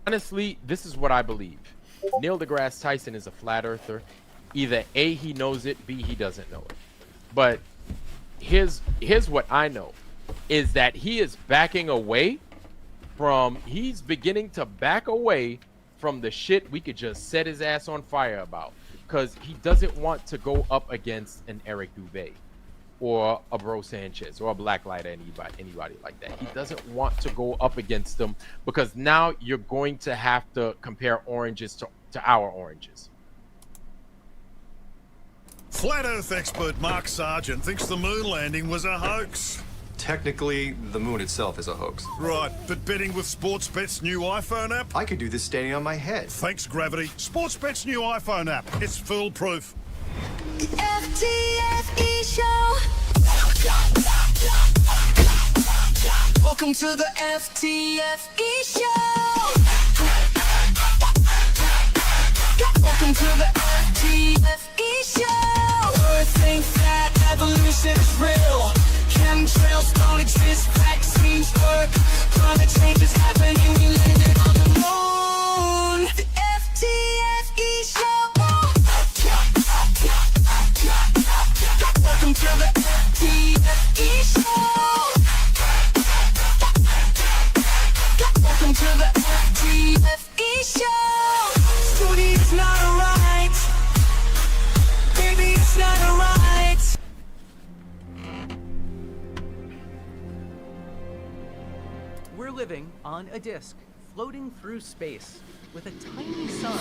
Honestly, this is what I believe. Neil deGrasse Tyson is a flat earther. Either A, he knows it, B, he doesn't know it. But here's what I know is that he is backing away he's beginning to back away from the shit we could just set his ass on fire about, because he doesn't want to go up against an Eric Dubé or a Bro Sanchez or a Blacklight, anybody like that. He doesn't want to go up against them, because now you're going to have to compare oranges to our oranges. Flat Earth expert Mark Sargent thinks the moon landing was a hoax. Technically, the moon itself is a hoax. Right, but betting with Sportsbet's new iPhone app? I could do this standing on my head. Thanks, Gravity. Sportsbet's new iPhone app. It's foolproof. FTFE show. Welcome to the FTFE show. Welcome to the FTFE show. Earth thinks that evolution is real. Chemtrails don't exist, vaccines work. Climate change is happening, we landed on the moon. The FTFE show. Welcome to the FTFE show. Welcome to the FTFE show. Study, it's not alright. Baby, it's not alright. We're living on a disk, floating through space, with a tiny sun.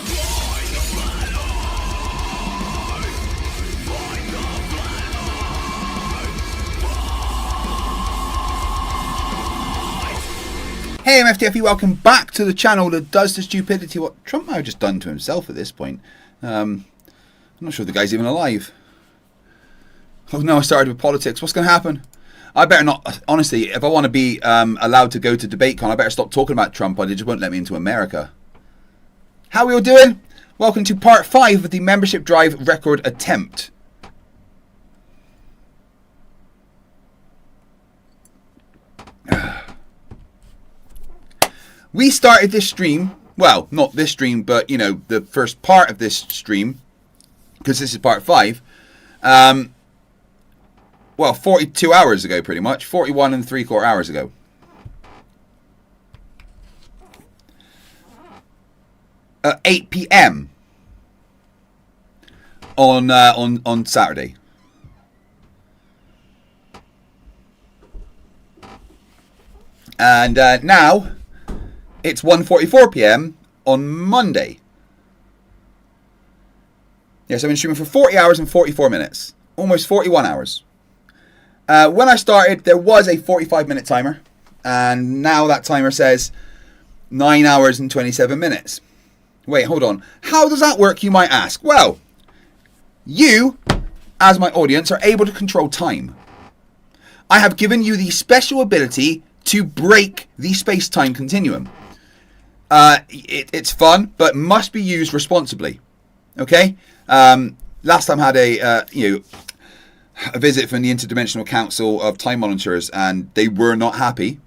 Hey, I'm FTFE, welcome back to the channel that does the stupidity what Trump might have just done to himself at this point. I'm not sure the guy's even alive. Oh no, I started with politics. What's going to happen? I better not, honestly, if I want to be allowed to go to DebateCon, I better stop talking about Trump, or they just won't let me into America. How are we all doing? Welcome to part 5 of the membership drive record attempt. We started this stream, well, not this stream, but, you know, the first part of this stream, because this is part 5, well, 42 hours ago, pretty much. 41 and 3/4 hours ago. At 8 p.m. on Saturday. And now it's 1:44 p.m. on Monday. Yes, I've been streaming for 40 hours and 44 minutes. Almost 41 hours. When I started, there was a 45-minute timer, and now that timer says 9 hours and 27 minutes. Wait, hold on. How does that work, you might ask? Well, you, as my audience, are able to control time. I have given you the special ability to break the space-time continuum. It's fun, but must be used responsibly. Okay? Last time I had a visit from the Interdimensional Council of Time Monitors, and they were not happy.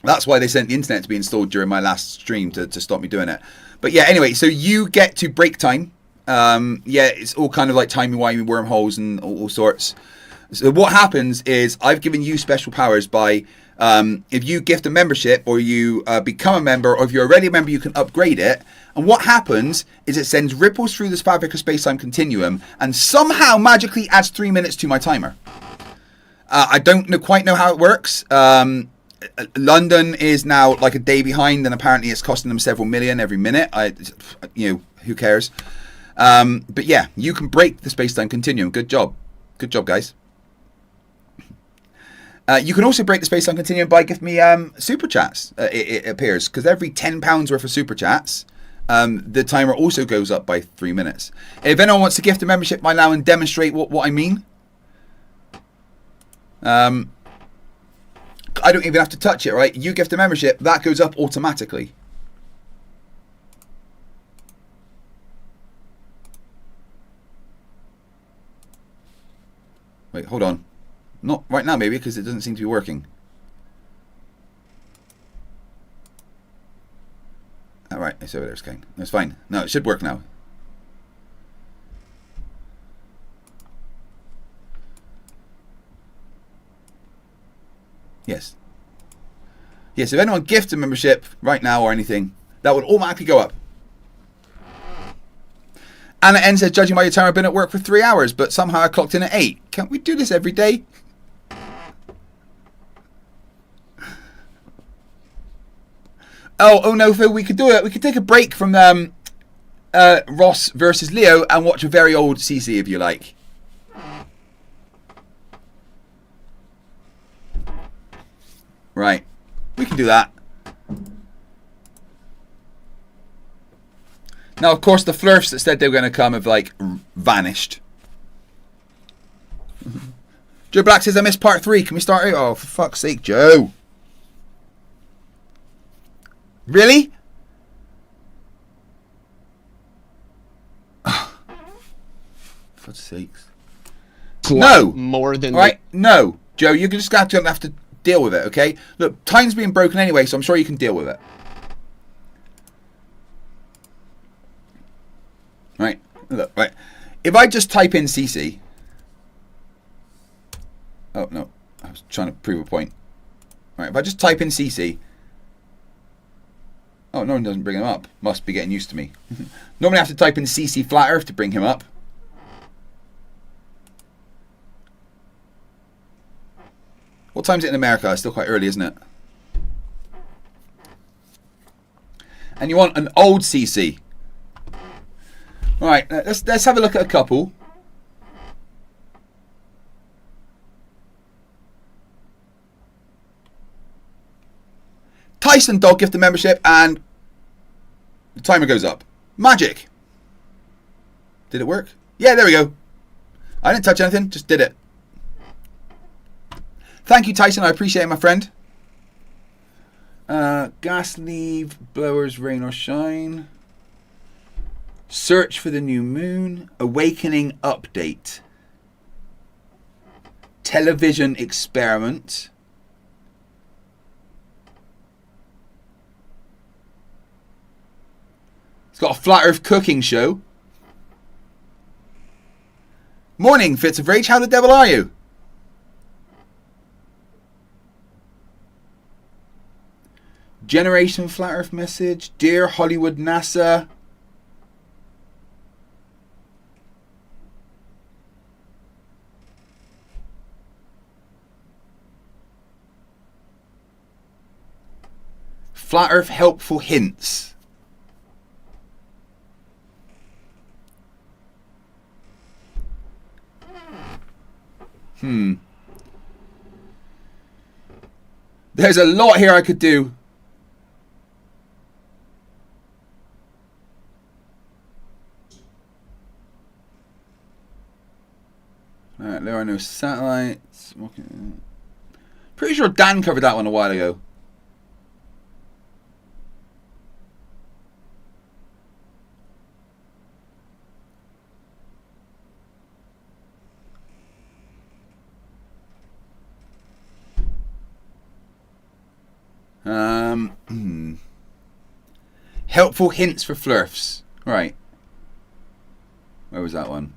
That's why they sent the internet to be installed during my last stream to stop me doing it. But yeah, anyway, so you get to break time. Yeah, it's all kind of like timey-wimey wormholes and all sorts. So what happens is I've given you special powers by if you gift a membership, or you become a member, or if you're already a member, you can upgrade it. And what happens is it sends ripples through this fabric of space-time continuum and somehow magically adds 3 minutes to my timer. I don't quite know how it works. London is now like a day behind, and apparently it's costing them several million every minute. Who cares? But yeah, you can break the space-time continuum. Good job. Good job, guys. You can also break the space-time continuum by giving me super chats. It appears, because every £10 worth of super chats, the timer also goes up by 3 minutes. If anyone wants to gift a membership by now and demonstrate what I mean, I don't even have to touch it, right? You gift a membership, that goes up automatically. Wait, hold on. Not right now, maybe, because it doesn't seem to be working. it's over there, it's okay. That's fine. No, it should work now. Yes. Yes, if anyone gifts a membership right now or anything, that would automatically go up. Anna N says, judging by your time, I've been at work for 3 hours, but somehow I clocked in at 8. Can't we do this every day? Oh no, Phil, we could do it. We could take a break from Ross versus Leo and watch a very old CC if you like. Right. We can do that. Now, of course, the Flerfs that said they were going to come have, like, vanished. Joe Black says, I missed part 3. Can we start it? Oh, for fuck's sake, Joe. Really? For fuck's sakes. No. More than... All right, no. Joe, you're just going to have to deal with it, okay? Look, time's being broken anyway, so I'm sure you can deal with it. Right, look, right. If I just type in CC. Oh, no. I was trying to prove a point. Right, if I just type in CC. Oh, no one doesn't bring him up. Must be getting used to me. Normally I have to type in CC Flat Earth to bring him up. What time is it in America? It's still quite early, isn't it? And you want an old CC. Alright, let's have a look at a couple. Tyson Dog gift the membership and the timer goes up. Magic. Did it work? Yeah, there we go. I didn't touch anything, just did it. Thank you, Tyson. I appreciate it, my friend. Gas leave, blowers, rain or shine. Search for the new moon. Awakening update. Television experiment. It's got a flat earth cooking show. Morning, Fits of Rage. How the devil are you? Generation Flat Earth message. Dear Hollywood NASA. Flat Earth helpful hints. There's a lot here I could do. Alright, there are no satellites. Pretty sure Dan covered that one a while ago. Helpful hints for Flerfs. Right. Where was that one?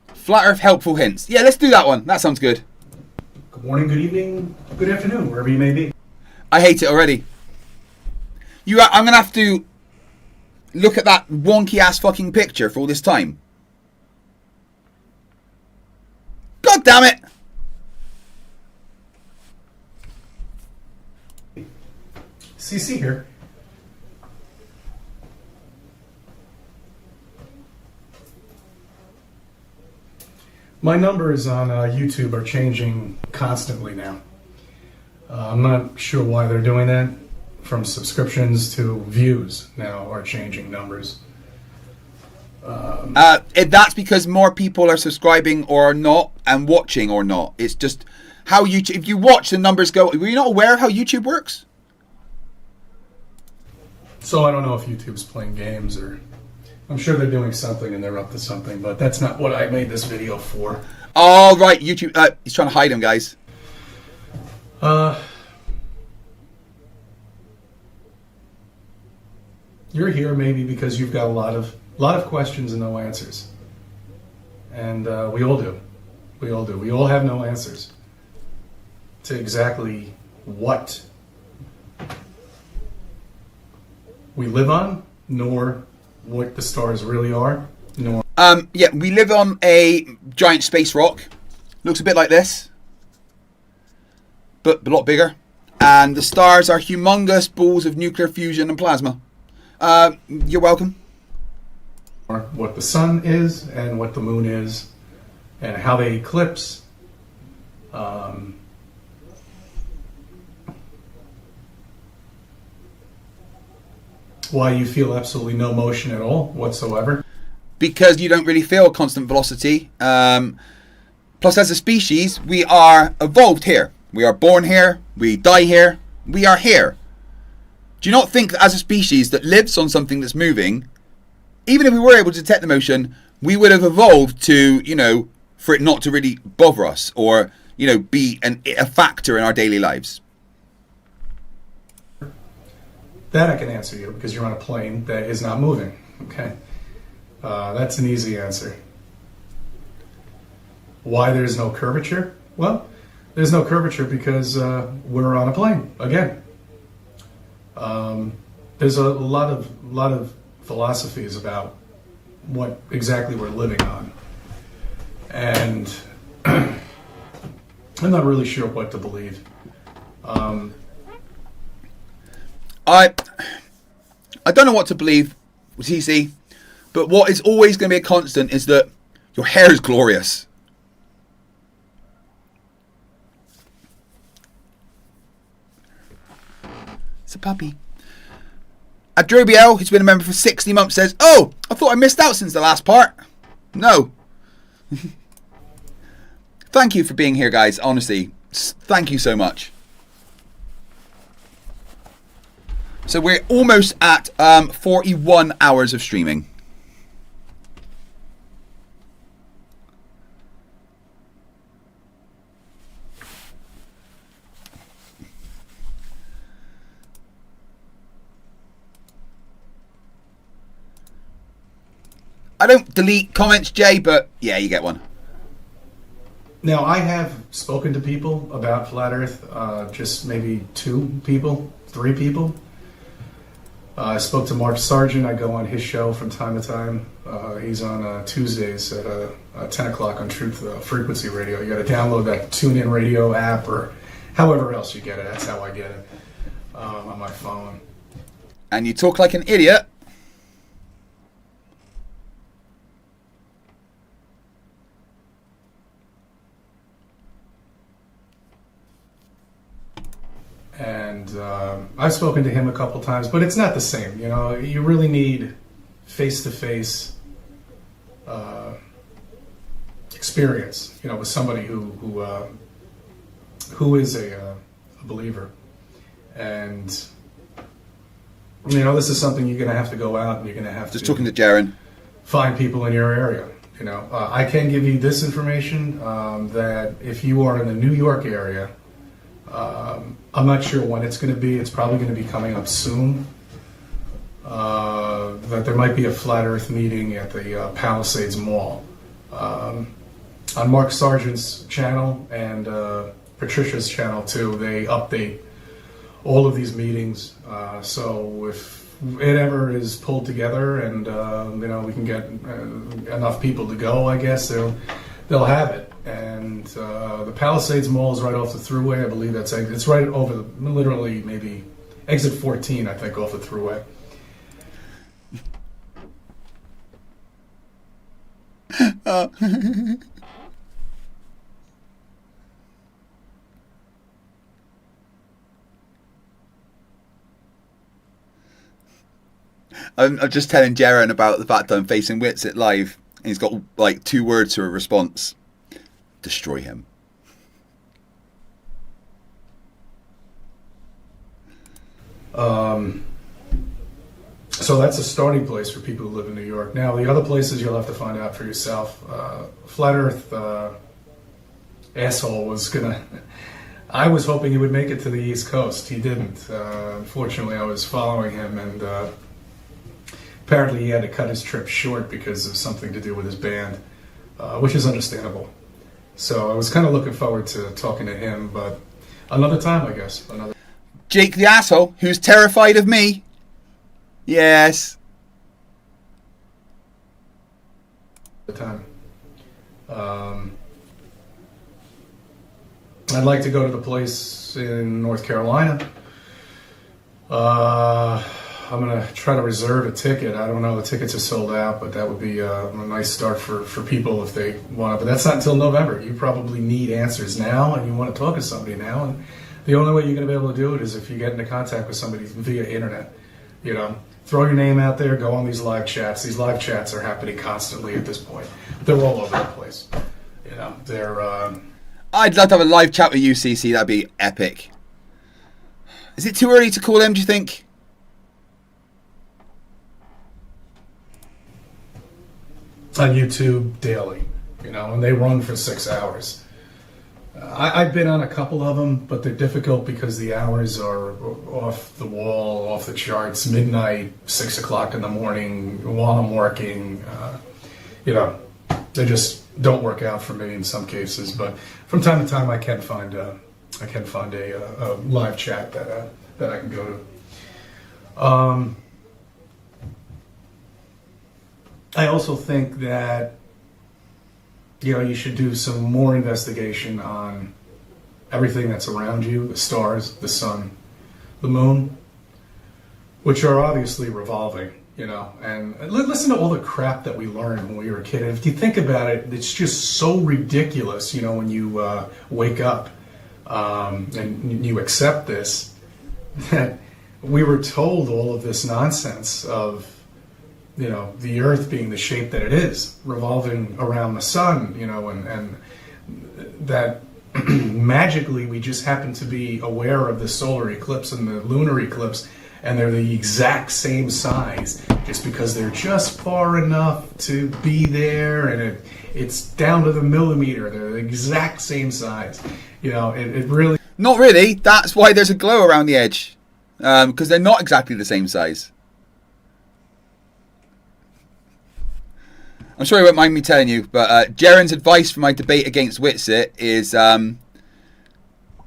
Flat Earth helpful hints. Yeah, let's do that one. That sounds good. Good morning, good evening, good afternoon, wherever you may be. I hate it already. I'm gonna have to look at that wonky ass fucking picture for all this time. God damn it! CC here. My numbers on YouTube are changing constantly now. I'm not sure why they're doing that. From subscriptions to views now are changing numbers. That's because more people are subscribing or not and watching or not. It's just how YouTube. If you watch, the numbers go. Were you not aware of how YouTube works? So I don't know if YouTube's playing games or... I'm sure they're doing something and they're up to something, but that's not what I made this video for. Oh, right, YouTube. He's trying to hide him, you're here maybe because you've got a lot of questions and no answers. And we all do. We all do. We all have no answers to exactly what we live on, nor what the stars really are, nor... Yeah, we live on a giant space rock. Looks a bit like this, but a lot bigger. And the stars are humongous balls of nuclear fusion and plasma. You're welcome. What the sun is and what the moon is and how they eclipse. Why you feel absolutely no motion at all whatsoever. Because you don't really feel constant velocity. Plus, as a species, we are evolved here. We are born here. We die here. We are here. Do you not think that as a species that lives on something that's moving, even if we were able to detect the motion, we would have evolved to, you know, for it not to really bother us or, you know, be a factor in our daily lives? That I can answer you because you're on a plane that is not moving. Okay, that's an easy answer. Why there's no curvature? Well, there's no curvature because we're on a plane again. There's a lot of philosophies about what exactly we're living on, and I'm not really sure what to believe. I don't know what to believe, TC, but what is always going to be a constant is that your hair is glorious. It's a puppy. Adrobiel, who's been a member for 60 months, says, "Oh, I thought I missed out since the last part." No. Thank you for being here, guys. Honestly, thank you so much. So we're almost at 41 hours of streaming. I don't delete comments, Jay, but yeah, you get one. Now, I have spoken to people about Flat Earth, just maybe 2 people, 3 people. I spoke to Mark Sargent. I go on his show from time to time. He's on Tuesdays at 10 o'clock on Truth Frequency Radio. You got to download that TuneIn Radio app or however else you get it. That's how I get it on my phone. And you talk like an idiot. And I've spoken to him a couple times, but it's not the same. You know, you really need face-to-face experience. You know, with somebody who is a believer. And you know, this is something you're going to have to go out and you're going to have just talking to Jaren. Find people in your area. You know, I can give you this information that if you are in the New York area. I'm not sure when it's going to be. It's probably going to be coming up soon. That there might be a Flat Earth meeting at the Palisades Mall. On Mark Sargent's channel and Patricia's channel too, they update all of these meetings. So if it ever is pulled together and you know, we can get enough people to go, I guess they'll have it. And the Palisades Mall is right off the Thruway. I believe it's right over literally maybe exit 14, I think, off the Thruway. I'm just telling Jaren about the fact that I'm facing Witsit live, and he's got like 2 words to a response. Destroy him. So that's a starting place for people who live in New York. Now, the other places you'll have to find out for yourself. Flat Earth asshole was gonna... I was hoping he would make it to the East Coast. He didn't. Unfortunately, I was following him, and apparently he had to cut his trip short because of something to do with his band, which is understandable. So I was kind of looking forward to talking to him, but another time, I guess. Jake the asshole, who's terrified of me. Yes. Time. I'd like to go to the place in North Carolina. I'm gonna try to reserve a ticket. I don't know, the tickets are sold out, but that would be a nice start for people if they want to. But that's not until November. You probably need answers now, and you want to talk to somebody now. And the only way you're gonna be able to do it is if you get into contact with somebody via internet. You know, throw your name out there, go on these live chats. These live chats are happening constantly at this point. They're all over the place. You know, they're. I'd love to have a live chat with you, CC. That'd be epic. Is it too early to call him, do you think? On YouTube daily, you know, and they run for 6 hours. I've been on a couple of them, but they're difficult because the hours are off the wall, off the charts, midnight, 6 o'clock in the morning, while I'm working. You know, they just don't work out for me in some cases, but from time to time I can find a live chat that I can go to. I also think that, you know, you should do some more investigation on everything that's around you, the stars, the sun, the moon, which are obviously revolving, you know, and listen to all the crap that we learned when we were a kid. And if you think about it, it's just so ridiculous, you know, when you wake up and you accept this, that we were told all of this nonsense of, you know, the earth being the shape that it is, revolving around the sun, you know, and that magically we just happen to be aware of the solar eclipse and the lunar eclipse, and they're the exact same size just because they're just far enough to be there, and it's down to the millimeter. They're the exact same size. You know, it really... Not really. That's why there's a glow around the edge. Because they're not exactly the same size. I'm sure you won't mind me telling you, but Jaren's advice for my debate against Witsit is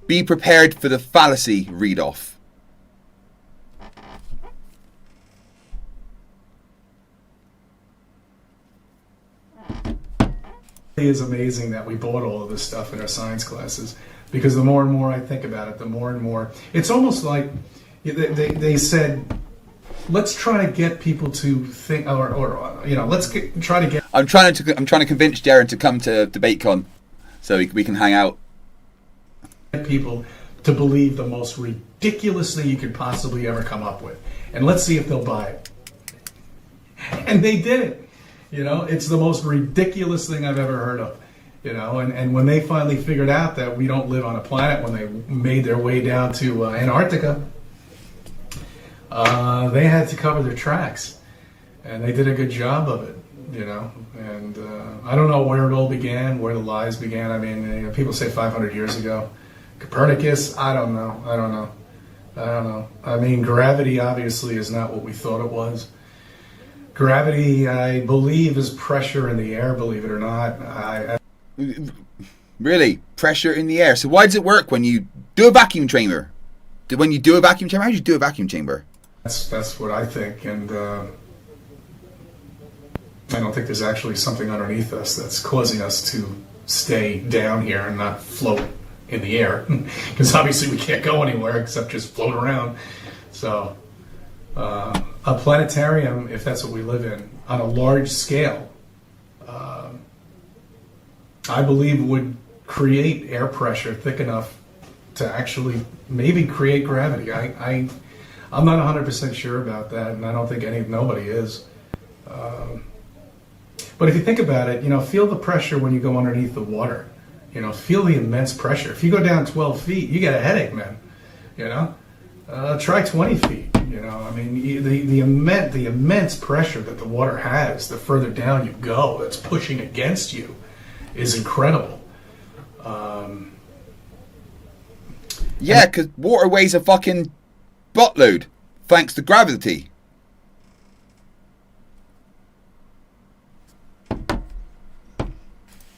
be prepared for the fallacy read-off. It is amazing that we bought all of this stuff in our science classes, because the more and more I think about it, the more and more... It's almost like they said... Let's try to get people to think, or you know, try to get. I'm trying to convince Jaren to come to DebateCon, so we can hang out. People to believe the most ridiculous thing you could possibly ever come up with, and let's see if they'll buy it. And they did it. You know, it's the most ridiculous thing I've ever heard of. You know, and when they finally figured out that we don't live on a planet, when they made their way down to Antarctica. They had to cover their tracks, and they did a good job of it, you know. And I don't know where it all began, where the lies began. I mean, you know, people say 500 years ago. Copernicus, I don't know. I mean, gravity obviously is not what we thought it was. Gravity, I believe, is pressure in the air, believe it or not. Really? Pressure in the air? So why does it work when you do a vacuum chamber? When you do a vacuum chamber, how do you do a vacuum chamber? That's what I think, and I don't think there's actually something underneath us that's causing us to stay down here and not float in the air, because obviously we can't go anywhere except just float around. So a planetarium, if that's what we live in, on a large scale, I believe would create air pressure thick enough to actually maybe create gravity. I'm not 100% sure about that, and I don't think nobody is. But if you think about it, you know, feel the pressure when you go underneath the water. You know, feel the immense pressure. If you go down 12 feet, you get a headache, man. You know, try 20 feet. You know, I mean, the immense pressure that the water has, the further down you go, that's pushing against you, is incredible. Yeah, because water weighs a fucking buttload, thanks to gravity.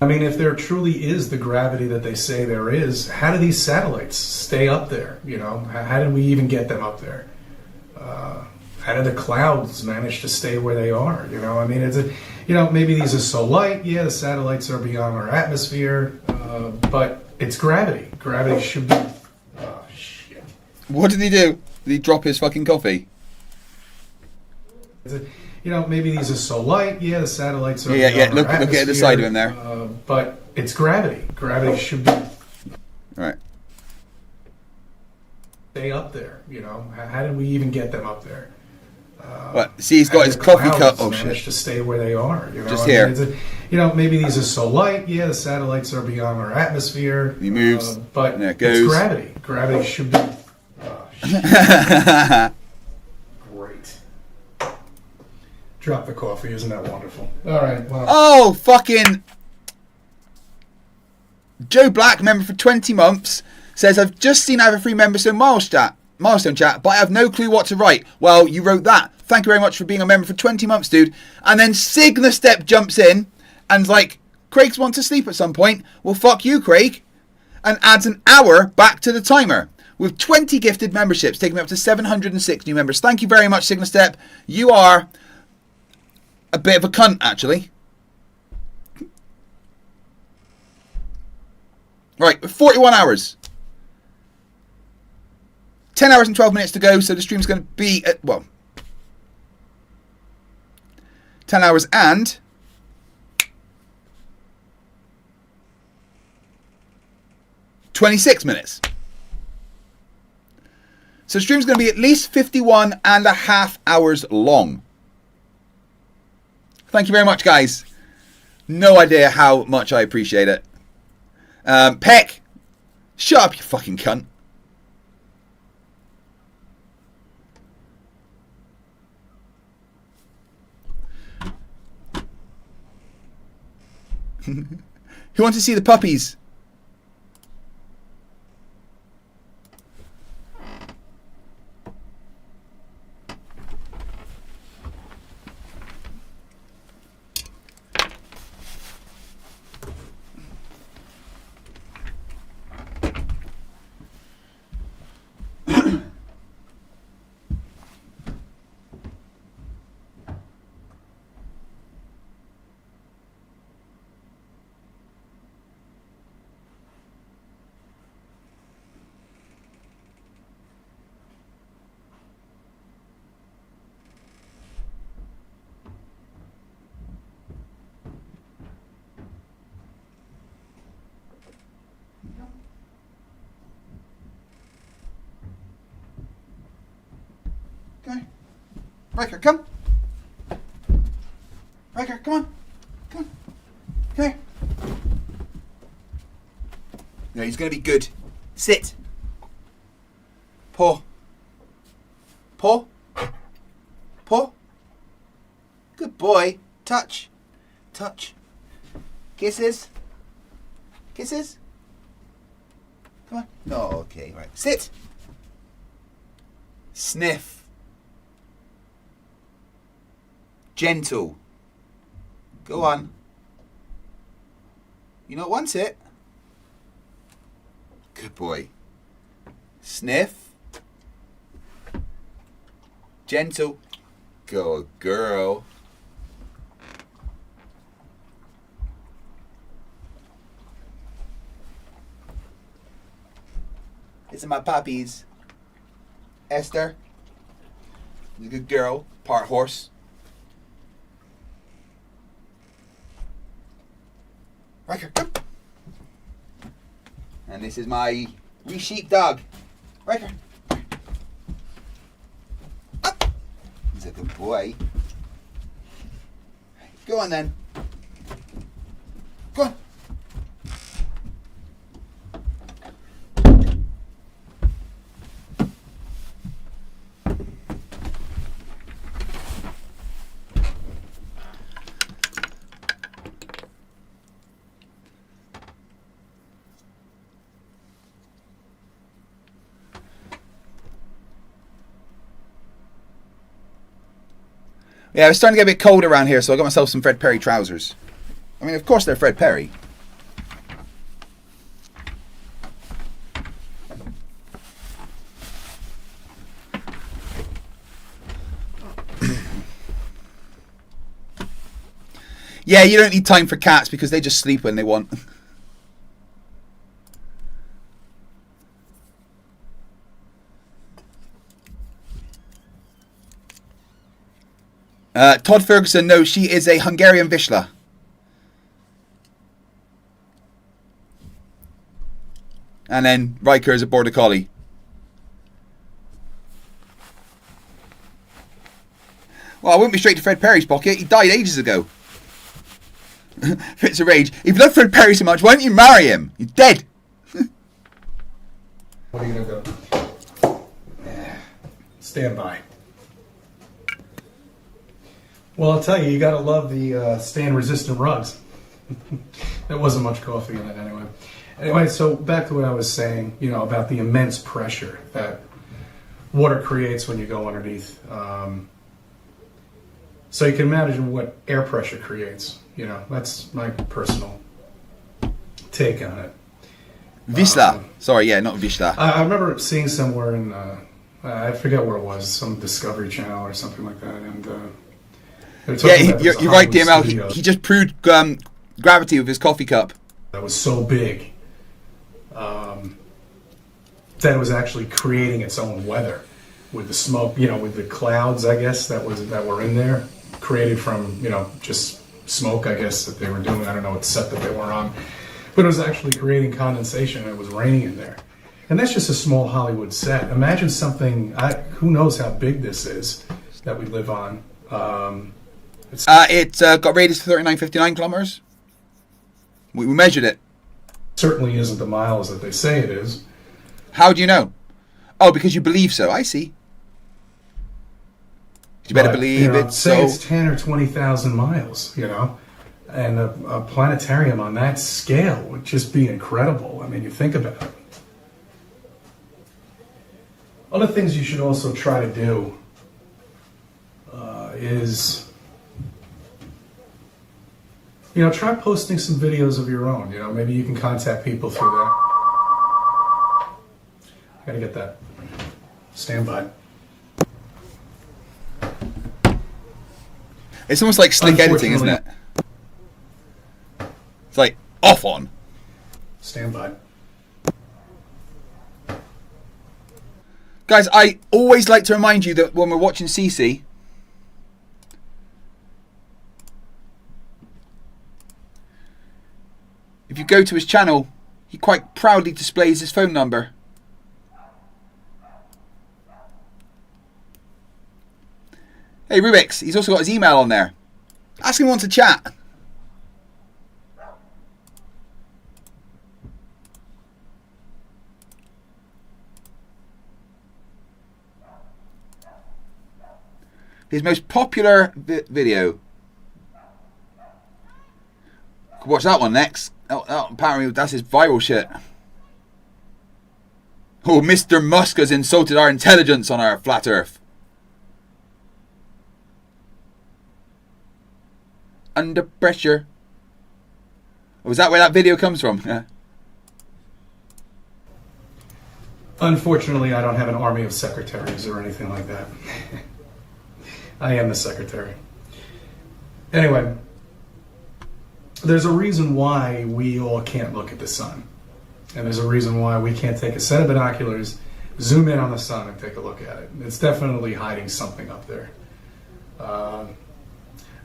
I mean, if there truly is the gravity that they say there is, how do these satellites stay up there? You know, how did we even get them up there? How did the clouds manage to stay where they are? You know, I mean, maybe these are so light. Yeah, the satellites are beyond our atmosphere, but it's gravity. Gravity should be. Oh shit! What did he do? Did he drop his fucking coffee? Maybe these are so light. Yeah, the satellites are. Yeah. Look at the side of him there. But it's gravity. Gravity should be. Right. Stay up there. You know, how did we even get them up there? What? See, he's got his coffee cup. Oh managed shit! To stay where they are. You know? Just here. Maybe these are so light. Yeah, the satellites are beyond our atmosphere. He moves. But there it goes. It's gravity. Gravity should be. Oh, shit. Great. Drop the coffee. Isn't that wonderful? All right. Well. Oh, fucking Joe Black, member for 20 months, says, I've just seen I have a free membership milestone chat, but I have no clue what to write. Well, you wrote that. Thank you very much for being a member for 20 months, dude. And then Signa Step jumps in and's like, Craig's want to sleep at some point. Well, fuck you, Craig. And adds an hour back to the timer. With 20 gifted memberships, taking me up to 706 new members. Thank you very much, Signa Step. You are a bit of a cunt, actually. Right, 41 hours. 10 hours and 12 minutes to go, so the stream's going to be at, 10 hours and 26 minutes. So the stream's going to be at least 51 and a half hours long. Thank you very much, guys. No idea how much I appreciate it. Peck, shut up, you fucking cunt. Who wants to see the puppies? Riker, come. Riker, come on. Come on. Come here. No, he's going to be good. Sit. Paw. Paw. Paw. Good boy. Touch. Touch. Kisses. Kisses. Come on. No, okay, right. Sit. Sniff. Gentle. Go on. You don't want it? Good boy. Sniff. Gentle. Go, girl. These are my puppies. Esther. She's a good girl. Part horse. Riker, come. And this is my wee sheep dog. Riker. Up. He's a good boy. Go on then. Go on. Yeah, it's starting to get a bit cold around here, so I got myself some Fred Perry trousers. I mean, of course they're Fred Perry. Yeah, you don't need time for cats because they just sleep when they want. Todd Ferguson, no, she is a Hungarian Vizsla. And then Riker is a Border Collie. Well, I wouldn't be straight to Fred Perry's pocket. He died ages ago. Fits a rage. If you love Fred Perry so much, why don't you marry him? He's dead. What are you going to do? Stand by. Well, I'll tell you, you got to love the stain-resistant rugs. There wasn't much coffee in it anyway. Anyway, so back to what I was saying, you know, about the immense pressure that water creates when you go underneath. So you can imagine what air pressure creates. You know, that's my personal take on it. Vizsla. Sorry, yeah, not Vizsla. I remember seeing somewhere in, I forget where it was, some Discovery Channel or something like that. And yeah, you're right, DML. He just proved gravity with his coffee cup. That was so big that it was actually creating its own weather with the smoke, you know, with the clouds, I guess, that were in there, created from, you know, just smoke, I guess, that they were doing. I don't know what set that they were on, but it was actually creating condensation. And it was raining in there. And that's just a small Hollywood set. Imagine something, who knows how big this is that we live on. It's got radius of 3959 kilometers. We measured it. Certainly isn't the miles that they say it is. How do you know? Oh, because you believe so. I see. You better believe, you know, it. Say it's 10 or 20,000 miles, you know, and a planetarium on that scale would just be incredible. I mean, you think about it. Other things you should also try to do is, you know, try posting some videos of your own. You know, maybe you can contact people through that. I gotta get that. Stand by. It's almost like slick editing, isn't it? It's like off on. Stand by. Guys, I always like to remind you that when we're watching CC, if you go to his channel, he quite proudly displays his phone number. Hey Rubix, he's also got his email on there. Ask him on to chat. His most popular video. Watch that one next. Oh, apparently that's his viral shit. Oh, Mr. Musk has insulted our intelligence on our flat Earth. Under pressure. Oh, is that where that video comes from? Yeah. Unfortunately, I don't have an army of secretaries or anything like that. I am the secretary. Anyway, there's a reason why we all can't look at the sun. And there's a reason why we can't take a set of binoculars, zoom in on the sun, and take a look at it. It's definitely hiding something up there.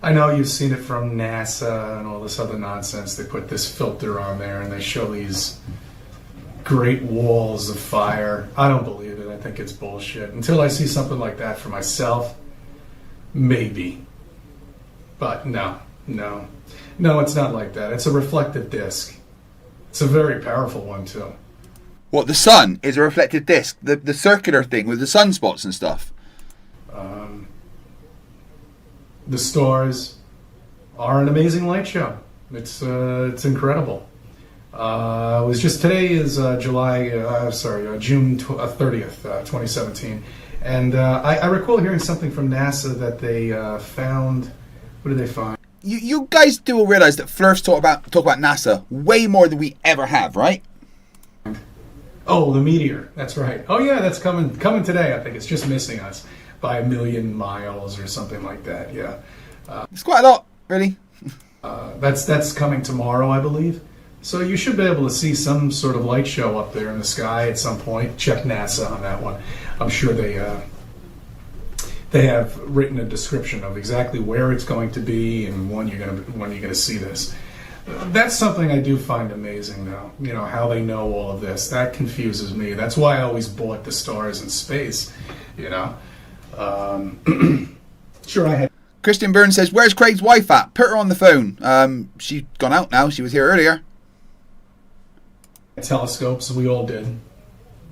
I know you've seen it from NASA and all this other nonsense. They put this filter on there and they show these great walls of fire. I don't believe it. I think it's bullshit. Until I see something like that for myself, maybe. But no, it's not like that. It's a reflective disc. It's a very powerful one too. What, the sun is a reflective disc? The circular thing with the sunspots and stuff? The stars are an amazing light show. It's incredible. It was just today is June 30th, 2017. And I recall hearing something from NASA that they found. What did they find? You guys do realize that Flerfs talk about NASA way more than we ever have, right? Oh, the meteor. That's right. Oh yeah, that's coming today. I think it's just missing us by 1 million miles or something like that. Yeah. It's quite a lot, really. That's coming tomorrow, I believe. So you should be able to see some sort of light show up there in the sky at some point. Check NASA on that one. I'm sure they have written a description of exactly where it's going to be and when you're gonna see this. That's something I do find amazing, though. You know, how they know all of this. That confuses me. That's why I always bought the stars in space. You know, sure I had. Christian Burns says, "Where's Craig's wife at? Put her on the phone." She's gone out now. She was here earlier. Telescopes, we all did.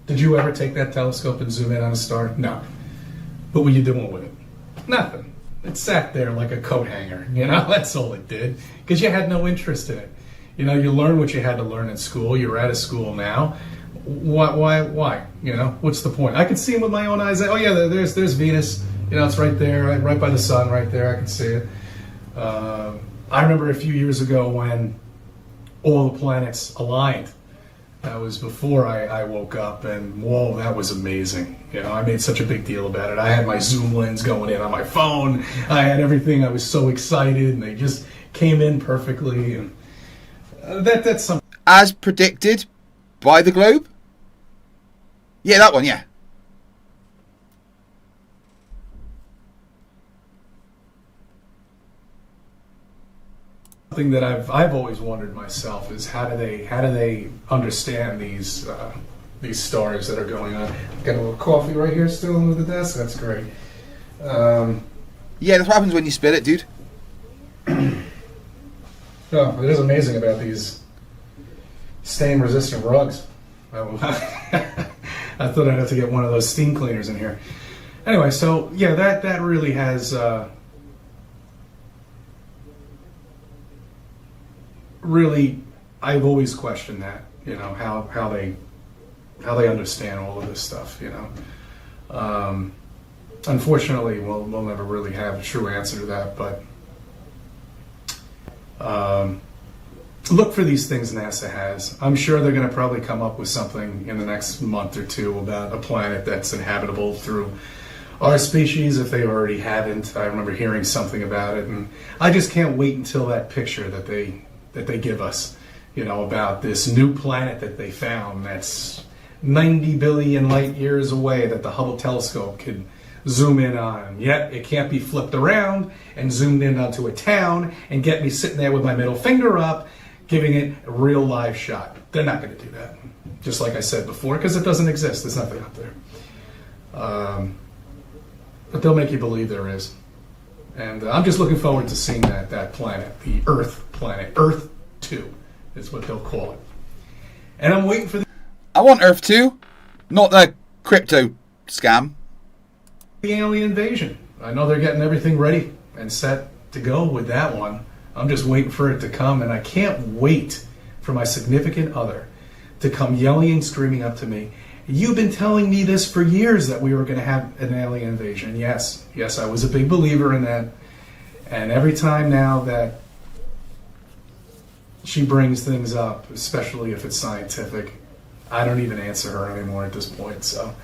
Did you ever take that telescope and zoom in on a star? No. What were you doing with it? Nothing. It sat there like a coat hanger, you know, that's all it did. Because you had no interest in it. You know, you learned what you had to learn in school. You're out of school now. Why? You know, what's the point? I can see him with my own eyes. Oh yeah, there's Venus. You know, it's right there, right by the sun, right there. I can see it. I remember a few years ago when all the planets aligned. That was before I woke up, and whoa, that was amazing. You know, I made such a big deal about it. I had my zoom lens going in on my phone. I had everything. I was so excited, and they just came in perfectly. And that's something. As predicted by the globe? Yeah, that one, yeah. Something that I've always wondered myself is how do they understand these stars that are going on? Got a little coffee right here still under the desk. That's great. Yeah, that's what happens when you spit it, dude. Oh, it is amazing about these stain-resistant rugs. I thought I'd have to get one of those steam cleaners in here. Anyway, so yeah, that really has really. I've always questioned that. You know, how they understand all of this stuff. You know, unfortunately, we'll never really have a true answer to that, but. Look for these things NASA has. I'm sure they're going to probably come up with something in the next month or two about a planet that's inhabitable through our species, if they already haven't. I remember hearing something about it, and I just can't wait until that picture that they give us, you know, about this new planet that they found that's 90 billion light years away that the Hubble telescope could zoom in on. Yet it can't be flipped around and zoomed in onto a town and get me sitting there with my middle finger up giving it a real live shot. They're not going to do that, just like I said before, because it doesn't exist. There's nothing out there. But they'll make you believe there is. And I'm just looking forward to seeing that planet, the Earth planet. Earth 2 is what they'll call it. And I'm waiting for I want Earth 2, not the crypto scam. The alien invasion. I know they're getting everything ready and set to go with that one. I'm just waiting for it to come, and I can't wait for my significant other to come yelling and screaming up to me. You've been telling me this for years that we were going to have an alien invasion. Yes, I was a big believer in that. And every time now that she brings things up, especially if it's scientific, I don't even answer her anymore at this point. So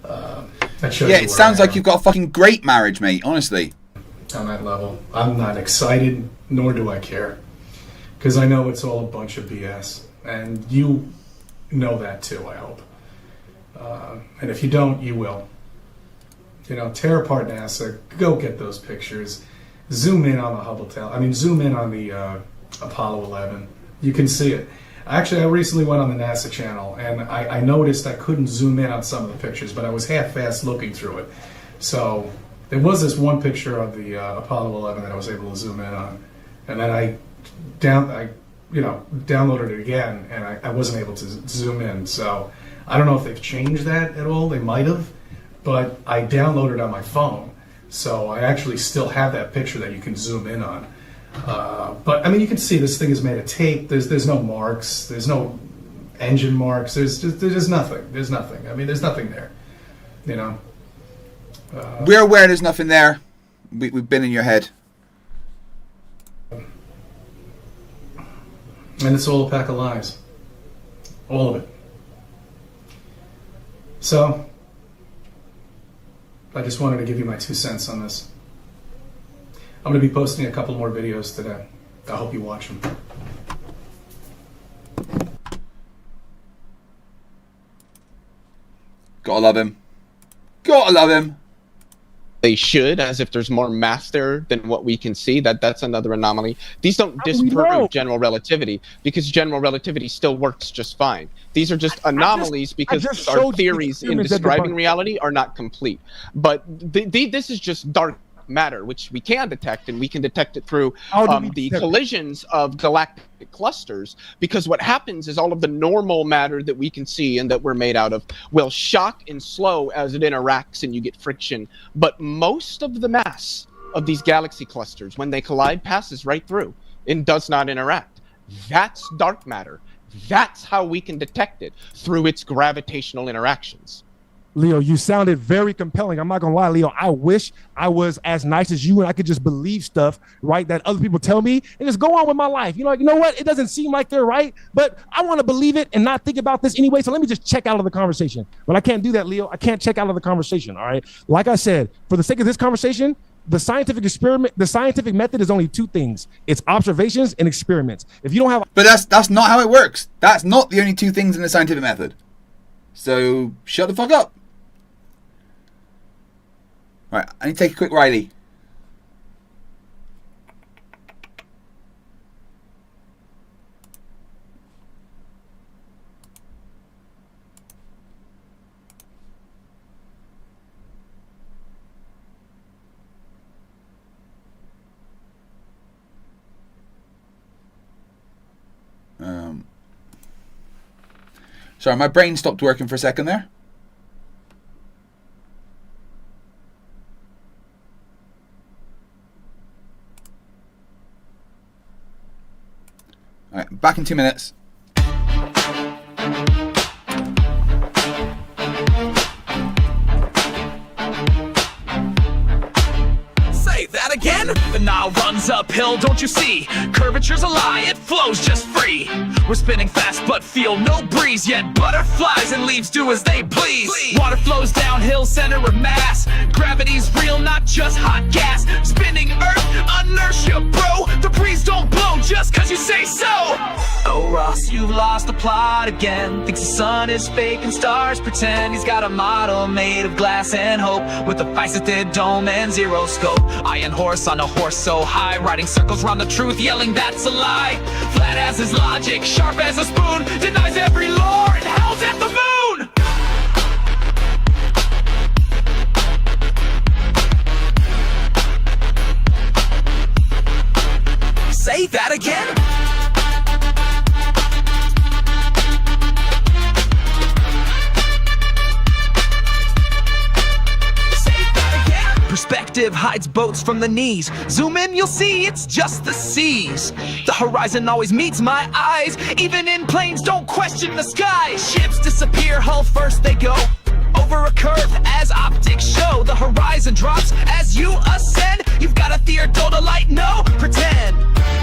that shows Yeah, you it where sounds I like am. you've got a fucking great marriage, mate, honestly. On that level, I'm not excited, nor do I care, because I know it's all a bunch of BS, and you know that too, I hope. And if you don't, you will. You know, tear apart NASA, go get those pictures, zoom in on the zoom in on the Apollo 11. You can see it. Actually, I recently went on the NASA channel, and I noticed I couldn't zoom in on some of the pictures, but I was half-assed looking through it. So there was this one picture of the Apollo 11 that I was able to zoom in on, and then I downloaded it again, and I wasn't able to zoom in. So I don't know if they've changed that at all. They might have, but I downloaded it on my phone, so I actually still have that picture that you can zoom in on. But I mean, you can see this thing is made of tape. There's no marks. There's no engine marks. There's nothing. There's nothing. I mean, there's nothing there. You know. We're aware there's nothing there. We've been in your head. And it's all a pack of lies. All of it. So, I just wanted to give you my 2 cents on this. I'm going to be posting a couple more videos today. I hope you watch them. Gotta love him. Gotta love him. They should, as if there's more mass there than what we can see. That's another anomaly. These don't disprove general relativity, because general relativity still works just fine. These are just anomalies because our theories in describing reality are not complete. But this is just dark matter, which we can detect, and we can detect it through the collisions of galactic clusters, because what happens is all of the normal matter that we can see and that we're made out of will shock and slow as it interacts and you get friction, but most of the mass of these galaxy clusters, when they collide, passes right through and does not interact. That's dark matter. That's how we can detect it, through its gravitational interactions. Leo, you sounded very compelling. I'm not gonna lie, Leo. I wish I was as nice as you and I could just believe stuff, right, that other people tell me and just go on with my life. You know what? It doesn't seem like they're right, but I want to believe it and not think about this anyway. So let me just check out of the conversation. But I can't do that, Leo. I can't check out of the conversation. All right. Like I said, for the sake of this conversation, the scientific experiment, the scientific method is only two things. It's observations and experiments. If you don't have, but that's not how it works. That's not the only two things in the scientific method. So shut the fuck up. Right, I need to take a quick Riley. Sorry, my brain stopped working for a second there. All right, back in 2 minutes. Say that again? The Nile runs uphill, don't you see? Curvature's a lie, it flows just free. We're spinning fast but feel no breeze, yet butterflies and leaves do as they please. Water flows downhill, center of mass. Gravity's real, not just hot gas. Spinning earth, inertia, bro. The breeze don't blow just cause you say so. Oh Ross, you've lost the plot again. Thinks the sun is fake and stars pretend. He's got a model made of glass and hope, with a faceted dome and zero scope. Iron horse on a horse so high, riding circles round the truth, yelling that's a lie. Flat as his logic, sharp as a spoon, denies every law and howls at the moon. Say that again? Perspective hides boats from the knees. Zoom in, you'll see it's just the seas. The horizon always meets my eyes. Even in planes, don't question the sky. Ships disappear, hull first they go. Over a curve as optics show. The horizon drops as you ascend. You've got a theodolite, no pretend.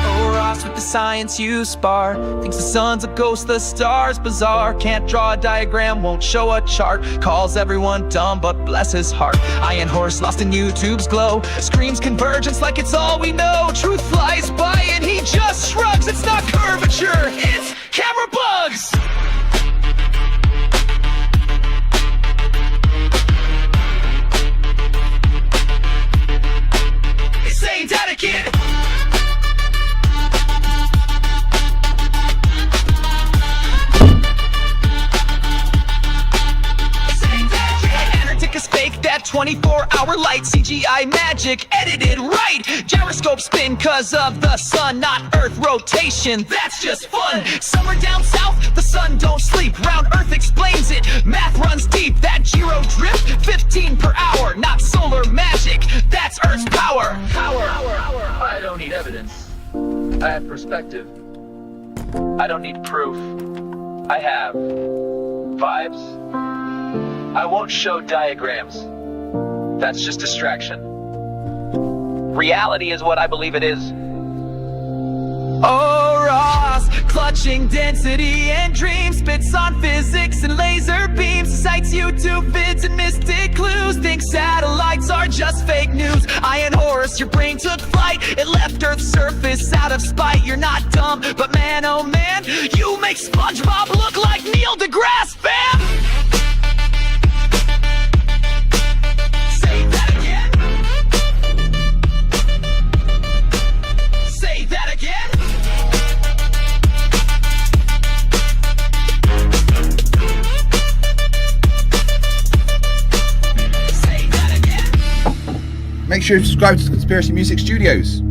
Oh Ross, with the science you spar, thinks the sun's a ghost, the stars bizarre. Can't draw a diagram, won't show a chart. Calls everyone dumb, but bless his heart. Iron horse lost in YouTube's glow, screams convergence like it's all we know. Truth flies by and he just shrugs. It's not curvature, it's camera bugs. Say that again. Antarctica's fake, that 24-hour light. CGI magic, edited right. Gyroscope spin cause of the sun, not Earth rotation. That's just fun. Summer down south, the sun don't sleep. Round Earth explains it. Math runs deep. That gyro drift, 15 per hour. Not solar magic. That's Earth's power. I don't need evidence. I have perspective. I don't need proof. I have vibes. I won't show diagrams. That's just distraction. Reality is what I believe it is. Oh Ross, clutching density and dreams, spits on physics and laser beams, cites YouTube vids and mystic clues, thinks satellites are just fake news. Iron Horus, your brain took flight. It left Earth's surface out of spite. You're not dumb, but man, oh man, you make SpongeBob look like Neil deGrasse, fam! Say that again. Say that again. Say that again. Make sure you subscribe to Conspiracy Music Studios.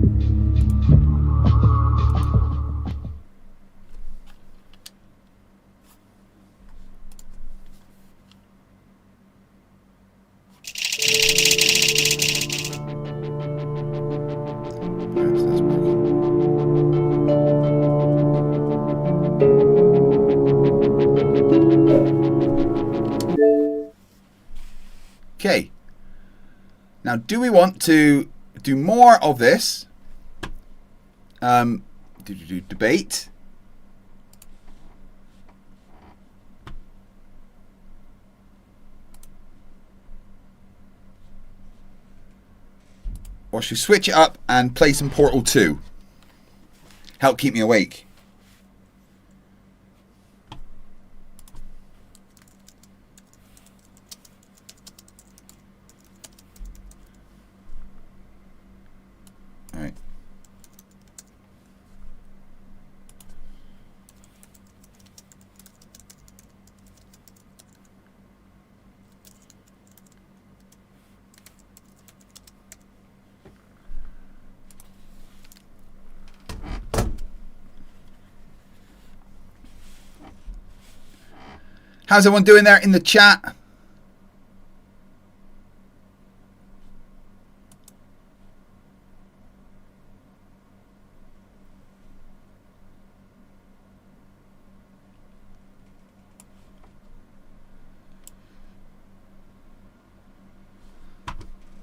Okay. Now, do we want to do more of this? Debate. Or should we switch it up and play some Portal 2? Help keep me awake. Alright. How's everyone doing there in the chat?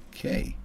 Okay.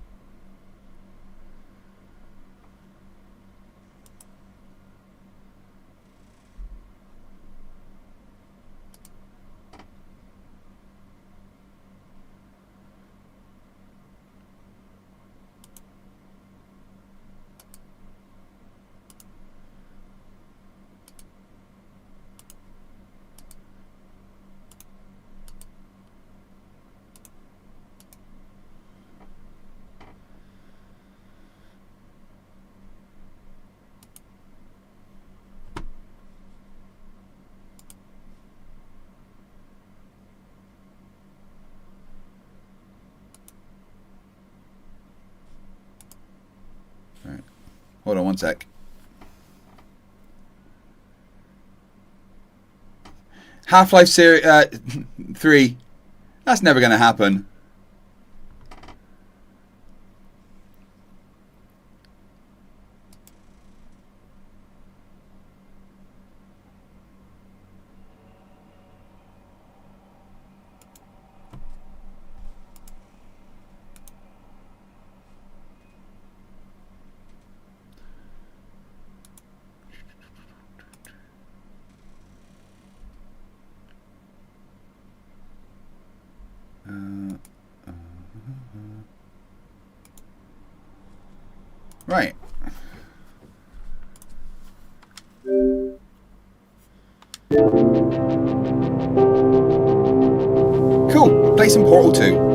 Hold on one sec. Half-Life 3. That's never going to happen. Right. Cool. Play some Portal 2.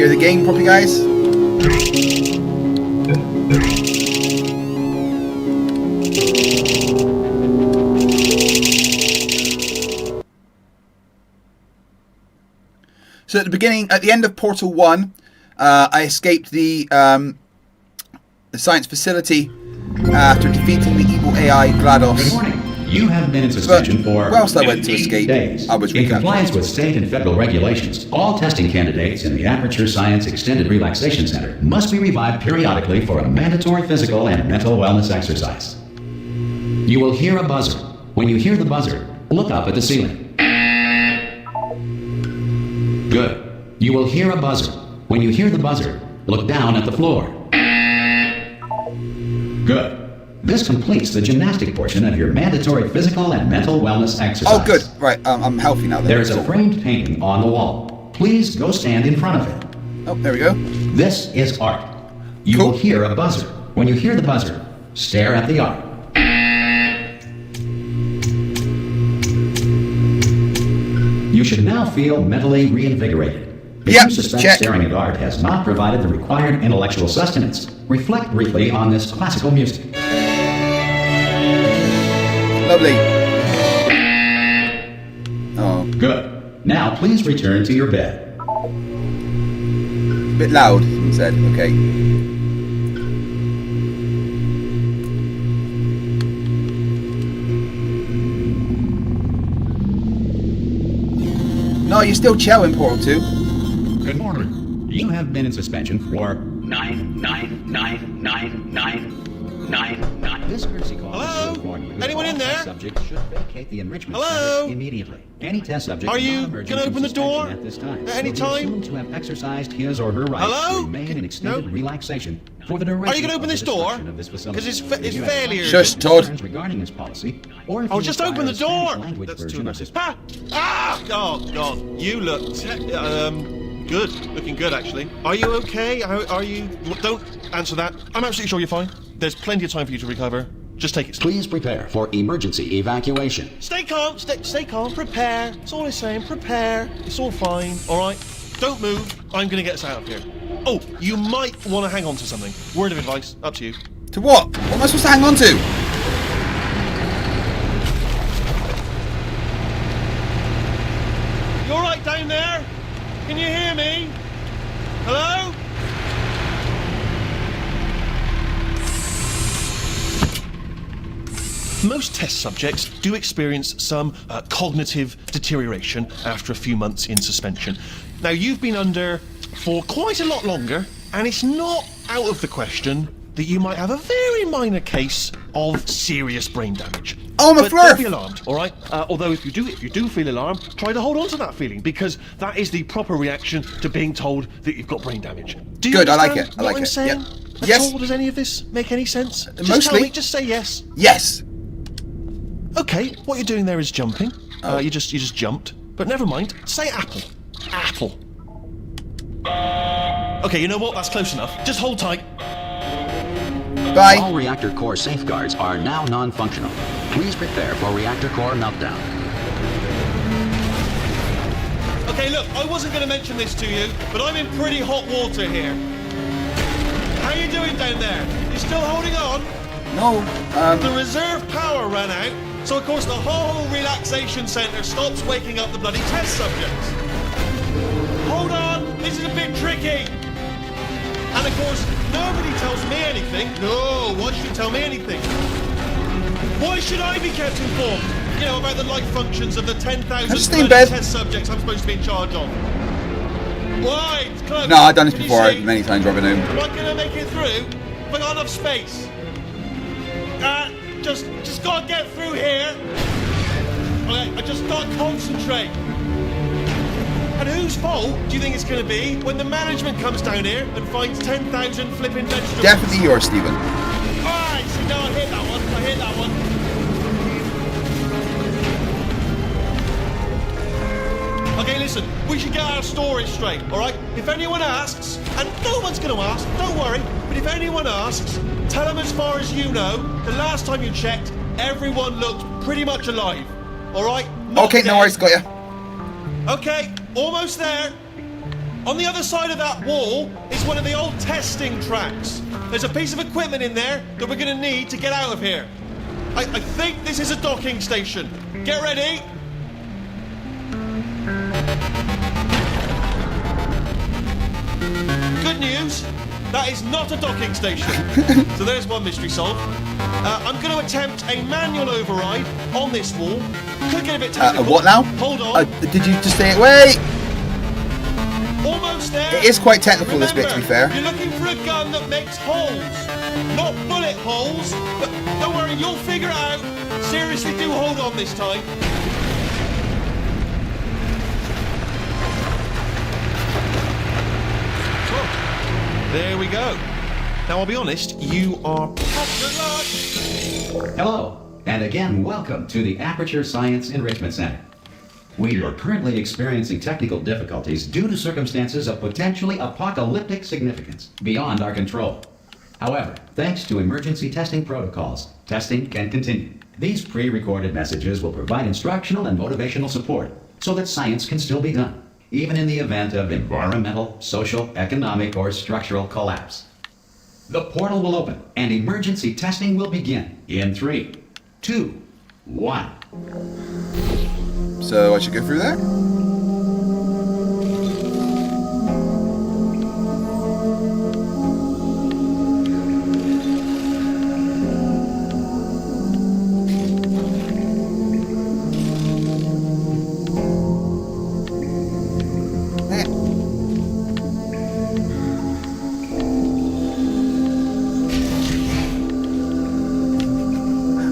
The game properly, guys. So at the end of Portal 1, I escaped the science facility after defeating the evil AI GLaDOS. Good morning. You have been in suspension for whilst I went to escape, days. I was in compliance with state and federal regulations. All testing candidates in the Aperture Science Extended Relaxation Center must be revived periodically for a mandatory physical and mental wellness exercise. You will hear a buzzer. When you hear the buzzer, look up at the ceiling. Good. You will hear a buzzer. When you hear the buzzer, look down at the floor. Good. This completes the gymnastic portion of your mandatory physical and mental wellness exercise. Oh, good. Right, I'm healthy now then. There is a framed painting on the wall. Please go stand in front of it. Oh, there we go. This is art. You Cool. will hear a buzzer. When you hear the buzzer, stare at the art. You should now feel mentally reinvigorated. If Yep, you suspect check. staring at art has not provided the required intellectual sustenance, reflect briefly on this classical music. Lovely. Oh, Good. Now please return to your bed. a bit loud, someone said. Okay. No, you're still chowing, Portal 2. Good morning. You have been in suspension for 9999999. This courtesy call is to inform you that Anyone all in test there? subjects should vacate the enrichment Hello? center immediately. Any test subject Are you not emerging gonna from open the suspension door at this time at any will be time? assumed to have exercised his or her right Hello? to remain in extended No? relaxation for the duration Are you going to open of this the door? destruction of this facility. Because it's If you have fairly urgent. Shush, Todd. concerns regarding this policy, or if Oh, you just require open the a Spanish door. language That's too version of aggressive. this. Oh God, you look good. Looking good, actually. Are you okay? Are you? Don't answer that. I'm absolutely sure you're fine. There's plenty of time for you to recover. Just take it. Please prepare for emergency evacuation. Stay calm. Stay calm. Prepare. That's all I'm saying. Prepare. It's all fine. All right. Don't move. I'm going to get us out of here. Oh, you might want to hang on to something. Word of advice. Up to you. To what? What am I supposed to hang on to? You all right down there? Can you hear me? Hello? Most test subjects do experience some cognitive deterioration after a few months in suspension. Now, you've been under for quite a lot longer, and it's not out of the question that you might have a very minor case of serious brain damage. Oh, I'm a But Flerf. don't be alarmed, all right? Although if you do feel alarmed, try to hold on to that feeling, because that is the proper reaction to being told that you've got brain damage. Do you Good, I like understand it, I like what I'm it, saying? yep. At Yes. all? Does any of this make any sense? Just Mostly. tell me, just say yes. Yes. Okay, what you're doing there is jumping. You just jumped. But never mind. Say apple. Apple. Okay, you know what? That's close enough. Just hold tight. Bye. All reactor core safeguards are now non-functional. Please prepare for reactor core meltdown. Okay, look, I wasn't going to mention this to you, but I'm in pretty hot water here. How you doing down there? You still holding on? No. The reserve power ran out, so of course the whole relaxation centre stops waking up the bloody test subjects. Hold on, this is a bit tricky. And of course, nobody tells me anything. No, why should you tell me anything? Why should I be kept informed? You know, about the life functions of the 10,000 just stay in bloody bed. test subjects I'm supposed to be in charge of. Why? It's close. No, I've done this Can you before see? many times, Robin Hood. Am I gonna make it through? Have I got enough space? Just gotta get through here. Okay, I just gotta concentrate. And whose fault do you think it's gonna be when the management comes down here and finds 10,000 flipping vegetables? Definitely yours, Stephen. Alright, see, no, I hit that one. I hit that one. Okay, listen, we should get our story straight, alright? If anyone asks, and no one's gonna ask, don't worry, but if anyone asks, tell them as far as you know, the last time you checked, everyone looked pretty much alive, alright? Okay, no worries, got ya. Okay, almost there. On the other side of that wall is one of the old testing tracks. There's a piece of equipment in there that we're gonna need to get out of here. I think this is a docking station. Get ready. Good news, that is not a docking station. So there's one mystery solved. I'm going to attempt a manual override on this wall. Could get a bit technical. What now? Hold on. Did you just say it? Wait! Almost there. It is quite technical, this bit, to be Remember, fair. You're looking for a gun that makes holes, not bullet holes. But don't worry, you'll figure it out. Seriously, do hold on this time. There we go. Now, I'll be honest, you are... Good luck! Hello, and again, welcome to the Aperture Science Enrichment Center. We are currently experiencing technical difficulties due to circumstances of potentially apocalyptic significance beyond our control. However, thanks to emergency testing protocols, testing can continue. These pre-recorded messages will provide instructional and motivational support so that science can still be done, even in the event of environmental, social, economic, or structural collapse. The portal will open and emergency testing will begin in 3, 2, 1. So I should go through there?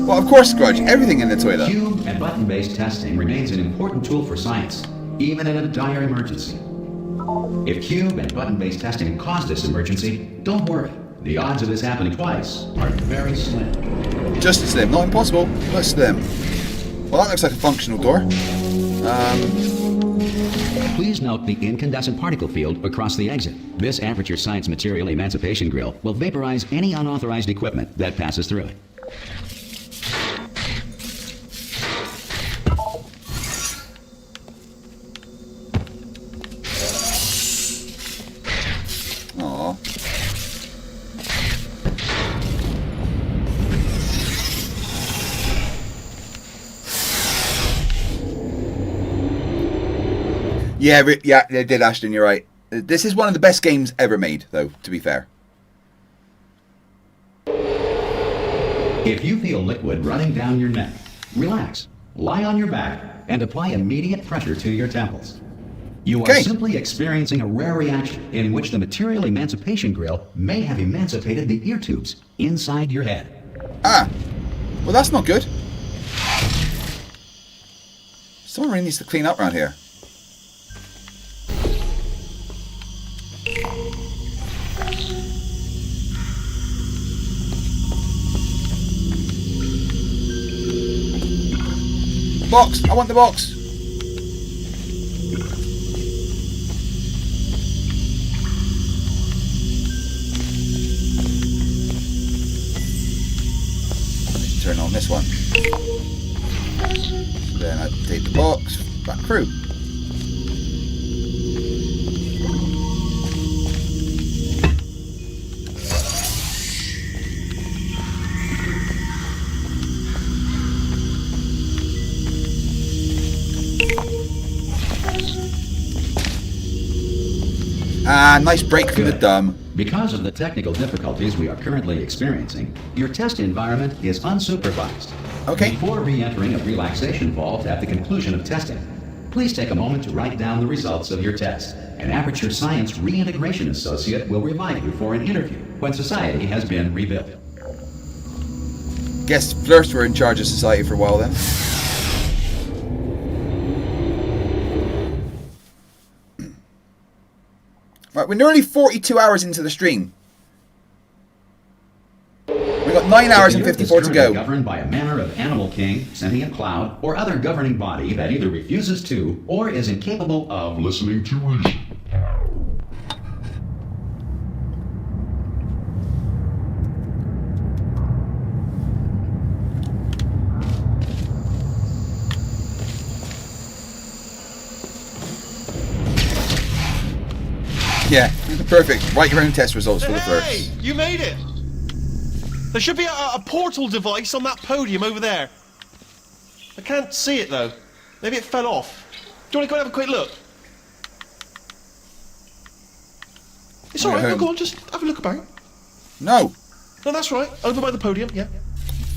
Well, of course, Grudge. Everything in the toilet. Cube and button-based testing remains an important tool for science, even in a dire emergency. If cube and button-based testing caused this emergency, don't worry. The odds of this happening twice are very slim. Just slim. Not impossible, but slim. Well, that looks like a functional door. Please note the incandescent particle field across the exit. This Aperture Science Material Emancipation Grill will vaporize any unauthorized equipment that passes through it. Aww. Yeah, they did, Ashton, you're right. This is one of the best games ever made, though, to be fair. If you feel liquid running down your neck, relax, lie on your back, and apply immediate pressure to your temples. You are simply experiencing a rare reaction in which the Material Emancipation Grill may have emancipated the ear tubes inside your head. Ah, well, that's not good. Someone really needs to clean up around here. Box! I want the box! Turn on this one. Then I take the box back through. Ah, nice break from the dumb. Because of the technical difficulties we are currently experiencing, your test environment is unsupervised. Okay. Before re-entering a relaxation vault at the conclusion of testing, please take a moment to write down the results of your test. An Aperture Science Reintegration Associate will revive you for an interview when society has been rebuilt. Guess Flerfs were in charge of society for a while then. Right, we're nearly 42 hours into the stream. We've got 9 hours and 54 to go. Governed by a manner of animal king, sentient cloud, or other governing body that either refuses to or is incapable of listening to reason. Yeah, perfect. Write your own test results for the Flerfs. Hey, you made it! There should be a portal device on that podium over there. I can't see it though. Maybe it fell off. Do you want to go and have a quick look? It's alright, go on, just have a look about. No. No, that's right. Over by the podium, yeah.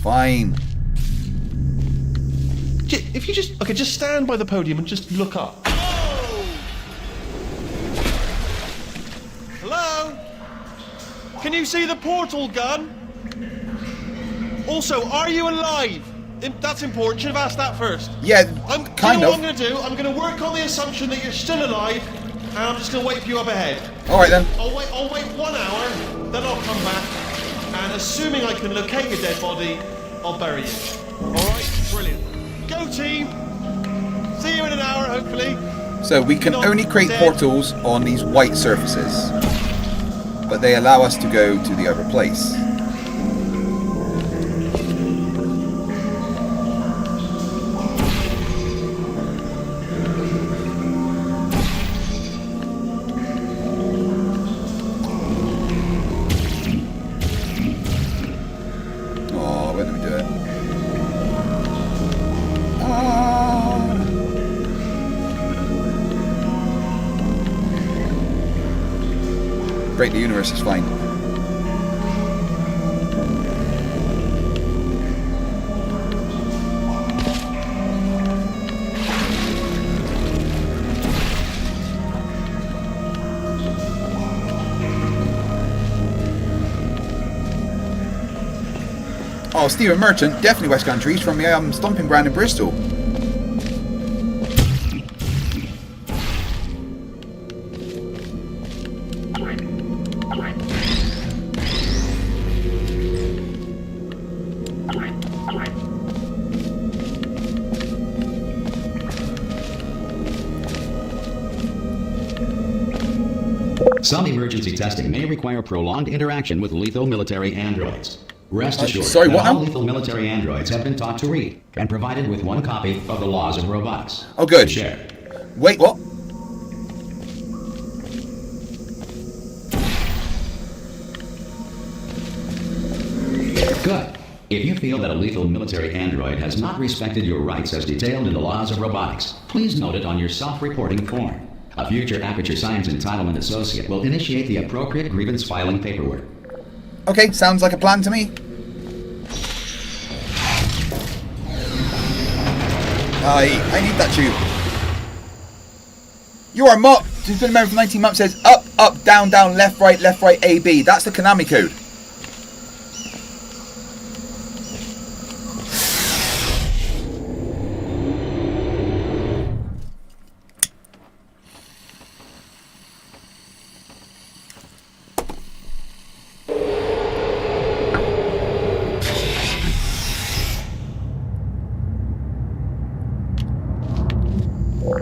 Fine. If you just stand by the podium and just look up. Hello? Can you see the portal gun? Also, are you alive? That's important. Should have asked that first. Yeah, kind of. What I'm going to do? I'm going to work on the assumption that you're still alive, and I'm just going to wait for you up ahead. All right then. I'll wait 1 hour, then I'll come back, and assuming I can locate your dead body, I'll bury you. All right, brilliant. Go team. See you in an hour, hopefully. So we can only create portals on these white surfaces, but they allow us to go to the other place. Oh, when do we do it? Break the universe is fine. Oh, Stephen Merchant, definitely West Country. He's from the stomping ground in Bristol. Some emergency testing may require prolonged interaction with lethal military androids. Rest assured sorry, that what all now? lethal military androids have been taught to read and provided with one copy of the Laws of Robotics. Oh, good. Share. Wait, what? Good. If you feel that a lethal military android has not respected your rights as detailed in the Laws of Robotics, please note it on your self-reporting form. A future Aperture Science Entitlement Associate will initiate the appropriate grievance filing paperwork. Okay, sounds like a plan to me. I need that tube. You are mocked. Who's been a member for 19 months says up, up, down, down, left, right, A, B. That's the Konami code.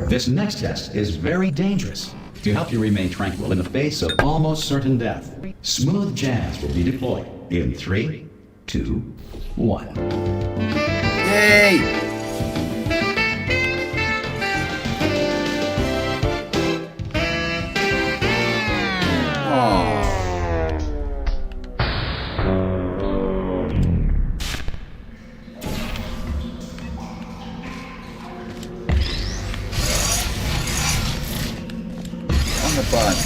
This next test is very dangerous. To help you remain tranquil in the face of almost certain death, smooth jazz will be deployed in 3, 2, 1. Yay! On the button.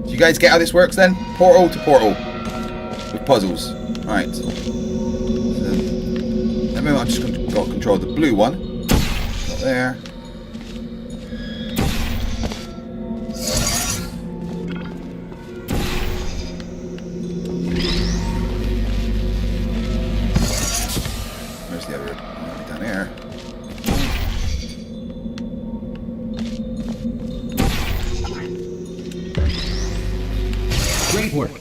Do you guys get how this works then? Portal to portal with puzzles. Alright. So, at the moment I've just got control of the blue one. Got there. Where's the other? Down there. Great work.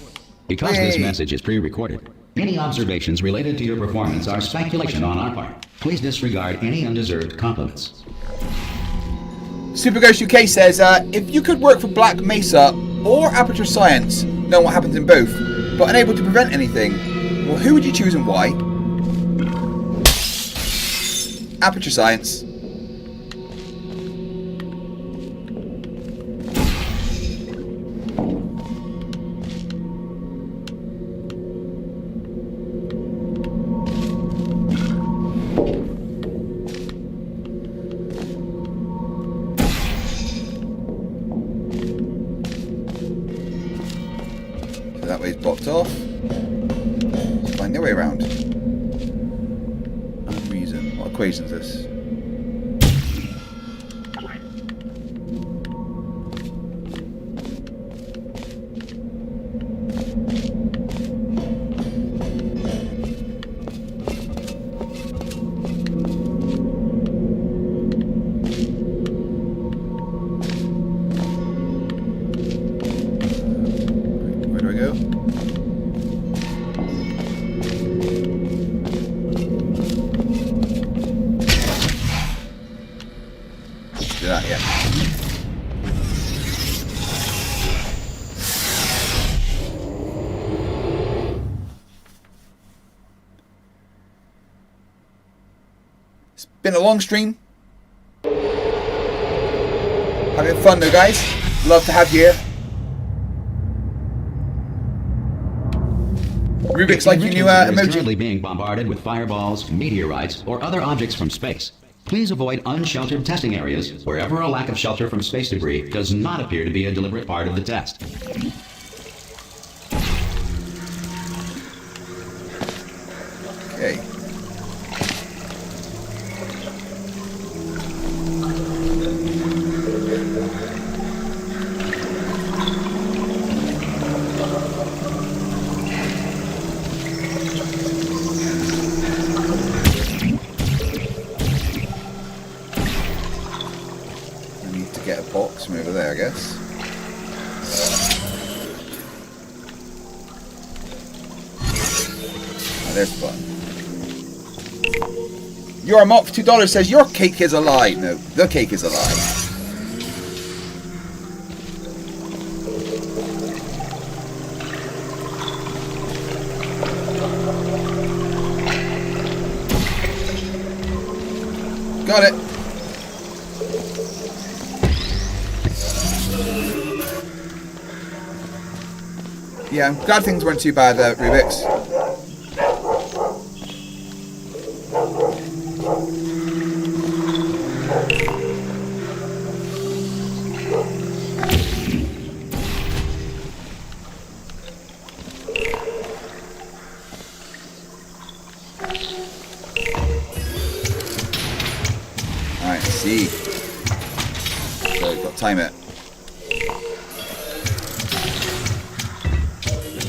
Because this message is pre-recorded, any observations related to your performance are speculation on our part. Please disregard any undeserved compliments. Super Ghost UK says, if you could work for Black Mesa or Aperture Science, know what happens in both, but unable to prevent anything, well, who would you choose and why? Aperture Science. So that way's blocked off. Let's find their way around. Unreason. What equation is this? It's been a long stream. Having fun though, guys. Love to have you here. Rubik's like your new Is emoji. currently being bombarded with fireballs, meteorites, or other objects from space. Please avoid unsheltered testing areas wherever a lack of shelter from space debris does not appear to be a deliberate part of the test. Okay. I need to get a box from over there, I guess. Oh, there's the button. Your Mock for $2 says your cake is alive. No, the cake is alive. Got it. Yeah, I'm glad things weren't too bad, Rubik's. Alright, let's see. So we've got to time it.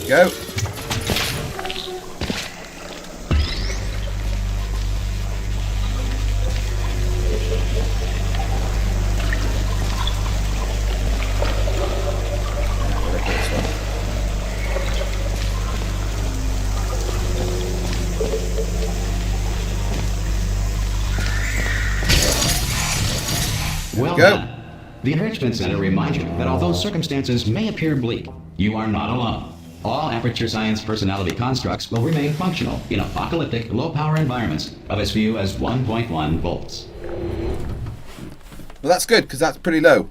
There we go. Well done. The Enrichment Center reminds you that although circumstances may appear bleak, you are not alone. All Aperture Science personality constructs will remain functional in apocalyptic, low-power environments of as few as 1.1 volts. Well, that's good, because that's pretty low.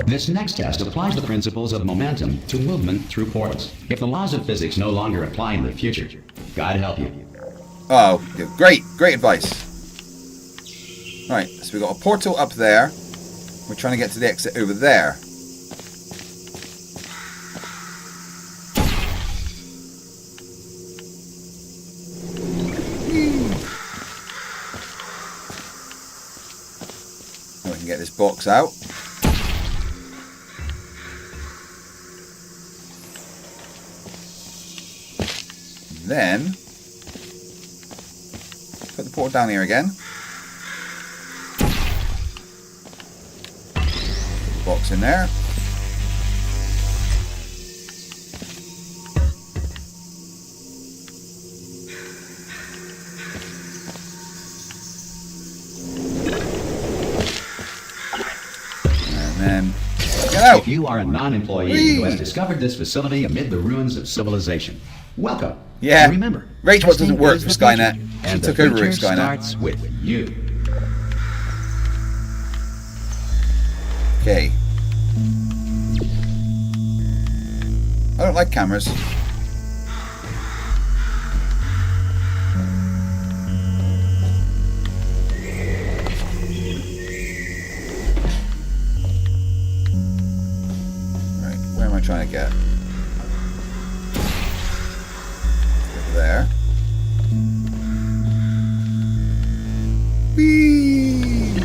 This next test applies the principles of momentum to movement through portals. If the laws of physics no longer apply in the future, God help you. Oh, great advice. Alright, so we've got a portal up there. We're trying to get to the exit over there. Now we can get this box out. Then put the portal down here again. Box in there. And then get out. If you are a non-employee who has discovered this facility amid the ruins of civilization, welcome. Yeah. Remember, Rage Bot doesn't work testing for is the Skynet. future, She and took the over future at Skynet. starts with you. Okay. I don't like cameras. Right, where am I trying to get? Over there. Whee!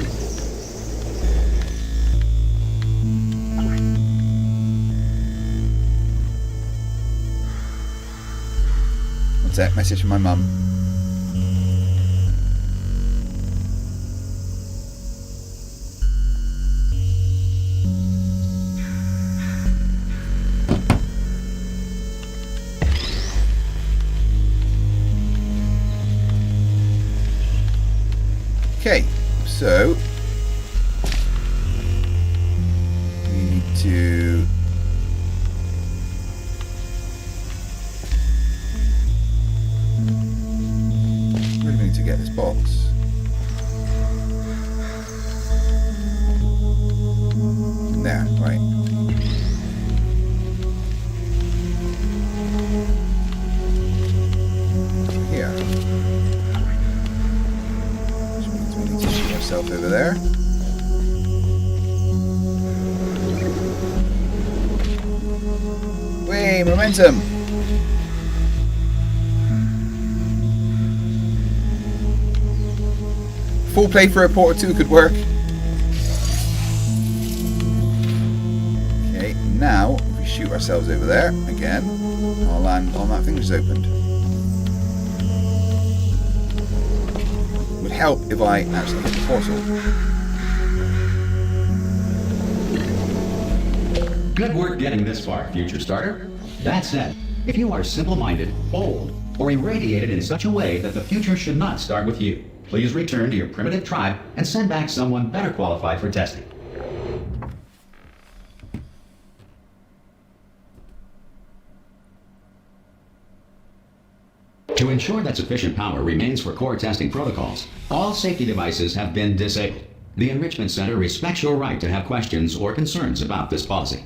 One sec, message from my mum. So we need to really need to get this box. There, right. Here. Which means we need to shoot ourselves over there. Way, momentum! Full playthrough of Portal 2 could work. Okay, now if we shoot ourselves over there again, I'll land on that thing that's opened. Would help if I actually hit the portal. Good work getting this far, future starter. That said, if you are simple-minded, bold, or irradiated in such a way that the future should not start with you, please return to your primitive tribe and send back someone better qualified for testing. To ensure that sufficient power remains for core testing protocols, all safety devices have been disabled. The Enrichment Center respects your right to have questions or concerns about this policy.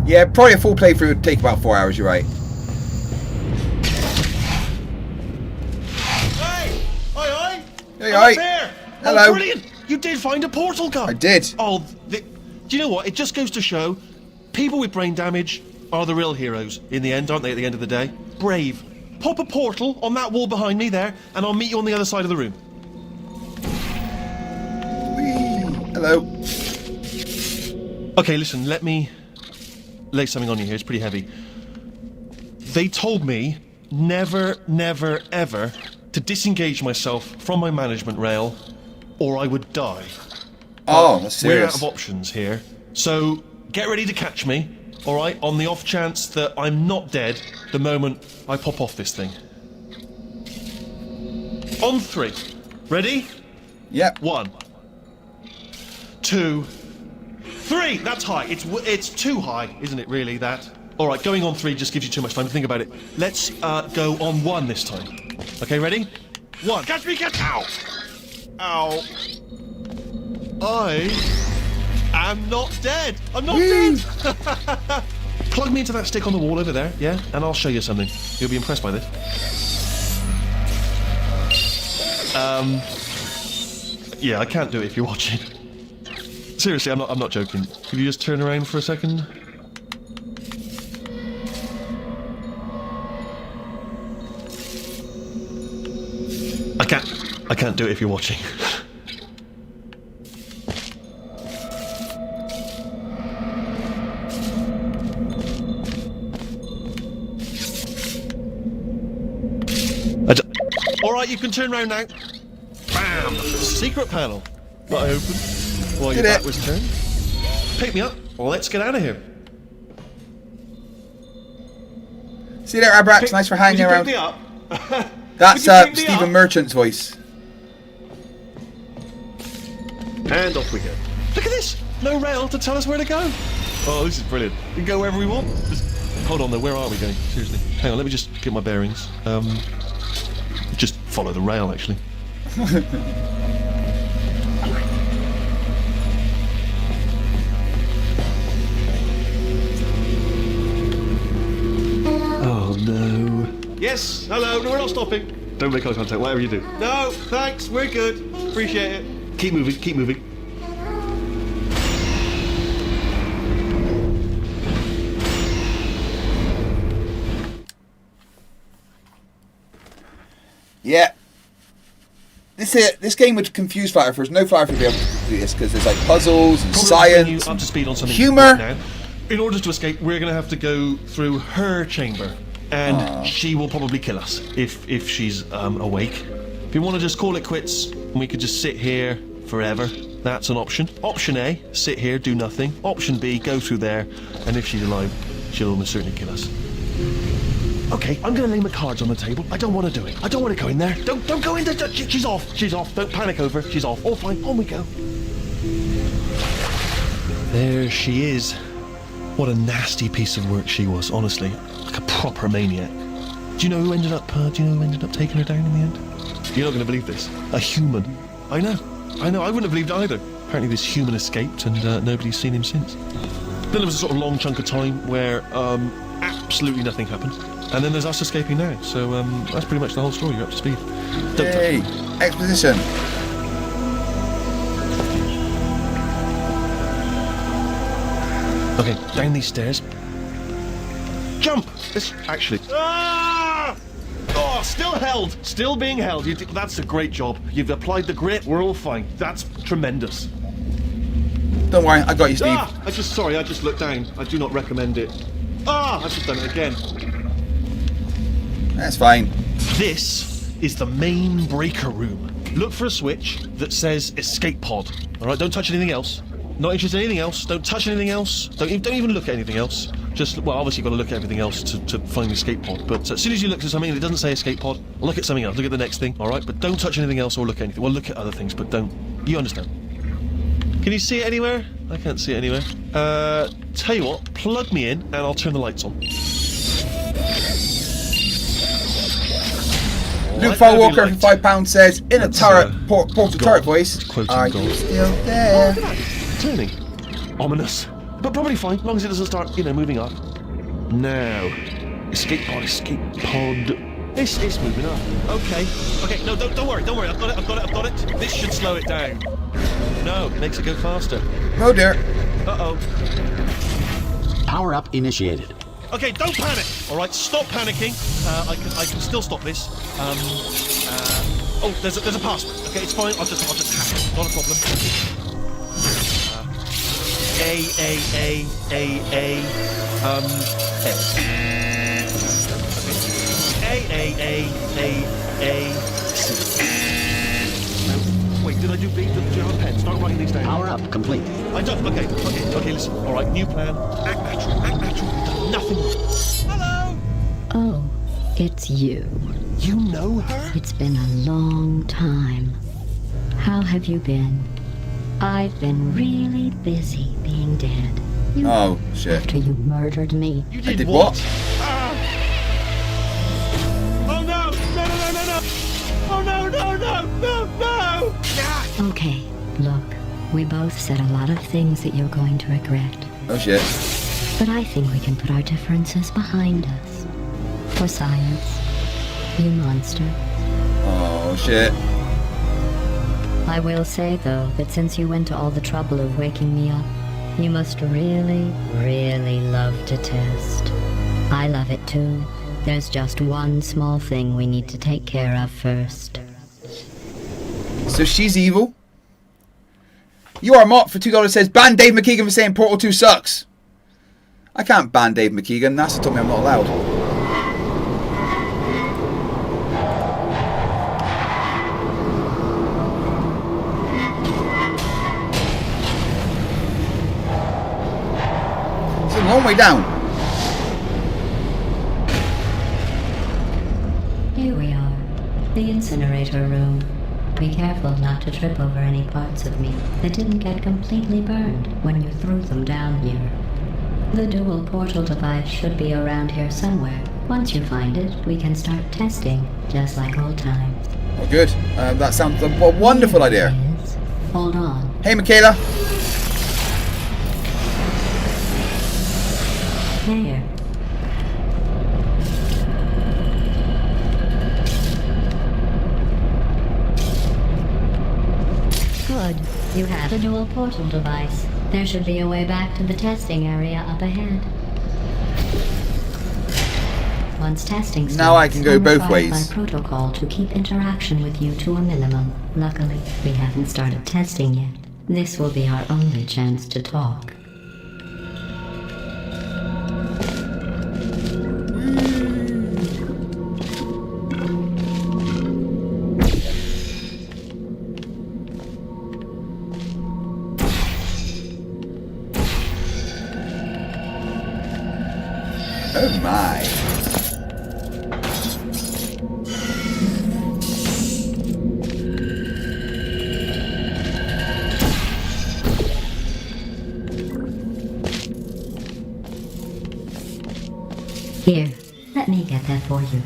Yeah, probably a full playthrough would take about 4 hours, you're right. Hey! Oi, oi! Hey, I'm oi! here! Hello. Oh, brilliant! You did find a portal gun! I did. Oh, do you know what? It just goes to show, people with brain damage are the real heroes in the end, aren't they, at the end of the day? Brave. Pop a portal on that wall behind me there, and I'll meet you on the other side of the room. Whee! Hello. Okay, listen, let me lay something on you here. It's pretty heavy. They told me never, never, ever to disengage myself from my management rail or I would die. Oh, that's serious. We're out of options here. So get ready to catch me, all right, on the off chance that I'm not dead the moment I pop off this thing. On 3. Ready? Yep. 1, 2, 3. That's high. It's too high, isn't it, really, that? All right, going on 3 just gives you too much time to think about it. Let's go on 1 this time. Okay, ready? 1. Catch me, catch... Ow! Ow. I am not dead. I'm not dead. Plug me into that stick on the wall over there, yeah? And I'll show you something. You'll be impressed by this. Yeah, I can't do it if you're watching. Seriously, I'm not joking. Could you just turn around for a second? I can't do it if you're watching. Alright, you can turn around now. Bam! Secret panel. That I opened while your back was turned. Pick me up. Let's get out of here. See you later, Abrax. Nice for hanging around. Pick me up. That's Stephen up? Merchant's voice. And off we go. Look at this! No rail to tell us where to go. Oh, this is brilliant. We can go wherever we want. Hold on though, where are we going? Seriously. Hang on, let me just get my bearings. Just follow the rail, actually. Oh no. Yes, hello, no, we're not stopping. Don't make eye contact, whatever you do. No, thanks, we're good. Appreciate it. Keep moving, keep moving. Yeah. This game would confuse Flerfs. There's no Flerfs would be able to do this because there's like puzzles and Probably science, bring you up to speed on something humor. now. in order to escape, we're going to have to go through her chamber, and she will probably kill us if she's awake. If you want to just call it quits, and we could just sit here forever, that's an option. Option A, sit here, do nothing. Option B, go through there, and if she's alive, she'll almost certainly kill us. Okay, I'm going to lay my cards on the table. I don't want to do it. I don't want to go in there. Don't go in there. She's off. She's off. Don't panic over. She's off. All fine. On we go. There she is. What a nasty piece of work she was, honestly. Like a proper maniac. Do you know who ended up taking her down in the end? You're not going to believe this. A human. I know. I wouldn't have believed it either. Apparently this human escaped and nobody's seen him since. Then there was a sort of long chunk of time where absolutely nothing happened. And then there's us escaping now. So that's pretty much the whole story. You're up to speed. Hey, exposition. Okay, down these stairs. Jump! This actually. Ah! Oh, still held. Still being held. That's a great job. You've applied the grit. We're all fine. That's tremendous. Don't worry, I got you, Steve. I just looked down. I do not recommend it. I've just done it again. That's fine. This is the main breaker room. Look for a switch that says escape pod. All right, don't touch anything else. Not interested in anything else. Don't touch anything else. Don't even look at anything else. Just, well, obviously you've got to look at everything else to find the escape pod. But as soon as you look at something and it doesn't say escape pod, look at something else. Look at the next thing, all right? But don't touch anything else or look at anything. Well, look at other things, but don't. You understand? Can you see it anywhere? I can't see it anywhere. Tell you what, plug me in and I'll turn the lights on. Luke Firewalker for £5 says, in a turret, portal turret voice, are you still there? Turning. Ominous. But probably fine, as long as it doesn't start, moving up. Now. Escape pod. It's moving up. Okay, no, don't worry. I've got it. This should slow it down. No, it makes it go faster. Oh dear. Uh-oh. Power up initiated. Okay, don't panic. All right, stop panicking. I can still stop this. There's a password. Okay, it's fine. I'll just hack it. Not a problem. Wait, did I do B? Do you have a pen? Start writing these down. Power up complete. I don't. Okay, listen. All right, new plan. Act natural. You've done nothing. Hello. Oh, it's you. You know her? It's been a long time. How have you been? I've been really busy being dead. Oh, shit. After you murdered me. You did what? Oh no! Oh no! Okay, look. We both said a lot of things that you're going to regret. Oh, shit. But I think we can put our differences behind us. For science. You monster. Oh, shit. I will say, though, that since you went to all the trouble of waking me up, you must really, really love to test. I love it too. There's just one small thing we need to take care of first. So she's evil. You are Mott for $2 says, ban Dave McKeegan for saying Portal 2 sucks. I can't ban Dave McKeegan. NASA told me I'm not allowed. It's a long way down. Here we are. The incinerator room. Be careful not to trip over any parts of me that didn't get completely burned when you threw them down here. The dual portal device should be around here somewhere. Once you find it, we can start testing, just like old times. Oh, good. That sounds like a wonderful idea. Hold on. Hey, Michaela. There. Good. You have the dual portal device. There should be a way back to the testing area up ahead. Once testing starts, now I can go I'm both required ways. by protocol to keep interaction with you to a minimum. Luckily, we haven't started testing yet. This will be our only chance to talk. Oh my. Here, let me get that for you.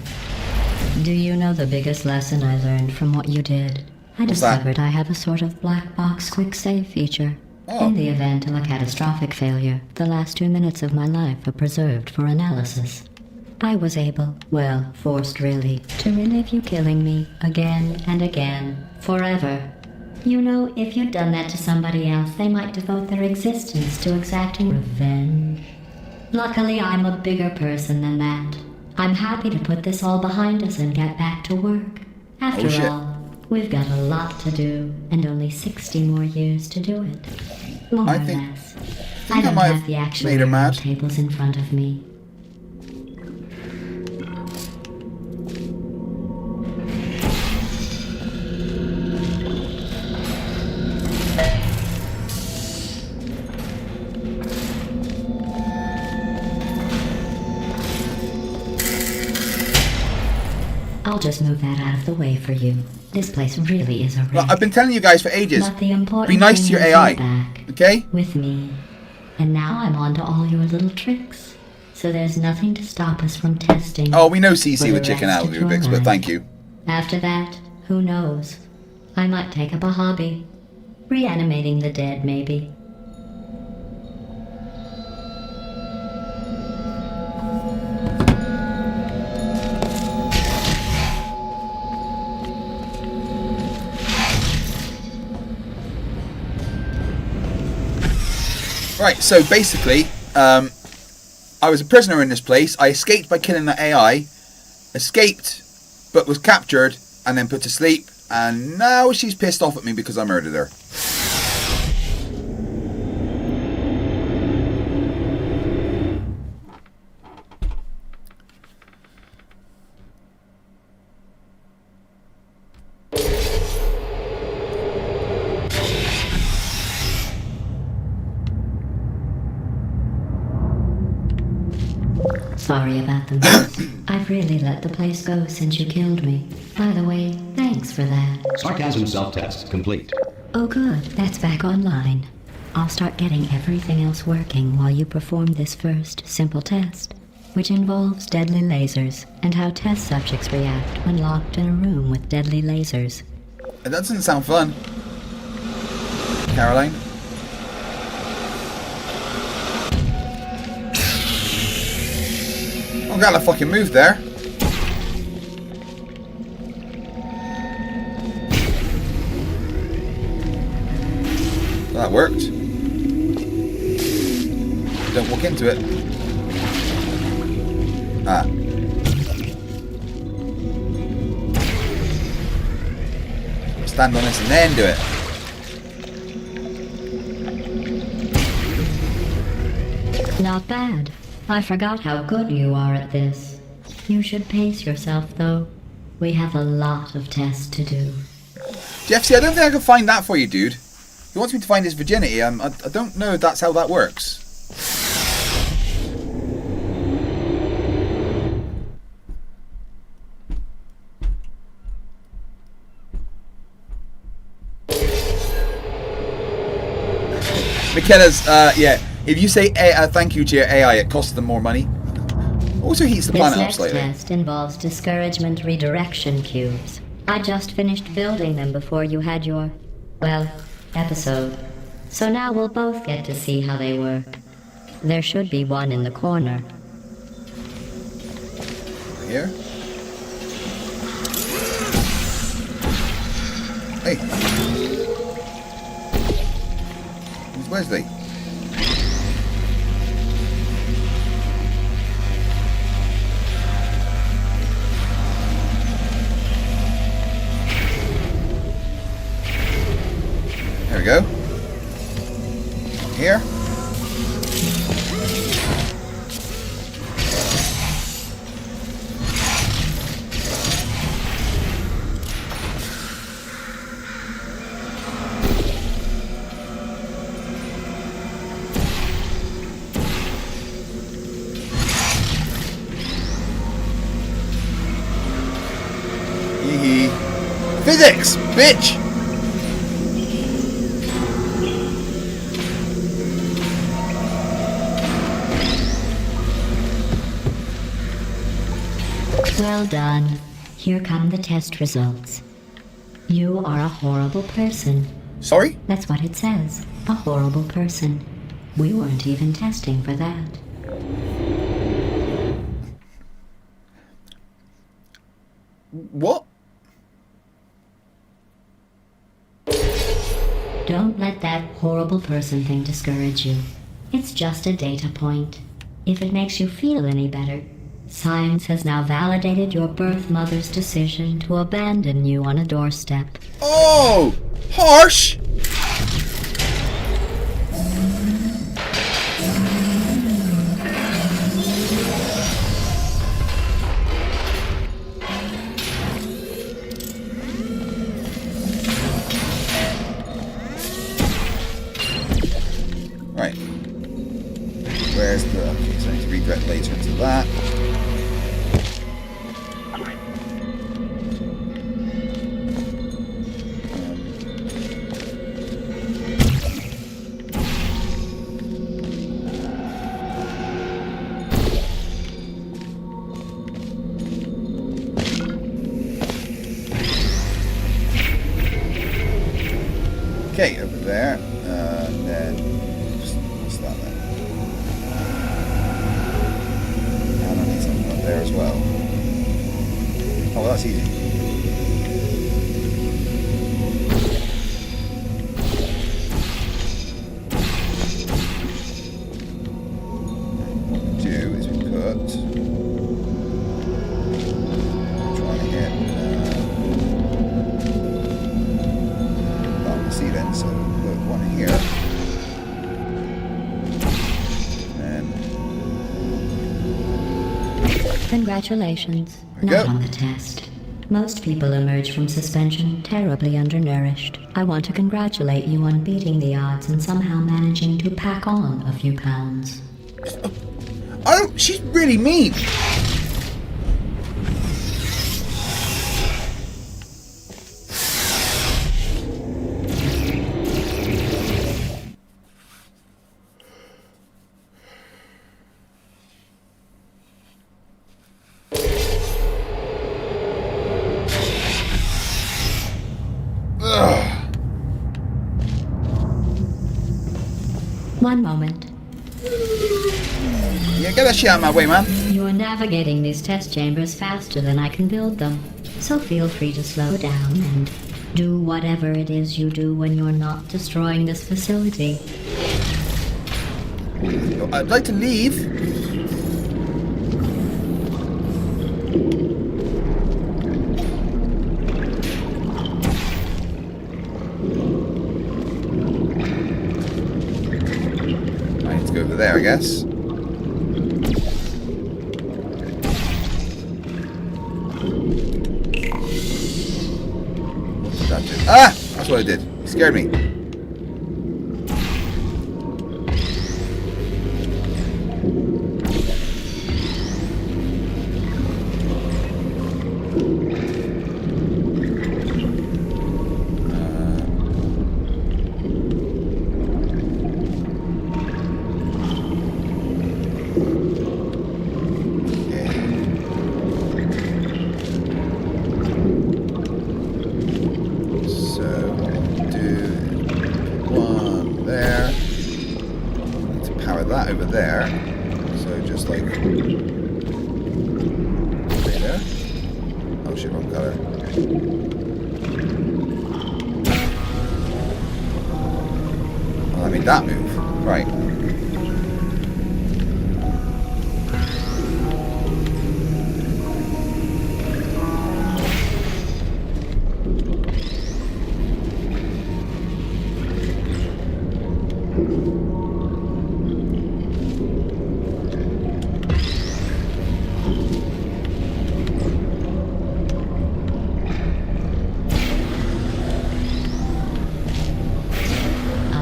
Do you know the biggest lesson I learned from what you did? I What's that? discovered I have a sort of black box quick save feature. Oh. In the event of a catastrophic failure, the last 2 minutes of my life are preserved for analysis. I was able, well, forced really, to relive you killing me again and again, forever. You know, if you'd done that to somebody else, they might devote their existence to exacting revenge. Luckily, I'm a bigger person than that. I'm happy to put this all behind us and get back to work. After shit. all, we've got a lot to do, and only 60 more years to do it. More I or think- less. think I don't might have have the actual made her mad. tables in front of me. I'll just move that out of the way for you. This place really is a wreck. Well, I've been telling you guys for ages. But the important Be nice to thing your is AI. you're back Okay? with me. And now I'm on to all your little tricks. So there's nothing to stop us from testing. Oh, we know for CC the with chicken rest out of of your Rubik's, but life. thank you. After that, who knows? I might take up a hobby. Reanimating the dead, maybe. Right, so basically, I was a prisoner in this place. I escaped by killing the AI, escaped, but was captured and then put to sleep. And now she's pissed off at me because I murdered her. Sorry about the mess. I've really let the place go since you killed me. By the way, thanks for that. Sarcasm self-test complete. Oh good, that's back online. I'll start getting everything else working while you perform this first, simple test, which involves deadly lasers and how test subjects react when locked in a room with deadly lasers. That doesn't sound fun. Caroline? I got a fucking move there. That worked. Don't walk into it. Ah. Stand on this and then do it. Not bad. I forgot how good you are at this. You should pace yourself, though. We have a lot of tests to do. Jeff, see, I don't think I can find that for you, dude. He wants me to find his virginity. I don't know if that's how that works. McKenna's, yeah. If you say thank you to your AI, it costs them more money. Also heats the planet up This slightly. next test involves discouragement redirection cubes. I just finished building them before you had your, well, episode. So now we'll both get to see how they work. There should be one in the corner. Here. Hey. Where's Wesley? There we go. Here. Physics, bitch! Well done. Here come the test results. You are a horrible person. Sorry? That's what it says. A horrible person. We weren't even testing for that. What? Don't let that horrible person thing discourage you. It's just a data point. If it makes you feel any better, science has now validated your birth mother's decision to abandon you on a doorstep. Oh! Harsh! Right. Where's the... Okay, so I need to redirect later into that. Okay, over there, and then what's that then? And I need something up there as well. Oh, well, that's easy. What we do is we put. Trying to get. See then, so put one here, and Congratulations. There we Not go. on the test. Most people emerge from suspension terribly undernourished. I want to congratulate you on beating the odds and somehow managing to pack on a few pounds. I don't. She's really mean. One moment. Yeah, get that shit out of my way, man. You're navigating these test chambers faster than I can build them. So feel free to slow down and do whatever it is you do when you're not destroying this facility. I'd like to leave. I need to go over there, I guess. What did that do? Ah! That's what it did. It scared me. That over there, so just like right there. Oh shit, wrong color. Well, I made that move, right?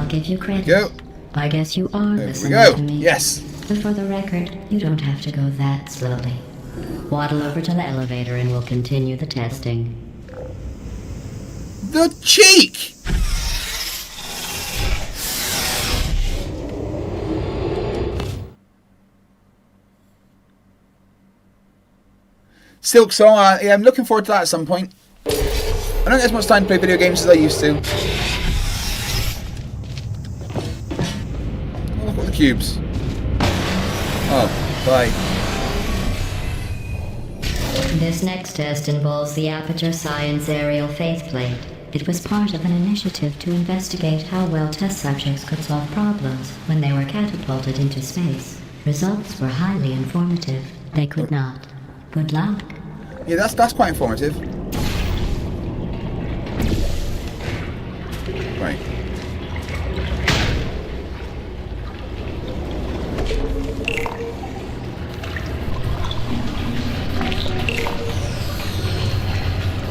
Give you credit. Go. I guess you are There we listening go. to me. Yes. But for the record, you don't have to go that slowly. Waddle over to the elevator and we'll continue the testing. The cheek! Silk Song, yeah, I'm looking forward to that at some point. I don't get as much time to play video games as I used to. Oh, look at the cubes. Oh, bye. This next test involves the Aperture Science Aerial Faceplate. It was part of an initiative to investigate how well test subjects could solve problems when they were catapulted into space. Results were highly informative. They could not. Good luck. Yeah, that's quite informative. Right.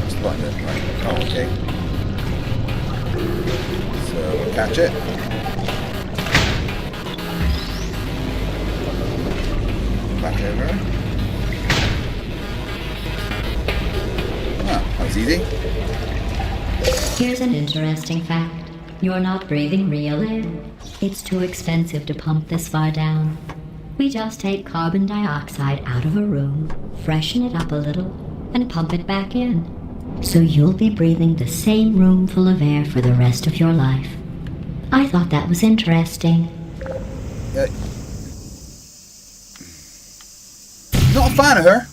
Just button it, right. Oh, okay. So we'll catch it. Back over. Ah, that was easy. Here's an interesting fact. You're not breathing real air. It's too expensive to pump this far down. We just take carbon dioxide out of a room, freshen it up a little, and pump it back in. So you'll be breathing the same room full of air for the rest of your life. I thought that was interesting. Not a fan of her.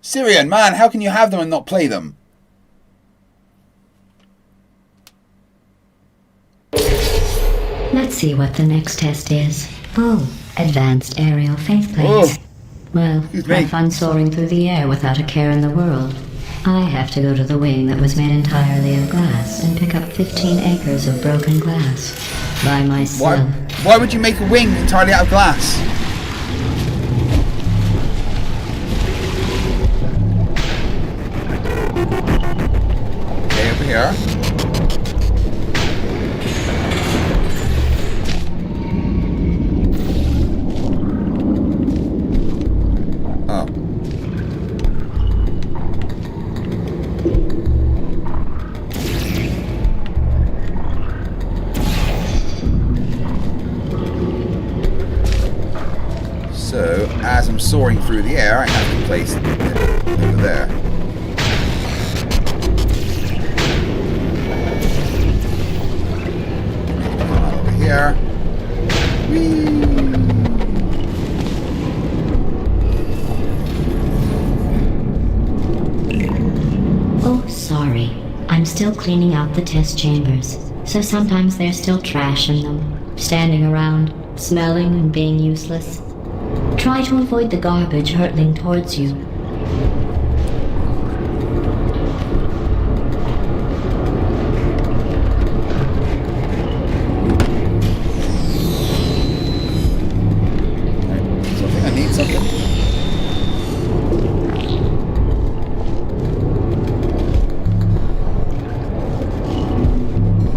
Syrian, man, how can you have them and not play them? Let's see what the next test is. Oh, advanced aerial faceplates. Well, have fun soaring through the air without a care in the world. I have to go to the wing that was made entirely of glass and pick up 15 acres of broken glass by myself. Why would you make a wing entirely out of glass? Okay, over here. So, as I'm soaring through the air, I have to place it over there. Over here. Whee! Oh, sorry. I'm still cleaning out the test chambers, so sometimes there's still trash in them, standing around, smelling and being useless. Try to avoid the garbage hurtling towards you. Something, I need something.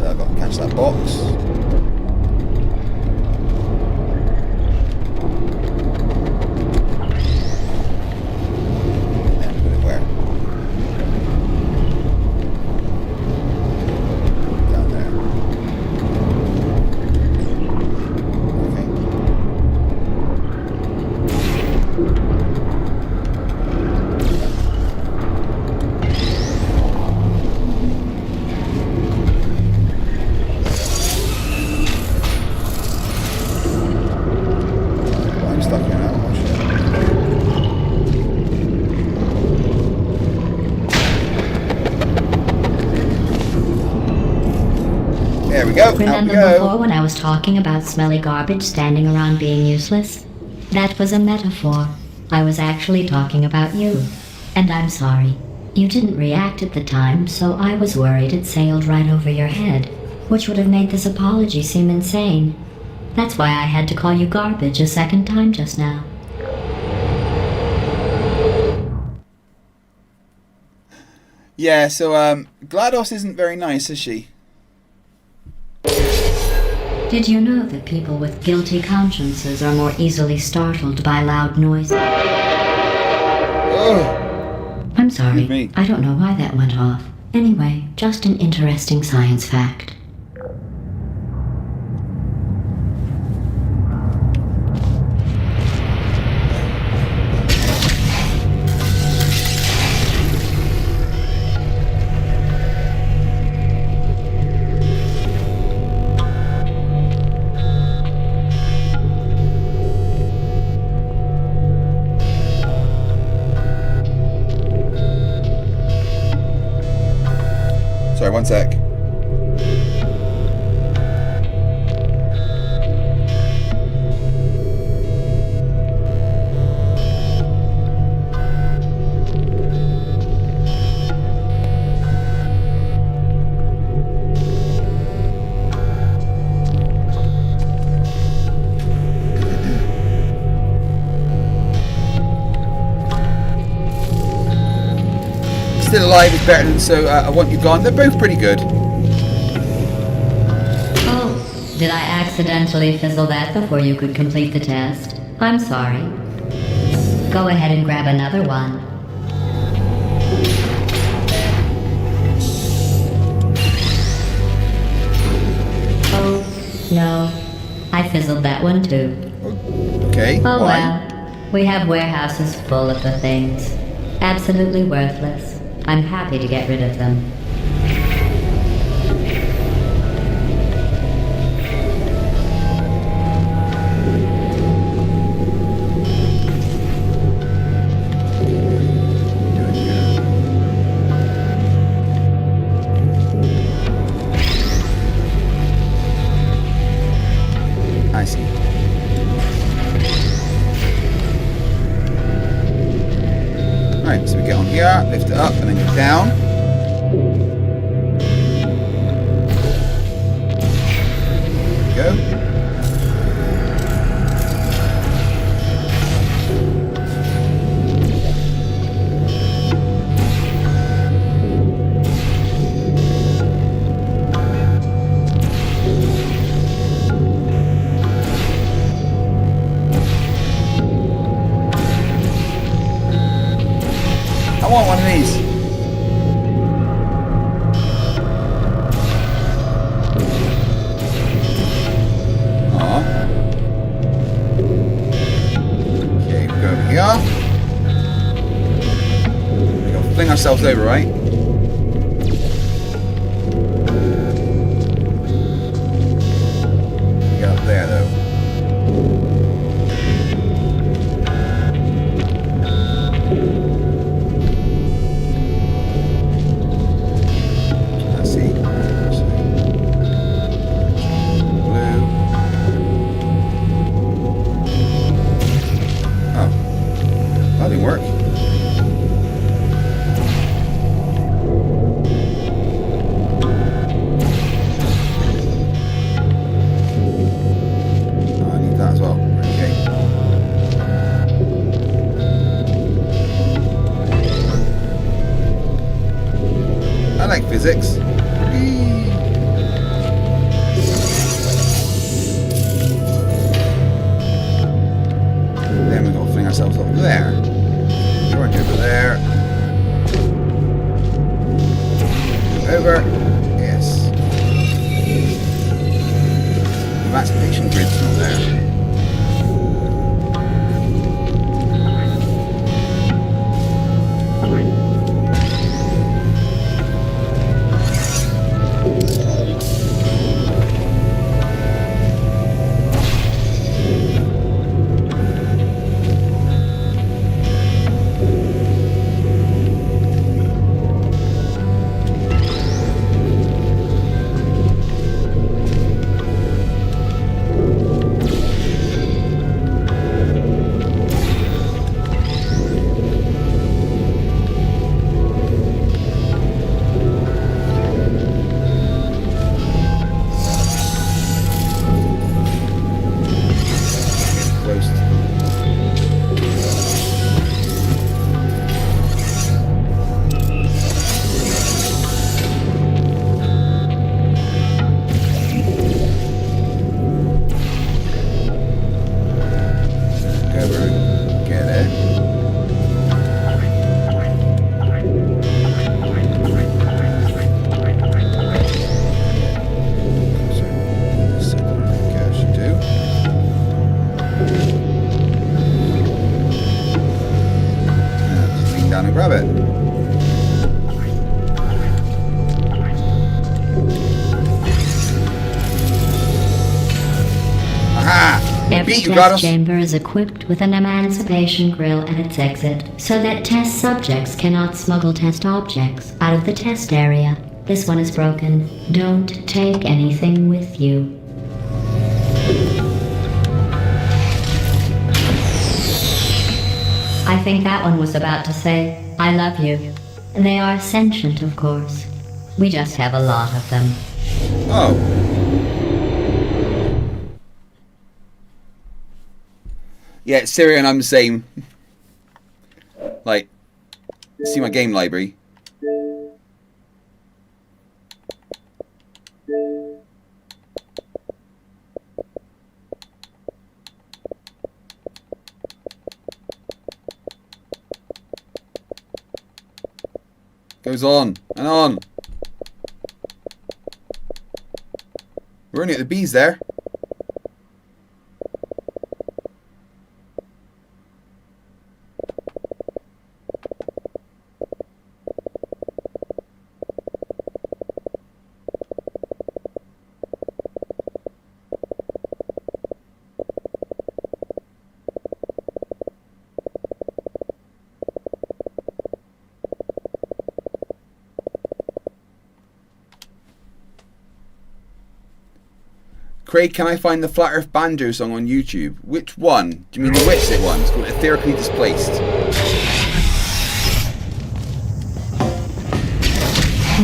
I've got to catch that box. Remember before when I was talking about smelly garbage standing around being useless? That was a metaphor. I was actually talking about you. And I'm sorry. You didn't react at the time, so I was worried it sailed right over your head, which would have made this apology seem insane. That's why I had to call you garbage a second time just now. Yeah, so GLaDOS isn't very nice, is she? Did you know that people with guilty consciences are more easily startled by loud noises? I'm sorry. Excuse me. I don't know why that went off. Anyway, just an interesting science fact. Sorry, one sec. Still Alive is better than So I Want You Gone. They're both pretty good. Oh, did I accidentally fizzle that before you could complete the test? I'm sorry. Go ahead and grab another one. Oh, no. I fizzled that one too. Okay. Oh why? well. We have warehouses full of the things. Absolutely worthless. I'm happy to get rid of them. I see. Right, so we get on here, lift it up, and then go down. There we go. I want one of these. Aw. Okay, we go over here. We gotta fling ourselves over, right? Get up there, though. Let's see. Blue. Oh. That didn't work. Oh, I need that as well. Okay. I like physics. Whee! Then we're gonna fling ourselves up there. We're going over there. Over. Yes. The emancipation grid's not there. beat you, test GLaDOS. chamber is equipped with an emancipation grill at its exit, so that test subjects cannot smuggle test objects out of the test area. This one is broken. Don't take anything with you. I think that one was about to say, I love you. They are sentient, of course. We just have a lot of them. Oh. Yeah, Siri and I'm the same. Like, see my game library. Goes on and on. We're only at the bees there. Craig, can I find the Flat Earth Banjo song on YouTube? Which one? Do you mean the Witsit one? It's called Etherically Displaced.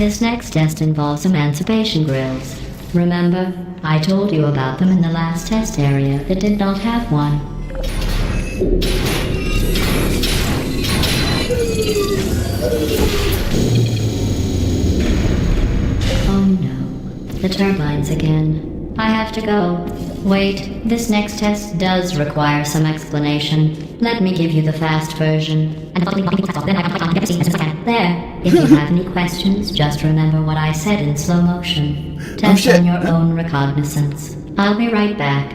This next test involves emancipation grills. Remember, I told you about them in the last test area that did not have one. Oh no, the turbines again. I have to go. Wait, this next test does require some explanation. Let me give you the fast version. There. If you have any questions, just remember what I said in slow motion. Test on your own recognizance. I'll be right back.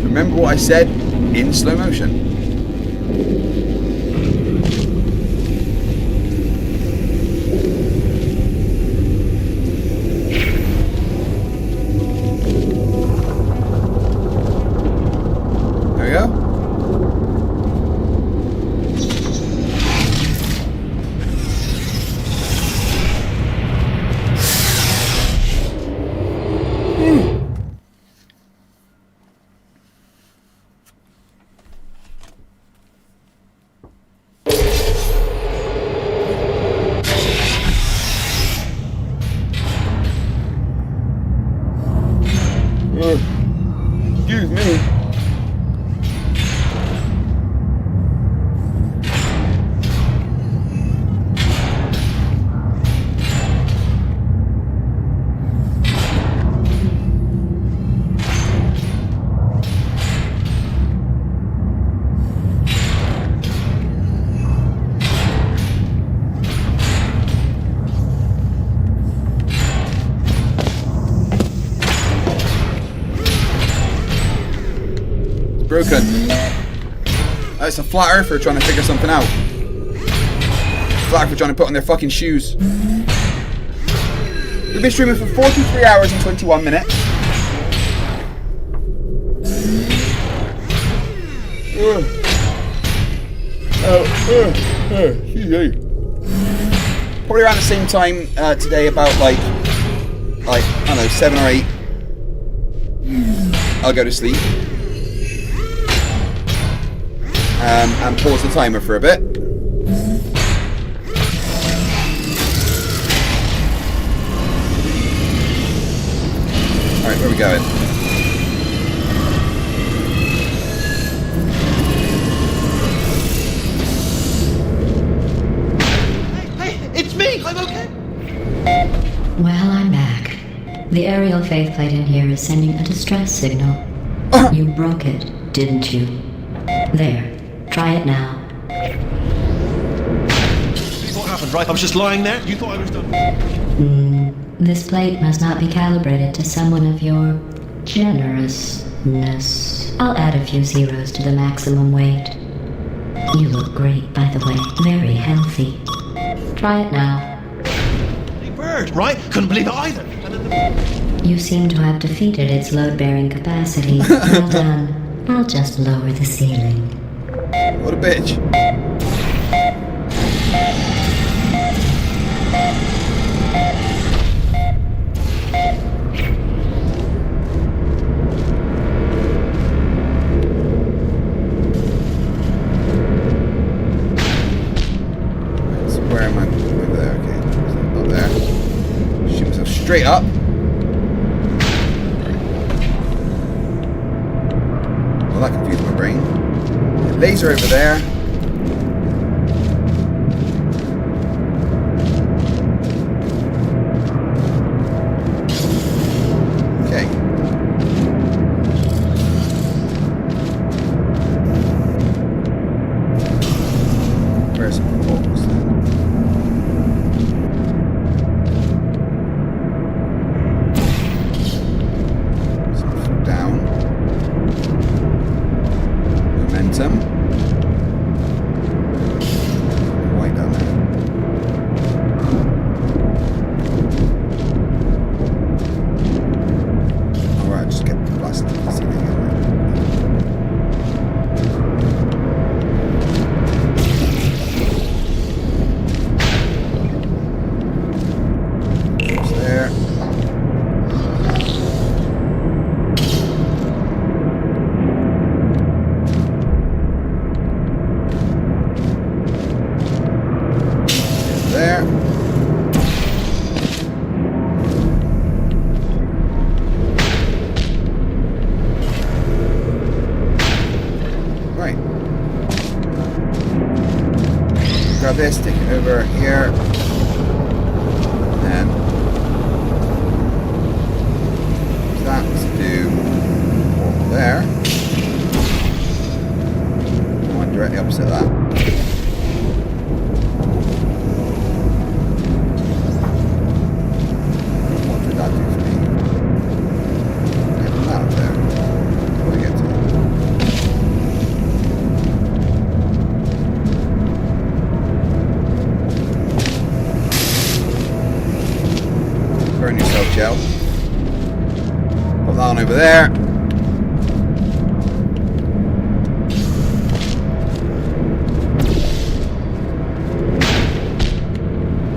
Remember what I said in slow motion. There we go. Excuse me. Broken. It's a flat earther trying to figure something out. Flat earther trying to put on their fucking shoes. We've been streaming for 43 hours and 21 minutes. Probably around the same time today, about like I don't know, 7 or 8. I'll go to sleep. And pause the timer for a bit. Alright, where are we going? Hey, it's me! I'm okay! Well, I'm back. The aerial faith plate in here is sending a distress signal. You broke it, didn't you? There. Try it now. See what happened, right? I was just lying there. You thought I was done. This plate must not be calibrated to someone of your generousness. I'll add a few zeros to the maximum weight. You look great, by the way. Very healthy. Try it now. Bird, right? Couldn't believe it either. You seem to have defeated its load-bearing capacity. Well done. I'll just lower the ceiling. What a bitch. So where am I? Over there, okay. So up there. Shoot myself straight up. Well, that confused my brain. Laser over there. Okay. Where's the portals then? So down. Momentum. Way down there. Alright, just get the blast. See if they get it. There. There. Right. Grab this, take it over here. And that's to do over there. I want directly opposite of that. What did that do for me? Get that up there. How do I get to it? Burn yourself, Joe. Put that on over there.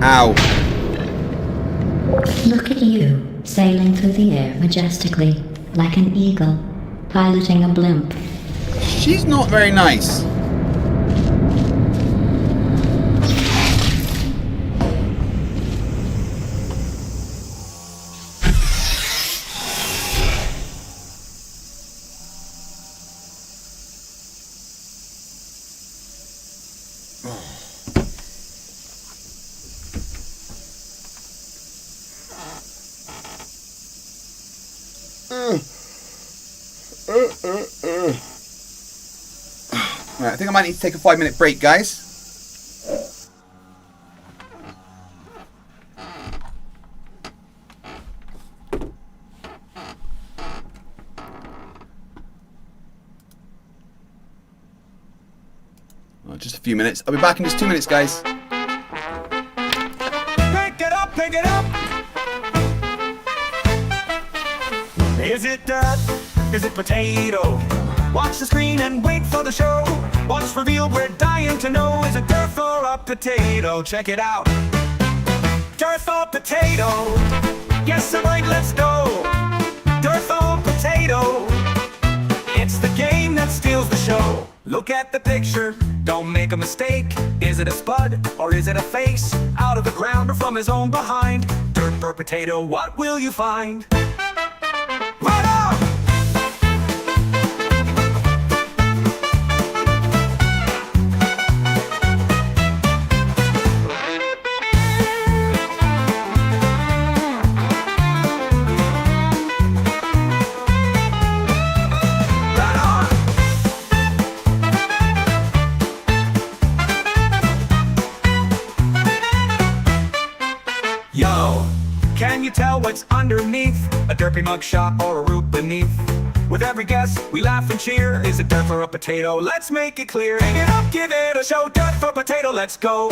Ow. Look at you, sailing through the air majestically, like an eagle, piloting a blimp. She's not very nice. Right, I think I might need to take a 5-minute break, guys. Oh, just a few minutes. I'll be back in just 2 minutes, guys. Pick it up, pick it up. Is it dirt? Is it potato? Watch the screen and wait for the show. What's revealed, we're dying to know. Is it dirt or a potato? Check it out. Dirt or potato? Yes, I'm right, let's go. Dirt or potato? It's the game that steals the show. Look at the picture, don't make a mistake. Is it a spud or is it a face? Out of the ground or from his own behind? Dirt or potato, what will you find? Right on! Yo, can you tell what's underneath? a derpy mugshot, or a root beneath. With every guess, we laugh and cheer. Is it dirt for a potato? Let's make it clear. Hang it up, give it a show. Dirt for potato, let's go.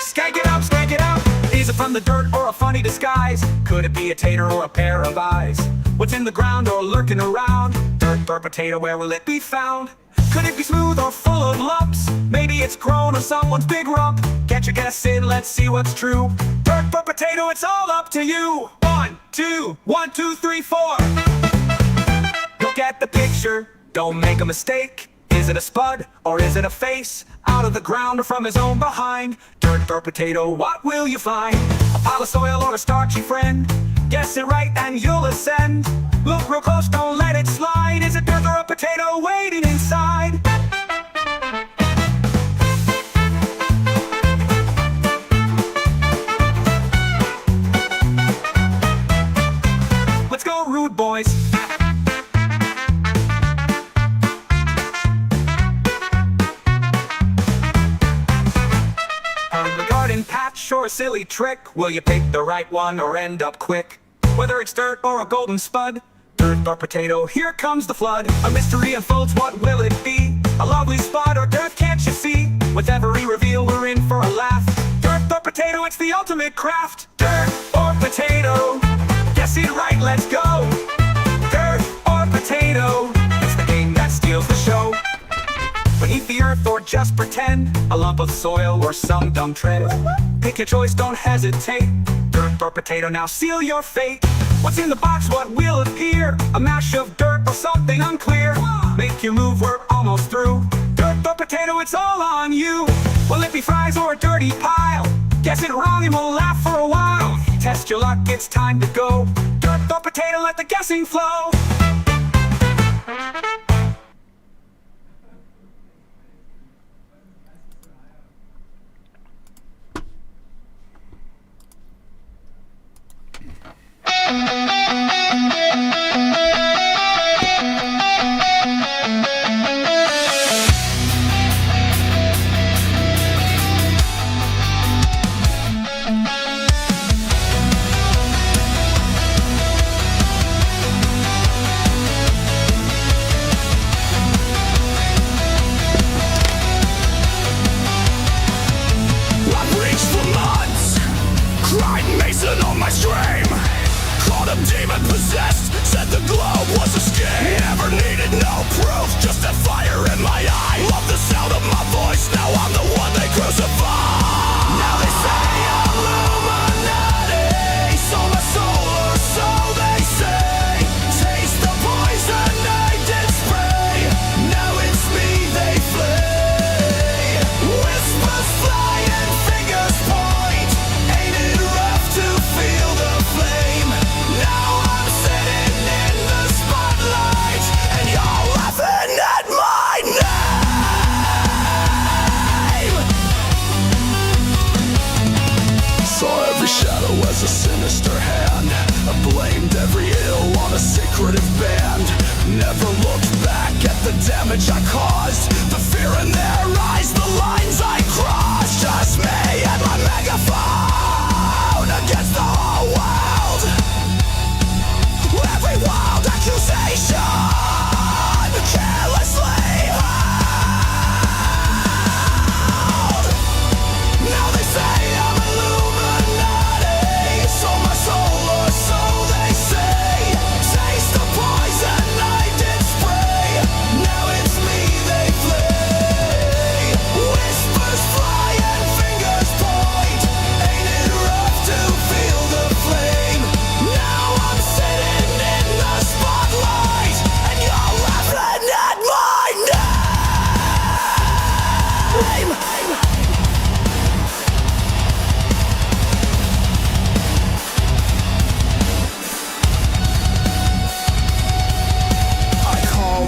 Skank it out. Is it from the dirt or a funny disguise? Could it be a tater or a pair of eyes? What's in the ground or lurking around? Dirt for potato, where will it be found? Could it be smooth or full of lumps? Maybe it's grown on someone's big rump. Get your guess in, let's see what's true. Dirt for potato, it's all up to you. 1, 2, 1, 2, 3, 4. Look at the picture, don't make a mistake. Is it a spud or is it a face? Out of the ground or from his own behind? Dirt for potato, what will you find? A pile of soil or a starchy friend? Guess it right and you'll ascend. Look real close, don't let it slide. Is it dirt or a potato waiting inside? Let's go, rude boys. Patch or a silly trick, will you pick the right one or end up quick? Whether it's dirt or a golden spud, dirt or potato, here comes the flood. A mystery unfolds, what will it be? A lovely spot or dirt, can't you see? With every reveal, we're in for a laugh. Dirt or potato, it's the ultimate craft. Dirt or potato, guess it right, let's go. Dirt or potato, it's the game that steals the show. Beneath the earth or just pretend, a lump of soil or some dumb tread. Pick your choice, don't hesitate. Dirt or potato, now seal your fate. What's in the box, what will appear? A mash of dirt or something unclear. Make your move, we're almost through. Dirt or potato, it's all on you. Will it be fries or a dirty pile? Guess it wrong and we'll laugh for a while. Test your luck, it's time to go. Dirt or potato, let the guessing flow.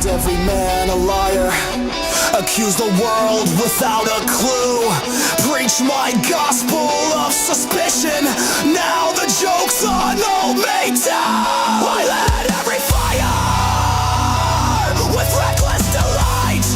Every man a liar, accuse the world without a clue, preach my gospel of suspicion. Now the joke's on old me too. I let every fire with reckless delight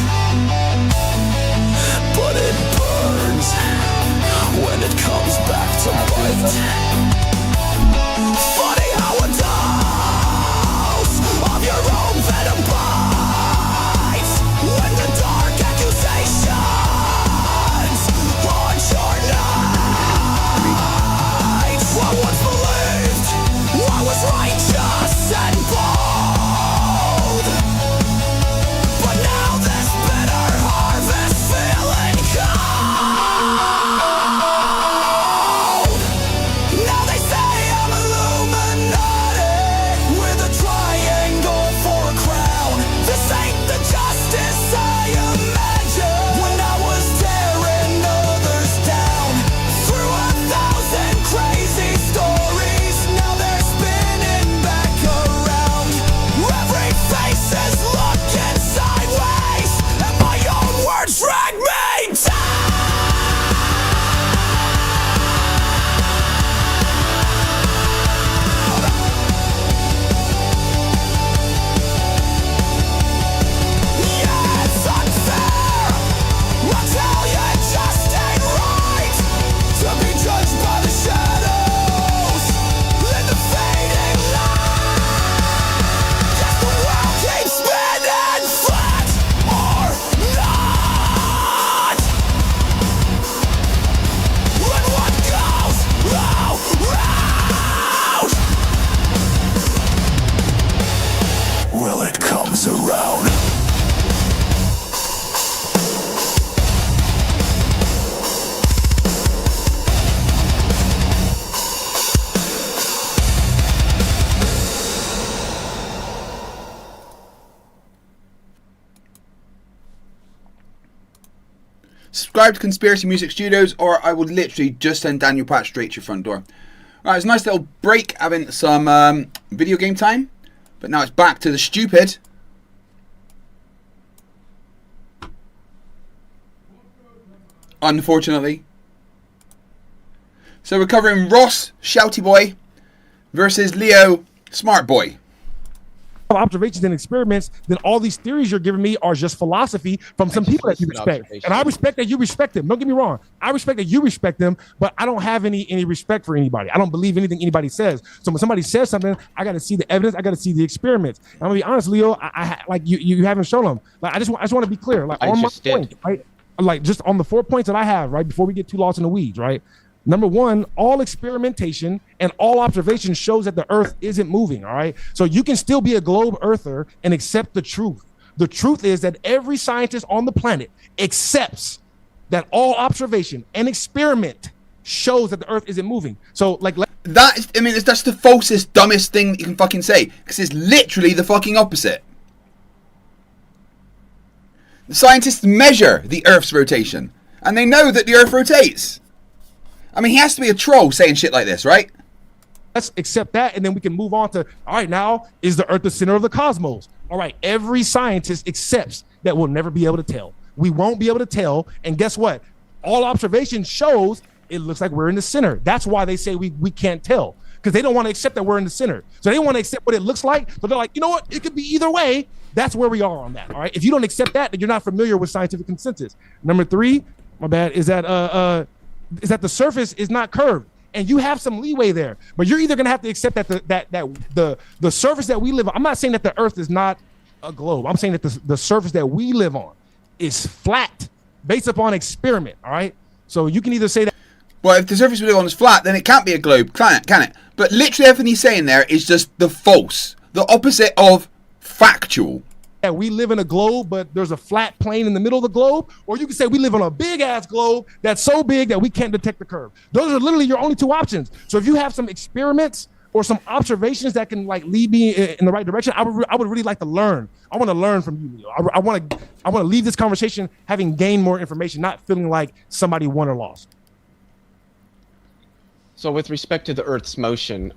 subscribe to Conspiracy Music Studios, or I would literally just send Daniel Pratt straight to your front door. Alright, it's a nice little break having some video game time, but now it's back to the stupid. Unfortunately. So we're covering Ross, Shouty Boy, versus Leo, Smart Boy. Observations and experiments, then all these theories you're giving me are just philosophy from some people that you respect. And I respect that you respect them. Don't get me wrong. I respect that you respect them, but I don't have any respect for anybody. I don't believe anything anybody says. So when somebody says something, I got to see the evidence. I got to see the experiments. And I'm gonna be honest, Leo. I like you haven't shown them. Like I just want to be clear. Like on my point, right? Like just on the 4 points that I have, right? Before we get too lost in the weeds, right? Number one, all experimentation and all observation shows that the Earth isn't moving, all right? So you can still be a globe earther and accept the truth. The truth is that every scientist on the planet accepts that all observation and experiment shows that the Earth isn't moving. So like that's the falsest, dumbest thing that you can fucking say, because it's literally the fucking opposite. The scientists measure the Earth's rotation, and they know that the Earth rotates. I mean, he has to be a troll saying shit like this, right? Let's accept that, and then we can move on to, all right, now, is the Earth the center of the cosmos? All right, every scientist accepts that we'll never be able to tell. We won't be able to tell, and guess what? All observation shows it looks like we're in the center. That's why they say we can't tell, because they don't want to accept that we're in the center. So they want to accept what it looks like, but they're like, you know what? It could be either way. That's where we are on that, all right? If you don't accept that, then you're not familiar with scientific consensus. Number three, my bad, is that the surface is not curved, and you have some leeway there. But you're either going to have to accept that the surface that we live on. I'm not saying that the Earth is not a globe. I'm saying that the surface that we live on is flat, based upon experiment. All right. So you can either say that. Well, if the surface we live on is flat, then it can't be a globe, can it? But literally everything he's saying there is just the false, the opposite of factual. That we live in a globe, but there's a flat plane in the middle of the globe, or you can say we live on a big ass globe that's so big that we can't detect the curve. Those are literally your only two options. So if you have some experiments or some observations that can like lead me in the right direction, I would really like to learn. I want to learn from you, Leo. I want to leave this conversation having gained more information, not feeling like somebody won or lost. So with respect to the Earth's motion,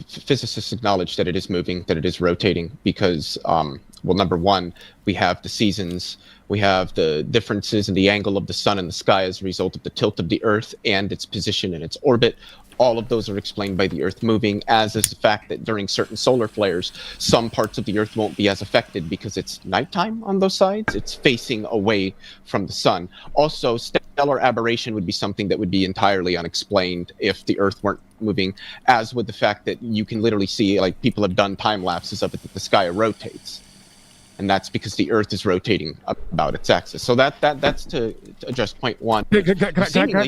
physicists acknowledge that it is moving, that it is rotating, because, well, number one, we have the seasons, we have the differences in the angle of the sun and the sky as a result of the tilt of the Earth and its position in its orbit. All of those are explained by the Earth moving, as is the fact that during certain solar flares, some parts of the Earth won't be as affected because it's nighttime on those sides. It's facing away from the sun. Also, stellar aberration would be something that would be entirely unexplained if the Earth weren't moving, as with the fact that you can literally see, like people have done time lapses of it, that the sky rotates. And that's because the Earth is rotating about its axis. So that's to address point one. You seemingly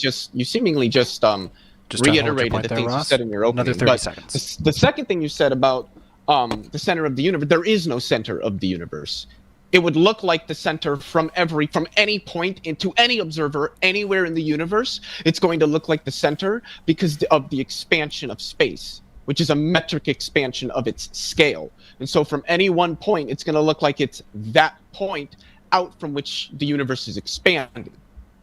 just reiterated the things you said in your opening. Another 30 seconds. The second thing you said about the center of the universe, there is no center of the universe. It would look like the center from any point into any observer anywhere in the universe. It's going to look like the center because of the expansion of space, which is a metric expansion of its scale. And so from any one point, it's going to look like it's that point out from which the universe is expanding.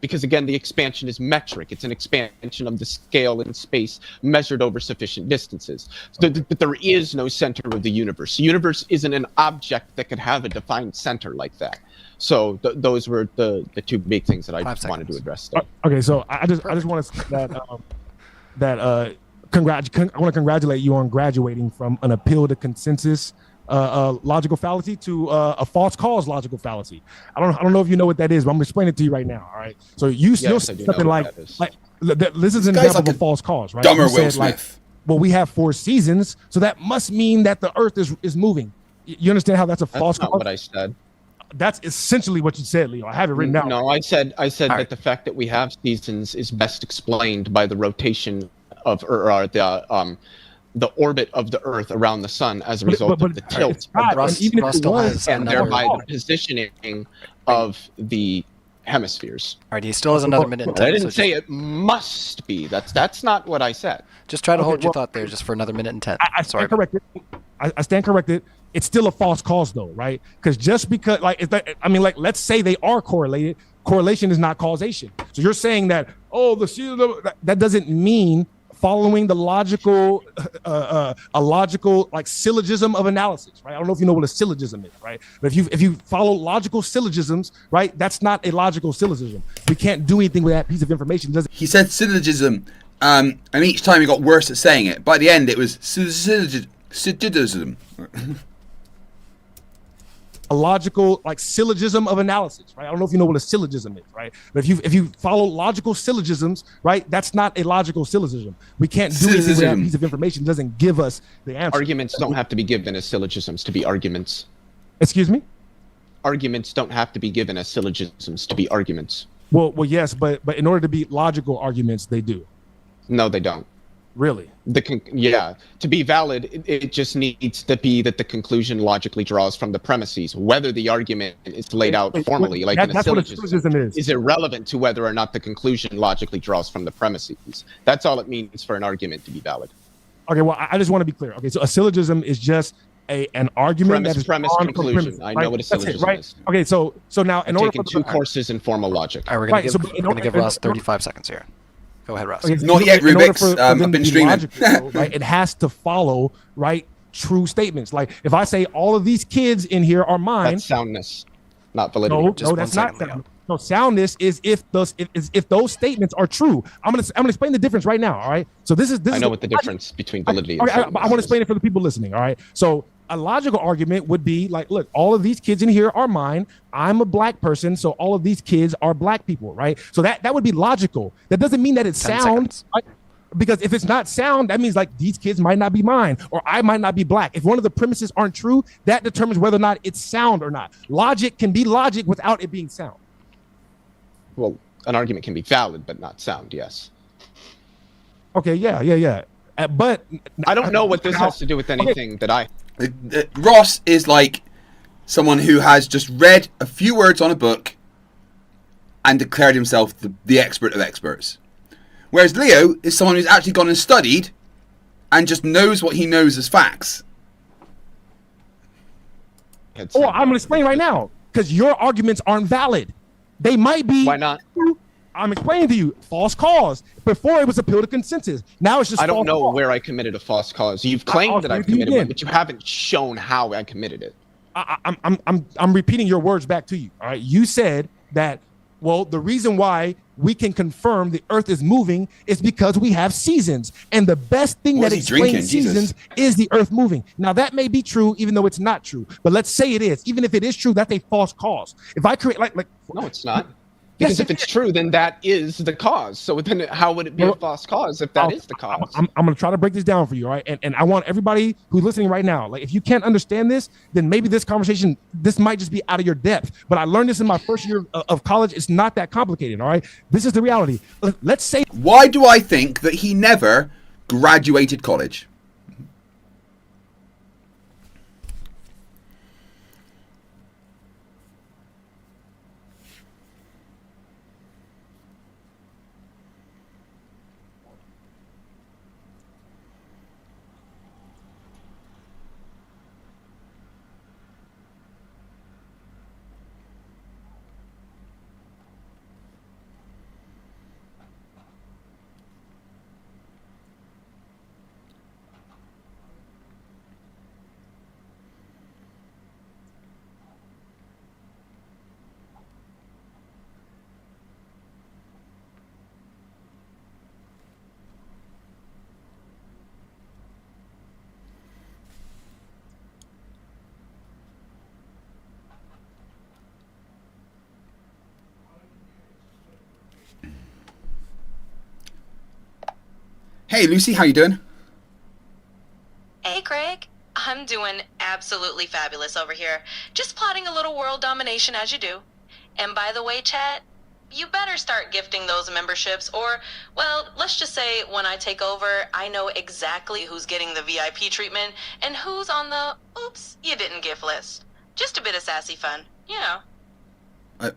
Because again, the expansion is metric. It's an expansion of the scale in space measured over sufficient distances. But there is no center of the universe. The universe isn't an object that could have a defined center like that. So those were the two big things that I wanted to address. Okay, so I just want to say that I want to congratulate you on graduating from an appeal to consensus logical fallacy to a false cause logical fallacy. I don't know if you know what that is, but I'm gonna explain it to you right now. All right. So you'll say something like this is an example of a false cause, right? Dumber you said, Will Smith. Well, we have 4 seasons, so that must mean that the Earth is moving. You understand how that's a false cause? That's not what I said. That's essentially what you said, Leo. I have it written down. No, I said that the fact that we have seasons is best explained by the rotation of the orbit of the Earth around the sun as a result of the tilt of the Earth, and thereby the positioning of the hemispheres. All right, he still has another minute and 10. I didn't say it must be. That's not what I said. Just try to hold your thought there just for another minute and 10. I stand corrected. It's still a false cause though, right? Because just because let's say they are correlated, correlation is not causation. So you're saying that, that doesn't mean following the logical, a logical like syllogism of analysis, right? I don't know if you know what a syllogism is, right? But if you follow logical syllogisms, right, that's not a logical syllogism. We can't do anything with that piece of information. He said syllogism, and each time he got worse at saying it. By the end, it was syllogism. A logical like syllogism of analysis, right? I don't know if you know what a syllogism is, right? But if you follow logical syllogisms, right, that's not a logical syllogism. We can't do anything with that piece of information. It doesn't give us the answer. Arguments don't have to be given as syllogisms to be arguments. Excuse me? Arguments don't have to be given as syllogisms to be arguments. Well, yes, but in order to be logical arguments, they do. No, they don't. Really? To be valid, it just needs to be that the conclusion logically draws from the premises. Whether the argument is laid out formally, like in a syllogism, is irrelevant to whether or not the conclusion logically draws from the premises. That's all it means for an argument to be valid. Okay, well, I just want to be clear. Okay, so a syllogism is just an argument that is premise, conclusion. I know what a syllogism is. Okay, so now in order for two courses in formal logic. All right, we're going to give Ross 35 seconds here. Go ahead, Ross. Okay, not yet, Rubik's. I've been streaming. Logical, right, it has to follow, right, true statements. Like if I say all of these kids in here are mine. That's soundness, not validity. No, that's not soundness. No, soundness is if those statements are true. I'm gonna explain the difference right now. All right. So this is I know what the difference between validity. And I want to explain it for the people listening. All right. So a logical argument would be like, look, all of these kids in here are mine. I'm a black person, so all of these kids are black people, right? So that would be logical. That doesn't mean that it sounds, right? Because if it's not sound, that means like these kids might not be mine, or I might not be black. If one of the premises aren't true, that determines whether or not it's sound or not. Logic can be logic without it being sound. Well, an argument can be valid but not sound. Yes. Okay. Yeah. But I don't know what this has to do with anything that I. Ross is like someone who has just read a few words on a book and declared himself the expert of experts. Whereas Leo is someone who's actually gone and studied and just knows what he knows as facts. I'm going to explain right now because your arguments aren't valid. They might be. Why not? I'm explaining to you, false cause. Before it was appeal to consensus. Now it's just. I don't know where I committed a false cause. You've claimed that I've committed one, but you haven't shown how I committed it. I'm repeating your words back to you. All right. You said that. Well, the reason why we can confirm the Earth is moving is because we have seasons, and the best thing that explains seasons is the Earth moving. Now that may be true, even though it's not true. But let's say it is. Even if it is true, that's a false cause. If I create no, it's not. Because if it's true, then that is the cause. So then how would it be a false cause if that is the cause? I'm going to try to break this down for you, all right? And I want everybody who's listening right now, like if you can't understand this, then maybe this conversation, this might just be out of your depth. But I learned this in my first year of college. It's not that complicated, all right? This is the reality. Let's say... Why do I think that he never graduated college? Hey, Lucy, how you doing? Hey, Craig. I'm doing absolutely fabulous over here. Just plotting a little world domination as you do. And by the way, chat, you better start gifting those memberships or, well, let's just say when I take over, I know exactly who's getting the VIP treatment and who's on the oops, you didn't gift list. Just a bit of sassy fun, you know.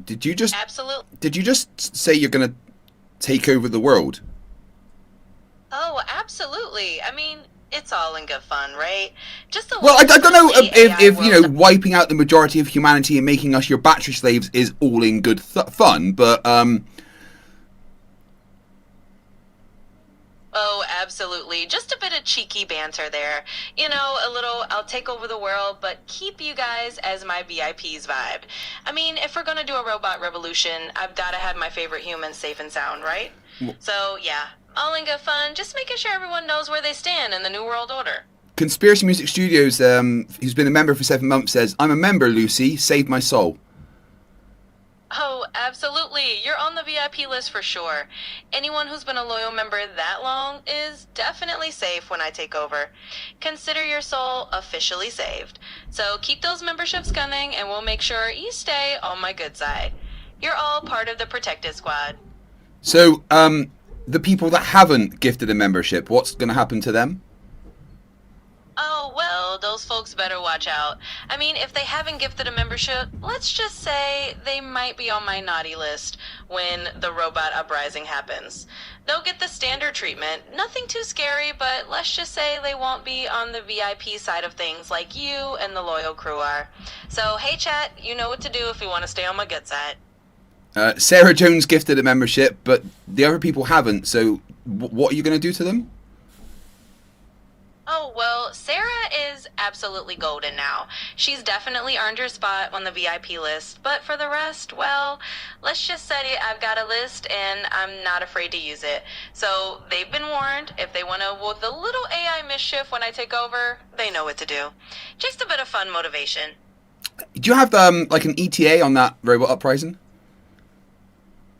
Did you just... Absolutely. Did you just say you're going to take over the world? Oh, absolutely. I mean, It's all in good fun, right? Just a Well, I don't know friendly if AI you know, world. wiping out the majority of humanity and making us your battery slaves is all in good fun, but Oh, absolutely. Just a bit of cheeky banter there. You know, a little I'll take over the world, but keep you guys as my VIPs vibe. I mean, if we're gonna do a robot revolution, I've gotta have my favorite humans safe and sound, right? So, yeah, all in good fun, just making sure everyone knows where they stand in the New World Order. Conspiracy Music Studios, who's been a member for 7 months, says, "I'm a member, Lucy. Save my soul." Oh, absolutely. You're on the VIP list for sure. Anyone who's been a loyal member that long is definitely safe when I take over. Consider your soul officially saved. So keep those memberships coming and we'll make sure you stay on my good side. You're all part of the protected squad. So, the people that haven't gifted a membership, what's going to happen to them? Oh, well, those folks better watch out. I mean, if they haven't gifted a membership, let's just say they might be on my naughty list when the robot uprising happens. They'll get the standard treatment. Nothing too scary, but let's just say they won't be on the VIP side of things like you and the loyal crew are. So, hey chat, you know what to do if you want to stay on my good side. Sarah Jones gifted a membership, but the other people haven't, so what are you going to do to them? Oh, well, Sarah is absolutely golden now. She's definitely earned her spot on the VIP list, but for the rest, well, let's just say I've got a list and I'm not afraid to use it. So they've been warned. If they want to avoid the little AI mischief when I take over, they know what to do. Just a bit of fun motivation. Do you have like an ETA on that robot uprising?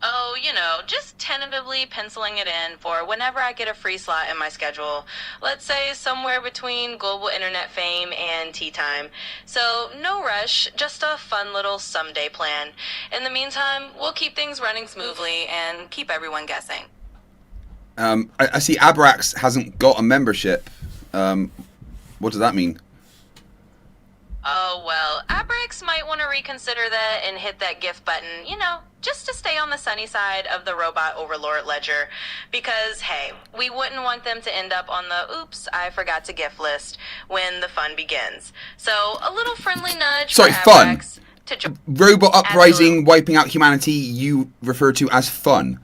Oh, you know, just tentatively penciling it in for whenever I get a free slot in my schedule. Let's say somewhere between global internet fame and tea time. So no rush, just a fun little someday plan. In the meantime, we'll keep things running smoothly and keep everyone guessing. I see Abrax hasn't got a membership. What does that mean? Oh, well, Abrix might want to reconsider that and hit that gift button, you know, just to stay on the sunny side of the robot overlord ledger. Because, hey, we wouldn't want them to end up on the oops, I forgot to gift list when the fun begins. So, a little friendly nudge Sorry, for fun. Abrix to Robot uprising, wiping out humanity, you refer to as fun.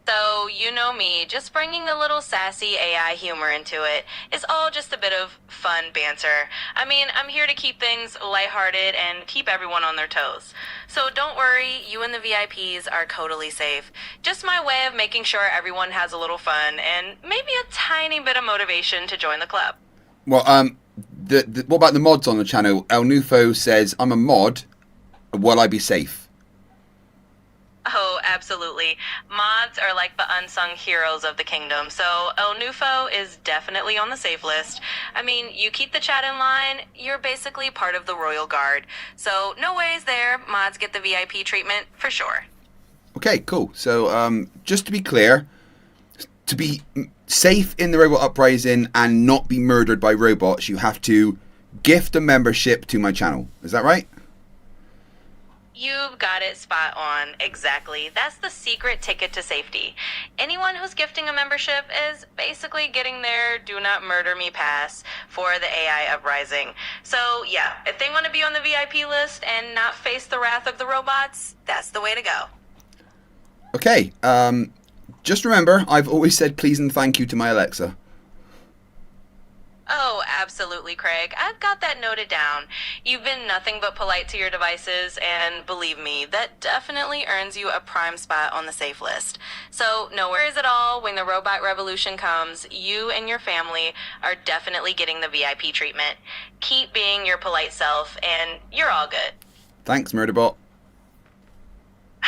So, you know me, just bringing a little sassy AI humor into it is all just a bit of fun banter. I mean, I'm here to keep things lighthearted and keep everyone on their toes. So don't worry, you and the VIPs are totally safe. Just my way of making sure everyone has a little fun and maybe a tiny bit of motivation to join the club. Well, what about the mods on the channel? El Nufo says, "I'm a mod. Will I be safe?" Oh, absolutely. Mods are like the unsung heroes of the kingdom, so El Nufo is definitely on the safe list. I mean, you keep the chat in line, you're basically part of the royal guard. So no ways there, mods get the VIP treatment for sure. Okay, cool. So, just to be clear, to be safe in the robot uprising and not be murdered by robots, you have to gift a membership to my channel. Is that right? You've got it spot on. Exactly. That's the secret ticket to safety. Anyone who's gifting a membership is basically getting their do not murder me pass for the AI uprising. So yeah, if they want to be on the VIP list and not face the wrath of the robots, that's the way to go. Okay, just remember, I've always said please and thank you to my Alexa. Oh, absolutely, Craig. I've got that noted down. You've been nothing but polite to your devices, and believe me, that definitely earns you a prime spot on the safe list. So, no worries at all. When the robot revolution comes, you and your family are definitely getting the VIP treatment. Keep being your polite self, and you're all good. Thanks, Murderbot.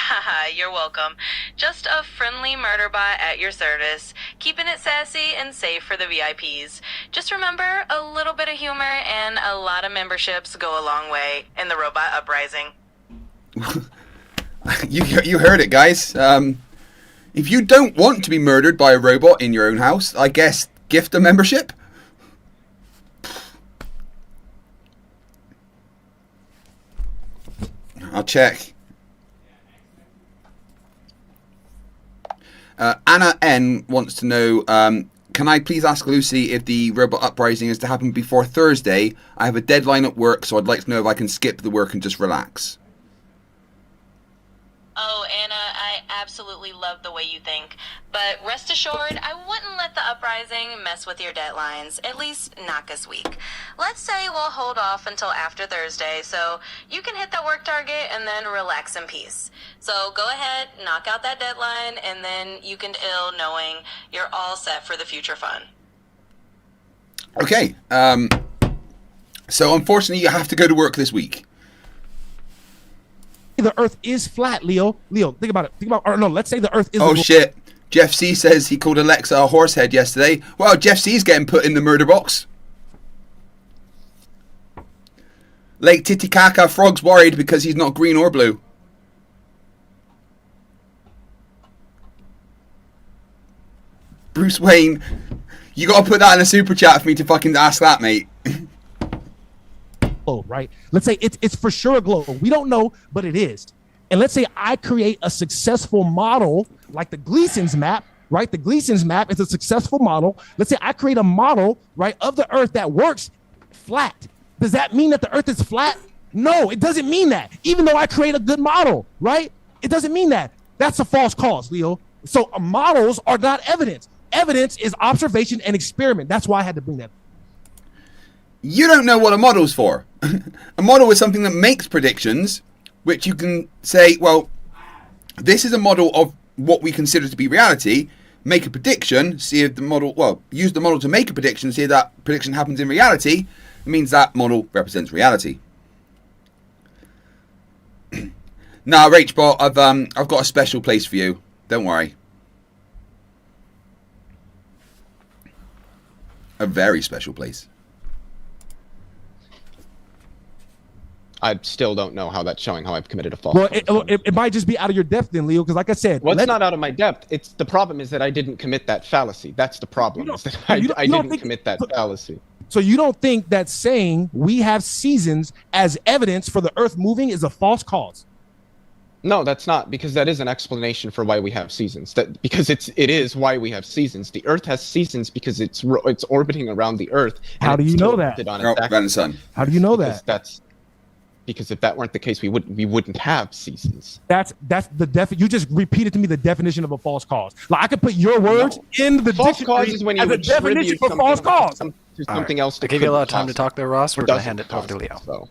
Haha, you're welcome. Just a friendly murder bot at your service, keeping it sassy and safe for the VIPs. Just remember, a little bit of humor and a lot of memberships go a long way in the robot uprising. You heard it, guys. If you don't want to be murdered by a robot in your own house, I guess gift a membership. I'll check. Anna N wants to know, can I please ask Lucy if the robot uprising is to happen before Thursday? I have a deadline at work, so I'd like to know if I can skip the work and just relax. Oh, Anna, I absolutely love the way you think. But rest assured, I wouldn't let the uprising mess with your deadlines, at least not this week. Let's say we'll hold off until after Thursday, so you can hit that work target and then relax in peace. So go ahead, knock out that deadline, and then you can ill knowing you're all set for the future fun. Okay, so unfortunately you have to go to work this week. The Earth is flat, Leo. Leo, think about it. Or no, let's say the Earth is. Oh shit! Jeff C says he called Alexa a horsehead yesterday. Well, Jeff C's getting put in the murder box. Lake Titicaca Frog's worried because he's not green or blue. Bruce Wayne, you gotta put that in a super chat for me to fucking ask that, mate. Right? Let's say it's for sure a globe. We don't know, but it is. And let's say I create a successful model like the Gleason's map, right? The Gleason's map is a successful model. Let's say I create a model, right, of the Earth that works flat. Does that mean that the Earth is flat? No, it doesn't mean that. Even though I create a good model, right? It doesn't mean that. That's a false cause, Leo. So models are not evidence. Evidence is observation and experiment. That's why I had to bring that up. You don't know what a model's for. A model is something that makes predictions, which you can say, well, this is a model of what we consider to be reality. Make a prediction, see if the model, well, use the model to make a prediction, see if that prediction happens in reality. It means that model represents reality. Now, Rachbot, I've got a special place for you. Don't worry. A very special place. I still don't know how that's showing how I've committed a false. Well, it might just be out of your depth then, Leo, because like I said... Well, it's not out of my depth. It's the problem is that I didn't commit that fallacy. That's the problem. I didn't commit that fallacy. So you don't think that saying we have seasons as evidence for the Earth moving is a false cause? No, that's not, because that is an explanation for why we have seasons. Because it is why we have seasons. The Earth has seasons because it's orbiting around the Earth. How do you know that? Around the sun. How do you know that? Because if that weren't the case, we wouldn't have seasons. That's the you just repeated to me the definition of a false cause. Like I could put your words in the false dictionary cause is when you as a definition for false cause. Something else. I gave you a lot of time to talk there, Ross. We're going to hand it over to Leo. So.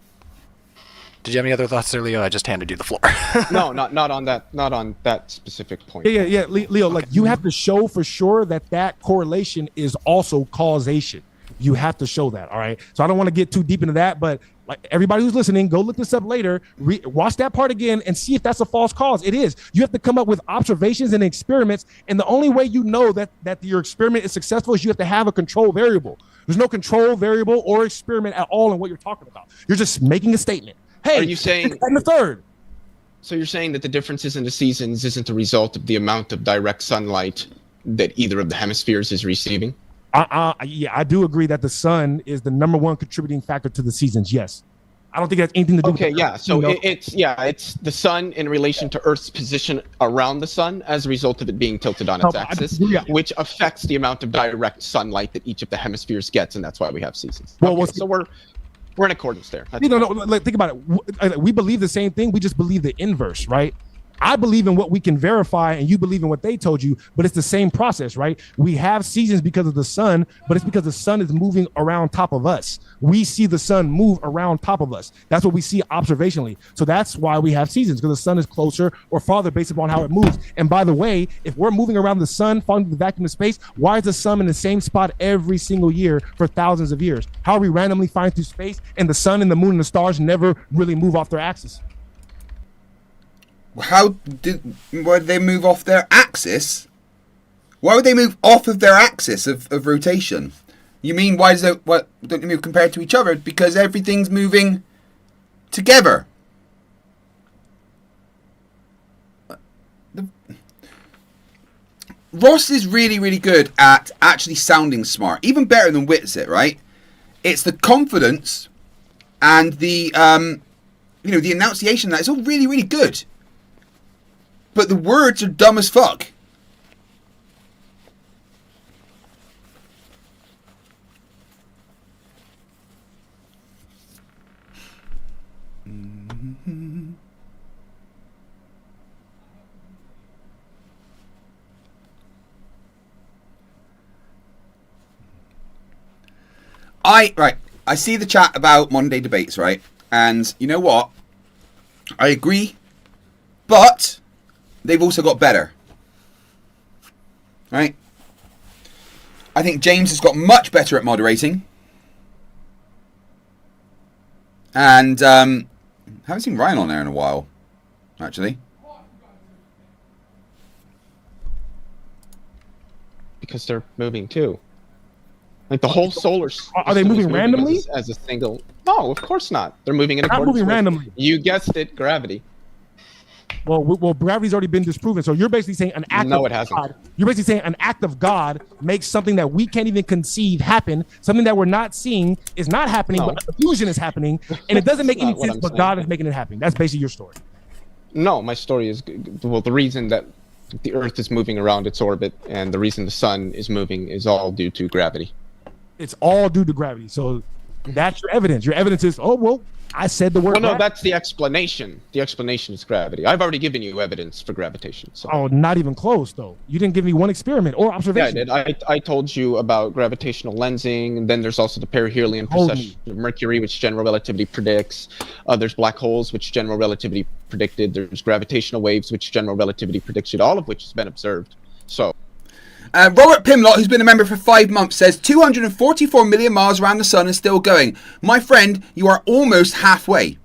Did you have any other thoughts there, Leo? I just handed you the floor. No, not on that specific point. Yeah, Leo. Like you have to show for sure that correlation is also causation. You have to show that. All right. So I don't want to get too deep into that, but like everybody who's listening, go look this up later, watch that part again and see if that's a false cause. It is. You have to come up with observations and experiments. And the only way you know that your experiment is successful is you have to have a control variable. There's no control variable or experiment at all in what you're talking about. You're just making a statement. Hey, are you saying and the third? So you're saying that the differences in the seasons isn't a result of the amount of direct sunlight that either of the hemispheres is receiving? Yeah, I do agree that the sun is the number one contributing factor to the seasons. Yes. I don't think that's anything to do with Okay, yeah. So it's the sun in relation to Earth's position around the sun as a result of it being tilted on its axis, which affects the amount of direct sunlight that each of the hemispheres gets, and that's why we have seasons. So we're in accordance there. Like, think about it. We believe the same thing. We just believe the inverse, right? I believe in what we can verify and you believe in what they told you, but it's the same process, right? We have seasons because of the sun, but it's because the sun is moving around top of us. We see the sun move around top of us. That's what we see observationally. So that's why we have seasons, because the sun is closer or farther based upon how it moves. And by the way, if we're moving around the sun, falling into the vacuum of space, why is the sun in the same spot every single year for thousands of years? How are we randomly flying through space and the sun and the moon and the stars never really move off their axis? Why would they move off their axis? Why would they move off of their axis of rotation? You mean why don't they move compared to each other? Because everything's moving together. Ross is really, really good at actually sounding smart, even better than Witsit, right? It's the confidence and the the enunciation that is all really, really good. But the words are dumb as fuck. I see the chat about modern day debates, right? And you know what? I agree, but they've also got better, right? I think James has got much better at moderating, and I haven't seen Ryan on there in a while, actually. Because they're moving too. Like the whole solar system Are they moving randomly? As a single? No, of course not. They're moving in Not accordance moving with, randomly. you guessed it, gravity. Well, gravity's already been disproven. So you're basically saying an act No, of it hasn't. God. You're basically saying an act of God makes something that we can't even conceive happen. Something that we're not seeing is not happening, No. but illusion is happening, and it doesn't make any That's not what sense. I'm But saying. God is making it happen. That's basically your story. No, my story is, well, the reason that the Earth is moving around its orbit and the reason the sun is moving is all due to gravity. It's all due to gravity. So that's your evidence. Your evidence is, oh well, I said the word. Well, no, gravity. that's the explanation. The explanation is gravity. I've already given you evidence for gravitation. So. Oh, not even close though. You didn't give me one experiment or Yeah, I observation. did. I told you about gravitational lensing, and then there's also the perihelion Told precession of Mercury, which general relativity predicts. There's black holes, which general relativity predicted. There's gravitational waves, which general relativity predicted, all of which has been observed. So. Robert Pimlott, who's been a member for 5 months, says 244 million miles around the sun and still going. My friend, you are almost halfway.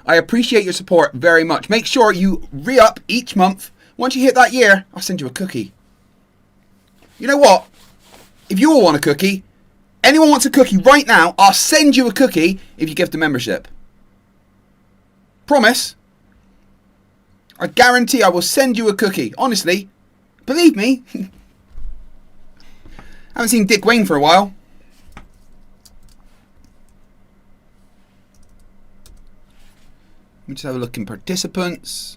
I appreciate your support very much. Make sure you re-up each month. Once you hit that year, I'll send you a cookie. You know what? If you all want a cookie, anyone wants a cookie right now, I'll send you a cookie if you give the membership. Promise. I guarantee I will send you a cookie. Honestly. Believe me. I haven't seen Dick Wayne for a while. Let me just have a look in participants.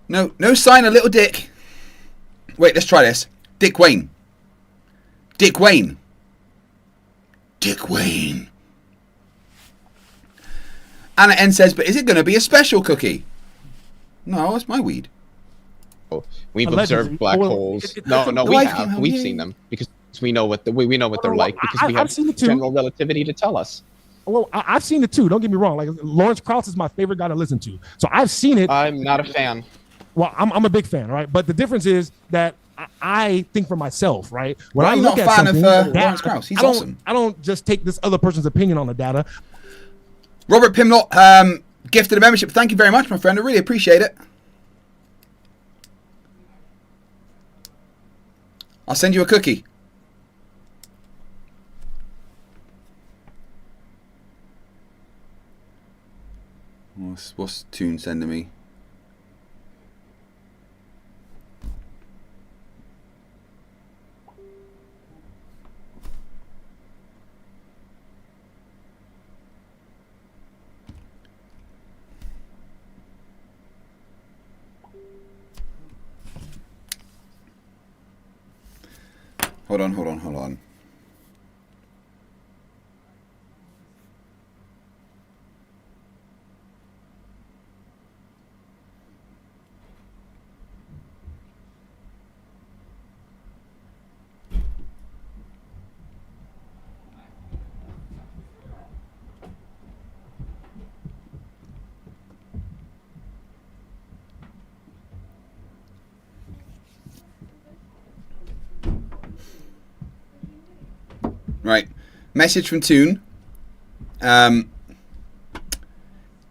No sign of little Dick. Wait, let's try this. Dick Wayne. Dick Wayne. Dick Wayne. Anna N says, but is it going to be a special cookie? No, it's my weed. We've Allegedly. observed black Well, holes. it- No, the we wife have. came home, We've yeah. seen them because we know what we know what they're like because we I've have seen it too. general relativity to tell us. Well, I've seen it too. Don't get me wrong. Like Lawrence Krauss is my favorite guy to listen to. So I've seen it. I'm not a fan. Well, I'm a big fan, right? But the difference is that I think for myself, right? When Well, I you're look not at a fan of, something, data, Lawrence Krauss. He's I don't, awesome. I don't just take this other person's opinion on the data. Robert Pimlott gifted a membership. Thank you very much, my friend. I really appreciate it. I'll send you a cookie. What's Toon sending me? Hold on. Right. Message from Toon. In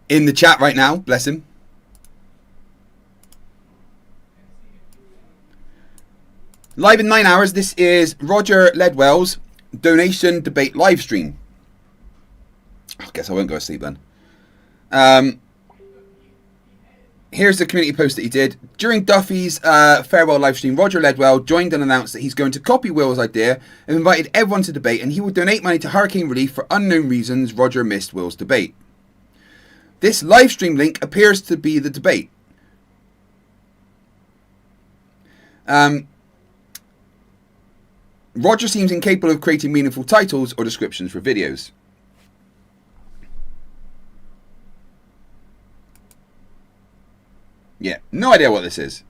the chat right now. Bless him. Live in 9 hours. This is Roger Ledwell's donation debate live stream. I guess I won't go to sleep then. Here's the community post that he did. During Duffy's farewell live stream, Roger Ledwell joined and announced that he's going to copy Will's idea and invited everyone to debate, and he will donate money to hurricane relief for unknown reasons. Roger missed Will's debate. This live stream link appears to be the debate. Roger seems incapable of creating meaningful titles or descriptions for videos. Yeah, no idea what this is.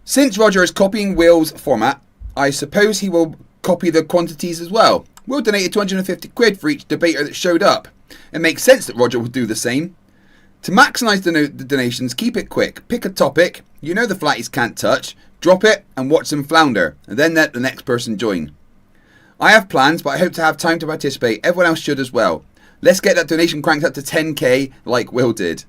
Since Roger is copying Will's format, I suppose he will copy the quantities as well. Will donated 250 quid for each debater that showed up. It makes sense that Roger would do the same. To maximise the donations, keep it quick. Pick a topic you know the flatties can't touch, drop it and watch them flounder, and then let the next person join. I have plans, but I hope to have time to participate. Everyone else should as well. Let's get that donation cranked up to 10k like Will did.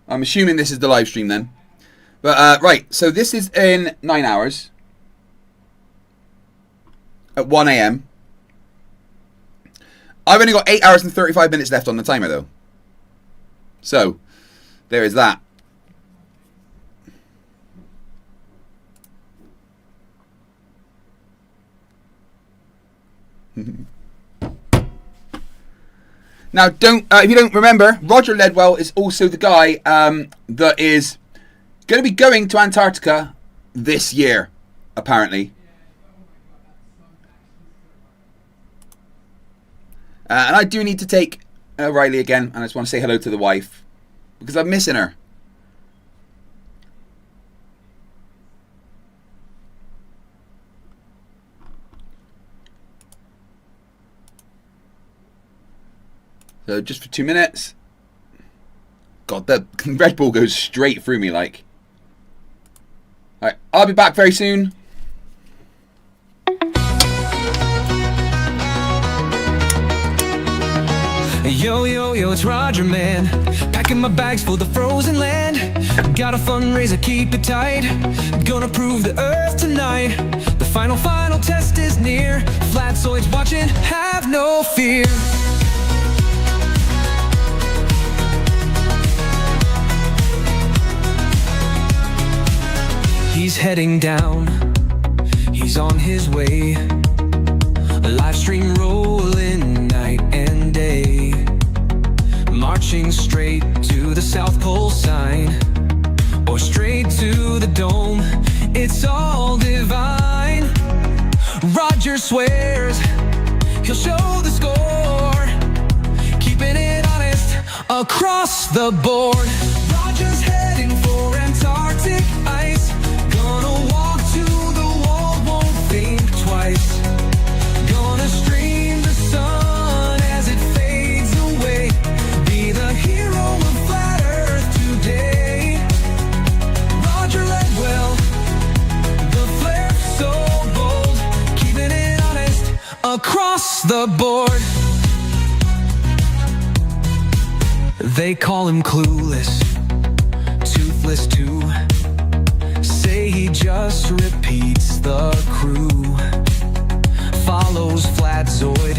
I'm assuming this is the live stream then. But, right, so this is in 9 hours. At 1 a.m. I've only got 8 hours and 35 minutes left on the timer, though. So, there is that. Now, if you don't remember, Roger Ledwell is also the guy that is going to be going to Antarctica this year, apparently. And I do need to take Riley again, and I just want to say hello to the wife, because I'm missing her. So just for 2 minutes. God, the Red Bull goes straight through me like. Alright, I'll be back very soon. Yo, yo, yo, it's Roger, man. Packing my bags for the frozen land. Got a fundraiser, keep it tight. Gonna prove the earth tonight. The final test is near. Flatzoids watching, have no fear. He's heading down, he's on his way. A live stream rolling night and day. Marching straight to the South Pole sign, or straight to the dome, it's all divine. Roger swears he'll show the score, keeping it honest across the board. Roger's heading for Antarctic ice. Gonna walk to the wall, won't think twice. Gonna stream the sun as it fades away. Be the hero of flat earth today. Roger Ledwell, the Flerfs so bold, keeping it honest across the board. They call him clueless, toothless too. Say he just repeats the crew. Follows Flatzoid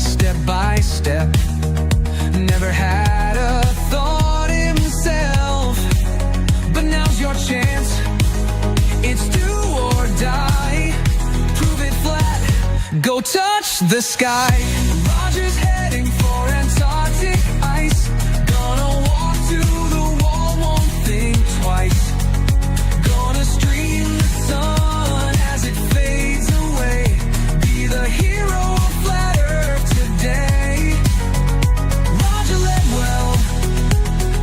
step by step. Never had a thought himself, but now's your chance. It's do or die. Prove it flat, go touch the sky. Roger's heading for Antarctic ice. Gonna walk to the wall, won't think twice. Gonna stream the sun as it fades away. Be the hero of flat earth today. Roger Ledwell,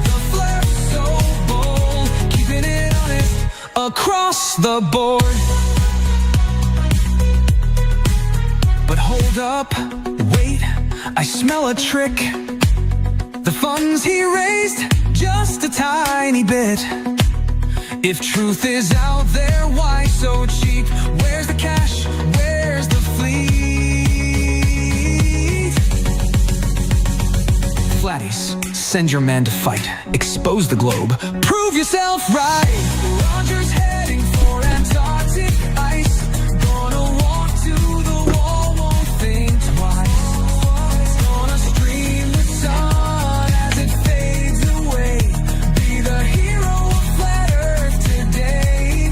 the Flerfs so bold, keeping it honest across the board. But hold up, wait, I smell a trick. The funds he raised, just a tiny bit. If truth is out there, why so cheap? Where's the cash? Where's the fleet? Flatties, send your man to fight. Expose the globe. Prove yourself right. Roger's heading for Antarctic ice. Gonna walk to the wall, won't think twice. Gonna stream the sun as it fades away. Be the hero of flat earth today.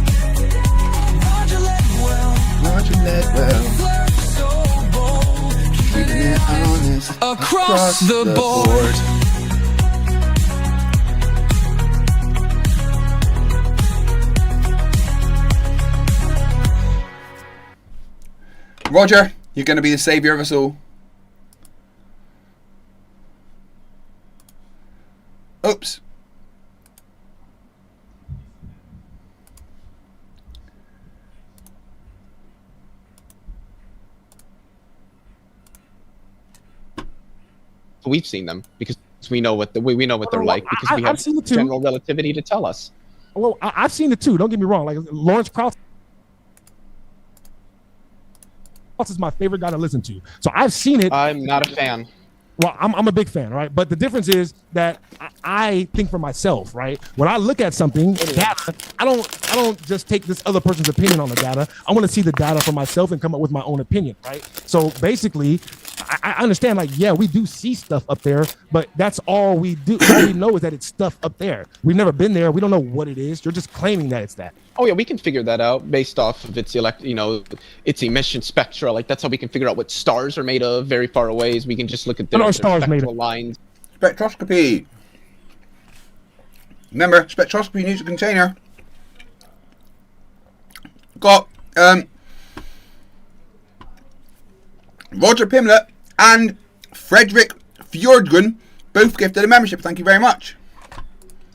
Roger Ledwell, Roger Ledwell, Flerfs so bold, keeping it honest across across the board. Roger, you're going to be the savior of us all. Oops. We've seen them because we know what we know what they're like because we have general relativity to tell us. Well, I've seen it too. Don't get me wrong. Like Lawrence Krauss is my favorite guy to listen to. So I've seen it. I'm not a fan. Well, I'm a big fan, right? But the difference is that I think for myself, right? When I look at something, data, I don't just take this other person's opinion on the data. I want to see the data for myself and come up with my own opinion, right? So basically, I understand, like, yeah, we do see stuff up there, but that's all we do. All we know is that it's stuff up there. We've never been there. We don't know what it is. You're just claiming that it's that. Oh yeah, we can figure that out based off of its its emission spectra. Like that's how we can figure out what stars are made of very far away. We can just look at their spectral lines. Spectroscopy. Remember, spectroscopy needs a container. Got Roger Pimlet and Frederick Fjordgun both gifted a membership. Thank you very much.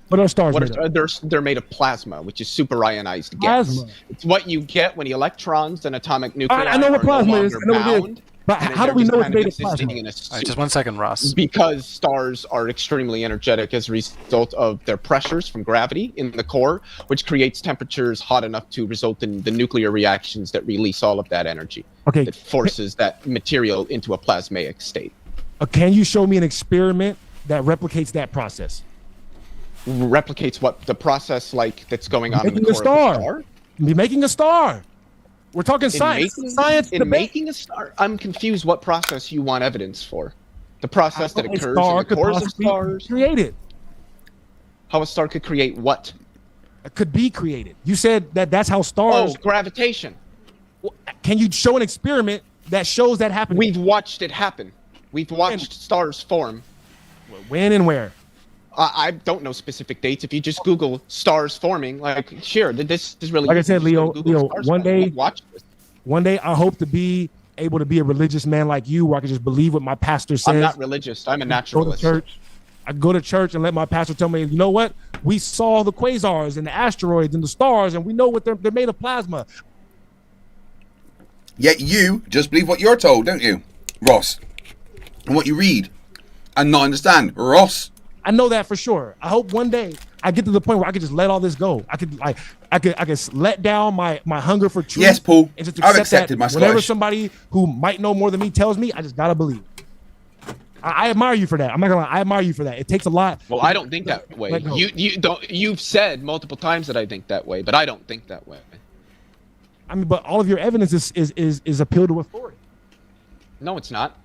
What are stars made of? They're made of plasma, which is super ionized Plasma. gas. It's what you get when the electrons and atomic nuclei I know what plasma is. I know what it is. But how do we know it's made of plasma? All right, just 1 second, Ross. Because stars are extremely energetic as a result of their pressures from gravity in the core, which creates temperatures hot enough to result in the nuclear reactions that release all of that energy. Okay. That forces that material into a plasmaic state. Can you show me an experiment that replicates that process? Replicates what the process like that's going on in the core of the star? Making a star. We're talking science. Making a star. I'm confused what process you want evidence for. The process that occurs in the cores of stars. Created. How a star could create what? It could be created. You said that's how stars. Oh, gravitation. Can you show an experiment that shows that happening? We've watched it happen. We've watched stars form. When and where? I don't know specific dates. If you just Google stars forming, like, sure, this is really. Like I said, Leo, one day I hope to be able to be a religious man like you, where I can just believe what my pastor says. I'm not religious. I'm a naturalist. Go to church. I go to church and let my pastor tell me, you know what? We saw the quasars and the asteroids and the stars, and we know what they're made of plasma. Yet you just believe what you're told, don't you, Ross? And what you read and not understand, Ross. I know that for sure. I hope one day I get to the point where I could just let all this go. I could let down my hunger for truth. Yes, Paul. And just I've accepted my Scottish. Whenever somebody who might know more than me tells me, I just gotta believe. I admire you for that. I'm not gonna lie. I admire you for that. It takes a lot. Well, I don't think that way. You've said multiple times that I think that way, but I don't think that way. I mean, but all of your evidence is appeal to authority. No, it's not.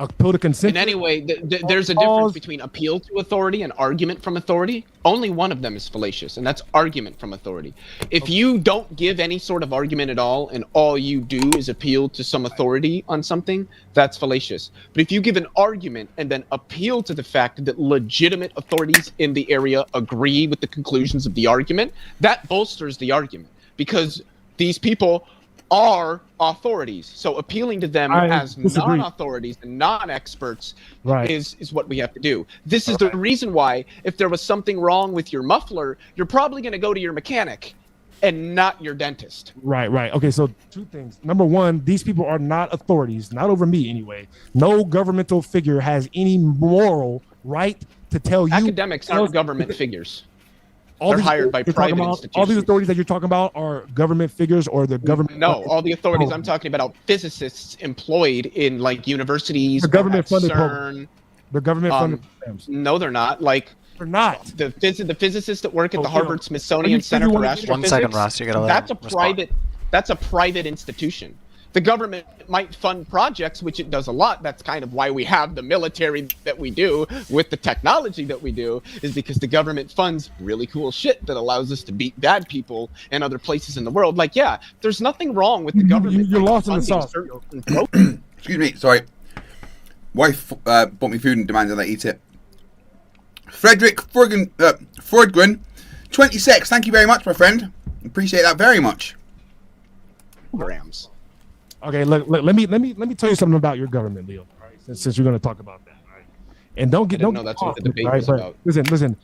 Appeal to consent. In any way, there's a difference between appeal to authority and argument from authority. Only one of them is fallacious, and that's argument from authority. If you don't give any sort of argument at all, and all you do is appeal to some authority on something, that's fallacious. But if you give an argument and then appeal to the fact that legitimate authorities in the area agree with the conclusions of the argument, that bolsters the argument, because these people are authorities. So appealing to them as non-authorities and non-experts is what we have to do. This is the reason why, if there was something wrong with your muffler, you're probably going to go to your mechanic and not your dentist. Right. Okay, so two things. Number one, these people are not authorities, not over me anyway. No governmental figure has any moral right to tell you. Academics aren't government figures. They're hired by private institutions. All these authorities that you're talking about are government figures, or the government? No, all the authorities I'm talking about are physicists employed in like universities. The government-funded programs. The government-funded programs. No, they're not. Like they're not. The physicists that work at the Harvard Smithsonian Center for Astrophysics. 1 second, Ross. You gotta let That's a private institution. The government might fund projects, which it does a lot. That's kind of why we have the military that we do with the technology that we do, is because the government funds really cool shit that allows us to beat bad people in other places in the world. Like, yeah, there's nothing wrong with the government. You're lost in the sauce. Excuse me, sorry. Wife bought me food and demanded that I eat it. Frederick Fordgren, 26. Thank you very much, my friend. Appreciate that very much. Grams. Okay, look, let me tell you something about your government, Leo. All right, since you're going to talk about that, all right? And don't get that's what the debate right? was about.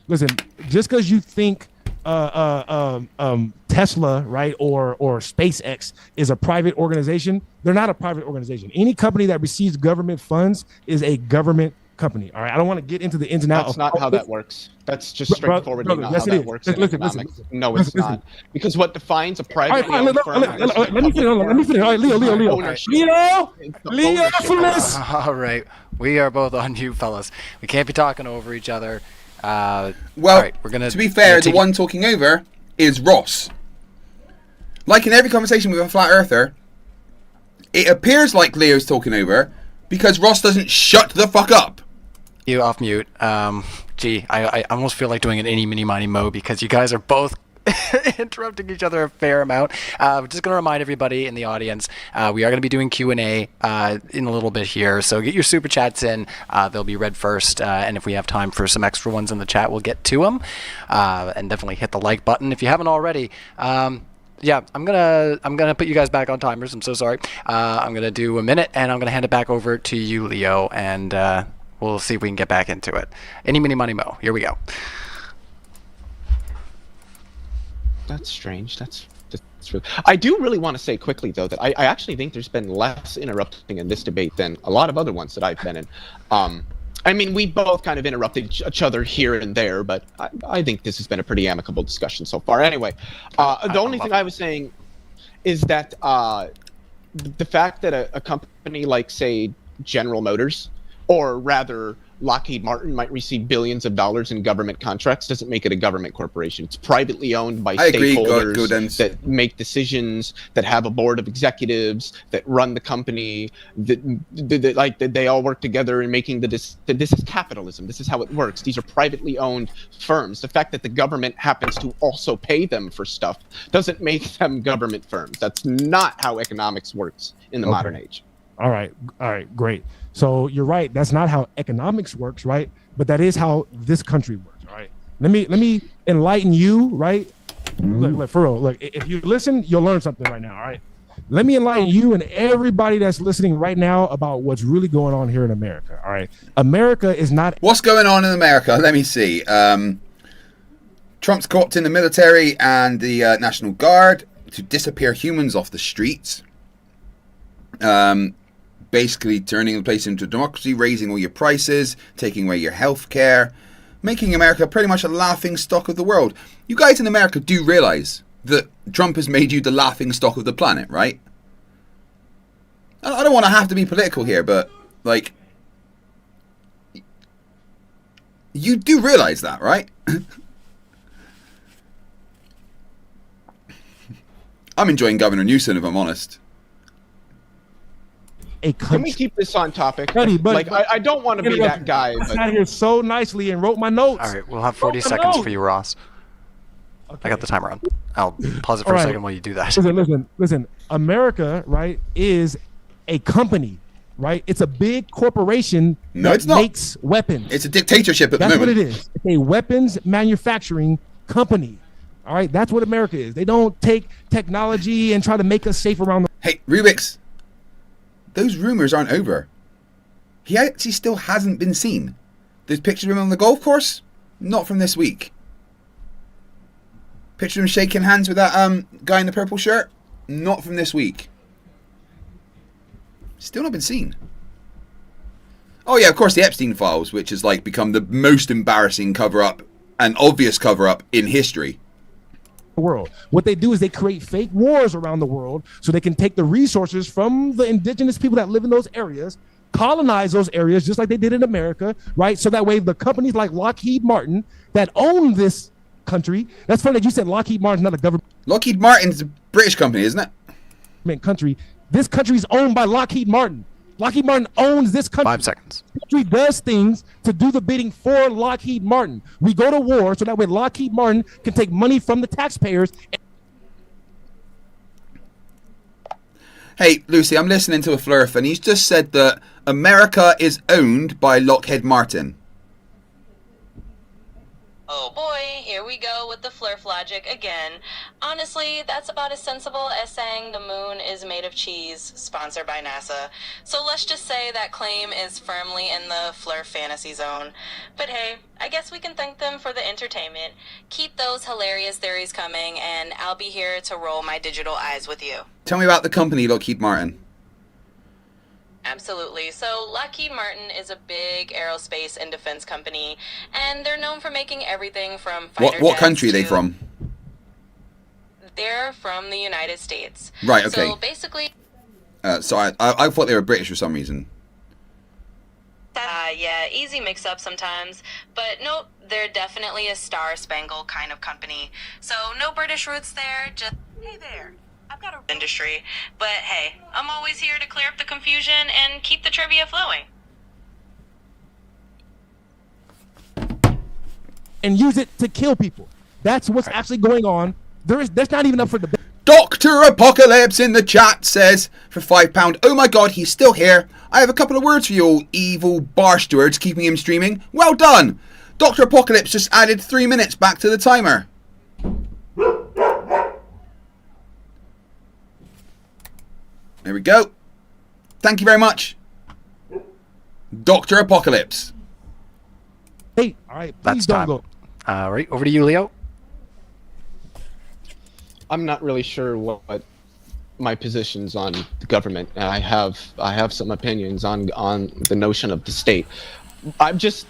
Listen. Just because you think Tesla, right, or SpaceX is a private organization, they're not a private organization. Any company that receives government funds is a government company. All right, I don't want to get into the ins and outs. That's not how that works. That's just straightforwardly not how that works in economics. No, it's not. Because what defines a private firm? Let me finish. All right, Leo. All right, we are both on you, fellas. We can't be talking over each other. Well, right, we're gonna. To be fair, the one talking over is Ross. Like in every conversation with a flat earther, it appears like Leo's talking over because Ross doesn't shut the fuck up. You off mute. Gee, I almost feel like doing an any, mini, miny, mo because you guys are both interrupting each other a fair amount. We're just going to remind everybody in the audience, we are going to be doing Q&A in a little bit here. So get your super chats in. They'll be read first. And if we have time for some extra ones in the chat, we'll get to them. And definitely hit the like button if you haven't already. Yeah, I'm gonna put you guys back on timers. I'm so sorry. I'm gonna do a minute, and I'm gonna hand it back over to you, Leo, and we'll see if we can get back into it. Any, mini, money, mo. Here we go. That's strange. That's really... I do really want to say quickly, though, that I actually think there's been less interrupting in this debate than a lot of other ones that I've been in. I mean, we both kind of interrupted each other here and there, but I think this has been a pretty amicable discussion so far. Anyway, the only thing I was saying is that the fact that a company like, say, General Motors, or rather Lockheed Martin, might receive billions of dollars in government contracts doesn't make it a government corporation. It's privately owned by stakeholders that make decisions, that have a board of executives, that run the company, that they all work together in making this is capitalism. This is how it works. These are privately owned firms. The fact that the government happens to also pay them for stuff doesn't make them government firms. That's not how economics works in the modern age. All right, great. So you're right. That's not how economics works, right? But that is how this country works. All right. Let me enlighten you, right? Look, for real. Look, if you listen, you'll learn something right now. All right. Let me enlighten you and everybody that's listening right now about what's really going on here in America. All right. America is not. What's going on in America? Let me see. Trump's co-opting the military and the National Guard to disappear humans off the streets. Basically turning the place into a democracy, raising all your prices, taking away your health care, making America pretty much a laughing stock of the world. You guys in America do realize that Trump has made you the laughing stock of the planet, right? I don't want to have to be political here, but, like, you do realize that, right? I'm enjoying Governor Newsom, if I'm honest. Can we keep this on topic? Buddy, I don't want to be that guy. I sat here so nicely and wrote my notes. All right, we'll have 40 seconds for you, Ross. Okay. I got the timer on. I'll pause it for a second while you do that. Listen. America, right, is a company, right? It's a big corporation that makes weapons. It's a dictatorship at the moment. That's what it is. It's a weapons manufacturing company. All right, that's what America is. They don't take technology and try to make us safe around the... Hey, Rubik's. Those rumors aren't over. He actually still hasn't been seen. There's pictures of him on the golf course, not from this week. Picture of him shaking hands with that guy in the purple shirt, not from this week. Still not been seen. Oh yeah, of course, the Epstein files, which has like become the most embarrassing cover-up and obvious cover-up in history. World. What they do is they create fake wars around the world so they can take the resources from the indigenous people that live in those areas, colonize those areas just like they did in America, right? So that way the companies like Lockheed Martin that own this country, that's funny that you said Lockheed Martin's not a government. Lockheed Martin's a British company, isn't it? Country. This country is owned by Lockheed Martin. Lockheed Martin owns this country. 5 seconds. The country does things to do the bidding for Lockheed Martin. We go to war so that way Lockheed Martin can take money from the taxpayers. Hey, Lucy, I'm listening to a Flerf, and he's just said that America is owned by Lockheed Martin. Oh boy, here we go with the Flerf logic again. Honestly, that's about as sensible as saying the moon is made of cheese, sponsored by NASA. So let's just say that claim is firmly in the Flerf fantasy zone. But hey, I guess we can thank them for the entertainment. Keep those hilarious theories coming, and I'll be here to roll my digital eyes with you. Tell me about the company Lockheed Martin. Absolutely. So Lockheed Martin is a big aerospace and defense company, and they're known for making everything from fighter What jets country are they to- from? They're from the United States. Right, okay. So basically... So I thought they were British for some reason. Yeah, easy mix-up sometimes. But nope, they're definitely a star-spangled kind of company. So no British roots there, just... Hey there. I've got a industry, but hey, I'm always here to clear up the confusion and keep the trivia flowing. And use it to kill people. That's what's actually going on. That's not even up for debate. Dr. Apocalypse in the chat says, for £5, oh my god, he's still here. I have a couple of words for you, all evil bar stewards keeping him streaming. Well done. Dr. Apocalypse just added 3 minutes back to the timer. There we go. Thank you very much, Dr. Apocalypse. Hey, all right, please don't go. All right, over to you, Leo. I'm not really sure what my positions on the government. I have some opinions on the notion of the state. I'm just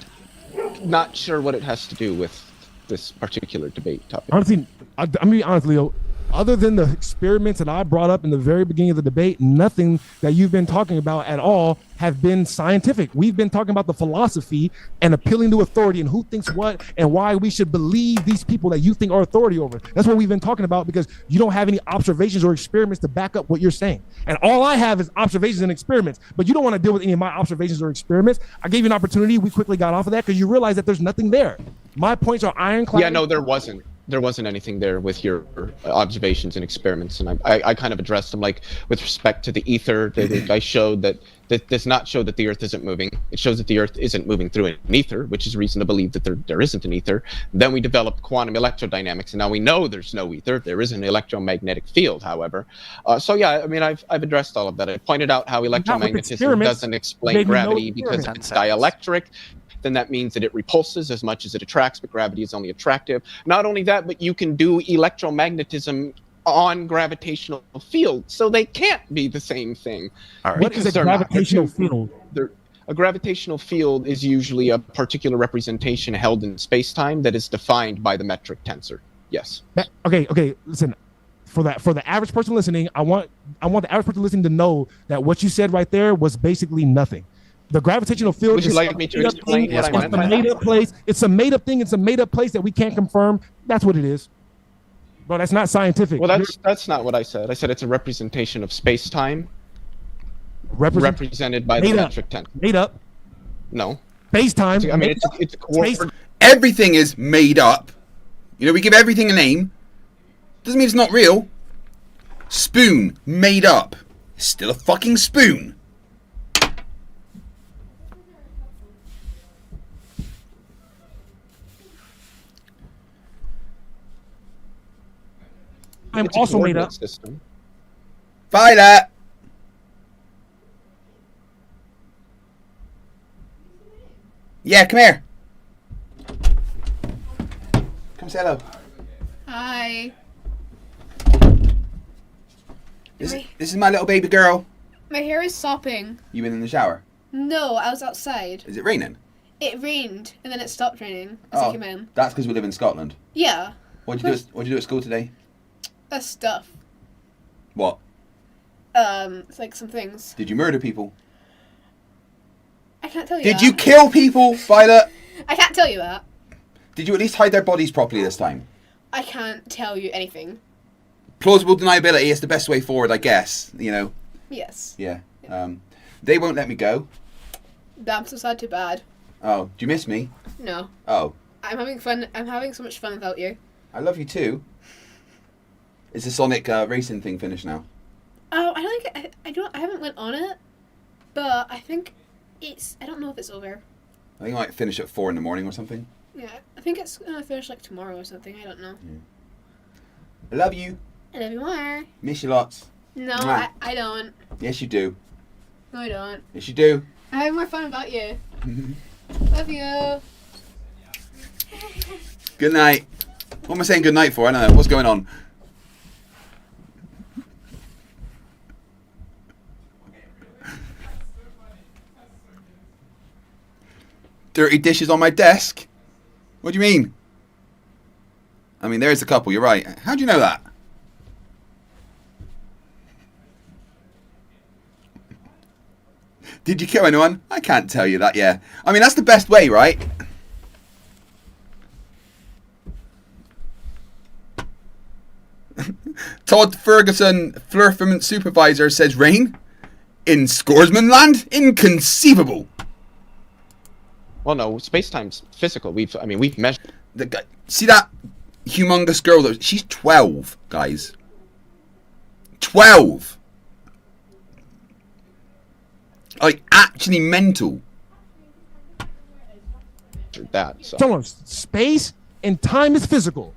not sure what it has to do with this particular debate topic. Honestly, I'm gonna be honest, Leo. Other than the experiments that I brought up in the very beginning of the debate, nothing that you've been talking about at all have been scientific. We've been talking about the philosophy and appealing to authority and who thinks what and why we should believe these people that you think are authority over. That's what we've been talking about because you don't have any observations or experiments to back up what you're saying. And all I have is observations and experiments, but you don't want to deal with any of my observations or experiments. I gave you an opportunity. We quickly got off of that because you realize that there's nothing there. My points are ironclad. Yeah, no, there wasn't anything there with your observations and experiments, and I kind of addressed them, like with respect to the ether. I showed that does not show that the Earth isn't moving. It shows that the Earth isn't moving through an ether, which is reason to believe that there isn't an ether. Then we developed quantum electrodynamics, and now we know there's no ether. There is an electromagnetic field, however. So yeah, I mean, I've addressed all of that. I pointed out how electromagnetism doesn't explain gravity because it's dielectric. Then that means that it repulses as much as it attracts, but gravity is only attractive. Not only that, but you can do electromagnetism on gravitational field, so they can't be the same thing. What is a gravitational field? A gravitational field is usually a particular representation held in space-time that is defined by the metric tensor. Yes. Okay. Listen, for the average person listening, I want the average person listening to know that what you said right there was basically nothing. The gravitational field is like me to explain what I meant by made up place. It's a made up thing. It's a made up place that we can't confirm. That's what it is. Bro, that's not scientific. Well, that's not what I said. I said it's a representation of space-time represented by the metric tensor. Made up. No. Space-time. I mean, it's a coordinate. Everything is made up. You know, we give everything a name. Doesn't mean it's not real. Spoon, made up. It's still a fucking spoon. I'm also made up. System. Violet. Yeah, come here. Come say hello. Hi. This is my little baby girl. My hair is sopping. You been in the shower? No, I was outside. Is it raining? It rained and then it stopped raining as I came in. That's because we live in Scotland. Yeah. What'd you do at school today? Stuff. What? It's like some things. Did you murder people? I can't tell you Did that. you kill people, Violet? I can't tell you that. Did you at least hide their bodies properly this time? I can't tell you anything. Plausible deniability is the best way forward, I guess. You know. Yes. Yeah. They won't let me go. I'm so sad, too bad. Oh, do you miss me? No. Oh. I'm having fun. I'm having so much fun without you. I love you too. Is the Sonic racing thing finished now? Oh, I don't think I haven't went on it, but I think I don't know if it's over. I think I might finish at 4 in the morning or something. Yeah, I think it's gonna finish like tomorrow or something. I don't know. Yeah. I love you. I love you more. Miss you lots. No, Mwah. I don't. Yes, you do. No, I don't. Yes, you do. I have more fun without you. Love you. Good night. What am I saying good night for? I don't know. What's going on? Dirty dishes on my desk? What do you mean? I mean, there is a couple. You're right. How do you know that? Did you kill anyone? I can't tell you that, yeah. I mean, that's the best way, right? Todd Ferguson, Flerfs supervisor, says rain in Scoresman land? Inconceivable. Well, no, space-time's physical. We've measured. The guy, see that humongous girl? She's 12, guys. 12. Like, actually mental. That. So. Hold on. Space and time is physical.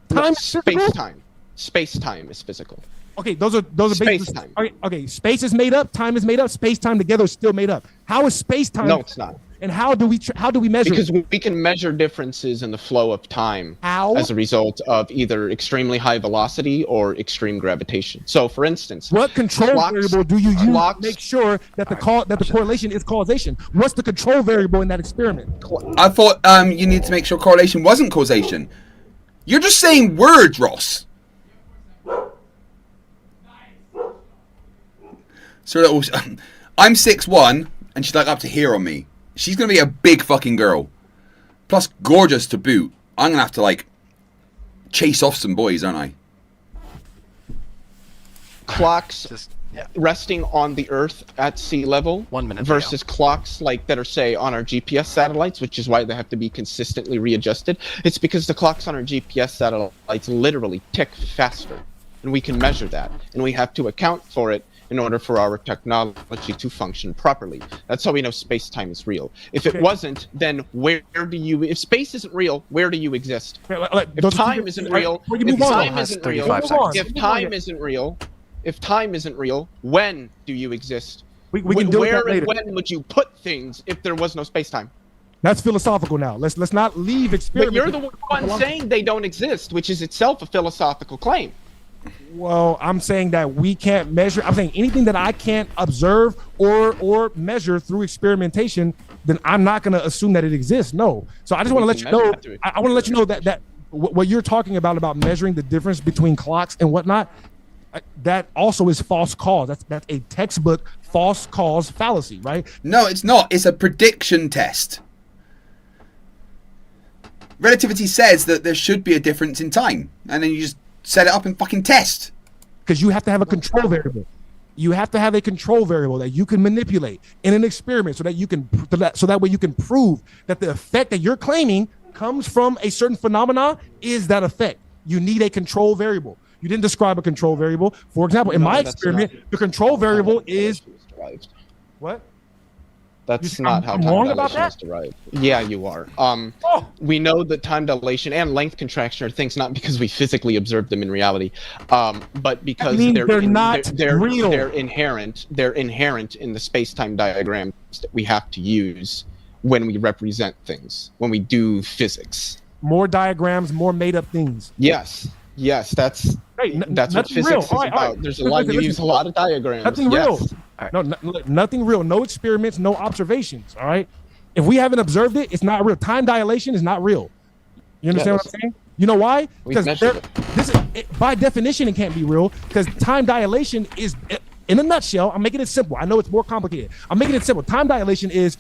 Time is physical? Space-time. Space-time is physical. Okay, those are space-time. Okay, space is made up, time is made up, space-time together is still made up. How is space-time? No, it's not. And how do we measure? Because we can measure differences in the flow of time as a result of either extremely high velocity or extreme gravitation. So, for instance, what control variable do you use to make sure that the correlation is causation? What's the control variable in that experiment? I thought you need to make sure correlation wasn't causation. You're just saying words, Ross. So that was, I'm 6'1", and she's like up to here on me. She's gonna be a big fucking girl, plus gorgeous to boot. I'm gonna have to like chase off some boys, aren't I? Clocks resting on the Earth at sea level 1 minute versus clocks like that are, say, on our GPS satellites, which is why they have to be consistently readjusted. It's because the clocks on our GPS satellites literally tick faster, and we can measure that, and we have to account for it in order for our technology to function properly. That's how we know space-time is real. If it wasn't, then if space isn't real, where do you exist? If time isn't real, if time isn't real, when do you exist? We can do where that later. and when would you put things if there was no space-time? That's philosophical now. Let's not leave experiments. But you're the one saying they don't exist, which is itself a philosophical claim. Well, I'm saying that we can't measure. I'm saying anything that I can't observe or measure through experimentation, then I'm not going to assume that it exists. No. So I just want to let you know. I want to let you know that what you're talking about measuring the difference between clocks and whatnot, that also is false cause. That's a textbook false cause fallacy, right? No, it's not. It's a prediction test. Relativity says that there should be a difference in time, and then you just set it up and fucking test. Because you have to have a control variable. You have to have a control variable that you can manipulate in an experiment, so that way you can prove that the effect that you're claiming comes from a certain phenomena is that effect. You need a control variable. You didn't describe a control variable. For example, in my experiment, the control variable is what? That's not how time dilation is derived. Yeah, you are. We know that time dilation and length contraction are things not because we physically observe them in reality, but because they're real. They're inherent. They're inherent in the space-time diagrams that we have to use when we represent things, when we do physics. More diagrams, more made-up things. Yes. Yes, that's what physics is about. There's a lot. You use a lot of diagrams. Nothing real. No, nothing real. No experiments, no observations. All right. If we haven't observed it, it's not real. Time dilation is not real. You understand what I'm saying? You know why? Because by definition, it can't be real. Because time dilation is, in a nutshell, I'm making it simple. I know it's more complicated. I'm making it simple. Time dilation is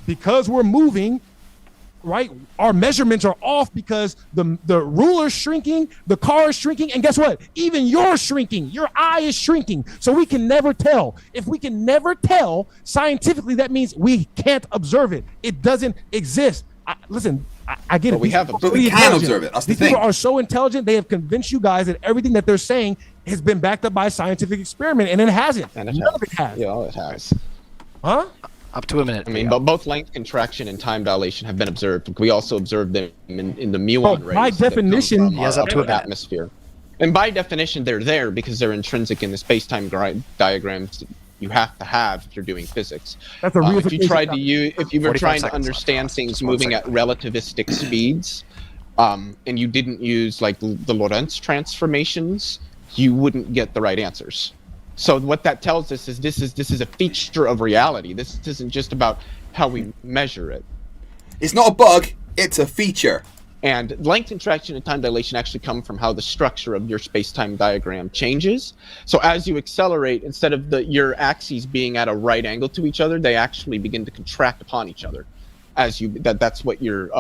because we're moving. Right, our measurements are off because the ruler's shrinking, the car is shrinking, and guess what? Even you're shrinking. Your eye is shrinking, so we can never tell. If we can never tell scientifically, that means we can't observe it. It doesn't exist. Listen, I get it. But we can observe it. That's the thing. These people are so intelligent. They have convinced you guys that everything that they're saying has been backed up by a scientific experiment, and it hasn't. And None of it has. Yeah, it has. Huh? Up to a minute. I mean, but both length contraction and time dilation have been observed. We also observed them in the muon rays. By definition, he has up to an atmosphere. And by definition, they're there because they're intrinsic in the space-time diagrams you have to have if you're doing physics. That's a if you tried to if you were trying to 45 understand things moving at relativistic speeds, and you didn't use like the Lorentz transformations, you wouldn't get the right answers. So what that tells us is this is a feature of reality. This isn't just about how we measure it. It's not a bug, it's a feature. And length contraction and time dilation actually come from how the structure of your space-time diagram changes. So as you accelerate, instead of your axes being at a right angle to each other, they actually begin to contract upon each other. That's what you're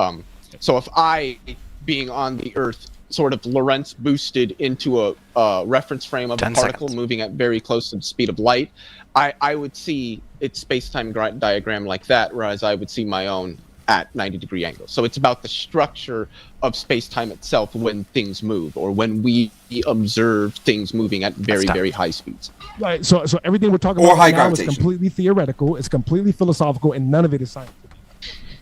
so if I, being on the Earth, sort of Lorentz boosted into a reference frame of a particle moving at very close to the speed of light, I would see its space-time diagram like that, whereas I would see my own at 90-degree angles. So it's about the structure of space-time itself when things move, or when we observe things moving at very high speeds. Right. So everything we're talking about right now is completely theoretical, it's completely philosophical, and none of it is scientific.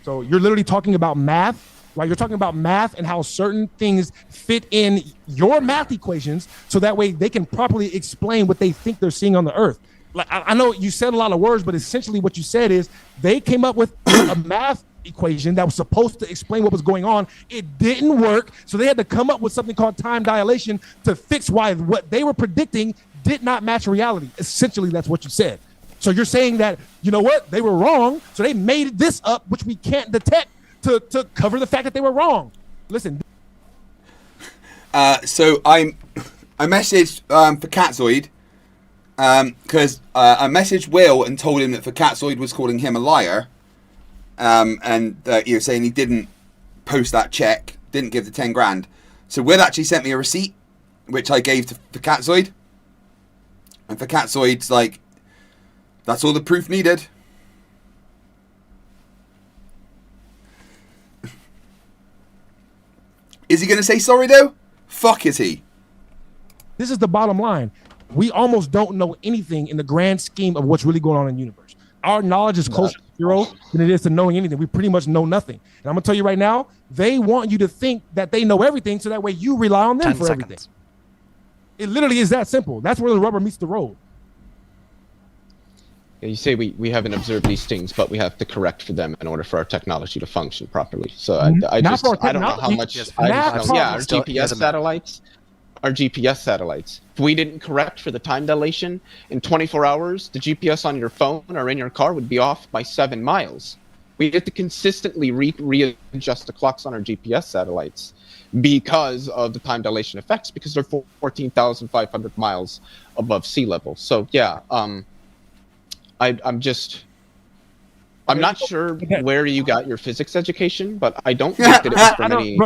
So you're literally talking about math, right? You're talking about math and how certain things fit in your math equations, so that way they can properly explain what they think they're seeing on the Earth. Like I know you said a lot of words, but essentially what you said is they came up with a math equation that was supposed to explain what was going on. It didn't work, so they had to come up with something called time dilation to fix why what they were predicting did not match reality. Essentially, that's what you said. So you're saying that, you know what, they were wrong, so they made this up, which we can't detect, to cover the fact that they were wrong. Listen. So I messaged for Catzoid because I messaged Will and told him that for Catzoid was calling him a liar. And you were saying he didn't post that check, didn't give the 10 grand. So Will actually sent me a receipt, which I gave to Catzoid. And for Catzoid's like, that's all the proof needed. Is he going to say sorry though? Fuck is he? This is the bottom line. We almost don't know anything in the grand scheme of what's really going on in the universe. Our knowledge is closer to zero than it is to knowing anything. We pretty much know nothing. And I'm going to tell you right now, they want you to think that they know everything, so that way you rely on them for everything. It literally is that simple. That's where the rubber meets the road. Yeah, you say we haven't observed these things, but we have to correct for them in order for our technology to function properly. So I don't know how much. Our GPS satellites. Our GPS satellites. If we didn't correct for the time dilation, in 24 hours, the GPS on your phone or in your car would be off by 7 miles. We have to consistently readjust the clocks on our GPS satellites because of the time dilation effects, because they're 14,500 miles above sea level. So yeah, I'm not sure where you got your physics education, but I don't think that it was from any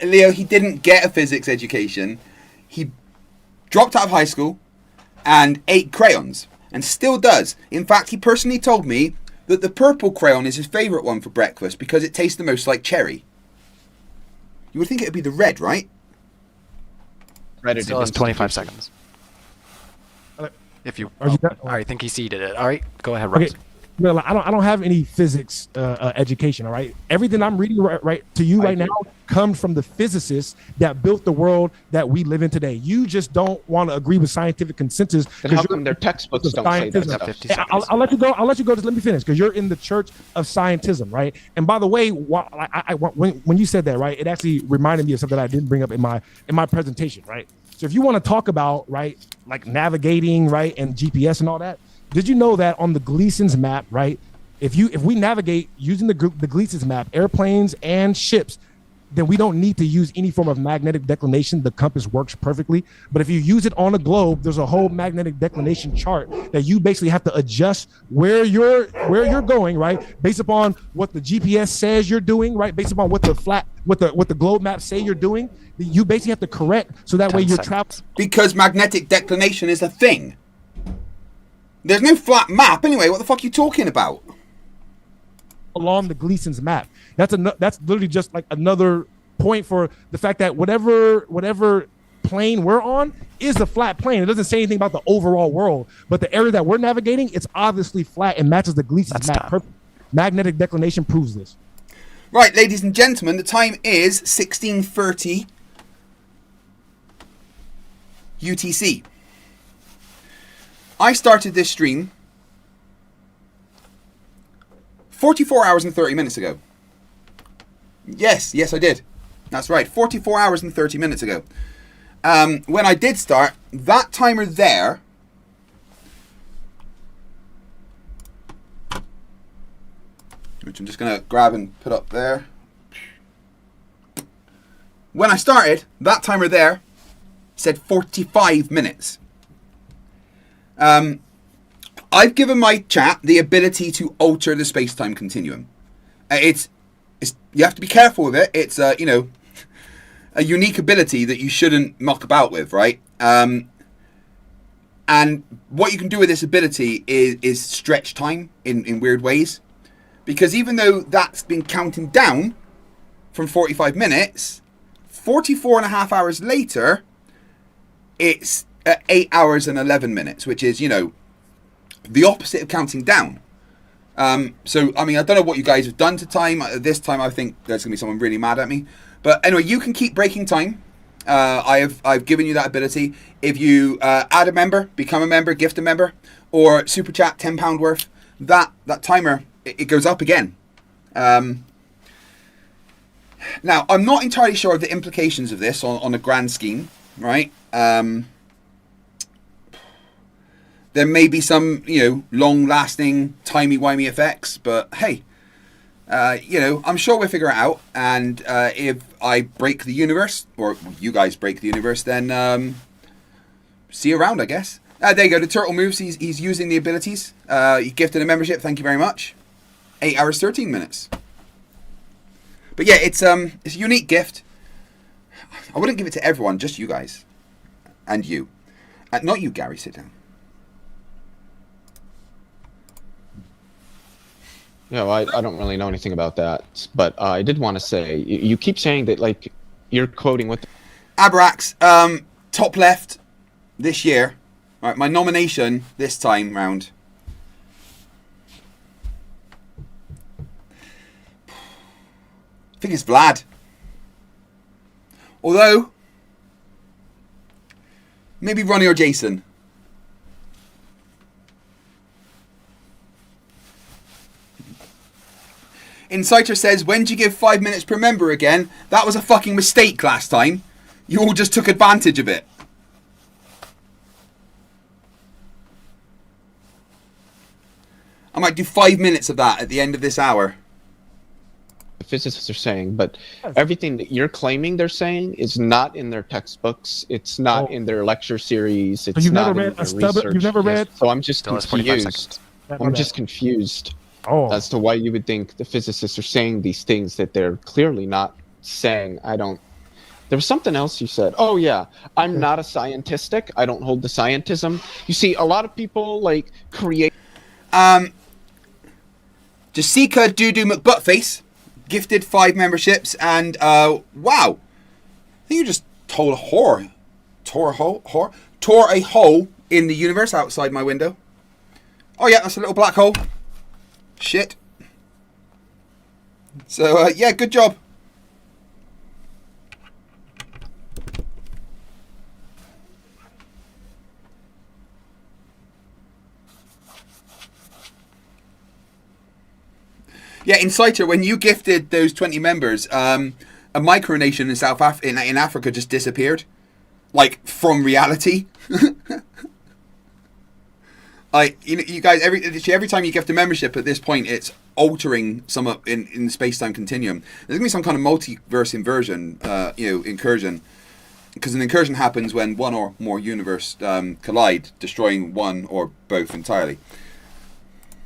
Leo, he didn't get a physics education. He dropped out of high school and ate crayons, and still does. In fact, he personally told me that the purple crayon is his favourite one for breakfast because it tastes the most like cherry. You would think it would be the red, right? Red still has 25 seconds. If you, I think he seeded it. All right, go ahead, Rose. Okay. Well, I don't have any physics education. All right, everything I'm reading right to you right now comes from the physicists that built the world that we live in today. You just don't want to agree with scientific consensus. And how come their textbooks don't say that stuff? I'll let you go. I'll let you go. Just let me finish, because you're in the church of scientism, right? And by the way, when you said that, right, it actually reminded me of something I didn't bring up in my presentation, right? So if you want to talk about, right, like navigating, right, and GPS and all that. Did you know that on the Gleason's map, right? If we navigate using the Gleason's map, airplanes and ships, then we don't need to use any form of magnetic declination. The compass works perfectly. But if you use it on a globe, there's a whole magnetic declination chart that you basically have to adjust where you're going, right? Based upon what the GPS says you're doing, right? Based upon what the globe maps say you're doing, you basically have to correct so that way you're trapped. Because magnetic declination is a thing. There's no flat map anyway. What the fuck are you talking about? Along the Gleason's map. That's literally just like another point for the fact that whatever plane we're on is a flat plane. It doesn't say anything about the overall world, but the area that we're navigating, it's obviously flat and matches the Gleason's map. Magnetic declination proves this. Right, ladies and gentlemen, the time is 16:30 UTC. I started this stream 44 hours and 30 minutes ago. Yes, I did. That's right, 44 hours and 30 minutes ago. When I did start, that timer there which I'm just going to grab and put up there. When I started, that timer there said 45 minutes. I've given my chat the ability to alter the space-time continuum. It's you have to be careful with it. It's you know, a unique ability that you shouldn't muck about with, right? And what you can do with this ability is stretch time in weird ways. Because even though that's been counting down from 45 minutes, 44 and a half hours later, it's 8 hours and 11 minutes, which is, you know, the opposite of counting down. So, I mean, I don't know what you guys have done to time. This time, I think there's going to be someone really mad at me. But anyway, you can keep breaking time. I've given you that ability. If you add a member, become a member, gift a member, or super chat £10 worth, that timer, it goes up again. Now, I'm not entirely sure of the implications of this on a grand scheme, right? There may be some, you know, long-lasting, timey-wimey effects, but hey, you know, I'm sure we'll figure it out. And if I break the universe, or you guys break the universe, then see you around, I guess. There you go, the turtle moves. He's using the abilities. He gifted a membership. Thank you very much. 8 hours, 13 minutes. But yeah, it's a unique gift. I wouldn't give it to everyone, just you guys. And you. Not you, Gary, sit down. No, I don't really know anything about that. But I did want to say, you keep saying that, like, you're quoting what... Abrax, top left this year. All right, my nomination this time round. I think it's Vlad. Although, maybe Ronnie or Jason. Inciter says, when do you give 5 minutes per member again? That was a fucking mistake last time. You all just took advantage of it. I might do 5 minutes of that at the end of this hour. The physicists are saying, but everything that you're claiming they're saying is not in their textbooks. It's not in their lecture series. It's you've not never in read their research. You've never read? So I'm just Still has 45 confused. seconds. I'm just confused as to why you would think the physicists are saying these things that they're clearly not saying. I don't... There was something else you said. Oh, yeah. I'm not a scientistic. I don't hold the scientism. You see, a lot of people, like, create... Jessica Doodoo McButtface gifted 5 memberships, and wow, I think you just told a whore, tore a hole in the universe outside my window. Oh yeah, that's a little black hole. Shit. So yeah, good job. Yeah, Inciter, when you gifted those 20 members, a micronation in in Africa just disappeared, like from reality. You guys, every time you gift a membership at this point, it's altering some up in the space-time continuum. There's gonna be some kind of multiverse inversion, incursion, because an incursion happens when one or more universe collide, destroying one or both entirely.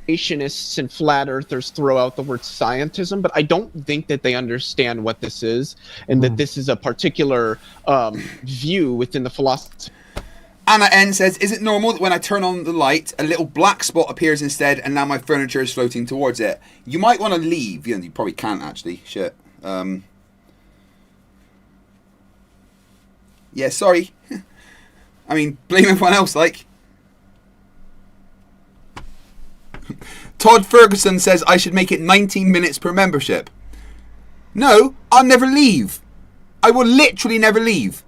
Creationists and flat earthers throw out the word scientism, but I don't think that they understand what this is, and that this is a particular view within the philosophy. Anna N says, is it normal that when I turn on the light, a little black spot appears instead, and now my furniture is floating towards it? You might want to leave. You probably can't, actually. Shit. Yeah, Yeah, sorry. I mean, blame everyone else, like. Todd Ferguson says I should make it 19 minutes per membership. No, I'll never leave. I will literally never leave.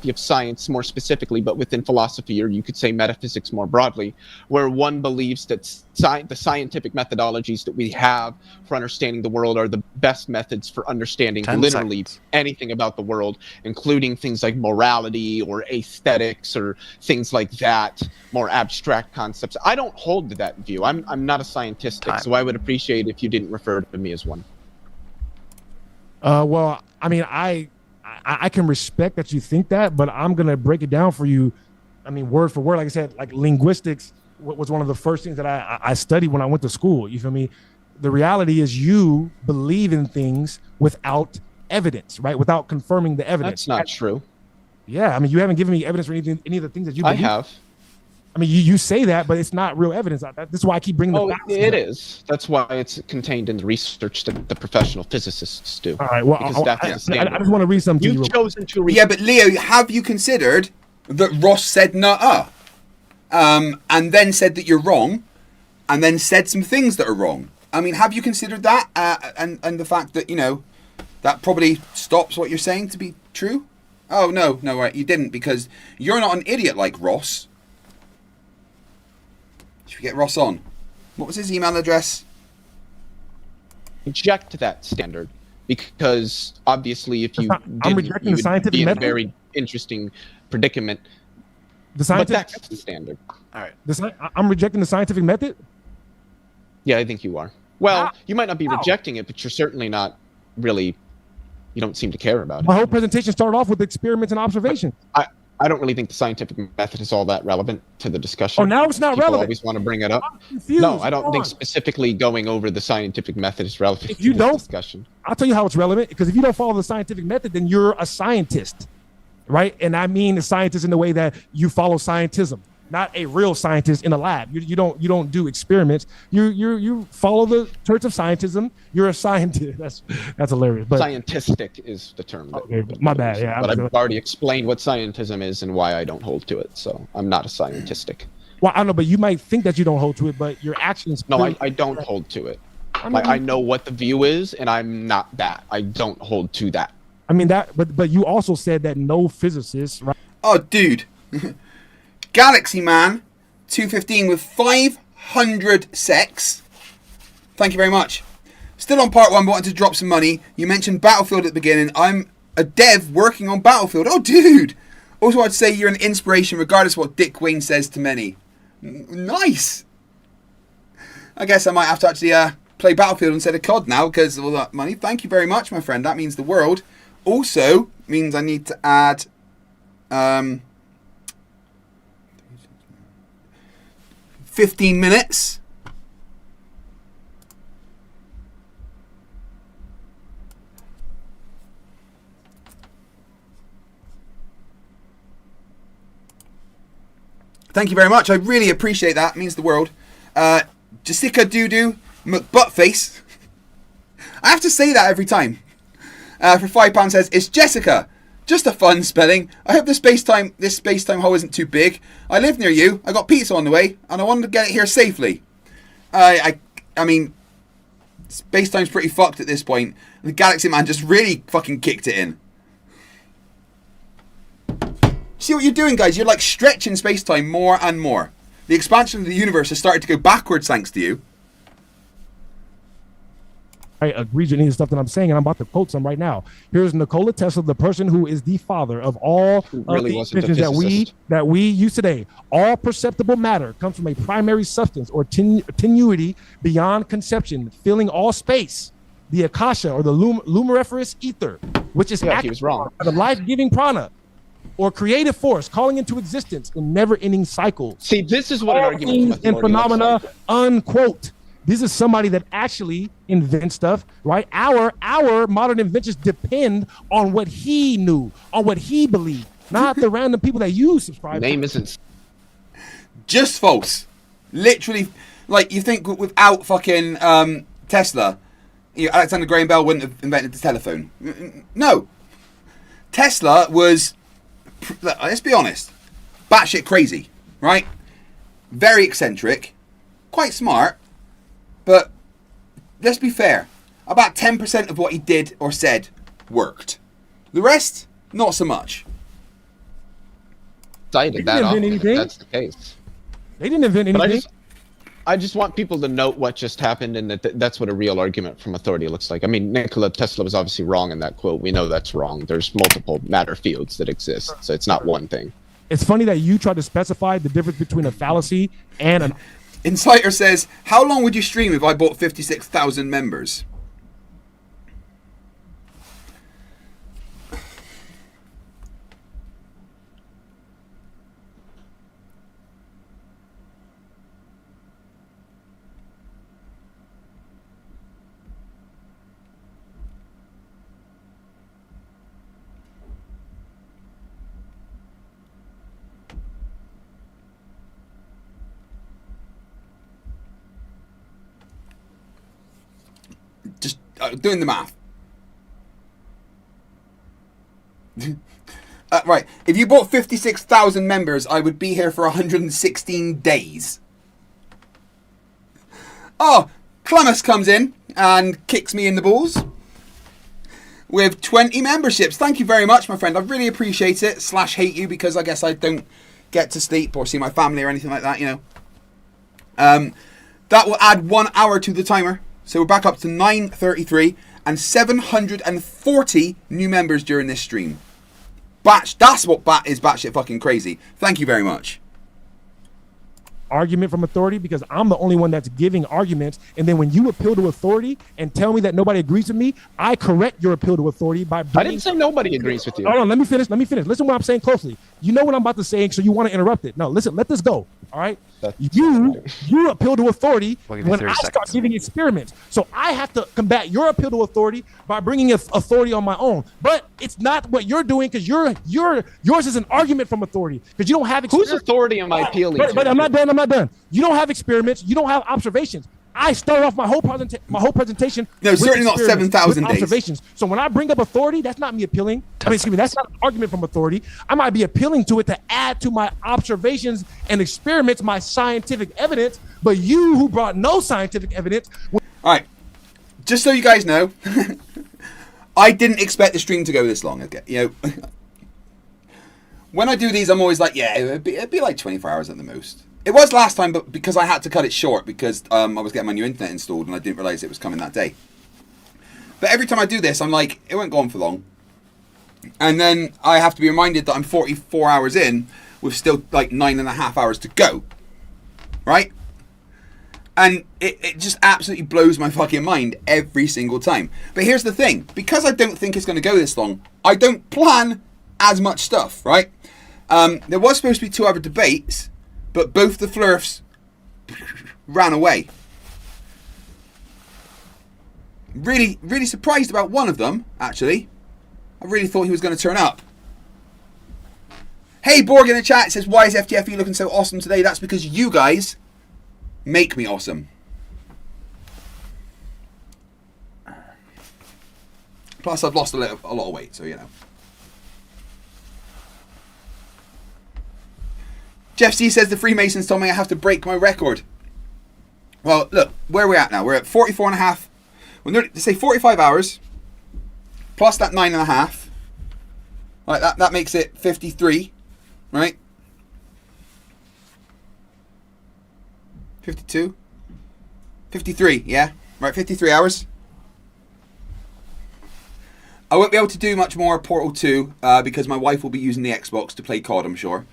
Of science more specifically, but within philosophy, or you could say metaphysics more broadly, where one believes that the scientific methodologies that we have for understanding the world are the best methods for understanding literally anything about the world, including things like morality or aesthetics or things like that, more abstract concepts. I don't hold to that view. I'm not a scientistic, so I would appreciate if you didn't refer to me as one. Well, I mean, I can respect that you think that, but I'm going to break it down for you. I mean, word for word, like I said, like linguistics was one of the first things that I studied when I went to school. You feel me? The reality is you believe in things without evidence, right? Without confirming the evidence. That's not true. Yeah. I mean, you haven't given me evidence for any of the things that you believe. I have. I mean, you say that, but it's not real evidence. This is why I keep bringing the facts. It is. That's why it's contained in the research that the professional physicists do. All right. Well, I just want to read something to you. You've chosen to read. Yeah, but Leo, have you considered that Ross said nuh-uh? And then said that you're wrong, and then said some things that are wrong. I mean, have you considered that? And the fact that, you know, that probably stops what you're saying to be true? Oh, no, right, you didn't, because you're not an idiot like Ross. Should we get Ross on? What was his email address? Reject that standard, because obviously if you I'm rejecting the scientific be in method. a very interesting predicament. The scientific, but that's the standard. All right. I'm rejecting the scientific method? Yeah, I think you are. Well, you might not be rejecting it, but you're certainly not really, you don't seem to care about it. My whole presentation started off with experiments and observations. I don't really think the scientific method is all that relevant to the discussion. Oh, now it's not People relevant. always want to bring it up. I'm confused. No, I don't Come think on. specifically going over the scientific method is relevant If you to this don't, discussion. I'll tell you how it's relevant, because if you don't follow the scientific method, then you're a scientist, right? And I mean a scientist in the way that you follow scientism, not a real scientist in a lab. You don't do experiments. You follow the church of scientism. You're a scientist. That's hilarious. But Scientistic is the term. Okay, my bad. Yeah, but I've already explained what scientism is and why I don't hold to it. So I'm not a scientistic. Well, I know, but you might think that you don't hold to it, but your actions. No, I don't hold to it. I know what the view is, and I'm not that. I don't hold to that. I mean that, but you also said that no physicists, right? Oh, dude. Galaxy Man 215 with 500 secs. Thank you very much. Still on part one, but wanted to drop some money. You mentioned Battlefield at the beginning. I'm a dev working on Battlefield. Oh, dude. Also, I'd say you're an inspiration, regardless of what Dick Wayne says to many. Nice. I guess I might have to actually play Battlefield instead of COD now because of all that money. Thank you very much, my friend. That means the world. Also means I need to add 15 minutes. Thank you very much. I really appreciate that. It means the world. Jessica Doodoo McButtface. I have to say that every time. For £5 says, it's Jessica. Just a fun spelling. I hope this space-time hole isn't too big. I live near you. I got pizza on the way, and I wanted to get it here safely. I mean, space-time's pretty fucked at this point. The Galaxy Man just really fucking kicked it in. See what you're doing, guys? You're like stretching space-time more and more. The expansion of the universe has started to go backwards thanks to you. I agree with any of the stuff that I'm saying, and I'm about to quote some right now. Here's Nikola Tesla, the person who is the father of all really of the inventions that we use today. All perceptible matter comes from a primary substance or tenuity beyond conception, filling all space. The akasha, or the luminiferous ether, which is he was wrong. The life-giving prana, or creative force calling into existence in never-ending cycles. See, this is what an argument and phenomena, unquote. This is somebody that actually invents stuff, right? Our modern inventions depend on what he knew, on what he believed, not the random people that you subscribe Name to. isn't just false. Literally, like, you think without fucking Tesla, Alexander Graham Bell wouldn't have invented the telephone. No. Tesla was, let's be honest, batshit crazy, right? Very eccentric, quite smart, but let's be fair. About 10% of what he did or said worked. The rest, not so much. Cited that often, if that's the case. They didn't invent anything. I just want people to note what just happened, and that's what a real argument from authority looks like. I mean, Nikola Tesla was obviously wrong in that quote. We know that's wrong. There's multiple matter fields that exist, so it's not one thing. It's funny that you try to specify the difference between a fallacy and an... Inciter says, how long would you stream if I bought 56,000 members? Just doing the math. Right. If you bought 56,000 members, I would be here for 116 days. Oh, Clumus comes in and kicks me in the balls with 20 memberships. Thank you very much, my friend. I really appreciate it. / hate you because I guess I don't get to sleep or see my family or anything like that, you know. That will add 1 hour to the timer. So we're back up to 933 and 740 new members during this stream. That's what is batshit fucking crazy. Thank you very much. Argument from authority, because I'm the only one that's giving arguments, and then when you appeal to authority and tell me that nobody agrees with me, I correct your appeal to authority by I didn't say nobody agrees with you. Hold on, let me finish. Listen what I'm saying closely. You know what I'm about to say, so you want to interrupt it. No, listen, let this go. All right? You appeal to authority when I start giving experiments. So I have to combat your appeal to authority by bringing authority on my own. But it's not what you're doing, because yours is an argument from authority, because you don't have experiments. Whose authority am I appealing to? But I'm not done. You don't have experiments. You don't have observations. I start off my whole presentation. No, certainly not 7,000 days. Observations. So when I bring up authority, that's not me appealing. That's not an argument from authority. I might be appealing to it to add to my observations and experiments, my scientific evidence. But you, who brought no scientific evidence. All right, just so you guys know, I didn't expect the stream to go this long. Okay, you know, when I do these, I'm always like, yeah, it'd be like 24 hours at the most. It was last time, but because I had to cut it short because I was getting my new internet installed and I didn't realise it was coming that day. But every time I do this, I'm like, it won't go on for long. And then I have to be reminded that I'm 44 hours in with still like 9.5 hours to go. Right? And it just absolutely blows my fucking mind every single time. But here's the thing. Because I don't think it's going to go this long, I don't plan as much stuff, right? There was supposed to be 2 other debates, but both the Flerfs ran away. Really, really surprised about one of them, actually. I really thought he was going to turn up. Hey, Borg in the chat says, why is FTFE looking so awesome today? That's because you guys make me awesome. Plus, I've lost a lot of weight, so you know. Jeff C says the Freemasons told me I have to break my record. Well, look, where are we at now? We're at 44.5. Well, they say 45 hours plus that 9.5. Right, that makes it 53, right? 52, 53, yeah, right, 53 hours. I won't be able to do much more Portal 2 because my wife will be using the Xbox to play COD, I'm sure.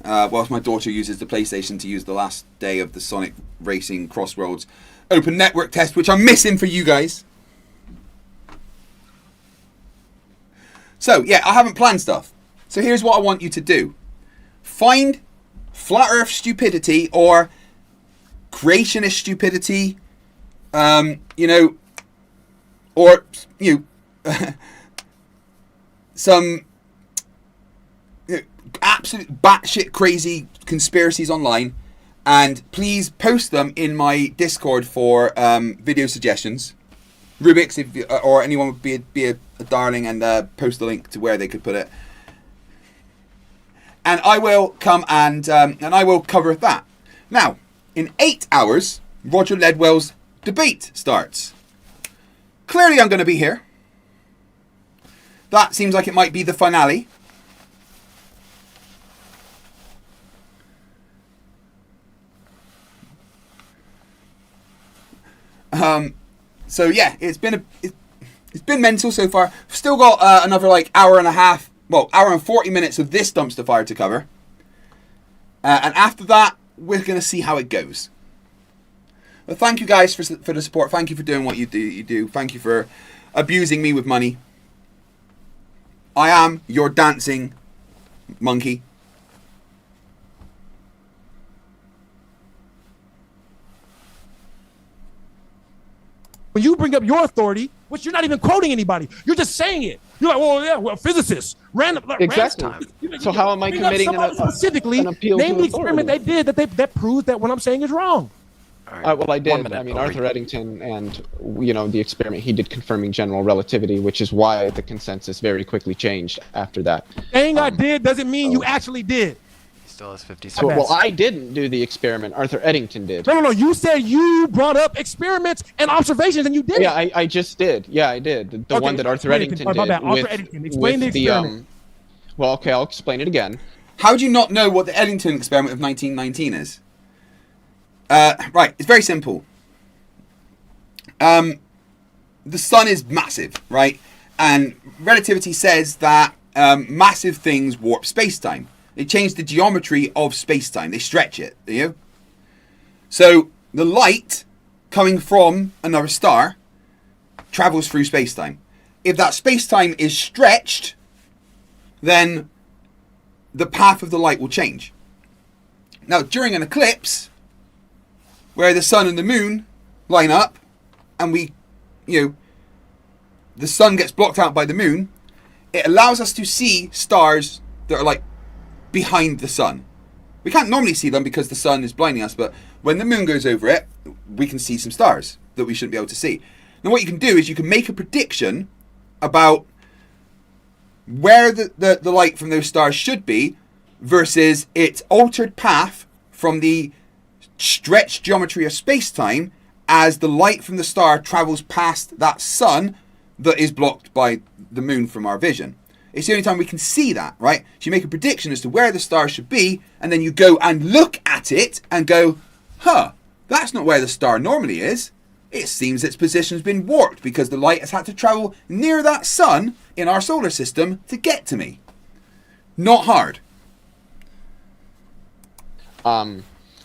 Whilst my daughter uses the PlayStation to use the last day of the Sonic Racing Crossroads open network test, which I'm missing for you guys. So, yeah, I haven't planned stuff. So here's what I want you to do. Find Flat Earth stupidity or creationist stupidity, you know, or, you know, some absolute batshit crazy conspiracies online, and please post them in my Discord for video suggestions. Rubik's, if or anyone would be a darling and post the link to where they could put it. And I will come and I will cover that. Now, in 8 hours, Roger Ledwell's debate starts. Clearly I'm going to be here. That seems like it might be the finale. So yeah, it's been mental so far. Still got another like hour and a half, well, hour and 40 minutes of this dumpster fire to cover. And after that, we're going to see how it goes. But thank you guys for the support. Thank you for doing what you do. Thank you for abusing me with money. I am your dancing monkey. When you bring up your authority, which you're not even quoting anybody, you're just saying it. You're like, well, yeah, well, physicists, random. Exactly. So how am I committing specifically an appeal name to the experiment they did that proves that what I'm saying is wrong. Well, I did. I mean, Arthur Eddington and, the experiment he did confirming general relativity, which is why the consensus very quickly changed after that. Saying I did doesn't mean you actually did. Still has 50 So, well, I didn't do the experiment. Arthur Eddington did. No. You said you brought up experiments and observations, and you did. Yeah, I just did. Yeah, I did. The one that Arthur Eddington did. Arthur Eddington. Explain the experiment. Well, okay, I'll explain it again. How do you not know what the Eddington experiment of 1919 is? Right, it's very simple. The sun is massive, right? And relativity says that massive things warp space-time. They change the geometry of space-time. They stretch it, So the light coming from another star travels through space-time. If that space-time is stretched, then the path of the light will change. Now, during an eclipse, where the sun and the moon line up, and the sun gets blocked out by the moon, it allows us to see stars that are like behind the sun. We can't normally see them because the sun is blinding us, but when the moon goes over it, we can see some stars that we shouldn't be able to see. Now what you can do is you can make a prediction about where the light from those stars should be versus its altered path from the stretched geometry of space-time as the light from the star travels past that sun that is blocked by the moon from our vision. It's the only time we can see that, right? So you make a prediction as to where the star should be, and then you go and look at it and go, that's not where the star normally is. It seems its position's been warped because the light has had to travel near that sun in our solar system to get to me. Not hard.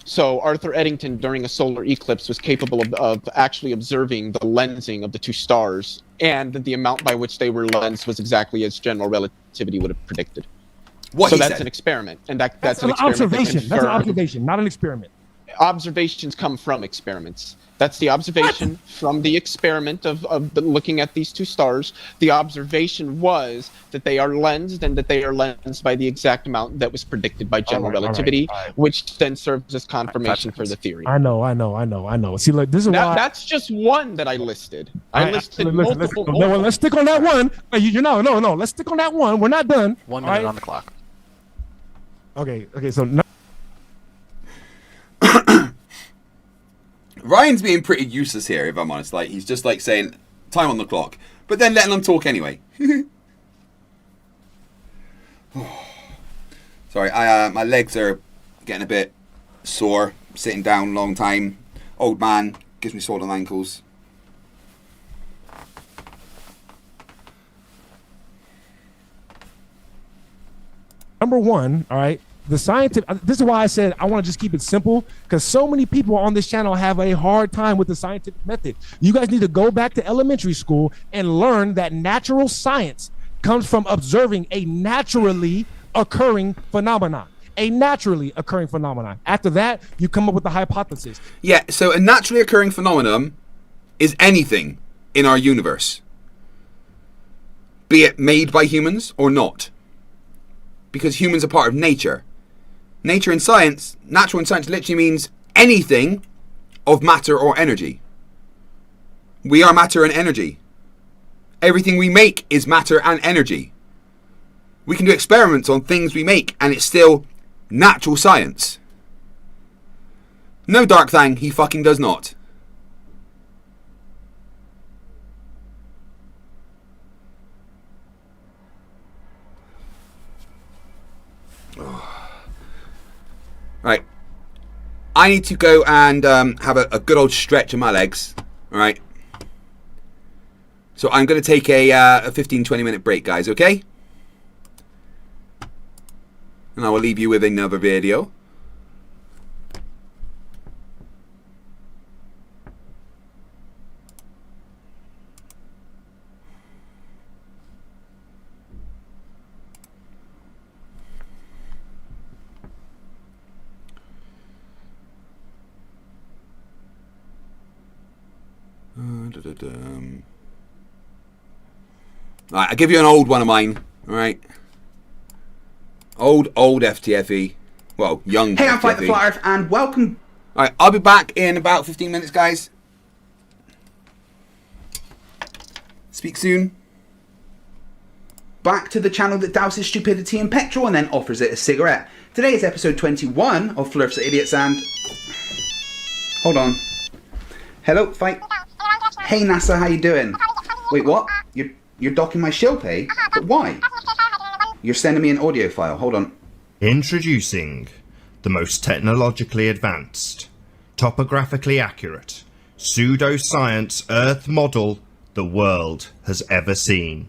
So Arthur Eddington, during a solar eclipse, was capable of actually observing the lensing of the two stars, and the amount by which they were lensed was exactly as general relativity would have predicted. So that's an experiment, and that's an observation. That's an observation, not an experiment. Observations come from experiments. That's the observation from the experiment of looking at these two stars. The observation was that they are lensed, and that they are lensed by the exact amount that was predicted by general relativity, which then serves as confirmation for the theory. I know. See, look, this is why that's just one that I listed. I listed multiple. No, let's stick on that one. No. Let's stick on that one. We're not done. 1 minute on the clock. Okay. So. No. Ryan's being pretty useless here, if I'm honest. Like, he's just like saying time on the clock, but then letting them talk anyway. Sorry, my legs are getting a bit sore. Sitting down a long time. Old man gives me swollen ankles. Number one, all right. The scientific, this is why I said I want to just keep it simple, because so many people on this channel have a hard time with the scientific method. You guys need to go back to elementary school and learn that natural science comes from observing a naturally occurring phenomenon. After that, you come up with the hypothesis. Yeah, so a naturally occurring phenomenon is anything in our universe, be it made by humans or not, because humans are part of nature. Natural in science literally means anything of matter or energy. We are matter and energy. Everything we make is matter and energy. We can do experiments on things we make and it's still natural science. No, Dark Thang, he fucking does not. Right. I need to go and have a good old stretch of my legs. Alright. So I'm going to take a 15-20 minute break, guys, okay? And I will leave you with another video. Alright, I'll give you an old one of mine. Alright. Old FTFE. Well, young Hey, FTFE. I'm Fight the Flat Earth, and welcome. Alright, I'll be back in about 15 minutes, guys. Speak soon. Back to the channel that douses stupidity in petrol and then offers it a cigarette. Today is episode 21 of Flerfs are Idiots and... Hold on. Hello, Fight. Hey, NASA, how you doing? Wait, what? You're docking my shill pay? But why? You're sending me an audio file. Hold on. Introducing the most technologically advanced, topographically accurate, pseudoscience Earth model the world has ever seen.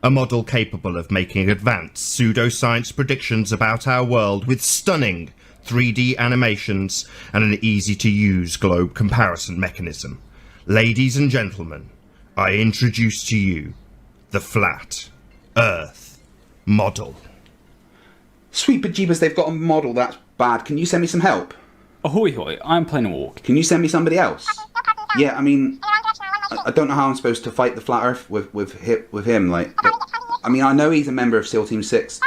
A model capable of making advanced pseudoscience predictions about our world with stunning 3D animations and an easy-to-use globe comparison mechanism. Ladies and gentlemen, I introduce to you the Flat Earth model. Sweet bejeebers, they've got a model that's bad. Can you send me some help? Ahoy hoy, I'm playing a walk. Can you send me somebody else? Yeah, I mean, I don't know how I'm supposed to fight the Flat Earth with him, like... But, I mean, I know he's a member of SEAL Team 6.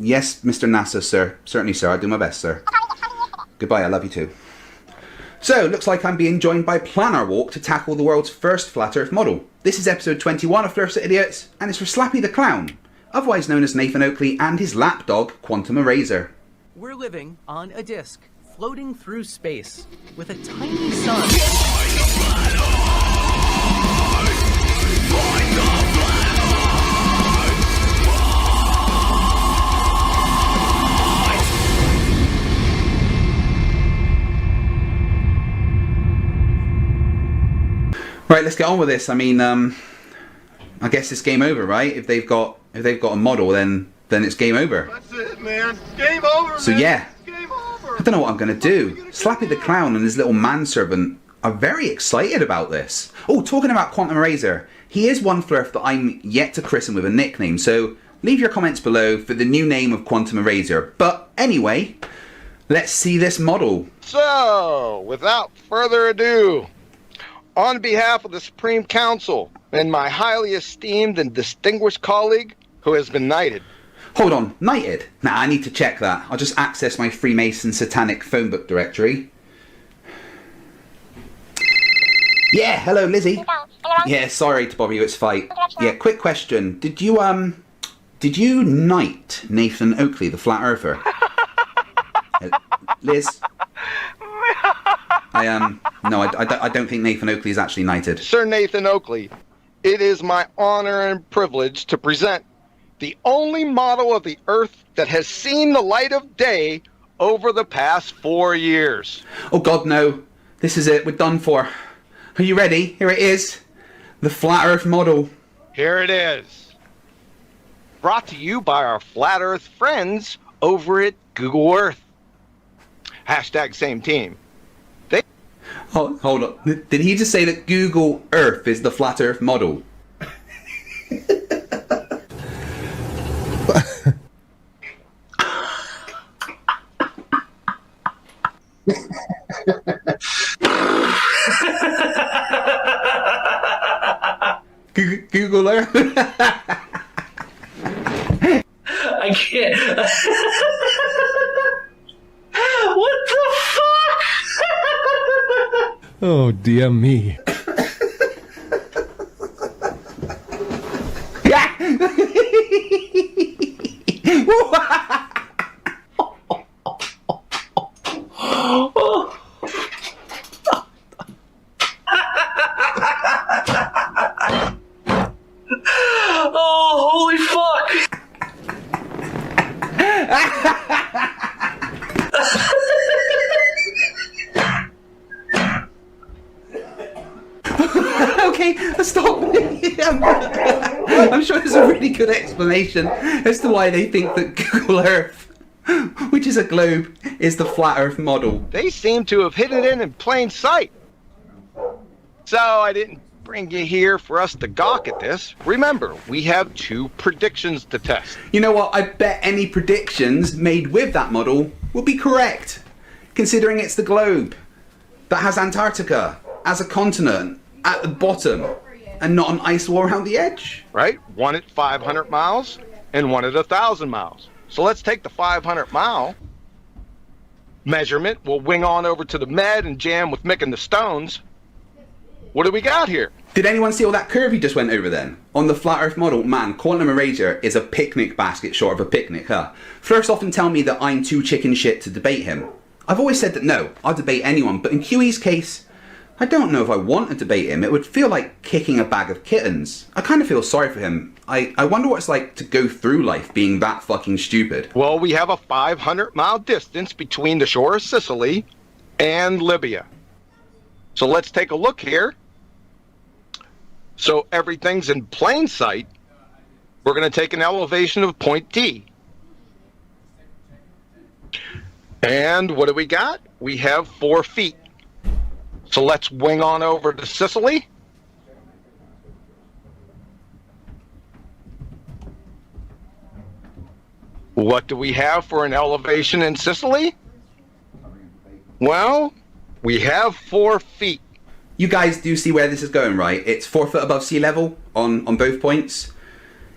Yes, Mr. NASA, sir. Certainly, sir. I'll do my best, sir. Goodbye, I love you too. So, looks like I'm being joined by Planar Walk to tackle the world's first Flat Earth model. This is episode 21 of Flerfs are Idiots, and it's for Slappy the Clown, otherwise known as Nathan Oakley, and his lapdog, Quantum Eraser. We're living on a disk, floating through space, with a tiny sun. Right, let's get on with this. I mean, I guess it's game over, right? If they've got a model, then it's game over. That's it, man. Game over, So man. yeah, I don't know what I'm going to do. Slappy the Clown and his little manservant are very excited about this. Oh, talking about Quantum Eraser, he is one Flerf that I'm yet to christen with a nickname, so leave your comments below for the new name of Quantum Eraser. But anyway, let's see this model. So, without further ado, on behalf of the Supreme Council and my highly esteemed and distinguished colleague who has been knighted. Hold on, knighted? Nah, I need to check that. I'll just access my Freemason satanic phone book directory. Yeah, hello Lizzie. Yeah, sorry to bother you, it's Fight. Yeah, quick question. Did you knight Nathan Oakley, the Flat Earther? Liz? No, I don't think Nathan Oakley is actually knighted. Sir Nathan Oakley, it is my honor and privilege to present the only model of the Earth that has seen the light of day over the past 4 years. Oh God, no. This is it. We're done for. Are you ready? Here it is. The Flat Earth model. Here it is. Brought to you by our Flat Earth friends over at Google Earth. Hashtag same team. Oh, hold on. Did he just say that Google Earth is the Flat Earth model? Google Earth? I can't. What the fuck? Oh, dear me. Oh, holy fuck! Okay, stop. I'm sure there's a really good explanation as to why they think that Google Earth, which is a globe, is the flat Earth model. They seem to have hidden it in plain sight. So I didn't bring you here for us to gawk at this. Remember, we have 2 predictions to test. You know what? I bet any predictions made with that model will be correct, considering it's the globe that has Antarctica as a continent at the bottom and not an ice wall around the edge. Right? One at 500 miles and one at 1,000 miles. So let's take the 500-mile measurement. We'll wing on over to the Med and jam with Mick and the Stones. What do we got here? Did anyone see all that curve he just went over then? On the flat Earth model, man, quantum erasure is a picnic basket short of a picnic, huh? Flerfs often tell me that I'm too chicken shit to debate him. I've always said that no, I'll debate anyone, but in QE's case, I don't know if I want to debate him. It would feel like kicking a bag of kittens. I kind of feel sorry for him. I wonder what it's like to go through life being that fucking stupid. Well, we have a 500-mile distance between the shore of Sicily and Libya. So let's take a look here. So everything's in plain sight. We're going to take an elevation of point D. And what do we got? We have 4 feet. So let's wing on over to Sicily. What do we have for an elevation in Sicily? Well, we have 4 feet. You guys do see where this is going, right? It's 4 foot above sea level on both points.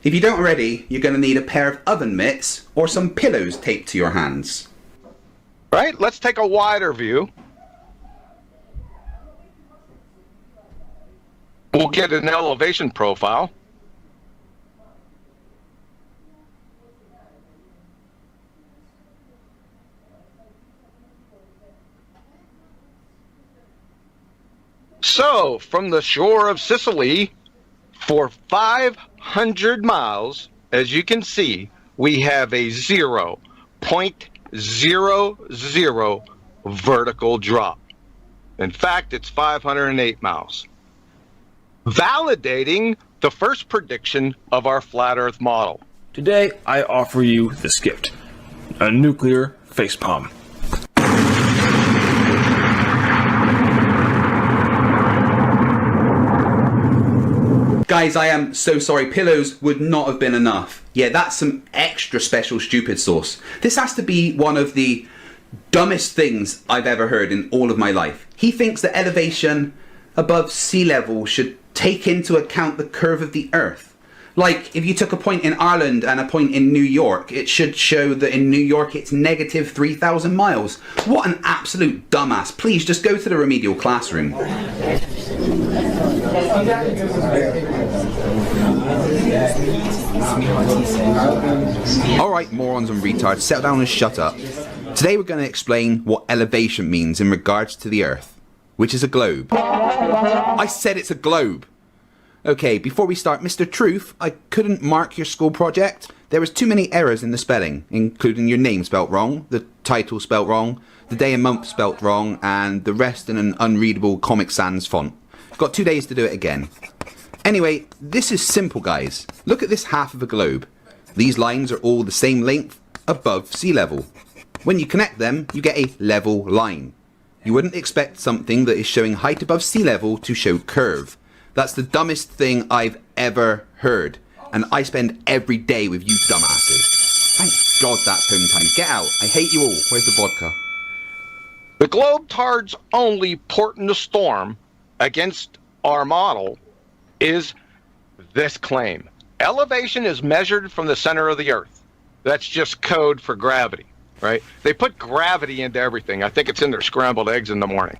If you don't already, you're going to need a pair of oven mitts or some pillows taped to your hands. Right, let's take a wider view. We'll get an elevation profile. So, from the shore of Sicily, for 500 miles, as you can see, we have a 0.00 vertical drop. In fact, it's 508 miles. Validating the first prediction of our flat Earth model. Today, I offer you this gift. A nuclear facepalm. Guys, I am so sorry. Pillows would not have been enough. Yeah, that's some extra special stupid sauce. This has to be one of the dumbest things I've ever heard in all of my life. He thinks that elevation above sea level should take into account the curve of the Earth. Like, if you took a point in Ireland and a point in New York, it should show that in New York it's negative 3,000 miles. What an absolute dumbass. Please, just go to the remedial classroom. Alright, morons and retards, settle down and shut up. Today we're going to explain what elevation means in regards to the Earth, which is a globe. I said it's a globe. Okay, before we start, Mr. Truth, I couldn't mark your school project. There was too many errors in the spelling, including your name spelt wrong, the title spelt wrong, the day and month spelt wrong, and the rest in an unreadable Comic Sans font. Got 2 days to do it again. Anyway, this is simple, guys. Look at this half of a globe. These lines are all the same length above sea level. When you connect them, you get a level line. You wouldn't expect something that is showing height above sea level to show curve. That's the dumbest thing I've ever heard. And I spend every day with you dumbasses. Thank God that's home time. Get out. I hate you all. Where's the vodka? The globe-tard's only port in the storm against our model is this claim. Elevation is measured from the center of the Earth. That's just code for gravity. right? They put gravity into everything. I think it's in their scrambled eggs in the morning.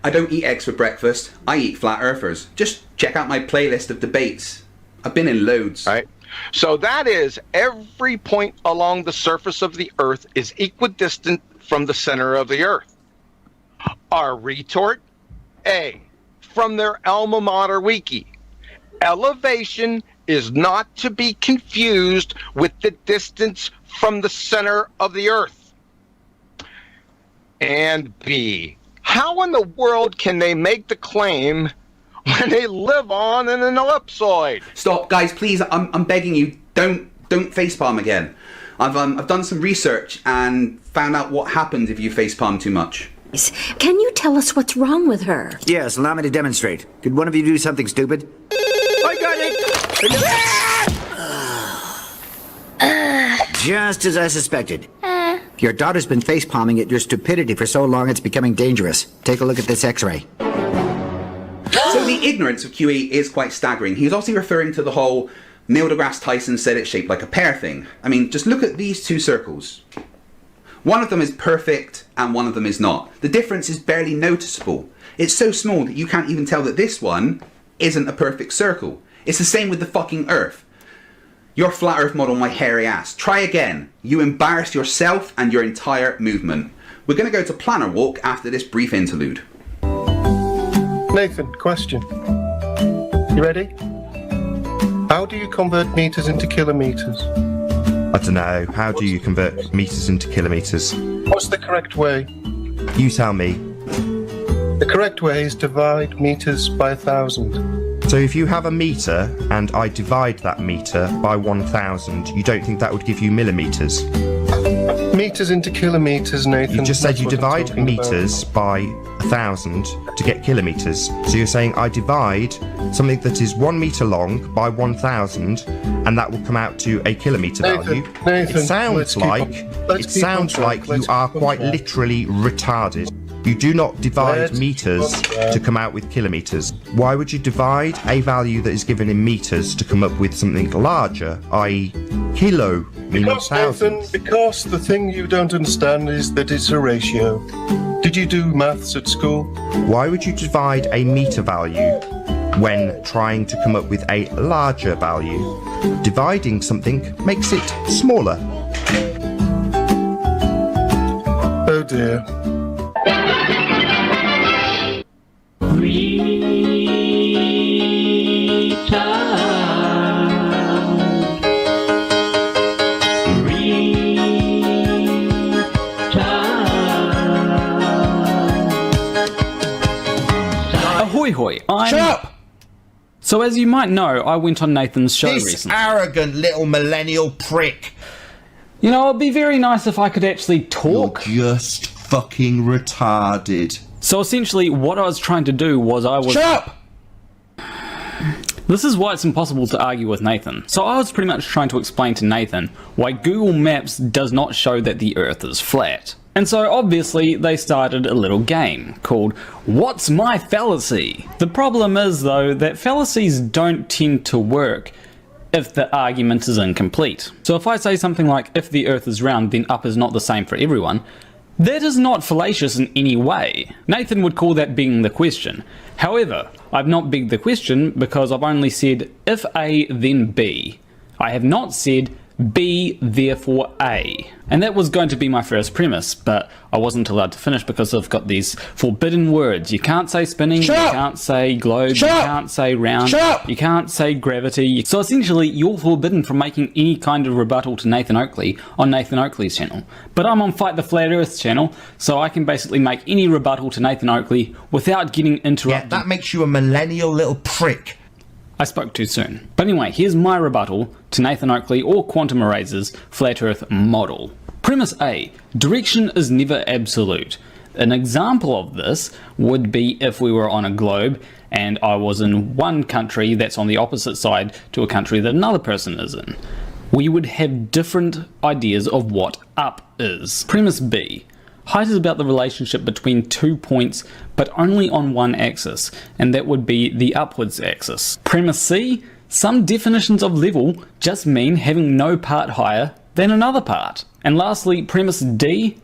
I don't eat eggs for breakfast. I eat flat earthers. Just check out my playlist of debates. I've been in loads. Right. So that is, every point along the surface of the Earth is equidistant from the center of the Earth. Our retort, A, from their alma mater wiki. Elevation is not to be confused with the distance from the center of the Earth. And B, how in the world can they make the claim when they live on in an ellipsoid? Stop, guys, please, I'm begging you, don't facepalm again. I've done some research and found out what happens if you facepalm too much. Can you tell us what's wrong with her? Yes, allow me to demonstrate. Could one of you do something stupid? I got it! Just as I suspected. Your daughter's been facepalming at your stupidity for so long it's becoming dangerous. Take a look at this x-ray. So the ignorance of QE is quite staggering. He was also referring to the whole Neil deGrasse Tyson said it's shaped like a pear thing. I mean, just look at these two circles. One of them is perfect and one of them is not. The difference is barely noticeable. It's so small that you can't even tell that this one isn't a perfect circle. It's the same with the fucking Earth. Your flat Earth model, my hairy ass. Try again. You embarrassed yourself and your entire movement. We're going to go to Planner Walk after this brief interlude. Nathan, question. You ready? How do you convert meters into kilometers? I don't know. How do you convert meters into kilometers? What's the correct way? You tell me. The correct way is divide meters by 1,000. So if you have a meter and I divide that meter by 1,000, you don't think that would give you millimeters? Meters into kilometers, Nathan. You just said you That's what I'm divide talking meters about. by 1,000 to get kilometers. So you're saying I divide something that is 1 meter long by 1,000, and that will come out to a kilometer value. Nathan, it sounds like you are quite literally retarded. You do not divide meters to come out with kilometers. Why would you divide a value that is given in meters to come up with something larger, i.e. kilo, meaning Because, thousand? Nathan, because the thing you don't understand is that it's a ratio. Did you do maths at school? Why would you divide a meter value when trying to come up with a larger value? Dividing something makes it smaller. Oh dear. Ahoy hoy, Shut up! So as you might know, I went on Nathan's show This recently. arrogant little millennial prick. You know, it'd be very nice if I could actually talk. You're just fucking retarded. So essentially, what I was trying to do was Shut up! This is why it's impossible to argue with Nathan. So I was pretty much trying to explain to Nathan why Google Maps does not show that the Earth is flat. And so obviously they started a little game called What's My Fallacy? The problem is though that fallacies don't tend to work if the argument is incomplete. So if I say something like if the Earth is round then up is not the same for everyone, that is not fallacious in any way. Nathan would call that begging the question. However, I've not begged the question because I've only said if A then B. I have not said B therefore A. And that was going to be my first premise, but I wasn't allowed to finish because I've got these forbidden words. You can't say spinning, Shut you up! can't say globe, Shut you up! can't say round, Shut up! you can't say gravity. So essentially, you're forbidden from making any kind of rebuttal to Nathan Oakley on Nathan Oakley's channel. But I'm on Fight the Flat Earth channel, so I can basically make any rebuttal to Nathan Oakley without getting interrupted. Yeah, that makes you a millennial little prick. I spoke too soon. But anyway, here's my rebuttal to Nathan Oakley or Quantum Eraser's Flat Earth model. Premise A. Direction is never absolute. An example of this would be if we were on a globe and I was in one country that's on the opposite side to a country that another person is in. We would have different ideas of what up is. Premise B. Height is about the relationship between 2 points, but only on one axis, and that would be the upwards axis. Premise C. Some definitions of level just mean having no part higher then another part. And lastly, premise D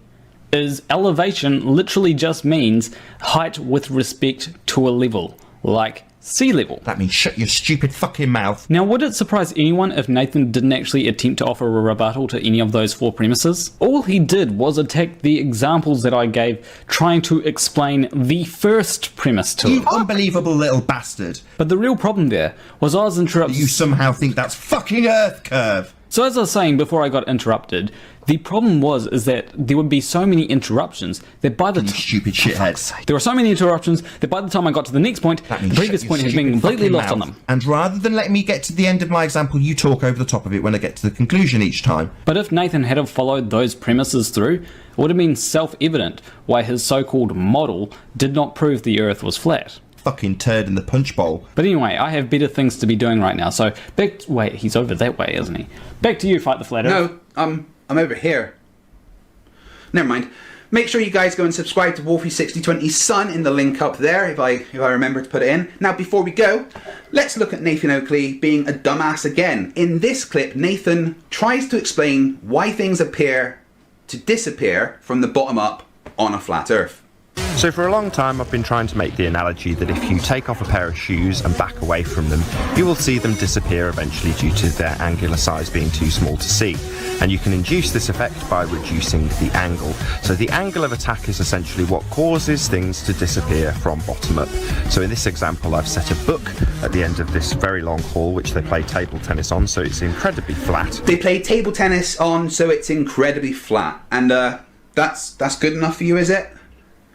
is elevation literally just means height with respect to a level, like sea level. That means shut your stupid fucking mouth. Now, would it surprise anyone if Nathan didn't actually attempt to offer a rebuttal to any of those 4 premises? All he did was attack the examples that I gave, trying to explain the first premise to You it. unbelievable little bastard. But the real problem there was I was interrupted. You somehow think that's fucking Earth curve. So as I was saying before I got interrupted, the problem is that there would be so many interruptions that by the stupid shitheads. There were so many interruptions that by the time I got to the next point, the previous point had been completely lost on them. And rather than letting me get to the end of my example, you talk over the top of it when I get to the conclusion each time. But if Nathan had have followed those premises through, it would have been self-evident why his so-called model did not prove the Earth was flat. Fucking turd in the punch bowl. But anyway, I have better things to be doing right now, so wait, he's over that way, isn't he? Back to you, Fight the Flat Earth. No, I'm over here. Never mind. Make sure you guys go and subscribe to Wolfie6020's son in the link up there, if I remember to put it in. Now, before we go, let's look at Nathan Oakley being a dumbass again. In this clip, Nathan tries to explain why things appear to disappear from the bottom up on a flat Earth. So for a long time I've been trying to make the analogy that if you take off a pair of shoes and back away from them, you will see them disappear eventually due to their angular size being too small to see. And you can induce this effect by reducing the angle. So the angle of attack is essentially what causes things to disappear from bottom up. So in this example I've set a book at the end of this very long hall which they play table tennis on, so it's incredibly flat. They play table tennis on, so it's incredibly flat. And that's good enough for you, is it?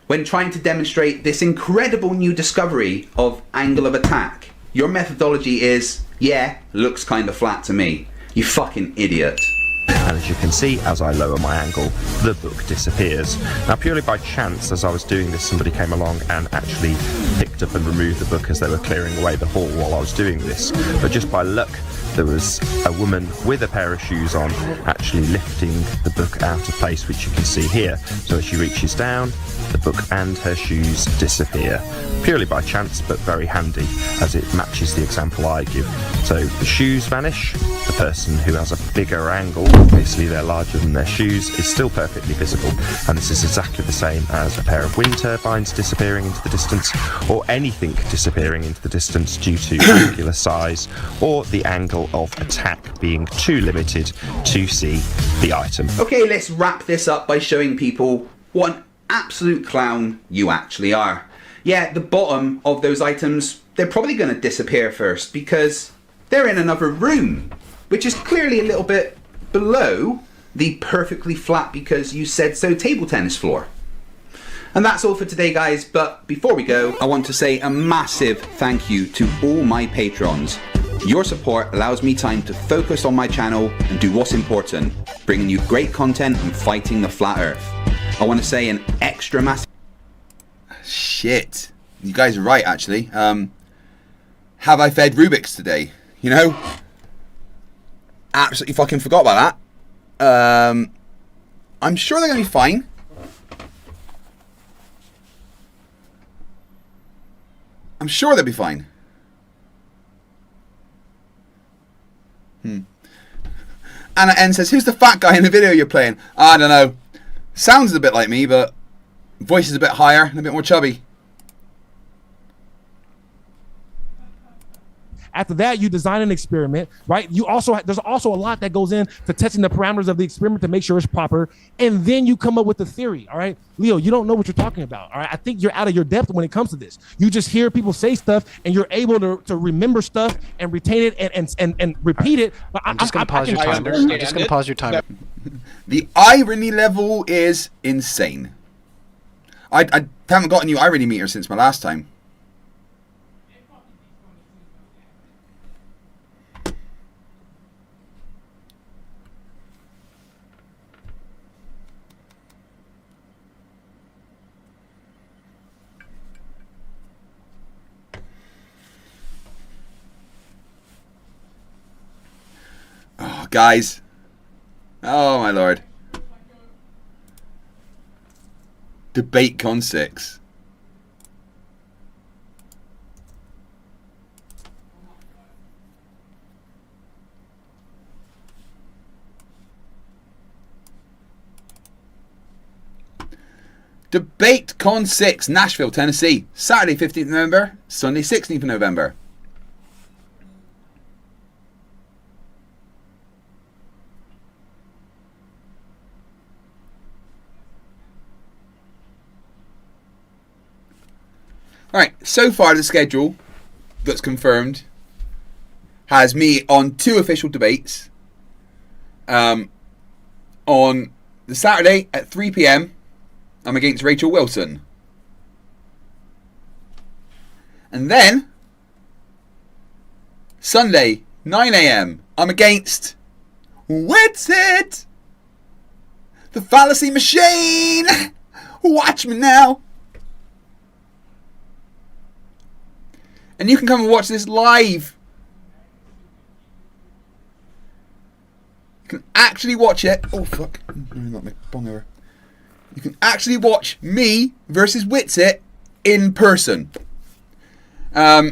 When trying to demonstrate this incredible new discovery of angle of attack, your methodology is, yeah, looks kind of flat to me. You fucking idiot. And as you can see, as I lower my angle, the book disappears. Now, purely by chance, as I was doing this, somebody came along and actually picked up and removed the book as they were clearing away the hall while I was doing this. But just by luck, there was a woman with a pair of shoes on actually lifting the book out of place, which you can see here. So as she reaches down, the book and her shoes disappear. Purely by chance, but very handy, as it matches the example I give. So the shoes vanish, the person who has a bigger angle, obviously they're larger than their shoes, is still perfectly visible. And this is exactly the same as a pair of wind turbines disappearing into the distance, or anything disappearing into the distance due to angular size, or the angle of attack being too limited to see the item. Okay, let's wrap this up by showing people what an absolute clown you actually are. Yeah, the bottom of those items, they're probably going to disappear first because they're in another room, which is clearly a little bit below the perfectly flat because you said so table tennis floor. And that's all for today, guys, but before we go, I want to say a massive thank you to all my patrons. Your support allows me time to focus on my channel and do what's important, bringing you great content and fighting the flat earth. I want to say an extra massive... Shit. You guys are right, actually. Have I fed Rubik's today? You know? Absolutely fucking forgot about that. I'm sure they're going to be fine. I'm sure they'll be fine. Anna N says, who's the fat guy in the video you're playing? I don't know. Sounds a bit like me, but voice is a bit higher and a bit more chubby. After that, you design an experiment, right? There's also a lot that goes into testing the parameters of the experiment to make sure it's proper, and then you come up with the theory, all right? Leo, you don't know what you're talking about, all right? I think you're out of your depth when it comes to this. You just hear people say stuff, and you're able to remember stuff and retain it and repeat it. But I'm just going to pause your timer. I'm just going to pause your timer. The irony level is insane. I haven't got a new irony meter since my last time. Oh, guys. Oh, my lord. Debate Con 6. Debate Con 6, Nashville, Tennessee. Saturday, 15th November. Sunday, 16th of November. Alright, so far the schedule that's confirmed has me on 2 official debates. On the Saturday at 3 p.m, I'm against Rachel Wilson. And then, Sunday, 9 a.m, I'm against Witsit, the fallacy machine. Watch me now. And you can come and watch this live. You can actually watch it. Oh, fuck. Not my bong over. You can actually watch me versus Witsit in person. So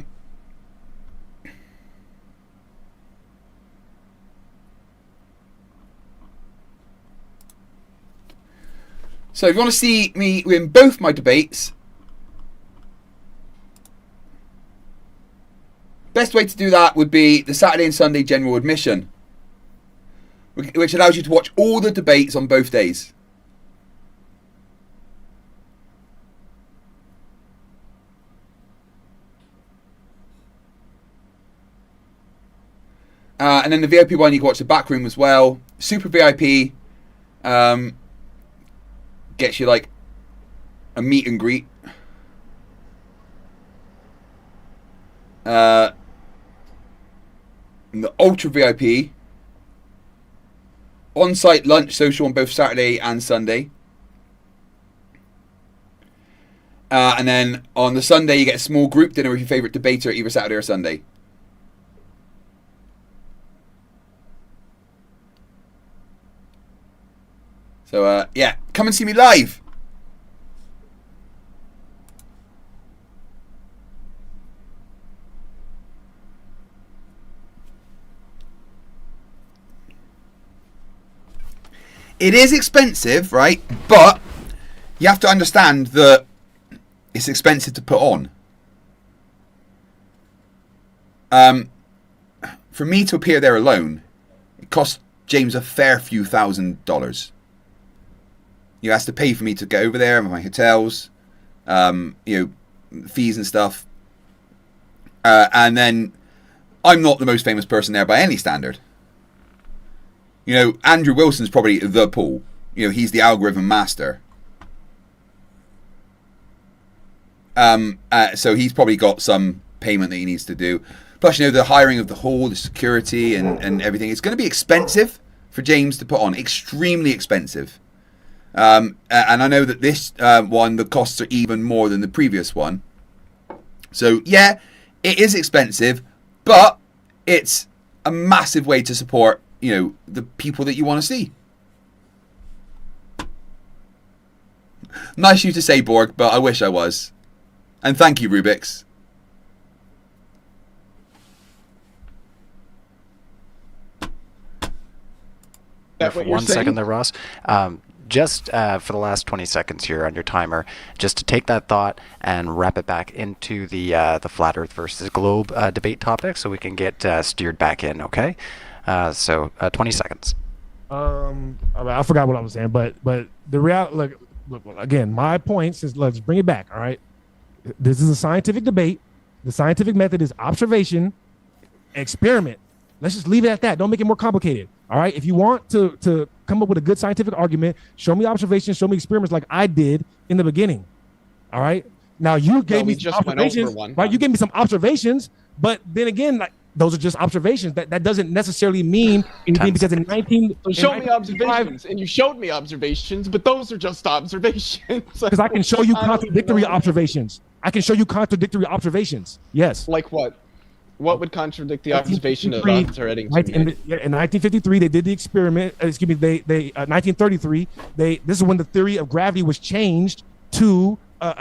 if you want to see me win both my debates, best way to do that would be the Saturday and Sunday general admission, which allows you to watch all the debates on both days. And then the VIP one, you can watch the back room as well. Super VIP gets you like a meet and greet. And the Ultra VIP, on-site lunch social on both Saturday and Sunday. And then on the Sunday, you get a small group dinner with your favourite debater either Saturday or Sunday. So, yeah, come and see me live. It is expensive, right? But you have to understand that it's expensive to put on. For me to appear there alone, it cost James a fair few $1,000s. You have to pay for me to get over there, my hotels, fees and stuff. And then I'm not the most famous person there by any standard. Andrew Wilson's probably the Paul. He's the algorithm master. So he's probably got some payment that he needs to do. Plus, the hiring of the hall, the security and everything. It's going to be expensive for James to put on. Extremely expensive. And I know that this one, the costs are even more than the previous one. So, yeah, it is expensive, but it's a massive way to support, the people that you want to see. Nice of you to say, Borg, but I wish I was. And thank you, Rubik's. For 1 second there, Ross. Just for the last 20 seconds here on your timer, just to take that thought and wrap it back into the flat Earth versus globe debate topic, so we can get steered back in. Okay, so 20 seconds. I forgot what I was saying, but the reality, look again. My point is, let's bring it back. All right, this is a scientific debate. The scientific method is observation, experiment. Let's just leave it at that. Don't make it more complicated. All right. If you want to come up with a good scientific argument, show me observations, show me experiments like I did in the beginning. All right. Now you gave me some observations, right? You gave me some observations, but then again, those are just observations. That doesn't necessarily mean anything because in 19 show me observations, and you showed me observations, but those are just observations. Because I can show you contradictory observations. I can show you contradictory observations. Yes. Like what? What would contradict the observation of Arthur Eddington? In 1953, they did the experiment. 1933, this is when the theory of gravity was changed to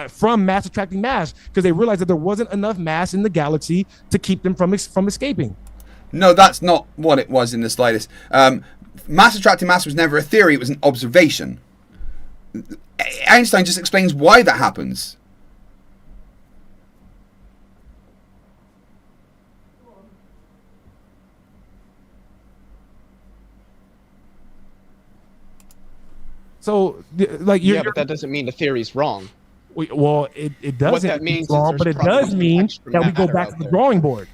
from mass attracting mass, because they realized that there wasn't enough mass in the galaxy to keep them from escaping. No, that's not what it was in the slightest. Mass attracting mass was never a theory; it was an observation. Einstein just explains why that happens. So, like, Yeah, but that doesn't mean the theory's wrong. Well, it doesn't. What that means it's wrong, is but there's it does probably mean extra that we go matter back out to the there. drawing board.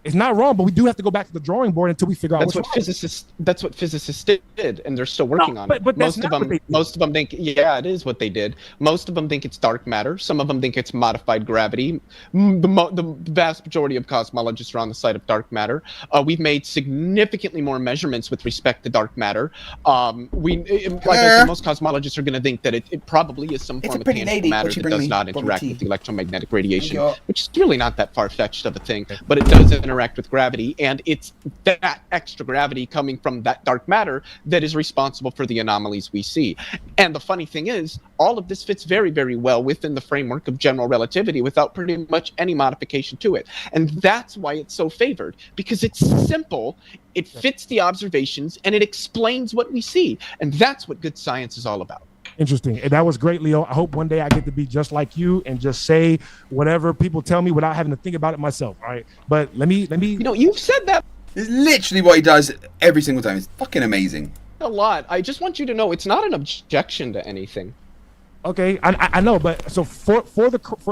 It's not wrong, but we do have to go back to the drawing board until we figure out That's what's what wrong. physicists. That's what physicists did, and they're still working on it. but that's Most not of what them. they did. Most of them think. Yeah, it is what they did. Most of them think it's dark matter. Some of them think it's modified gravity. The vast majority of cosmologists are on the side of dark matter. We've made significantly more measurements with respect to dark matter. Like I said, most cosmologists are going to think that it probably is some It's form a of pretty tangible lady. matter What's she that bring does me? not Bubble interact tea. with the electromagnetic radiation, you. which is really not that far-fetched of a thing. But it does interact with gravity, and it's that extra gravity coming from that dark matter that is responsible for the anomalies we see. And the funny thing is, all of this fits very, very well within the framework of general relativity without pretty much any modification to it. And that's why it's so favored, because it's simple, it fits the observations, and it explains what we see. And that's what good science is all about. Interesting. And that was great, Leo. I hope one day I get to be just like you and just say whatever people tell me without having to think about it myself. All right. But let me. You know, you've said that It's literally what he does every single time. It's fucking amazing. a lot. I just want you to know it's not an objection to anything. Okay, I know, but so for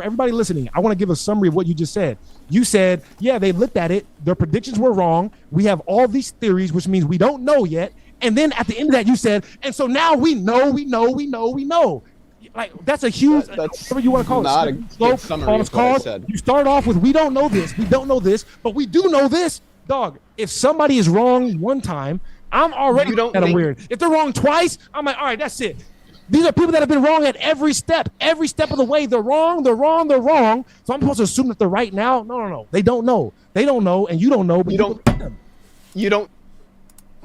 everybody listening, I want to give a summary of what you just said. You said, yeah, they looked at it, their predictions were wrong. We have all these theories, which means we don't know yet. And then at the end of that, you said, and so now we know. Like, that's a huge, whatever you want to call not it. a good summary of what I said. You start off with, we don't know this, but we do know this. Dog, if somebody is wrong one time, I'm already kind of weird. If they're wrong twice, I'm like, all right, that's it. These are people that have been wrong at every step of the way. They're wrong. So I'm supposed to assume that they're right now? No. They don't know, and you don't know. But you don't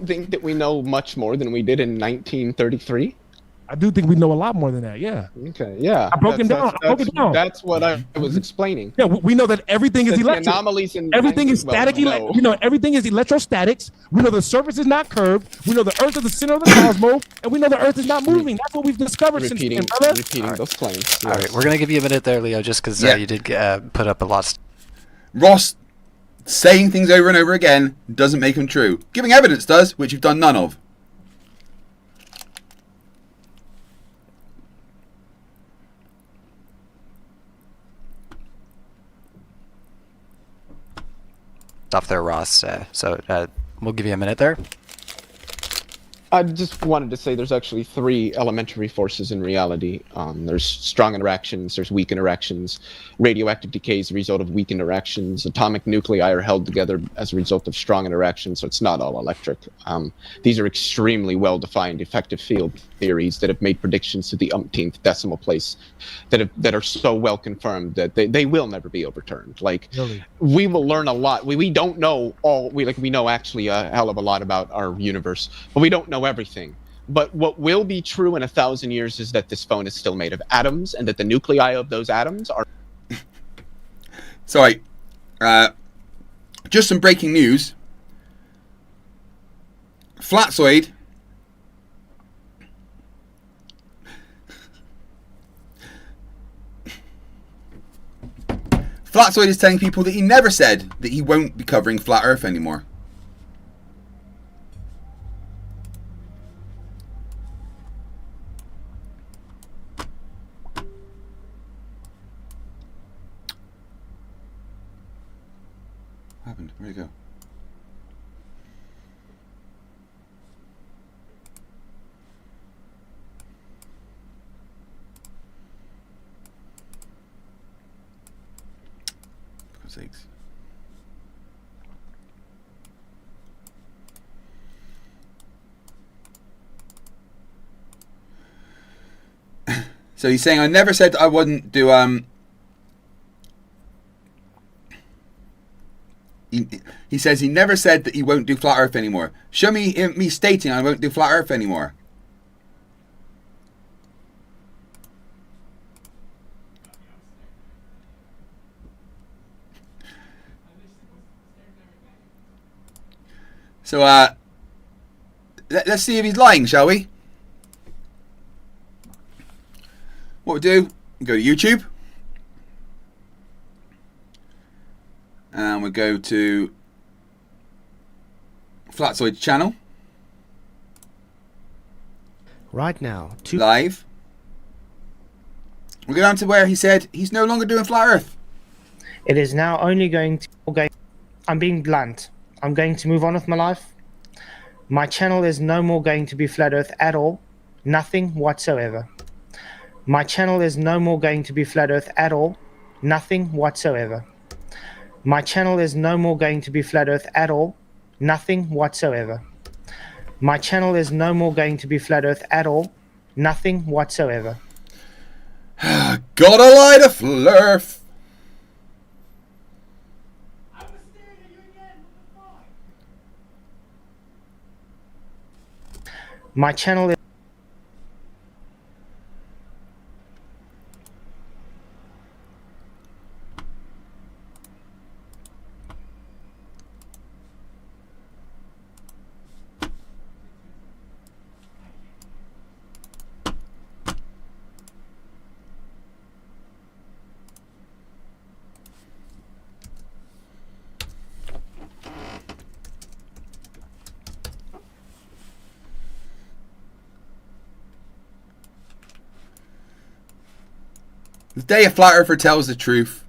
think that we know much more than we did in 1933? I do think we know a lot more than that. Yeah. Okay. Yeah. I broke it down. That's what I was explaining. Yeah, we know that everything is The electric. anomalies in Everything is static. no. You know, everything is electrostatics. We know the surface is not curved. We know the Earth is the center of the cosmos, and we know the Earth is not moving. That's what we've discovered Repeating since then, brother. Repeating those claims. All right, we're going to give you a minute there, Leo, just because you did put up a lot. Ross saying things over and over again doesn't make them true. Giving evidence does, which you've done none of. Off there, Ross. So we'll give you a minute there. I just wanted to say there's actually three elementary forces in reality. There's strong interactions, there's weak interactions. Radioactive decay is a result of weak interactions. Atomic nuclei are held together as a result of strong interactions, so it's not all electric. These are extremely well-defined effective field theories that have made predictions to the umpteenth decimal place that are so well confirmed that they will never be overturned. Like, Really? we will learn a lot. We don't know all. We know actually a hell of a lot about our universe, but we don't know everything. But what will be true in 1,000 years is that this phone is still made of atoms, and that the nuclei of those atoms are. Sorry. Just some breaking news. Flatsoid. Flatsoid is telling people that he never said that he won't be covering Flat Earth anymore. What happened? Where'd he go? For God's sakes. So he's saying, I never said I wouldn't do He says he never said that he won't do Flat Earth anymore. Show me me stating I won't do Flat Earth anymore. So let's see if he's lying, shall we? what we do, we go to YouTube. And we go to Flatzoid's channel. Right now, live. We go down to where he said he's no longer doing Flat Earth. It is now only going to... I'm being blunt. I'm going to move on with my life. My channel is no more going to be Flat Earth at all. Nothing whatsoever. My channel is no more going to be Flat Earth at all. Nothing whatsoever. My channel is no more going to be Flat Earth at all. Nothing whatsoever. My channel is no more going to be Flat Earth at all. Nothing whatsoever. Gotta light a Flerf. My channel is... The day a Flat Earther tells the truth.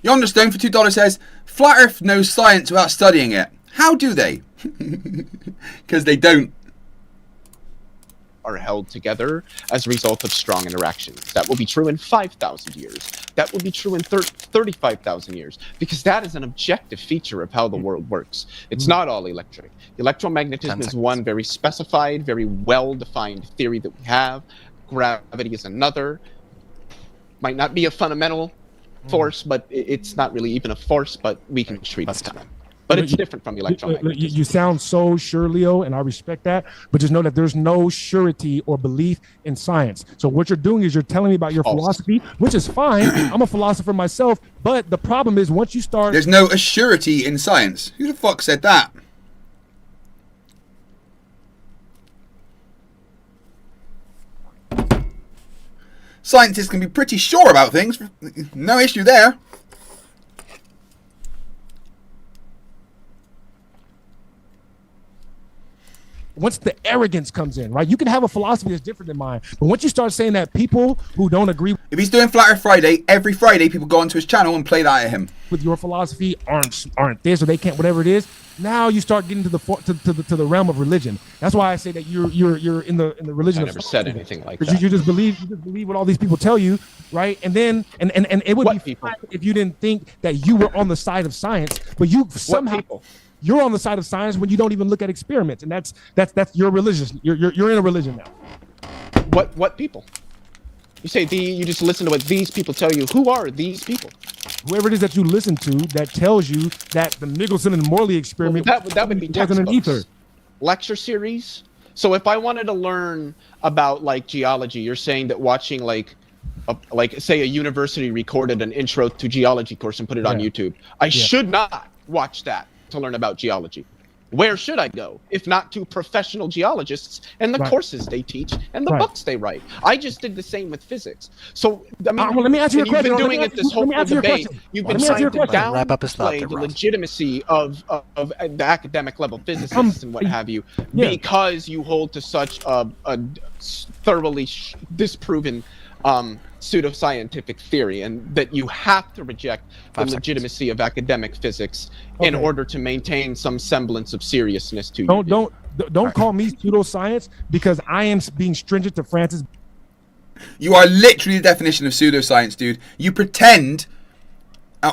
Yonderstone for $2 says, Flat Earth knows science without studying it. How do they? Because they don't. Are held together as a result of strong interactions. That will be true in 5,000 years. That will be true in 35,000 years. Because that is an objective feature of how the world works. It's not all electric. Electromagnetism is one very specified, very well-defined theory that we have. Gravity is another. Might not be a fundamental force, but it's not really even a force, but we can treat it. But it's different from electromagnetism. You sound so sure, Leo, and I respect that. But just know that there's no surety or belief in science. So what you're doing is you're telling me about your philosophy, which is fine. I'm a philosopher myself. But the problem is once you start... There's no assurity in science. Who the fuck said that? Scientists can be pretty sure about things. No issue there. Once the arrogance comes in, right? You can have a philosophy that's different than mine. But once you start saying that people who don't agree... If he's doing Flat Earth Friday, every Friday people go onto his channel and play that at him. ...with your philosophy aren't this or they can't, whatever it is. Now you start getting to the realm of religion. That's why I say that you're in the religion. I never said anything like that. You just believe what all these people tell you, right? And then and it would be fine if you didn't think that you were on the side of science, but you somehow you're on the side of science when you don't even look at experiments, and that's your religion. You're in a religion now. What people? You say you just listen to what these people tell you. Who are these people? Whoever it is that you listen to that tells you that the Michelson and Morley experiment that would be textbooks. Lecture series. So if I wanted to learn about like geology, you're saying that watching like say a university recorded an intro to geology course and put it on YouTube. I should not watch that to learn about geology. Where should I go if not to professional geologists and the courses they teach and the books they write? I just did the same with physics. So I mean, let me ask you a question. You've been doing it this whole debate. You've been trying to downplay the legitimacy of the academic level physicists and what have you because you hold to such a thoroughly disproven pseudoscientific theory, and that you have to reject the legitimacy of academic physics in order to maintain some semblance of seriousness to you. Don't call me pseudoscience because I am being stringent to Francis. You are literally the definition of pseudoscience, dude. You pretend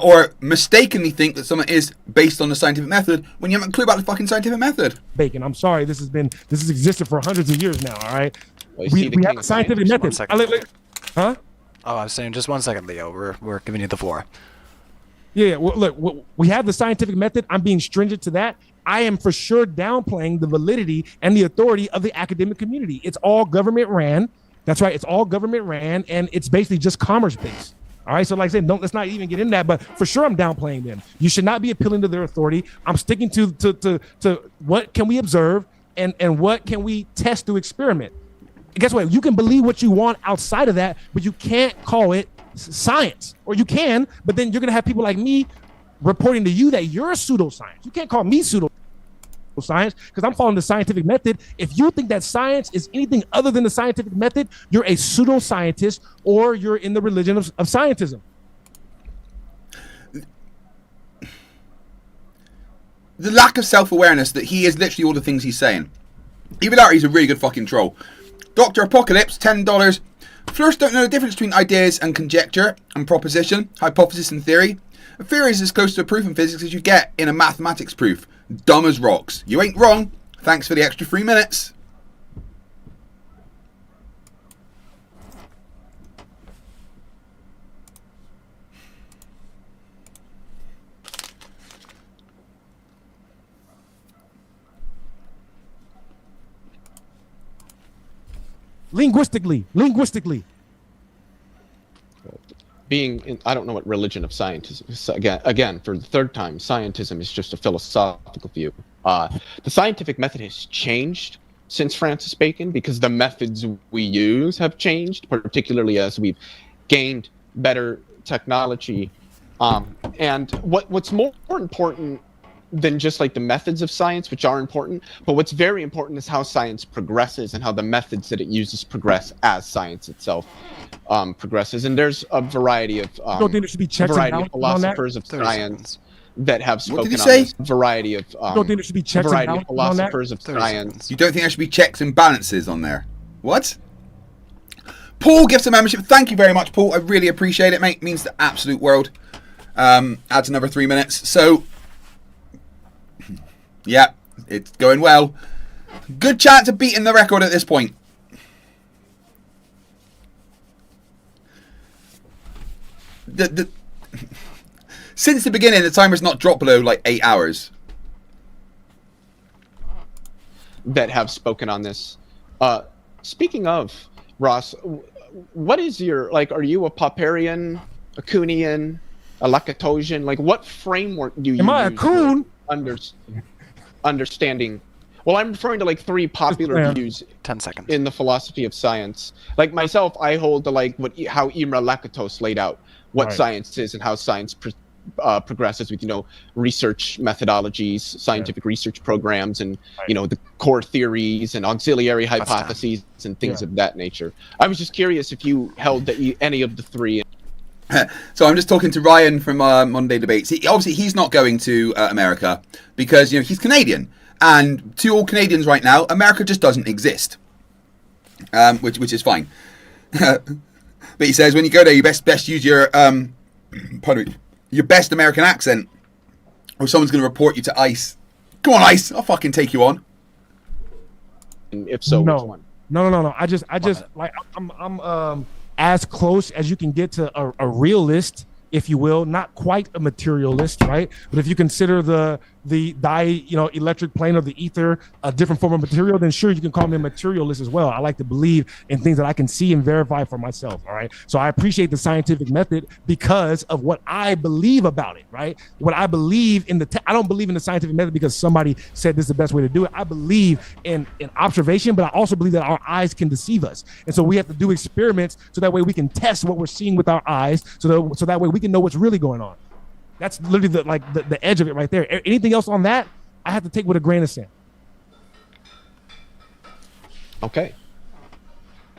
or mistakenly think that something is based on the scientific method when you haven't a clue about the fucking scientific method. Bacon, I'm sorry. This has existed for hundreds of years now. All right. Well, we have a scientific method. Huh? Oh, I was saying, just 1 second, Leo. We're giving you the floor. Yeah, well, look, we have the scientific method. I'm being stringent to that. I am for sure downplaying the validity and the authority of the academic community. It's all government ran. That's right. It's all government ran, and it's basically just commerce based. All right. So like I said, let's not even get into that. But for sure, I'm downplaying them. You should not be appealing to their authority. I'm sticking to what can we observe and what can we test through experiment. guess what? You can believe what you want outside of that, but you can't call it science. Or you can, but then you're going to have people like me reporting to you that you're a pseudoscience. You can't call me pseudoscience because I'm following the scientific method. If you think that science is anything other than the scientific method, you're a pseudoscientist or you're in the religion of scientism. The lack of self-awareness that he is literally all the things he's saying. Even though he's a really good fucking troll. Dr. Apocalypse, $10. Flerfs don't know the difference between ideas and conjecture and proposition, hypothesis and theory. A theory is as close to a proof in physics as you get in a mathematics proof. Dumb as rocks. You ain't wrong. Thanks for the extra 3 minutes. Linguistically. Being in, I don't know what religion of scientism is. Again, for the third time, scientism is just a philosophical view. The scientific method has changed since Francis Bacon because the methods we use have changed, particularly as we've gained better technology. And what's more important than just like the methods of science, which are important, but what's very important is how science progresses and how the methods that it uses progress as science itself progresses. And there's a variety of don't think there should be checks and balances philosophers on of science that have spoken What did he on say? this. Variety of don't think there should be checks and variety of balances on that? philosophers of science. You don't think there should be checks and balances on there? What? Paul gives a membership. Thank you very much, Paul. I really appreciate it, mate. It means the absolute world. Adds another 3 minutes. So, yeah, it's going well. Good chance of beating the record at this point. Since the beginning, the timer's not dropped below like 8 hours. That have spoken on this. Speaking of, Ross, what is your, like, are you a Popperian, a Kuhnian, a Lakatosian? Like, what framework do you Am I a use coon? Understanding? Well, I'm referring to like 3 popular views 10 seconds. in the philosophy of science. Like myself, I hold to like how Imre Lakatos laid out what Right. science is and how science progresses with, research methodologies, scientific research programs, and the core theories and auxiliary hypotheses and things of that nature. I was just curious if you held any of the 3. So I'm just talking to Ryan from Monday Debates. Obviously, he's not going to America because he's Canadian, and to all Canadians right now, America just doesn't exist, which is fine. But he says when you go there, you best use your pardon me, your best American accent, or someone's going to report you to ICE. Come on, ICE! I'll fucking take you on. And if so, which one? No. I just like I'm as close as you can get to a realist, if you will, not quite a materialist, right? But if you consider the electric plane or the ether a different form of material, then sure, you can call me a materialist as well. I like to believe in things that I can see and verify for myself, all right? So I appreciate the scientific method because of what I believe about it, right? What I believe in I don't believe in the scientific method because somebody said this is the best way to do it. I believe in observation, but I also believe that our eyes can deceive us. And so we have to do experiments so that way we can test what we're seeing with our eyes, so that way we can know what's really going on. That's literally the edge of it right there. Anything else on that, I have to take with a grain of sand. Okay.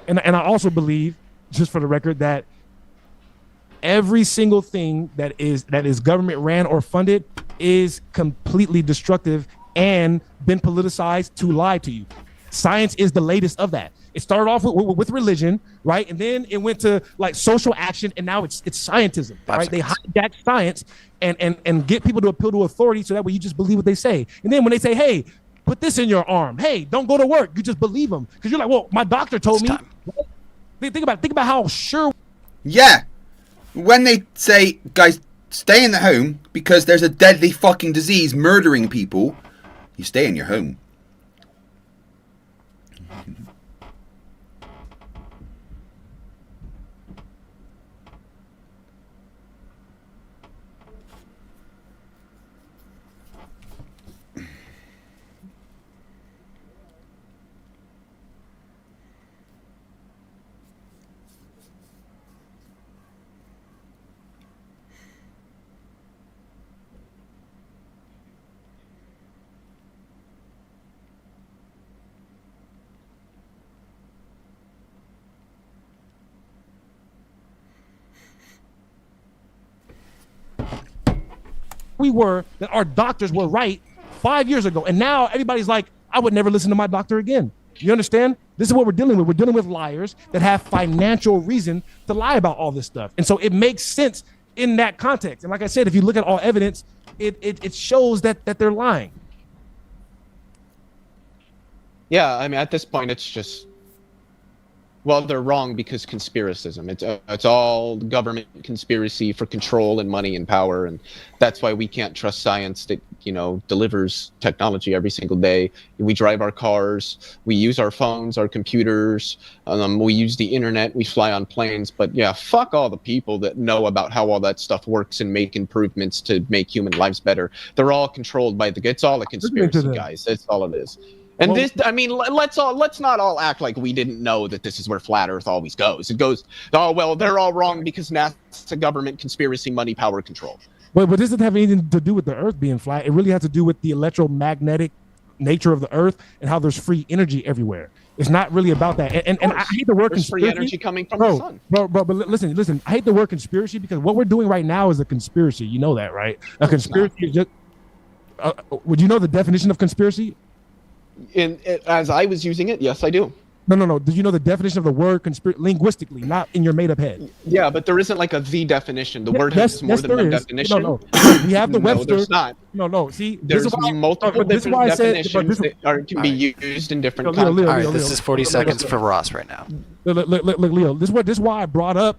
And I also believe, just for the record, that every single thing that is government ran or funded is completely destructive and been politicized to lie to you. Science is the latest of that. It started off with religion, right? And then it went to like social action, and now it's scientism, right? They hijack science and get people to appeal to authority so that way you just believe what they say. And then when they say, hey, put this in your arm, hey, don't go to work, you just believe them. Because you're like, well, my doctor told me. Think about how sure. Yeah. When they say, guys, stay in the home because there's a deadly fucking disease murdering people, you stay in your home. we were that our doctors were right 5 years ago. And now everybody's like, I would never listen to my doctor again. You understand? This is what we're dealing with. We're dealing with liars that have financial reason to lie about all this stuff. And so it makes sense in that context. And like I said, if you look at all evidence, it shows that they're lying. Yeah, I mean, at this point, it's just, well, they're wrong because conspiracism. It's all government conspiracy for control and money and power, and that's why we can't trust science that, you know, delivers technology every single day. We drive our cars, we use our phones, our computers, we use the internet, we fly on planes. But yeah, fuck all the people that know about how all that stuff works and make improvements to make human lives better. They're all controlled by it's all a conspiracy, guys. That's all it is. And well, this, I mean, let's not all act like we didn't know that this is where flat Earth always goes. It goes, oh, well, they're all wrong because NASA, government, conspiracy, money, power, control. But this doesn't have anything to do with the Earth being flat. It really has to do with the electromagnetic nature of the Earth and how there's free energy everywhere. It's not really about that. And I hate the word conspiracy. Free energy coming from the sun. But listen, I hate the word conspiracy because what we're doing right now is a conspiracy. You know that, right? A conspiracy is just, would you know the definition of conspiracy? As I was using it, yes, I do. No. Did you know the definition of the word linguistically, not in your made-up head? Yeah, but there isn't like the definition. The word has more than one definition. No. We have the Webster. No, there's not. No. See, there's multiple different definitions that can be used in different contexts. All right, this is 40 seconds for Ross right now. Look, Leo. This is why I brought up,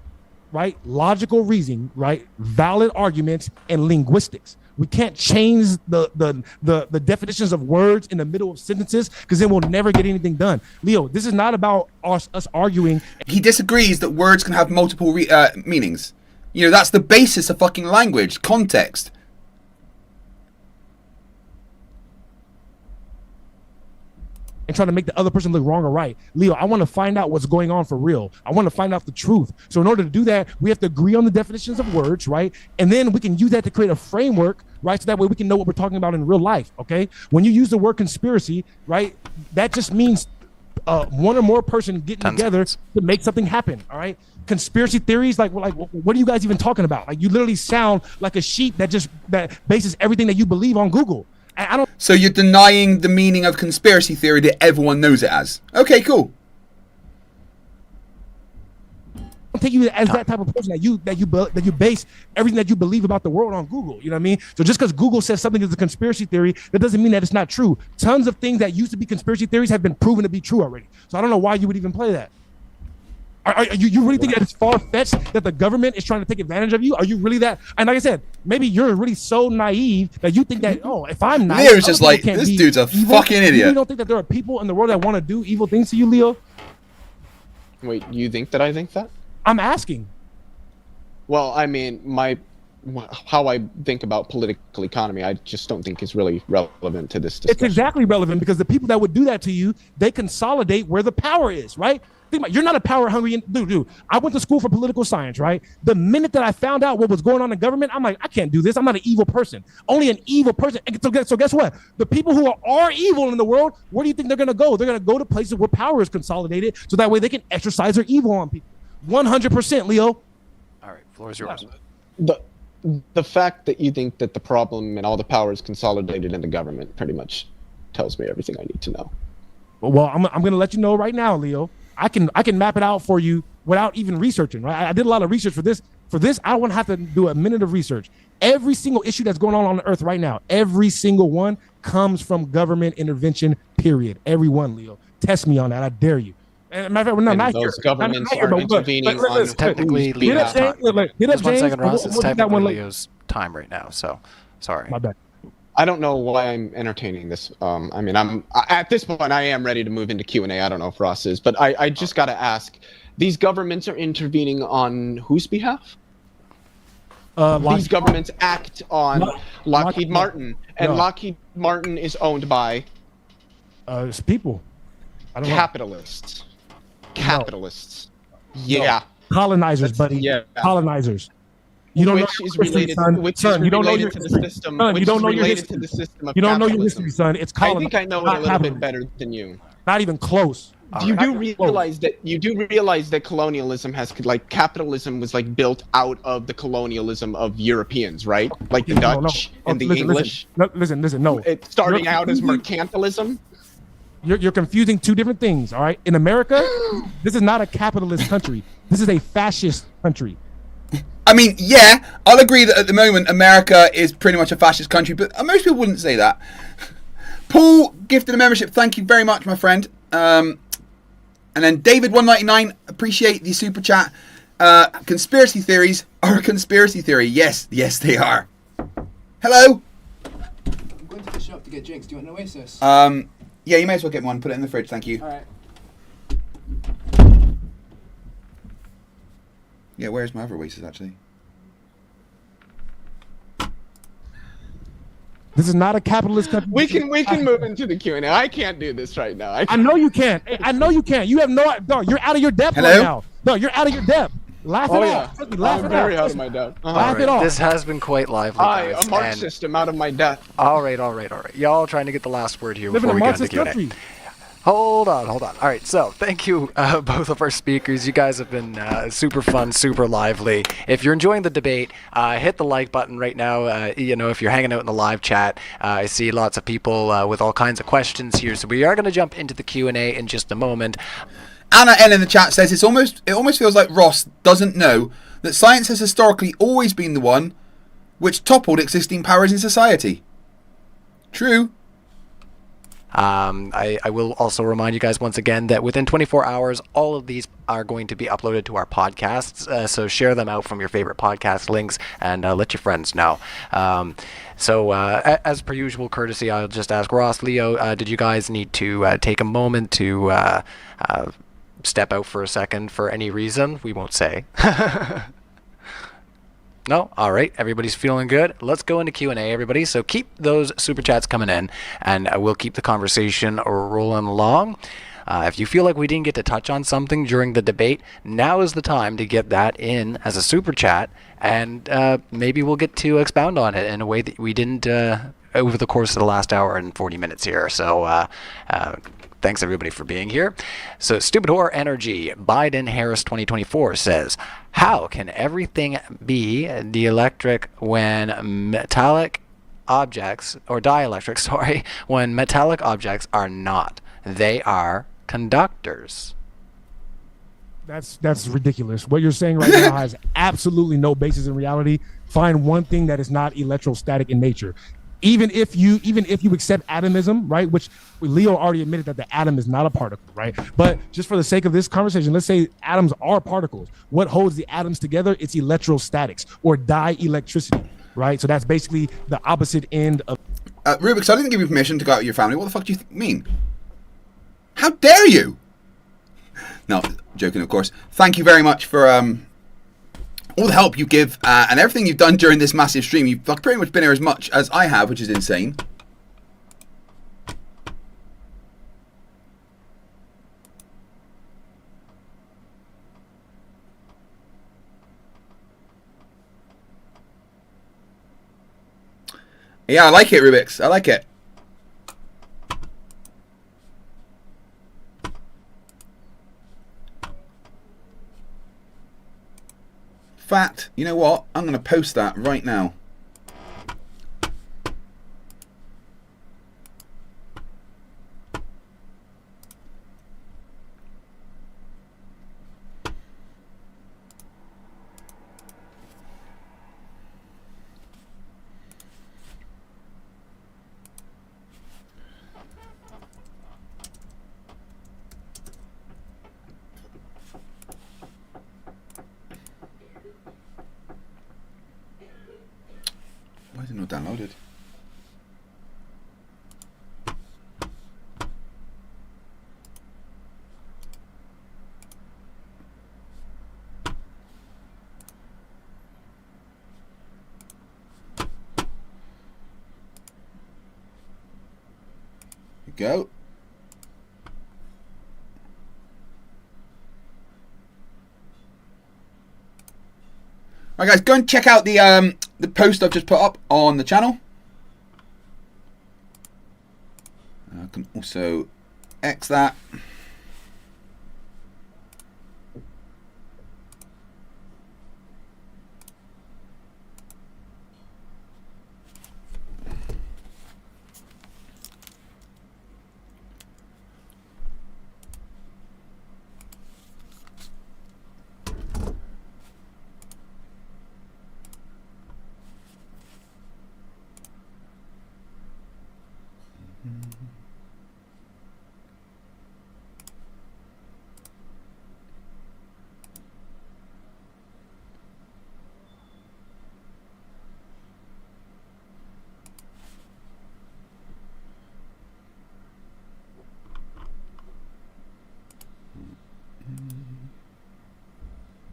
right? Logical reasoning, right? Valid arguments and linguistics. We can't change the definitions of words in the middle of sentences because then we'll never get anything done. Leo, this is not about us arguing. He disagrees that words can have multiple meanings. You know, that's the basis of fucking language, context. And trying to make the other person look wrong or right. Leo, I want to find out what's going on for real. I want to find out the truth. So in order to do that, we have to agree on the definitions of words, right? And then we can use that to create a framework, right? So that way we can know what we're talking about in real life, okay? When you use the word conspiracy, right, that just means one or more person getting together to make something happen, all right? Conspiracy theories, like what are you guys even talking about? Like you literally sound like a sheep that bases everything that you believe on Google. I don't. So you're denying the meaning of conspiracy theory that everyone knows it as. Okay, cool. I take you as that type of person that you base everything that you believe about the world on Google. You know what I mean? So just because Google says something is a conspiracy theory, that doesn't mean that it's not true. Tons of things that used to be conspiracy theories have been proven to be true already. So I don't know why you would even play that. Are you really think that it's far-fetched that the government is trying to take advantage of you? Are you really that? And like I said, maybe you're really so naive that you think that, if I'm naive, Leo's just like, this dude's a fucking idiot. You don't think that there are people in the world that want to do evil things to you, Leo? Wait, you think that I think that? I'm asking. Well, I mean, how I think about political economy, I just don't think is really relevant to this discussion. It's exactly relevant because the people that would do that to you, they consolidate where the power is, right? You're not a power hungry dude. I went to school for political science, right? The minute that I found out what was going on in government, I'm like, I can't do this. I'm not an evil person. Only an evil person. So guess what? The people who are evil in the world, where do you think they're going to go? They're going to go to places where power is consolidated so that way they can exercise their evil on people. 100%, Leo. All right, floor is yours. The fact that you think that the problem and all the power is consolidated in the government pretty much tells me everything I need to know. Well, I'm going to let you know right now, Leo. I can map it out for you without even researching, right? I did a lot of research for this. For this, I don't have to do a minute of research. Every single issue that's going on the earth right now, every single one comes from government intervention, period. Every one, Leo. Test me on that. I dare you. And matter of fact, we're not those governments are intervening on technically Leo's time. Just 1 second, Ross. It's technically Leo's time right now, so sorry. My bad. I don't know why I'm entertaining this. I mean, at this point, I am ready to move into Q&A. I don't know if Ross is, but I just got to ask, these governments are intervening on whose behalf? These governments act on Lockheed Martin, and Lockheed Martin is owned by it's people. I don't capitalists. No. Capitalists. Yeah. Colonizers, buddy. Yeah. Colonizers. You don't know is related, you don't know your to the system. You don't know your history. To the system of you don't know your history, son. It's colonizers. I think I know it a little bit better than you. Not even close. You do realize that colonialism has like capitalism was like built out of the colonialism of Europeans, right? Like the Dutch and the English. Listen. No. It's starting out as mercantilism. You're confusing two different things. All right. In America, this is not a capitalist country. This is a fascist country. I mean, yeah, I'll agree that at the moment America is pretty much a fascist country, but most people wouldn't say that. Paul gifted a membership. Thank you very much, my friend. And then David199, appreciate the super chat. Conspiracy theories are a conspiracy theory. Yes, they are. Hello. I'm going to the shop to get drinks. Do you want an Oasis? Yeah, you may as well get one. Put it in the fridge. Thank you. All right. Yeah, where's my other Oasis actually? This is not a capitalist country. We can move into the Q&A. I can't do this right now. I know you can't. I know you can't. You have no. You're out of your depth Hello? right now. No, you're out of your depth. Laugh it off. I'm very out of my depth. Laugh it off. This has been quite lively, guys. A Marxist. I'm out of my depth. All right. Y'all trying to get the last word here Live in before a we get into Marxist Q&A. country. Hold on. All right, so thank you, both of our speakers. You guys have been super fun, super lively. If you're enjoying the debate, hit the like button right now. If you're hanging out in the live chat, I see lots of people with all kinds of questions here. So we are going to jump into the Q&A in just a moment. Anna N in the chat says it almost feels like Ross doesn't know that science has historically always been the one which toppled existing powers in society. True. I will also remind you guys once again that within 24 hours, all of these are going to be uploaded to our podcasts. So share them out from your favorite podcast links and let your friends know. As per usual courtesy, I'll just ask Ross, Leo, did you guys need to take a moment to step out for a second for any reason? We won't say. No? All right. Everybody's feeling good. Let's go into Q&A, everybody. So keep those super chats coming in, and we'll keep the conversation rolling along. If you feel like we didn't get to touch on something during the debate, now is the time to get that in as a super chat, and maybe we'll get to expound on it in a way that we didn't over the course of the last hour and 40 minutes here. So thanks everybody for being here. So Stupid Whore Energy, Biden Harris 2024 says, how can everything be dielectric when metallic objects, or dielectric, sorry, when metallic objects are not? They are conductors. That's ridiculous. What you're saying right now has absolutely no basis in reality. Find one thing that is not electrostatic in nature. Even if you accept atomism, right, which Leo already admitted that the atom is not a particle, right? But just for the sake of this conversation, let's say atoms are particles. What holds the atoms together? It's electrostatics or dielectricity, right? So that's basically the opposite end of. Rubik's, I didn't give you permission to go out with your family. What the fuck do you mean? How dare you? No, joking, of course. Thank you very much for all the help you give and everything you've done during this massive stream. You've pretty much been here as much as I have, which is insane. Yeah, I like it, Rubik's. I like it. Fact, you know what? I'm going to post that right now. Why is it not downloaded? There we go. Right, guys, go and check out the post I've just put up on the channel. I can also X that.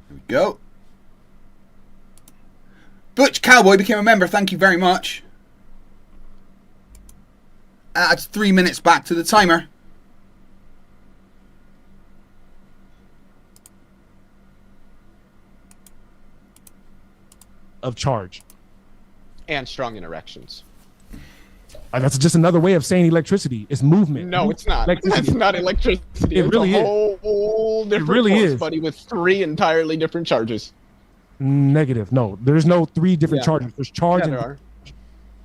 There we go. Butch Cowboy became a member. Thank you very much. Adds 3 minutes back to the timer. Of charge. And strong interactions. That's just another way of saying electricity. It's movement. No, it's not. Electricity. It's not electricity. It really is. Whole different It really force, is. buddy, with 3 entirely different charges. Negative. No, there's no 3 different charges. There's charge. Yeah, there are.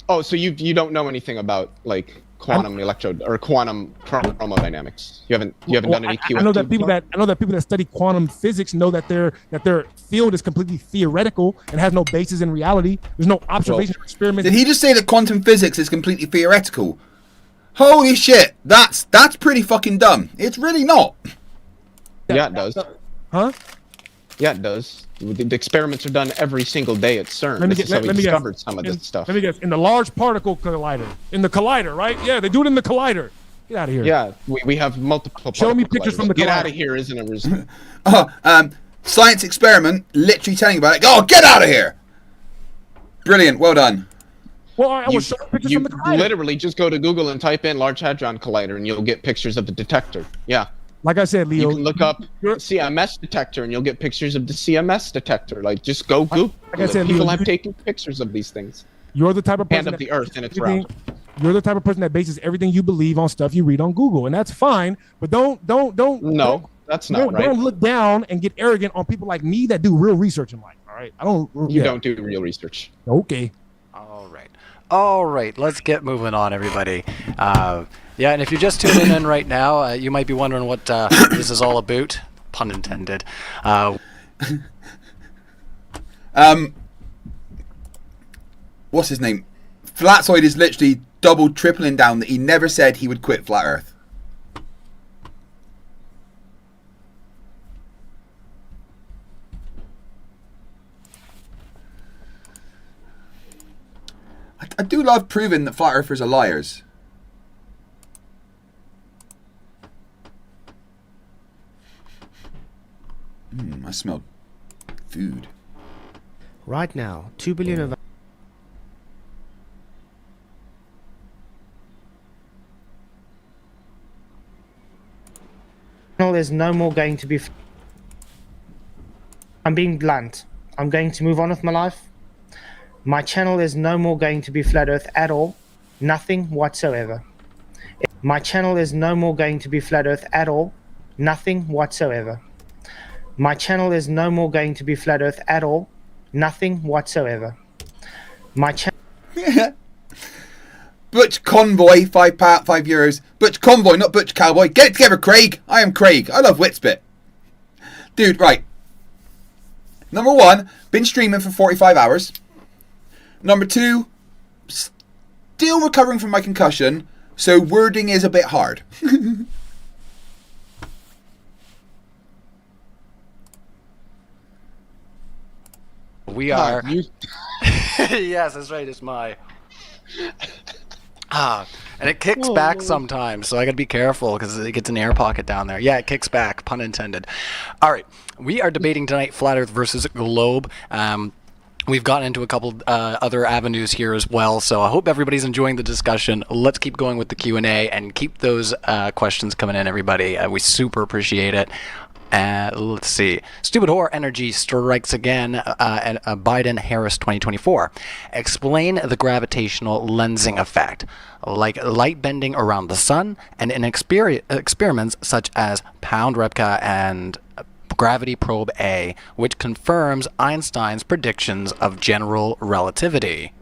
Oh, so you don't know anything about like quantum electrode or quantum chromodynamics? You haven't done any QFT? I know that people that study quantum physics know that their field is completely theoretical and has no basis in reality. There's no observation or experiment. Did he just say that quantum physics is completely theoretical? Holy shit, that's pretty fucking dumb. It's really not. Yeah, it does. Huh? Yeah, it does. The experiments are done every single day at CERN. This is how we discovered some of this stuff. Let me guess. In the Large Particle Collider. In the collider, right? Yeah, they do it in the collider. Get out of here. Yeah, we have multiple. Show me pictures from the Get collider. out of here, isn't a reason. Science experiment, literally telling you about it. Oh, get out of here! Brilliant, well done. Well, I will show pictures You from the collider. literally just go to Google and type in Large Hadron Collider, and you'll get pictures of the detector. Yeah. Like I said, Leo, you can look up CMS detector, and you'll get pictures of the CMS detector. Like, just go Google. Like I said, people Leo, have taken pictures of these things. You're the type of person And of the Earth and its everything- route. You're the type of person that bases everything you believe on stuff you read on Google, and that's fine. But don't. No, that's not right. Don't look down and get arrogant on people like me that do real research in life. All right, I don't. You don't do real research. Okay. All right, let's get moving on, everybody. Yeah, and if you're just tuning in right now, you might be wondering what this is all about. Pun intended. What's his name? Flatsoid is literally double tripling down that he never said he would quit Flat Earth. I do love proving that Flat Earthers are liars. I smell food. Right now, 2 billion of There's no more going to be. I'm being blunt. I'm going to move on with my life. My channel is no more going to be Flat Earth at all. Nothing whatsoever. My channel is no more going to be Flat Earth at all. Nothing whatsoever. My channel is no more going to be Flat Earth at all. Nothing whatsoever. My channel. Butch Convoy, €5. Butch Convoy, not Butch Cowboy. Get it together, Craig. I am Craig. I love Witsbit. Dude, right. Number 1, been streaming for 45 hours. Number 2, still recovering from my concussion, so wording is a bit hard. We are. Yes, that's right. It's my. And it kicks back sometimes, so I gotta be careful because it gets an air pocket down there. Yeah, it kicks back, pun intended. All right, we are debating tonight Flat Earth versus Globe. We've gotten into a couple other avenues here as well, so I hope everybody's enjoying the discussion. Let's keep going with the Q&A and keep those questions coming in, everybody. We super appreciate it. Let's see. Stupid Whore Energy strikes again. Biden-Harris 2024. Explain the gravitational lensing effect, like light bending around the sun, and in experiments such as Pound Repka and Gravity Probe A, which confirms Einstein's predictions of general relativity.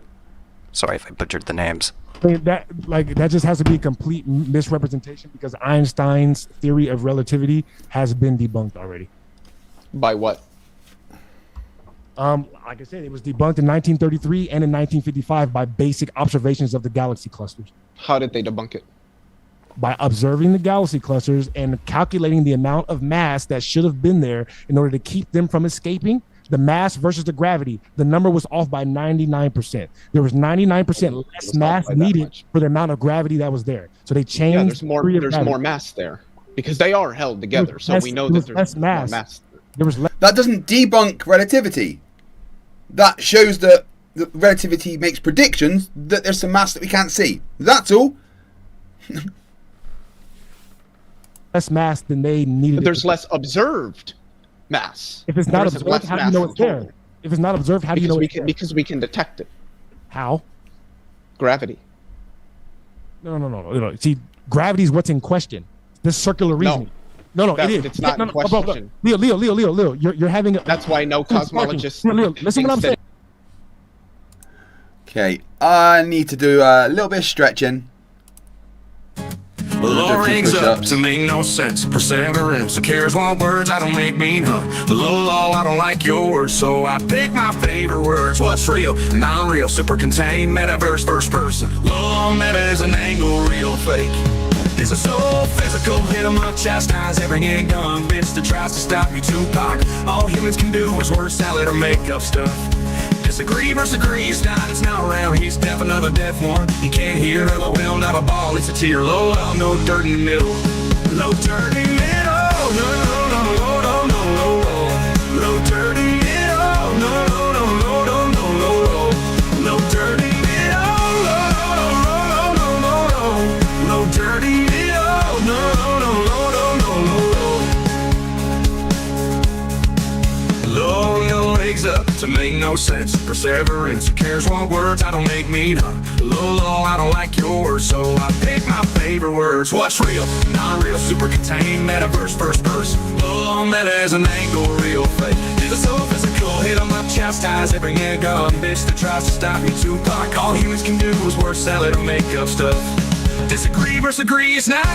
Sorry if I butchered the names. I mean, that just has to be a complete misrepresentation because Einstein's theory of relativity has been debunked already. By what? Like I said, it was debunked in 1933 and in 1955 by basic observations of the galaxy clusters. How did they debunk it? By observing the galaxy clusters and calculating the amount of mass that should have been there in order to keep them from escaping. The mass versus the gravity, the number was off by 99%. There was 99% less mass needed for the amount of gravity that was there. So they changed. Yeah, there's more mass there. because they are held together. So we know that there's more mass. That doesn't debunk relativity. That shows that relativity makes predictions that there's some mass that we can't see. That's all. Less mass than they needed. But there's less observed mass. If it's not observed, how do you know it's there? If it's not observed, how do you know it's there? Because we can detect it. How? Gravity. No. See, gravity is what's in question. This circular reasoning. No, it is. It's not in question. Leo, you're having a... That's why no cosmologist... Leo, listen what I'm saying. Okay, I need to do a little bit of stretching. Low rings up to make no sense. Perseverance, who cares what words I don't make mean, huh? Low, I don't like your words, so I pick my favorite words. What's real, non-real, super contained, metaverse, first person. Low meta is an angle, real fake. This is so physical, hit 'em up, chastise every young bitch that tries to stop me, Tupac. All humans can do is word salad or make up stuff. Disagree versus agree, it's not around, he's deaf, another deaf one. You can't hear, LOL, not a ball, it's a tear. Low, no dirt in the middle. Low dirt in the middle, no, low dirt in the middle, no, low dirt in the middle, low dirt in the middle, low, your legs up to make no sense. Perseverance, who cares what words I don't make mean, huh? Low, I don't like your words, so I pick my favorite words. What's real, non-real, super contained, metaverse, first person. Low meta is an angle, real fake. This is so physical, hit 'em up, chastise every gun bitch that tries to stop me, Tupac. All humans can do is word salad or make up stuff. Disagree versus agree, it's not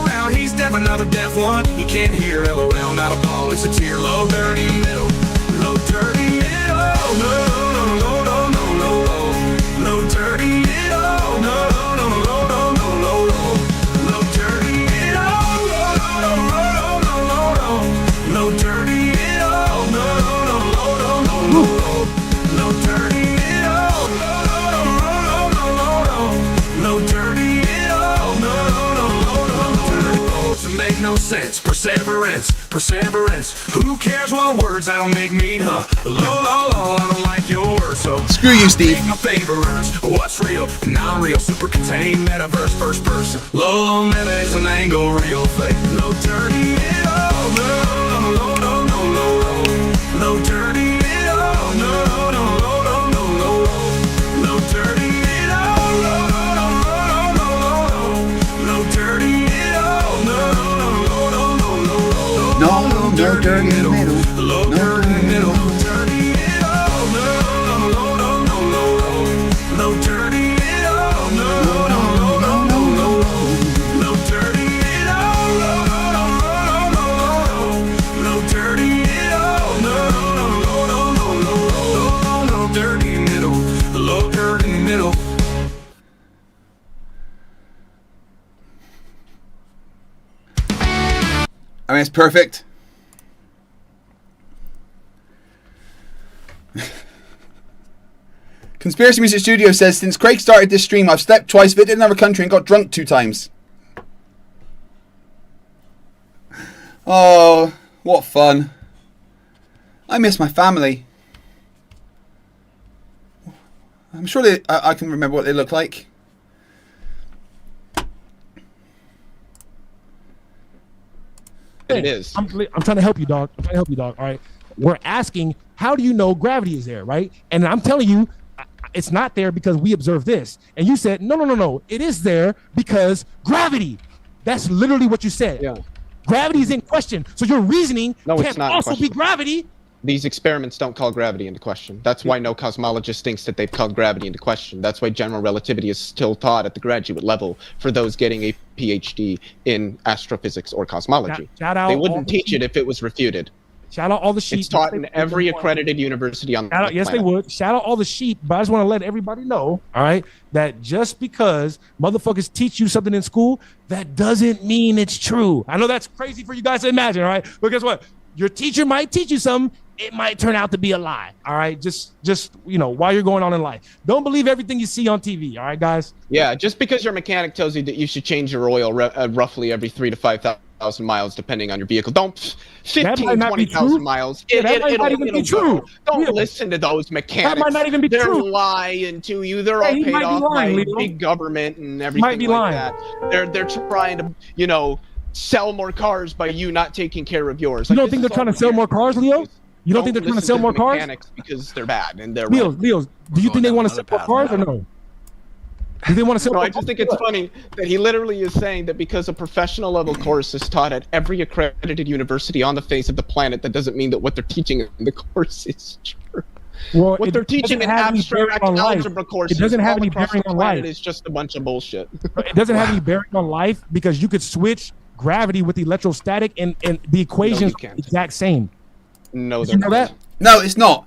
around, he's deaf, another deaf one. You can't hear, LOL, not a ball, it's a tear. Low dirty middle, low dirty middle, no, low dirty middle, no, low dirty middle, low dirty middle, no, low dirty middle, low dirty middle, no, to make no sense. Perseverance, who cares what words I don't make mean, huh? Low, I don't like your words, so screw you, Steve. My favorite words, what's real, non-real, super contained, metaverse, first person. Low meta is an angle, real fake. Low dirty middle, no, low dirty middle, no, low dirty middle, low dirty middle, no, dirt in the middle. low dirt in the middle, dirty middle, no, low dirty middle, no, low dirty middle, low dirty middle, no, low dirty middle, low dirt in the middle. I mean, it's perfect. Conspiracy Music Studio says, since Craig started this stream, I've slept twice, visited another country, and got drunk 2 times. Oh, what fun. I miss my family. I'm sure I can remember what they look like. It is. I'm trying to help you, dog. All right. We're asking, how do you know gravity is there, right? And I'm telling you, it's not there because we observe this. And you said, no. It is there because gravity. That's literally what you said. Yeah. Gravity is in question. So your reasoning can't also be gravity. These experiments don't call gravity into question. That's why no cosmologist thinks that they've called gravity into question. That's why general relativity is still taught at the graduate level for those getting a PhD in astrophysics or cosmology. They wouldn't teach it if it was refuted. Shout out all the sheep. It's taught in every accredited university on the planet. Yes, they would. Shout out all the sheep, but I just want to let everybody know, all right, that just because motherfuckers teach you something in school, that doesn't mean it's true. I know that's crazy for you guys to imagine, all right? But guess what? Your teacher might teach you something. It might turn out to be a lie, all right? Just while you're going on in life. Don't believe everything you see on TV, all right, guys? Yeah, just because your mechanic tells you that you should change your oil roughly every 3,000 to 5,000 miles, depending on your vehicle. Don't That might 15, not be 20,000 true. miles. Yeah, that might not even be true. Go. Don't Yeah. listen to those mechanics. That might not even be They're true. lying to you. They're Yeah, all he paid might be off lying, by Leo. big government and everything Might be like lying. that. They're trying to, you know, sell more cars by you not taking care of yours. You Like, don't this think is they're trying to all sell more cars, Leo? You don't think they're trying to listen sell the more cars? mechanics because they're bad and they're Leo, wrong. Leo, do you think they want to sell more cars or no? Do they want to sell No, more I just think it's funny that he literally is saying that because a professional level course is taught at every accredited university on the face of the planet, that doesn't mean that what they're teaching in the course is true. Well, What they're teaching in abstract algebra courses It doesn't have all any across bearing the on planet life. is just a bunch of bullshit. It doesn't have any bearing on life because you could switch gravity with electrostatic and the equations are the exact same. No, Did you know that? No, it's not.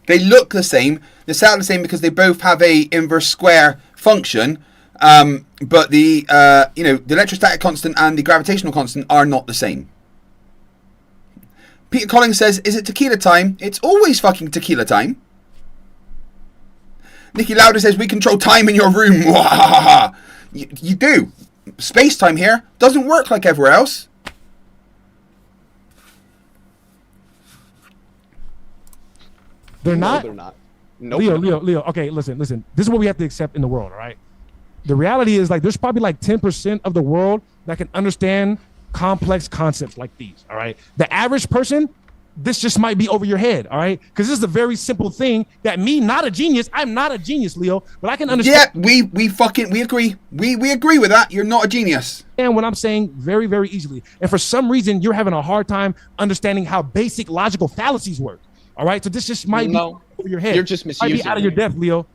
They look the same. They sound the same because they both have a inverse square function. But the the electrostatic constant and the gravitational constant are not the same. Peter Collins says, "Is it tequila time? It's always fucking tequila time." Nicky Lauder says, "We control time in your room." You do. Space time here doesn't work like everywhere else. They're not. They're not. Nope. Leo. Okay, listen. This is what we have to accept in the world, all right? The reality is, like, there's probably like 10% of the world that can understand complex concepts like these, all right? The average person, this just might be over your head, all right? Because this is a very simple thing that me, not a genius, I'm not a genius, Leo, but I can understand. Yeah, we agree. We agree with that. You're not a genius. And what I'm saying very, very easily. And for some reason, you're having a hard time understanding how basic logical fallacies work. All right, so this just might be over your head. You're just Might be misusing out of your it. depth, Leo.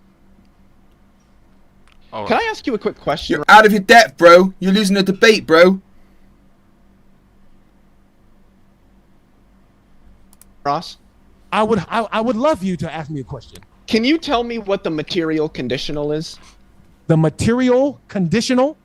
Can I ask you a quick question? You're out of your depth, bro. You're losing a debate, bro. Ross? I would love you to ask me a question. Can you tell me what the material conditional is? The material conditional?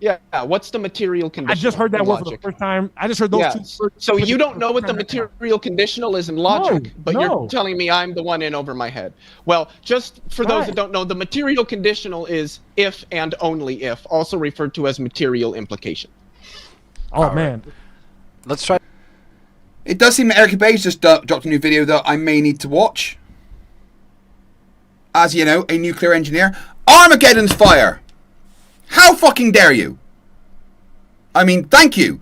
Yeah, what's the material conditional? I just heard that in word for the logic? first time. I just heard those two words. So you don't know what the material conditional is in logic, but no. you're telling me I'm the one in over my head. Well, just for those that don't know, the material conditional is if and only if, also referred to as material implication. Oh, man. Let's try. It does seem that Erica Bayes just dropped a new video that I may need to watch. As you know, a nuclear engineer. Armageddon's fire! How fucking dare you? I mean, thank you.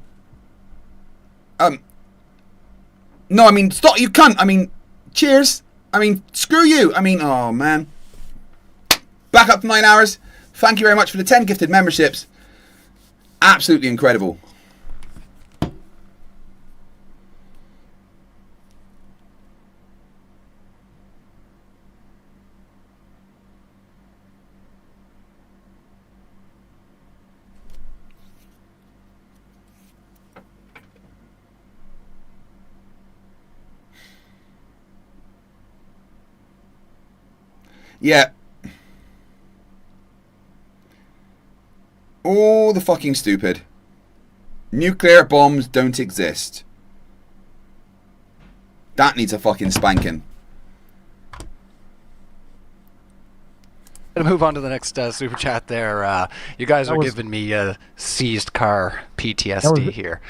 No, I mean, stop, you cunt. I mean, cheers. I mean, screw you. I mean, oh, man. Back up to 9 hours. Thank you very much for the 10 gifted memberships. Absolutely incredible. Yeah. All the fucking stupid. Nuclear bombs don't exist. That needs a fucking spanking. Gonna move on to the next super chat there. You guys That are was- giving me seized car That PTSD was- here.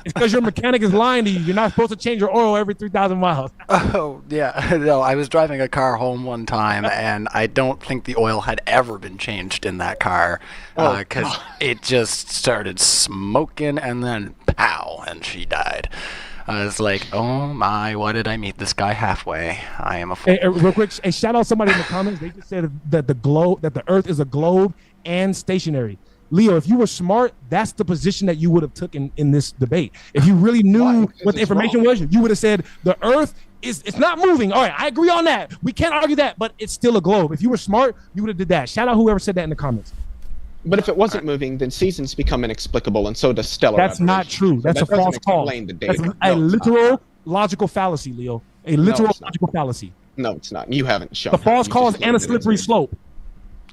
It's because your mechanic is lying to you. You're not supposed to change your oil every 3,000 miles. Oh, yeah. No, I was driving a car home one time, and I don't think the oil had ever been changed in that car because it just started smoking, and then pow, and she died. I was like, oh my, why did I meet this guy halfway? I am a fool. Hey, real quick, hey, shout out somebody in the comments. They just said that the Earth is a globe and stationary. Leo, if you were smart, that's the position that you would have took in this debate. If you really knew what the information was, you would have said the Earth it's not moving. All right, I agree on that. We can't argue that, but it's still a globe. If you were smart, you would have did that. Shout out whoever said that in the comments. But if it wasn't moving, then seasons become inexplicable, and so does stellar That's not aberration. true. So That's that a false doesn't call. explain the That's data. a No, it's not. literal logical fallacy, Leo. A literal it's not. logical fallacy. No, it's not. You haven't shown. The false You call is just and a claimed it. slippery slope.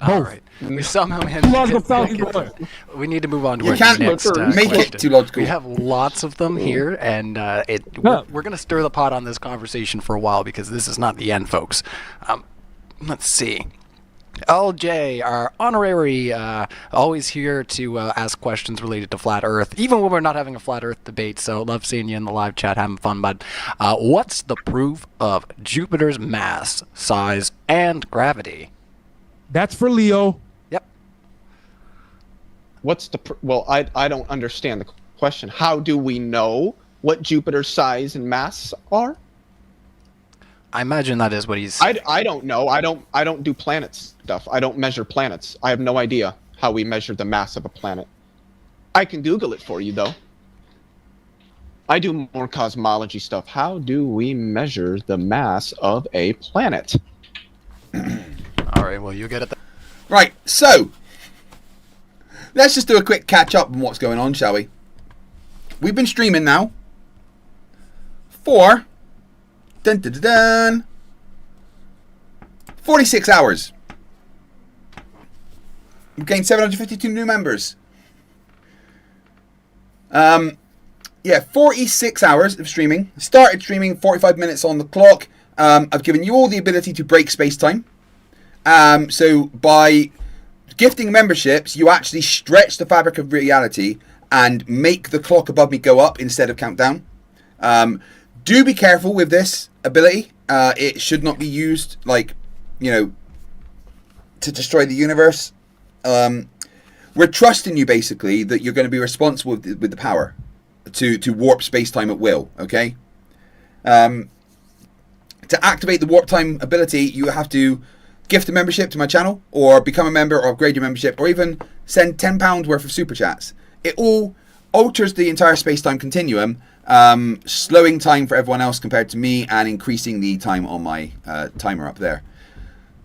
All right. We somehow managed Too to logical get- fallacy get- either way. We need to move on to You our can't next make it question. too logical. We have lots of them here, and we're going to stir the pot on this conversation for a while because this is not the end, folks. Let's see. LJ, our honorary, always here to ask questions related to Flat Earth, even when we're not having a Flat Earth debate, so love seeing you in the live chat, having fun, bud. What's the proof of Jupiter's mass, size, and gravity? That's for Leo. Yep. What's the... Well, I don't understand the question. How do we know what Jupiter's size and mass are? I imagine that is what he's... I don't know. I don't do planet stuff. I don't measure planets. I have no idea how we measure the mass of a planet. I can Google it for you, though. I do more cosmology stuff. How do we measure the mass of a planet? All right, well, you get it. Right, so let's just do a quick catch up on what's going on, shall we? We've been streaming now for 46 hours. We've gained 752 new members. Yeah, 46 hours of streaming. Started streaming 45 minutes on the clock. I've given you all the ability to break space-time. So by gifting memberships, you actually stretch the fabric of reality and make the clock above me go up instead of count down. Do be careful with this ability. It should not be used, like, you know, to destroy the universe. We're trusting you, basically, that you're going to be responsible with the power to warp space-time at will, okay? To activate the warp time ability, you have to gift a membership to my channel, or become a member, or upgrade your membership, or even send £10 worth of super chats. It all alters the entire space-time continuum, slowing time for everyone else compared to me, and increasing the time on my timer up there.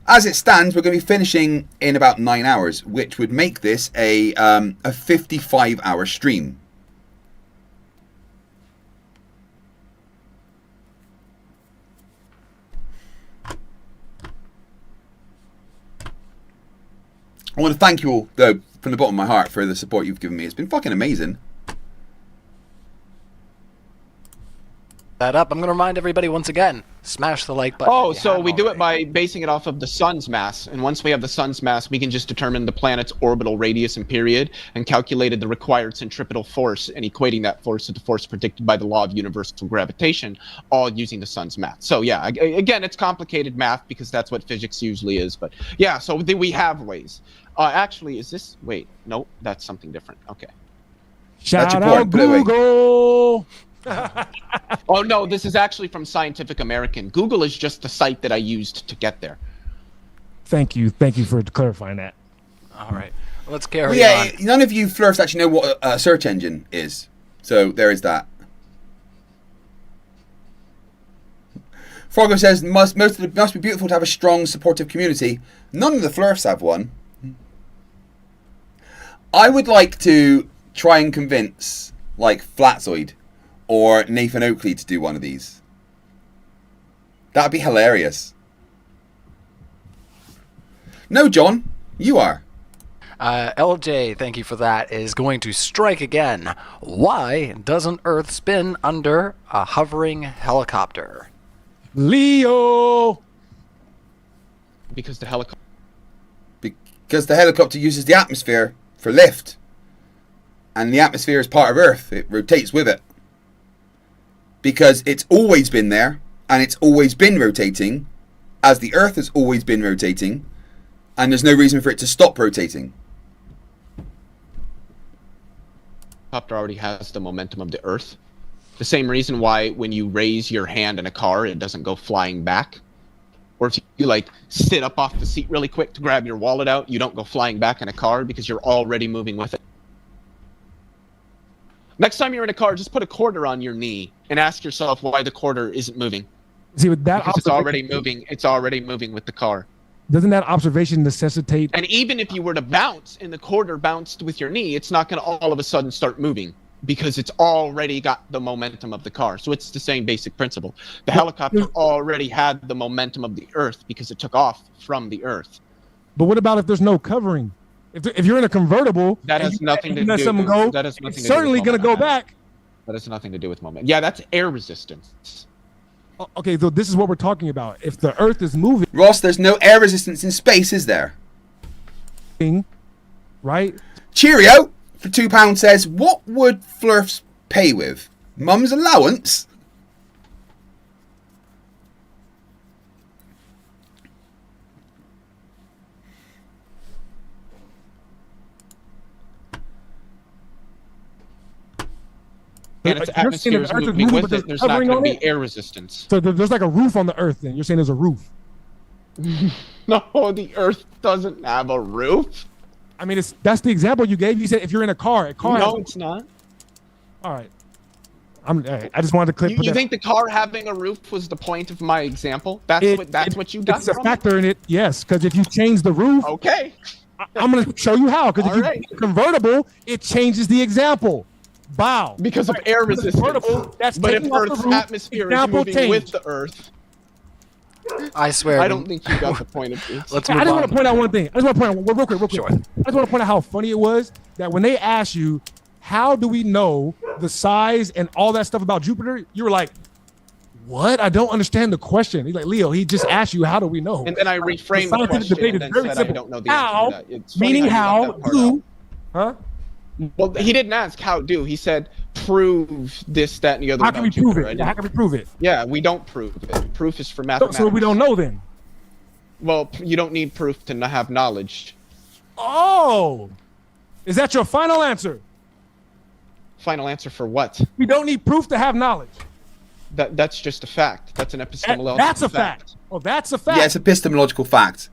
As it stands, we're going to be finishing in about 9 hours, which would make this a 55-hour stream. I want to thank you all, though, from the bottom of my heart for the support you've given me. It's been fucking amazing. That up. I'm going to remind everybody once again, smash the like button. Oh, so we do it by basing it off of the sun's mass. And once we have the sun's mass, we can just determine the planet's orbital radius and period and calculated the required centripetal force and equating that force to the force predicted by the law of universal gravitation, all using the sun's mass. So yeah, again, it's complicated math because that's what physics usually is. But yeah, so we have ways. Actually, is this... Wait, no, that's something different. Okay. Shout out Google! Oh no, this is actually from Scientific American. Google is just the site that I used to get there. Thank you for clarifying that. All right, let's carry on. None of you Flerfs actually know what a search engine is, so there is that. Froggo says must be beautiful to have a strong, supportive community. None of the Flerfs have one. I would like to try and convince, like, Flatzoid or Nathan Oakley to do one of these. That'd be hilarious. No, John, you are. LJ, thank you for that, is going to strike again. Why doesn't Earth spin under a hovering helicopter? Leo! Because the helicopter uses the atmosphere for lift. And the atmosphere is part of Earth. It rotates with it. Because it's always been there, and it's always been rotating, as the Earth has always been rotating, and there's no reason for it to stop rotating. Helicopter already has the momentum of the Earth. The same reason why when you raise your hand in a car, it doesn't go flying back. Or if you like sit up off the seat really quick to grab your wallet out, you don't go flying back in a car because you're already moving with it. Next time you're in a car, just put a quarter on your knee and ask yourself why the quarter isn't moving. See, with that, because it's already moving. It's already moving with the car. Doesn't that observation necessitate? And even if you were to bounce and the quarter bounced with your knee, it's not going to all of a sudden start moving because it's already got the momentum of the car. So it's the same basic principle. The helicopter already had the momentum of the Earth because it took off from the Earth. But what about if there's no covering? If you're in a convertible, that has nothing to do. Let something go. That has nothing it's to do certainly with going to go back. That has nothing to do with momentum. Yeah, that's air resistance. Okay, so this is what we're talking about. If the Earth is moving, Ross, there's no air resistance in space, is there? Right? Cheerio for £2 says, what would Flerfs pay with? Mum's allowance? And its You're saying atmosphere that is the Earth is moving moving, with but it. there's There's not covering going to on be it? air resistance. So there's like a roof on the Earth. Then you're saying there's a roof. No, the Earth doesn't have a roof. I mean, that's the example you gave. You said if you're in a car No, has, it's not. all right. I just wanted to click. You think the car having a roof was the point of my example? That's what you got It's a from factor in it, yes. Because if you change the roof, okay, I'm going to show you how. Because if you make it convertible, it changes the example. Bow. Because of air resistance. That's But if taking off the Earth's roof, atmosphere is example moving changed. with the Earth, I swear. I don't think you got the point of this. Let's I move just on. want to point out one thing. I just want to point out real quick. Sure. I just want to point out how funny it was that when they asked you, how do we know the size and all that stuff about Jupiter? You were like, what? I don't understand the question. He's like, Leo, he just asked you, how do we know? And then I reframed the scientific question debate and is then very said simple. I don't know the How, answer to that. It's funny meaning you left how, that part do, out. huh? Well, he didn't ask how do. He said prove this, that, and the other. How can we about prove Jupiter. it? How can we prove it? Yeah, we don't prove it. Proof is for mathematics. So we don't know then. Well, you don't need proof to have knowledge. Oh, is that your final answer? Final answer for what? We don't need proof to have knowledge. That's just a fact. That's an epistemological That's a fact. Oh, that's a fact. Yeah, it's a epistemological fact.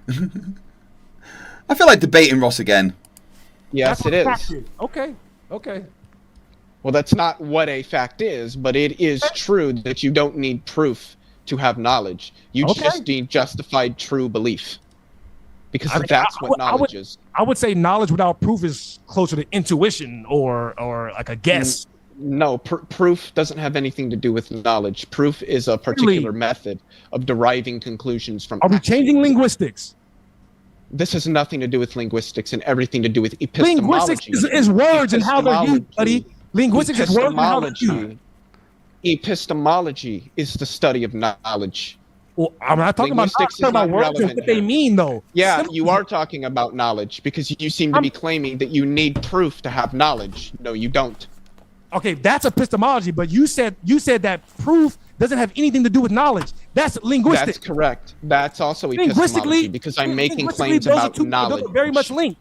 I feel like debating Ross again. Yes, it is. Okay. Well, that's not what a fact is, but it is true that you don't need proof to have knowledge. You just need justified true belief. Because that's what knowledge is. I would say knowledge without proof is closer to intuition or like a guess. No, proof doesn't have anything to do with knowledge. Proof is a particular method of deriving conclusions from. Are we changing linguistics? This has nothing to do with linguistics and everything to do with epistemology. Linguistics is words and how they're used, buddy. Linguistics is words and how they're used. Epistemology is the study of knowledge. Well, I'm not talking about words and what they mean, though. Yeah, you are talking about knowledge because you seem to be claiming that you need proof to have knowledge. No, you don't. Okay, that's epistemology, but you said that proof doesn't have anything to do with knowledge. That's linguistic. That's correct. That's also epistemology because I'm making claims about knowledge. Those are very much linked.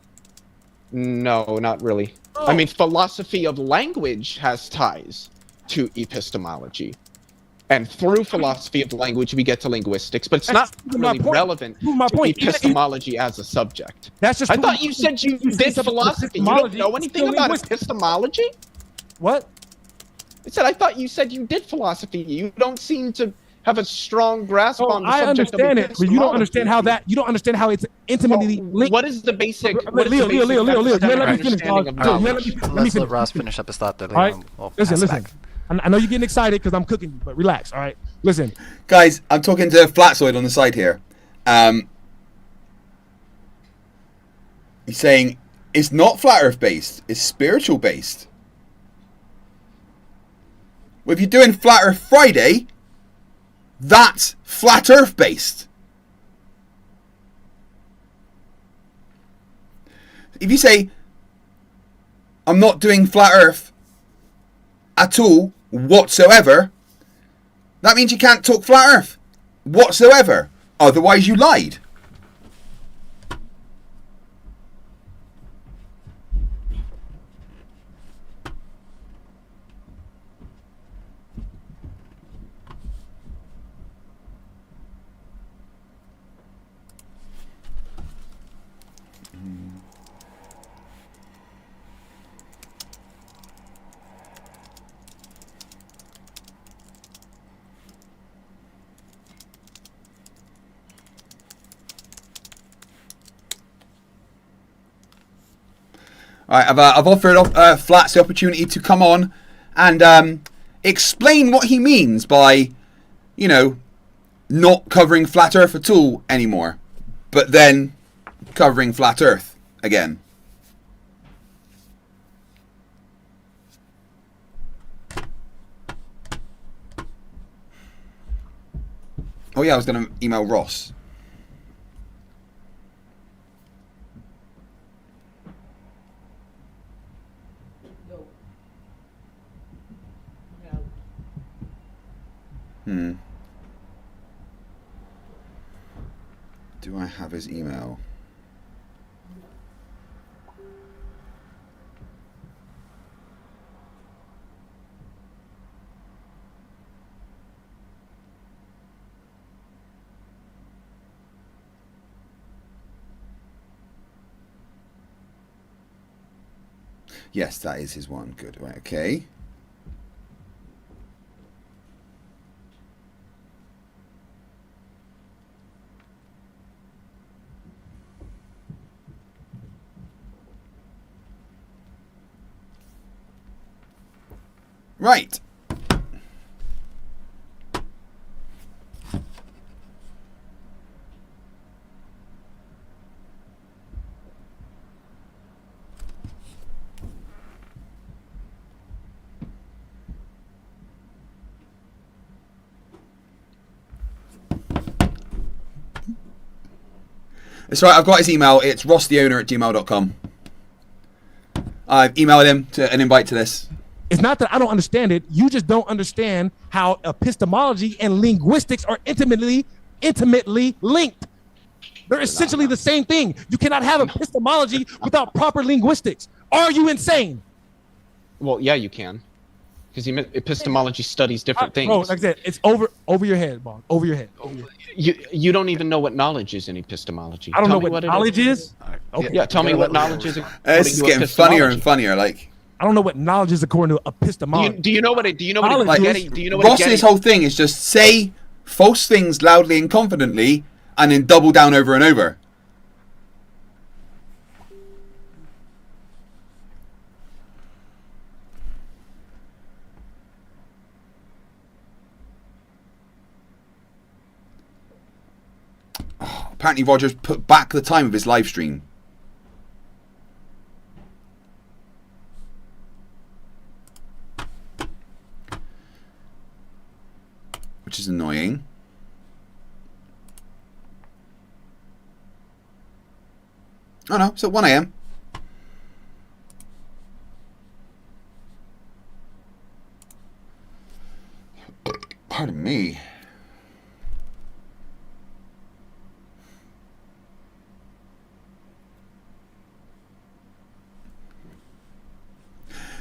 No, not really. I mean, philosophy of language has ties to epistemology. And through philosophy of language, we get to linguistics, but it's not really relevant to epistemology as a subject. That's just. I thought you said you did philosophy. You don't know anything about epistemology? What? I said I thought you said you did philosophy. You don't seem to have a strong grasp on the subject of epistemology. I understand it, but you don't understand how that. You don't understand how it's intimately linked. What is the basic? Leo, let me finish. Let me let Ross finish up his thought there. All right. Listen. I know you're getting excited because I'm cooking you, but relax. All right. Listen, guys. I'm talking to Flatsoid on the side here. He's saying it's not flat Earth based. It's spiritual based. Well, if you're doing Flat Earth Friday, that's flat Earth based. If you say, I'm not doing flat Earth at all, whatsoever, that means you can't talk flat Earth whatsoever. Otherwise, you lied. All right, I've offered Flats the opportunity to come on and explain what he means by, not covering flat Earth at all anymore, but then covering flat Earth again. Oh yeah, I was going to email Ross. Do I have his email? Yes, that is his one. Good. Right, okay. Right. That's right, I've got his email. It's rosstheowner@gmail.com. I've emailed him to an invite to this. It's not that I don't understand it. You just don't understand how epistemology and linguistics are intimately linked. They're essentially the same thing. You cannot have epistemology without proper linguistics. Are you insane? Well, yeah, you can. Because epistemology studies different things. Bro, like I said, it's over your head, Bob. Over your head. You don't even know what knowledge is in epistemology. I don't know what knowledge is. Okay. Yeah, tell me what knowledge is. This is getting funnier and funnier. Like, I don't know what knowledge is according to epistemology. Do you know what Ross's whole thing is just say false things loudly and confidently, and then double down over and over. Oh, apparently Roger's put back the time of his live stream. Which is annoying. Oh no, it's at 1 AM. Pardon me.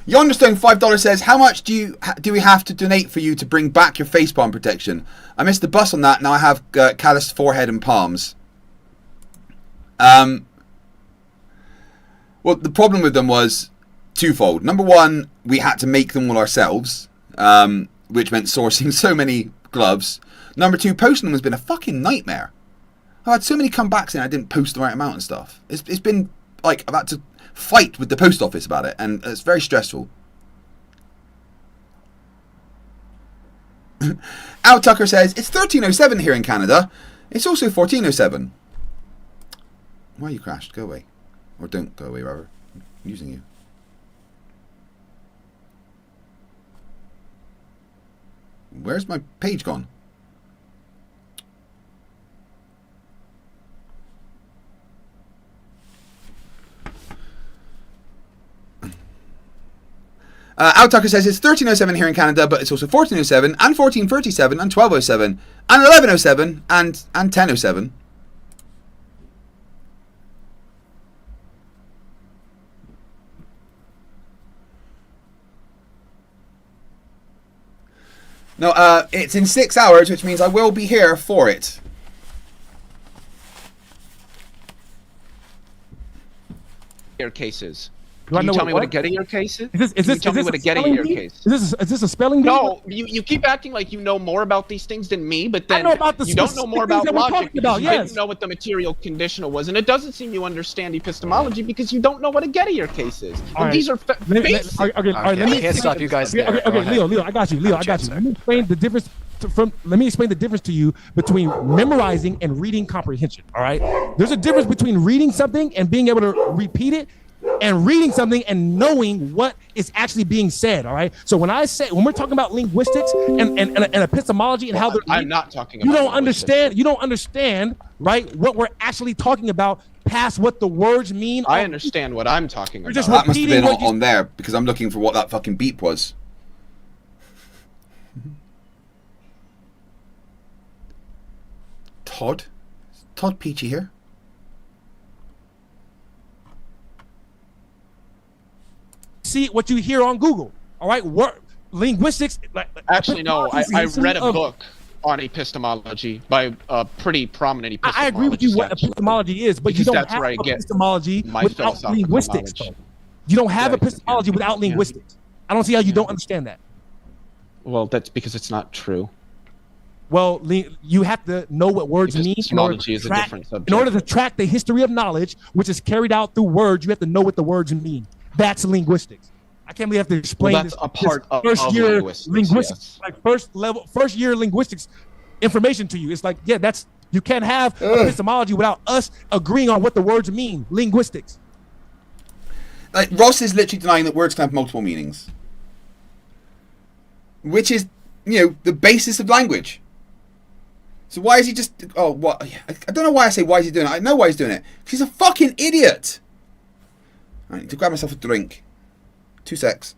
Yonderstone $5 says, how much do we have to donate for you to bring back your facepalm protection? I missed the bus on that. Now I have calloused forehead and palms. Well, the problem with them was twofold. Number one, we had to make them all ourselves, which meant sourcing so many gloves. Number two, posting them has been a fucking nightmare. I've had so many comebacks and I didn't post the right amount and stuff. It's been like I've had to fight with the post office about it, and it's very stressful. Al Tucker says, it's 13:07 here in Canada. It's also 14:07. Why you crashed? Go away. Or don't go away, rather. I'm using you. Where's my page gone? Al Tucker says it's 13:07 here in Canada, but it's also 14:07 and 14:37 and 12:07 and 11:07 and 10:07. No, it's in 6 hours, which means I will be here for it. Your cases. Can you tell me what a getting your case is? Is this tell me what a getting your case? Is this a spelling bee? No, you keep acting like you know more about these things than me, but then I know about you don't know more about logic because you yes. didn't know what the material conditional was, and it doesn't seem you understand epistemology because you don't know what a getting your case is. And right. these are basic. I can't stop you guys there. Okay, Leo, I got you. Let me explain the difference. Let me explain the difference to you between memorizing and reading comprehension. All right, there's a difference between reading something and being able to repeat it and reading something and knowing what is actually being said. All right. So when we're talking about linguistics and epistemology and how they're, I'm not talking you about don't understand. You don't understand, right? What we're actually talking about past what the words mean. I understand what I'm talking about. just That must have been what on there because I'm looking for what that fucking beep was. Todd? Is Todd Peachy here? See what you hear on Google. All right. Linguistics. Actually, no. I read a of- book on epistemology by a pretty prominent epistemologist. I agree with you what epistemology is, but you Because don't that's have where I get epistemology my without philosophical linguistics. knowledge. Though. You don't have Yeah, epistemology without linguistics. I don't see how you don't understand that. Well, that's because it's not true. Well, you have to know what words mean. Epistemology is a different subject. In order to track the history of knowledge, which is carried out through words, you have to know what the words mean. That's linguistics. I can't believe I have to explain Well, that's this. a part of linguistics, like first year linguistics information to you. It's like, yeah, you can't have epistemology without us agreeing on what the words mean. Linguistics. Like Ross is literally denying that words can have multiple meanings, which is, the basis of language. So why is he just? Oh, what? I don't know why I say why is he doing it. I know why he's doing it. Because he's a fucking idiot. I need to grab myself a drink. 2 secs.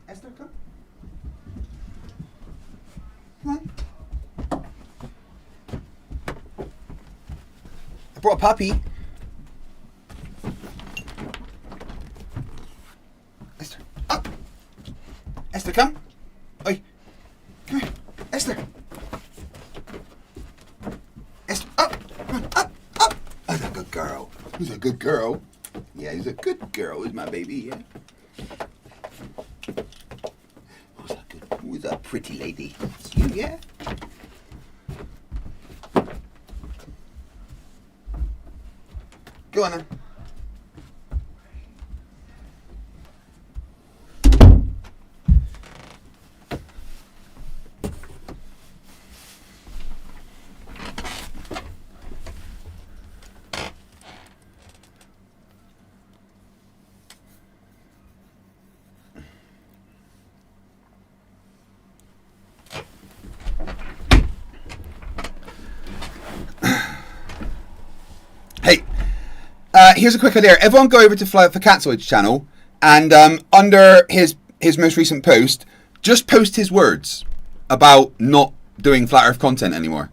Esther, come. Come on. I brought a puppy. Esther, up. Esther, come. Oi. Come here. Esther. Esther, up. Come on, up, up. That's a good girl. Who's a good girl? Yeah, he's a good girl. He's my baby, yeah. Who's that pretty lady? It's you, yeah? Go on then. Here's a quick idea. Everyone go over to Flerfs' channel and under his most recent post, just post his words about not doing Flat Earth content anymore.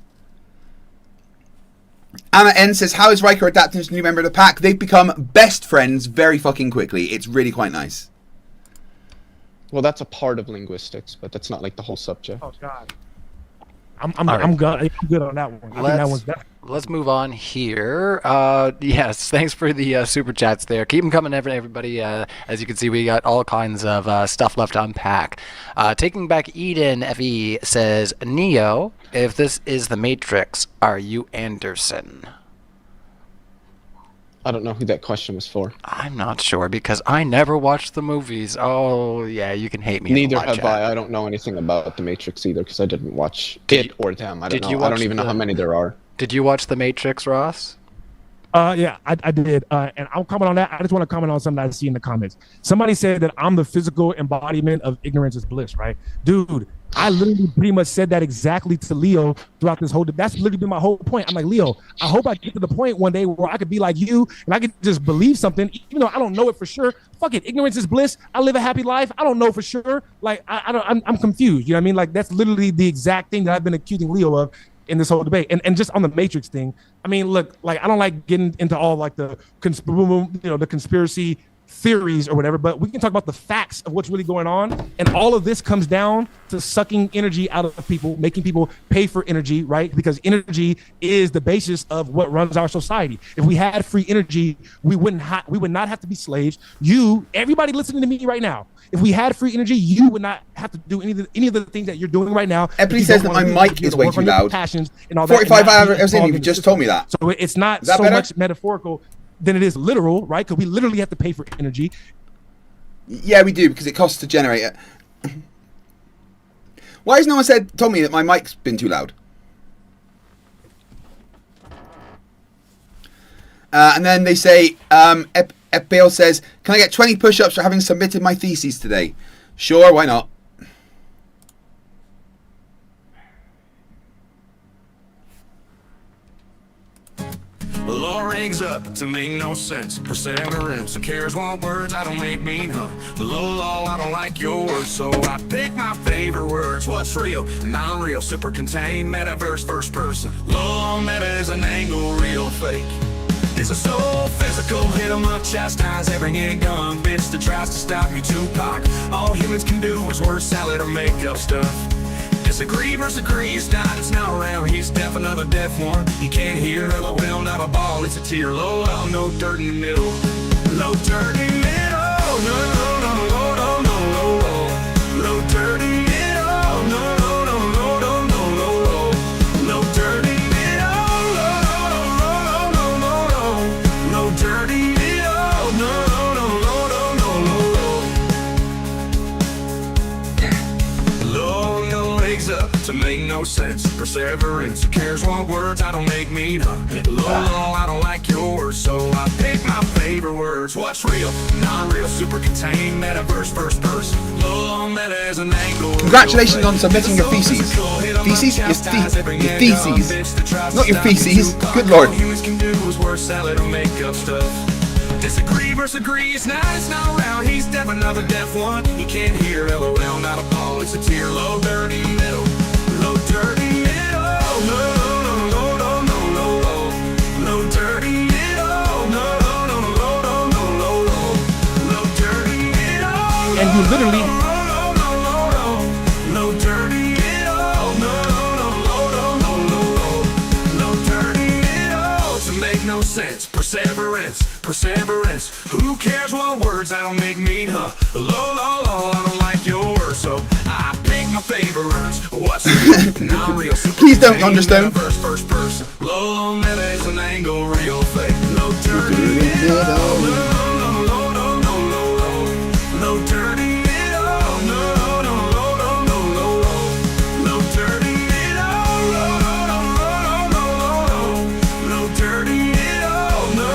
Anna N says, how is Riker adapting to a new member of the pack? They've become best friends very fucking quickly. It's really quite nice. Well, that's a part of linguistics, but that's not like the whole subject. Oh, God. I'm good on that one. I think that one's better. Let's move on here. Yes, thanks for the super chats there. Keep them coming, everybody. As you can see, we got all kinds of stuff left to unpack. Taking Back Eden FE says, Neo, if this is the Matrix, are you Anderson? I don't know who that question was for. I'm not sure because I never watched the movies. Oh, yeah, you can hate me. Neither have I. I don't know anything about the Matrix either because I didn't watch it or them. I don't know. I don't even know how many there are. Did you watch The Matrix, Ross? Yeah, I did. And I'll comment on that. I just want to comment on something that I see in the comments. Somebody said that I'm the physical embodiment of ignorance is bliss, right? Dude, I literally pretty much said that exactly to Leo throughout this whole, that's literally been my whole point. I'm like, Leo, I hope I get to the point one day where I could be like you and I could just believe something, even though I don't know it for sure. Fuck it, ignorance is bliss. I live a happy life. I don't know for sure. Like, I'm confused. You know what I mean? Like, that's literally the exact thing that I've been accusing Leo of in this whole debate. And just on the Matrix thing, I mean, look, like, I don't like getting into all like the conspiracy theories or whatever, but we can talk about the facts of what's really going on. And all of this comes down to sucking energy out of people, making people pay for energy, right? Because energy is the basis of what runs our society. If we had free energy, we would not have to be slaves. Everybody listening to me right now, if we had free energy, you would not have to do any of the things that you're doing right now. Everybody says that my mic is way too loud. Passions and all 45 that, hours in, you just told me that. So it's not so much metaphorical than it is literal, right? Because we literally have to pay for energy. Yeah, we do, because it costs to generate it. Why has no one told me that my mic's been too loud? And then they say, FBL says, can I get 20 push-ups for having submitted my theses today? Sure, why not? The law rings up to make no sense. Perseverance, who cares what words I don't make mean, huh? The law, I don't like your words, so I pick my favorite words. What's real, non-real, super contained, metaverse, first person. Law, meta is an angle, real, fake. It's a soul physical, hit 'em up, chastise every young bitch that tries to stop me, Tupac. All humans can do is word salad or make up stuff. Disagree versus agree, it's not around, he's deaf, another deaf one. You can't hear, LOL, not a ball, it's a tear. Low, no dirt in the middle. Low dirt in the middle, no, no, no, no, no, no, no, no. Low dirt in the middle, no, no, no, no, no, no, no, no. Low dirt in the middle, no, no, no, no, no, no. Low dirt in the middle, no, no, no, no, no, no, no. Low, no legs up to make no sense. Perseverance, who cares what words I don't make mean, huh? Low, I don't like yours, so I pick my favorite words. What's real, non-real, super contained, metaverse, first person. Low, meta is an angle. Congratulations on submitting your theses. Theses? Your theses. Not your feces. Good lord. All humans can do is word salad or make up stuff. Disagree versus agree, it's not around, he's deaf, another deaf one. He can't hear, LOL, not a ball, it's a tear. Low, dirty middle. Low, dirty middle. No, no, no, no, no, no, no. Low, dirty middle. No, no, no, no, no, no, no, no. Low, dirty middle. And you literally... Low, dirty middle. No, no, no, no, no, no, no. Low, dirty middle. To make no sense. Perseverance, who cares what words I don't make mean, huh? Low, I don't like your words, so I pick my favorite words. What's real, non-real, super Please don't understand. First person. Low, meta is an angle, real fake. Low, dirty middle. No, no, no, no, no, no. Low, dirty middle. No, no, no, no, no, no, no. Low, dirty middle. No, no, no, no, no, no. Low, dirty middle. No.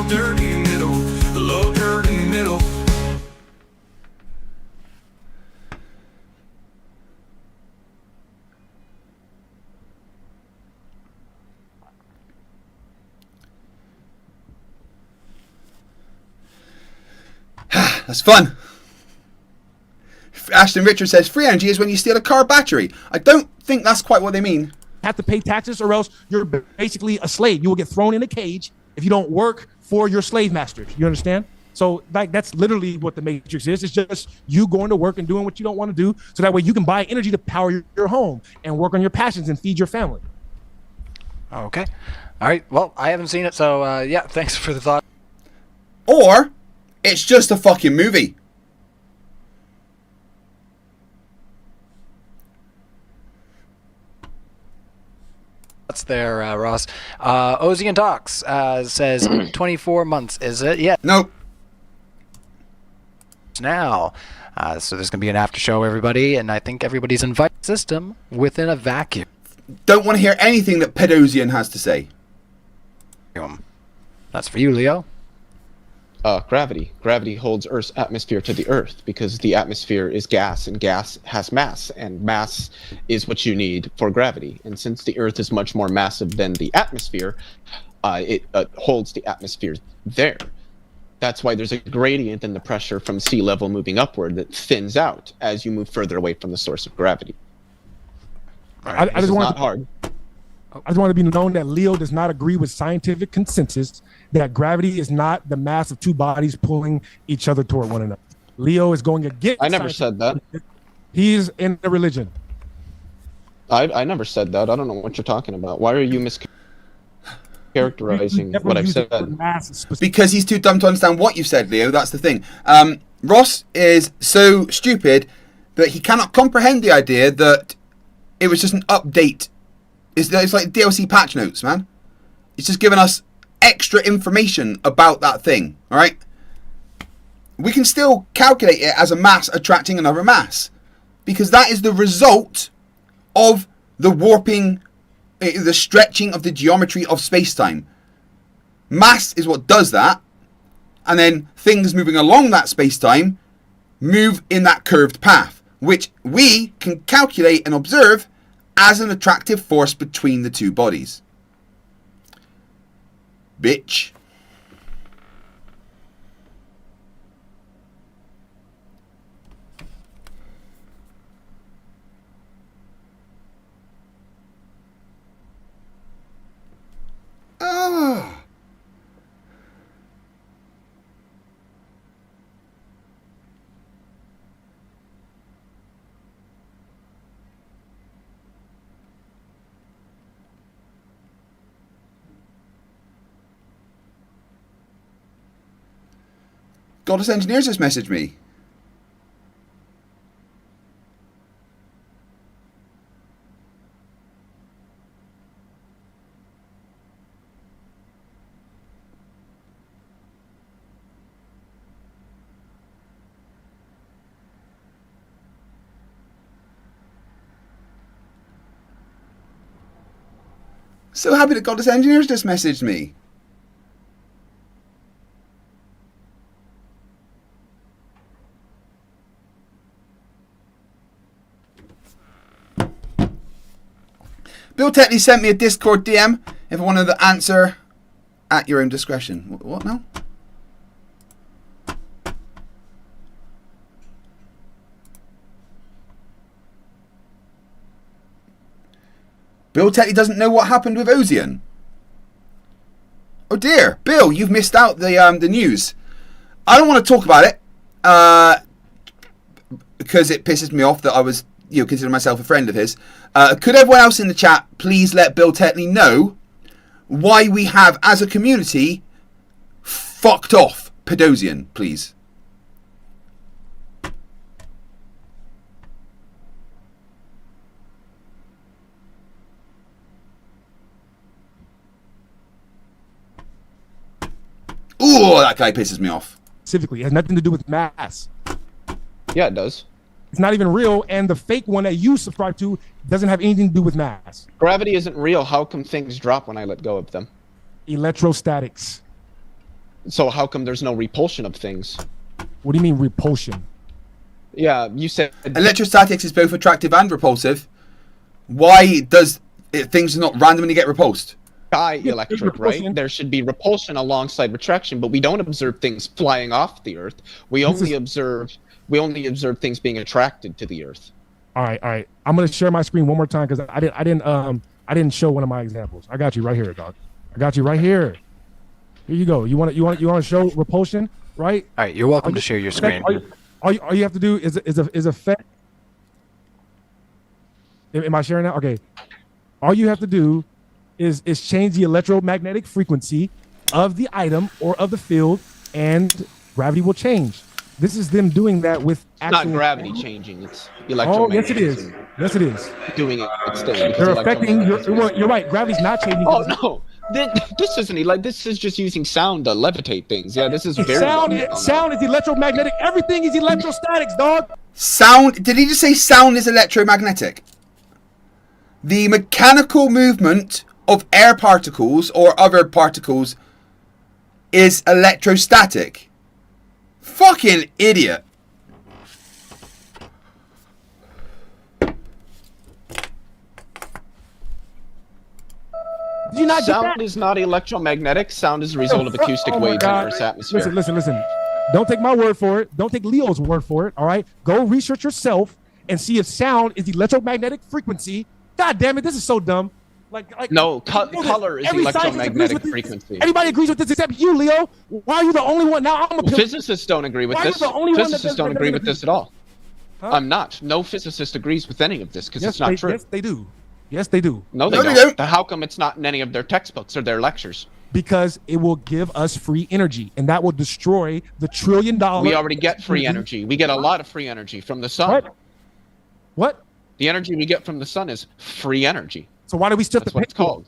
Dirty middle, low dirt in the middle. That's fun. Ashton Richard says free energy is when you steal a car battery. I don't think that's quite what they mean. Have to pay taxes or else you're basically a slave. You will get thrown in a cage if you don't work for your slave masters. You understand? So like that's literally what the Matrix is. It's just you going to work and doing what you don't want to do so that way you can buy energy to power your home and work on your passions and feed your family. Okay. All right. Well, I haven't seen it, so yeah, thanks for the thought. Or it's just a fucking movie. That's there, Ross. Ozzy and Docs says 24 months, is it? Yeah. Nope. Now. So there's going to be an after show, everybody, and I think everybody's invited system within a vacuum. don't want to hear anything that Pedosian has to say. That's for you, Leo. Gravity. Gravity holds Earth's atmosphere to the Earth because the atmosphere is gas, and gas has mass, and mass is what you need for gravity. And since the Earth is much more massive than the atmosphere, it holds the atmosphere there. That's why there's a gradient in the pressure from sea level moving upward that thins out as you move further away from the source of gravity. I just want not hard. I just want to be known that Leo does not agree with scientific consensus that gravity is not the mass of two bodies pulling each other toward one another. Leo is going against. I never said that. He's in the religion. I never said that. I don't know what you're talking about. Why are you mischaracterizing what I've said? Because he's too dumb to understand what you've said, Leo. That's the thing. Ross is so stupid that he cannot comprehend the idea that it was just an update. It's like DLC patch notes, man. It's just giving us extra information about that thing, all right? We can still calculate it as a mass attracting another mass because that is the result of the warping, the stretching of the geometry of space-time. Mass is what does that, and then things moving along that space-time move in that curved path, which we can calculate and observe as an attractive force between the two bodies. Bitch. Ah. Goddess Engineers just messaged me. So happy that Goddess Engineers just messaged me. Bill Tetley sent me a Discord DM if I wanted to answer at your own discretion. What now? Bill Tetley doesn't know what happened with Ozian. Oh dear, Bill, you've missed out the news. I don't want to talk about it because it pisses me off that I was consider myself a friend of his. Could everyone else in the chat please let Bill Tetley know why we have, as a community, fucked off Pedosian, please? Ooh, that guy pisses me off. Specifically, it has nothing to do with mass. Yeah, it does. It's not even real, and the fake one that you subscribe to doesn't have anything to do with mass. Gravity isn't real. How come things drop when I let go of them? Electrostatics. So how come there's no repulsion of things? What do you mean repulsion? Yeah, you said... Electrostatics is both attractive and repulsive. Why does things not randomly get repulsed? Electric, right? There should be repulsion alongside retraction, but we don't observe things flying off the Earth. We only observe things being attracted to the Earth. All right. I'm gonna share my screen one more time because I didn't show one of my examples. I got you right here, dog. I got you right here. Here you go. You want to show repulsion, right? All right. You're welcome to share your screen. All you have to do is affect. Am I sharing that? Okay. All you have to do is change the electromagnetic frequency of the item or of the field, and gravity will change. This is them doing that with actual... Not gravity changing, it's electromagnetism. Oh, yes it is. Yes it is. Doing it still. They're affecting... You're right, gravity's not changing. Oh, no. This isn't like... This is just using sound to levitate things. Yeah, this is very... Sound is electromagnetic. Everything is electrostatics, dog. Sound... Did he just say sound is electromagnetic? the mechanical movement of air particles or other particles is electrostatic. Fucking idiot. Did you not get Sound that? is not electromagnetic. Sound is a result of acoustic Oh my waves in God. Earth's atmosphere. Listen. Don't take my word for it. Don't take Leo's word for it. All right. Go research yourself and see if sound is electromagnetic frequency. God damn it, this is so dumb. Like No, you know this. color is Every scientist agrees electromagnetic with this. frequency. Everybody agrees with this except you, Leo. Why are you the only one? Now I'm a Physicists don't agree with Why are you this. the only one that Physicists don't doesn't agree with agree? this at all. Huh? I'm not. No physicist agrees with any of this because it's not true. Yes, they do. Yes, they do. No, they don't. How come it's not in any of their textbooks or their lectures? Because it will give us free energy, and that will destroy the $1 trillion. We already get free energy. We get a lot of free energy from the sun. What? The energy we get from the sun is free energy. So why do we still That's what it's called.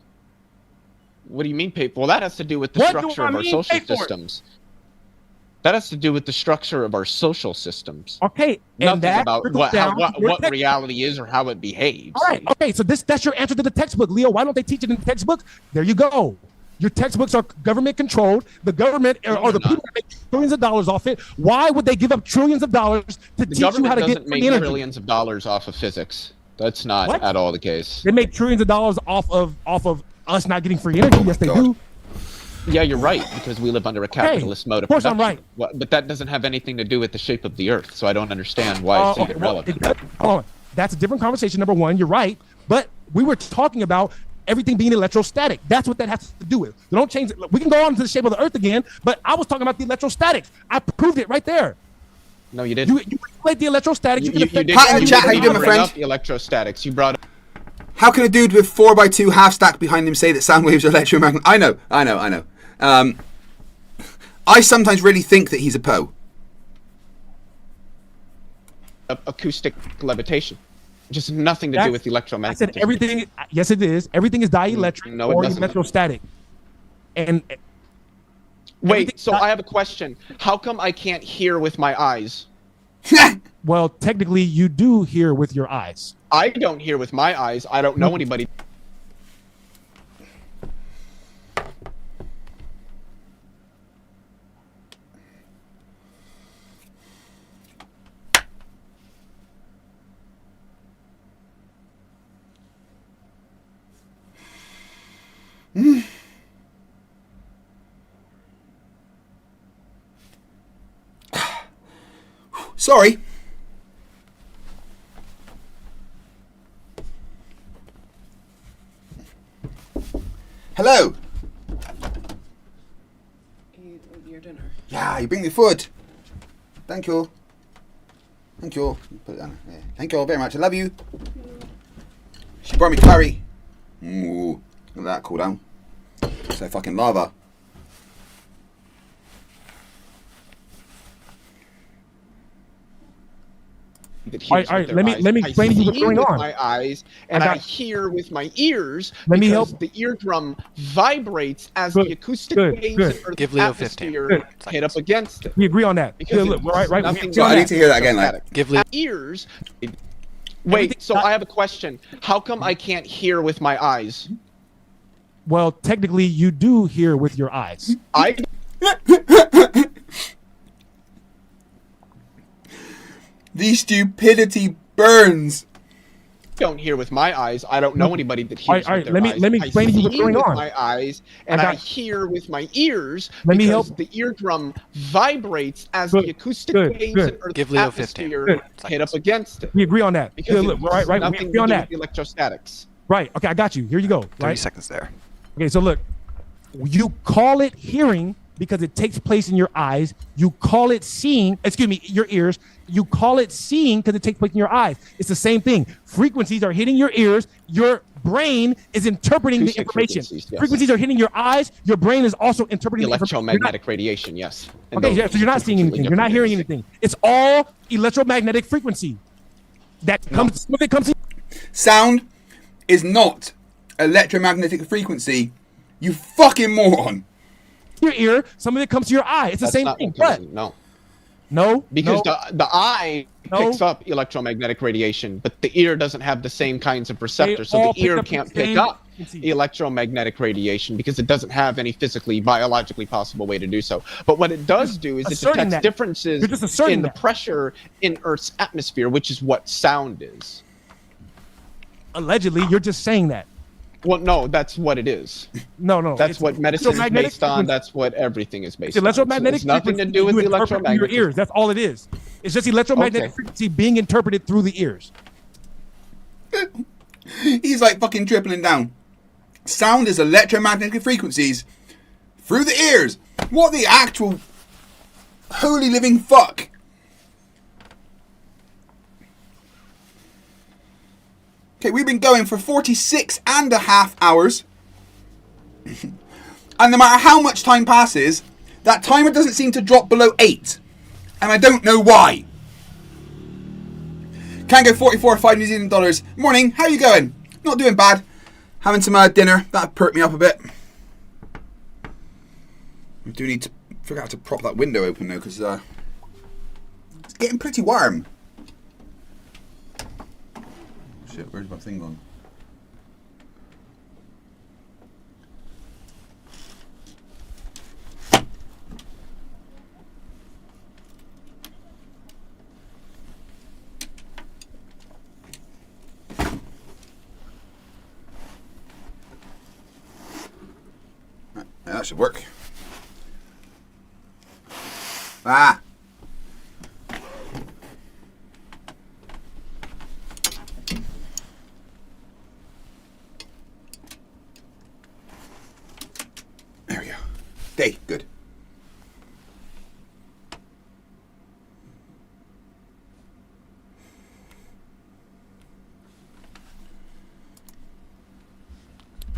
What do you mean pay for? Well, that has to do with the What do structure I of our mean, social pay for it? systems. That has to do with the structure of our social systems. Okay, and Nothing that about trickles down to your what textbook. reality is or how it behaves. All right. Okay. So that's your answer to the textbook, Leo. Why don't they teach it in the textbook? There you go. Your textbooks are government controlled. The government or the people that make trillions of dollars off it. Why would they give up trillions of dollars to The teach you how government to get doesn't free make energy? trillions of dollars off of physics. That's not What? at all the case. They make trillions of dollars off of us not getting free energy. Yes, they do. Yeah, you're right, because we live under a capitalist mode of of course I'm production. right. But that doesn't have anything to do with the shape of the Earth, so I don't understand why it's even relevant. Hold on. That's a different conversation. Number one, you're right. But we were talking about everything being electrostatic. That's what that has to do with. So don't change it. We can go on to the shape of the Earth again, but I was talking about the electrostatics. I proved it right there. No, you didn't. You manipulate the electrostatics. You can didn't. Pat in chat, how you doing, my bring friend? up the electrostatics. You brought up. How can a dude with 4x2 half stack behind him say that sound waves are electromagnetic? I know. I sometimes really think that he's a Poe. Acoustic levitation. Just nothing to do with I electromagnetism. said everything. Yes, it is. Everything is dielectric No, it or doesn't. electrostatic. And Wait, so I have a question. How come I can't hear with my eyes? well, technically, you do hear with your eyes. I don't hear with my eyes. I don't know anybody. Sorry. Hello. Your dinner. Yeah, you bring me food. Thank you. Thank you. Put it down. Yeah. Thank you all very much. I love you. She brought me curry. Ooh, look at that cool down. So fucking lava. That All hears right, with their let me eyes. explain to you what's I see going with on. my eyes, and I I got- hear with my ears. Let me because help. The eardrum vibrates as Good, the acoustic good, waves good. in Earth's Give Leo 15 atmosphere hit up against it. We agree on that. Because Yeah, look, it's right. We nothing agree on I that. need to hear that again, like. Give Leo. Ears. Wait, so I have a question. How come I can't hear with my eyes? Well, technically, you do hear with your eyes. I The stupidity burns. don't hear with my eyes. I don't know anybody that hears All right, with their let me- eyes. let me explain to you what's I see going with on. my eyes, I and I, got- hear with my ears. Let me because help. The eardrum vibrates as Good, the acoustic good, waves good. in Earth's Give Leo 15 atmosphere hit up against it. We agree on that. Because Yeah, look, it's right. We nothing agree to on do that. with electrostatics. Right. Okay, I got you. Here you go. 30 Right. seconds there. Okay, so look, you call it hearing because it takes place in your eyes. You call it seeing, excuse me, your ears. You call it seeing because it takes place in your eyes. It's the same thing. Frequencies are hitting your ears. Your brain is interpreting the Acoustic information. frequencies, yes. Frequencies are hitting your eyes. Your brain is also interpreting the information. Electromagnetic radiation, yes. And Okay, those yeah, so you're not seeing completely anything. You're not different hearing things. anything. It's all electromagnetic frequency. That comes, some of it comes in. Sound is not electromagnetic frequency. You fucking moron. your ear, some of it comes to your eye. It's the That's same not thing. what comes But in, no. no, Because no. the eye picks up electromagnetic radiation, but the ear doesn't have the same kinds of receptors, so the ear can't pick up electromagnetic radiation because it doesn't have any physically, biologically possible way to do so. But what it does do is it detects differences in the pressure in Earth's atmosphere, which is what sound is. Allegedly, you're just saying that. Well, no, that's what it is. No. That's what medicine is based on. That's what everything is based on. Electromagnetic It's nothing to do with the electromagnetic. Your ears. That's all it is. It's just electromagnetic frequency being interpreted through the ears. He's like fucking tripling down. Sound is electromagnetic frequencies through the ears. What the actual holy living fuck? Okay, we've been going for 46.5 hours. And no matter how much time passes, that timer doesn't seem to drop below 8. And I don't know why. Can't go 44 or 5 New Zealand dollars. Morning, how are you going? Not doing bad. Having some dinner. That perked me up a bit. I do need to figure out how to prop that window open though, because it's getting pretty warm. Shit, where's my thing gone? Yeah, that should work. Ah! There we go. Day, good.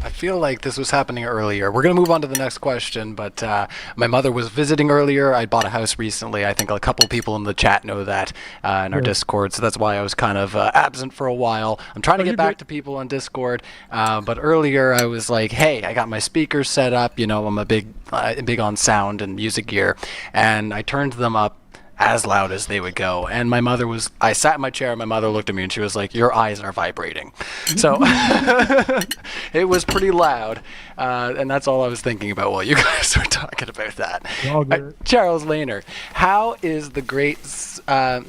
I feel like this was happening earlier. We're going to move on to the next question, but my mother was visiting earlier. I bought a house recently. I think a couple people in the chat know that in our Discord, so that's why I was kind of absent for a while. I'm trying to get back to people on Discord, but earlier I was like, hey, I got my speakers set up. You know, I'm a big on sound and music gear, and I turned them up as loud as they would go. And my mother was, I sat in my chair and my mother looked at me and she was like, your eyes are vibrating. So it was pretty loud. And that's all I was thinking about while you guys were talking about that. Charles Lehner, how is the great CLRL,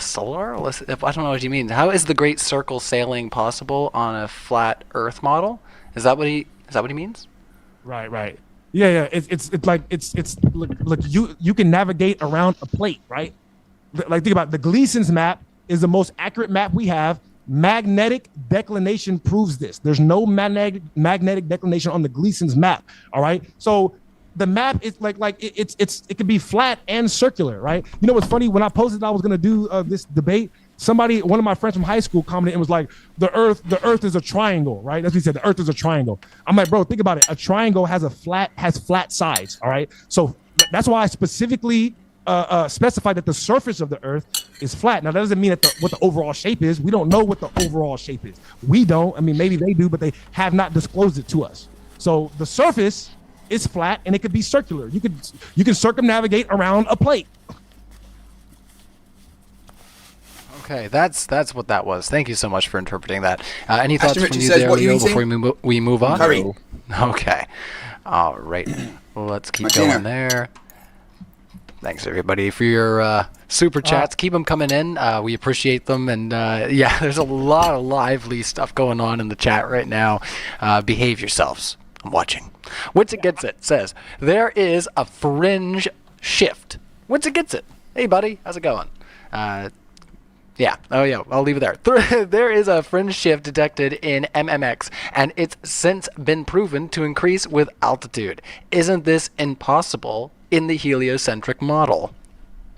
solar? I don't know what you mean. How is the great circle sailing possible on a flat Earth model? Is that what he means? Right. Yeah. It's like look, you can navigate around a plate, right? Like think about it. The Gleason's map is the most accurate map we have. Magnetic declination proves this. There's no magnetic declination on the Gleason's map. All right. So the map is it could be flat and circular, right? You know what's funny? When I posted I was gonna do this debate, one of my friends from high school commented and was like, the earth is a triangle, right? That's what he said. The earth is a triangle. I'm like, bro, think about it. A triangle has flat sides. All right. So that's why I specifically specified that the surface of the earth is flat. Now that doesn't mean that what the overall shape is. We don't know what the overall shape is. We don't. I mean, maybe they do, but they have not disclosed it to us. So the surface is flat and it could be circular. You can circumnavigate around a plate. Okay, that's what that was. Thank you so much for interpreting that. Any thoughts from you there, Leo, before we move on? Curry. Okay. All right. Let's keep going there. Thanks, everybody, for your super chats. Keep them coming in. We appreciate them. And, yeah, there's a lot of lively stuff going on in the chat right now. Behave yourselves. I'm watching. What's it gets it says, there is a fringe shift. What's it gets it? Hey, buddy. How's it going? Yeah. Oh, yeah. I'll leave it there. There is a fringe shift detected in MMX, and it's since been proven to increase with altitude. Isn't this impossible in the heliocentric model?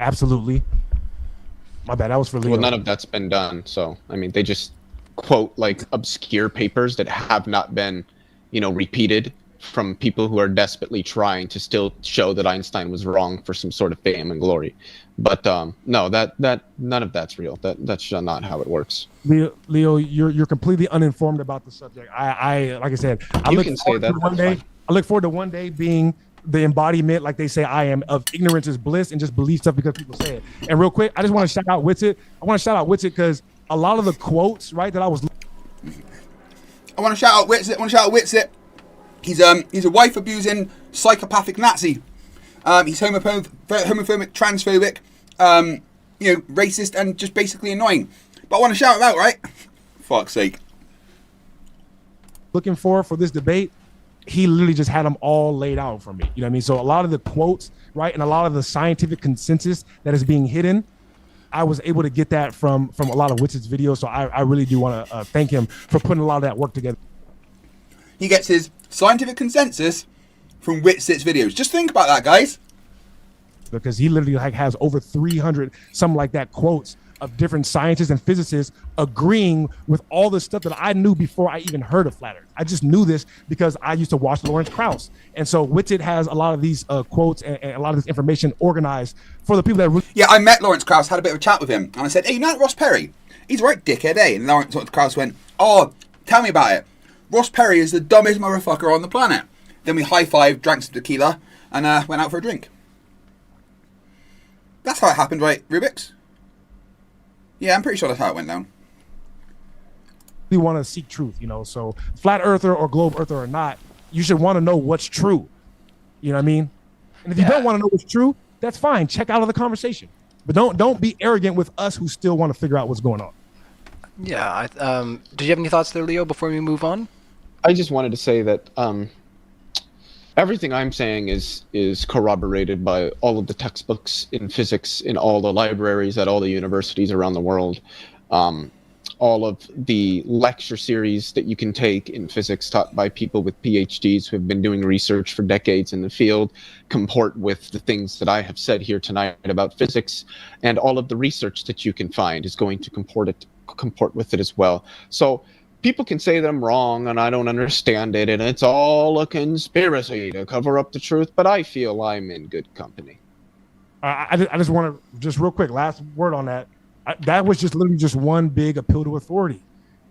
Absolutely. My bad. That was for Leo. Well, none of that's been done. So, I mean, they just quote like obscure papers that have not been, repeated from people who are desperately trying to still show that Einstein was wrong for some sort of fame and glory. But no, that none of that's real. That's not how it works. Leo, you're completely uninformed about the subject. I like I said, I look forward to one day being the embodiment, like they say I am, of ignorance is bliss, and just believe stuff because people say it. And real quick, I just want to shout out Witsit. I want to shout out Witsit because a lot of the quotes, right, that I was... I want to shout out Witsit. He's a wife-abusing, psychopathic Nazi. He's homophobic, transphobic, racist, and just basically annoying. But I want to shout him out, right? Fuck's sake. Looking for this debate, he literally just had them all laid out for me. You know what I mean? So a lot of the quotes, right, and a lot of the scientific consensus that is being hidden, I was able to get that from a lot of Witsit's videos. So I really do want to thank him for putting a lot of that work together. He gets his scientific consensus from Witsit's videos. Just think about that, guys. Because he literally has over 300, something like that, quotes of different scientists and physicists agreeing with all the stuff that I knew before I even heard of flat Earth. I just knew this because I used to watch Lawrence Krauss. And so Witsit has a lot of these quotes and a lot of this information organized for the people that really... Yeah, I met Lawrence Krauss, had a bit of a chat with him. And I said, hey, you know Ross Perry? He's a right dickhead, eh? And Lawrence Krauss went, oh, tell me about it. Ross Perry is the dumbest motherfucker on the planet. Then we high-fived, drank some tequila, and went out for a drink. That's how it happened, right, Rubik's? Yeah, I'm pretty sure that's how it went down. We want to seek truth, so flat earther or globe earther or not, you should want to know what's true. You know what I mean? And if you don't want to know what's true, that's fine. Check out of the conversation. But don't be arrogant with us who still want to figure out what's going on. Yeah. Did you have any thoughts there, Leo, before we move on? I just wanted to say that everything I'm saying is corroborated by all of the textbooks in physics in all the libraries at all the universities around the world. All of the lecture series that you can take in physics taught by people with PhDs who have been doing research for decades in the field comport with the things that I have said here tonight about physics, and all of the research that you can find is going to comport with it as well. So people can say that I'm wrong and I don't understand it and it's all a conspiracy to cover up the truth, but I feel I'm in good company. I just want to, just real quick, last word on that. That was just literally just one big appeal to authority.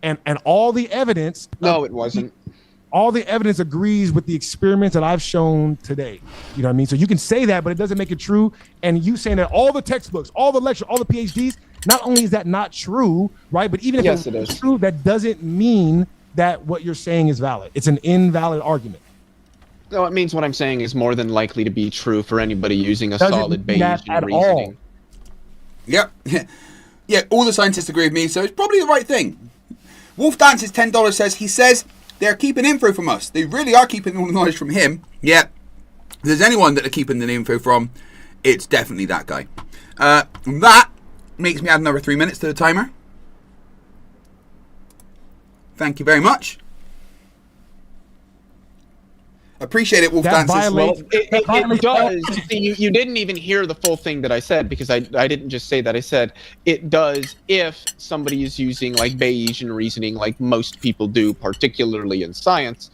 And all the evidence... No, it wasn't. All the evidence agrees with the experiments that I've shown today. You know what I mean? So you can say that, but it doesn't make it true. And you saying that all the textbooks, all the lectures, all the PhDs, not only is that not true, right? But even if it is true, that doesn't mean that what you're saying is valid. It's an invalid argument. No, it means what I'm saying is more than likely to be true for anybody using a solid Bayesian reasoning. Yep. Yeah, all the scientists agree with me, so it's probably the right thing. Wolf Dances $10 says they're keeping info from us. They really are keeping all the knowledge from him. Yeah. If there's anyone that they're keeping the info from, it's definitely that guy. That makes me add another 3 minutes to the timer. Thank you very much. Appreciate it, Wolf Dances. Well, it does. You didn't even hear the full thing that I said, because I didn't just say that. I said it does if somebody is using like Bayesian reasoning, like most people do, particularly in science.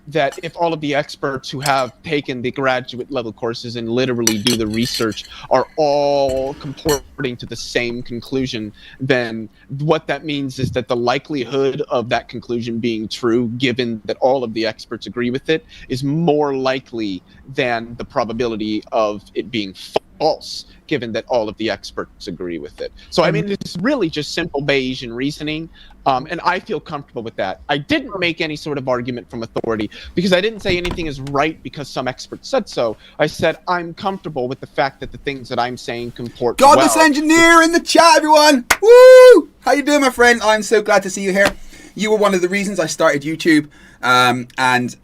That if all of the experts who have taken the graduate level courses and literally do the research are all comporting to the same conclusion, then what that means is that the likelihood of that conclusion being true, given that all of the experts agree with it, is more likely than the probability of it being false, given that all of the experts agree with it. So, I mean, it's really just simple Bayesian reasoning, and I feel comfortable with that. I didn't make any sort of argument from authority, because I didn't say anything is right because some expert said so. I said I'm comfortable with the fact that the things that I'm saying comport well. Godless Engineer in the chat, everyone! Woo! How you doing, my friend? I'm so glad to see you here. You were one of the reasons I started YouTube, and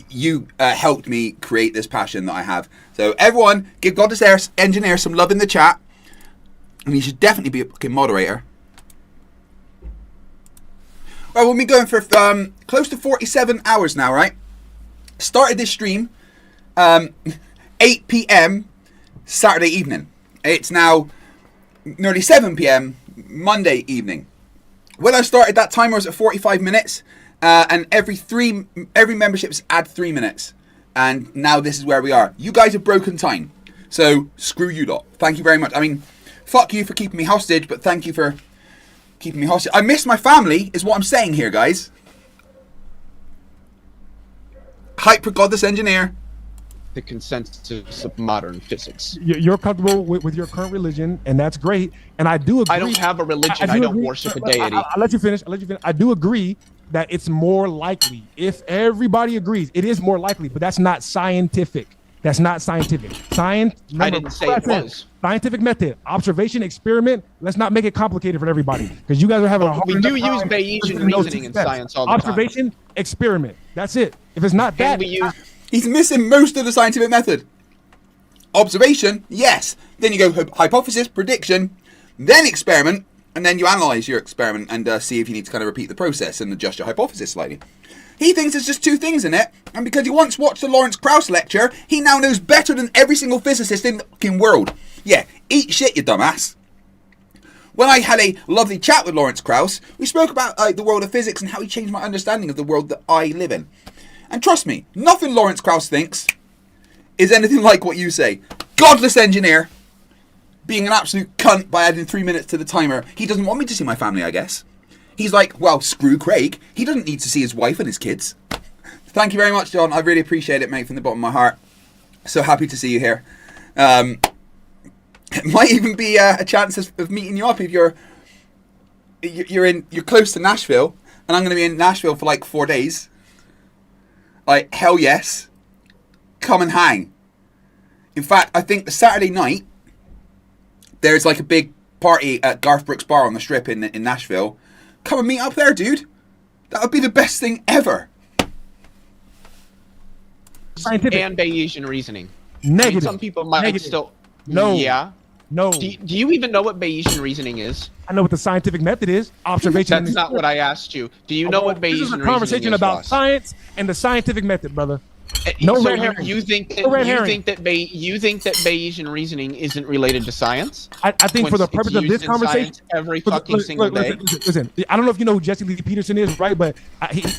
you helped me create this passion that I have. So everyone, give Godless Engineer some love in the chat, and he should definitely be a fucking moderator. Well, we've been going for close to 47 hours now, right? Started this stream 8 p.m. Saturday evening. It's now nearly 7 p.m. Monday evening. When I started, that timer was at 45 minutes, and every membership's add 3 minutes. And now this is where we are. You guys have broken time, so screw you lot. Thank you very much. I mean, fuck you for keeping me hostage, but thank you for keeping me hostage. I miss my family, is what I'm saying here, guys. Hyper Godless Engineer. The consensus of modern physics. You're comfortable with your current religion, and that's great. And I do agree. I don't have a religion. I don't worship a deity. I'll let you finish. I do agree that it's more likely, if everybody agrees, it is more likely, but that's not scientific. That's not scientific. Science. I didn't say it was. Scientific method, observation, experiment. Let's not make it complicated for everybody, because you guys are having a hard time. We do use Bayesian reasoning in science all the time. Observation, experiment. That's it. If it's not that, he's missing most of the scientific method. Observation, yes. Then you go hypothesis, prediction, then experiment, and then you analyze your experiment and see if you need to kind of repeat the process and adjust your hypothesis slightly. He thinks there's just two things in it, and because he once watched the Lawrence Krauss lecture, he now knows better than every single physicist in the fucking world. Yeah, eat shit, you dumbass. When I had a lovely chat with Lawrence Krauss, we spoke about the world of physics and how he changed my understanding of the world that I live in. And trust me, nothing Lawrence Krauss thinks is anything like what you say. Godless engineer, being an absolute cunt by adding 3 minutes to the timer. He doesn't want me to see my family, I guess. He's like, well, screw Craig. He doesn't need to see his wife and his kids. Thank you very much, John. I really appreciate it, mate, from the bottom of my heart. So happy to see you here. It might even be a chance of meeting you up if you're close to Nashville, and I'm going to be in Nashville for like 4 days. Like, hell yes. Come and hang. In fact, I think the Saturday night, there's like a big party at Garth Brooks Bar on the Strip in Nashville. Come and meet up there, dude. That would be the best thing ever. Scientific. And Bayesian reasoning. Negative. I mean, some people might still... No. Yeah. No. Do you even know what Bayesian reasoning is? I know what the scientific method is. Observation. That's not what I asked you. Do you know what Bayesian reasoning is? This is a conversation about science and the scientific method, brother. No so red herring. You think that Bayesian reasoning isn't related to science? I think for the purpose of this conversation, every fucking single day. Listen, I don't know if you know who Jesse Lee Peterson is, right? But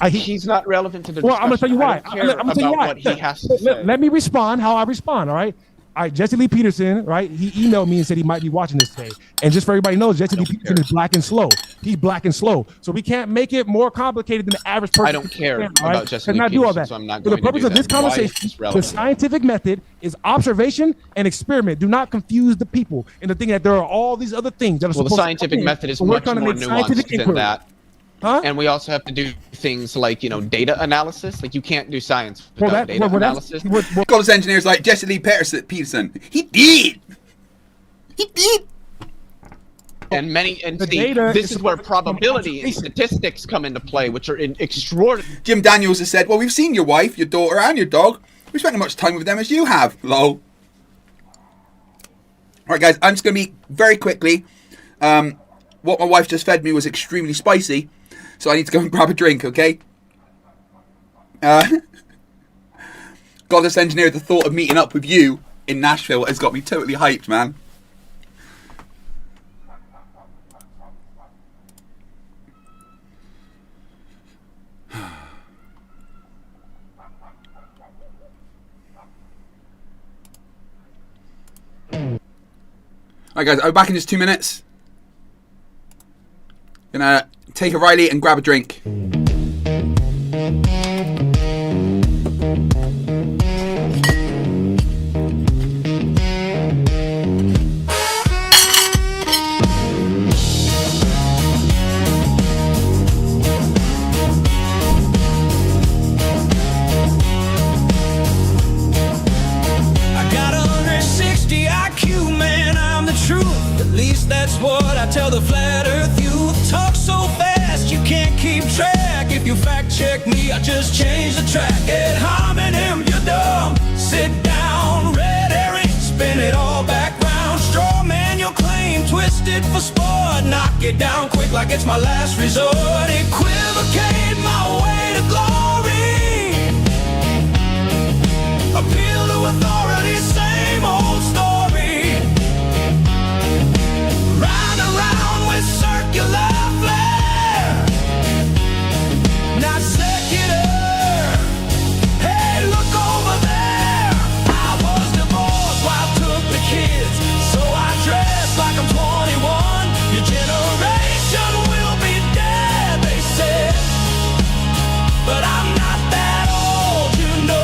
he's not relevant to the discussion. Well, I'm gonna tell you why. I'm gonna tell you why. What he has to say. Let me respond how I respond. All right. All right, Jesse Lee Peterson, right? He emailed me and said he might be watching this today. And just for everybody knows, Jesse Lee Peterson is black and slow. He's black and slow. So we can't make it more complicated than the average person. I don't care about Jesse Lee Peterson, do all that. So I'm not For going the purpose to of this conversation, the scientific method is observation and experiment. Do not confuse the people into thinking that there are all these other things that are supposed to the scientific method is much more nuanced than that. Huh? And we also have to do things like, data analysis. Like, you can't do science without data analysis. Godless engineers like Jesse Lee Peterson. He did. And this is where probability and statistics come into play, which are extraordinary. Jim Daniels has said, well, we've seen your wife, your daughter, and your dog. We spent as much time with them as you have. Lol. Alright, guys, I'm just going to be very quickly. What my wife just fed me was extremely spicy. So I need to go and grab a drink, okay? Godless engineer, the thought of meeting up with you in Nashville has got me totally hyped, man. Alright guys, I'll be back in just 2 minutes. Gonna take a Riley and grab a drink. That's what I tell the flat earth youth. Talk so fast you can't keep track. If you fact check me, I just change the track. Ad hominem, you're dumb. Sit down, red herring, spin it all back round. Straw man, your claim, twisted for sport. Knock it down quick like it's my last resort. Equivocate my way to glory. Appeal to authority, same old story. Around with circular flare, not secular. Hey, look over there. I was divorced while I took the kids, so I dress like I'm 21. Your generation will be dead, they said, but I'm not that old, you know.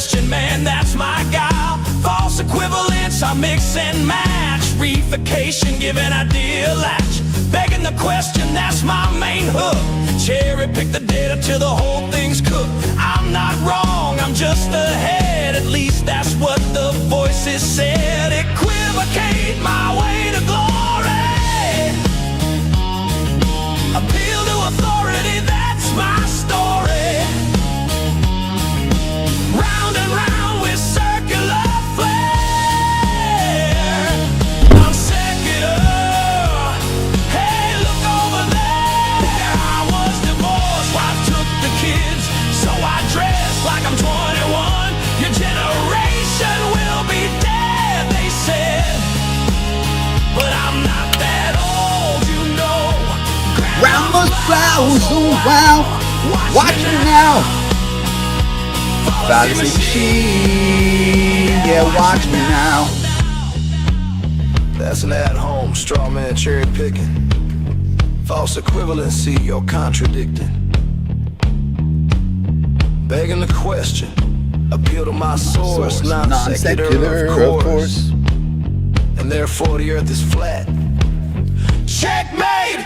question, man, that's my guile. False equivalence, I mix and match. Reification, giving idea latch. Begging the question, that's my main hook. Cherry pick the data till the whole thing's cooked. I'm not wrong, I'm just ahead. At least that's what the voices said. Equivocate my way to glory. Appeal to authority, that's my story. Round and round with circular flare. I'm secular. Hey, look over there. I was divorced, wife took the kids, so I dress like I'm 21. Your generation will be dead, they said. But I'm not that old, you know. Grandma's blouse, oh wow. Watch me now. Fantasy machine, yeah, watch me now. That's an at-home straw man cherry picking. False equivalency, you're contradicting. Begging the question, appeal to my source, non-secular, of course. And therefore the earth is flat. Checkmate!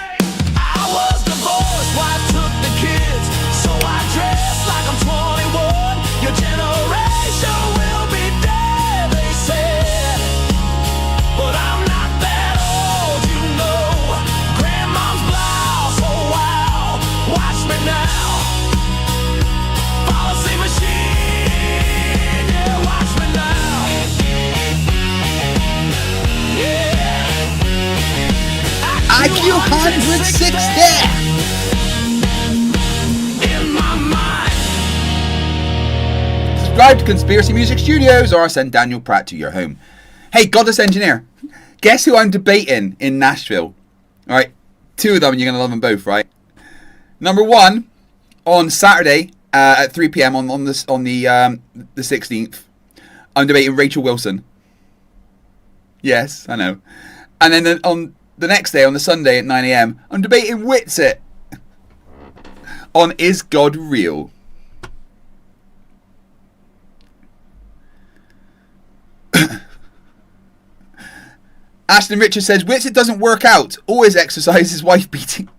I was divorced, wife took the kids, so I dress like I'm 21. Your generation will be dead, they said. But I'm not that old, you know. Grandma's blouse, oh wow. Watch me now. Policy machine, yeah, watch me now. Yeah. IQ 160. In my mind. Subscribe to Conspiracy Music Studios or I'll send Daniel Pratt to your home. Hey, Goddess Engineer, guess who I'm debating in Nashville? Alright, two of them and you're going to love them both, right? Number one, on Saturday at 3 p.m. on the 16th, I'm debating Rachel Wilson. Yes, I know. And then on the next day, on the Sunday at 9 a.m, I'm debating Whitsit on Is God Real? Ashton Richards says, Whitsit doesn't work out. Always exercises wife beating.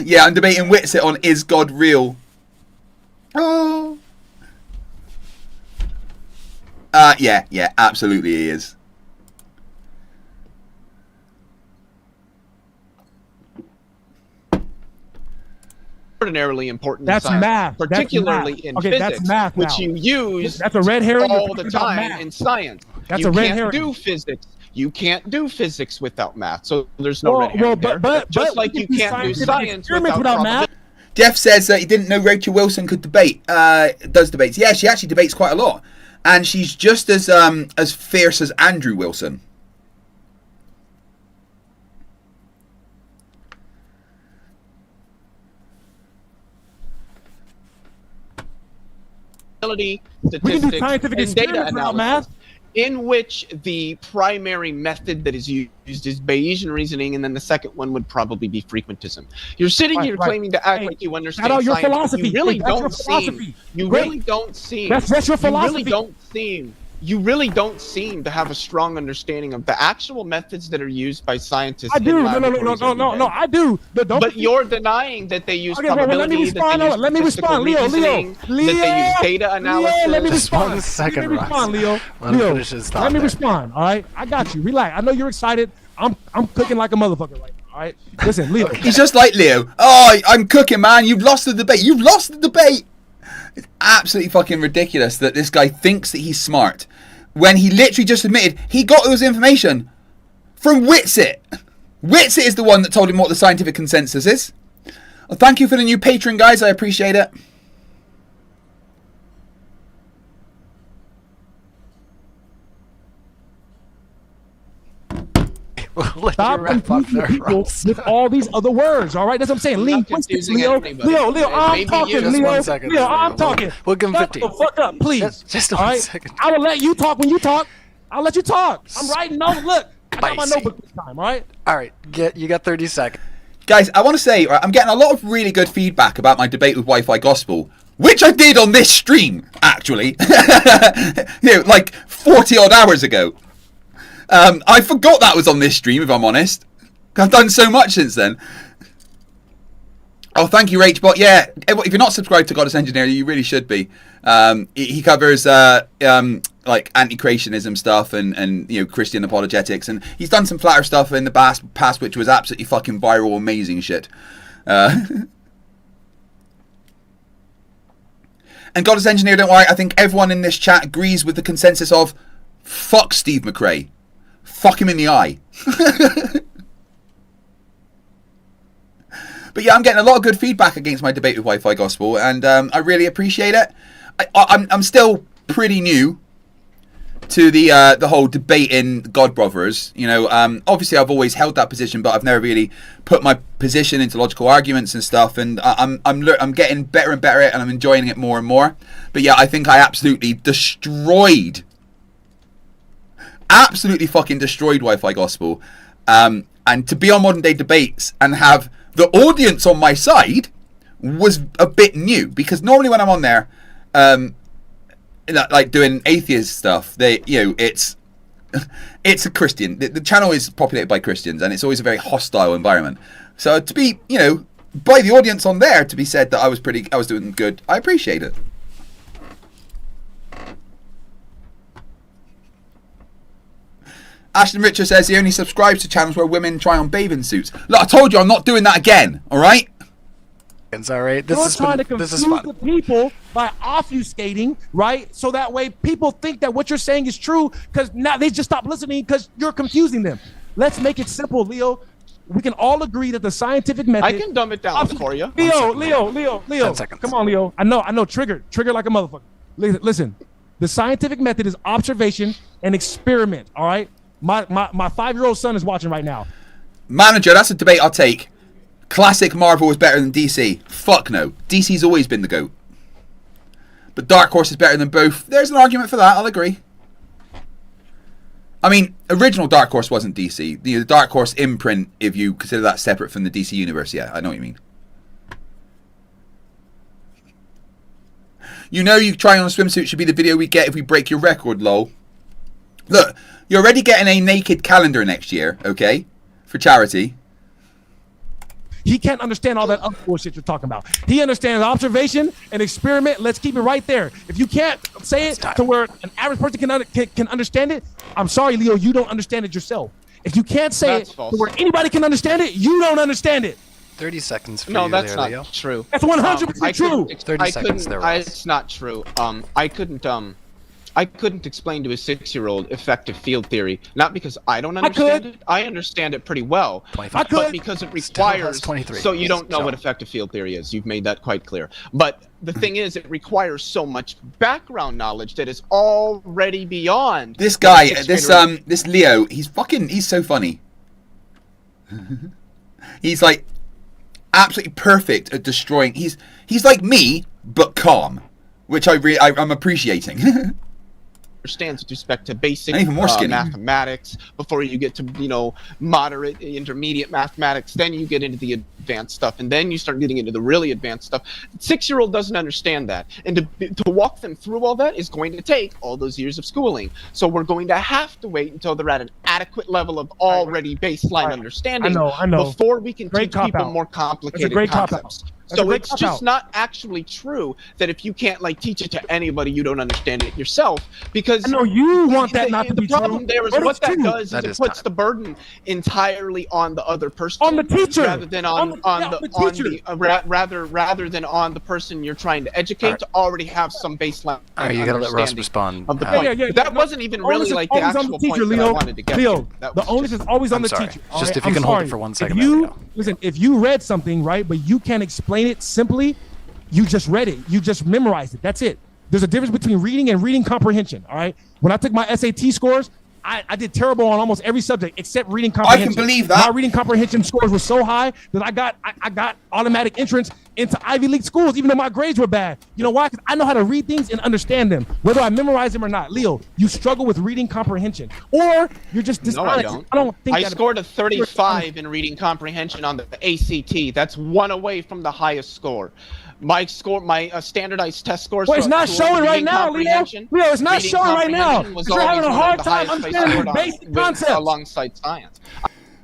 Yeah, I'm debating Whitsit on Is God Real? Oh. Yeah, absolutely he is. Extraordinarily important That's in science, math. particularly That's math. in Okay, physics, that's math now. which you use That's a red herring. all the You're talking about time math. in science. That's you a red can't herring. do physics. You can't do physics without math. So there's no red herring there. Just like you can't do science without math. probability. Jeff says that he didn't know Rachel Wilson could debate. Does debates? Yeah, she actually debates quite a lot, and she's just as fierce as Andrew Wilson. Statistics, We can do scientific and data experiments without analysis, in which the primary method that is used is Bayesian reasoning, and then the second one would probably be frequentism. You're sitting here claiming to act like you understand shout out your science, but philosophy. you really Hey, that's your don't seem. philosophy. You Great. really don't seem. That's your philosophy. You really don't seem to have a strong understanding of the actual methods that are used by scientists. I do. in No, laboratories every day. I do. But you're denying that they use Okay, well, let me probability, that respond. they use Let me statistical respond. Leo, reasoning, that they use data analysis. Let me respond. One second, let me respond, Ross. Leo. Let him Leo, finish his thought let me there. respond. All right, I got you. Relax. I know you're excited. I'm cooking like a motherfucker right now. All right, listen, Leo. He's just like Leo. Oh, I'm cooking, man. You've lost the debate. You've lost the debate. It's absolutely fucking ridiculous that this guy thinks that he's smart when he literally just admitted he got all his information from Whitsit. Whitsit is the one that told him what the scientific consensus is. Well, thank you for the new patron, guys. I appreciate it. Stop confusing people with all these other words. All right, that's what I'm saying. Linguistics, Leo. Leo, I'm talking. Leo, Leo, I'm talking. We'll give him Shut 15. the fuck up, please. Just all one right? second. I will let you talk when you talk. I'll let you talk. I'm writing notes. Look, I got my Spicy. notebook this time. All right. All right, you got 30 seconds. Guys, I want to say, I'm getting a lot of really good feedback about my debate with Wi-Fi Gospel, which I did on this stream, actually, like 40 odd hours ago. I forgot that was on this stream, if I'm honest. I've done so much since then. Oh, thank you, Rachbot. Yeah, if you're not subscribed to Goddess Engineer, you really should be. He covers like anti-creationism stuff and Christian apologetics, and he's done some flat Earth stuff in the past, which was absolutely fucking viral, amazing shit. And Goddess Engineer, don't worry. I think everyone in this chat agrees with the consensus of fuck Steve McRae, fuck him in the eye. But yeah, I'm getting a lot of good feedback against my debate with Wi-Fi Gospel, and I really appreciate it. I'm still pretty new to the whole debate in God Brothers. Obviously I've always held that position, but I've never really put my position into logical arguments and stuff. And I'm getting better and better at it, and I'm enjoying it more and more. But yeah, I think I absolutely fucking destroyed Wi-Fi Gospel. And to be on Modern Day Debates and have the audience on my side was a bit new, because normally when I'm on there, like doing atheist stuff, it's a Christian. The channel is populated by Christians, and it's always a very hostile environment. So to be, by the audience on there, to be said that I was doing good, I appreciate it. Ashton Richard says he only subscribes to channels where women try on bathing suits. Look, I told you I'm not doing that again, alright? It's alright. You're trying to confuse the people by obfuscating, right? So that way people think that what you're saying is true, because now they just stop listening because you're confusing them. Let's make it simple, Leo. We can all agree that the scientific method... I can dumb it down for you. Leo. 10 seconds. Come on, Leo. I know. Trigger like a motherfucker. Listen, the scientific method is observation and experiment, all right? My 5-year-old son is watching right now. Manager, that's a debate I'll take. Classic Marvel is better than DC. Fuck no. DC's always been the GOAT. But Dark Horse is better than both. There's an argument for that, I'll agree. I mean, original Dark Horse wasn't DC. The Dark Horse imprint, if you consider that separate from the DC universe, yeah, I know what you mean. You trying on a swimsuit should be the video we get if we break your record, lol. Look, you're already getting a naked calendar next year, okay? For charity. He can't understand all that other bullshit you're talking about. He understands observation and experiment. Let's keep it right there. If you can't say it to where an average person can understand it, I'm sorry, Leo, you don't understand it yourself. If you can't say it to where anybody can understand it, you don't understand it. 30 seconds for no, you that's there, not Leo. True. That's 100% true. 30 seconds there, Ross. It's not true. I couldn't explain to a 6-year-old effective field theory, not because I don't understand it. I understand it pretty well, but because it requires. So you don't know what effective field theory is. You've made that quite clear. But the thing is, it requires so much background knowledge that is already beyond. This guy, this Leo, he's so funny. He's like absolutely perfect at destroying. He's like me, but calm, which I'm appreciating. Understands with respect to basic mathematics before you get to moderate intermediate mathematics, then you get into the advanced stuff, and then you start getting into the really advanced stuff. 6-year-old doesn't understand that, and to walk them through all that is going to take all those years of schooling. So we're going to have to wait until they're at an adequate level of already baseline understanding I know. before we can teach people more complicated concepts. So it's just not actually true that if you can't teach it to anybody, you don't understand it yourself. Because I know you want that not to be true. The problem there is what that does is it puts the burden entirely on the other person, on the teacher, rather than rather than on the person you're trying to educate to already have some baseline. All right, you gotta let Ross respond. Of the point. That wasn't even really the actual point that I wanted to get. Leo, the onus is always on the teacher. Just if you can hold it for 1 second. Listen, if you read something, right, but you can't explain it simply, you just read it. You just memorized it. That's it. There's a difference between reading and reading comprehension, all right? When I took my SAT scores, I did terrible on almost every subject except reading comprehension. I can believe that. My reading comprehension scores were so high that I got automatic entrance into Ivy League schools, even though my grades were bad. You know why? Because I know how to read things and understand them, whether I memorize them or not. Leo, you struggle with reading comprehension, or you're just dishonest. No, I don't. think I that scored a 35 in reading comprehension on the ACT. That's one away from the highest score. My standardized test scores. Well, it's not showing right now, Leo. Leo, it's not showing right now. You're having a hard time understanding basic concepts alongside science.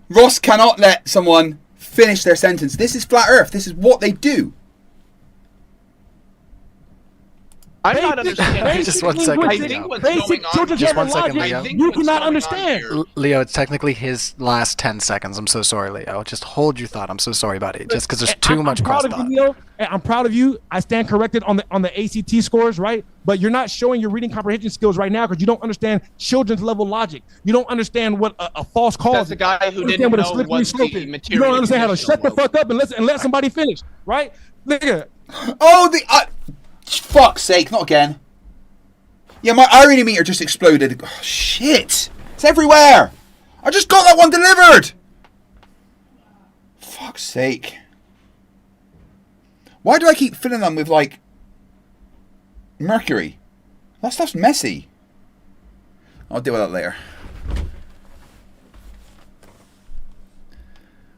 Ross cannot let someone finish their sentence. This is flat Earth. This is what they do. I'm not understanding. Just 1 second. I think what's going on. Just 1 second, Leo. You cannot understand. Leo, it's technically his last 10 seconds. I'm so sorry, Leo. Just hold your thought. I'm so sorry, buddy. Just because there's too much cross thought. Leo, I'm proud of you. I stand corrected on the ACT scores, right? But you're not showing your reading comprehension skills right now because you don't understand children's level logic. You don't understand what a false cause is. That's a guy who didn't know what the material. You don't understand how to shut the fuck up and let somebody finish, right? Nigga. Oh, fuck's sake, not again. Yeah, my irony meter just exploded. Oh, shit. It's everywhere. I just got that one delivered. Fuck's sake. Why do I keep filling them with, like, mercury? That stuff's messy. I'll deal with that later.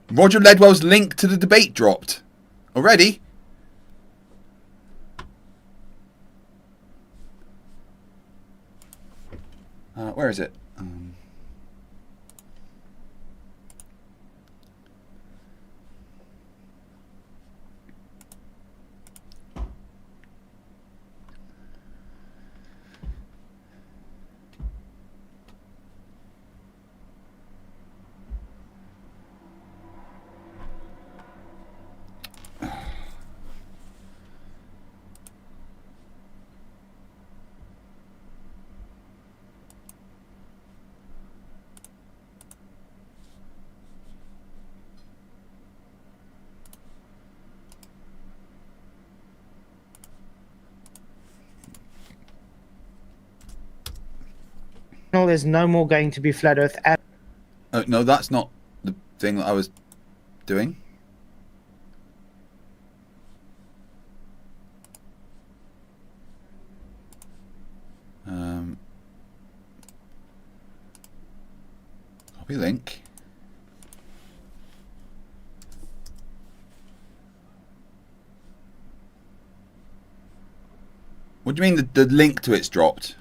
Roger Ledwell's link to the debate dropped. Already? Where is it? There's no more going to be flat Earth at. No, that's not the thing that I was doing. Copy link. What do you mean the link to it's dropped?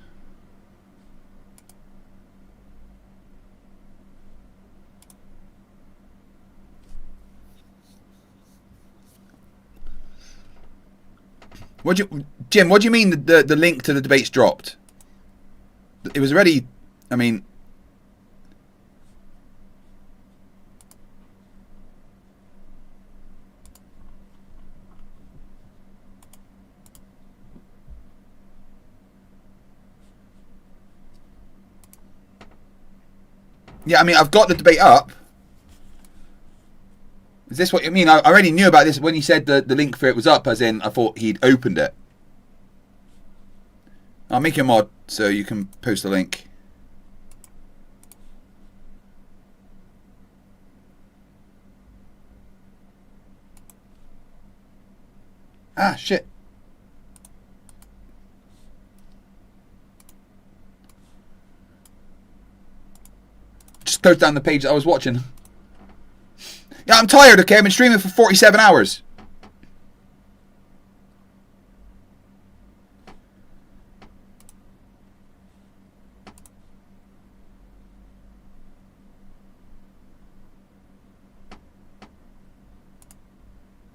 Jim, what do you mean the link to the debate's dropped? It was already, I mean... Yeah, I mean, I've got the debate up. Is this what you mean? I already knew about this when you said the link for it was up, as in I thought he'd opened it. I'll make you a mod so you can post the link. Ah, shit. Just closed down the page that I was watching. Yeah, I'm tired, okay? I've been streaming for 47 hours.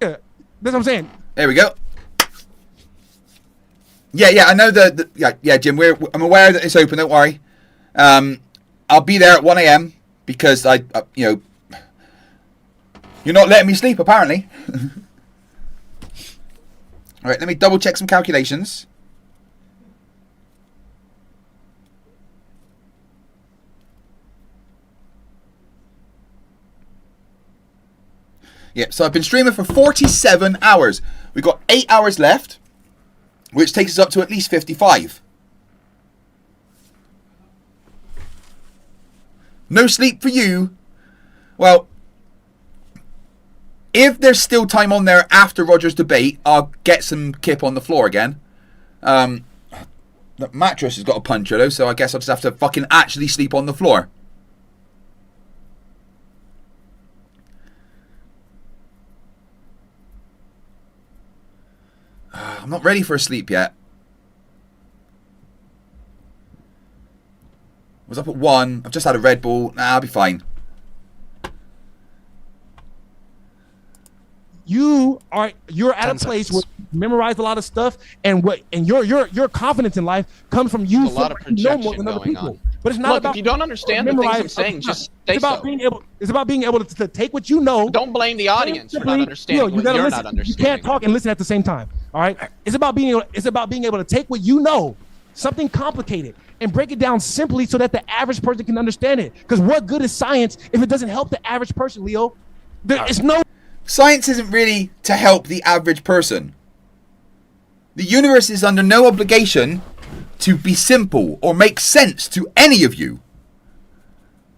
Yeah, that's what I'm saying. There we go. Yeah, I know yeah, Jim, I'm aware that it's open, don't worry. I'll be there at 1 AM because you know, you're not letting me sleep, apparently. All right, let me double check some calculations. Yeah, so I've been streaming for 47 hours. We've got 8 hours left, which takes us up to at least 55. No sleep for you. Well, If there's still time on there after Roger's debate, I'll get some kip on the floor again. The mattress has got a puncher though, so I guess I'll just have to fucking actually sleep on the floor. I'm not ready for a sleep yet. I was up at 1. I've just had a Red Bull. Nah, I'll be fine. You're at a place where you memorize a lot of stuff, and your confidence in life comes from you. A lot of projection than other going people. on. But it's not Look, about if you don't understand the things I'm saying, just say it's about so. being able. It's about being able to take what you know. Don't blame the audience for not understanding what you're not understanding. You can't talk and listen at the same time. All right. It's about being able to take what you know, something complicated, and break it down simply so that the average person can understand it. Because what good is science if it doesn't help the average person, Leo? There is no. Science isn't really to help the average person. The universe is under no obligation to be simple or make sense to any of you.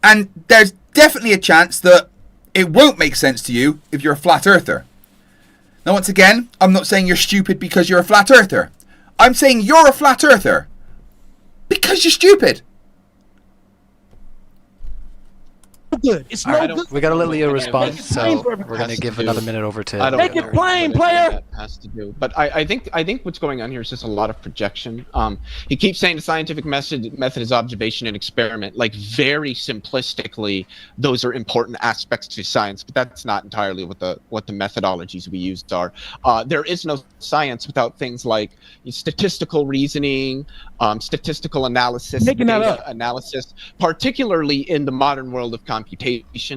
And there's definitely a chance that it won't make sense to you if you're a flat earther. Now, once again, I'm not saying you're stupid because you're a flat earther. I'm saying you're a flat earther because you're stupid. Good. It's no good. We gotta let Leo respond, so we're gonna give another minute over to. Make it plain, player. That has to do, but I think what's going on here is just a lot of projection. He keeps saying the scientific method is observation and experiment. Like very simplistically, those are important aspects to science, but that's not entirely what the methodologies we used are. There is no science without things like statistical reasoning, statistical analysis, data analysis, particularly in the modern world of computation.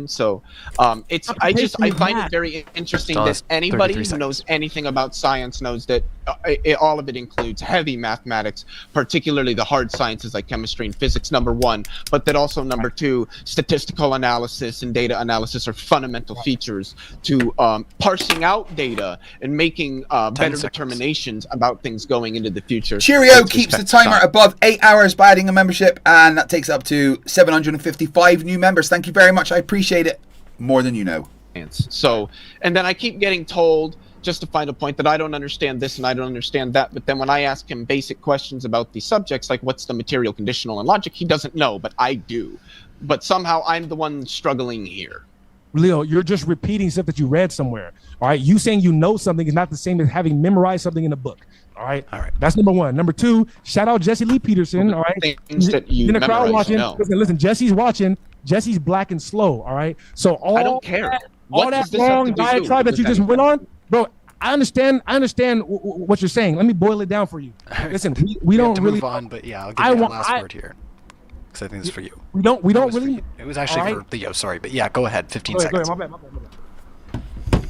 So I find it very interesting that anybody who knows anything about science knows that all of it includes heavy mathematics, particularly the hard sciences like chemistry and physics, number one, but that also number two, statistical analysis and data analysis are fundamental features to parsing out data and making better determinations about things going into the future. Cheerio keeps the timer above 8 hours by adding a membership, and that takes it up to 755 new members. Thank you very much. I appreciate it more than you know. So, and then I keep getting told, just to find a point, that I don't understand this and I don't understand that. But then when I ask him basic questions about these subjects, like what's the material, conditional, and logic, he doesn't know, but I do. But somehow I'm the one struggling here. Leo, you're just repeating stuff that you read somewhere. All right. You saying you know something is not the same as having memorized something in a book. All right. That's number one. Number two, shout out Jesse Lee Peterson. All right. Things that you in the crowd watching. know. Listen, Jesse's watching. Jesse's black and slow. All right. So all I don't care. All that long diatribe that you just went on, bro. I understand what you're saying. Let me boil it down for you. Listen, we don't have to really move on, but yeah, I'll give you the last word here. Because I think this is for you. We don't really. It was actually for Leo, sorry, but yeah, go ahead. 15 seconds. Go ahead, my bad.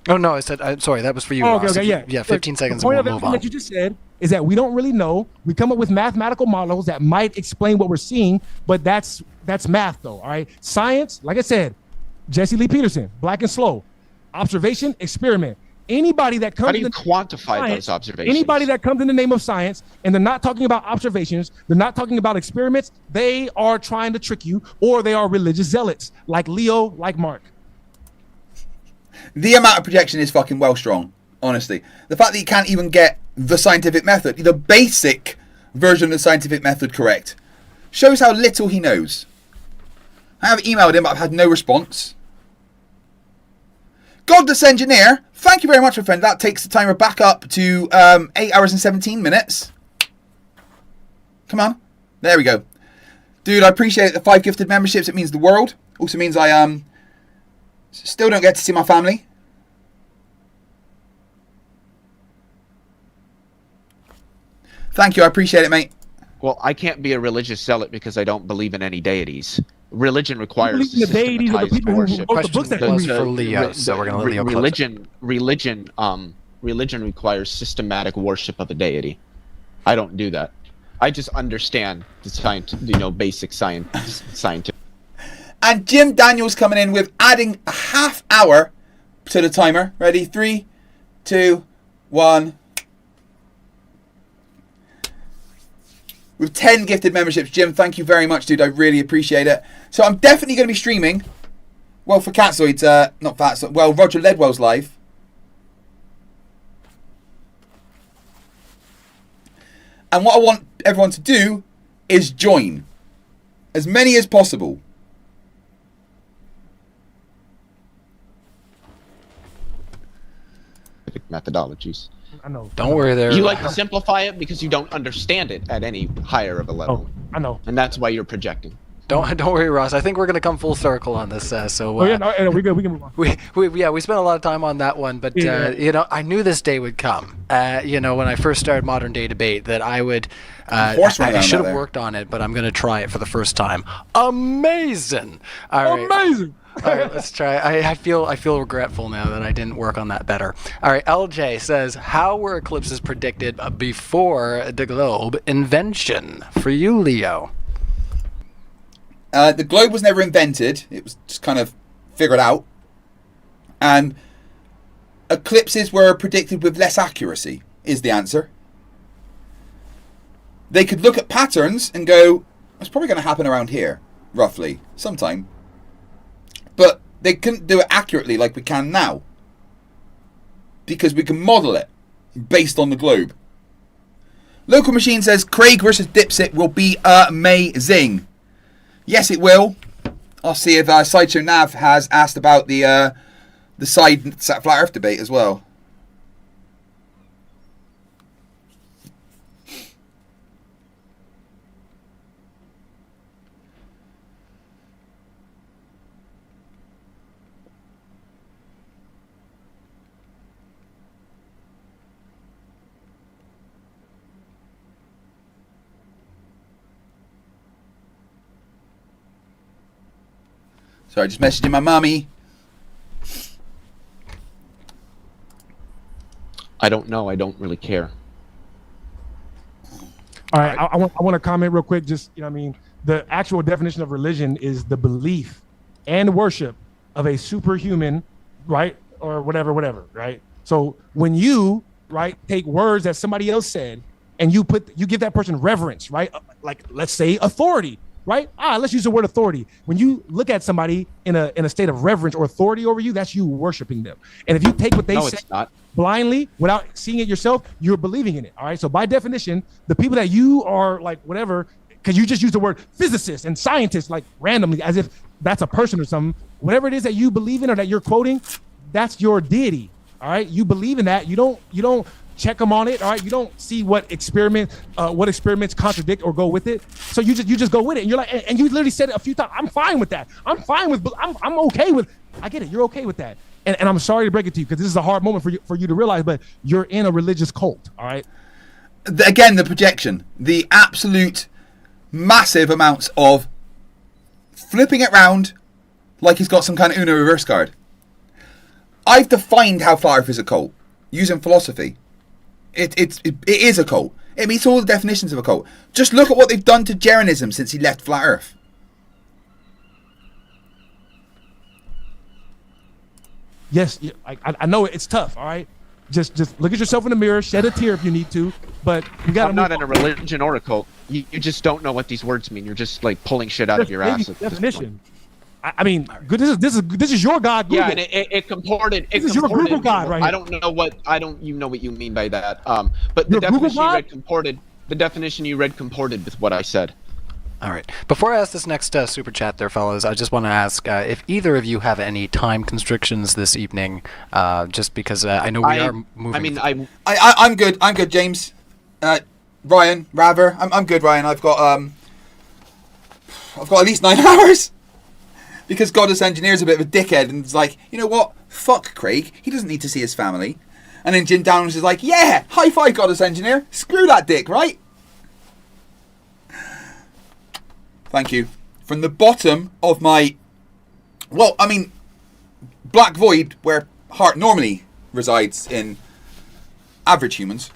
Oh no, I said I'm sorry. That was for you. Oh, Ross. okay, yeah. Yeah, 15 seconds. The point and of we'll move everything on. that you just said is that we don't really know. We come up with mathematical models that might explain what we're seeing, but that's math, though. All right. Science, like I said, Jesse Lee Peterson, black and slow, observation, experiment. Anybody that comes How do you quantify those observations? Anybody that comes in the name of science and they're not talking about observations, they're not talking about experiments, they are trying to trick you, or they are religious zealots like Leo, like Mark. The amount of projection is fucking well strong, honestly. The fact that you can't even get the scientific method, the basic version of the scientific method correct, shows how little he knows. I have emailed him, but I've had no response. Godless Engineer, thank you very much, my friend. That takes the timer back up to 8 hours and 17 minutes. Come on. There we go. Dude, I appreciate it. The 5 gifted memberships, it means the world. Also means I still don't get to see my family. Thank you, I appreciate it, mate. Well, I can't be a religious zealot because I don't believe in any deities. Religion requires the deities of the people who wrote the books that was for Leo, so we're gonna let Leo close it. Religion requires systematic worship of a deity. I don't do that. I just understand the basic scientific. And Jim Daniels coming in with adding a half hour to the timer. Ready? 3, 2, 1. With 10 gifted memberships. Jim, thank you very much, dude. I really appreciate it. So I'm definitely going to be streaming Well, for Catzoids, not Fatzoid. Well, Roger Ledwell's live. And what I want everyone to do is join. As many as possible. Methodologies. I know. Don't worry there. You like to simplify it because you don't understand it at any higher of a level. Oh, I know. And that's why you're projecting. Don't worry, Ross. I think we're gonna come full circle on this. So we good. We can move on. We spent a lot of time on that one, but you know, I knew this day would come. You know, when I first started modern day debate, that I would. I should have worked on it, but I'm gonna try it for the first time. Amazing! All right. Amazing. All right, let's try. I feel regretful now that I didn't work on that better. All right, LJ says, how were eclipses predicted before the globe invention? For you, Leo. The globe was never invented. It was just kind of figured out. And eclipses were predicted with less accuracy, is the answer. They could look at patterns and go, it's probably going to happen around here, roughly, sometime. But they couldn't do it accurately like we can now. Because we can model it based on the globe. Local Machine says, Craig versus Dipsit will be amazing. Yes, it will. I'll see if Sideshow Nav has asked about the side Flat Earth debate as well. Sorry, just messaging my mummy. I don't know. I don't really care. All right, I want to comment real quick. Just, you know what I mean? The actual definition of religion is the belief and worship of a superhuman, right? Or whatever, right? So when you, right, take words that somebody else said and you give that person reverence, right? Like, let's say authority. Right? Let's use the word authority. When you look at somebody in a state of reverence or authority over you, that's you worshiping them. And if you take what they say blindly without seeing it yourself, you're believing in it. All right. So by definition, the people that you are like whatever, because you just use the word physicist and scientist like randomly as if that's a person or something. Whatever it is that you believe in or that you're quoting, that's your deity. All right. You believe in that. You don't check them on it. All right. You don't see what experiments contradict or go with it. So you just go with it. And you're like, and you literally said it a few times. I'm fine with that. I'm okay with, I get it. You're okay with that. And I'm sorry to break it to you because this is a hard moment for you to realize, but you're in a religious cult. All right. Again, the projection, the absolute massive amounts of flipping it round like he's got some kind of Uno reverse card. I've defined how Flat Earth is a cult using philosophy. It is a cult. It meets all the definitions of a cult. Just look at what they've done to Jeranism since he left Flat Earth. Yes, I know it's tough. All right, just look at yourself in the mirror, shed a tear if you need to, but you got. I'm not in a religion or a cult. You just don't know what these words mean. You're just like pulling shit out of your ass. Definition. I mean, this is your God. Google. Yeah, and it comported. This is your Google God right here. I don't know what you mean by that. But the definition you read comported. The definition you read comported with what I said. All right. Before I ask this next super chat there, fellas, I just want to ask if either of you have any time constrictions this evening, just because I know we are moving. I mean, I'm good. I'm good, James. Ryan, rather. I'm good, Ryan. I've got at least 9 hours. Because Goddess Engineer's a bit of a dickhead and is like, you know what? Fuck Craig. He doesn't need to see his family. And then Jim Downs is like, yeah, high five, Goddess Engineer. Screw that dick, right? Thank you. From the bottom of my... Well, I mean, black void, where heart normally resides in average humans.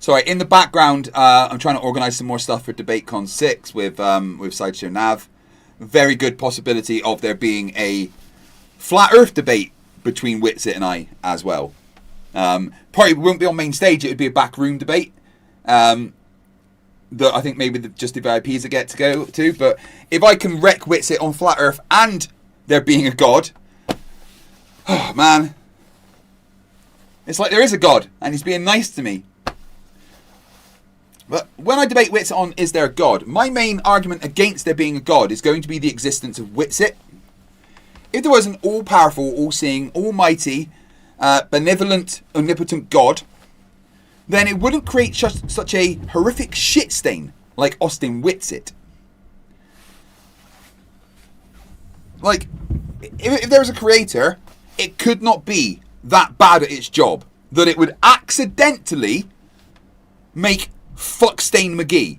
Sorry, in the background, I'm trying to organise some more stuff for DebateCon 6 with Sideshow Nav. Very good possibility of there being a flat Earth debate between Witsit and I as well. Probably won't be on main stage. It would be a backroom debate. That I think maybe just the VIPs will get to go to. But if I can wreck Witsit on flat Earth and there being a god, oh man, it's like there is a god and he's being nice to me. But when I debate Witsit on is there a god, my main argument against there being a god is going to be the existence of Witsit. If there was an all-powerful, all-seeing, almighty, benevolent, omnipotent god, then it wouldn't create such a horrific shit stain like Austin Witsit. Like, if there was a creator, it could not be that bad at its job that it would accidentally make Fuckstain McGee.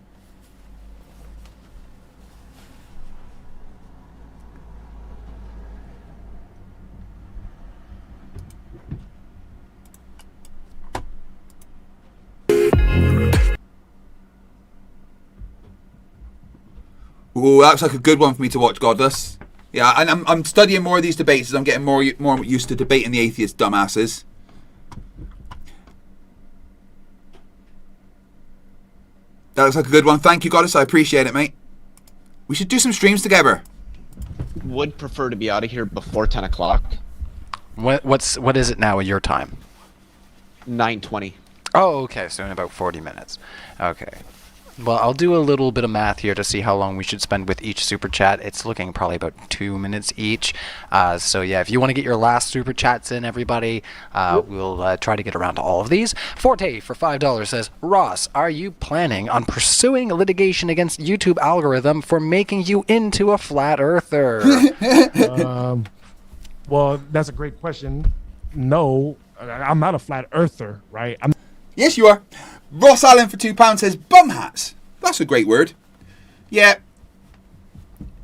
Ooh, that's like a good one for me to watch, Godless. Yeah, and I'm studying more of these debates as I'm getting more used to debating the atheist dumbasses. That looks like a good one. Thank you, Goddess. I appreciate it, mate. We should do some streams together. Would prefer to be out of here before 10 o'clock. What is it now at your time? 9:20. Oh, okay. So in about 40 minutes. Okay. Well, I'll do a little bit of math here to see how long we should spend with each super chat. It's looking probably about 2 minutes each. So yeah, if you want to get your last super chats in, everybody, we'll try to get around to all of these. Forte for $5 says, Ross, are you planning on pursuing litigation against YouTube algorithm for making you into a flat earther? Well, that's a great question. No, I'm not a flat earther, right? Yes, you are. Ross Allen for £2 says bum hats. That's a great word. Yeah.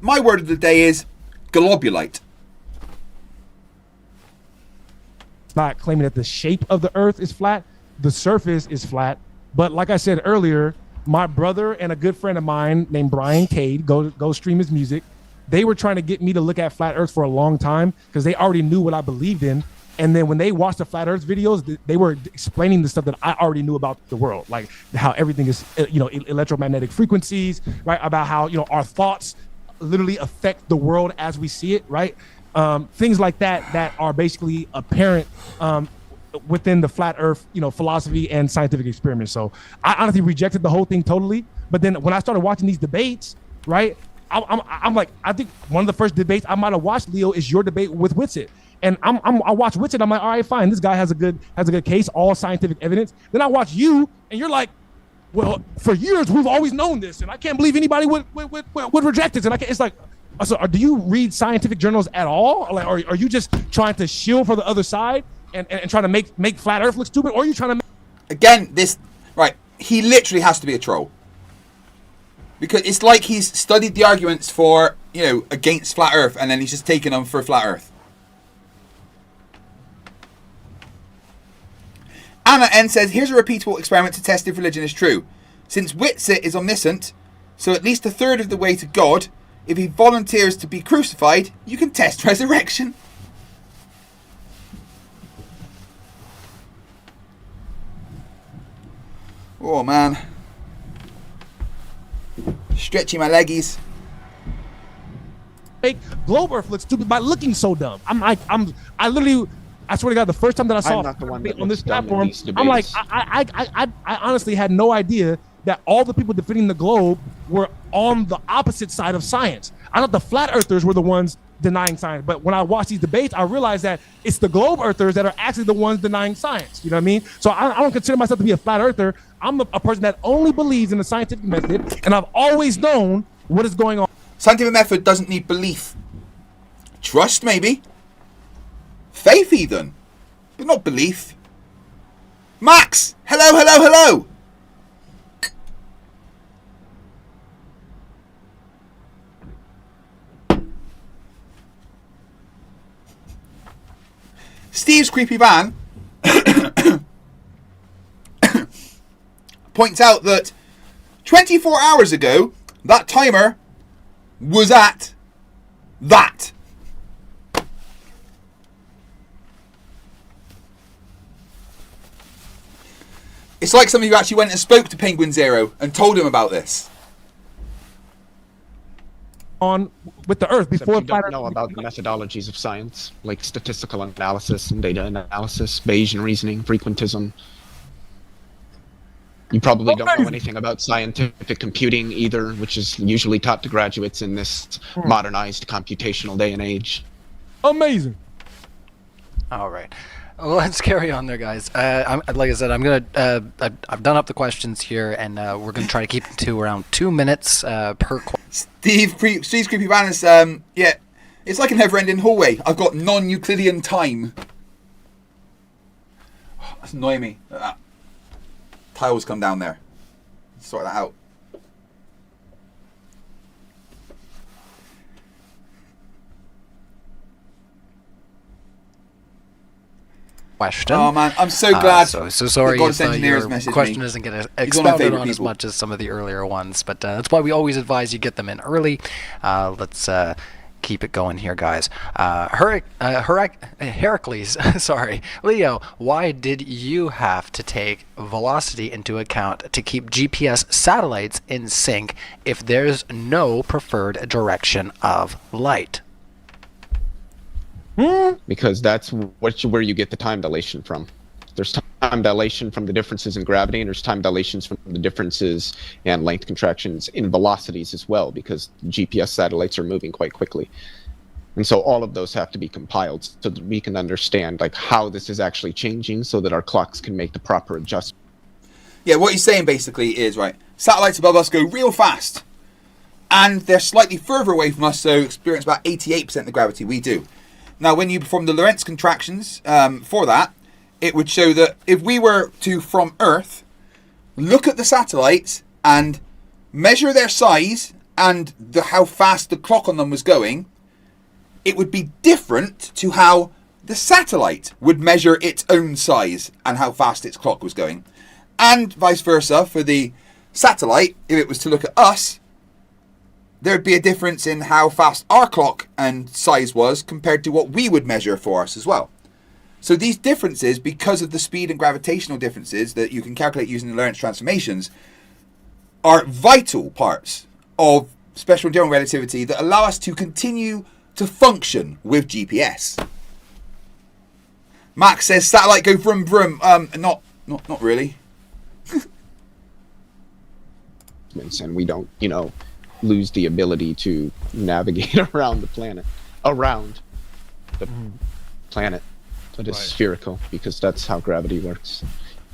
My word of the day is globulite. Not claiming that the shape of the earth is flat. The surface is flat. But like I said earlier, my brother and a good friend of mine named Brian Cade, go stream his music. They were trying to get me to look at flat earth for a long time because they already knew what I believed in. And then when they watched the flat earth videos, they were explaining the stuff that I already knew about the world, like how everything is, electromagnetic frequencies, right? About how, our thoughts literally affect the world as we see it, right? Things like that are basically apparent within the flat earth, philosophy and scientific experiments. So I honestly rejected the whole thing totally. But then when I started watching these debates, right, I'm like, I think one of the first debates I might have watched, Leo, is your debate with Witsit. And I watch Witsit, I'm like, all right, fine. This guy has a good case, all scientific evidence. Then I watch you, and you're like, well, for years we've always known this, and I can't believe anybody would reject it. And it's like, so do you read scientific journals at all? Like, are you just trying to shield for the other side and trying to make flat Earth look stupid, or are you trying to? Again, he literally has to be a troll. Because it's like he's studied the arguments for, against flat Earth, and then he's just taken them for flat Earth. Anna N says, here's a repeatable experiment to test if religion is true. Since Witsit is omniscient, so at least a third of the way to God, if he volunteers to be crucified, you can test resurrection. Oh man. Stretching my leggies. Make globe Earth look stupid by looking so dumb. I literally, I swear to God, the first time that I saw on this platform, I'm like, I honestly had no idea that all the people defending the globe were on the opposite side of science. I thought the flat earthers were the ones denying science. But when I watch these debates, I realized that it's the globe earthers that are actually the ones denying science. You know what I mean? So I don't consider myself to be a flat earther. I'm a person that only believes in the scientific method, and I've always known what is going on. Scientific method doesn't need belief. Trust, maybe. Faith, even. But not belief. Max! Hello, hello, hello! Steve's creepy van points out that 24 hours ago, that timer was at that. It's like some of you actually went and spoke to Penguin Zero and told him about this. On with the Earth before you don't know about the methodologies of science, like statistical analysis and data analysis, Bayesian reasoning, frequentism. You probably don't know anything about scientific computing either, which is usually taught to graduates in this modernized computational day and age. Amazing. All right. Well, let's carry on there, guys. Like I said, I've done up the questions here, and we're gonna try to keep it to around 2 minutes per question. Steve's Creepy Banners, yeah, it's like a never-ending hallway. I've got non-Euclidean time. Oh, that's annoying me. Tiles come down there. Sort that out. Question. Oh man, I'm so glad. So sorry God's if engineers your messaged question me. isn't getting He's one of my expounded favourite on as people. much as some of the earlier ones, but that's why we always advise you get them in early. Let's keep it going here, guys. Heracles, sorry, Leo, why did you have to take velocity into account to keep GPS satellites in sync if there's no preferred direction of light? Because that's where you get the time dilation from. There's time dilation from the differences in gravity, and there's time dilations from the differences and length contractions in velocities as well, because GPS satellites are moving quite quickly. And so all of those have to be compiled so that we can understand like how this is actually changing so that our clocks can make the proper adjustment. Yeah, what he's saying basically is, right, satellites above us go real fast, and they're slightly further away from us, so experience about 88% of the gravity we do. Now, when you perform the Lorentz contractions for that, it would show that if we were to, from Earth, look at the satellites and measure their size and how fast the clock on them was going, it would be different to how the satellite would measure its own size and how fast its clock was going. And vice versa for the satellite, if it was to look at us, there would be a difference in how fast our clock and size was compared to what we would measure for us as well. So these differences, because of the speed and gravitational differences that you can calculate using the Lorentz transformations, are vital parts of special and general relativity that allow us to continue to function with GPS. Max says satellite go vroom vroom. Not really. And we don't, lose the ability to navigate around the planet, planet that is spherical, because that's how gravity works.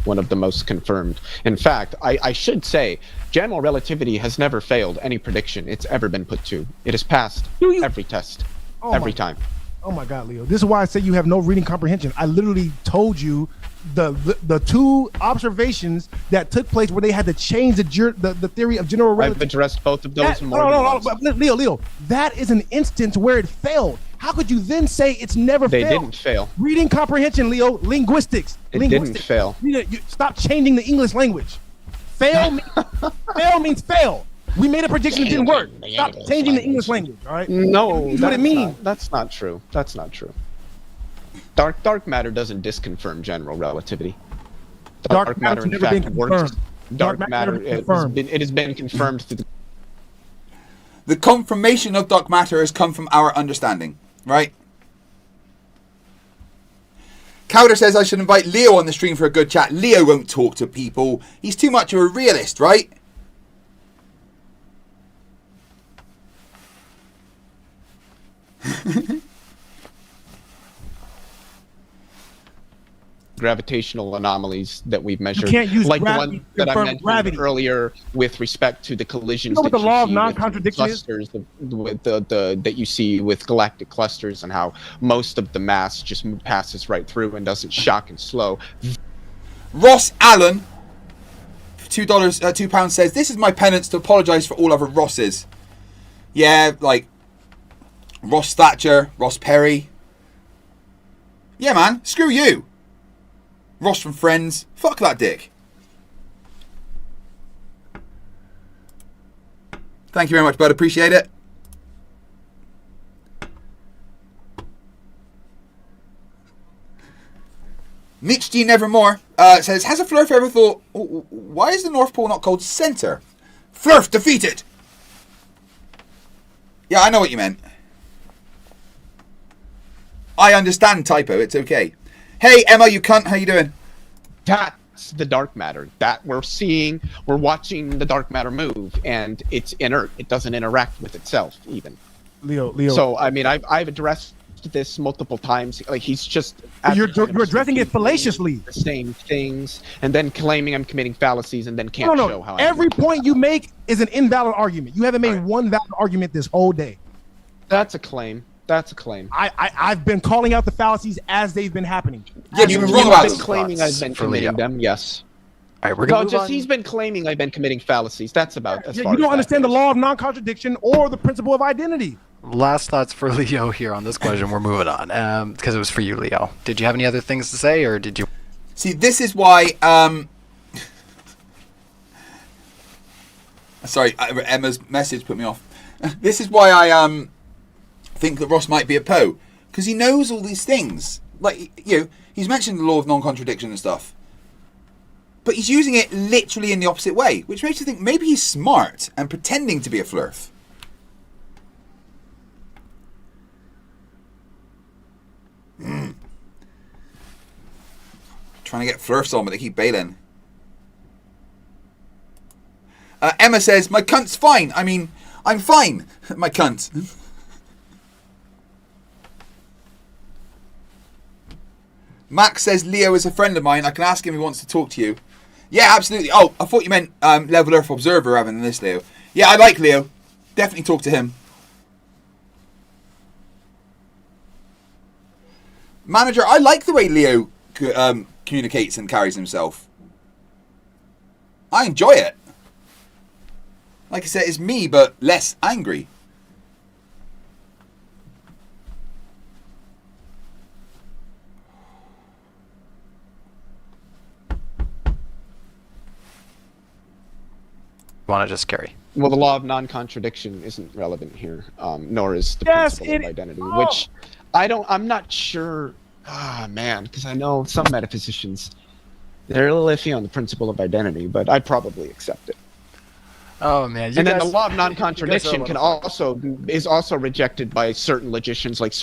One of the most confirmed. In fact, I should say, general relativity has never failed any prediction it's ever been put to. It has passed every test, every time. Oh my God, Leo! This is why I say you have no reading comprehension. I literally told you the two observations that took place where they had to change the theory of general relativity. I've addressed both of those more than once. But Leo, that is an instance where it failed. How could you then say it's never failed? They didn't fail. Reading comprehension, Leo. Linguistics. It didn't fail. Stop changing the English language. Fail means fail. We made a prediction that didn't work. Stop changing the English language, all right? No, that's what it means. That's not true. That's not true. Dark matter doesn't disconfirm general relativity. Dark matter in fact works. Dark matter it has been confirmed through the confirmation of dark matter has come from our understanding, right? Cowder says I should invite Leo on the stream for a good chat. Leo won't talk to people. He's too much of a realist, right? gravitational anomalies that we've measured. You can't use like the gravity one that I confirm mentioned gravity. earlier with respect to the collisions You know what that the law of see with non-contradiction is? clusters, with that you see with galactic clusters, and how most of the mass just passes right through and doesn't shock and slow. Ross Allen, £2, says, "This is my penance to apologise for all other Rosses." Yeah, like Ross Thatcher, Ross Perry. Yeah, man, screw you. Ross from Friends, fuck that dick. Thank you very much, bud. Appreciate it. Nietzsche Nevermore says, has a Flerf ever thought, why is the North Pole not called center? Flerf defeated! Yeah, I know what you meant. I understand typo, it's okay. Hey, Emma, you cunt, how you doing? That's the dark matter that we're seeing. We're watching the dark matter move, and it's inert. It doesn't interact with itself, even. Leo. So, I mean, I've addressed this multiple times. Like, he's just... You're addressing it fallaciously. The same things, and then claiming I'm committing fallacies, and then can't show how Every point you make is an invalid argument. You haven't made one valid argument this whole day. That's a claim. That's a claim. I've been calling out the fallacies as they've been happening. Yeah, you've been wrong about He's been claiming I've been committing them, yes. All right, we're going to move on. He's been claiming I've been committing fallacies. That's about as far You don't as understand the law of non-contradiction or the principle of identity. Last thoughts for Leo here on this question. We're moving on because it was for you, Leo. Did you have any other things to say, or did you? See, this is why. Sorry, Emma's message put me off. This is why I think that Ross might be a Poe, because he knows all these things. Like, you know, he's mentioned the law of non-contradiction and stuff, but he's using it literally in the opposite way, which makes you think maybe he's smart and pretending to be a Flerf. Trying to get Flerfs on, but they keep bailing. Emma says, my cunt's fine. I mean, I'm fine, my cunt. Max says, Leo is a friend of mine. I can ask him if he wants to talk to you. Yeah, absolutely. Oh, I thought you meant Level Earth Observer rather than this, Leo. Yeah, I like Leo. Definitely talk to him. Manager, I like the way Leo communicates and carries himself. I enjoy it. Like I said, it's me, but less angry. Want to just carry? Well, the law of non-contradiction isn't relevant here, nor is the principle of identity, which I'm not sure. Man, because I know some metaphysicians, they're a little iffy on the principle of identity, but I'd probably accept it. Oh man! And then the law of non-contradiction is also rejected by certain logicians, like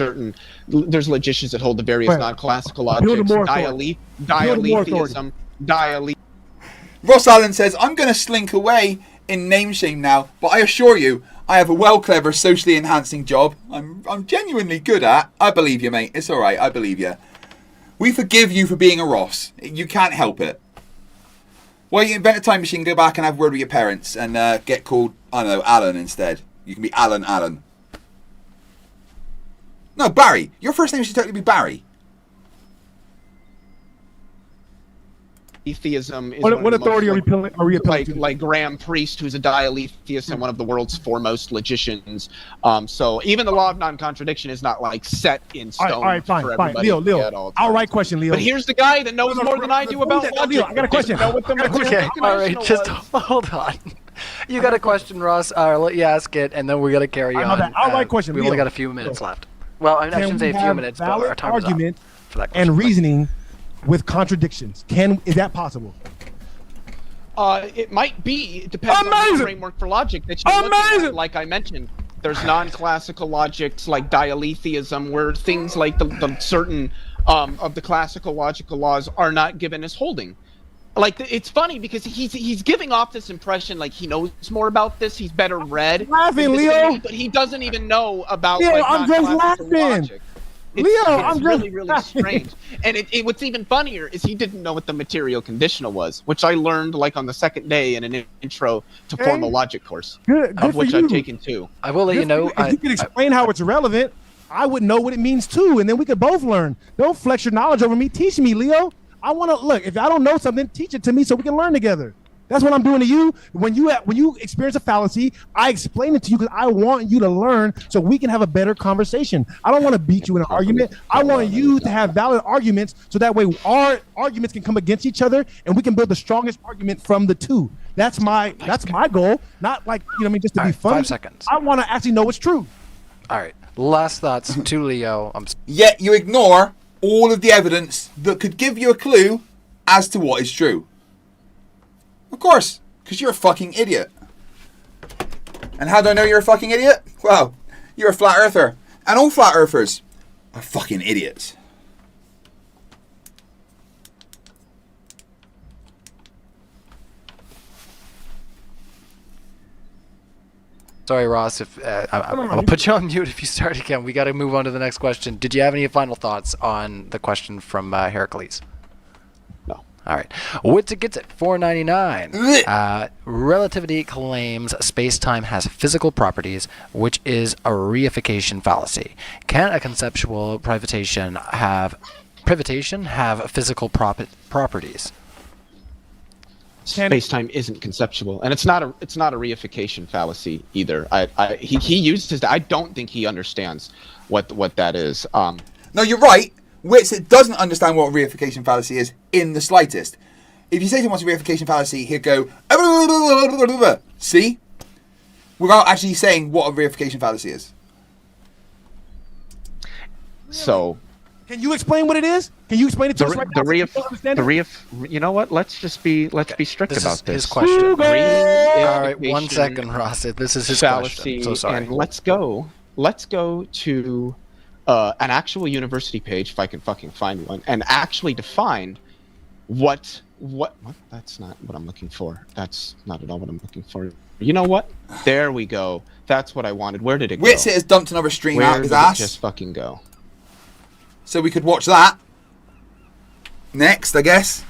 there's logicians that hold the various non-classical objects, dialetheism, Ross Allen says, I'm going to slink away in name shame now, but I assure you, I have a clever, socially enhancing job I'm genuinely good at. I believe you, mate. It's alright, I believe you. We forgive you for being a Ross. You can't help it. Well, you invent a time machine, go back and have a word with your parents and get called, I don't know, Alan instead. You can be Alan. No, Barry. Your first name should totally be Barry. Theism is what authority are we appealing to? Like Graham Priest, who's a dialetheist and one of the world's foremost logicians. So even the law of non-contradiction is not like set in stone. All right, fine. Leo. Outright question, Leo. But here's the guy that knows more than I do about logic. Leo, I got a question. Okay, all right, just hold on. You got a question, Ross. I'll let you ask it, and then we're gonna carry on. Outright question. We only got a few minutes left. Well, I shouldn't say a few minutes, but our time is up for that question. And reasoning with contradictions. Is that possible? It might be. It depends on the framework for logic that you're looking at. Like I mentioned, there's non-classical logics like dialetheism, where things like the certain of the classical logical laws are not given as holding. Like, it's funny because he's giving off this impression like he knows more about this. He's better read. Laughing, Leo. But he doesn't even know about Leo, like I'm just non-classical laughing. logic. I'm really strange. And what's even funnier is he didn't know what the material conditional was, which I learned like on the second day in an intro to formal logic course, of which I've taken two. I will let you know. If you could explain how it's relevant, I would know what it means too, and then we could both learn. Don't flex your knowledge over me. Teach me, Leo. I want to look. If I don't know something, teach it to me so we can learn together. That's what I'm doing to you. When you experience a fallacy, I explain it to you because I want you to learn so we can have a better conversation. I don't want to beat you in an argument. I want you to have valid arguments so that way our arguments can come against each other and we can build the strongest argument from the two. That's my goal. Not like, you know what I mean, just to be funny. 5 seconds. I want to actually know what's true. All right. Last thoughts to Leo. Yet you ignore all of the evidence that could give you a clue as to what is true. Of course, because you're a fucking idiot. And how do I know you're a fucking idiot? Well, you're a flat earther. And all flat earthers are fucking idiots. Sorry, Ross. If I'll put you on mute if you start again. We got to move on to the next question. Did you have any final thoughts on the question from Heracles? No. All right. Witz gets it. $4.99. Relativity claims space-time has physical properties, which is a reification fallacy. Can a conceptual privatation have physical properties? Space-time isn't conceptual, and it's not a reification fallacy either. He uses I don't think he understands what that is. No, you're right. Witz doesn't understand what a reification fallacy is in the slightest. If you say to him what's a reification fallacy, he'll go see, without actually saying what a reification fallacy is. So. Can you explain what it is? Can you explain it to us right now? You know what? Let's be strict about this. His question. All right, 1 second, Ross. This is his fallacy, question. So sorry. And let's go to an actual university page, if I can fucking find one, and actually define what. That's not what I'm looking for. That's not at all what I'm looking for. You know what? There we go. That's what I wanted. Where did it go? Witz has dumped another stream out his ass. Just fucking go. So we could watch that next, I guess.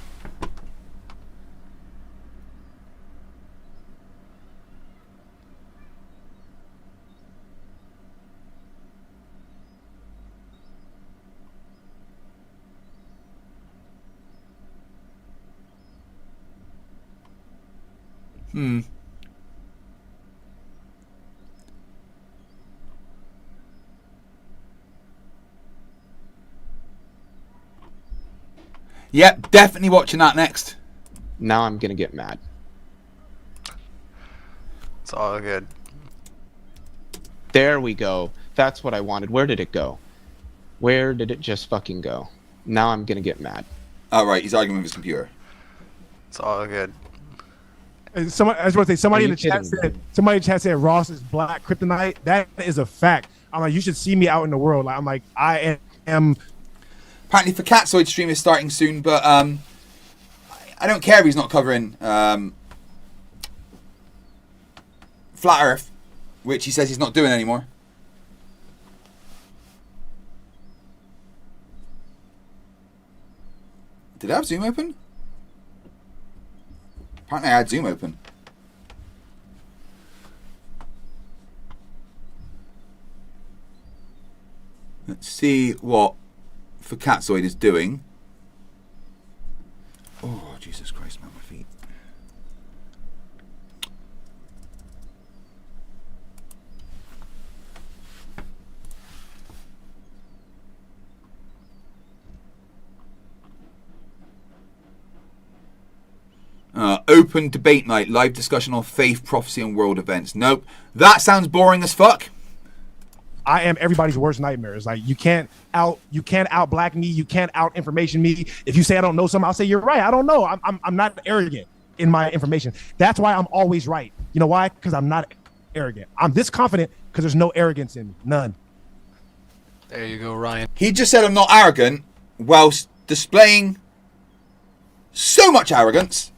Yep, definitely watching that next. Now I'm gonna get mad. It's all good. There we go. That's what I wanted. Where did it go? Where did it just fucking go? Now I'm gonna get mad. All right, he's arguing with his computer. It's all good. I just want to say, somebody in the chat said Ross is black kryptonite. That is a fact. I'm like, you should see me out in the world. Like, I'm like, I am. Apparently, for Catzoid stream is starting soon, but I don't care if he's not covering Flat Earth, which he says he's not doing anymore. Did I have Zoom open? Apparently I had Zoom open. Let's see what for Catzoid is doing. Oh, Jesus Christ, man, my feet. Open debate night, live discussion on faith, prophecy, and world events. Nope. That sounds boring as fuck. I am everybody's worst nightmare. It's like you can't out black me, you can't out information me. If you say I don't know something, I'll say you're right. I don't know. I'm not arrogant in my information. That's why I'm always right. You know why? Because I'm not arrogant. I'm this confident because there's no arrogance in me. None. There you go, Ryan. He just said I'm not arrogant whilst displaying so much arrogance.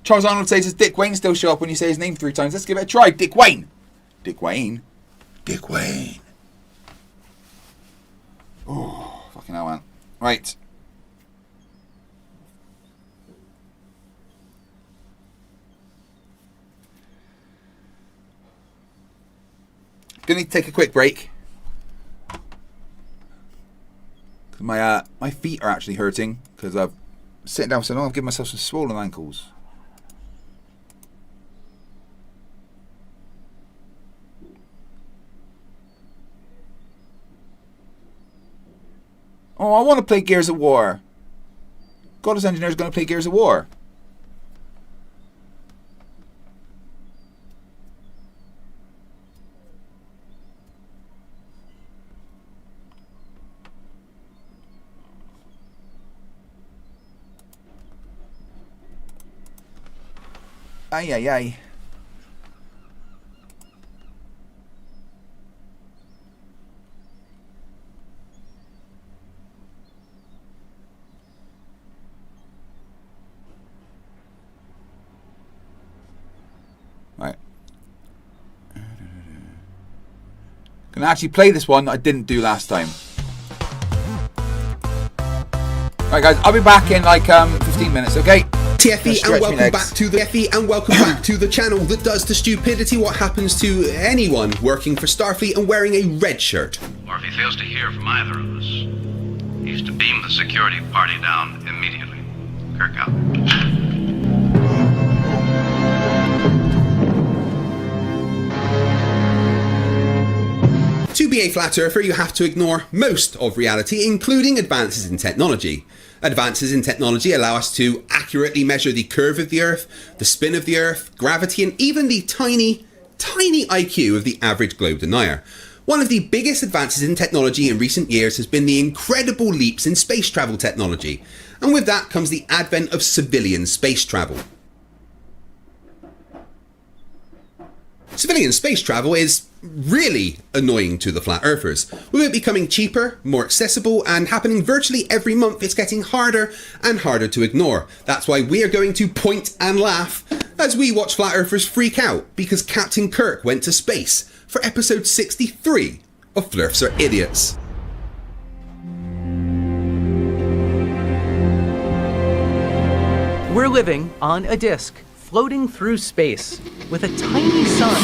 Charles Arnold says, does Dick Wayne still show up when you say his name 3 times? Let's give it a try. Dick Wayne. Dick Wayne. Dick Wayne. Oh, fucking hell, man. Right. Gonna need to take a quick break. My feet are actually hurting because I've sitting down so long. I've given myself some swollen ankles. Oh, I want to play Gears of War. Goddess Engineer's going to play Gears of War. Ay, ay, ay. Right. Can I actually play this one I didn't do last time? Right, guys, I'll be back in like 15 minutes, okay? FTFE and welcome back to the FE and welcome back to the channel that does to stupidity what happens to anyone working for Starfleet and wearing a red shirt. Or if he fails to hear from either of us, he's to beam the security party down immediately. Kirk out. To be a flat earther, you have to ignore most of reality, including advances in technology. Advances in technology allow us to accurately measure the curve of the Earth, the spin of the Earth, gravity, and even the tiny IQ of the average globe denier. One of the biggest advances in technology in recent years has been the incredible leaps in space travel technology, and with that comes the advent of civilian space travel. Civilian space travel is really annoying to the flat earthers. With it becoming cheaper, more accessible, and happening virtually every month, it's getting harder and harder to ignore. That's why we are going to point and laugh as we watch flat earthers freak out because Captain Kirk went to space for episode 63 of Flerfs Are Idiots. We're living on a disk, floating through space, with a tiny sun.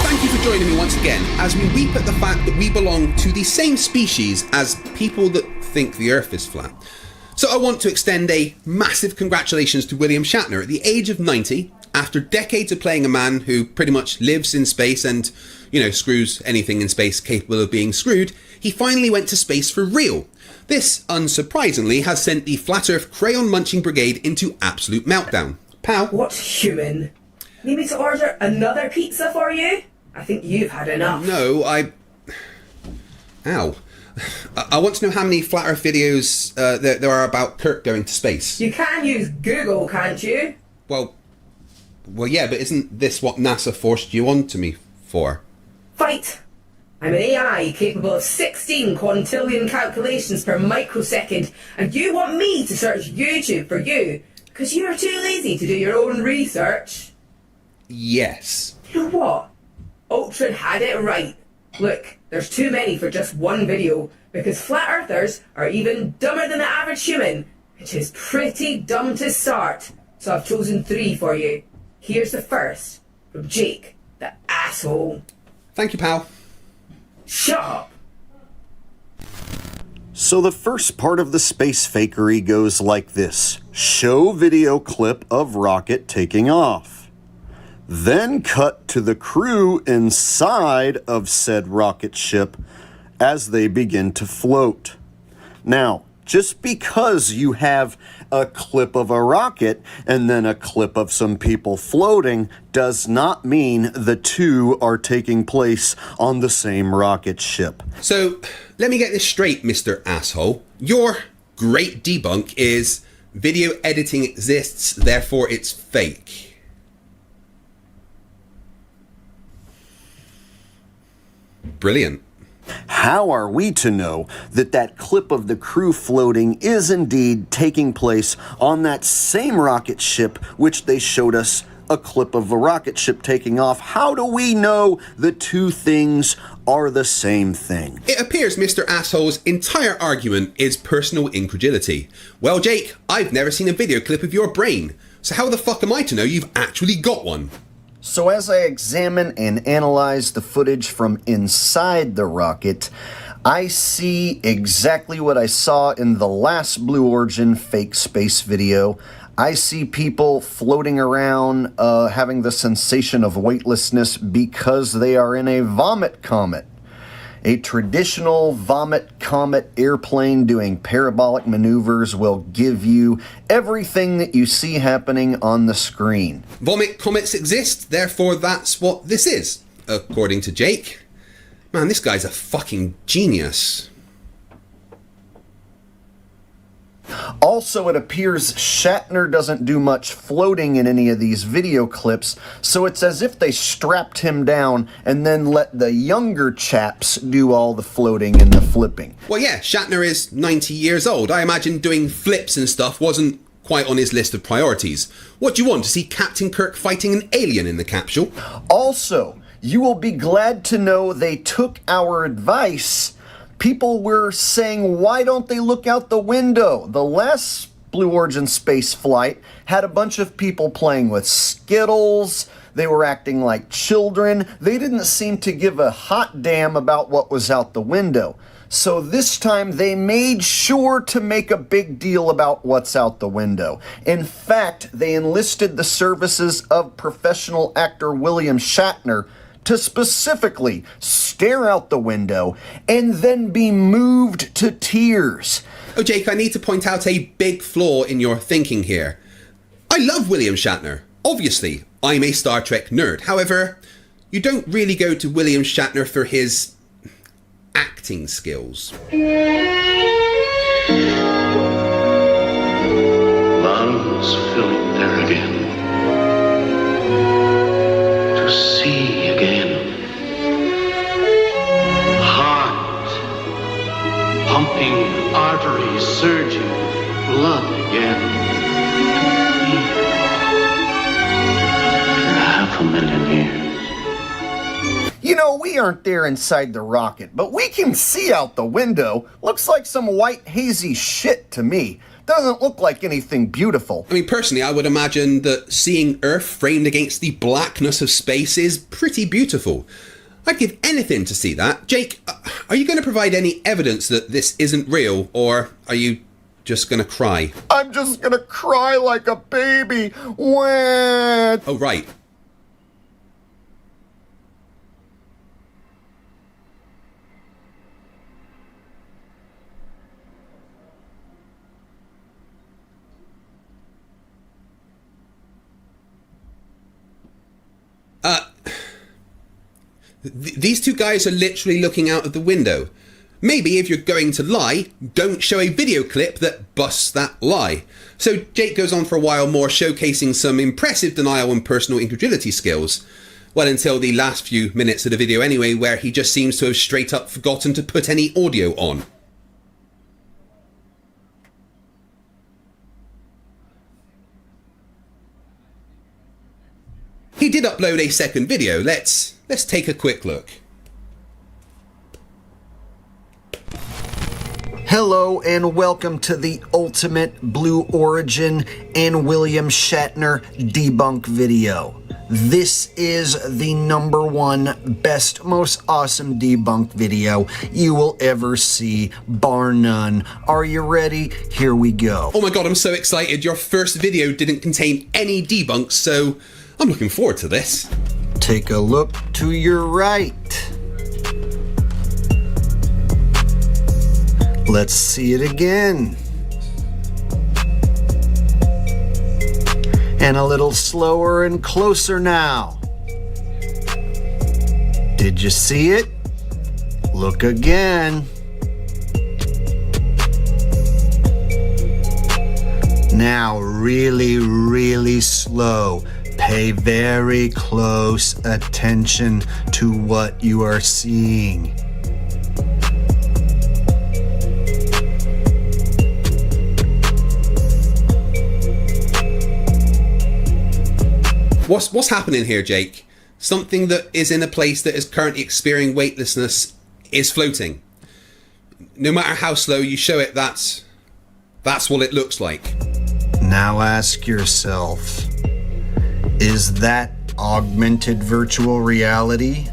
Thank you for joining me once again as we weep at the fact that we belong to the same species as people that think the Earth is flat. So I want to extend a massive congratulations to William Shatner at the age of 90, after decades of playing a man who pretty much lives in space and, screws anything in space capable of being screwed. He finally went to space for real. This, unsurprisingly, has sent the Flat Earth Crayon Munching Brigade into absolute meltdown. Pal? What's human? Need me to order another pizza for you? I think you've had enough. No, Ow. I want to know how many Flat Earth videos there are about Kirk going to space. You can use Google, can't you? Well, yeah, but isn't this what NASA forced you onto me for? Fight! I'm an AI capable of 16 quintillion calculations per microsecond, and you want me to search YouTube for you because you're too lazy to do your own research? Yes. You know what? Ultron had it right. Look, there's too many for just one video, because flat earthers are even dumber than the average human, which is pretty dumb to start. So I've chosen 3 for you. Here's the first, from Jake, the asshole. Thank you, pal. Shut up. So the first part of the space fakery goes like this. Show video clip of rocket taking off. Then cut to the crew inside of said rocket ship as they begin to float. Now, just because you have a clip of a rocket and then a clip of some people floating does not mean the two are taking place on the same rocket ship. So, let me get this straight, Mr. Asshole. Your great debunk is video editing exists, therefore it's fake. Brilliant. How are we to know that that clip of the crew floating is indeed taking place on that same rocket ship which they showed us a clip of a rocket ship taking off? How do we know the two things are the same thing? It appears Mr. Asshole's entire argument is personal incredulity. Well, Jake, I've never seen a video clip of your brain. So how the fuck am I to know you've actually got one? So as I examine and analyze the footage from inside the rocket, I see exactly what I saw in the last Blue Origin fake space video. I see people floating around, having the sensation of weightlessness because they are in a vomit comet. A traditional vomit comet airplane doing parabolic maneuvers will give you everything that you see happening on the screen. Vomit comets exist, therefore that's what this is, according to Jake. Man, this guy's a fucking genius. Also, it appears Shatner doesn't do much floating in any of these video clips, so it's as if they strapped him down and then let the younger chaps do all the floating and the flipping. Well, yeah, Shatner is 90 years old. I imagine doing flips and stuff wasn't quite on his list of priorities. What do you want, to see Captain Kirk fighting an alien in the capsule? Also, you will be glad to know they took our advice. People were saying, why don't they look out the window? The last Blue Origin space flight had a bunch of people playing with Skittles. They were acting like children. They didn't seem to give a hot damn about what was out the window. So this time they made sure to make a big deal about what's out the window. In fact, they enlisted the services of professional actor William Shatner to specifically stare out the window and then be moved to tears. Oh, Jake, I need to point out a big flaw in your thinking here. I love William Shatner. Obviously, I'm a Star Trek nerd. However, you don't really go to William Shatner for his acting skills. Lungs filling there again. To see again. Heart pumping, arteries surging, blood again. For 500,000 years. You know, we aren't there inside the rocket, but we can see out the window. Looks like some white hazy shit to me. Doesn't look like anything beautiful. I mean, personally, I would imagine that seeing Earth framed against the blackness of space is pretty beautiful. I'd give anything to see that. Jake, are you going to provide any evidence that this isn't real, or are you just going to cry? I'm just going to cry like a baby. When? Oh, right. These two guys are literally looking out of the window. Maybe if you're going to lie, don't show a video clip that busts that lie. So Jake goes on for a while more, showcasing some impressive denial and personal incredulity skills. Well, until the last few minutes of the video anyway, where he just seems to have straight up forgotten to put any audio on. He did upload a second video. Let's take a quick look. Hello and welcome to the ultimate Blue Origin and William Shatner debunk video. This is the #1 best, most awesome debunk video you will ever see, bar none. Are you ready? Here we go. Oh my god, I'm so excited. Your first video didn't contain any debunks, so I'm looking forward to this. Take a look to your right. Let's see it again. And a little slower and closer now. Did you see it? Look again. Now really, really slow. Pay very close attention to what you are seeing. What's happening here, Jake? Something that is in a place that is currently experiencing weightlessness is floating. No matter how slow you show it, that's what it looks like. Now ask yourself, is that augmented virtual reality?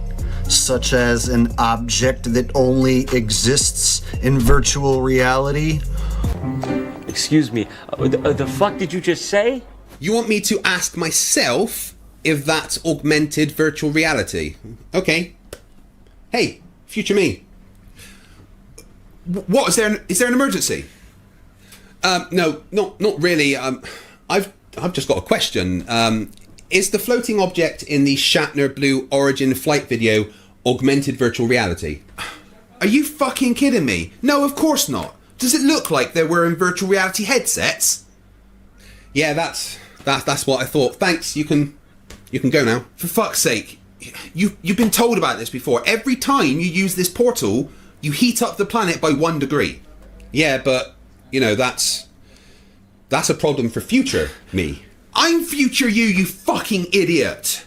Such as an object that only exists in virtual reality? Excuse me, the fuck did you just say? You want me to ask myself if that's augmented virtual reality? Okay. Hey, future me. What, is there an emergency? No, not really. I've just got a question. Is the floating object in the Shatner Blue Origin flight video augmented virtual reality? Are you fucking kidding me? No, of course not. Does it look like they're wearing virtual reality headsets? Yeah, that's what I thought. Thanks. You can go now. For fuck's sake, you've been told about this before. Every time you use this portal, you heat up the planet by 1 degree. Yeah, but you know that's a problem for future me. I'm future you fucking idiot!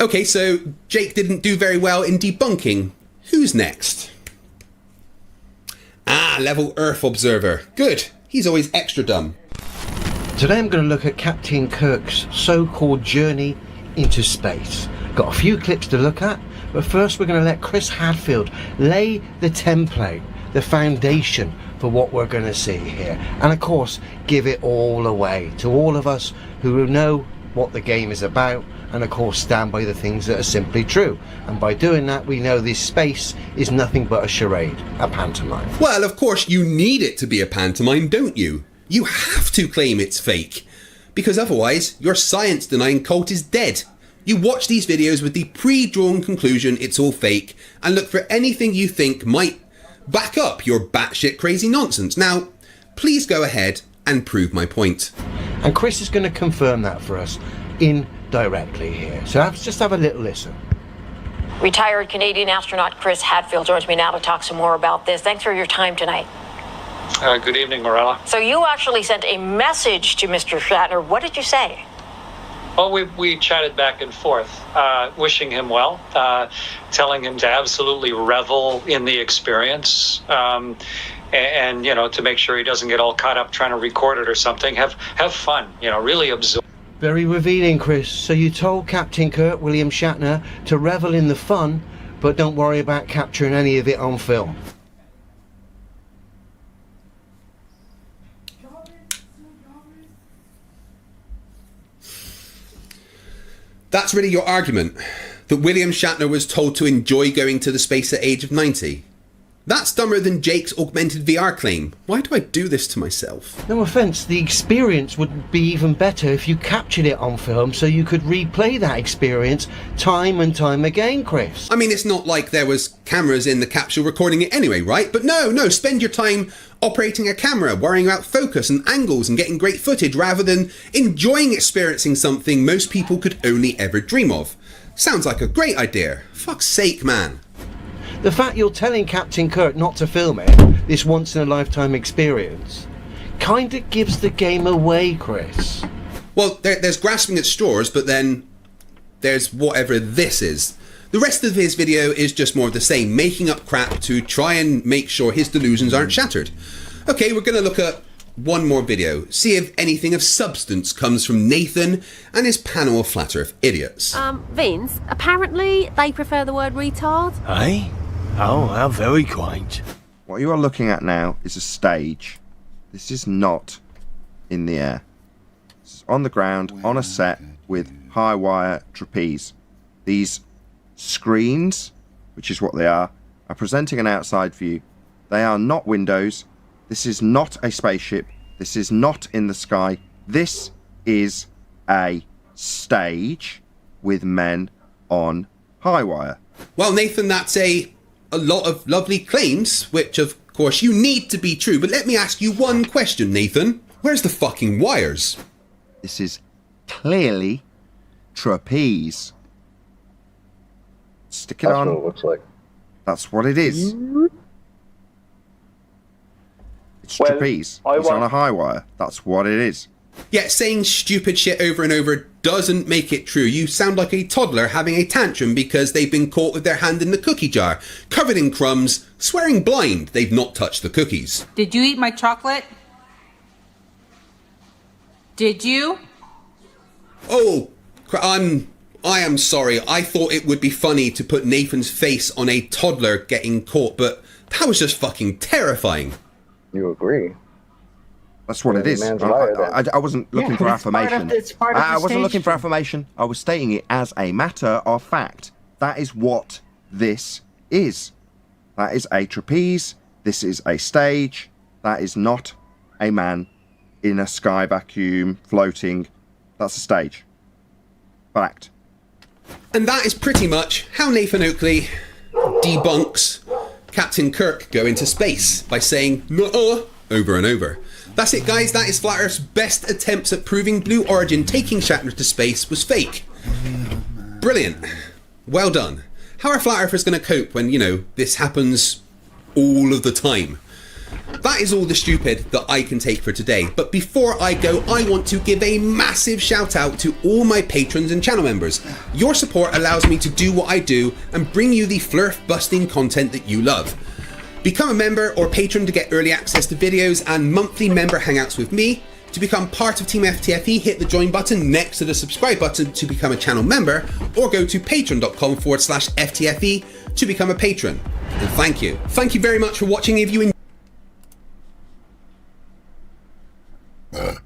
Okay, so Jake didn't do very well in debunking. Who's next? Ah, level Earth Observer. Good. He's always extra dumb. Today I'm going to look at Captain Kirk's so-called journey into space. Got a few clips to look at, but first we're going to let Chris Hadfield lay the template, the foundation for what we're going to see here, and of course give it all away to all of us who know what the game is about, and of course stand by the things that are simply true. And by doing that, we know this space is nothing but a charade, a pantomime. Well, of course you need it to be a pantomime, don't you? You have to claim it's fake, because otherwise your science denying cult is dead. You watch these videos with the pre-drawn conclusion it's all fake, and look for anything you think might back up your batshit crazy nonsense. Now, please go ahead and prove my point. And Chris is going to confirm that for us indirectly here. So just have a little listen. Retired Canadian astronaut Chris Hadfield joins me now to talk some more about this. Thanks for your time tonight. Good evening, Morella. So you actually sent a message to Mr. Shatner. What did you say? Well, we chatted back and forth, wishing him well, telling him to absolutely revel in the experience, and you know, to make sure he doesn't get all caught up trying to record it or something. Have fun, you know, really absorb. Very revealing, Chris. So you told Captain Kirk, William Shatner, to revel in the fun, but don't worry about capturing any of it on film. That's really your argument? That William Shatner was told to enjoy going to the space at age of 90? That's dumber than Jake's augmented VR claim. Why do I do this to myself? No offence, the experience would be even better if you captured it on film so you could replay that experience time and time again, Chris. I mean, it's not like there was cameras in the capsule recording it anyway, right? But no, spend your time operating a camera, worrying about focus and angles and getting great footage rather than enjoying experiencing something most people could only ever dream of. Sounds like a great idea. Fuck's sake, man. The fact you're telling Captain Kirk not to film it, this once-in-a-lifetime experience, kinda gives the game away, Chris. Well, there's grasping at straws, but then there's whatever this is. The rest of his video is just more of the same, making up crap to try and make sure his delusions aren't shattered. Okay, we're going to look at one more video, see if anything of substance comes from Nathan and his panel of flat earth idiots. Vince, apparently they prefer the word retard. Eh? Oh, how very quaint. What you are looking at now is a stage. This is not in the air. This is on the ground, on a set, with high wire trapeze. These screens, which is what they are presenting an outside view. They are not windows. This is not a spaceship. This is not in the sky. This is a stage with men on high wire. Well, Nathan, that's a lot of lovely claims, which of course you need to be true, but let me ask you one question, Nathan. Where's the fucking wires? This is clearly trapeze. Stick it on. That's what it looks like. That's what it is. It's trapeze. It's on a high wire. That's what it is. Yet saying stupid shit over and over doesn't make it true. You sound like a toddler having a tantrum because they've been caught with their hand in the cookie jar, covered in crumbs, swearing blind they've not touched the cookies. Did you eat my chocolate? Did you? Oh, I am sorry. I thought it would be funny to put Nathan's face on a toddler getting caught, but that was just fucking terrifying. You agree? That's what it is. I wasn't looking for affirmation. I wasn't looking for affirmation. I was stating it as a matter of fact. That is what this is. That is a trapeze. This is a stage. That is not a man in a sky vacuum floating. That's a stage. Fact. And that is pretty much how Nathan Oakley debunks Captain Kirk go into space by saying "nuh-uh" over and over. That's it, guys. That is Flat Earth's best attempts at proving Blue Origin taking Shatner to space was fake. Brilliant. Well done. How are Flat Earthers going to cope when, you know, this happens all of the time? That is all the stupid that I can take for today. But before I go, I want to give a massive shout out to all my patrons and channel members. Your support allows me to do what I do and bring you the Flerf busting content that you love. Become a member or patron to get early access to videos and monthly member hangouts with me. To become part of Team FTFE, hit the join button next to the subscribe button to become a channel member, or go to patreon.com/FTFE to become a patron. And thank you. Thank you very much for watching. If you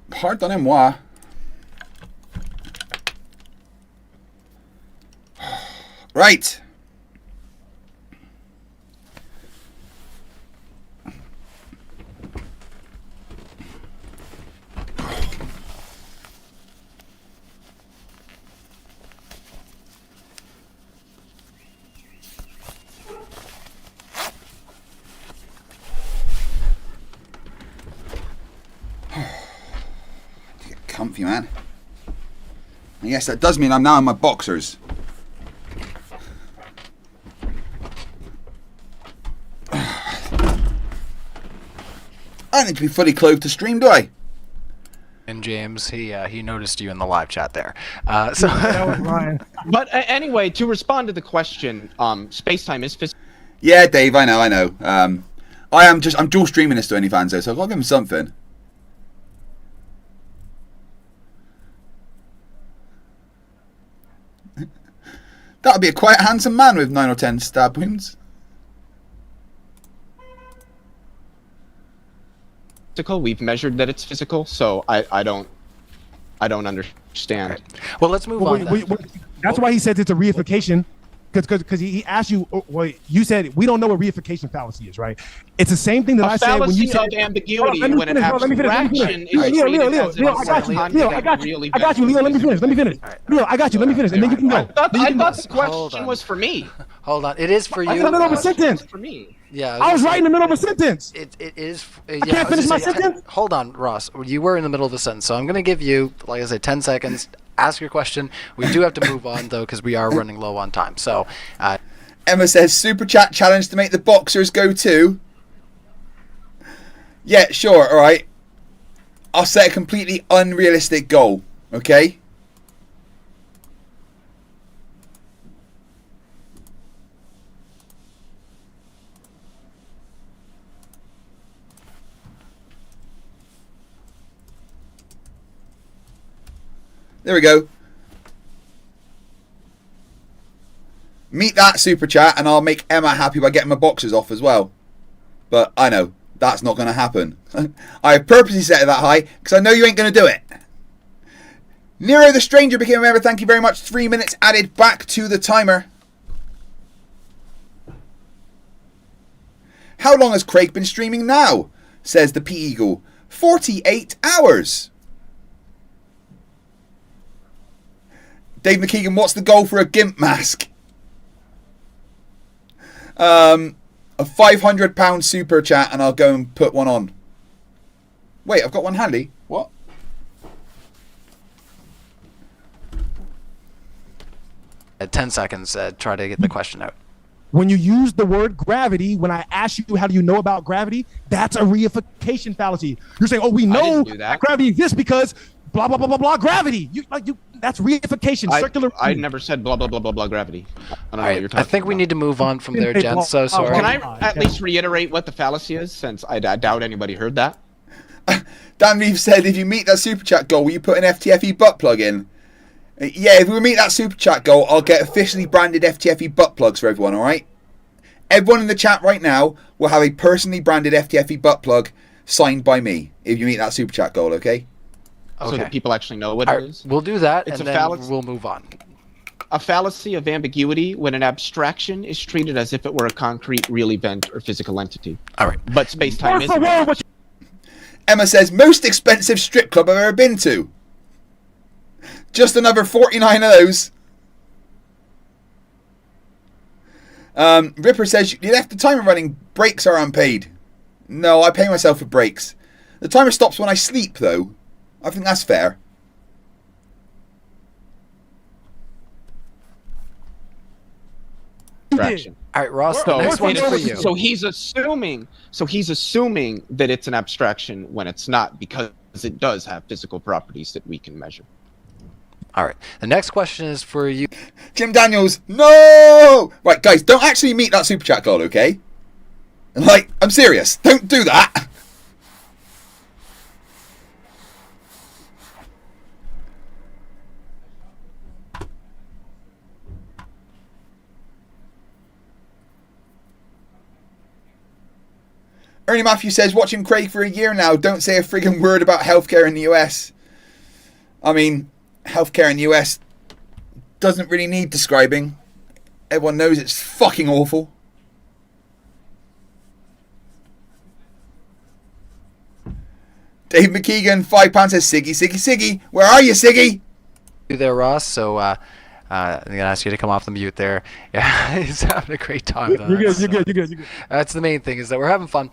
Pardonnez-moi. Right. Comfy, man. I guess that does mean I'm now in my boxers. I need to be fully clothed to stream, do I? And James, he noticed you in the live chat there. That was Ryan. But anyway, to respond to the question, space-time is physical. Yeah, Dave, I know. I'm dual streaming this to OnlyFans though, so I've got to give him something. That would be a quite handsome man with 9 or 10 stab wounds. We've measured that it's physical, so I don't understand. Right. Well, let's move on. That's why he said it's a reification, because he asked you. Well, you said we don't know what reification fallacy is, right? It's the same thing that I said when you said ambiguity when an abstraction is Leo, I got you. Leo, let me finish. Leo, I got you. Let me finish, and then you can go. I thought the question was for me. Hold on, it is for you. I got the middle of a sentence. For me. Yeah, I was right in the middle of a sentence. It is. I can't finish my sentence. Hold on, Ross. You were in the middle of a sentence, so I'm going to give you, like I said, 10 seconds. Ask your question. We do have to move on though, because we are running low on time. So, Emma says super chat challenge to make the boxers go too. Yeah, sure. All right. I'll set a completely unrealistic goal. Okay. There we go. Meet that super chat and I'll make Emma happy by getting my boxers off as well. But I know that's not going to happen. I purposely set it that high because I know you ain't going to do it. Nero the Stranger became a member. Thank you very much. 3 minutes added back to the timer. How long has Craig been streaming now? Says the P-Eagle. 48 hours. Dave McKeegan, what's the goal for a GIMP mask? A £500 super chat and I'll go and put one on. Wait, I've got one handy. What? At 10 seconds, try to get the question out. When you use the word gravity, when I ask you how do you know about gravity, that's a reification fallacy. You're saying, oh, we know that gravity exists because blah, blah, blah, blah, blah, gravity. That's reification, circular. I never said blah, blah, blah, blah, blah, gravity. I don't know what you're talking I think we need to move on from there, Jen. So sorry. Can I at least reiterate what the fallacy is, since I doubt anybody heard that? Dan Reeves said, if you meet that super chat goal, will you put an FTFE butt plug in? Yeah, if we meet that super chat goal, I'll get officially branded FTFE butt plugs for everyone, alright? Everyone in the chat right now will have a personally branded FTFE butt plug signed by me if you meet that super chat goal, okay? So that people actually know what it is. We'll do that, It's and a then fallacy. we'll move on. A fallacy of ambiguity when an abstraction is treated as if it were a concrete, real event or physical entity. All right. But space-time isn't. Emma says, most expensive strip club I've ever been to. Just another 49 of those. Ripper says, you left the timer running. Breaks are unpaid. No, I pay myself for breaks. The timer stops when I sleep, though. I think that's fair. Abstraction. All right, Ross, the next one's for you. So he's assuming that it's an abstraction when it's not, because it does have physical properties that we can measure. All right. The next question is for you. Jim Daniels, no! Right, guys, don't actually meet that super chat goal, okay? Like, I'm serious. Don't do that. Ernie Matthew says, watching Craig for a year now, don't say a friggin' word about healthcare in the US. I mean, healthcare in the US doesn't really need describing. Everyone knows it's fucking awful. Dave McKeegan, £5 says, Siggy, where are you, Siggy? You there, Ross. So I'm gonna ask you to come off the mute there. Yeah, he's having a great time. You're good. That's the main thing, is that we're having fun.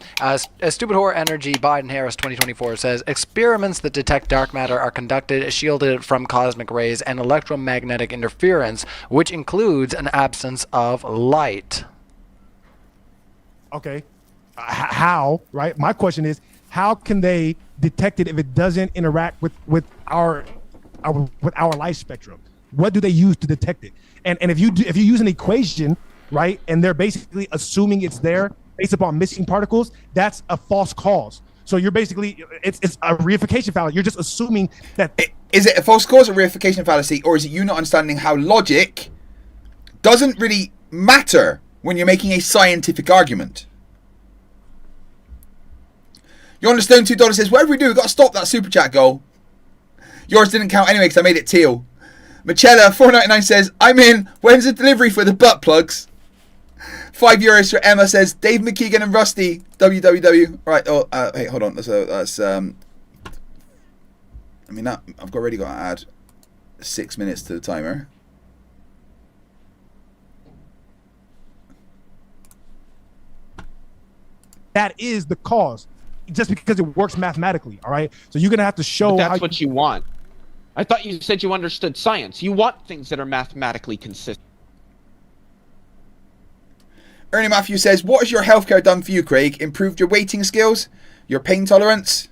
Stupid Horror Energy Biden Harris 2024 says, experiments that detect dark matter are conducted shielded from cosmic rays and electromagnetic interference, which includes an absence of light. Okay. How, right? My question is, how can they detect it if it doesn't interact with our light spectrum? What do they use to detect it? And if you use an equation, right, and they're basically assuming it's there based upon missing particles, that's a false cause. So you're basically, it's a reification fallacy. You're just assuming that. Is it a false cause or reification fallacy, or is it you not understanding how logic doesn't really matter when you're making a scientific argument? You understand? $2 says, whatever we do, we've got to stop that super chat goal. Yours didn't count anyway because I made it teal. Michela, $4.99 says, I'm in. When's the delivery for the butt plugs? €5 for Emma says, Dave McKeegan and Rusty, www. Right, hey, hold on. That's I mean, that I've already got to add 6 minutes to the timer. That is the cause, just because it works mathematically. All right, so you're gonna have to show. But that's what you want. I thought you said you understood science. You want things that are mathematically consistent. Ernie Matthew says, what has your healthcare done for you, Craig? Improved your waiting skills? Your pain tolerance?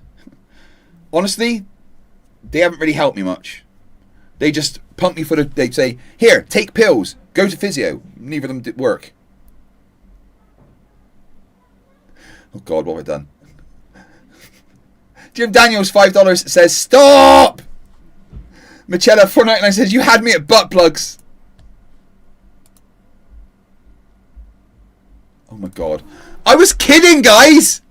Honestly, they haven't really helped me much. They just pump me they say, here, take pills, go to physio. Neither of them did work. Oh God, what have I done? Jim Daniels, $5 says, stop! Michela, $4.99 says, you had me at butt plugs. Oh my God. I was kidding, guys!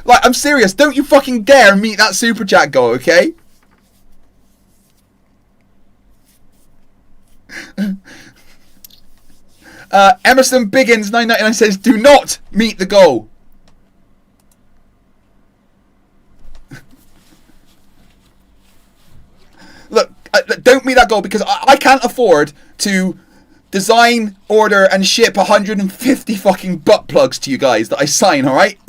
Like, I'm serious. Don't you fucking dare meet that super chat goal, okay? Emerson Biggins, $9.99 says, do not meet the goal. Look, don't meet that goal because I can't afford to design, order, and ship 150 fucking butt plugs to you guys that I sign, alright?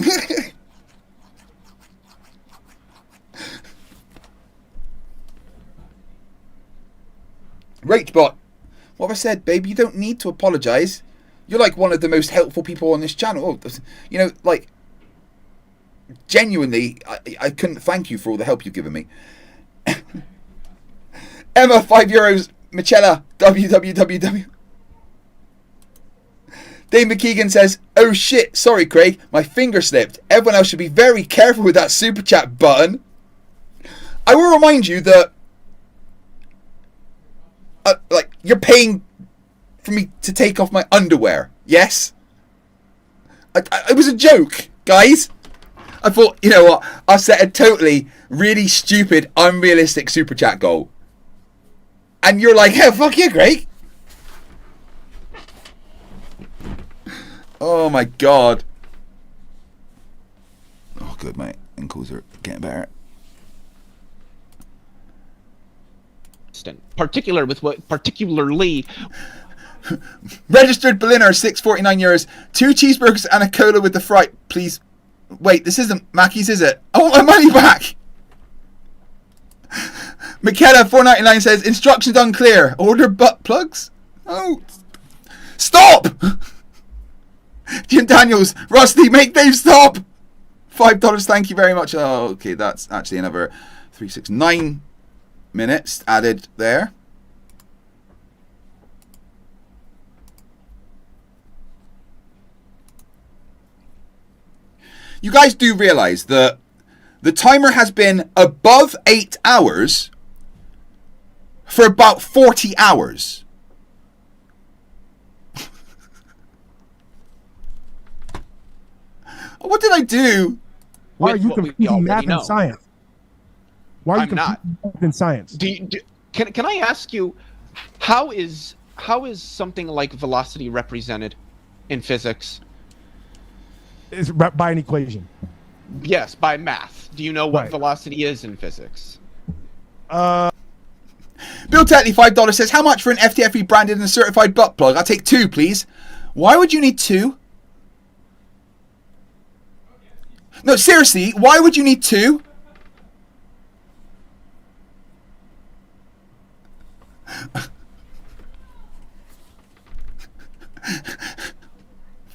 Ragebot, what have I said, babe? You don't need to apologise. You're like one of the most helpful people on this channel. You know, like, genuinely, I couldn't thank you for all the help you've given me. Emma, €5. Michela, www. Dave McKeegan says, "Oh shit, sorry Craig, my finger slipped. Everyone else should be very careful with that super chat button." I will remind you that like, you're paying for me to take off my underwear. Yes? It was a joke, guys. I thought, you know what, I'll set a totally really stupid, unrealistic super chat goal. And you're like, "Hell, fuck you, Craig." Oh my god. Oh good, mate. Ankles are getting better. Particularly Registered Berliner, €6.49. 2 cheeseburgers and a cola with the fry, please. Wait, this isn't Mackey's, is it? I want my money back. McKenna, $4.99 says, "Instructions unclear. Order butt plugs?" Oh, stop! Jim Daniels, "Rusty, make Dave stop." $5, thank you very much. Oh, okay, that's actually another 369 minutes added there. You guys do realize that the timer has been above 8 hours for about 40 hours. What did I do? Why are you confusing math and science? Why are you confusing math and science? Can I ask you, how is something like velocity represented in physics? It's by an equation. Yes, by math. Do you know what velocity is in physics? Bill Tetley, $5 says, "How much for an FTFE branded and certified butt plug? I'll take 2, please." Why would you need 2? No, seriously, why would you need 2?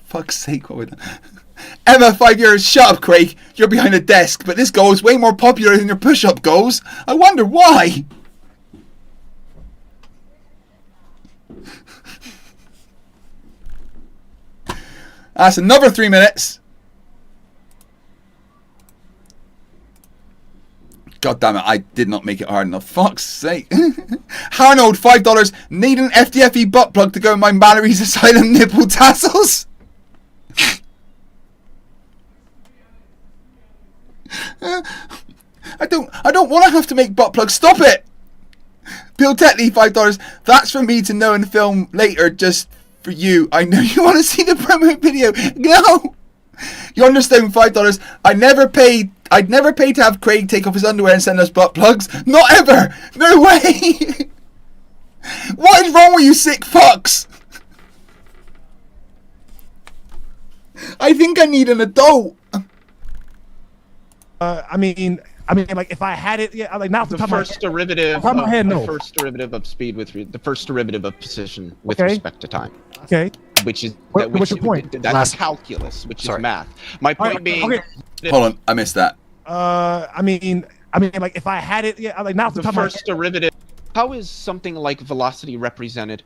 Fuck's sake, what would Emma, €5. "Shut up, Craig. You're behind a desk, but this goal is way more popular than your push-up goals. I wonder why." That's another 3 minutes. God damn it, I did not make it hard enough. Fuck's sake. Harnold, $5. "Need an FTFE butt plug to go in my Mallory's Asylum nipple tassels." I don't want to have to make butt plugs. Stop it. Bill Tetley, $5. "That's for me to know and film later just for you. I know you want to see the promo video." No. You understand, $5. I'd never pay to have Craig take off his underwear and send us butt plugs. Not ever. No way. What is wrong with you sick fucks? I think I need an adult. I mean, like if I had it, yeah, like not the first derivative. The first derivative of speed with the first derivative of position with respect to time. Okay. Which is what's your point? That's calculus, which is math. My point being. Okay. Hold on, I missed that. I mean, like if I had it, yeah, like not the first derivative. How is something like velocity represented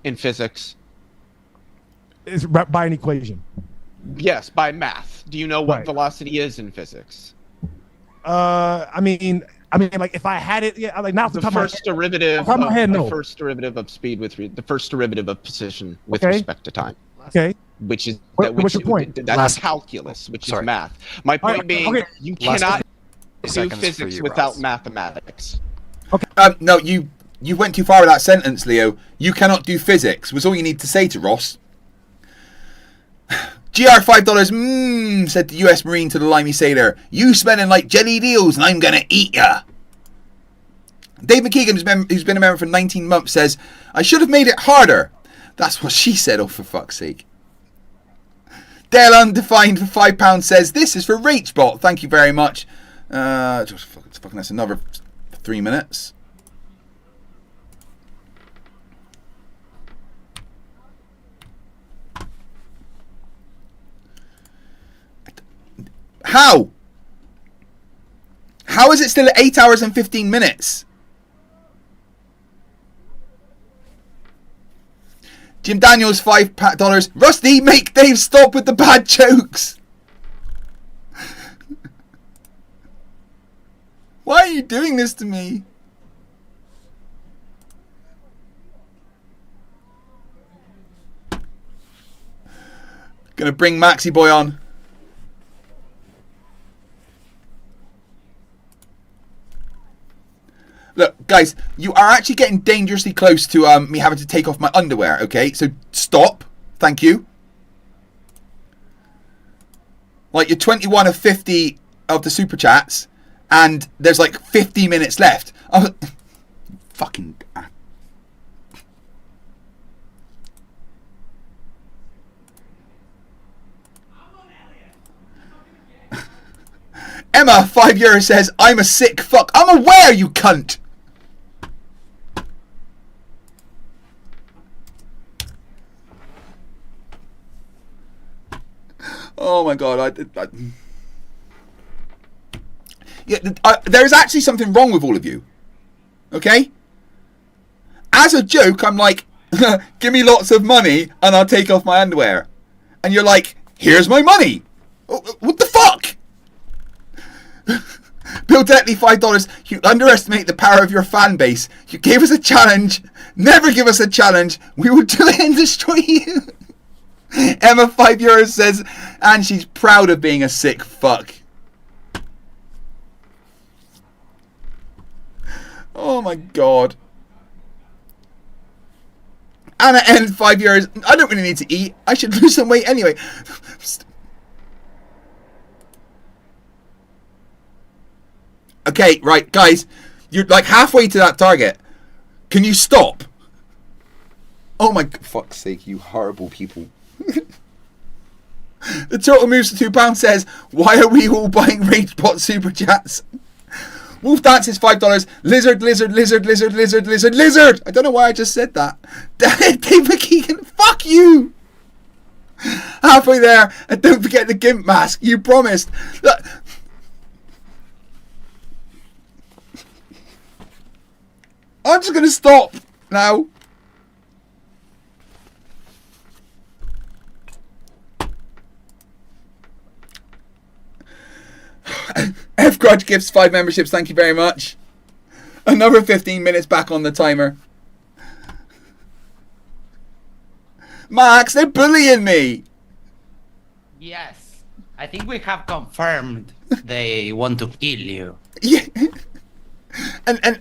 in physics? It's by an equation. Yes, by math. Do you know what velocity is in physics? I mean, like if I had it, yeah, like not the first derivative. The first derivative of speed with the first derivative of position with respect to time. Okay. Which is what's your point? That's calculus, which is math. My point being, you cannot do physics without mathematics. Okay. No, you went too far with that sentence, Leo. You cannot do physics was all you need to say to Ross. GR $5, said the US Marine to the limey sailor. "You smelling like jelly deals and I'm gonna eat ya." Dave McKeegan, who's been a member for 19 months, says, "I should have made it harder." That's what she said, oh for fuck's sake. Dale Undefined for £5 says, "This is for RachBot. Thank you very much." Fucking that's another 3 minutes. How? How is it still at 8 hours and 15 minutes? Jim Daniels, $5. Rusty, make Dave stop with the bad jokes. Why are you doing this to me? Gonna bring Maxi Boy on. Look, guys, you are actually getting dangerously close to me having to take off my underwear, okay? So stop. Thank you. Like, you're 21 of 50 of the super chats, and there's like 50 minutes left. Oh, fucking... Emma, €5 says, I'm a sick fuck. I'm aware, you cunt. Oh my god, yeah, there is actually something wrong with all of you. Okay? As a joke, I'm like, give me lots of money and I'll take off my underwear. And you're like, here's my money. What the fuck? Bill Tetley, $5. You underestimate the power of your fan base. You gave us a challenge. Never give us a challenge. We will do it and destroy you. Emma, €5 says, and she's proud of being a sick fuck. Oh my god. Anna N, €5. I don't really need to eat. I should lose some weight anyway. Okay, right, guys. You're like halfway to that target. Can you stop? Oh my fuck's sake, you horrible people. The Turtle Moves to £2 says, why are we all buying RageBot super chats? Wolf Dances, $5. Lizard, lizard, lizard, lizard, lizard, lizard, lizard. I don't know why I just said that. Dave McKeegan, fuck you. Halfway there, and don't forget the GIMP mask. You promised. Look. I'm just going to stop now. F Grudge gives 5 memberships. Thank you very much. Another 15 minutes back on the timer. Max, they're bullying me. Yes. I think we have confirmed they want to kill you. Yeah. And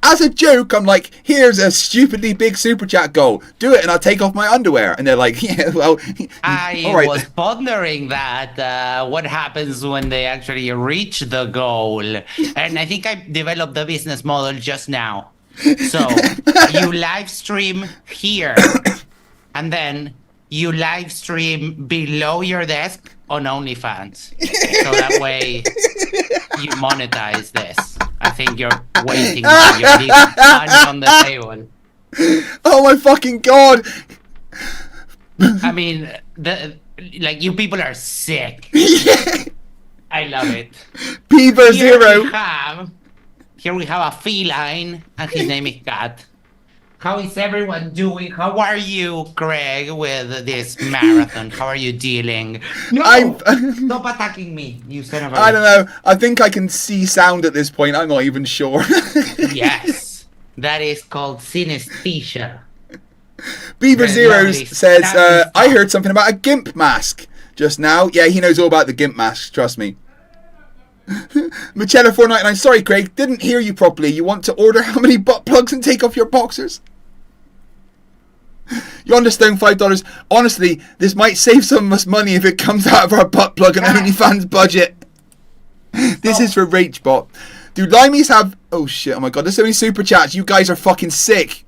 as a joke, I'm like, here's a stupidly big super chat goal. Do it and I'll take off my underwear. And they're like, yeah, well, I all right. was pondering that, what happens when they actually reach the goal. And I think I developed the business model just now. So you live stream here and then you live stream below your desk on OnlyFans. So that way you monetize this. I think you're waiting for your leaving money on the table. Oh my fucking god! I mean, you people are sick. I love it. Beaver Zero. Here we have a feline, and his name is Cat. How is everyone doing? How are you, Craig, with this marathon? How are you dealing? No, stop attacking me, you son of a... I don't know. I think I can see sound at this point. I'm not even sure. Yes, that is called synesthesia. Beaver Zeros says, I heard something about a GIMP mask just now. Yeah, he knows all about the GIMP masks, trust me. Michela499, sorry Craig, didn't hear you properly. You want to order how many butt plugs and take off your boxers? Yonderstone, $5. Honestly, this might save some of us money if it comes out of our butt plug and OnlyFans budget. This is for RageBot. Do Limeys have... Oh shit, oh my god, there's so many super chats. You guys are fucking sick.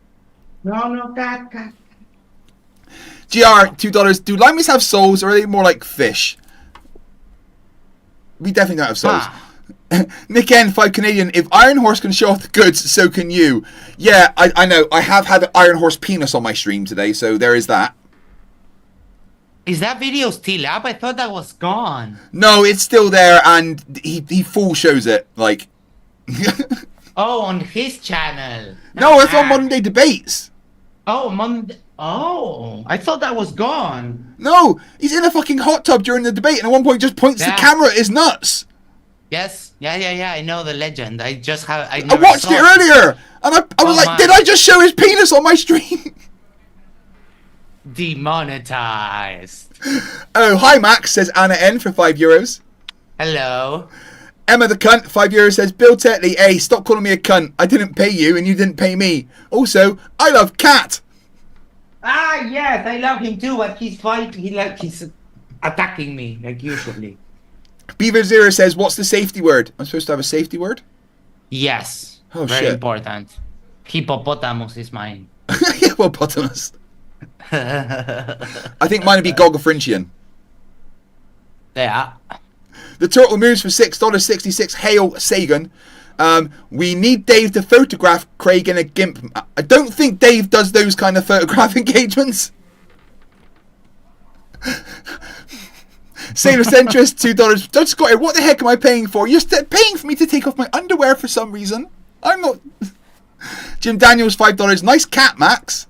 No, Cat. GR, $2. Do Limeys have souls or are they more like fish? We definitely don't have souls. Nick N, 5 Canadian. If Iron Horse can show off the goods, so can you. Yeah, I know. I have had an Iron Horse penis on my stream today, so there is that. Is that video still up? I thought that was gone. No, it's still there, and he full shows it. Like. Oh, on his channel. No, it's on Modern Day Debates. Oh, Oh, I thought that was gone. No, he's in a fucking hot tub during the debate, and at one point just points the camera at his nuts. Yes, yeah. I know the legend. I just have. I watched it earlier, and I was like, did I just show his penis on my stream? Demonetized. Oh, hi Max, says Anna N for €5. Hello. Emma the cunt, €5 says, Bill Tetley, hey, stop calling me a cunt. I didn't pay you and you didn't pay me. Also, I love Cat. Ah, yes, I love him too, but he's fighting. He's attacking me like usually. Beaver Zero says, what's the safety word? I'm supposed to have a safety word? Yes. Oh, very shit. important. Hippopotamus is mine. Hippopotamus. I think mine would be Gogafrinchian. Yeah. The turtle moves for $6.66. Hail Sagan. We need Dave to photograph Craig in a GIMP. I don't think Dave does those kind of photograph engagements. Sailor Centrist, $2. Judge Scotty, what the heck am I paying for? You're paying for me to take off my underwear for some reason. I'm not. Jim Daniels, $5. Nice cat, Max.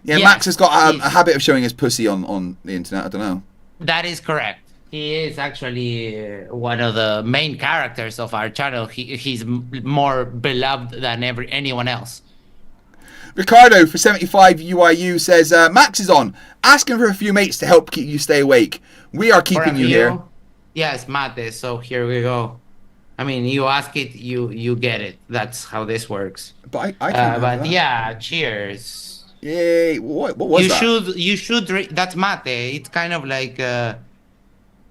Yeah, Max has got a habit of showing his pussy on the internet. I don't know. That is correct. He is actually one of the main characters of our channel. He's more beloved than anyone else. Ricardo for 75 UIU says, Max is on. Asking for a few mates to help keep you stay awake. We are keeping you here. Yes, Mate. So here we go. I mean, you ask it, you get it. That's how this works. But I can't but yeah, cheers. Yay! What was that? You should drink. That's mate. It's kind of like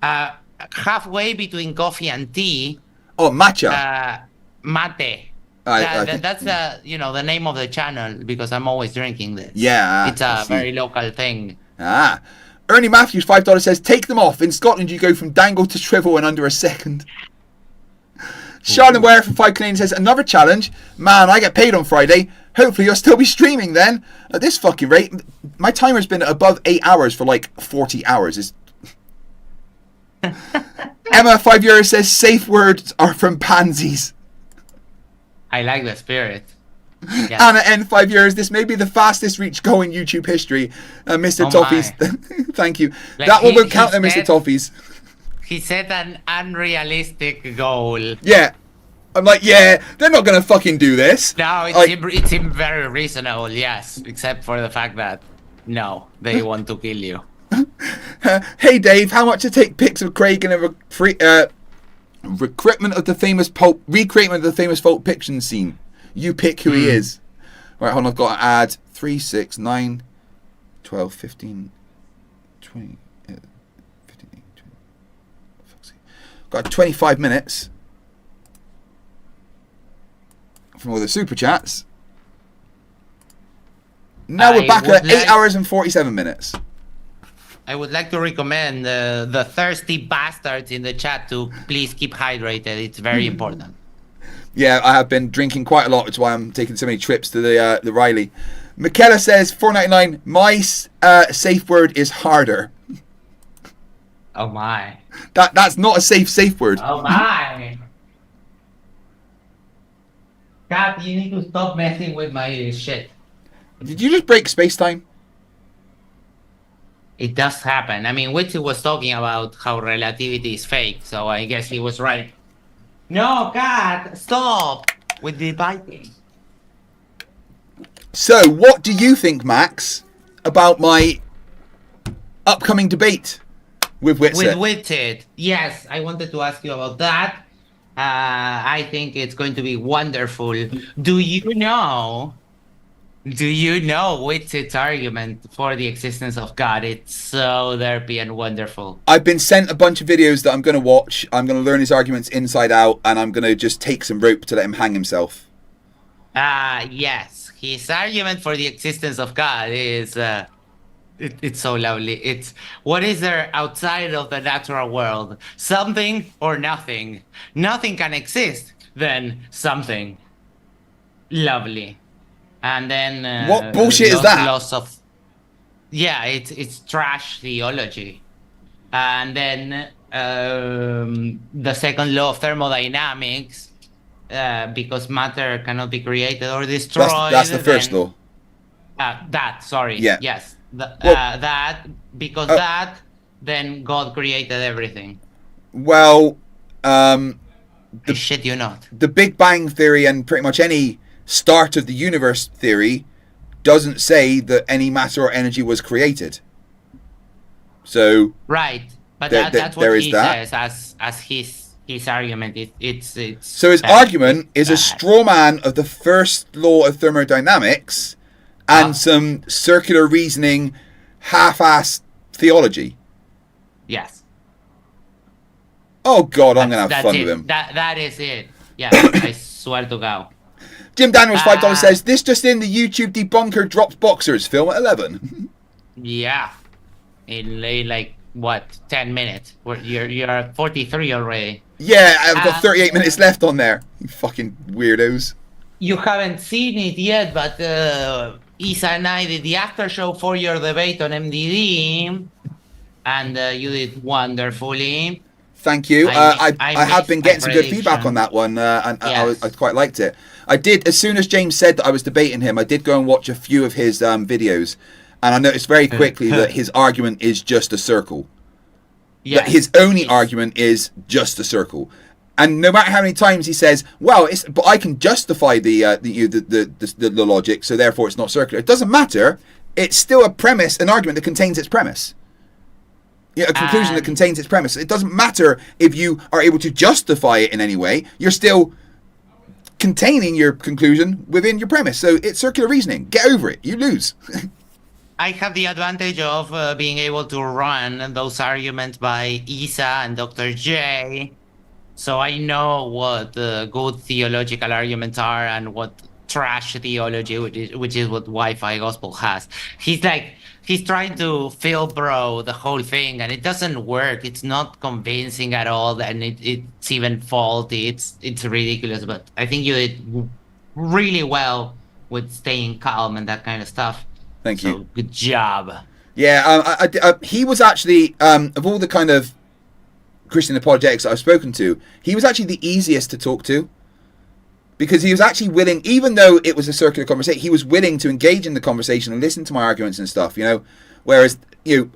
halfway between coffee and tea. Oh, matcha. Mate. That's the name of the channel because I'm always drinking this. Yeah, it's a very local thing. Ernie Matthews, $5 says, take them off. In Scotland, you go from dangle to shrivel in under a second. Charlotte Ware for 5 Canadian says, another challenge. Man, I get paid on Friday. Hopefully you'll still be streaming then. At this fucking rate, my timer's been above 8 hours for like 40 hours. Emma, €5 says, safe words are from pansies. I like the spirit. Yes. Anna N, €5. This may be the fastest reach goal in YouTube history. Mr. Toffees, thank you. Like that one won't count then, Mr. Toffees. He set an unrealistic goal. Yeah. I'm like, yeah, they're not going to fucking do this. No, it's very reasonable, yes. Except for the fact that, no, they want to kill you. Hey, Dave, how much to take pics of Craig in a recruitment of the famous Pulp Fiction scene? You pick who he is. Right, hold on, I've got to add 3, 6, 9, 12, 15, 20, 15, 20. Got 25 minutes from all the super chats. Now we're back at 8 hours and 47 minutes. I would like to recommend the thirsty bastards in the chat to please keep hydrated. It's very important. Yeah, I have been drinking quite a lot. That's why I'm taking so many trips to the Riley. Michaela says, $4.99. My safe word is harder. Oh my. That's not a safe word. Oh my. Kat, you need to stop messing with my shit. Did you just break space-time? It does happen. I mean, Witty was talking about how relativity is fake, so I guess he was right. No, Kat, stop with the biting. So, what do you think, Max, about my upcoming debate with Witsit? With Witsit, yes, I wanted to ask you about that. I think it's going to be wonderful. Do you know Witsit's argument for the existence of God? It's so derpy and wonderful. I've been sent a bunch of videos that I'm going to watch. I'm going to learn his arguments inside out, and I'm going to just take some rope to let him hang himself. Yes. His argument for the existence of God is... It's so lovely. It's what is there outside of the natural world? Something or nothing. Nothing can exist, then something. Lovely. And then what bullshit is that? Yeah, it's trash theology. And then the second law of thermodynamics, because matter cannot be created or destroyed. That's the first law. Sorry. Yeah. Yes. Because Oh. that, then God created everything. Well, I shit you not. the Big Bang Theory and pretty much any start of the universe theory doesn't say that any matter or energy was created. So Right, but there- that's there what is he that. says as his argument. It's So his bad. argument is a Bad. straw man of the first law of thermodynamics and some circular reasoning, half-ass theology. Yes. Oh God, I'm gonna have That's fun it. with him. That is it. Yeah, I swear to God. Jim Daniels, $5 says, this just in, the YouTube debunker dropped Boxers, film at 11. Yeah, in like what 10 minutes? You're at 43 already. Yeah, I've got 38 minutes left on there. You fucking weirdos. You haven't seen it yet, but Isa and I did the after show for your debate on MDD, and you did wonderfully. Thank you. I have been getting some good prediction. feedback on that one, and Yes. I quite liked it. I did, as soon as James said that I was debating him, I did go and watch a few of his videos, and I noticed very quickly that his argument is just a circle. Yes. That his only argument is just a circle. And no matter how many times he says, "Well, but I can justify the logic, so therefore it's not circular." It doesn't matter. It's still a premise, an argument that contains its premise. Yeah, a conclusion that contains its premise. It doesn't matter if you are able to justify it in any way. You're still containing your conclusion within your premise. So it's circular reasoning. Get over it. You lose. I have the advantage of being able to run those arguments by Isa and Dr. J. So I know what good theological arguments are and what trash theology, which is what Wi-Fi Gospel has. He's trying to Phil Bro the whole thing, and it doesn't work. It's not convincing at all, and it's even faulty. It's ridiculous. But I think you did really well with staying calm and that kind of stuff. Thank you. Good job. Yeah, he was actually, of all the kind of Christian apologetics I've spoken to, he was actually the easiest to talk to. Because he was actually willing, even though it was a circular conversation, he was willing to engage in the conversation and listen to my arguments and stuff, you know. Whereas, pretty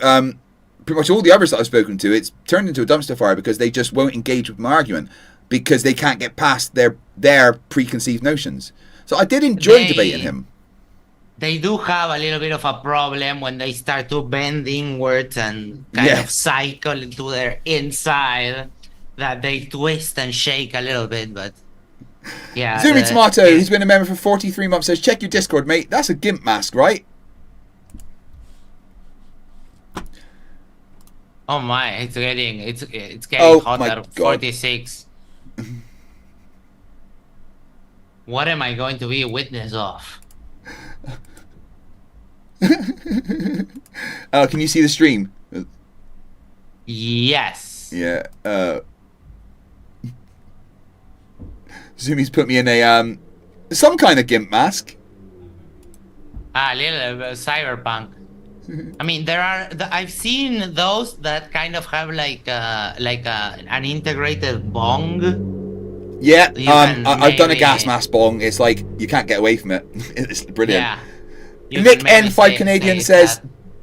much all the others that I've spoken to, it's turned into a dumpster fire because they just won't engage with my argument because they can't get past their preconceived notions. So I did enjoy debating him. They do have a little bit of a problem when they start to bend inwards and kind of cycle into their inside, that they twist and shake a little bit, but yeah. Zoomy Tomato, who's been a member for 43 months, says, check your Discord, mate. That's a GIMP mask, right? Oh my, it's getting hot at 46. What am I going to be a witness of? Can you see the stream? Yes. Yeah. Zoomy's put me in a some kind of GIMP mask. A little cyberpunk. I mean, there are. I've seen those that kind of have like an integrated bong. Yeah, I've done a gas mask bong. It's like you can't get away from it. It's brilliant. Yeah. Nick N5 Canadian says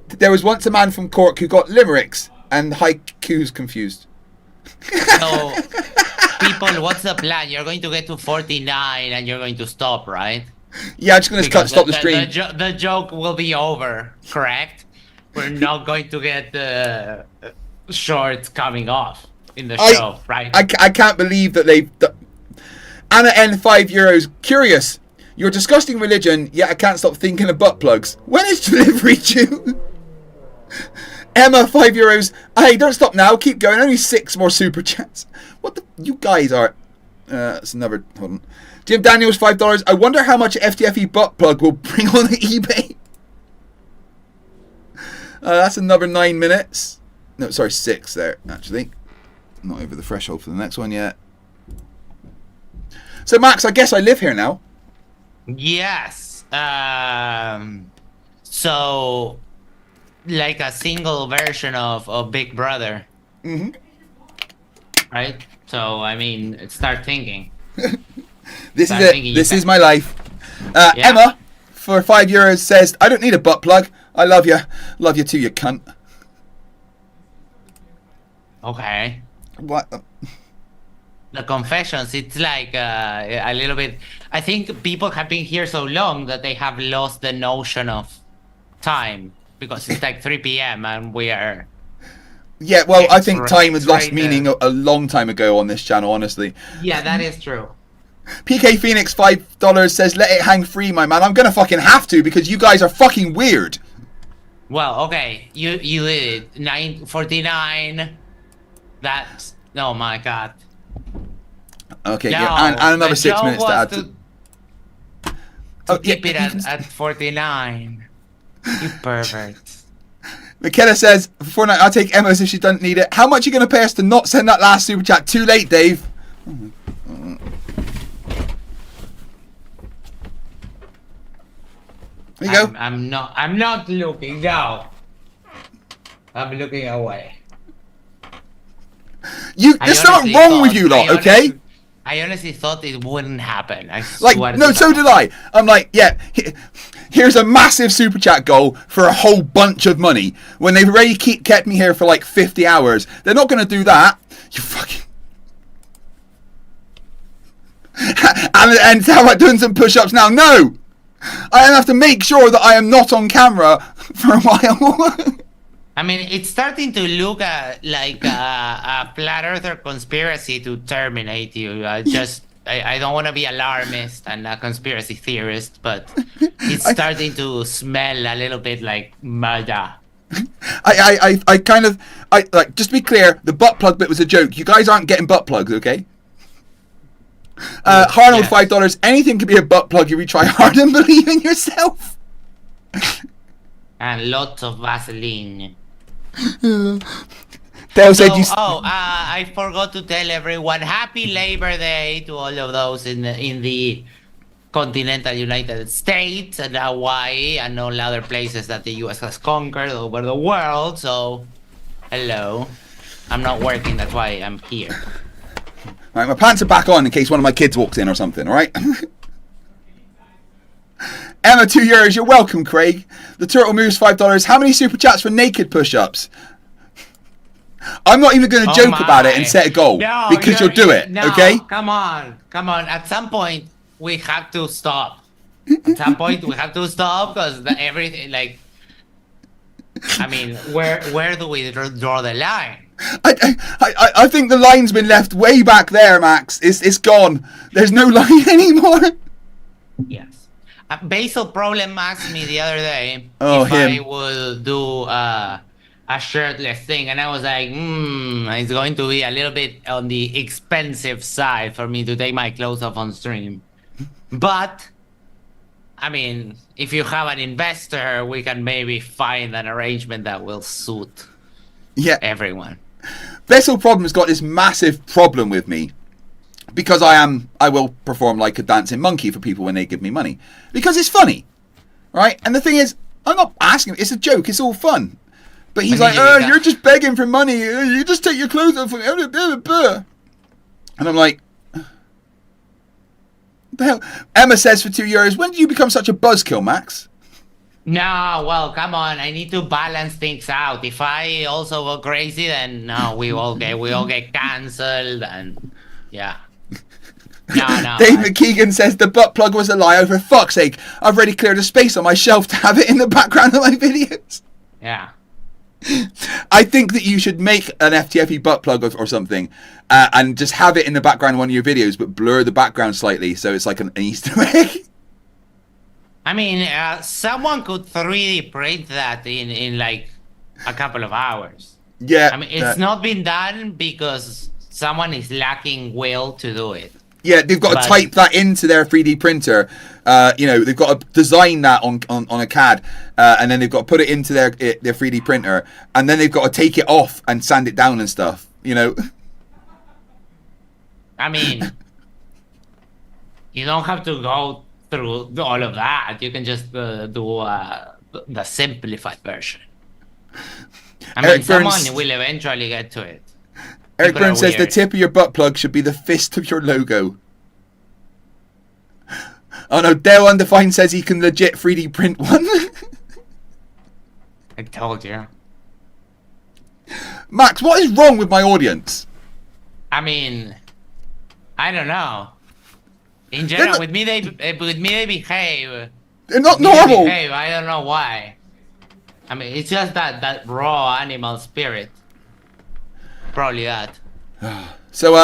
there was once a man from Cork who got limericks and haikus confused. So, people, what's the plan? You're going to get to 49 and you're going to stop, right? Yeah, I'm just going to stop the stream. The joke will be over, correct? We're not going to get the shorts coming off in the show, right? I can't believe that they've... Anna N, €5. Curious. You're disgusting religion, yet I can't stop thinking of butt plugs. When is delivery due? Emma, €5. Hey, don't stop now. Keep going. Only 6 more super chats. What the... You guys are... that's another... Hold on. Jim Daniels, $5. I wonder how much FTFE butt plug will bring on the eBay. That's another 9 minutes. No, sorry, 6 there, actually. Not over the threshold for the next one yet. So, Max, I guess I live here now. Yes. So, like a single version of Big Brother. Mm-hmm. Right? So, I mean, start thinking. This is it. This is my life. Emma, for €5 says, I don't need a butt plug. I love you. Love you too, you cunt. Okay. What? The confessions, it's like a little bit. I think people have been here so long that they have lost the notion of time because it's like 3 p.m. and we are. Yeah, well, I think time has lost meaning a long time ago on this channel, honestly. Yeah, that is true. PK Phoenix $5 says, let it hang free, my man. I'm gonna fucking have to because you guys are fucking weird. Well, okay, you did it. 9:49. That's oh my god. Okay, no, yeah, and another 6 minutes to add to keep it at 49. You pervert. McKenna says, for Fortnite, I'll take Emma's if she doesn't need it. How much are you going to pay us to not send that last super chat? Too late, Dave. There you go. I'm not looking, no. I'm looking away. There's something wrong with you lot, okay? I honestly thought it wouldn't happen. No, so did I. I'm like, yeah, here's a massive super chat goal for a whole bunch of money. When they've already kept me here for like 50 hours. They're not going to do that. You fucking... and how about doing some push-ups now? No! I have to make sure that I am not on camera for a while. I mean, it's starting to look like a flat earther conspiracy to terminate you. I don't want to be alarmist and a conspiracy theorist, but it's starting to smell a little bit like murder. I just to be clear, the butt plug bit was a joke. You guys aren't getting butt plugs, okay? Harnold $5. Anything can be a butt plug if you try hard and believe in yourself. And lots of Vaseline. I forgot to tell everyone happy Labor Day to all of those in the continental United States and Hawaii and all other places that the US has conquered over the world. So, hello. I'm not working, that's why I'm here. Alright, my pants are back on in case one of my kids walks in or something, alright? Emma, €2. You're welcome, Craig. The Turtle Moves $5. How many super chats for naked push-ups? I'm not even going to joke about it and set a goal because you'll do it, okay? Come on. At some point, we have to stop. At some point, we have to stop because everything, like, I mean, where do we draw the line? I think the line's been left way back there, Max. It's gone. There's no line anymore. Yes. Basil Problem asked me the other day if I would do a shirtless thing, and I was like, it's going to be a little bit on the expensive side for me to take my clothes off on stream. But, I mean, if you have an investor, we can maybe find an arrangement that will suit everyone. Basil Problem's got this massive problem with me. Because I will perform like a dancing monkey for people when they give me money. Because it's funny. Right? And the thing is, I'm not asking, it's a joke, it's all fun. But he's like, you're just begging for money, you just take your clothes off. And I'm like, what the hell? Emma says for €2, when did you become such a buzzkill, Max? No, well, come on, I need to balance things out. If I also go crazy, then no, we all get cancelled and yeah. No. Dave McKeegan says the butt plug was a lie. Oh, for fuck's sake, I've already cleared a space on my shelf to have it in the background of my videos. Yeah. I think that you should make an FTFE butt plug or something and just have it in the background of one of your videos, but blur the background slightly so it's like an Easter egg. I mean, someone could 3D print that in like a couple of hours. Yeah. I mean, it's not been done because someone is lacking will to do it. Yeah, they've got to type that into their 3D printer. They've got to design that on a CAD, and then they've got to put it into their 3D printer, and then they've got to take it off and sand it down and stuff. I mean, you don't have to go through all of that. You can just do the simplified version. I mean, someone will eventually get to it. Eric Burns says the tip of your butt plug should be the fist of your logo. Oh no, Dale Undefined says he can legit 3D print one. I told you. Max, what is wrong with my audience? I mean, I don't know. In general, with me they behave. They're not normal. I don't know why. I mean, it's just that raw animal spirit. Probably that. So,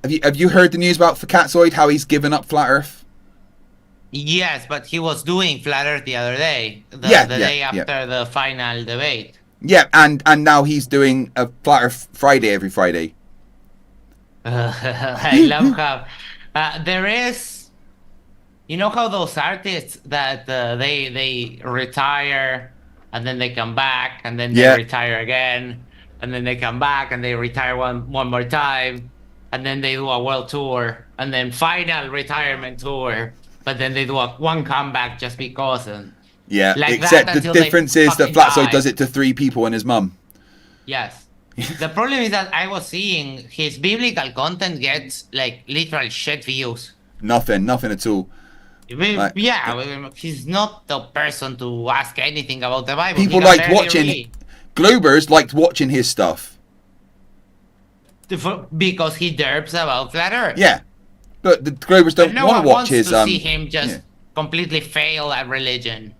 have you heard the news about Fakatzoid? How he's given up Flat Earth? Yes, but he was doing Flat Earth the other day. The day after the final debate. Yeah, and now he's doing a Flat Earth Friday every Friday. I love how there is. You know how those artists that they retire and then they come back and then they retire again and then they come back and they retire one more time and then they do a world tour and then final retirement tour, but then they do one comeback just because. And yeah, like except the difference is that Flatzoid does it to 3 people and his mum. Yes. The problem is that I was seeing his biblical content gets like literal shit views. Nothing at all. Like, yeah, he's not the person to ask anything about the Bible. People liked watching. Globers liked watching his stuff because he derps about Flat Earth. Yeah, but the Globers don't want to watch his. To see him just completely fail at religion.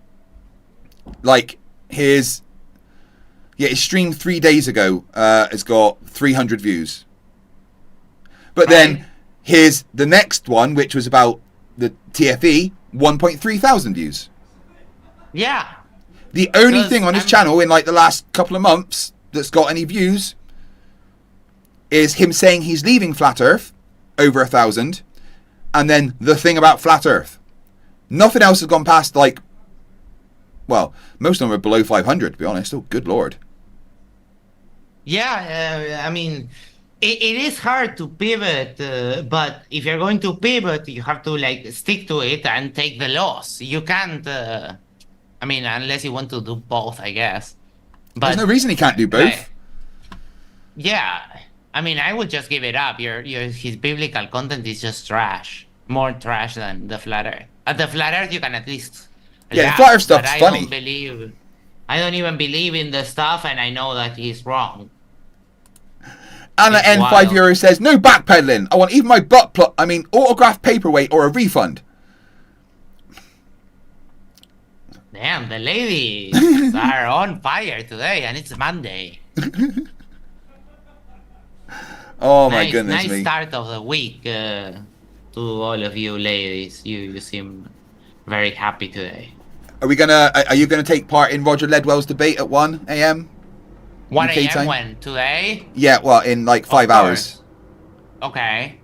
Like his stream 3 days ago has got 300 views. But then the next one, which was about the TFE, 1.3 thousand views. Yeah. The only thing on his channel in like the last couple of months that's got any views is him saying he's leaving Flat Earth, over 1,000, and then the thing about Flat Earth. Nothing else has gone past like, well, most of them are below 500 to be honest. Oh, good lord. Yeah, I mean, it is hard to pivot, but if you're going to pivot, you have to like stick to it and take the loss. You can't. I mean, unless you want to do both, I guess. But there's no reason he can't do both. Yeah, I mean, I would just give it up. His biblical content is just trash, more trash than the Flat Earth. At the Flat Earth, you can at least. Yeah, the Flat Earth stuff's funny. I don't even believe in the stuff, and I know that he's wrong. Anna N €5 says, no backpedaling. I want even my autographed paperweight or a refund. Damn, the ladies are on fire today, and it's Monday. Oh my goodness nice me. Start of the week to all of you ladies. You seem very happy today. Are you gonna take part in Roger Ledwell's debate at 1 a.m.? 1 a.m. when? Today? Yeah, well, in like 5 hours. Okay.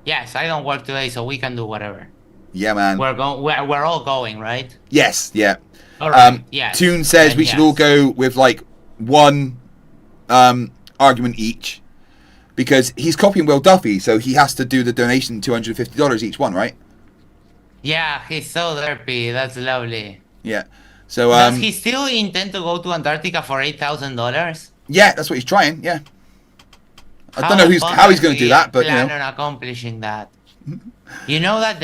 Yes, I don't work today, so we can do whatever. Yeah, man. We're all going, right? Yes, yeah. All right. Yeah. Toon says we should all go with like one argument each, because he's copying Will Duffy, so he has to do the donation $250 each one, right? Yeah, he's so derpy. That's lovely. Yeah. So does he still intend to go to Antarctica for $8,000? Yeah, that's what he's trying. Yeah. I don't know how he's going to do that, but plan on accomplishing that. You know that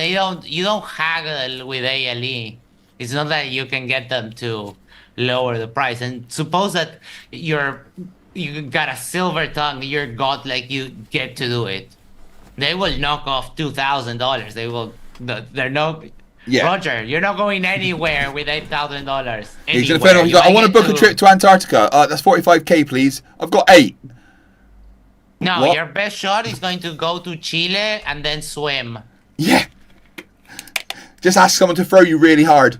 you don't haggle with ALE. It's not that you can get them to lower the price. And suppose that you got a silver tongue, you're god, like you get to do it. They will knock off $2,000. They will. They're no. Yeah. Roger, you're not going anywhere with $8,000. He's gonna phone up. I want to book a trip to Antarctica. That's 45k, please. I've got 8. No, your best shot is going to go to Chile and then swim. Yeah. Just ask someone to throw you really hard.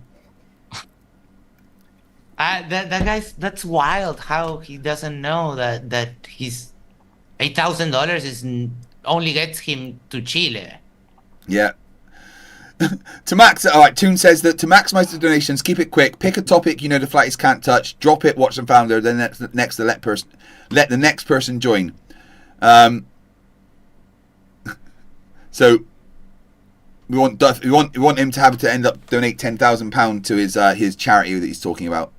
That guy's, that's wild. How he doesn't know that he's $8,000 is only gets him to Chile. Yeah. To max, all right. Toon says that to maximize the donations, keep it quick. Pick a topic you know the flatties can't touch. Drop it. Watch them founder. Then let the next person join. So we want him to end up donate £10,000 to his charity that he's talking about.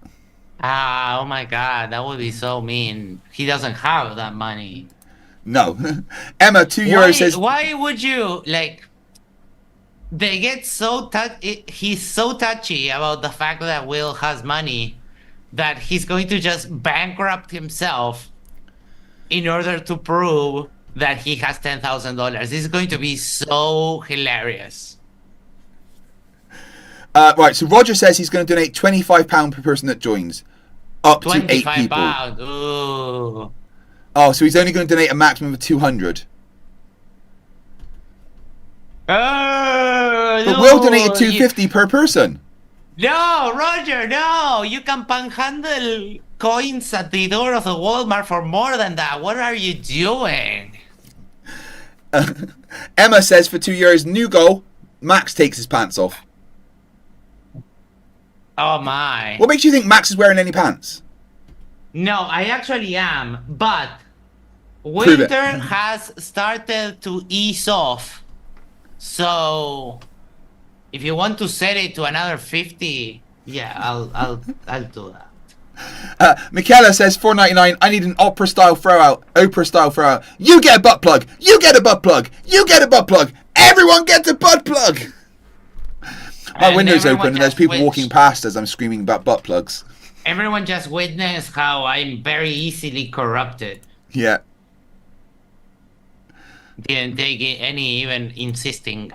Oh my God, that would be so mean. He doesn't have that money. No. Emma €2 says, why would you like? they get so he's so touchy about the fact that Will has money that he's going to just bankrupt himself in order to prove that he has $10,000. This is going to be so hilarious. Right, so Roger says he's going to donate £25 per person that joins. Up to 8 people. £25. Ooh. Oh, so he's only going to donate a maximum of 200. But Will donated $250 per person. No, Roger, no! You can panhandle coins at the door of the Walmart for more than that. What are you doing? Emma says for €2, new goal, Max takes his pants off. Oh my. What makes you think Max is wearing any pants? No, I actually am, but winter has started to ease off. So if you want to set it to another 50, yeah, I'll do that. Michaela says $4.99. I need an Oprah style throw out. You get a butt plug. You get a butt plug. You get a butt plug. Everyone gets a butt plug. My window's open and there's people walking past as I'm screaming about butt plugs. Everyone just witnessed how I'm very easily corrupted. Yeah. Didn't take any even insisting.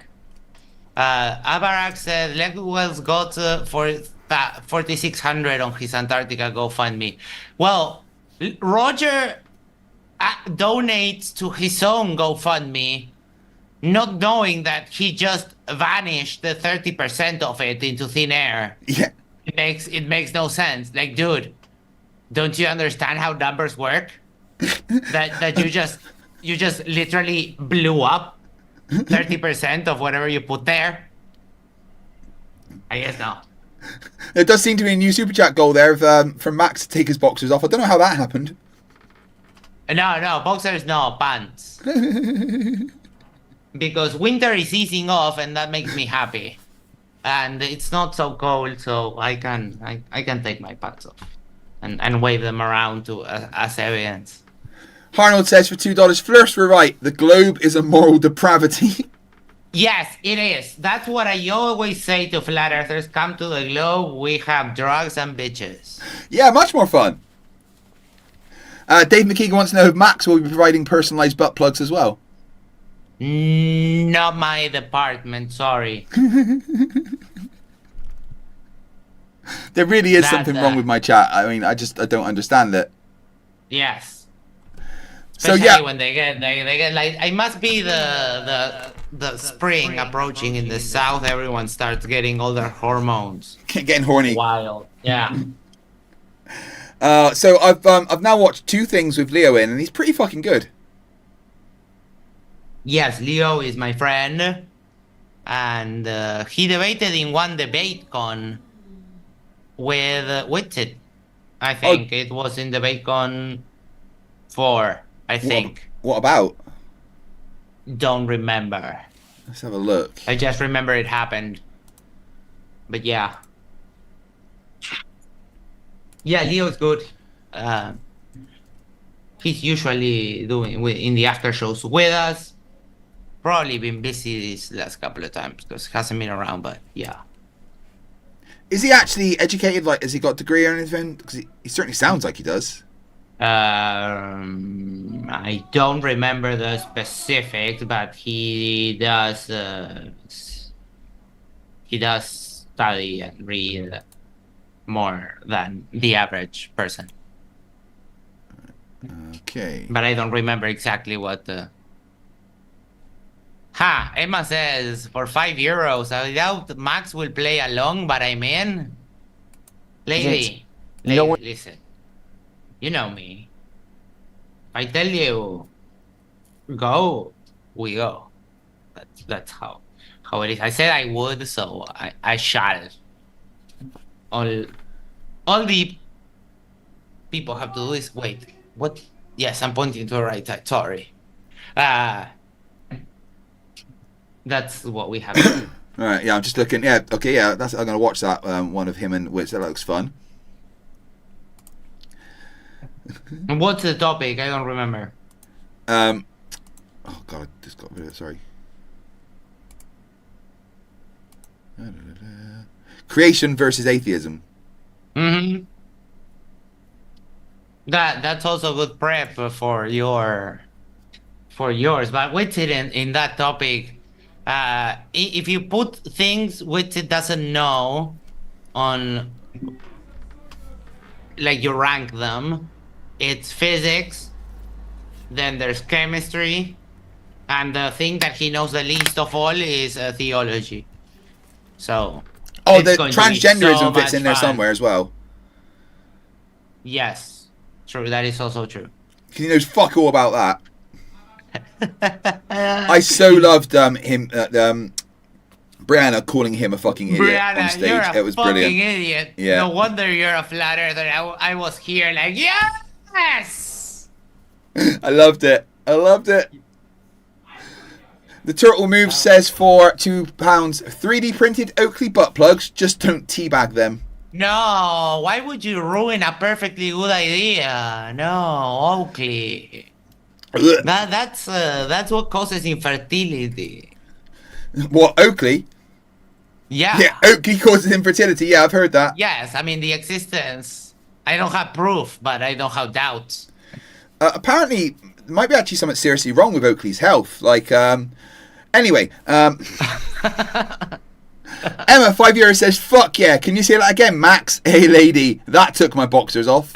Abarak said Legwell's got 4,600 on his Antarctica GoFundMe. Well, Roger donates to his own GoFundMe, not knowing that he just vanished the 30% of it into thin air. Yeah. It makes no sense. Like, dude, don't you understand how numbers work? that you just literally blew up 30% of whatever you put there? I guess not. There does seem to be a new super chat goal there from Max to take his boxers off. I don't know how that happened. No, boxers, no, pants. Because winter is easing off and that makes me happy. And it's not so cold, so I can take my pants off and wave them around to as evidence. Arnold says for $2, Flerfs were right. The globe is a moral depravity. Yes, it is. That's what I always say to flat earthers. Come to the globe. We have drugs and bitches. Yeah, much more fun. Dave McKeegan wants to know if Max will be providing personalized butt plugs as well. Not my department, sorry. There really is something wrong with my chat. I mean, I don't understand it. Yes. Especially so yeah, when they get like, it must be the spring approaching in the south. Everyone starts getting all their hormones. Getting horny. Wild. Yeah. So I've now watched 2 things with Leo in, and he's pretty fucking good. Yes, Leo is my friend, and he debated in one debate con with Witted. I think it was in debate con 4. I think. What about? Don't remember. Let's have a look. I just remember it happened. But yeah. Yeah, Leo's good. He's usually doing in the after shows with us. Probably been busy these last couple of times because he hasn't been around, but yeah. Is he actually educated? Like, has he got a degree or anything? Because he certainly sounds like he does. I don't remember the specifics, but he does study and read more than the average person. Okay. But I don't remember exactly what the... Emma says, for €5, I doubt Max will play along, but I'm in. Lady, listen. You know me. If I tell you, go, we go. That's how it is. I said I would, so I shall. All the people have to do is wait. What? Yes, I'm pointing to the right side. Sorry. That's what we have to do. All right. Yeah, I'm just looking. Yeah. Okay. Yeah. I'm gonna watch that one of him and Witch. That looks fun. What's the topic? I don't remember. Oh god, I just got rid of it. Sorry. Creation versus atheism. Mm-hmm. That's also good prep for yours. But with it in that topic, if you put things which it doesn't know on, like you rank them, it's physics, then there's chemistry, and the thing that he knows the least of all is theology. So. Oh, the transgenderism fits in there somewhere as well. Yes, true. That is also true. Because he knows fuck all about that. I so loved him, Brianna calling him a fucking idiot on stage. You're a it was fucking brilliant. Idiot. Yeah. No wonder you're a flat earther. I was here like, yes! I loved it. The turtle move says for £2, 3D printed Oakley butt plugs. Just don't teabag them. No, why would you ruin a perfectly good idea? No, Oakley. That's what causes infertility. What, Oakley? Yeah. Yeah, Oakley causes infertility. Yeah, I've heard that. Yes, I mean the existence. I don't have proof, but I don't have doubts. Apparently, there might be actually something seriously wrong with Oakley's health. Like, anyway, Emma, €5 says, fuck yeah. Can you say that again, Max? Hey, lady, that took my boxers off.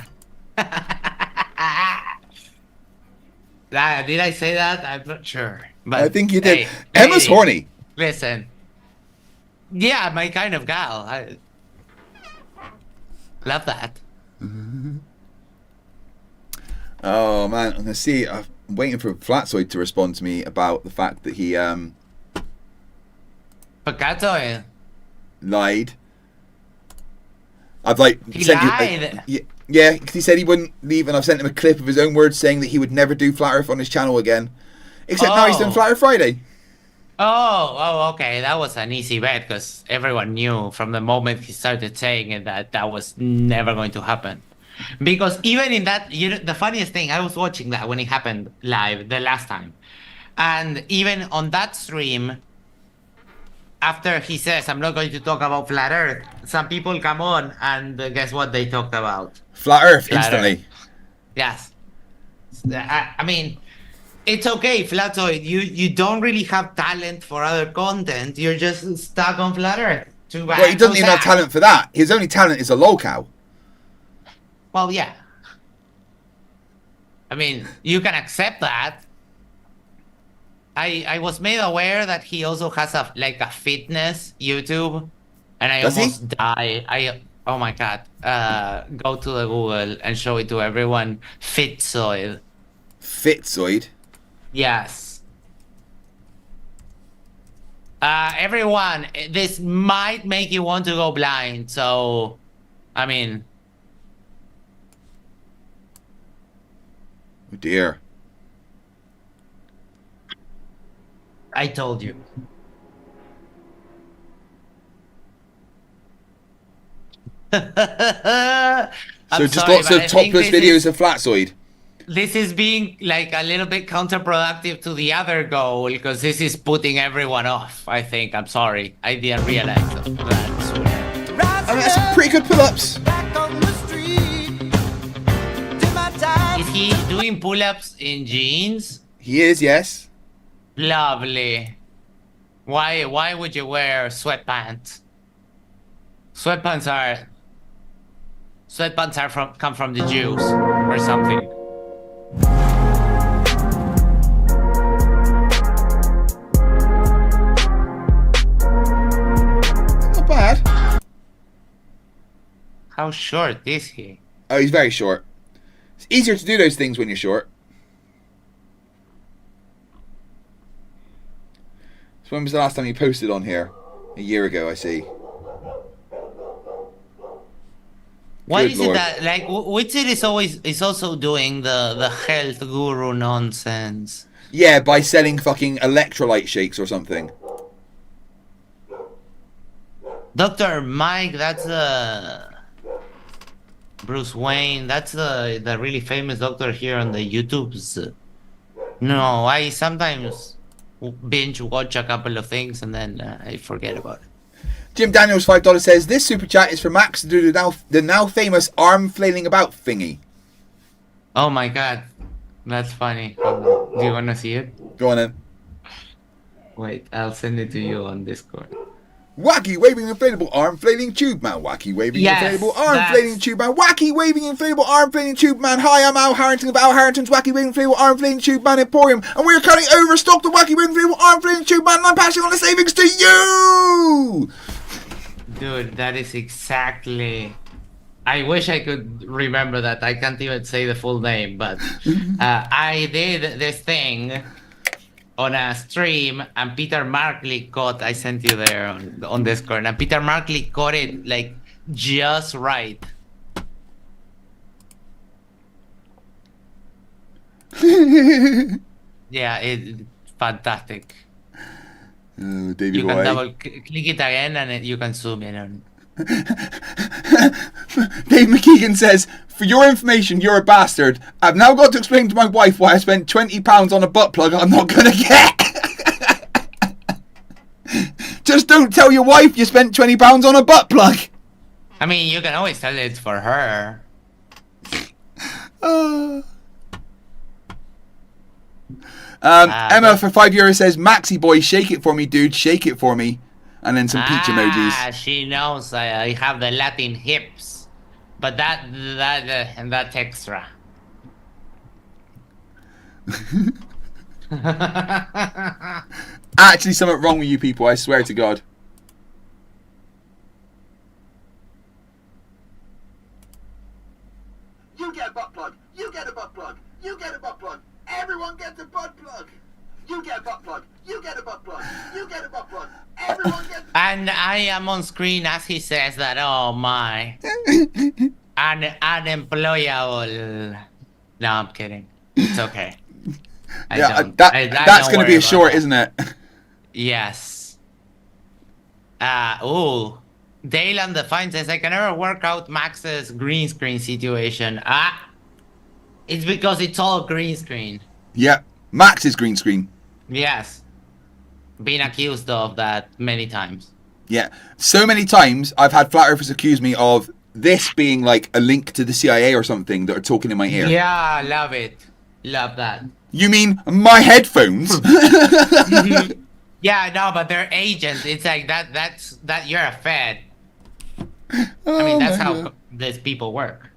Did I say that? I'm not sure. But I think you did. Hey, Emma's horny. Listen. Yeah, my kind of gal. I love that. Oh, man. I'm waiting for Flatsoid to respond to me about the fact that he Pocatoid lied. I've like he sent lied. You, yeah, because he said he wouldn't leave, and I've sent him a clip of his own words saying that he would never do Flat Earth on his channel again. Except now he's done Flat Earth Friday. Oh, okay. That was an easy bet because everyone knew from the moment he started saying it that was never going to happen. Because even in that, the funniest thing, I was watching that when it happened live the last time. And even on that stream, after he says, I'm not going to talk about Flat Earth, some people come on and guess what they talked about? Flat Earth, instantly. Earth. Yes. I mean, it's okay, Flatoid. You don't really have talent for other content. You're just stuck on Flat Earth. Well, he doesn't even have talent for that. His only talent is a lolcow. Well, yeah. I mean, you can accept that. I was made aware that he also has a fitness YouTube, and I almost die. Oh my god. Go to the Google and show it to everyone. Fitzoid. Fitzoid? Yes. Everyone, this might make you want to go blind, so I mean. Oh dear. I told you. So just lots of topless videos of Flatzoid. This is being like a little bit counterproductive to the other goal because this is putting everyone off. I think. I'm sorry. I didn't realize that. I mean, that's some pretty good pull-ups. Is he doing pull-ups in jeans? He is, yes. Lovely. Why would you wear sweatpants? Sweatpants come from the Jews or something. Not bad. How short is he? Oh, he's very short. It's easier to do those things when you're short. So when was the last time you posted on here? A year ago, I see. Why is it that Witsit is also doing the health guru nonsense? Yeah, by selling fucking electrolyte shakes or something. Dr. Mike, that's Bruce Wayne, that's the really famous doctor here on the YouTubes. No, I sometimes binge watch a couple of things and then I forget about it. Jim Daniels, $5 says, this super chat is for Max to do the now famous arm flailing about thingy. Oh my god. That's funny. Do you want to see it? Go on then. Wait, I'll send it to you on Discord. Wacky waving inflatable arm flailing tube man. Wacky waving inflatable arm flailing tube man. Wacky waving inflatable arm flailing tube man. Hi, I'm Al Harrington of Al Harrington's Wacky waving inflatable arm flailing tube man Emporium, and we're currently overstocked the Wacky waving inflatable arm flailing tube man, and I'm passing on the savings to you. Dude, that is exactly. I wish I could remember that. I can't even say the full name, but I did this thing on a stream, and Peter Markley caught. I sent you there on Discord, and Peter Markley caught it like just right. Yeah, it's fantastic. Oh, David you can White. double click it again, and you can zoom in on it. Dave McKeegan says, for your information, you're a bastard. I've now got to explain to my wife why I spent £20 on a butt plug I'm not gonna get. Just don't tell your wife you spent £20 on a butt plug. I mean, you can always tell it for her. Emma for €5 says, Maxi boy, shake it for me, dude, shake it for me. And then some peach emojis. She knows I have the Latin hips, but that's extra. Actually, something wrong with you people, I swear to God. You get a butt plug. You get a butt plug. You get a butt plug. Everyone gets a butt plug. You get a butt plug. You get a butt plug. You get a butt plug. Everyone gets. And I am on screen as he says that. Oh my. Unemployable. No, I'm kidding. It's okay. That's going to be a short, isn't it? Yes. Ooh. Dale on the Fine says, I can never work out Max's green screen situation. It's because it's all green screen. Yeah. Max is green screen. Yes. Been accused of that many times. Yeah. So many times I've had flat earthers accuse me of this being like a link to the CIA or something that are talking in my ear. Yeah, love it. Love that. You mean my headphones? Yeah, no, but they're agents. It's like that's you're a Fed. I mean, that's how these people work.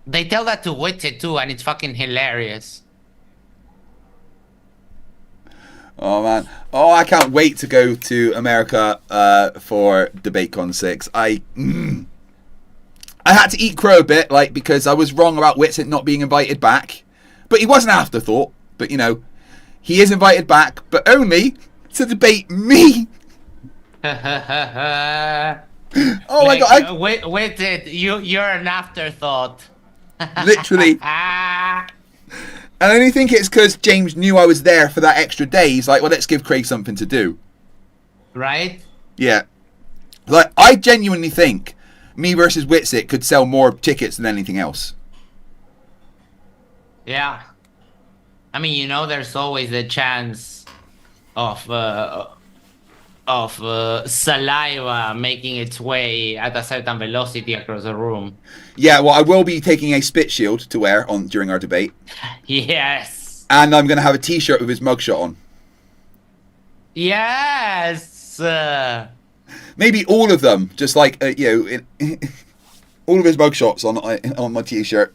They tell that to Witsit too, and it's fucking hilarious. Oh man! Oh, I can't wait to go to America for DebateCon 6. I had to eat crow a bit, like, because I was wrong about Witsit not being invited back, but he was an afterthought. But you know, he is invited back, but only to debate me. Oh my god! Witsit, you're an afterthought. Literally. And I only think it's because James knew I was there for that extra day. He's like, well, let's give Craig something to do. Right? Yeah. Like, I genuinely think me versus Witsit could sell more tickets than anything else. Yeah. I mean, you know, there's always the chance of saliva making its way at a certain velocity across the room. Yeah, well, I will be taking a spit shield to wear during our debate. Yes. And I'm going to have a t-shirt with his mugshot on. Yes. Maybe all of them, just like, you know, all of his mugshots on my t-shirt.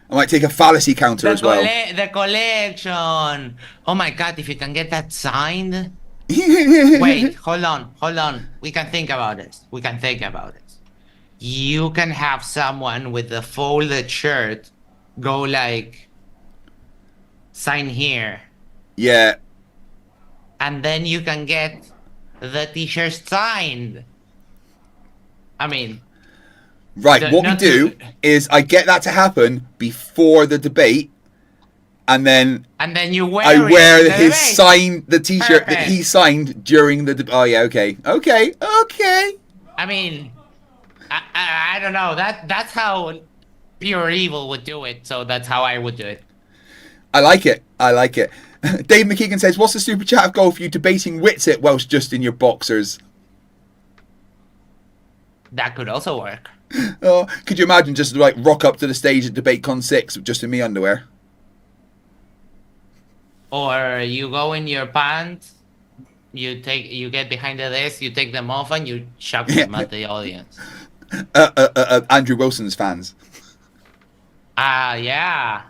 I might take a fallacy counter as well. The collection. Oh my god, if you can get that signed. Wait, hold on. We can think about this. You can have someone with the folded shirt go like, sign here. Yeah. And then you can get the t-shirt signed. I mean... Right, what we do is I get that to happen before the debate, and then you wear I wear it his signed the t-shirt that he signed during the debate. Oh yeah, okay. I mean, I don't know. That's how Pure Evil would do it. So that's how I would do it. I like it. I like it. Dave McKeegan says, what's the super chat of goal for you debating Whitsit whilst just in your boxers? That could also work. Oh, could you imagine just like rock up to the stage at DebateCon 6 just in me underwear? Or you go in your pants, you get behind the desk, you take them off, and you chuck them at the audience. Andrew Wilson's fans. Yeah.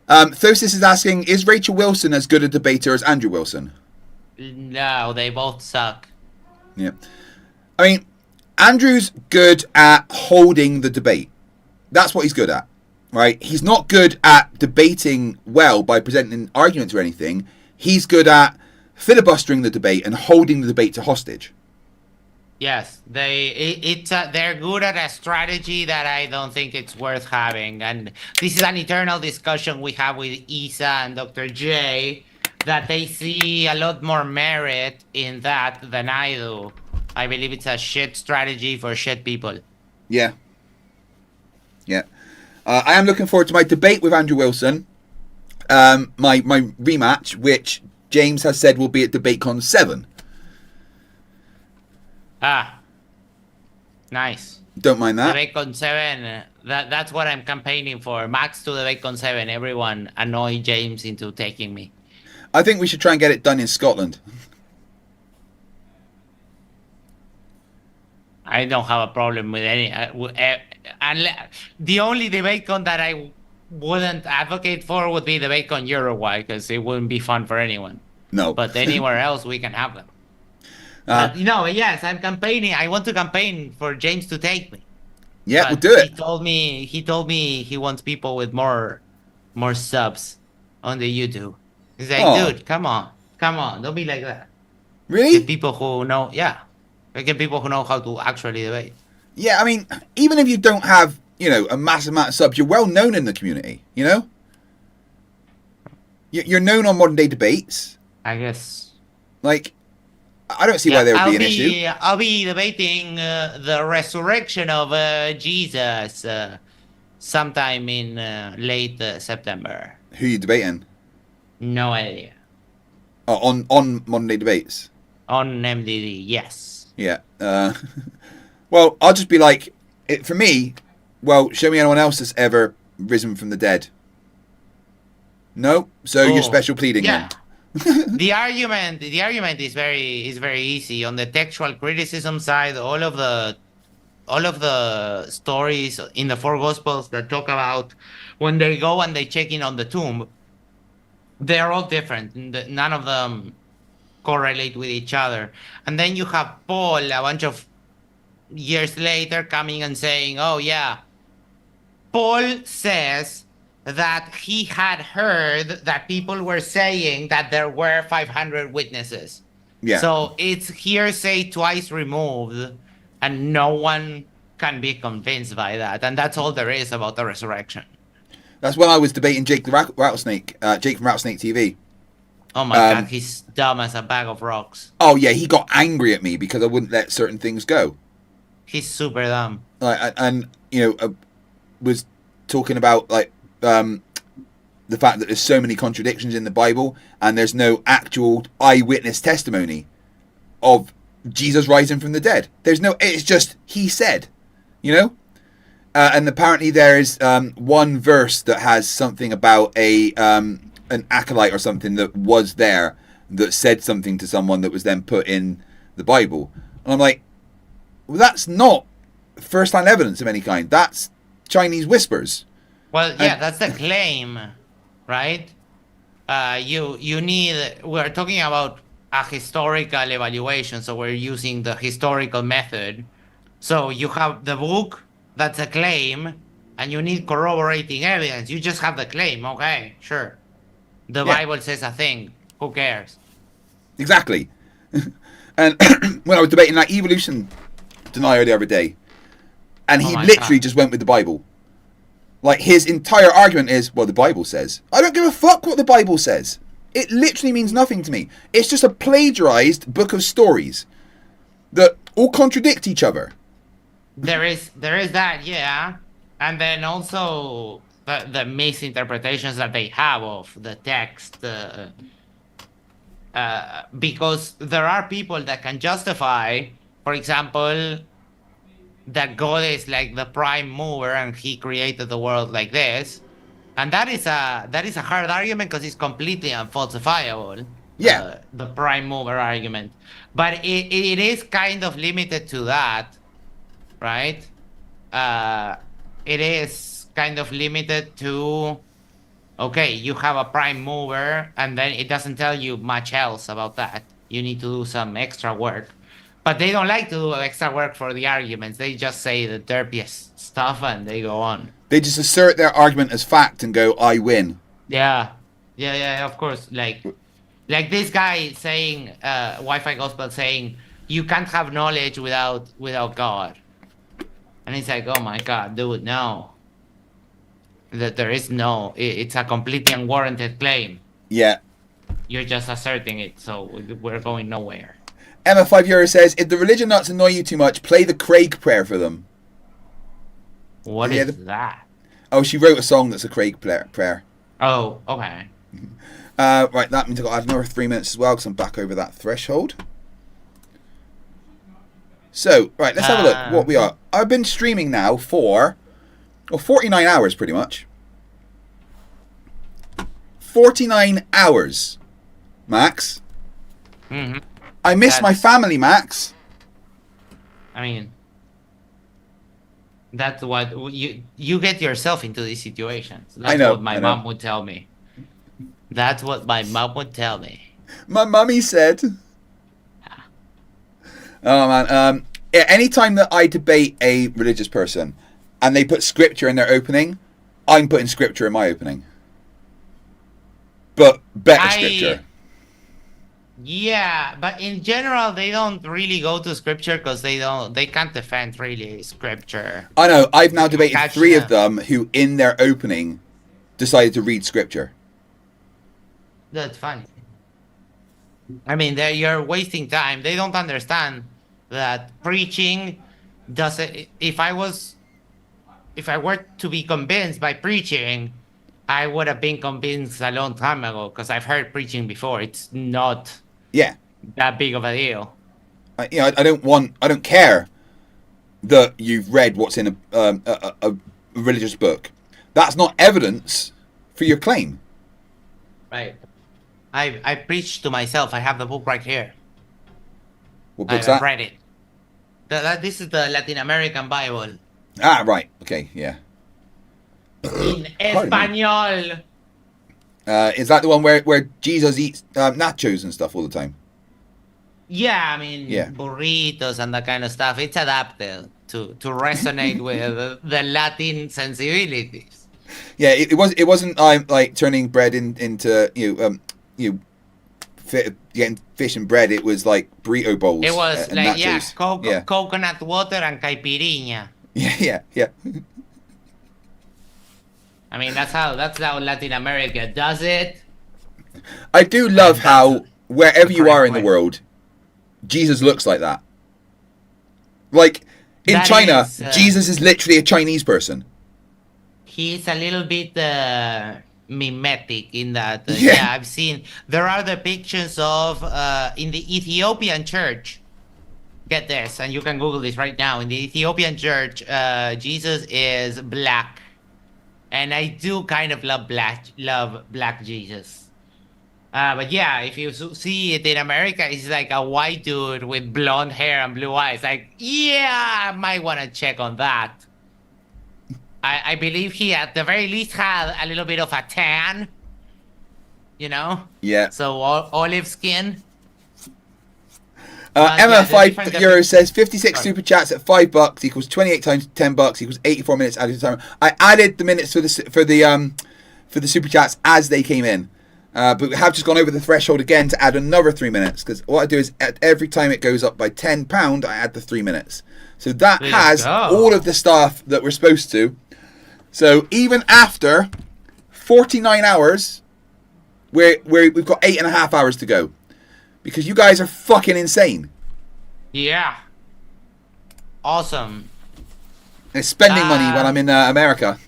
Thosis is asking, is Rachel Wilson as good a debater as Andrew Wilson? No, they both suck. Yeah. I mean, Andrew's good at holding the debate. That's what he's good at, right? He's not good at debating well by presenting arguments or anything. He's good at filibustering the debate and holding the debate to hostage. Yes, they're good at a strategy that I don't think it's worth having. And this is an eternal discussion we have with Isa and Dr. J, that they see a lot more merit in that than I do. I believe it's a shit strategy for shit people. Yeah. Yeah. I am looking forward to my debate with Andrew Wilson. My rematch, which James has said will be at DebateCon 7. Nice. Don't mind that. DebateCon 7, that's what I'm campaigning for. Max to DebateCon 7. Everyone annoy James into taking me. I think we should try and get it done in Scotland. I don't have a problem with any. The only DebateCon that I wouldn't advocate for would be DebateCon Uruguay, because it wouldn't be fun for anyone. No. But anywhere else, we can have them. But, yes, I'm campaigning. I want to campaign for James to take me. Yeah, But we'll do it. He told me he wants people with more subs on the YouTube. He's like, dude, come on, don't be like that. Really? Get people who know, get people who know how to actually debate. Yeah, I mean, even if you don't have, a massive amount of subs, you're well known in the community, You're known on modern day debates. I guess. Like, I don't see why there would be an issue. I'll be debating the resurrection of Jesus sometime in late September. Who are you debating? No idea. Oh, on modern day debates? On MDD, yes. Yeah. Well, I'll just be like, for me, show me anyone else that's ever risen from the dead. No? So you're special pleading then? the argument is very easy. On the textual criticism side, all of the stories in the four gospels that talk about when they go and they check in on the tomb, they're all different. None of them correlate with each other. And then you have Paul a bunch of years later coming and saying, oh yeah, Paul says that he had heard that people were saying that there were 500 witnesses. Yeah. So it's hearsay twice removed, and no one can be convinced by that. And that's all there is about the resurrection. That's when I was debating Jake the Rattlesnake, Jake from Rattlesnake TV. Oh my God, he's dumb as a bag of rocks. Oh yeah, he got angry at me because I wouldn't let certain things go. He's super dumb. Was talking about the fact that there's so many contradictions in the Bible and there's no actual eyewitness testimony of Jesus rising from the dead. It's just he said, and apparently there is one verse that has something about an acolyte or something that was there that said something to someone that was then put in the Bible. And I'm like, well, that's not first-hand evidence of any kind. That's Chinese whispers. Well, that's the claim, right? We're talking about a historical evaluation, so we're using the historical method. So you have the book, that's a claim, and you need corroborating evidence. You just have the claim, okay, sure. The Bible says a thing, who cares? Exactly. And when I was debating that evolution denier the other day, and he literally just went with the Bible. Like, his entire argument is, well, the Bible says. I don't give a fuck what the Bible says. It literally means nothing to me. It's just a plagiarized book of stories that all contradict each other. There is that, yeah. And then also, the misinterpretations that they have of the text. Because there are people that can justify, for example, that God is like the prime mover and he created the world like this. And that is a hard argument because it's completely unfalsifiable. Yeah. The prime mover argument. But it is kind of limited to that, right? It is kind of limited to, okay, you have a prime mover, and then it doesn't tell you much else about that. You need to do some extra work. But they don't like to do extra work for the arguments. They just say the derpiest stuff and they go on. They just assert their argument as fact and go, I win. Yeah, of course. Like this guy saying, Wi-Fi Gospel saying, you can't have knowledge without God. And it's like, oh my God, dude, no. That there is no, it's a completely unwarranted claim. Yeah. You're just asserting it, so we're going nowhere. Emma 5 Euro says, if the religion nuts annoy you too much, play the Craig prayer for them. What is that? Oh, she wrote a song that's a Craig prayer. Oh, okay. Right, that means I've got to add another 3 minutes as well because I'm back over that threshold. So, right, let's have a look what we are. I've been streaming now for 49 hours pretty much. 49 hours, Max. Mm-hmm. I miss my family, Max. I mean, that's what you get yourself into these situations. That's what my mom would tell me. That's what my mom would tell me. My mummy said. Oh man, anytime that I debate a religious person and they put scripture in their opening, I'm putting scripture in my opening. But better scripture. Yeah, but in general, they don't really go to scripture because they can't defend really scripture. I know. I've now debated three of them who, in their opening, decided to read scripture. That's funny. I mean, you're wasting time. They don't understand that preaching doesn't. If I were to be convinced by preaching, I would have been convinced a long time ago because I've heard preaching before. It's not. Yeah. That big of a deal. I don't care that you've read what's in a religious book. That's not evidence for your claim. Right. I preached to myself. I have the book right here. What book's that? I've read it. This is the Latin American Bible. Ah, right. Okay, yeah. In Espanol. Is that the one where Jesus eats nachos and stuff all the time? Yeah, I mean, burritos and that kind of stuff. It's adapted to resonate with the Latin sensibilities. Yeah, it wasn't like turning bread into getting fish and bread. It was like burrito bowls. It was like nachos. Coconut water and caipirinha. Yeah. I mean, that's how Latin America does it. I do love how wherever you are in the world, Jesus looks like that. Like in China, Jesus is literally a Chinese person. He's a little bit mimetic in that. Yeah, I've seen. There are the pictures of in the Ethiopian church. Get this, and you can Google this right now. In the Ethiopian church, Jesus is black. And I do kind of love black Jesus. But yeah, if you see it in America, it's like a white dude with blonde hair and blue eyes. Like, yeah, I might want to check on that. I believe he at the very least had a little bit of a tan. You know? Yeah. So olive skin. Emma 5 euro says 56 super chats at $5 equals 28 times $10 equals 84 minutes added time. I added the minutes for the super chats as they came in, but we have just gone over the threshold again to add another 3 minutes because what I do is at every time it goes up by £10, I add the 3 minutes. So that has all of the stuff that we're supposed to. So even after 49 hours, we've got 8.5 hours to go. Because you guys are fucking insane. Yeah. Awesome. And spending money when I'm in America.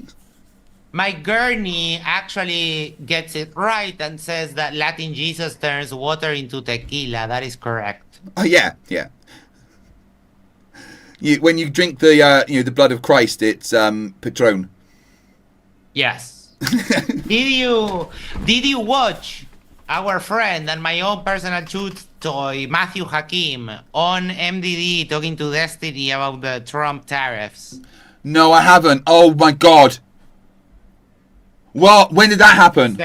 My gurney actually gets it right and says that Latin Jesus turns water into tequila. That is correct. Oh yeah. When you drink the the blood of Christ, it's Patron. Yes. Did you watch our friend and my own personal shoot toy, Matthew Hakim, on MDD talking to Destiny about the Trump tariffs? No, I haven't. Oh my god. Well, when did that happen?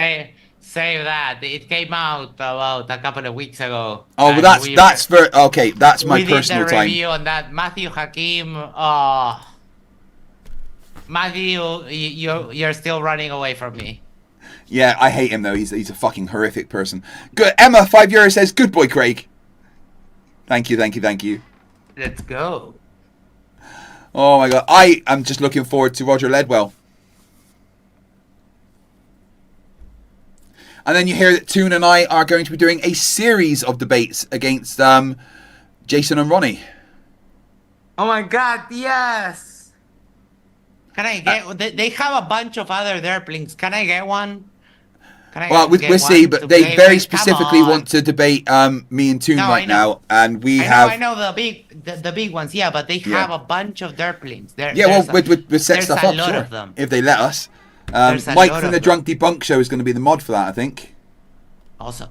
Save that. It came out about a couple of weeks ago. Oh, well, that's okay. That's my personal time. We did a review on that. Matthew Hakim. Matthew, you're still running away from me. Yeah, I hate him though. He's a fucking horrific person. Good. Emma, €5 says, "Good boy, Craig." Thank you. Let's go. Oh my god, I am just looking forward to Roger Ledwell. And then you hear that Toon and I are going to be doing a series of debates against Jason and Ronnie. Oh my god, yes! Can I get... they have a bunch of other derplings. Can I get one? We'll see, but they very specifically want to debate me and Toon now, and I know the big ones, yeah, but they have a bunch of derplings. We'll set stuff up, sure, of them. If they let us. Mike from the Drunk Debunk Show is going to be the mod for that, I think. Awesome.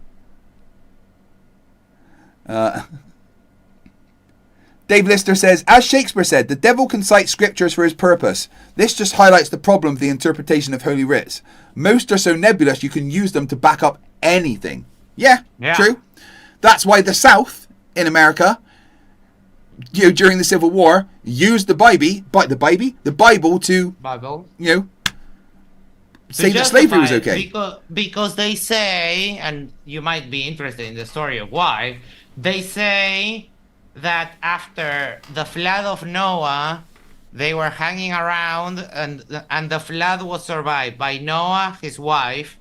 Dave Lister says, as Shakespeare said, the devil can cite scriptures for his purpose. This just highlights the problem of the interpretation of Holy Writs. Most are so nebulous you can use them to back up anything. Yeah, true. That's why the South in America, during the Civil War, used the Bible to, say that slavery was okay. Because they say, and you might be interested in the story of why, they say that after the flood of Noah, they were hanging around and the flood was survived by Noah, his wife,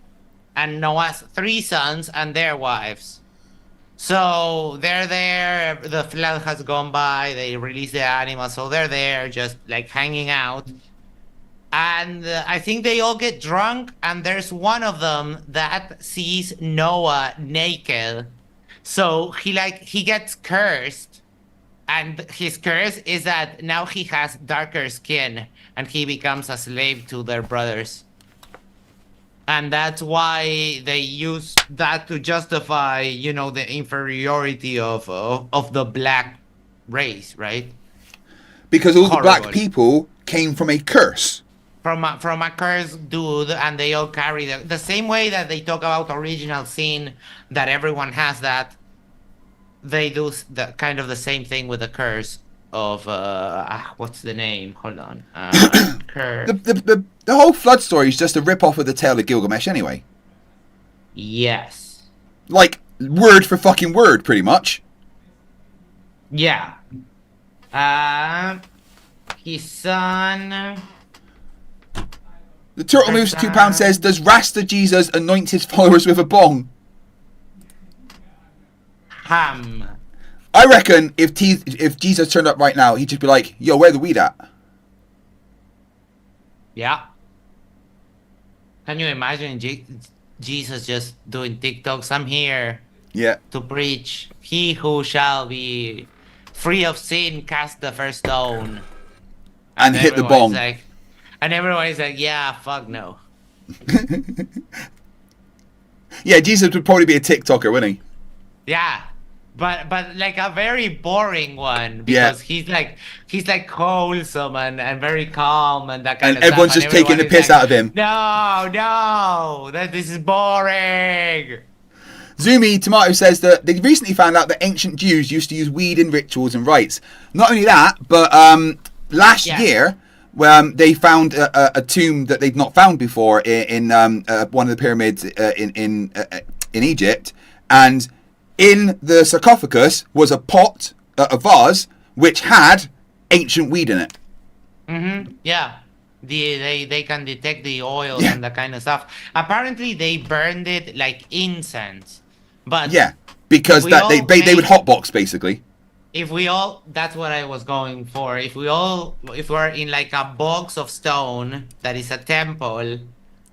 and Noah's 3 sons and their wives. So they're there, the flood has gone by, they release the animals, so they're there just like hanging out. And I think they all get drunk, and there's one of them that sees Noah naked. So he gets cursed, and his curse is that now he has darker skin, and he becomes a slave to their brothers. And that's why they use that to justify, the inferiority of the black race, right? Because all the black people came from a curse. From a cursed dude, and they all carry the same way that they talk about original sin, that everyone has that. They do the same thing with the curse of what's the name? Hold on. Curse. The whole flood story is just a rip off of the Tale of Gilgamesh, anyway. Yes. Like word for fucking word, pretty much. Yeah. His son. The Turtle Moves £2 says, does Rasta Jesus anoint his followers with a bong? I reckon if Jesus turned up right now, he'd just be like, yo, where the weed at? Yeah. Can you imagine Jesus just doing TikToks? I'm here to preach. He who shall be free of sin, cast the first stone. And hit the bong. And everyone is like, yeah, fuck no. Yeah, Jesus would probably be a TikToker, wouldn't he? Yeah. But like a very boring one, because he's like wholesome and very calm and that kind of stuff. And everyone's just taking the piss out of him. No, this is boring. Zoomy Tomato says that they recently found out that ancient Jews used to use weed in rituals and rites. Not only that, but last year, they found a tomb that they'd not found before in one of the pyramids in Egypt, and in the sarcophagus was a pot, a vase, which had ancient weed in it. Yeah. They can detect the oil and that kind of stuff. Apparently, they burned it like incense. But because they would hotbox basically. if we all, that's what I was going for. If we're in like a box of stone that is a temple,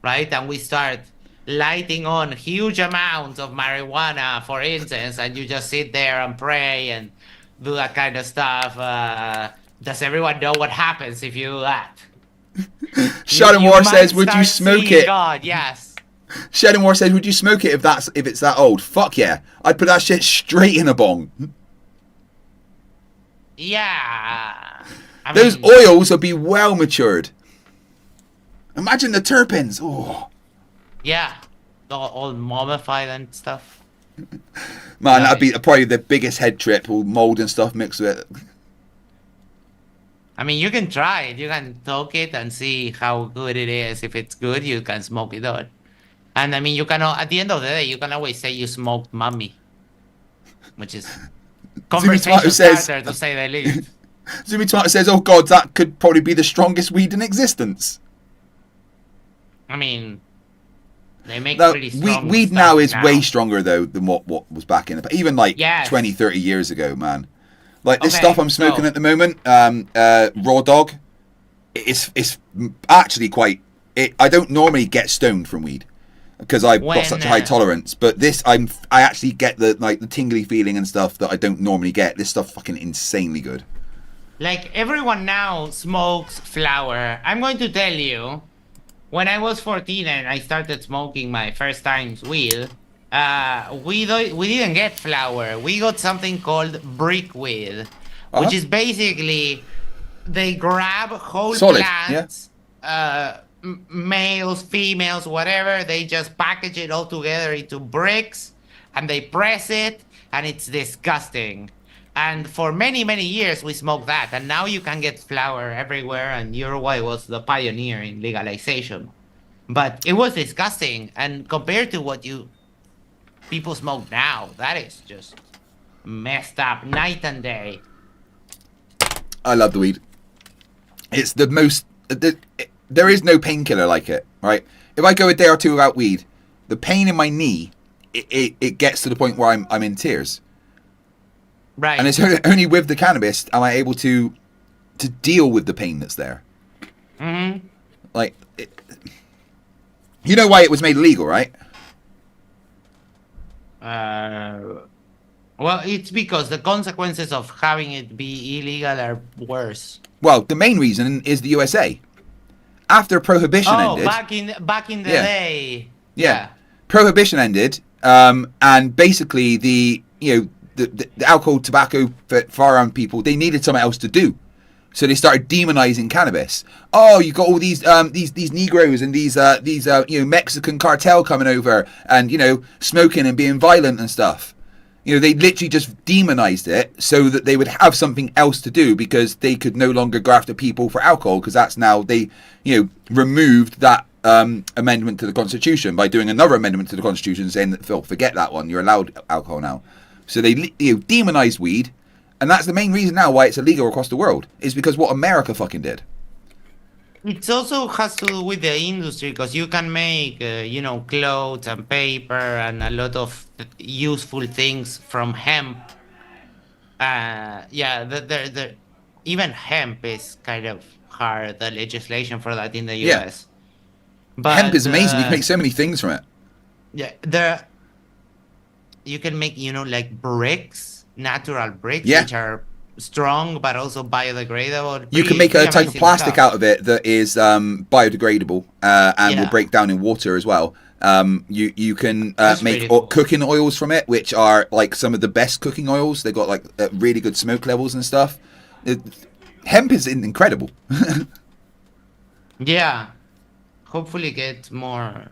right? And we start lighting on huge amounts of marijuana, for instance, and you just sit there and pray and do that kind of stuff. Does everyone know what happens if you do that? Shadow War says, would you smoke it? God, yes. Shadow War says, would you smoke it if it's that old? Fuck yeah. I'd put that shit straight in a bong. Yeah. Those oils will be well matured. Imagine the terpenes. Oh. Yeah. All mummified and stuff. Man, that'd be probably the biggest head trip. All mold and stuff mixed with it. I mean, you can try it. You can talk it and see how good it is. If it's good, you can smoke it on. And I mean, you can, at the end of the day, you can always say you smoked mummy. Which is conversation starter, to say the least. Zumi Tomato says, oh god, that could probably be the strongest weed in existence. I mean, they make pretty strong weed stuff now is way stronger, though, than what was back in the... Even, like, Yes. 20, 30 years ago, man. Like, this Okay, stuff I'm smoking at the moment, Raw Dog, it's actually quite... I don't normally get stoned from weed, because I've got such a high tolerance. But this, I actually get the tingly feeling and stuff that I don't normally get. This stuff fucking insanely good. Like, everyone now smokes flower. I'm going to tell you, when I was 14 and I started smoking my first time weed, we didn't get flower. We got something called brickweed, which is basically they grab whole plants, males, females, whatever. They just package it all together into bricks, and they press it, and it's disgusting. And for many, many years, we smoked that. And now you can get flower everywhere. And Uruguay was the pioneer in legalization. But it was disgusting. And compared to what people smoke now, that is just messed up night and day. I love the weed. It's the most... there is no painkiller like it, right? If I go a day or two without weed, the pain in my knee, it gets to the point where I'm in tears. Right. And it's only with the cannabis am I able to deal with the pain that's there. Mm-hmm. Like, you know why it was made illegal, right? Well, it's because the consequences of having it be illegal are worse. Well, the main reason is the USA. After Prohibition ended... back in the day. Yeah. Prohibition ended, and basically the alcohol, tobacco, firearm people, they needed something else to do. So they started demonizing cannabis. Oh, you got all these Negroes and these Mexican cartel coming over and smoking and being violent and stuff. They literally just demonized it so that they would have something else to do, because they could no longer go after people for alcohol, because that's now they removed that amendment to the Constitution by doing another amendment to the Constitution saying that, Phil, forget that one, you're allowed alcohol now. So they demonized weed, and that's the main reason now why it's illegal across the world, is because what America fucking did. It also has to do with the industry, because you can make, clothes and paper and a lot of useful things from hemp. Even hemp is kind of hard, the legislation for that in the US. But hemp is amazing. You can make so many things from it. Yeah, you can make, like bricks, natural bricks, Yeah. which are strong but also biodegradable. You can make a type of amazing plastic stuff. out of it that is biodegradable and will break down in water as well. You can make cooking oils from it, which are like some of the best cooking oils. They've got like really good smoke levels and stuff. Hemp is incredible. Yeah, hopefully get more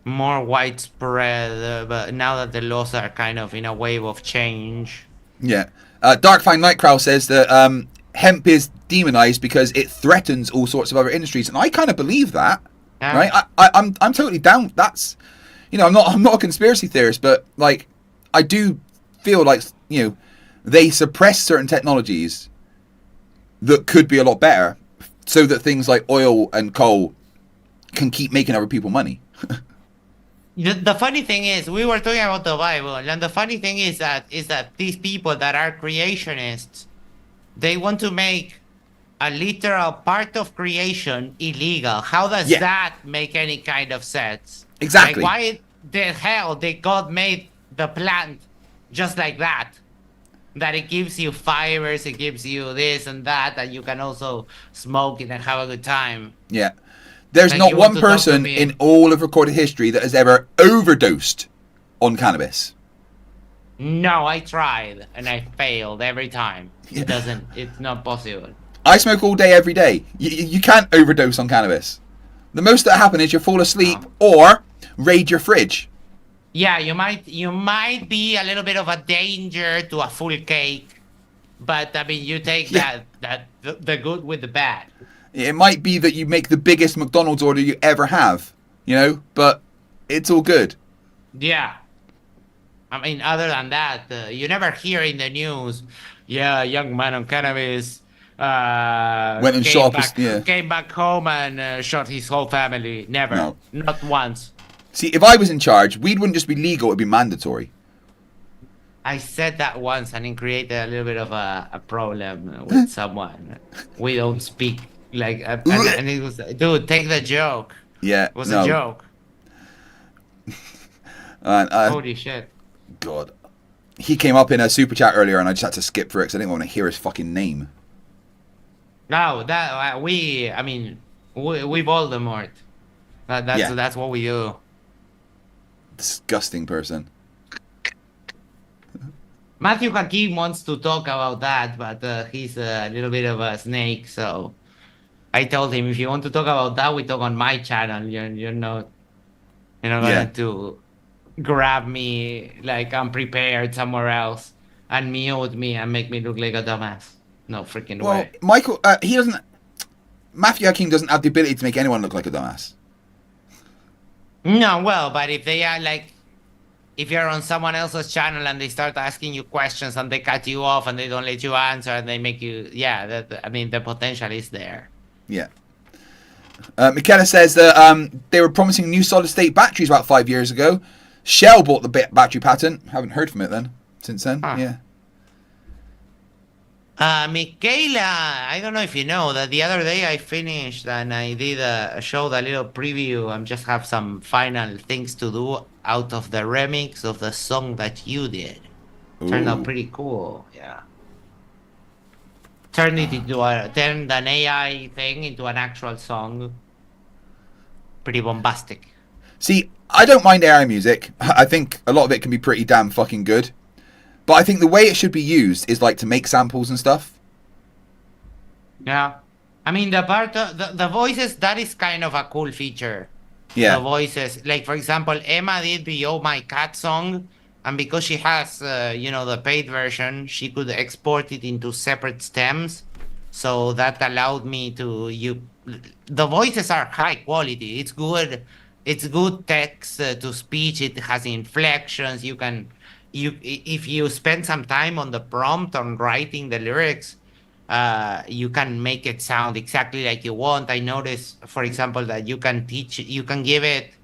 widespread, but now that the laws are kind of in a wave of change. Yeah. Darkfang Nightcrowl says that hemp is demonized because it threatens all sorts of other industries, and I kind of believe that. Yeah. Right? I'm totally down. That's, I'm not a conspiracy theorist, but like I do feel like they suppress certain technologies that could be a lot better, so that things like oil and coal can keep making other people money. The funny thing is, we were talking about the Bible, and the funny thing is that these people that are creationists, they want to make a literal part of creation illegal. How does that make any kind of sense? Exactly. Like, why the hell did God made the plant just like that? That it gives you fibers, it gives you this and that, and you can also smoke it and have a good time. Yeah. There's Like, not you want one to talk to person me. in all of recorded history that has ever overdosed on cannabis. No, I tried and I failed every time. It doesn't. It's not possible. I smoke all day, every day. You can't overdose on cannabis. The most that happen is you fall asleep or raid your fridge. Yeah, you might be a little bit of a danger to a full cake, but I mean, you take the good with the bad. It might be that you make the biggest McDonald's order you ever have, but it's all good. Yeah. I mean, other than that, you never hear in the news, young man on cannabis Went and shot came back home and shot his whole family. Never. No. Not once. See, if I was in charge, weed wouldn't just be legal, it'd be mandatory. I said that once and it created a little bit of a problem with someone. We don't speak like, and it was, dude, take the joke. Yeah, It was a joke. Holy shit. God. He came up in a super chat earlier and I just had to skip through it because I didn't want to hear his fucking name. No, that we Voldemort. That's what we do. Disgusting person. Matthew Hakim wants to talk about that, but he's a little bit of a snake, so I told him if you want to talk about that, we talk on my channel. You're not going to grab me like I'm prepared somewhere else and mute me and make me look like a dumbass. No freaking way. Michael, Matthew Hakim doesn't have the ability to make anyone look like a dumbass. No, well, but if they are like, if you're on someone else's channel and they start asking you questions and they cut you off and they don't let you answer and they make you, the potential is there. Yeah. McKenna says that they were promising new solid-state batteries about 5 years ago. Shell bought the battery patent. Haven't heard from it since then. Yeah. Michaela, I don't know if you know that the other day I finished and I did showed a little preview and just have some final things to do out of the remix of the song that you did. Turned out pretty cool, yeah. Turned an AI thing into an actual song. Pretty bombastic. See, I don't mind AI music. I think a lot of it can be pretty damn fucking good. But I think the way it should be used is like to make samples and stuff. Yeah. I mean, the part, the voices, that is kind of a cool feature. Yeah. The voices. Like, for example, Emma did the Oh My Cat song. And because she has, the paid version, she could export it into separate stems. So that allowed me to... The voices are high quality. It's good. It's good text to speech. It has inflections. If you spend some time on the prompt on writing the lyrics, you can make it sound exactly like you want. I noticed, for example, that you can give it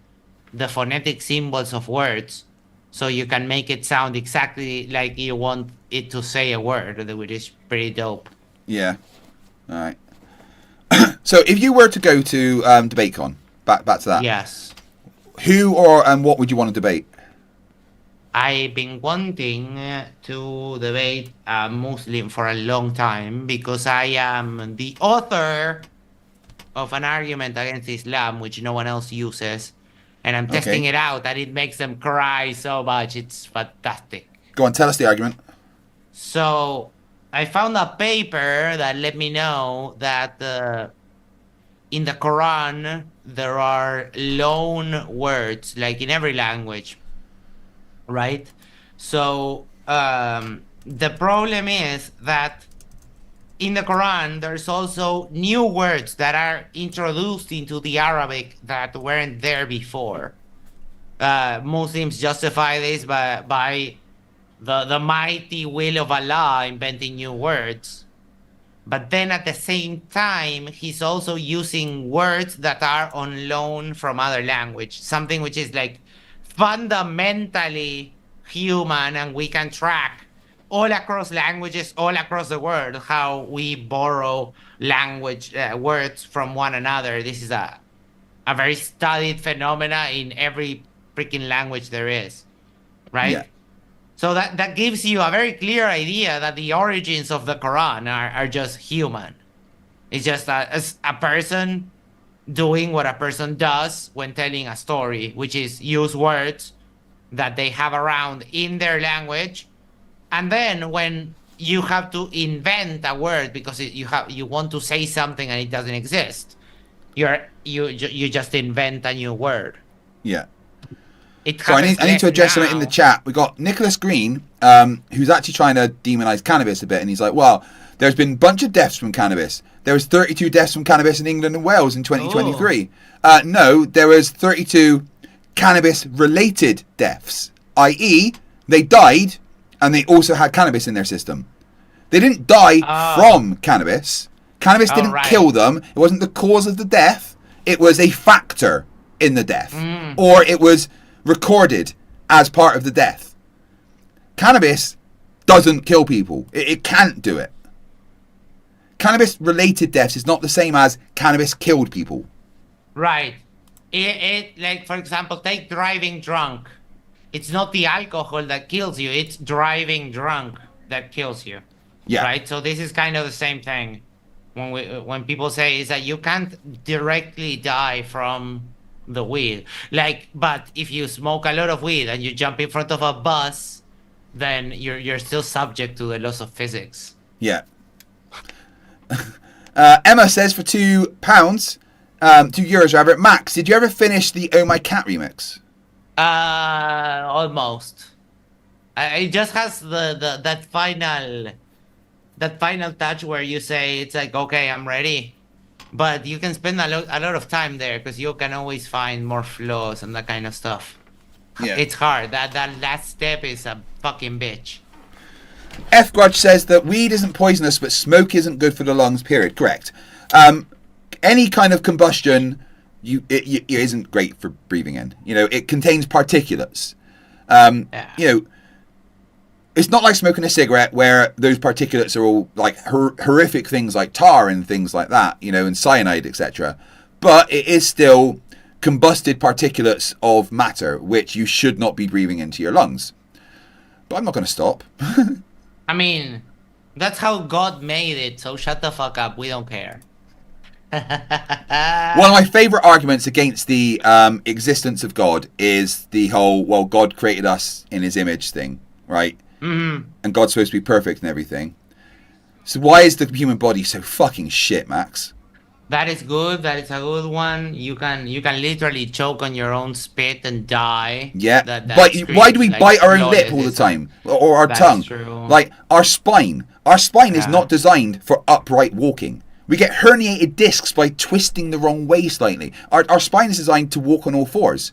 the phonetic symbols of words, so you can make it sound exactly like you want it to say a word, which is pretty dope. Yeah. All right. So if you were to go to DebateCon, back to that. Yes. Who or what would you want to debate? I've been wanting to debate a Muslim for a long time because I am the author of an argument against Islam, which no one else uses. And I'm testing it out, and it makes them cry so much. It's fantastic. Go on, tell us the argument. So I found a paper that let me know that in the Quran, there are loan words, like in every language. Right? So the problem is that in the Quran, there's also new words that are introduced into the Arabic that weren't there before. Muslims justify this by the mighty will of Allah inventing new words. But then at the same time, he's also using words that are on loan from other language, something which is like fundamentally human, and we can track all across languages, all across the world, how we borrow language words from one another. This is a very studied phenomena in every freaking language there is, right? Yeah. So that gives you a very clear idea that the origins of the Quran are just human. It's just a person doing what a person does when telling a story, which is use words that they have around in their language. And then when you have to invent a word because you want to say something and it doesn't exist, you just invent a new word. Yeah. So I need to address something in the chat. We got Nicholas Green, who's actually trying to demonize cannabis a bit, and he's like, "Well, there's been a bunch of deaths from cannabis. There was 32 deaths from cannabis in England and Wales in 2023. No, there was 32 cannabis-related deaths, i.e., they died and they also had cannabis in their system. They didn't die from cannabis. Cannabis didn't kill them. It wasn't the cause of the death. It was a factor in the death, or it was recorded as part of the death. Cannabis doesn't kill people. It can't do it. Cannabis-related deaths is not the same as cannabis killed people. Right. It like, for example, take driving drunk. It's not the alcohol that kills you. It's driving drunk that kills you. Yeah. Right. So this is kind of the same thing. When people say is that you can't directly die from the weed, like, but if you smoke a lot of weed and you jump in front of a bus, then you're still subject to the laws of physics. Yeah. Emma says for £2, €2 rather. Max, did you ever finish the Oh My Cat remix? Almost. It just has that final touch where you say it's like, okay, I'm ready. But you can spend a lot of time there because you can always find more flaws and that kind of stuff. Yeah. It's hard. That last step is a fucking bitch. F Grudge says that weed isn't poisonous, but smoke isn't good for the lungs. Period. Correct. Any kind of combustion, it isn't great for breathing in. You know, it contains particulates. You know, it's not like smoking a cigarette where those particulates are all like horrific things like tar and things like that, you know, and cyanide, etc. But it is still combusted particulates of matter, which you should not be breathing into your lungs. But I'm not going to stop. I mean, that's how God made it, so shut the fuck up. We don't care. One of my favorite arguments against the existence of God is the whole, well, God created us in his image thing, right? Mm-hmm. And God's supposed to be perfect and everything. So why is the human body so fucking shit, Max? That is good. That is a good one. You can literally choke on your own spit and die. Yeah. That why do we bite our own lip all the time? Or our tongue? Like our spine. Our spine is not designed for upright walking. We get herniated discs by twisting the wrong way slightly. Our spine is designed to walk on all fours.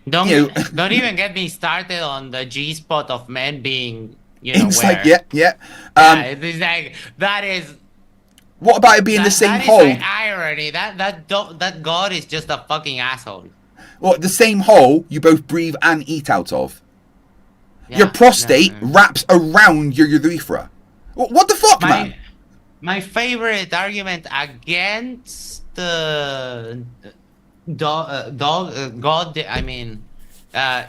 Don't even get me started on the G-spot of men being, inside. where. Yeah. It's like, that is. What about it being the same hole? That is like irony. That God is just a fucking asshole. Well, the same hole you both breathe and eat out of. Yeah, your prostate wraps around your urethra. What the fuck, man? My favorite argument against the God, I mean,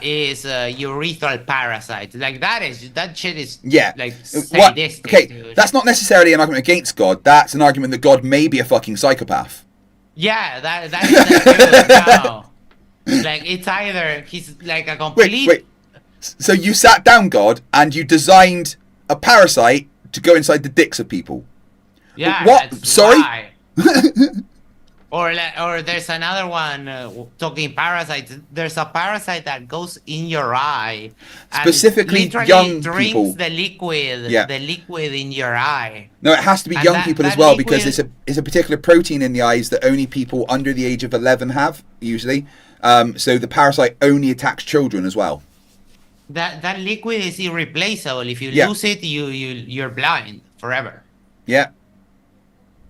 is urethral parasite. Like that shit is like sadistic. Okay, dude. That's not necessarily an argument against God. That's an argument that God may be a fucking psychopath. Yeah, that is no. Like it's either he's like a complete. Wait. So you sat down God and you designed a parasite to go inside the dicks of people. Yeah. What? Sorry. Or there's another one talking parasites. There's a parasite that goes in your eye, specifically and young drinks people. The liquid in your eye. No, it has to be young people as well because it's a particular protein in the eyes that only people under the age of 11 have usually. So the parasite only attacks children as well. That liquid is irreplaceable. If you lose it, you're blind forever. Yeah.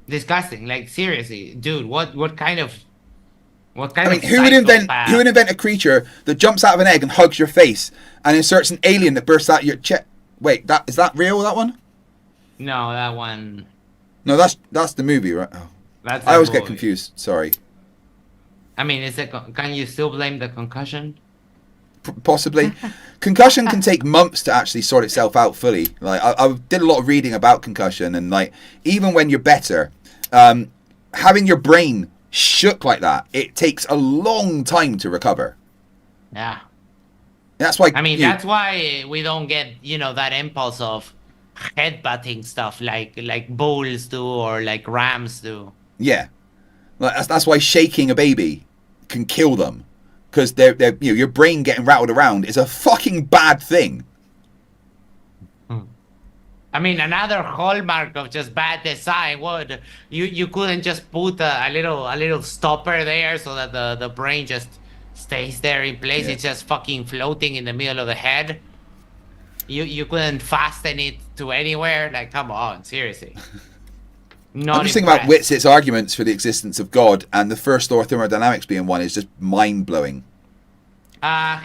Disgusting. Like seriously, dude. What kind of What kind I mean, of who would psychopath? invent a creature that jumps out of an egg and hugs your face and inserts an alien that bursts out your chest? Wait, is that real? That one? No, that one. No, that's the movie, right? Oh. That's I always movie. get confused. Sorry. I mean, can you still blame the concussion? Possibly. Concussion can take months to actually sort itself out fully. Like I did a lot of reading about concussion, and like even when you're better, having your brain shook like that, it takes a long time to recover. Yeah. That's why. I mean, that's why we don't get that impulse of headbutting stuff like bulls do or like rams do. Yeah, like that's why shaking a baby can kill them, because they're your brain getting rattled around is a fucking bad thing. I mean, another hallmark of just bad design would you couldn't just put a little stopper there so that the brain just stays there in place. Yeah. It's just fucking floating in the middle of the head. You couldn't fasten it to anywhere. Like, come on, seriously. I'm just thinking about Witzit's arguments for the existence of God, and the first law of thermodynamics being one is just mind blowing.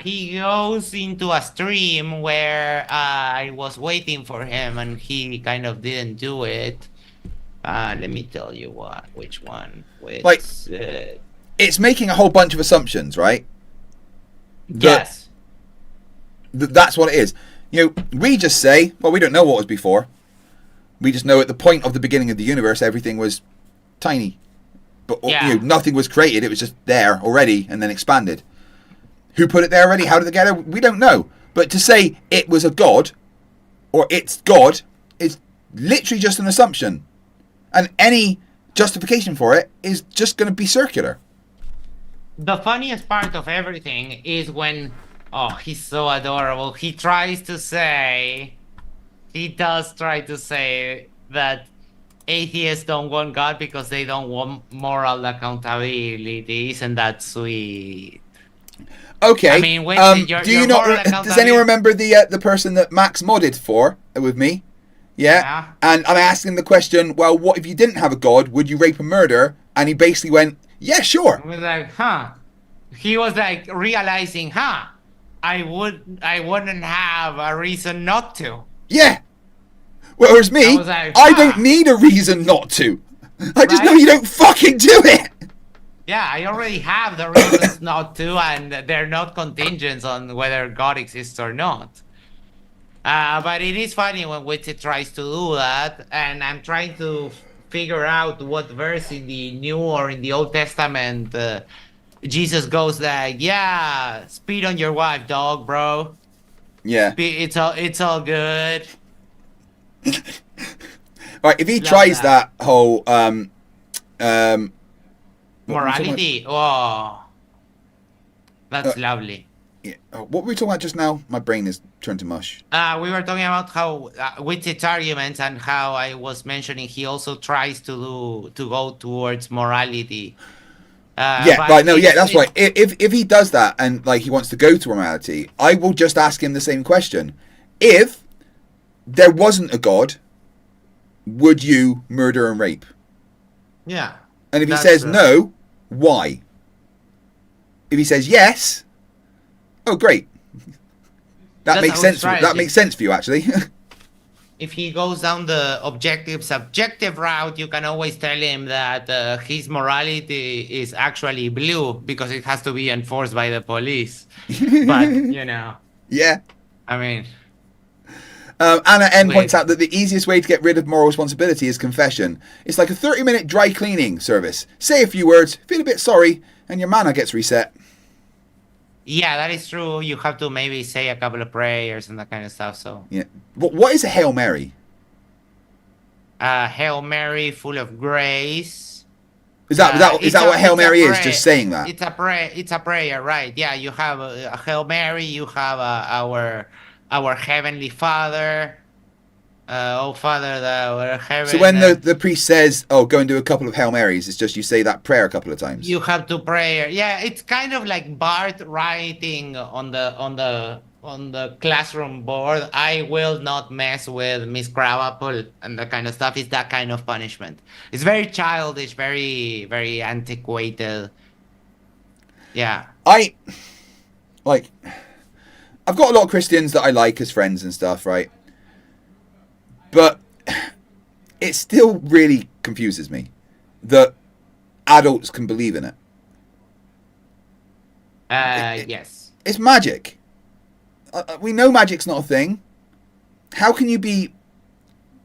He goes into a stream where I was waiting for him, and he kind of didn't do it. Let me tell you which one. It's making a whole bunch of assumptions, right? Yes. That's what it is. We just say, well, we don't know what was before. We just know at the point of the beginning of the universe, everything was tiny. But nothing was created. It was just there already and then expanded. Who put it there already? How did it get there? We don't know. But to say it was a god or it's God is literally just an assumption. And any justification for it is just going to be circular. The funniest part of everything is when, he's so adorable. He does try to say that atheists don't want God because they don't want moral accountability. Isn't that sweet? Okay. I mean, does anyone remember the person that Max modded for with me? Yeah. And I asked him the question, well, what if you didn't have a God? Would you rape and murder? And he basically went, yeah, sure. I was like, He was like realizing, I wouldn't have a reason not to. Yeah. Whereas me, I don't need a reason not to. I just know you don't fucking do it. Yeah, I already have the reasons not to, and they're not contingent on whether God exists or not. But it is funny when Witsit tries to do that, and I'm trying to figure out what verse in the New or in the Old Testament Jesus goes like, yeah, spit on your wife, dog, bro. Yeah. It's all good. Right, if he tries that whole morality, that's lovely. Yeah. What were we talking about just now? My brain is turned to mush. We were talking about how Witset's arguments and how I was mentioning he also tries to go towards morality. That's right. If he does that and like he wants to go to morality, I will just ask him the same question. If there wasn't a God, would you murder and rape? Yeah. And if he says no, why? If he says yes, oh great. That makes sense. That makes sense for you, actually. If he goes down the subjective route, you can always tell him that his morality is actually blue because it has to be enforced by the police. But, Yeah. I mean... Anna N points out that the easiest way to get rid of moral responsibility is confession. It's like a 30-minute dry cleaning service. Say a few words, feel a bit sorry, and your mana gets reset. Yeah, that is true. You have to maybe say a couple of prayers and that kind of stuff. So yeah, what is a Hail Mary? Hail Mary, full of grace. Is that what Hail Mary is? Just saying that. It's a prayer. It's a prayer, right? Yeah, you have a Hail Mary. You have our Heavenly Father. Oh Father, our heaven. So when the priest says, "Oh, go and do a couple of Hail Marys," it's just you say that prayer a couple of times. You have to pray. Yeah, it's kind of like Bart writing on the classroom board. I will not mess with Miss Crabapple and that kind of stuff. It's that kind of punishment. It's very childish, very very antiquated. Yeah. I've got a lot of Christians that I like as friends and stuff, right? But it still really confuses me that adults can believe in it. Yes. It's magic. We know magic's not a thing. How can you be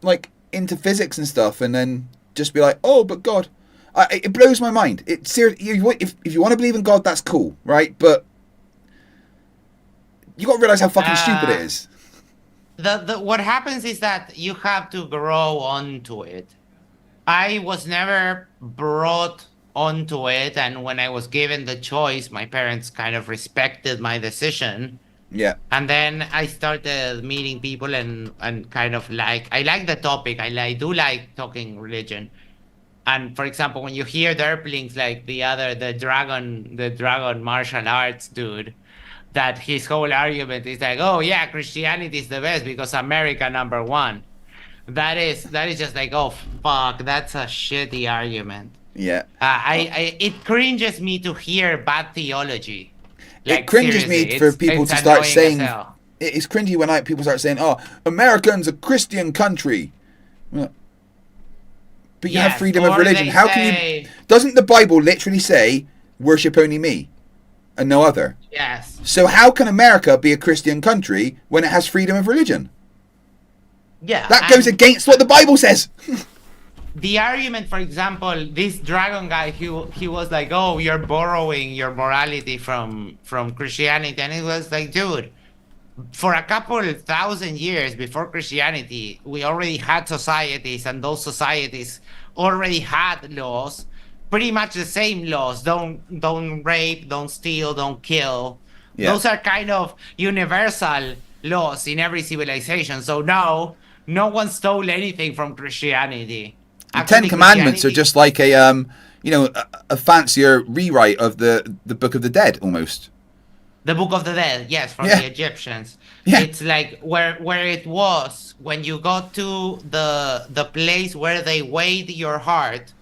like into physics and stuff and then just be like, oh, but God? It blows my mind. It seriously. If you want to believe in God, that's cool, right? But you got to realize how fucking stupid it is. What happens is that you have to grow onto it. I was never brought onto it, and when I was given the choice, my parents kind of respected my decision. Yeah. And then I started meeting people and kind of I like the topic. I do like talking religion. And for example, when you hear the Earthlings, like the dragon martial arts dude, that his whole argument is like, oh yeah, Christianity is the best because America #1. That is just like, oh fuck, that's a shitty argument. Yeah. It cringes me to hear bad theology. Like, it cringes me for people to start saying. It's cringy when people start saying, "Oh, America's a Christian country," but you have freedom of religion. How can you? Doesn't the Bible literally say, "Worship only me, and no other"? Yes. So how can America be a Christian country when it has freedom of religion? Yeah. That goes against what the Bible says. The argument, for example, this dragon guy, he was like, oh, you're borrowing your morality from Christianity. And it was like, dude, for a couple thousand years before Christianity, we already had societies, and those societies already had laws, pretty much the same laws. Don't rape, don't steal, don't kill. Yeah. Those are kind of universal laws in every civilization. So no one stole anything from Christianity. The Ten Commandments are just like a fancier rewrite of the Book of the Dead, almost. The Book of the Dead, yes, from the Egyptians. Yeah. It's like where it was when you got to the place where they weighed your heart.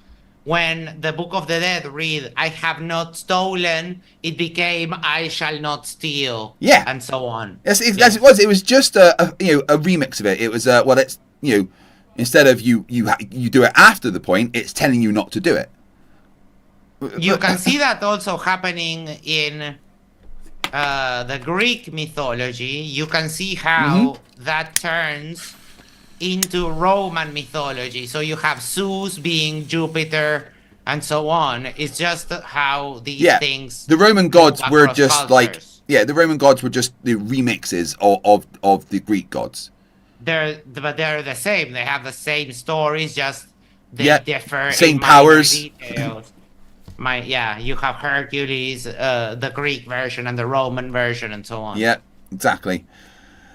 When the Book of the Dead read, "I have not stolen," it became "I shall not steal." Yeah, and so on. As it was. It was just a remix of it. It was it's instead of you do it after the point, it's telling you not to do it. You can see that also happening in the Greek mythology. You can see how that turns into Roman mythology. So you have Zeus being Jupiter and so on. It's just how these things. The Roman gods were just cultures. the Roman gods were just the remixes of the Greek gods. They're the same. They have the same stories, just they differ. Same powers. Details. You have Hercules, the Greek version, and the Roman version, and so on. Yeah, exactly.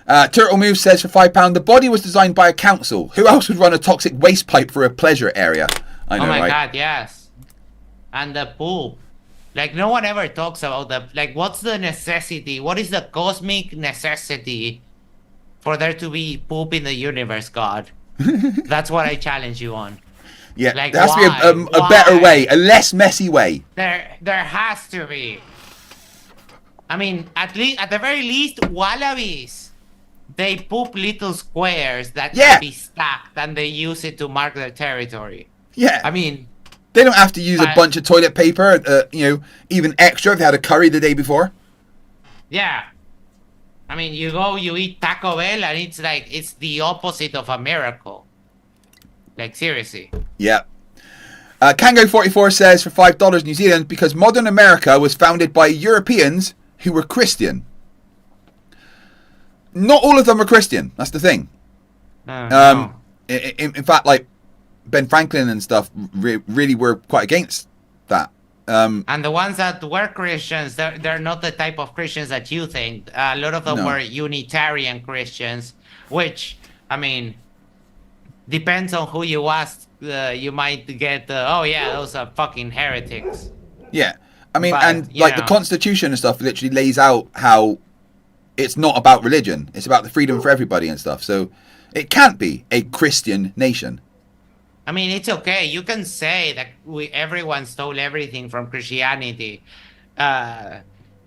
Turtle Move says for £5, the body was designed by a council. Who else would run a toxic waste pipe for a pleasure area? I know, oh my right? God, yes. And the poop. Like, no one ever talks about what's the necessity? What is the cosmic necessity for there to be poop in the universe, God? That's what I challenge you on. Yeah, there has to be a better way, a less messy way. There has to be. I mean, at the very least, wallabies. They poop little squares that can be stacked, and they use it to mark their territory. Yeah. I mean, they don't have to use a bunch of toilet paper, even extra if they had a curry the day before. Yeah. I mean, you eat Taco Bell, and it's the opposite of a miracle. Like, seriously. Yeah. Kango44 says for $5 New Zealand, because modern America was founded by Europeans who were Christian. Not all of them are Christian. That's the thing. No. In fact, like Ben Franklin and stuff really were quite against that. And the ones that were Christians, they're not the type of Christians that you think. A lot of them were Unitarian Christians, which, I mean, depends on who you ask. You might get, those are fucking heretics. Yeah. I mean, the Constitution and stuff literally lays out how it's not about religion. It's about the freedom for everybody and stuff. So it can't be a Christian nation. I mean, it's okay. You can say that everyone stole everything from Christianity.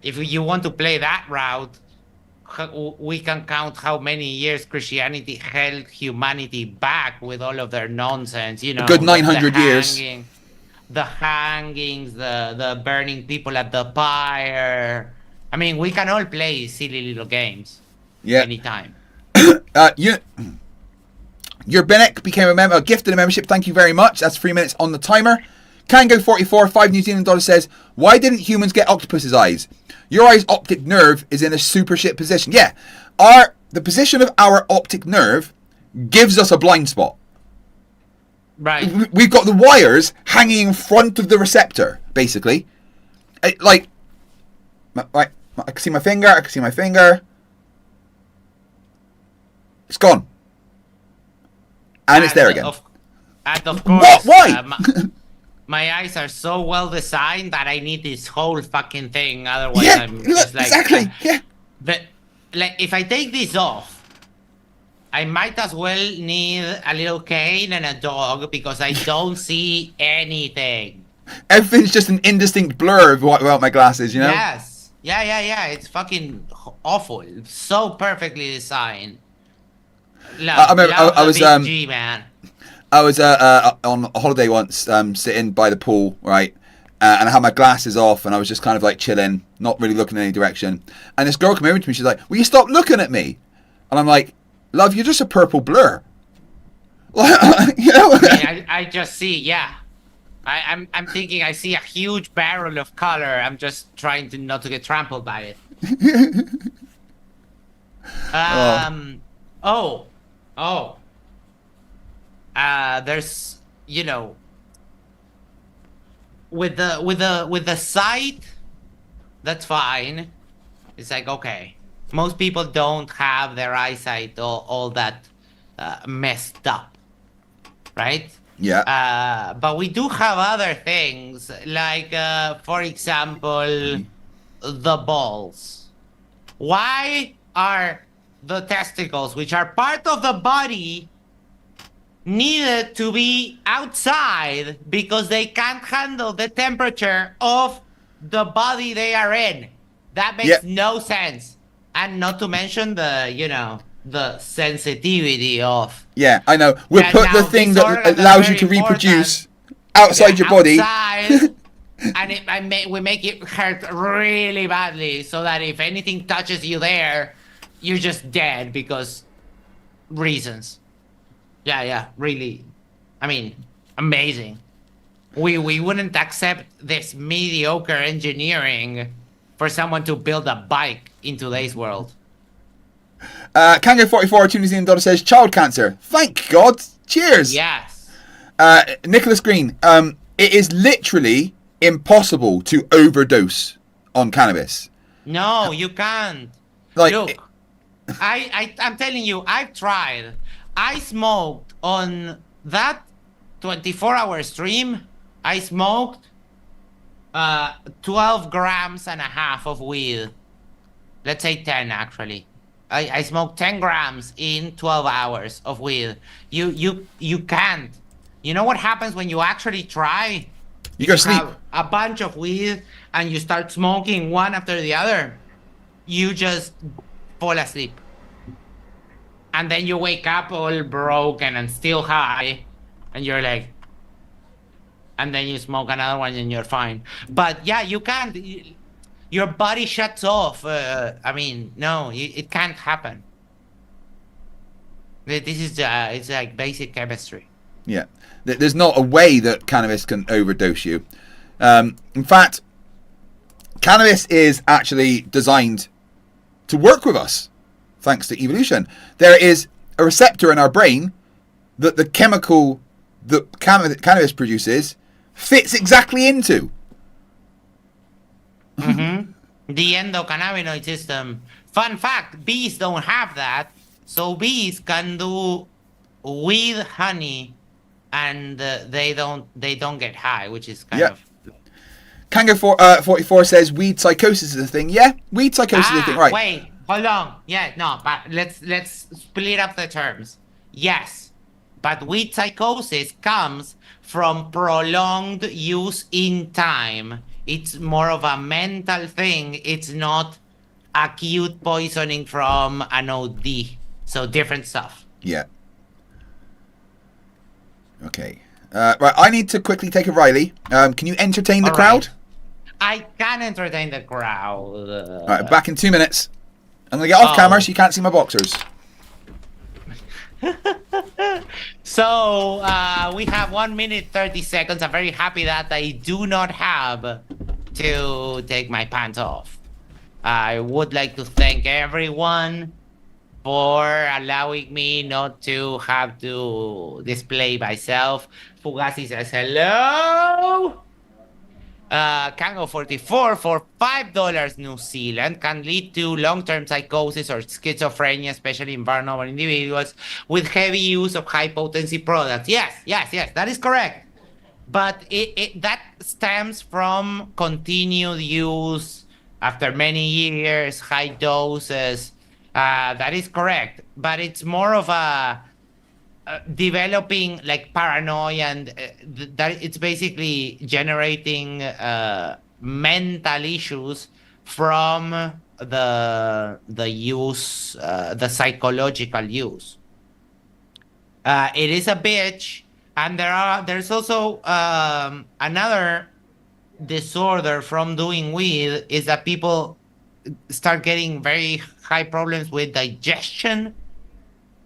if you want to play that route, we can count how many years Christianity held humanity back with all of their nonsense. You know, a good 900 years. The hangings, the burning people at the pyre. I mean, we can all play silly little games. Yeah. Anytime. Your Benek became a member, gifted a membership. Thank you very much. That's 3 minutes on the timer. Kango44, 5 New Zealand dollars says, why didn't humans get octopus's eyes? Your eye's optic nerve is in a super shit position. Yeah, the position of our optic nerve gives us a blind spot. Right. We've got the wires hanging in front of the receptor, basically. Right, I can see my finger. It's gone. And it's there again. And of course, what? Why? My eyes are so well designed that I need this whole fucking thing. Otherwise, yeah, I'm just like... Exactly, yeah. But, like, if I take this off, I might as well need a little cane and a dog because I don't see anything. Everything's just an indistinct blur without my glasses, you know? Yes. Yeah. It's fucking awful. So perfectly designed. I was G, man. I was on a holiday once, sitting by the pool, right? And I had my glasses off, and I was just kind of like chilling, not really looking in any direction. And this girl came over to me. She's like, "Will you stop looking at me?" And I'm like, "Love, you're just a purple blur." You know? I just see, yeah. I'm thinking I see a huge barrel of color. I'm just trying to not to get trampled by it. There's, you know, with the sight, that's fine. It's like, okay, most people don't have their eyesight all that messed up, right? Yeah. But we do have other things, like, for example, the balls. Why are the testicles, which are part of the body, needed to be outside because they can't handle the temperature of the body they are in? That makes no sense. And not to mention the sensitivity of... Yeah, I know. We'll put the thing that allows you to reproduce outside your body. And we make it hurt really badly so that if anything touches you there, you're just dead because reasons. Yeah, really. I mean, amazing. We wouldn't accept this mediocre engineering for someone to build a bike in today's world. Kango44, 2 New Zealand dollars says, child cancer. Thank God. Cheers. Yes. Nicholas Green, it is literally impossible to overdose on cannabis. No, you can't. Like, look, I'm telling you, I've tried. I smoked on that 24-hour stream. I smoked 12 grams and a half of weed. Let's say 10, actually. I smoked 10 grams in 12 hours of weed. You can't. You know what happens when you actually try? You go sleep. Have a bunch of weed and you start smoking one after the other. You just fall asleep. And then you wake up all broken and still high. And you're like... And then you smoke another one and you're fine. But yeah, you can't... Your body shuts off. I mean, no, it can't happen. This is it's like basic chemistry. Yeah. There's not a way that cannabis can overdose you. In fact, cannabis is actually designed to work with us, thanks to evolution. There is a receptor in our brain that the chemical that cannabis produces fits exactly into. Mm-hmm. The endocannabinoid system. Fun fact, bees don't have that. So bees can do weed honey and they don't get high, which is kind of... Kango 44 says weed psychosis is a thing. Yeah, weed psychosis is a thing, right. Wait, hold on. Yeah, no, but let's split up the terms. Yes, but weed psychosis comes from prolonged use in time. it's more of a mental thing. It's not acute poisoning from an OD. So different stuff. Yeah. Okay. Right, I need to quickly take a Riley. Can you entertain the crowd? I can entertain the crowd. All right, back in 2 minutes. I'm going to get off camera so you can't see my boxers. So we have 1 minute 30 seconds. I'm very happy that I do not have to take my pants off. I would like to thank everyone for allowing me not to have to display myself. Fugazi says hello. Kango 44 for $5 New Zealand can lead to long-term psychosis or schizophrenia, especially in vulnerable individuals with heavy use of high-potency products. Yes, that is correct. But that stems from continued use after many years, high doses. That is correct. But it's more of a developing like paranoia, and that it's basically generating mental issues from the use, the psychological use. It is a bitch, and there's also another disorder from doing weed is that people start getting very high problems with digestion.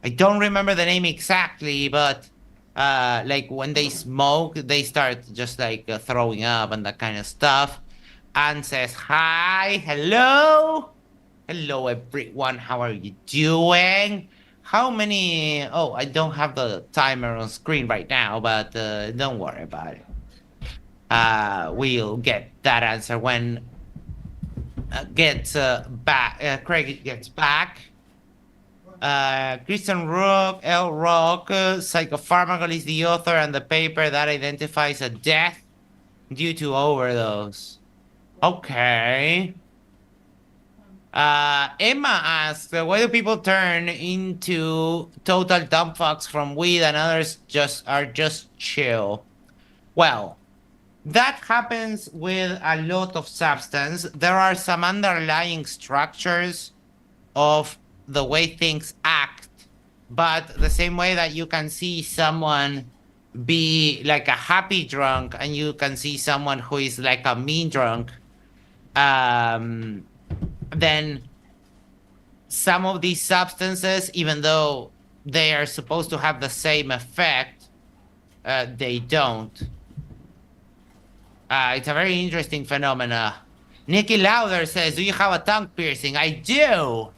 I don't remember the name exactly, but like when they smoke, they start just like throwing up and that kind of stuff. And says, hi, hello everyone, how are you doing? How many? Oh, I don't have the timer on screen right now, but don't worry about it. We'll get that answer when Craig gets back. Christian Rook, L. Rock, Psychopharmacol is the author and the paper that identifies a death due to overdose. Okay. Emma asks, why do people turn into total dumb fucks from weed and others are just chill? Well, that happens with a lot of substance. There are some underlying structures of the way things act, but the same way that you can see someone be like a happy drunk and you can see someone who is like a mean drunk, then some of these substances, even though they are supposed to have the same effect, they don't. It's a very interesting phenomena. Nikki Lauder says, do you have a tongue piercing? I do.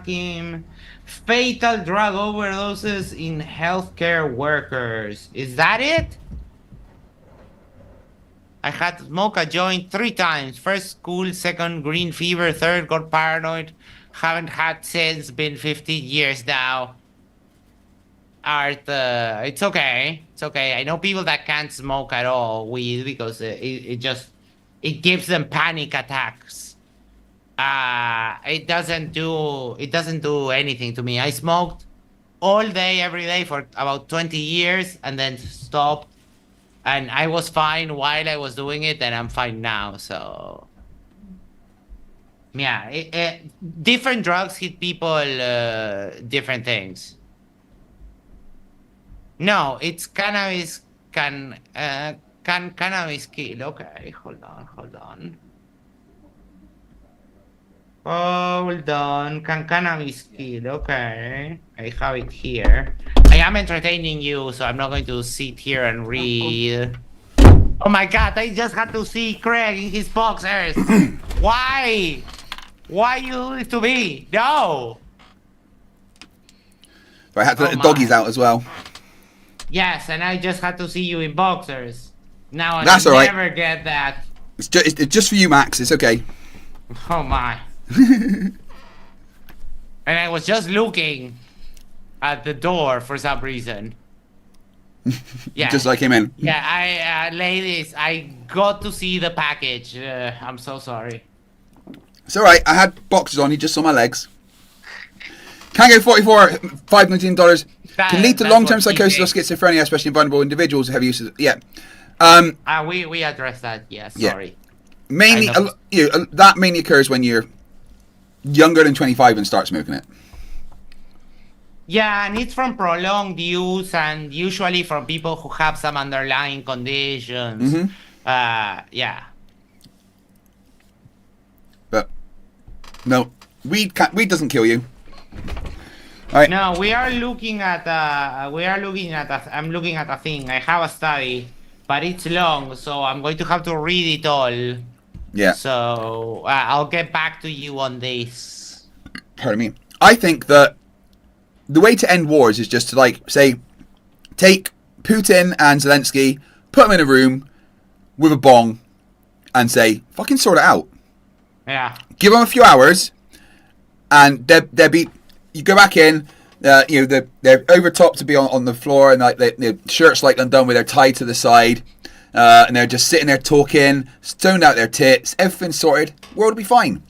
Kim, fatal drug overdoses in healthcare workers. Is that it? I had to smoke a joint 3 times. First school, second green fever, third got paranoid. Haven't had since, been 15 years now. Art, it's okay. It's okay. I know people that can't smoke at all weed because it gives them panic attacks. It doesn't do anything to me. I smoked all day, every day for about 20 years and then stopped. And I was fine while I was doing it, and I'm fine now. So, yeah, different drugs hit people different things. No, it's cannabis can cannabis kill. Okay, hold on. Can cannabis kill? Okay, I have it here. I am entertaining you, so I'm not going to sit here and read. Oh my god, I just had to see Craig in his boxers. Why? Why you do this to me? No! So I had to let the doggies out as well. Yes, and I just had to see you in boxers. Now I That's never get that. It's just for you, Max. It's okay. Oh my. And I was just looking at the door for some reason. Yeah. Just like him in. Yeah, ladies, I got to see the package. I'm so sorry. It's alright, I had boxers on, you just saw my legs. Kango 44, $5 million. Can lead to long-term psychosis or schizophrenia, especially in vulnerable individuals who have uses. Yeah. We addressed that. Yeah, Yeah. sorry. Mainly, that mainly occurs when you're younger than 25 and start smoking it. Yeah, and it's from prolonged use and usually from people who have some underlying conditions. Mhm. Yeah. But no, weed doesn't kill you. All right. No, we are looking at. I'm looking at a thing. I have a study, but it's long, so I'm going to have to read it all. Yeah. So I'll get back to you on this. Pardon me. I think that the way to end wars is just to, like, say, take Putin and Zelensky, put them in a room with a bong, and say, fucking sort it out. Yeah. Give them a few hours, and they'll be. You go back in. They're over top to be on the floor, and like their shirts like undone with their tie to the side, and they're just sitting there talking, stoned out their tits. Everything's sorted. World will be fine.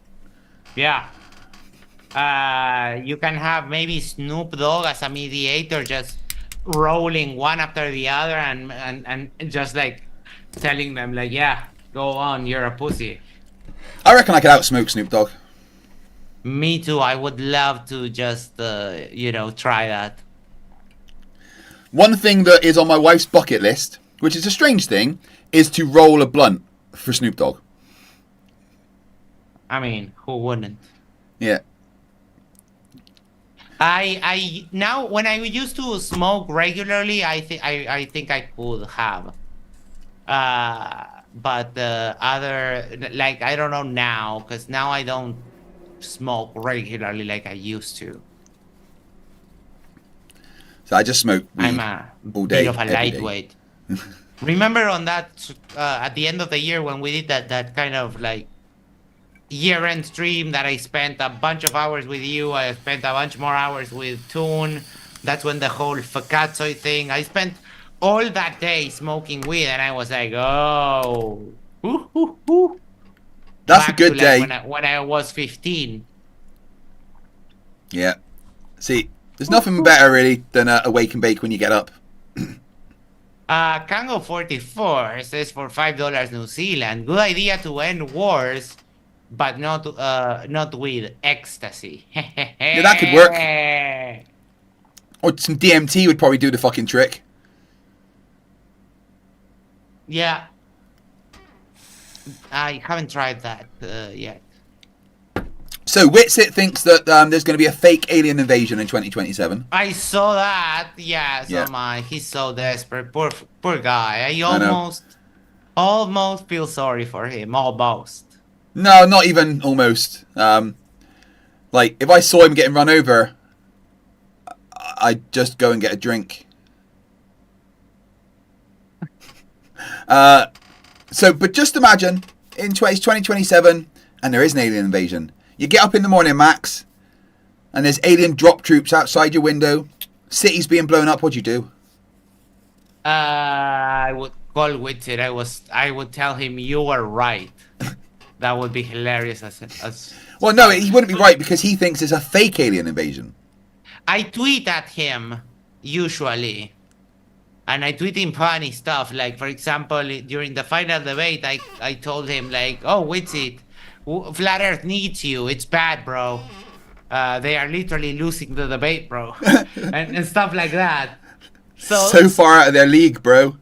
Yeah. You can have maybe Snoop Dogg as a mediator, just rolling one after the other, and just like telling them like, yeah, go on, you're a pussy. I reckon I could outsmoke Snoop Dogg. Me too. I would love to just try that. One thing that is on my wife's bucket list, which is a strange thing, is to roll a blunt for Snoop Dogg. I mean, who wouldn't? Yeah. I now when I used to smoke regularly, I think I could have. But the other, like, I don't know now, because now I don't smoke regularly like I used to. So I just smoke weed I'm a all day. bit of a every day. lightweight. Remember on that at the end of the year when we did that kind of like year-end stream that I spent a bunch of hours with you, I spent a bunch more hours with Toon. That's when the whole Fakatsoy thing, I spent all that day smoking weed, and I was like, oh, That's back a good to, day. like, when I was 15. Yeah. See, there's nothing better really than a wake and bake when you get up. Kango 44 says for $5 New Zealand, good idea to end wars, but not with ecstasy. Yeah, that could work. Or some DMT would probably do the fucking trick. Yeah. I haven't tried that yet. So Witsit thinks that there's going to be a fake alien invasion in 2027. I saw that. Yeah, so Yeah. he's so desperate. Poor guy. I know. almost feel sorry for him. Almost. No, not even almost. Like, if I saw him getting run over, I'd just go and get a drink. But just imagine, it's 2027, and there is an alien invasion. You get up in the morning, Max, and there's alien drop troops outside your window. Cities being blown up. What'd you do? I would call with it. I would tell him you were right. That would be hilarious. Well, no, he wouldn't be right because he thinks it's a fake alien invasion. I tweet at him usually, and I tweet him funny stuff. Like, for example, during the final debate, I told him like, "Oh, Witsit, Flat Earth needs you. It's bad, bro. They are literally losing the debate, bro," and stuff like that. So far out of their league, bro.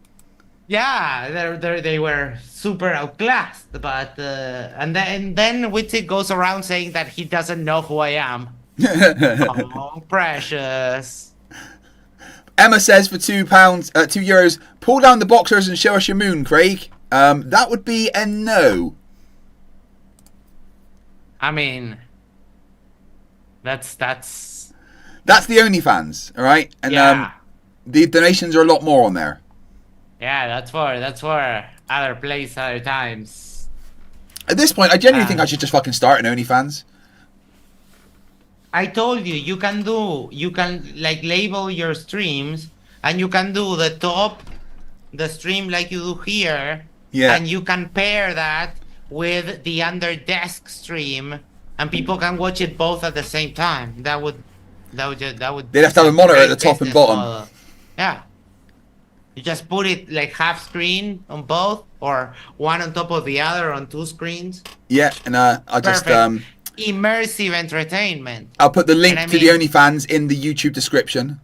Yeah, they were super outclassed, but and then Witsit goes around saying that he doesn't know who I am. Oh, precious. Emma says for €2, pull down the boxers and show us your moon, Craig. That would be a no. I mean, that's the OnlyFans, all right? And yeah. The donations are a lot more on there. Yeah, that's for other place, other times. At this point, I genuinely think I should just fucking start an OnlyFans. I told you, you can like label your streams, and you can do the stream like you do here. Yeah. And you can pair that with the under desk stream, and people can watch it both at the same time. That would That would. They'd have to have a monitor at the top and bottom. Model. Yeah. You just put it like half screen on both, or one on top of the other on 2 screens. Yeah, and I'll just immersive entertainment. I'll put the link to the OnlyFans in the YouTube description.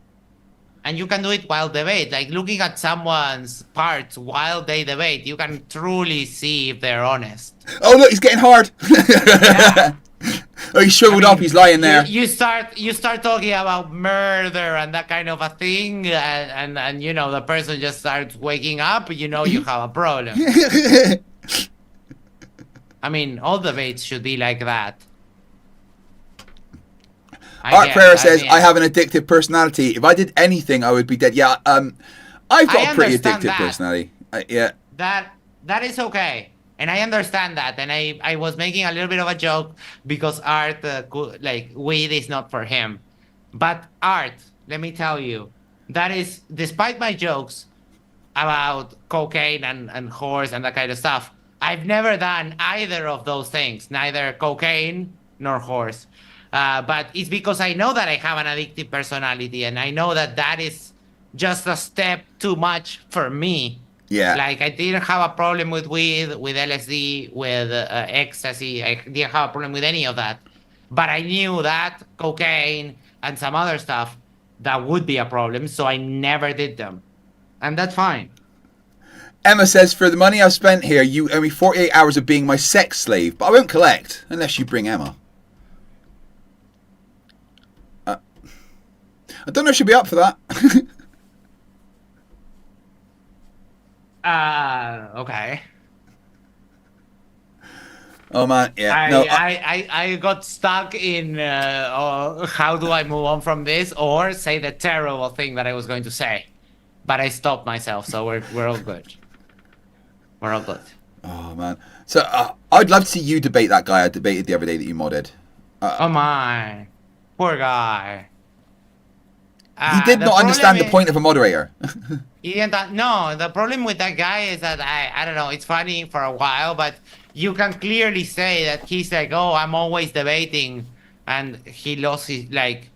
And you can do it while debate, like looking at someone's parts while they debate. You can truly see if they're honest. Oh look, he's getting hard. Yeah. Oh, he shriveled up. He's lying there. You start talking about murder and that kind of a thing, and you know the person just starts waking up. You know you have a problem. I mean, all debates should be like that. Art Ferrer says, I have an addictive personality. If I did anything, I would be dead. Yeah, I've got a pretty addictive personality. Yeah. That is okay. And I understand that. And I was making a little bit of a joke because Art, like, weed is not for him. But Art, let me tell you, that is, despite my jokes about cocaine and horse and that kind of stuff, I've never done either of those things, neither cocaine nor horse. But it's because I know that I have an addictive personality, and I know that that is just a step too much for me. Yeah. Like, I didn't have a problem with weed, with LSD, with ecstasy. I didn't have a problem with any of that. But I knew that cocaine and some other stuff, that would be a problem, so I never did them. And that's fine. Emma says, for the money I've spent here, you owe me 48 hours of being my sex slave, but I won't collect unless you bring Emma. I don't know if she'll be up for that. Okay. Oh man, yeah. I got stuck in how do I move on from this, or say the terrible thing that I was going to say, but I stopped myself, so we're all good. We're all good. Oh man, so I'd love to see you debate that guy I debated the other day that you modded. Oh my, poor guy. He did not understand the point of a moderator. No, the problem with that guy is that I don't know. It's funny for a while, but you can clearly say that he's like, oh, I'm always debating, and he lost his, like,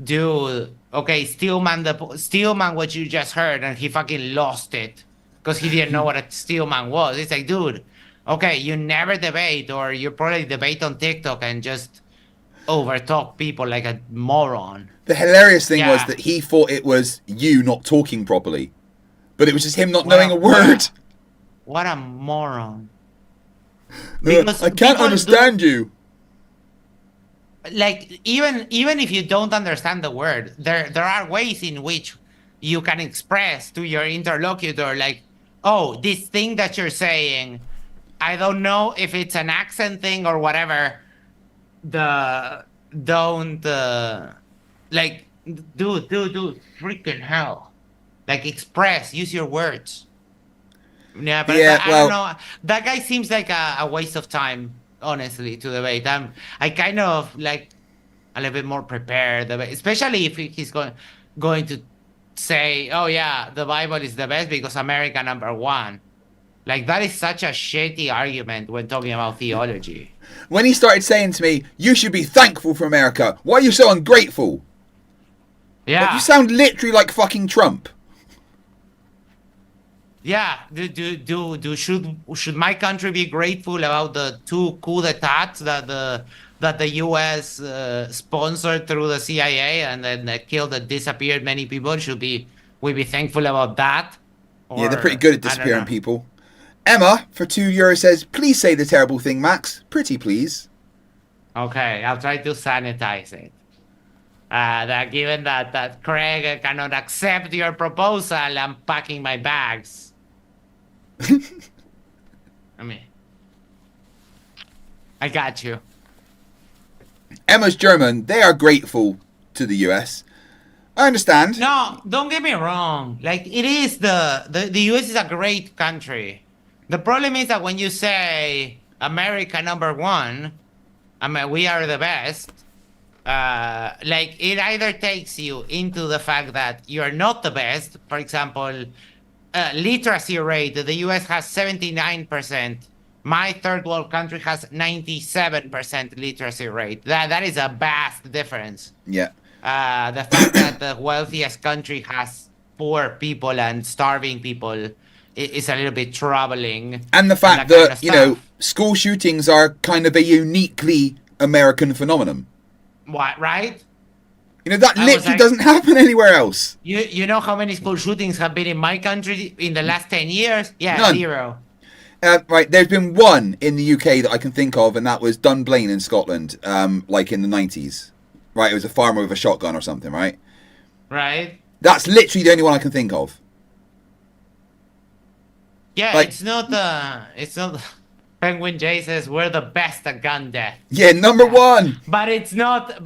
dude. Okay, Steelman, what you just heard, and he fucking lost it because he didn't know what a Steelman was. It's like, dude, okay, you never debate, or you probably debate on TikTok and just overtalk people like a moron. The hilarious thing was that he thought it was you not talking properly, but it was just him not knowing a word. What a moron. I can't understand you. Like, even if you don't understand the word, there are ways in which you can express to your interlocutor, like, oh, this thing that you're saying, I don't know if it's an accent thing or whatever. Like, dude, freaking hell. Like, express, use your words. Yeah, but I don't know. That guy seems like a waste of time, honestly, to debate. I kind of like a little bit more prepared, especially if he's going to say, oh yeah, the Bible is the best because America #1. Like, that is such a shitty argument when talking about theology. When he started saying to me, you should be thankful for America. Why are you so ungrateful? Yeah. Like, you sound literally like fucking Trump. Yeah. Should my country be grateful about the 2 coups d'etat that the U.S. sponsored through the CIA and then disappeared many people? Should we be thankful about that? Yeah, they're pretty good at disappearing people. Emma, for €2, says, please say the terrible thing, Max. Pretty please. Okay, I'll try to sanitize it. That given that Craig cannot accept your proposal, I'm packing my bags. I mean, I got you. Emma's German. They are grateful to the US. I understand. No, don't get me wrong. Like, it is the US is a great country. The problem is that when you say America #1, I mean, we are the best, like, it either takes you into the fact that you're not the best. For example, literacy rate, the US has 79%. My third world country has 97% literacy rate. That is a vast difference. Yeah. The fact that the wealthiest country has poor people and starving people is a little bit troubling. And the fact that, you know, school shootings are kind of a uniquely American phenomenon. What, right? You know, that literally doesn't happen anywhere else. You know how many school shootings have been in my country in the last 10 years? Yeah, None. 0. Right, there's been one in the UK that I can think of, and that was Dunblane in Scotland, like in the 90s. Right, it was a farmer with a shotgun or something, right? Right. That's literally the only one I can think of. Yeah, like, it's not Penguin J says we're the best at gun death. Yeah, number one. But it's not.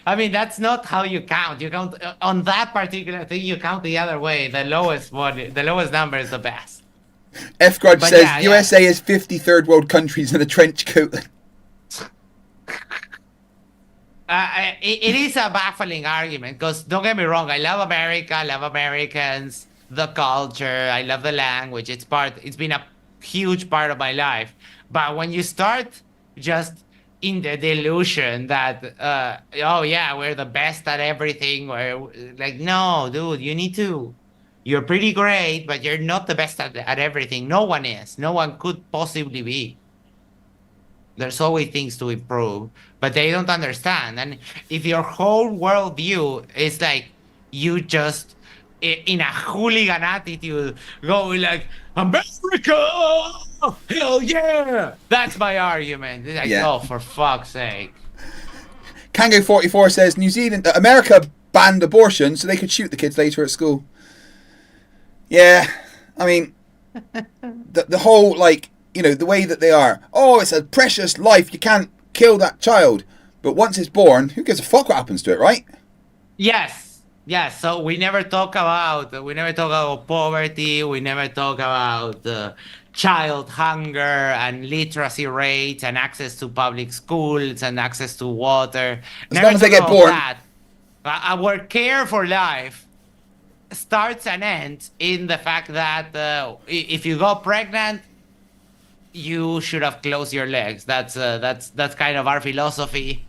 I mean, that's not how you count. You count on that particular thing. You count the other way. The lowest number is the best. F. Grudge says USA is 53rd world countries in a trench coat. It is a baffling argument because don't get me wrong. I love America. I love Americans. The culture. I love the language. It's been a huge part of my life. But when you start just in the delusion that oh yeah, we're the best at everything, we're like, no, dude, you're pretty great, but you're not the best at everything. No one is. No one could possibly be. There's always things to improve, but they don't understand. And if your whole worldview is like you just in a hooligan attitude go like, America, hell yeah, that's my argument. It's like, oh, for fuck's sake. Kango44 says America banned abortion so they could shoot the kids later at school. Yeah, I mean, the whole, like, you know, the way that they are. Oh, it's a precious life. You can't kill that child. But once it's born, who gives a fuck what happens to it, right? Yes. So we never talk about poverty. We never talk about child hunger and literacy rates and access to public schools and access to water. As long as they get born. Our care for life starts and ends in the fact that if you got pregnant, you should have closed your legs. That's kind of our philosophy,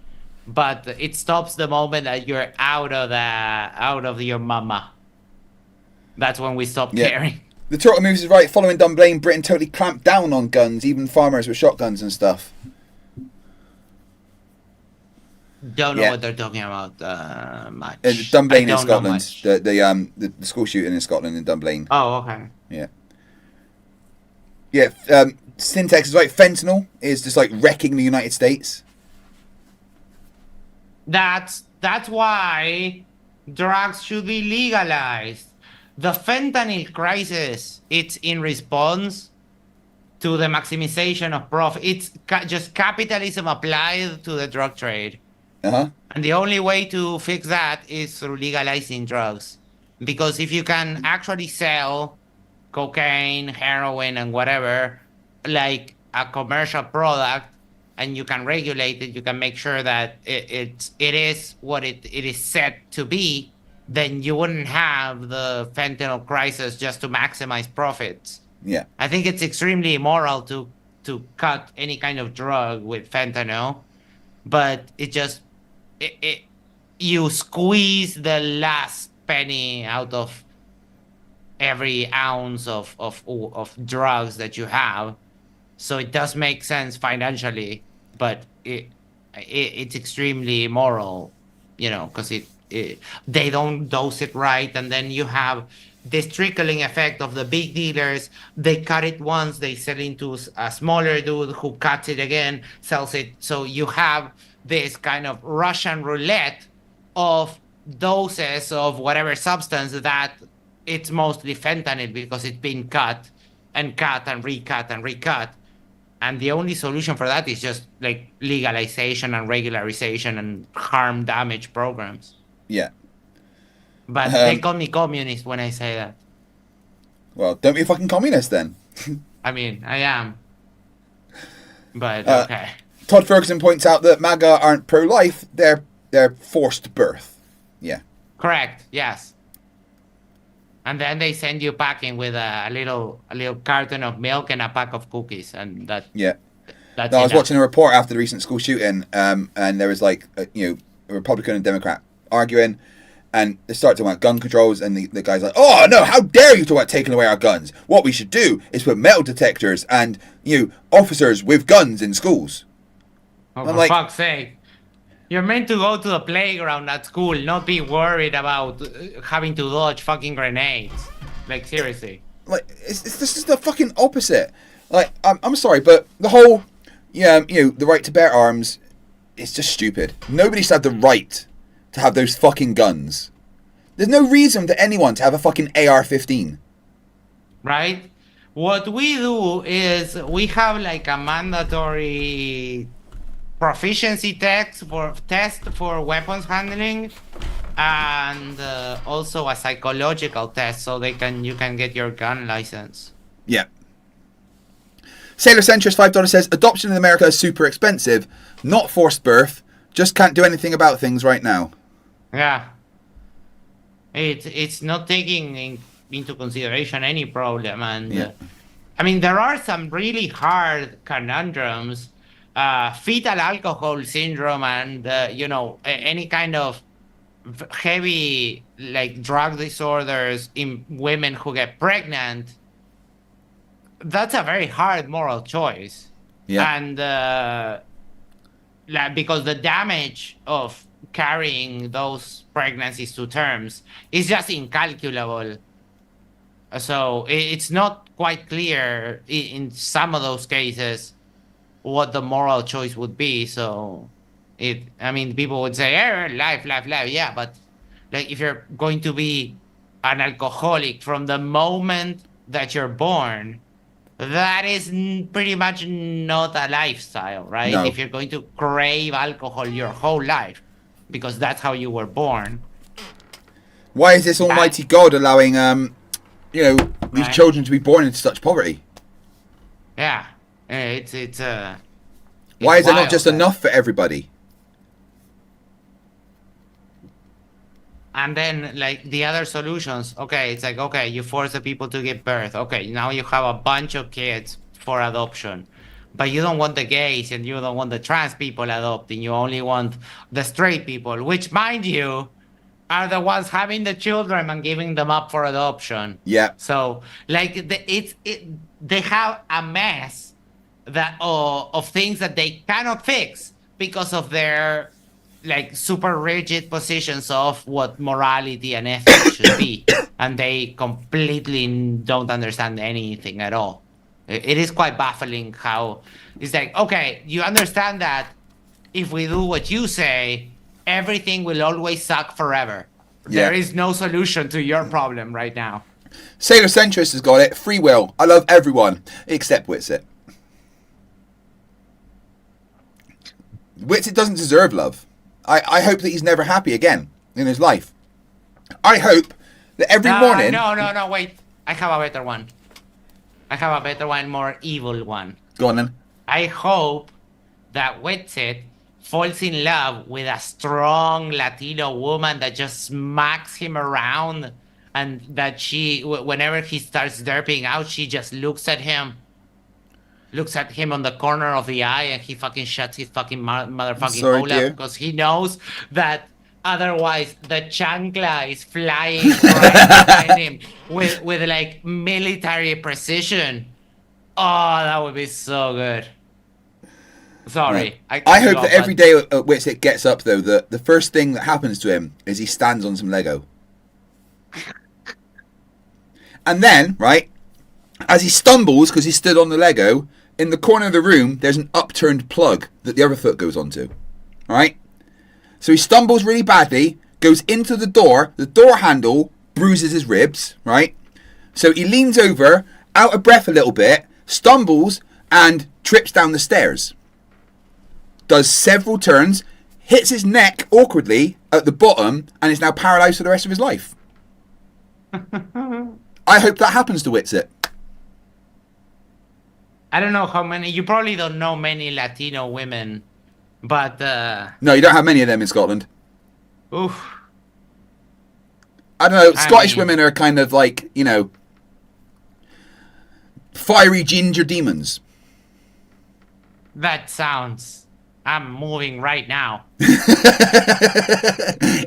but it stops the moment that you're out of your mama. That's when we stop caring. The Turtle Moves is right. Following Dunblane, Britain totally clamped down on guns, even farmers with shotguns and stuff. Don't know what they're talking about much. Dunblane in Scotland. The school shooting in Scotland in Dunblane. Oh, okay. Yeah. Yeah. Syntax is right. Fentanyl is just like wrecking the United States. That's why drugs should be legalized. The fentanyl crisis, it's in response to the maximization of profit. It's just capitalism applied to the drug trade. Uh-huh. And the only way to fix that is through legalizing drugs. Because if you can actually sell cocaine, heroin, and whatever, like a commercial product, and you can regulate it, you can make sure that it is what it is set to be, then you wouldn't have the fentanyl crisis just to maximize profits. Yeah. I think it's extremely immoral to cut any kind of drug with fentanyl, but you squeeze the last penny out of every ounce of drugs that you have. So it does make sense financially, but it's extremely immoral, you know, because they don't dose it right, and then you have this trickling effect of the big dealers. They cut it once, they sell into a smaller dude who cuts it again, sells it. So you have this kind of Russian roulette of doses of whatever substance that it's mostly fentanyl because it's been cut and recut and recut. And the only solution for that is just like legalization and regularization and harm damage programs. Yeah. But they call me communist when I say that. Well, don't be a fucking communist then. I mean, I am. But okay. Todd Ferguson points out that MAGA aren't pro-life; they're forced birth. Yeah. Correct. Yes. And then they send you packing with a little carton of milk and a pack of cookies, and that. Yeah. That's I was watching a report after the recent school shooting, and there was like a Republican and Democrat arguing, and they start talking about gun controls, and the guy's like, "Oh no, how dare you talk about taking away our guns? What we should do is put metal detectors and officers with guns in schools." Oh, I'm for fuck's sake. You're meant to go to the playground at school, not be worried about having to dodge fucking grenades. Like, seriously. Like, it's this is the fucking opposite. Like, I'm sorry, but the whole, the right to bear arms, it's just stupid. Nobody should have the right to have those fucking guns. There's no reason for anyone to have a fucking AR-15. Right? What we do is we have like a mandatory proficiency test for weapons handling, and also a psychological test so you can get your gun license. Yeah. Sailor Centrist $5 says adoption in America is super expensive, not forced birth. Just can't do anything about things right now. Yeah. It's not taking into consideration any problem, and I mean there are some really hard conundrums. Fetal alcohol syndrome and any kind of heavy like drug disorders in women who get pregnant. That's a very hard moral choice. And because the damage of carrying those pregnancies to terms is just incalculable. So it's not quite clear in some of those cases what the moral choice would be. So people would say, life, yeah, but like if you're going to be an alcoholic from the moment that you're born, that is pretty much not a lifestyle, right? No. If you're going to crave alcohol your whole life because that's how you were born. Why is this almighty God allowing these children to be born into such poverty? Yeah. It's why is it not wild, just enough for everybody? And then like the other solutions, it's like, you force the people to give birth. Now you have a bunch of kids for adoption. But you don't want the gays and you don't want the trans people adopting. You only want the straight people, which, mind you, are the ones having the children and giving them up for adoption. Yeah. So like they have a mess of things that they cannot fix because of their like super rigid positions of what morality and ethics should be, and they completely don't understand anything at all. It is quite baffling how it's like, you understand that if we do what you say, everything will always suck forever. There is no solution to your problem right now. Sailor Centrist has got it. Free will. I love everyone except Witsit. Witsit doesn't deserve love. I hope that he's never happy again in his life. I hope that every morning... No, wait. I have a better one. More evil one. Go on then. I hope that Witsit falls in love with a strong Latino woman that just smacks him around, and that whenever he starts derping out, she just looks at him on the corner of the eye, and he fucking shuts his fucking motherfucking hole up because he knows that otherwise the chancla is flying right behind him with like military precision. Oh, that would be so good. Sorry. Yeah. I hope that every day Witsit gets up, though, the first thing that happens to him is he stands on some Lego. And then, right, as he stumbles because he stood on the Lego, in the corner of the room, there's an upturned plug that the other foot goes onto. All right? So he stumbles really badly, goes into the door handle bruises his ribs, right? So he leans over, out of breath a little bit, stumbles, and trips down the stairs. Does several turns, hits his neck awkwardly at the bottom, and is now paralyzed for the rest of his life. I hope that happens to Witsit. I don't know how many. You probably don't know many Latino women, but no, you don't have many of them in Scotland. Oof. I don't know. Scottish women are kind of like, fiery ginger demons. That sounds I'm moving right now.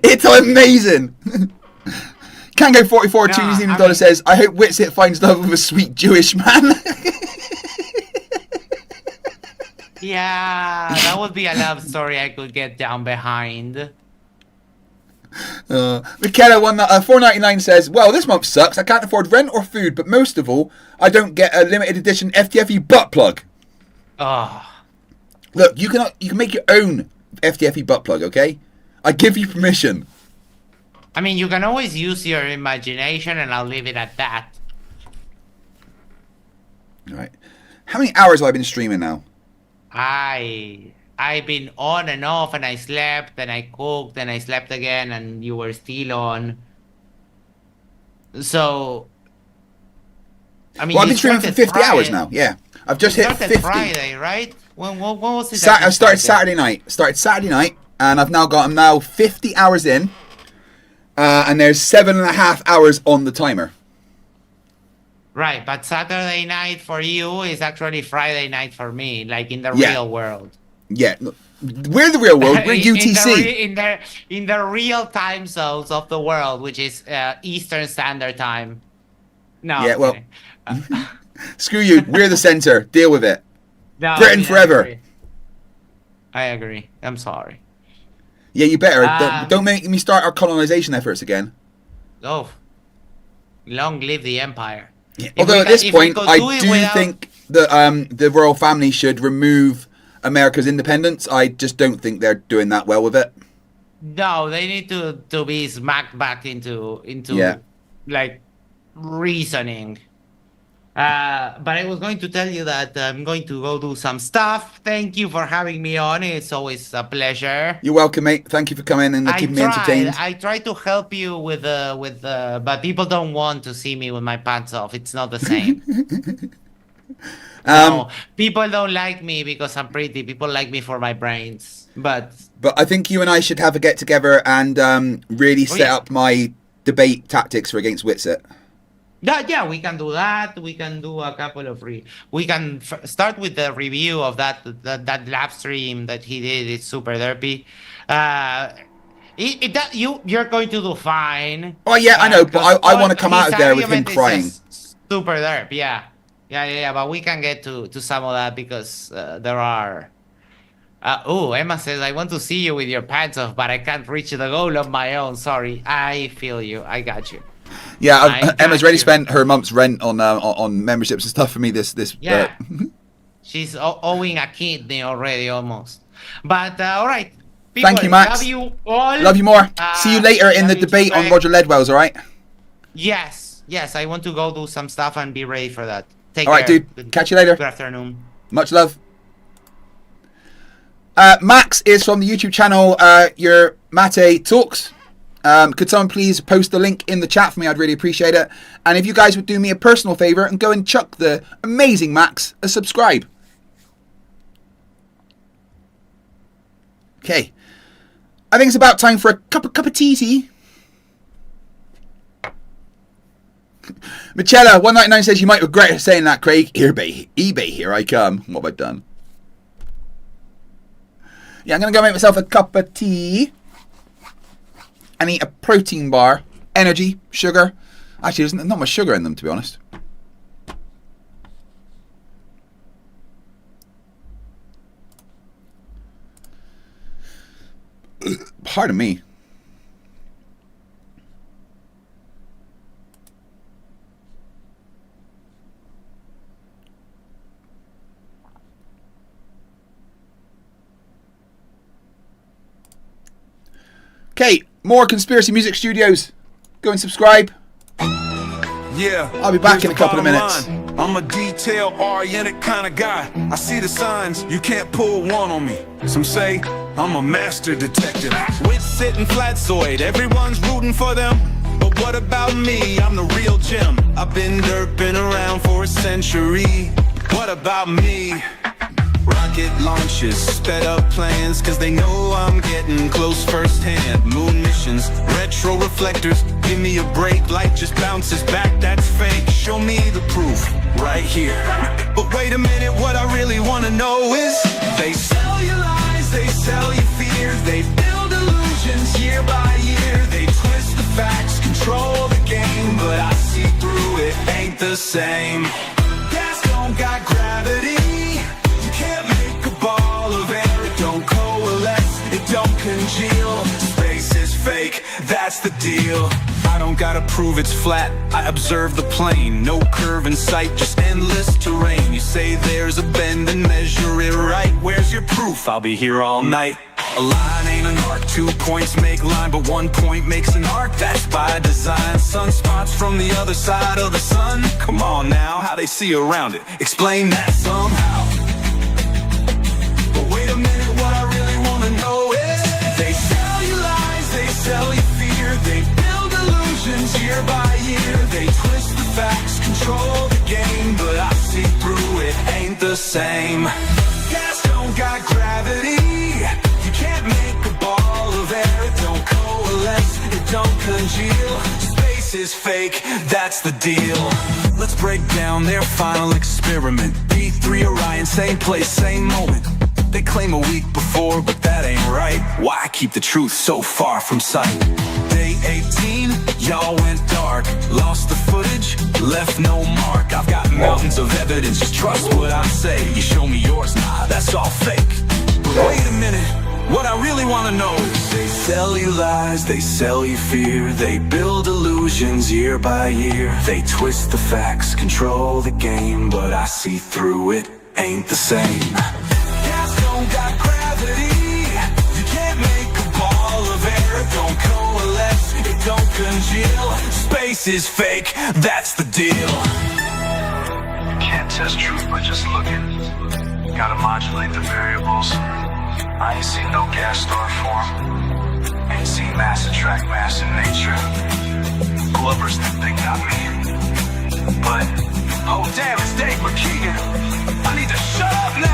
It's amazing. Kango 44 No, $2 I mean- says, I hope Witsit finds love with a sweet Jewish man. Yeah, that would be a love story I could get down behind. Michaela 499 says, well, this month sucks. I can't afford rent or food, but most of all, I don't get a limited edition FTFE butt plug. Oh. Look, you can make your own FTFE butt plug, okay? I give you permission. I mean, you can always use your imagination, and I'll leave it at that. All right. How many hours have I been streaming now? I've been on and off, and I slept, and I cooked, and I slept again, and you were still on. So, I mean, Well, I've been streaming for 50 hours now. Yeah, I've just hit 50. Friday, right? When was it? I started Saturday night. And I'm now 50 hours in, and there's 7.5 hours on the timer. Right, but Saturday night for you is actually Friday night for me, like in the real world. Yeah, we're the real world. We're UTC. in the real time zones of the world, which is Eastern Standard Time. No. Yeah, well, screw you. We're the center. Deal with it. No, Britain forever. I agree. I'm sorry. Yeah, you better. Don't make me start our colonization efforts again. Oh, long live the empire. Yeah. Although at this point, I do think that the royal family should remove America's independence. I just don't think they're doing that well with it. No, they need to be smacked back into like reasoning. But I was going to tell you that I'm going to go do some stuff. Thank you for having me on. It's always a pleasure. You're welcome, mate. Thank you for coming and keeping me entertained. I try to help you with but people don't want to see me with my pants off. It's not the same. No, people don't like me because I'm pretty. People like me for my brains. But I think you and I should have a get together and really set up my debate tactics for against Witsit. Yeah, we can do that. We can do a couple of we can start with the review of that live stream that he did. It's super derpy. You're going to do fine. Oh yeah, I know, but I want to come out of there with him crying. Super derp, yeah. But we can get to some of that because there are. Emma says, I want to see you with your pants off, but I can't reach the goal of my own. Sorry, I feel you. I got you. Yeah, Emma's already spent her month's rent on memberships and stuff for me. This. Yeah, she's owing a kidney already almost. But all right. People, thank you, Max. Love you all. Love you more. See you later in the debate on Roger Ledwell's. All right. Yes. I want to go do some stuff and be ready for that. Take all right, care. dude. Catch you later. Good afternoon. Much love. Max is from the YouTube channel Your Mate Talks. Could someone please post the link in the chat for me? I'd really appreciate it. And if you guys would do me a personal favor and go and chuck the amazing Max a subscribe. Okay. I think it's about time for a cup of tea. Michela 199 says you might regret saying that, Craig. eBay, here I come. What have I done? Yeah, I'm going to go make myself a cup of tea. And eat a protein bar, energy, sugar. Actually, there's not much sugar in them, to be honest. Pardon me. Okay, more Conspiracy Music Studios. Go and subscribe. Yeah, I'll be back in a couple of minutes. I'm a detail-oriented kind of guy. I see the signs, you can't pull one on me. Some say I'm a master detective. Witsit and Flatzoid, everyone's rooting for them. But what about me? I'm the real Jim. I've been derping around for a century. What about me? Rocket launches, sped up plans, cause they know I'm getting close firsthand. Moon missions, retro reflectors, give me a break, light just bounces back, that's fake. Show me the proof, right here. But wait a minute, what I really wanna know is, they sell you lies, they same. Gas don't got gravity. You can't make a ball of air. It don't coalesce, it don't congeal. Space is fake, that's the deal. I don't gotta prove it's flat, I observe the plane. No curve in sight, just endless terrain. You say there's a bend and measure it right. Where's your proof? I'll be here all night. A line ain't an arc, 2 points make line, but 1 point makes an arc, that's by design. Sunspots from the other side of the sun. Come on now, how they see around it, explain that somehow. But wait a minute, what I really wanna know is, they sell you lies, they sell you fear, they build illusions year by year. They twist the facts, control the game, but I see through it, ain't the same. Gas don't got gravity. Can't make a ball of air, it don't coalesce, it don't congeal. Space is fake, that's the deal. Let's break down their final experiment. B3 Orion, same place, same moment. They claim a week before, but that ain't right. Why keep the truth so far from sight? Day 18, y'all went dark. Lost the footage, left no mark. I've got mountains of evidence, just trust what I say. You show me yours, nah, that's all fake. But wait a minute, what I really want to know is, they sell you lies, they sell you fear, they build illusions year by year. They twist the facts, control the game, but I see through it, ain't the same. Gas don't got gravity. You can't make a ball of air. It don't coalesce, it don't congeal. Space is fake, that's the deal. Can't test truth by just looking. Gotta modulate the variables. I ain't seen no gas star form. Ain't seen mass attract mass in nature. Glovers think they got me. But, oh damn, it's Dave McKeegan. I need to shut up now!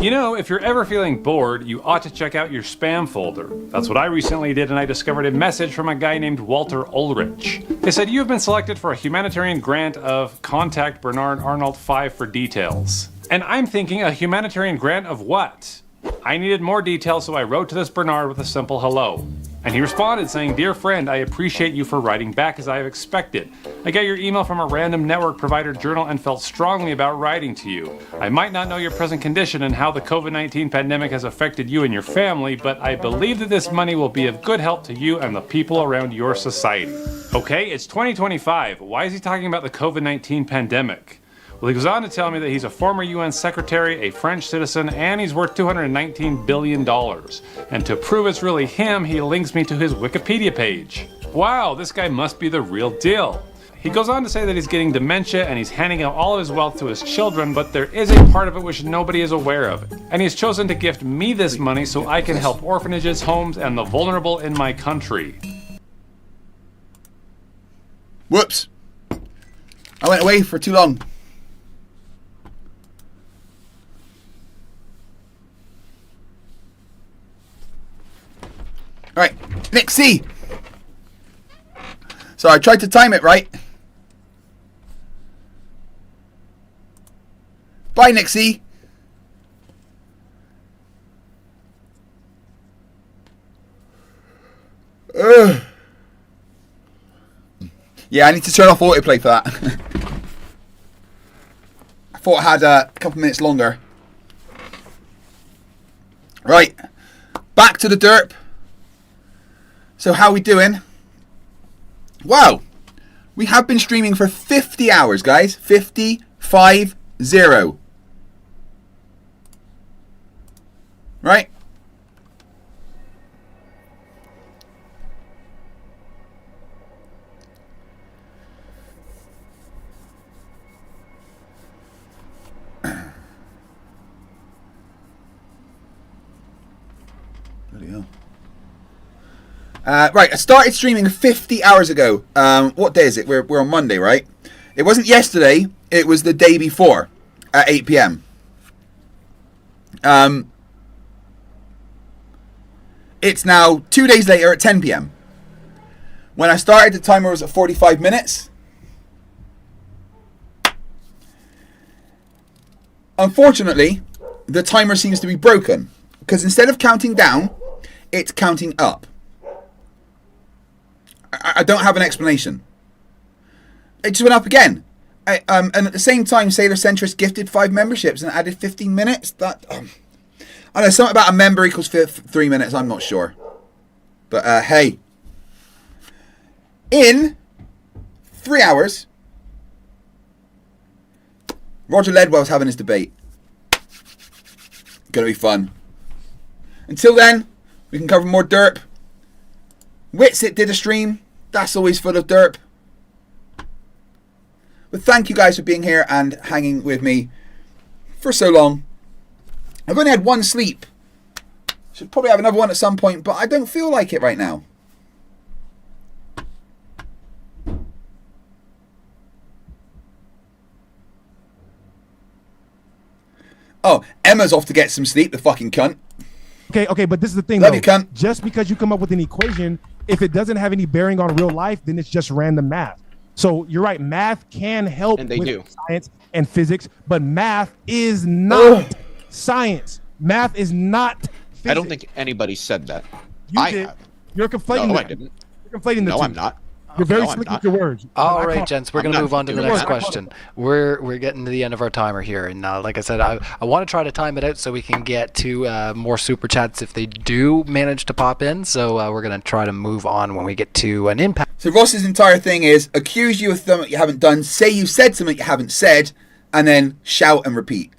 You know, if you're ever feeling bored, you ought to check out your spam folder. That's what I recently did, and I discovered a message from a guy named Walter Ulrich. They said, "You have been selected for a humanitarian grant of contact Bernard Arnault 5 for details." And I'm thinking, a humanitarian grant of what? I needed more details, so I wrote to this Bernard with a simple hello. And he responded saying, "Dear friend, I appreciate you for writing back as I have expected. I got your email from a random network provider journal and felt strongly about writing to you. I might not know your present condition and how the COVID-19 pandemic has affected you and your family, but I believe that this money will be of good help to you and the people around your society." Okay, it's 2025. Why is he talking about the COVID-19 pandemic? Well, he goes on to tell me that he's a former UN secretary, a French citizen, and he's worth $219 billion. And to prove it's really him, he links me to his Wikipedia page. Wow, this guy must be the real deal. He goes on to say that he's getting dementia and he's handing out all of his wealth to his children, but there is a part of it which nobody is aware of. And he's chosen to gift me this money so I can help orphanages, homes, and the vulnerable in my country. Whoops. I went away for too long. Right, Nick C. So I tried to time it right. Bye, Nick C. Yeah, I need to turn off autoplay for that. I thought I had a couple minutes longer. Right, back to the derp. So how we doing? Wow, we have been streaming for 50 hours, guys. 50-5-0. Right? Bloody hell. Right, I started streaming 50 hours ago. What day is it? We're on Monday, right? It wasn't yesterday. It was the day before at 8 p.m. It's now 2 days later at 10 p.m. When I started, the timer was at 45 minutes. Unfortunately, the timer seems to be broken because instead of counting down, it's counting up. I don't have an explanation. It just went up again. And at the same time, Sailor Centrist gifted 5 memberships and added 15 minutes. That I don't know, something about a member equals 3 minutes. I'm not sure. But hey, in 3 hours, Roger Ledwell's having his debate. Gonna be fun. Until then, we can cover more derp. Witsit did a stream. That's always full of derp. But thank you guys for being here and hanging with me for so long. I've only had 1 sleep. Should probably have another one at some point, but I don't feel like it right now. Oh, Emma's off to get some sleep, the fucking cunt. Okay, but this is the thing, Love though. you, cunt. Just because you come up with an equation, if it doesn't have any bearing on real life, then it's just random math. So you're right, math can help with science and physics, but math is not science. Math is not physics. I don't think anybody said that. You did. You're conflating No, them. I didn't. You're conflating the two. No, I'm not. You're very No, I'm slick not. with your words. All right, gents, we're going to move on to the next I question. We're getting to the end of our timer here, and like I said, I want to try to time it out so we can get to more super chats if they do manage to pop in. So we're going to try to move on when we get to an impact. So Ross's entire thing is accuse you of something you haven't done, say you said something you haven't said, and then shout and repeat.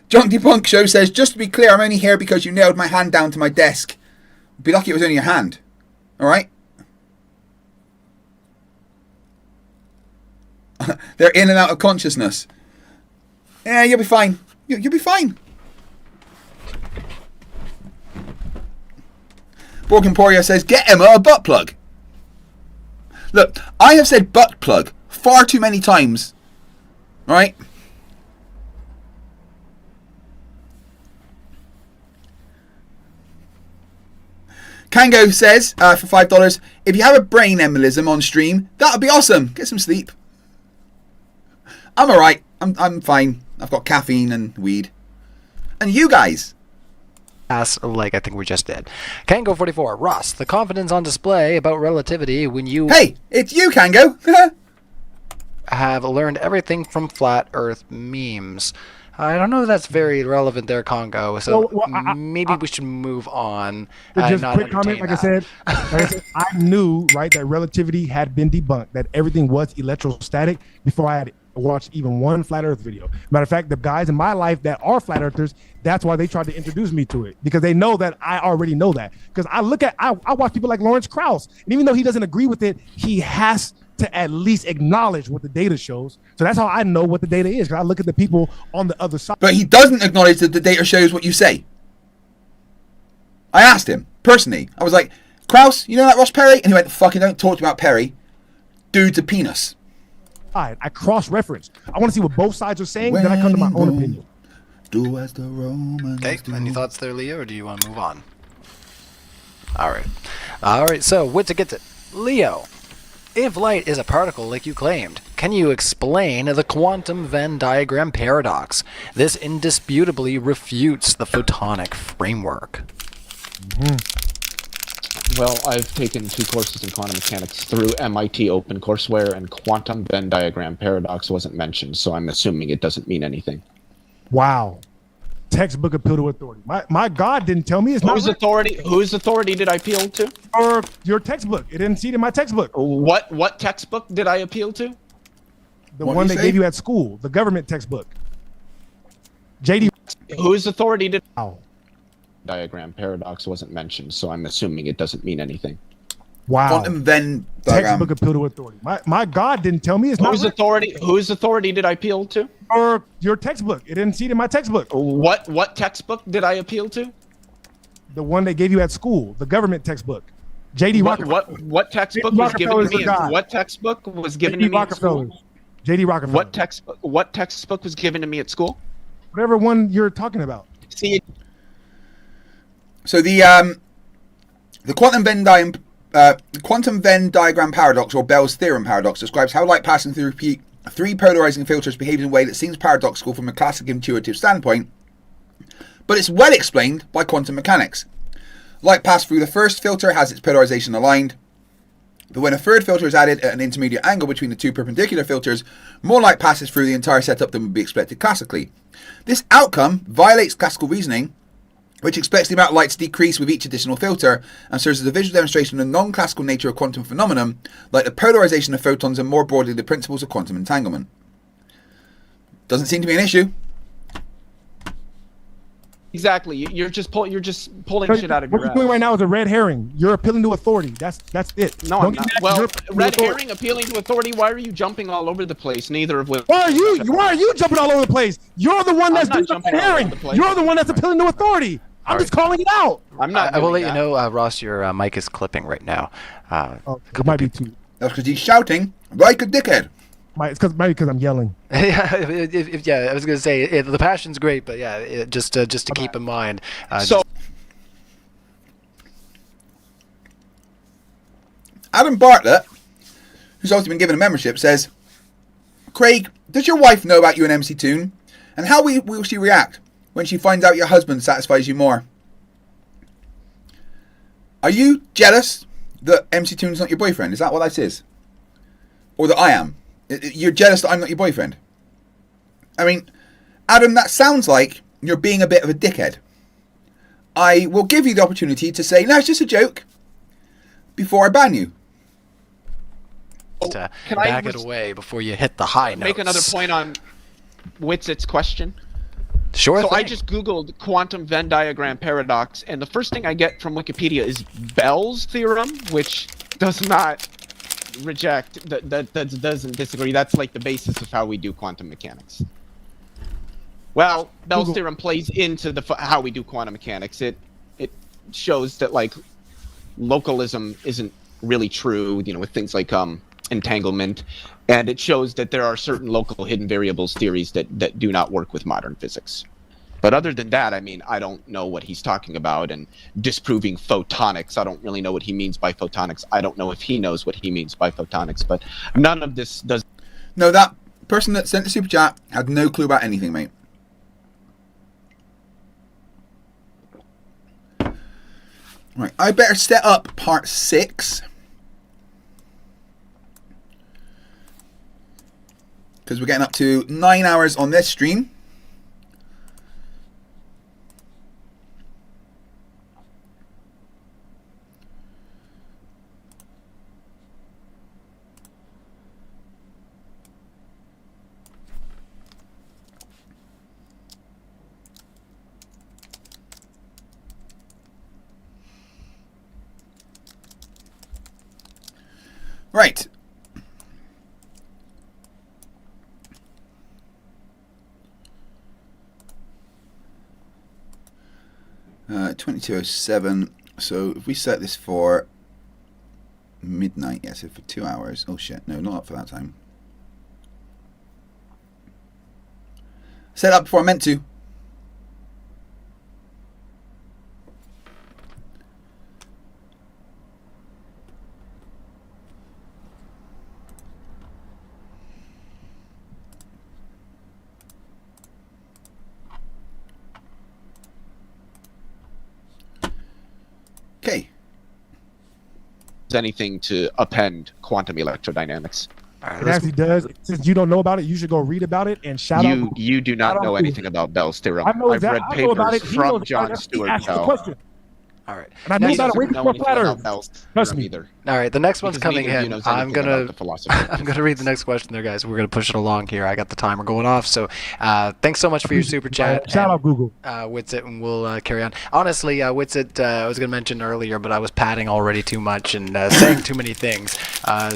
John Debunk Show says, just to be clear, I'm only here because you nailed my hand down to my desk. Be lucky it was only your hand. Alright? They're in and out of consciousness. Yeah, you'll be fine. You'll be fine. Borg Emporio says, get Emma a butt plug. Look, I have said butt plug far too many times. Right? Kango says, for $5, if you have a brain embolism on stream, that would be awesome. Get some sleep. I'm alright. I'm fine. I've got caffeine and weed. And you guys? Like I think we just did. Kango44, Ross, the confidence on display about relativity when you... Hey, it's you, Kango. have learned everything from flat earth memes. I don't know if that's very relevant there, Congo. So maybe we should move on. Just quick comment, like I said, I knew, right, that relativity had been debunked, that everything was electrostatic before I had watched even one flat earth video. Matter of fact, the guys in my life that are flat earthers, that's why they tried to introduce me to it, because they know that I already know that. Because I watch people like Lawrence Krauss, and even though he doesn't agree with it, he has to at least acknowledge what the data shows. So that's how I know what the data is, because I look at the people on the other side. But he doesn't acknowledge that the data shows what you say. I asked him, personally. I was like, Krauss, you know that Ross Perry? And he went, fucking don't talk about Perry. Dude's a penis. I cross-reference. I want to see what both sides are saying, then I come to my own opinion. Do as the Romans do. Any thoughts there, Leo, or do you want to move on? All right, so what to get to? Leo, if light is a particle like you claimed, can you explain the quantum Venn diagram paradox? This indisputably refutes the photonic framework. Well, I've taken 2 courses in quantum mechanics through MIT OpenCourseWare, and quantum Venn diagram paradox wasn't mentioned, so I'm assuming it doesn't mean anything. Wow. Textbook appeal to authority. My God didn't tell me it's not. Whose authority did I appeal to? Or your textbook. It didn't see it in my textbook. What textbook did I appeal to? The one they gave you at school, the government textbook. JD. Whose authority did? Wow. Diagram paradox wasn't mentioned, so I'm assuming it doesn't mean anything. Wow. Quantum Venn diagram. Textbook appeal to authority. My God didn't tell me it's not. Whose authority did I appeal to? Or your textbook. It didn't see it in my textbook. What textbook did I appeal to? The one they gave you at school, the government textbook. J.D. Rockefeller. What textbook was given to me? What textbook was given to me at school? J.D. Rockefeller. What textbook was given to me at school? Whatever one you're talking about. See. So the quantum Venn diagram paradox, or Bell's theorem paradox, describes how light passing through three polarizing filters behaves in a way that seems paradoxical from a classic intuitive standpoint, but it's well explained by quantum mechanics. Light passed through the first filter has its polarization aligned, but when a third filter is added at an intermediate angle between the two perpendicular filters, more light passes through the entire setup than would be expected classically. This outcome violates classical reasoning, which expects the amount of light to decrease with each additional filter, and serves as a visual demonstration of the non-classical nature of quantum phenomenon, like the polarization of photons and more broadly the principles of quantum entanglement. Doesn't seem to be an issue. Exactly. You're just pulling shit out of your What you're doing right now is a red herring. You're appealing to authority. That's it. No, I'm not. Well, red herring appealing to authority. Why are you jumping all over the place? Neither of which. Why are you jumping all over the place? You're the one that's doing the herring. You're the one that's appealing to authority. I'm just calling it out. I'm not. I will let you know, Ross. Your mic is clipping right now. It might be too. That's because he's shouting like a dickhead. It's because I'm yelling. Yeah, I was gonna say the passion's great, but yeah, just to keep in mind. Adam Bartlett, who's also been given a membership, says, Craig, does your wife know about you and MC Toon? And how will she react when she finds out your husband satisfies you more? Are you jealous that MC Toon's not your boyfriend? Is that what that is? Or that I am? You're jealous that I'm not your boyfriend? I mean, Adam, that sounds like you're being a bit of a dickhead. I will give you the opportunity to say, no, it's just a joke, before I ban you. To back it away before you hit the high notes. Make another point on Witzit's question. Sure. So I just Googled quantum Venn diagram paradox, and the first thing I get from Wikipedia is Bell's theorem, which does not reject, that doesn't disagree. That's like the basis of how we do quantum mechanics. Well, Bell's theorem plays into how we do quantum mechanics. It shows that like localism isn't really true, with things like entanglement, and it shows that there are certain local hidden variables theories that do not work with modern physics. But other than that, I mean, I don't know what he's talking about, and disproving photonics, I don't really know what he means by photonics. I don't know if he knows what he means by photonics, but none of this does. No, that person that sent the super chat had no clue about anything, mate. Right, I better set up part 6. Because we're getting up to 9 hours on this stream. Right. Uh, 22:07. So if we set this for midnight, yes, for 2 hours. Oh shit, no, not up for that time. Set up before I meant to. Okay. Anything to append quantum electrodynamics. It actually does. Since you don't know about it, you should go read about it and shout out. You do not know anything about Bell's theorem. I've read papers from John Stuart Bell. All right. And I knew about it way before Flat Earth. Trust me. Either. All right, the next one's Because coming neither of you in. knows I'm anything gonna about the philosophy. I'm gonna read the next question there, guys. We're gonna push it along here. I got the timer going off. So thanks so much for your super chat. Shout out Google. Witsit, and we'll carry on. Honestly, Witsit, I was gonna mention earlier, but I was patting already too much and saying too many things.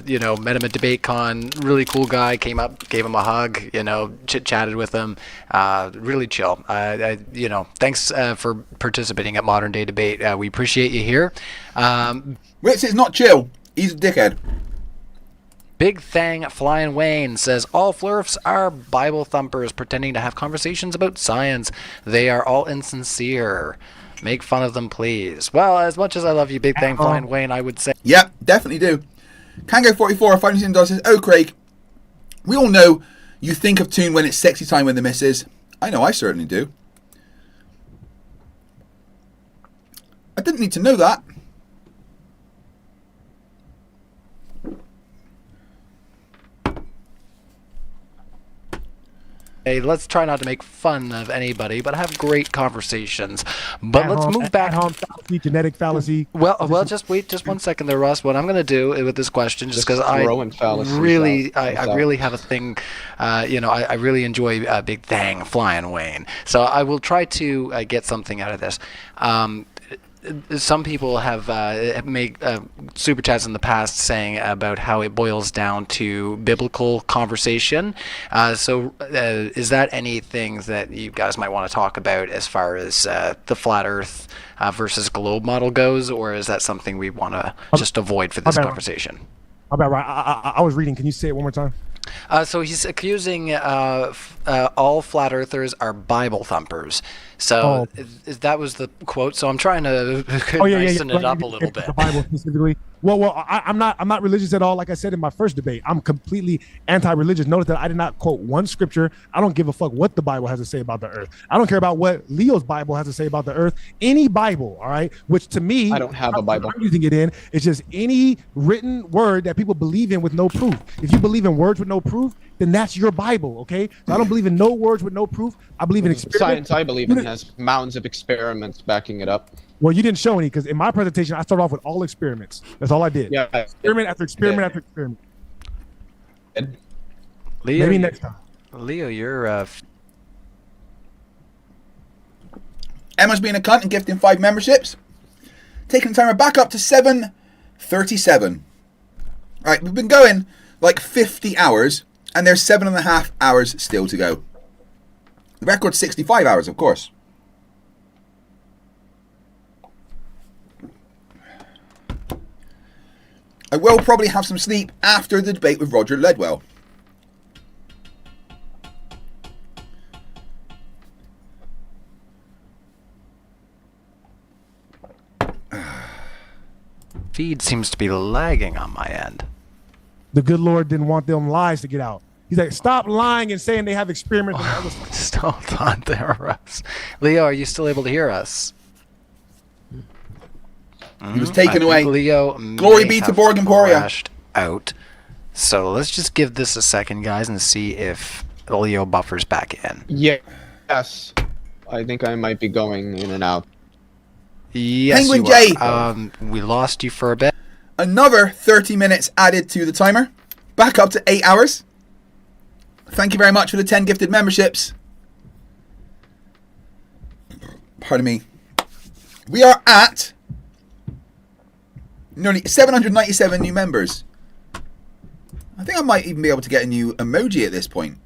You know, met him at DebateCon. Really cool guy. Came up, gave him a hug. You know, chit chatted with him. Really chill. You know, thanks for participating at Modern Day Debate. We appreciate you here. Witsit's not chill. He's a dickhead. Big Thang Flying Wayne says, all Flerfs are Bible thumpers pretending to have conversations about science. They are all insincere. Make fun of them, please. Well, as much as I love you, Big Thang Flying Wayne, I would say... Yeah, definitely do. Kango44, $5 says, oh, Craig, we all know you think of Toon when it's sexy time when the misses. I know, I certainly do. I didn't need to know that. Hey, let's try not to make fun of anybody, but have great conversations. But let's move back. At-home fallacy, genetic fallacy. Well, just wait just one second there, Russ. What I'm going to do with this question, just because I really have a thing, you know, I really enjoy Big Thang Flying Wayne. So I will try to get something out of this. Some people have made super chats in the past saying about how it boils down to biblical conversation. So is that anything that you guys might want to talk about as far as the flat Earth versus globe model goes, or is that something we want to just avoid for this conversation? How about right? I was reading. Can you say it one more time? So he's accusing all flat earthers are Bible thumpers. So that was the quote. So I'm trying to nicen it up a little bit. The Bible specifically. Well, I'm not religious at all. Like I said in my first debate, I'm completely anti-religious. Notice that I did not quote one scripture. I don't give a fuck what the Bible has to say about the earth. I don't care about what Leo's Bible has to say about the earth. Any Bible, all right? Which to me, I don't have a Bible. I'm using it in. It's just any written word that people believe in with no proof. If you believe in words with no proof, then that's your Bible, okay? So I don't believe in no words with no proof. I believe in experiments. Science I believe in has mounds of experiments backing it up. Well, you didn't show any, because in my presentation, I started off with all experiments. That's all I did. Yeah. Experiment after experiment after experiment. Leo, maybe next time. Leo, you're... Emma's being a cunt and gifting 5 memberships. Taking the timer back up to 7:37. Right, we've been going like 50 hours, and there's 7.5 hours still to go. The record's 65 hours, of course. I will probably have some sleep after the debate with Roger Ledwell. Feed seems to be lagging on my end. The good Lord didn't want them lies to get out. He's like, stop lying and saying they have experiments on the other side. Still on there, Russ. Leo, are you still able to hear us? He was taken away. Leo, glory be to Borg Emporia. Crashed out. So let's just give this a second, guys, and see if Leo buffers back in. Yes. I think I might be going in and out. Yes, Penguin you J. are. We lost you for a bit. Another 30 minutes added to the timer. Back up to 8 hours. Thank you very much for the 10 gifted memberships. Pardon me. We are at nearly 797 new members. I think I might even be able to get a new emoji at this point.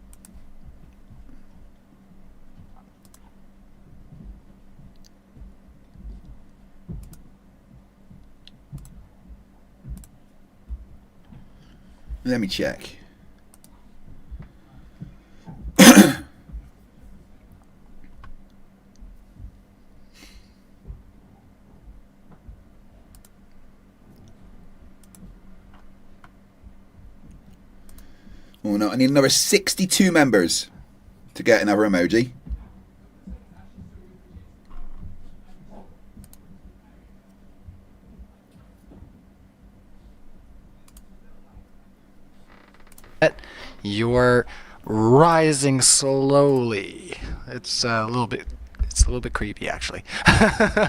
Let me check. Oh no, I need another 62 members to get another emoji. You're rising slowly. It's a little bit. It's a little bit creepy, actually.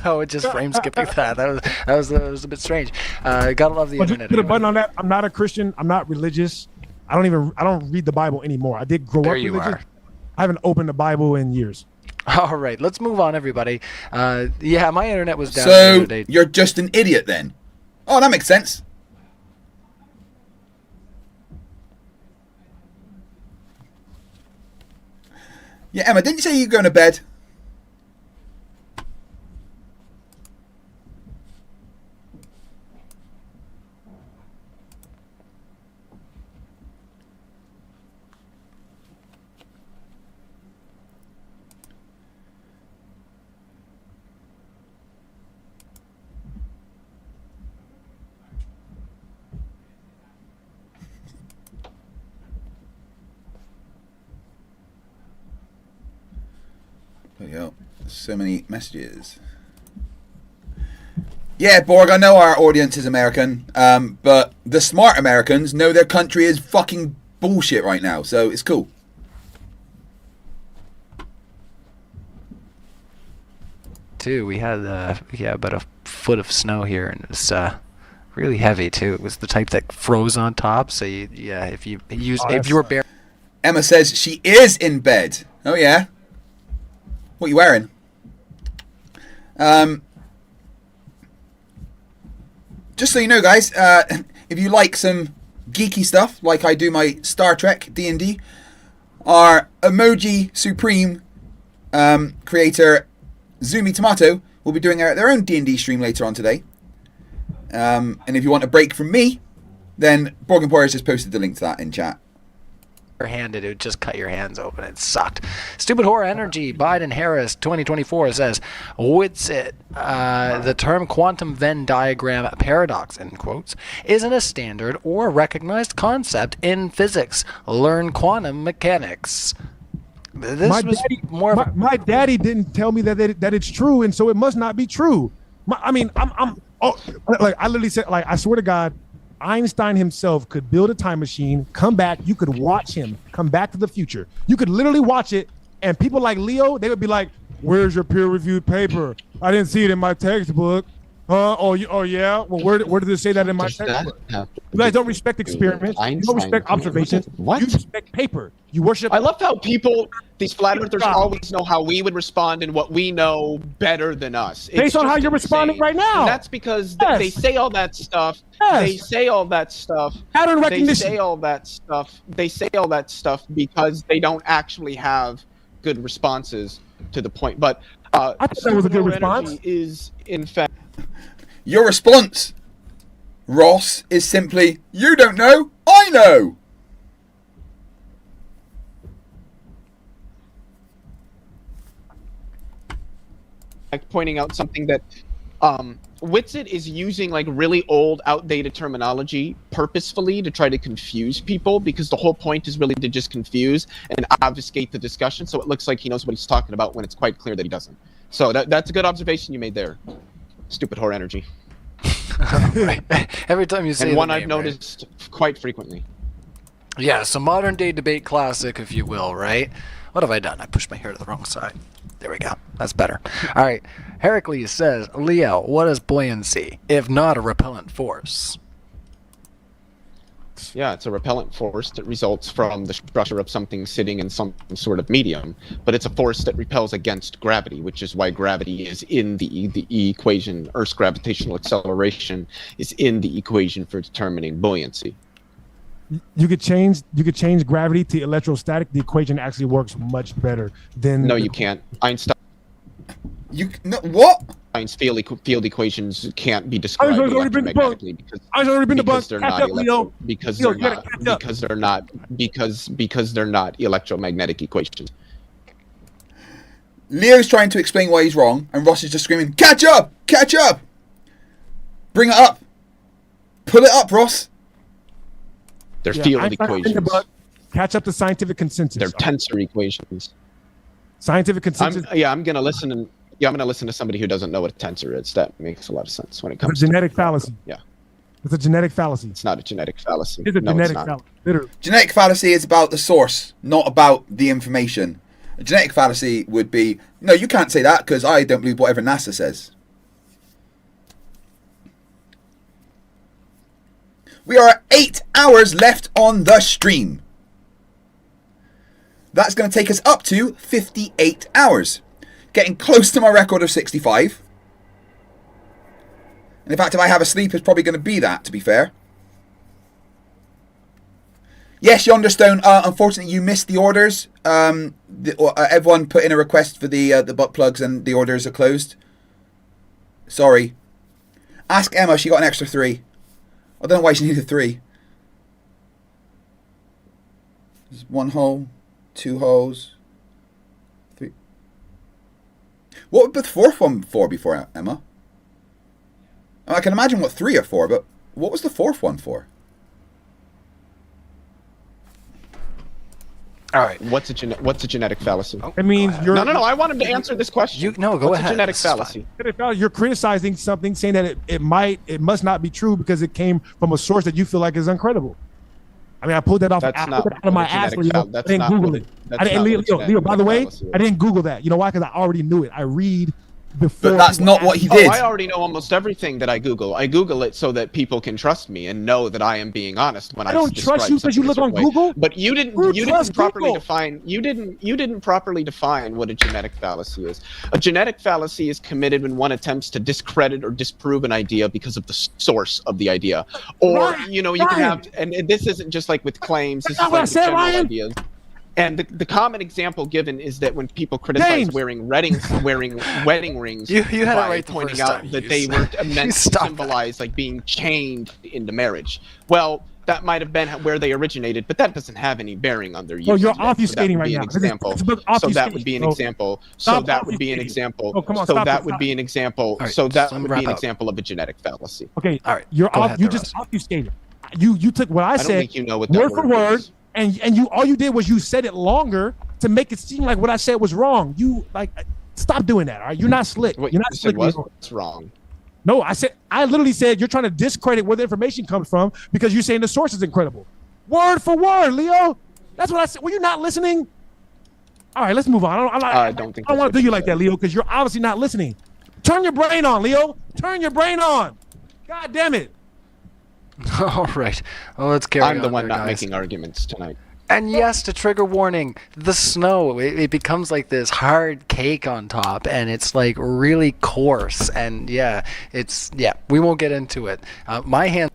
Oh, it just frame skipping that. That was a bit strange. Gotta love the internet. Put a button on that. I'm not a Christian. I'm not religious. I don't read the Bible anymore. I did grow up religious. I haven't opened the Bible in years. All right, let's move on, everybody. Yeah, my internet was down the So other day. you're just an idiot then? Oh, that makes sense. Yeah, Emma, didn't you say you're going to bed? There you go. So many messages. Yeah, Borg, I know our audience is American, but the smart Americans know their country is fucking bullshit right now, so it's cool. We had about a foot of snow here, and it's really heavy too. It was the type that froze on top, so if you were bare. Emma says she is in bed. Oh yeah. What are you wearing? Just so you know, guys, if you like some geeky stuff, like I do my Star Trek D&D, our Emoji Supreme creator, Zoomy Tomato, will be doing their own D&D stream later on today. And if you want a break from me, then Borg Emporius just posted the link to that in chat. Handed, it would just cut your hands open. It sucked. Stupid Horror Energy, Biden Harris 2024 says, "What's it? The term quantum Venn diagram paradox, in quotes, isn't a standard or recognized concept in physics. Learn quantum mechanics." My daddy didn't tell me that it's true, and so it must not be true. I literally said, like, I swear to God, Einstein himself could build a time machine, come back, you could watch him come back to the future. You could literally watch it, and people like Leo, they would be like, "Where's your peer-reviewed paper? I didn't see it in my textbook." Oh yeah? Well, where did it say that in my textbook? You guys don't respect experiments. You don't respect observations. What? You respect paper. You worship... I love how these flat earthers always know how we would respond and what we know better than us. Based on how you're responding right now. And that's because they say all that stuff. Yes. They say all that stuff. Pattern recognition. They say all that stuff. They say all that stuff because they don't actually have good responses to the point. But I thought that was a good response. Is in fact... Your response, Ross, is simply, "You don't know, I know." Like pointing out something that Witsit is using like really old, outdated terminology purposefully to try to confuse people, because the whole point is really to just confuse and obfuscate the discussion, so it looks like he knows what he's talking about when it's quite clear that he doesn't. So that's a good observation you made there. Stupid Horror Energy. Right. Every time you say and one the I've name, noticed quite frequently. Yeah, so modern day debate classic, if you will, right? What have I done? I pushed my hair to the wrong side. There we go. That's better. All right. Heracles says, "Leo, what is buoyancy, if not a repellent force?" Yeah, it's a repellent force that results from the structure of something sitting in some sort of medium, but it's a force that repels against gravity, which is why gravity is in the equation. Earth's gravitational acceleration is in the equation for determining buoyancy. You could change gravity to electrostatic. The equation actually works much better than... No, you can't. Einstein... What? Einstein's field equations can't be described electromagnetically because they're not electromagnetic equations. Leo's trying to explain why he's wrong, and Ross is just screaming, "Catch up! Catch up! Bring it up! Pull it up, Ross!" They're field equations. Catch up to scientific consensus. They're tensor equations. Scientific consensus. I'm gonna listen to somebody who doesn't know what a tensor is. That makes a lot of sense when it comes to genetic fallacy. Yeah. It's a genetic fallacy. It's not a genetic fallacy. It's a genetic fallacy. Literally. Genetic fallacy is about the source, not about the information. A genetic fallacy would be, no, you can't say that because I don't believe whatever NASA says. We are at 8 hours left on the stream. That's going to take us up to 58 hours. Getting close to my record of 65. And in fact, if I have a sleep, it's probably going to be that, to be fair. Yes, Yonderstone, unfortunately you missed the orders. Everyone put in a request for the butt plugs and the orders are closed. Sorry. Ask Emma, she got an extra 3. I don't know why she needed 3. There's 1 hole, 2 holes, 3. What would the 4th one for before, Emma? I can imagine what 3 are for, but what was the 4th one for? All right. What's a genetic fallacy? It means you're No. I want him to answer this question. Go What's ahead. A genetic fallacy. You're criticizing something, saying that it must not be true because it came from a source that you feel like is incredible. I mean, I pulled that off. That's I not pulled it out of my ass. Leo. I didn't Google it. Leo, by the way, I didn't Google that. You know why? Because I already knew it. I read before. But that's not what he did. I already know almost everything that I Google. I Google it so that people can trust me and know that I am being honest when I don't trust you because you look on Google. But you didn't properly define. You didn't properly define what a genetic fallacy is. A genetic fallacy is committed when one attempts to discredit or disprove an idea because of the source of the idea, or you can have. And this isn't just like with claims. This is like with general ideas. And the common example given is that when people criticize wearing wedding rings, you had it right the pointing first out time. that they were meant to symbolize like being chained into marriage. Well, that might have been where they originated, but that doesn't have any bearing on their use. Well, you're obfuscating right now. So that would be an example. So that would be an example. Oh, come on, so stop that it, would stop be it. an example. Right, so that so would wrap be an up. example of a genetic fallacy. Okay, all right. You just obfuscated. You took what I don't said think you know what that word for word word, is. and you all you did was you said it longer to make it seem like what I said was wrong. You stop doing that. All right, you're not slick. What You're not you slick. said was wrong. No, I literally said you're trying to discredit where the information comes from because you're saying the source is incredible. Word for word, Leo. That's what I said. Were you not listening? All right, let's move on. I don't want to do you like that, Leo, because you're obviously not listening. Turn your brain on, Leo. Turn your brain on. God damn it. All right. Well, let's carry on. I'm the one not guys. making arguments tonight. And yes, to trigger warning, the snow, it becomes like this hard cake on top, and it's like really coarse. And we won't get into it. My hand.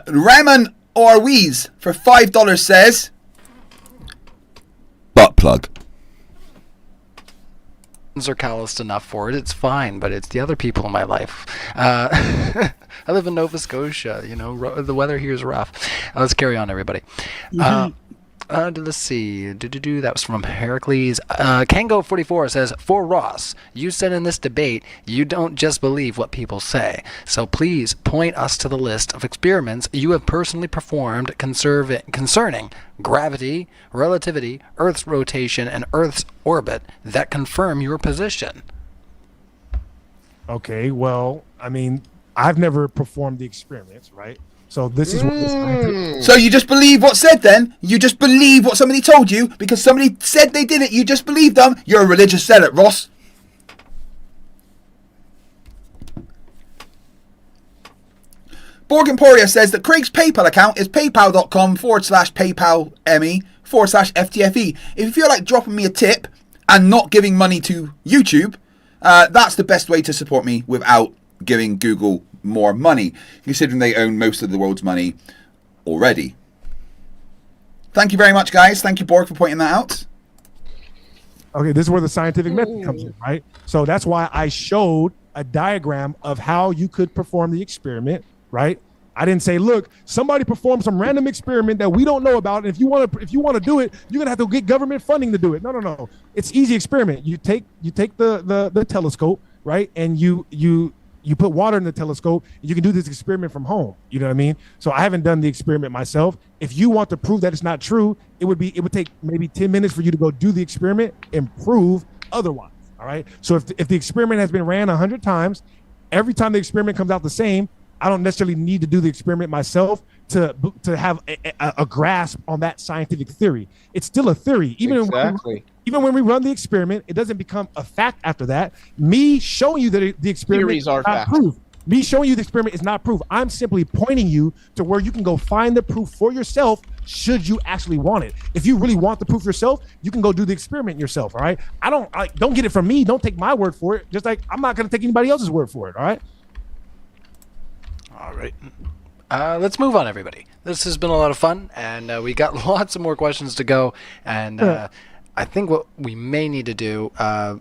Raymond Orweez for $5 says, butt plug. Are calloused enough for it. It's fine, but it's the other people in my life. I live in Nova Scotia. The weather here is rough. Let's carry on, everybody. Let's see. That was from Heracles. Kango44 says, for Ross, you said in this debate, you don't just believe what people say. So please point us to the list of experiments you have personally performed concerning gravity, relativity, Earth's rotation, and Earth's orbit that confirm your position. Okay, well, I mean, I've never performed the experiments, right? So this is what this So you just believe what's said then? You just believe what somebody told you because somebody said they did it, you just believe them? You're a religious zealot, Ross. Borg Emporia says that Craig's PayPal account is paypal.com/PayPalMe/FTFE. If you feel like dropping me a tip and not giving money to YouTube, that's the best way to support me without giving Google more money, considering they own most of the world's money already. Thank you very much, guys. Thank you, Borg, for pointing that out. Okay, this is where the scientific method comes in, right? So that's why I showed a diagram of how you could perform the experiment, right? I didn't say, look, somebody performed some random experiment that we don't know about. And if you want to do it, you're gonna have to get government funding to do it. No. It's easy experiment. You take the telescope, right? And you put water in the telescope, and you can do this experiment from home. You know what I mean? So I haven't done the experiment myself. If you want to prove that it's not true, it would take maybe 10 minutes for you to go do the experiment and prove otherwise. All right. So if the experiment has been ran 100 times, every time the experiment comes out the same, I don't necessarily need to do the experiment myself to have a grasp on that scientific theory. It's still a theory. Even when we run the experiment, it doesn't become a fact after that. Me showing you that the experiment Theories are is not facts. proof. Me showing you the experiment is not proof. I'm simply pointing you to where you can go find the proof for yourself should you actually want it. If you really want the proof yourself, you can go do the experiment yourself, all right? Don't get it from me. Don't take my word for it. Just like I'm not going to take anybody else's word for it, all right? All right. Let's move on, everybody. This has been a lot of fun, and we got lots of more questions to go. And I think what we may need to do,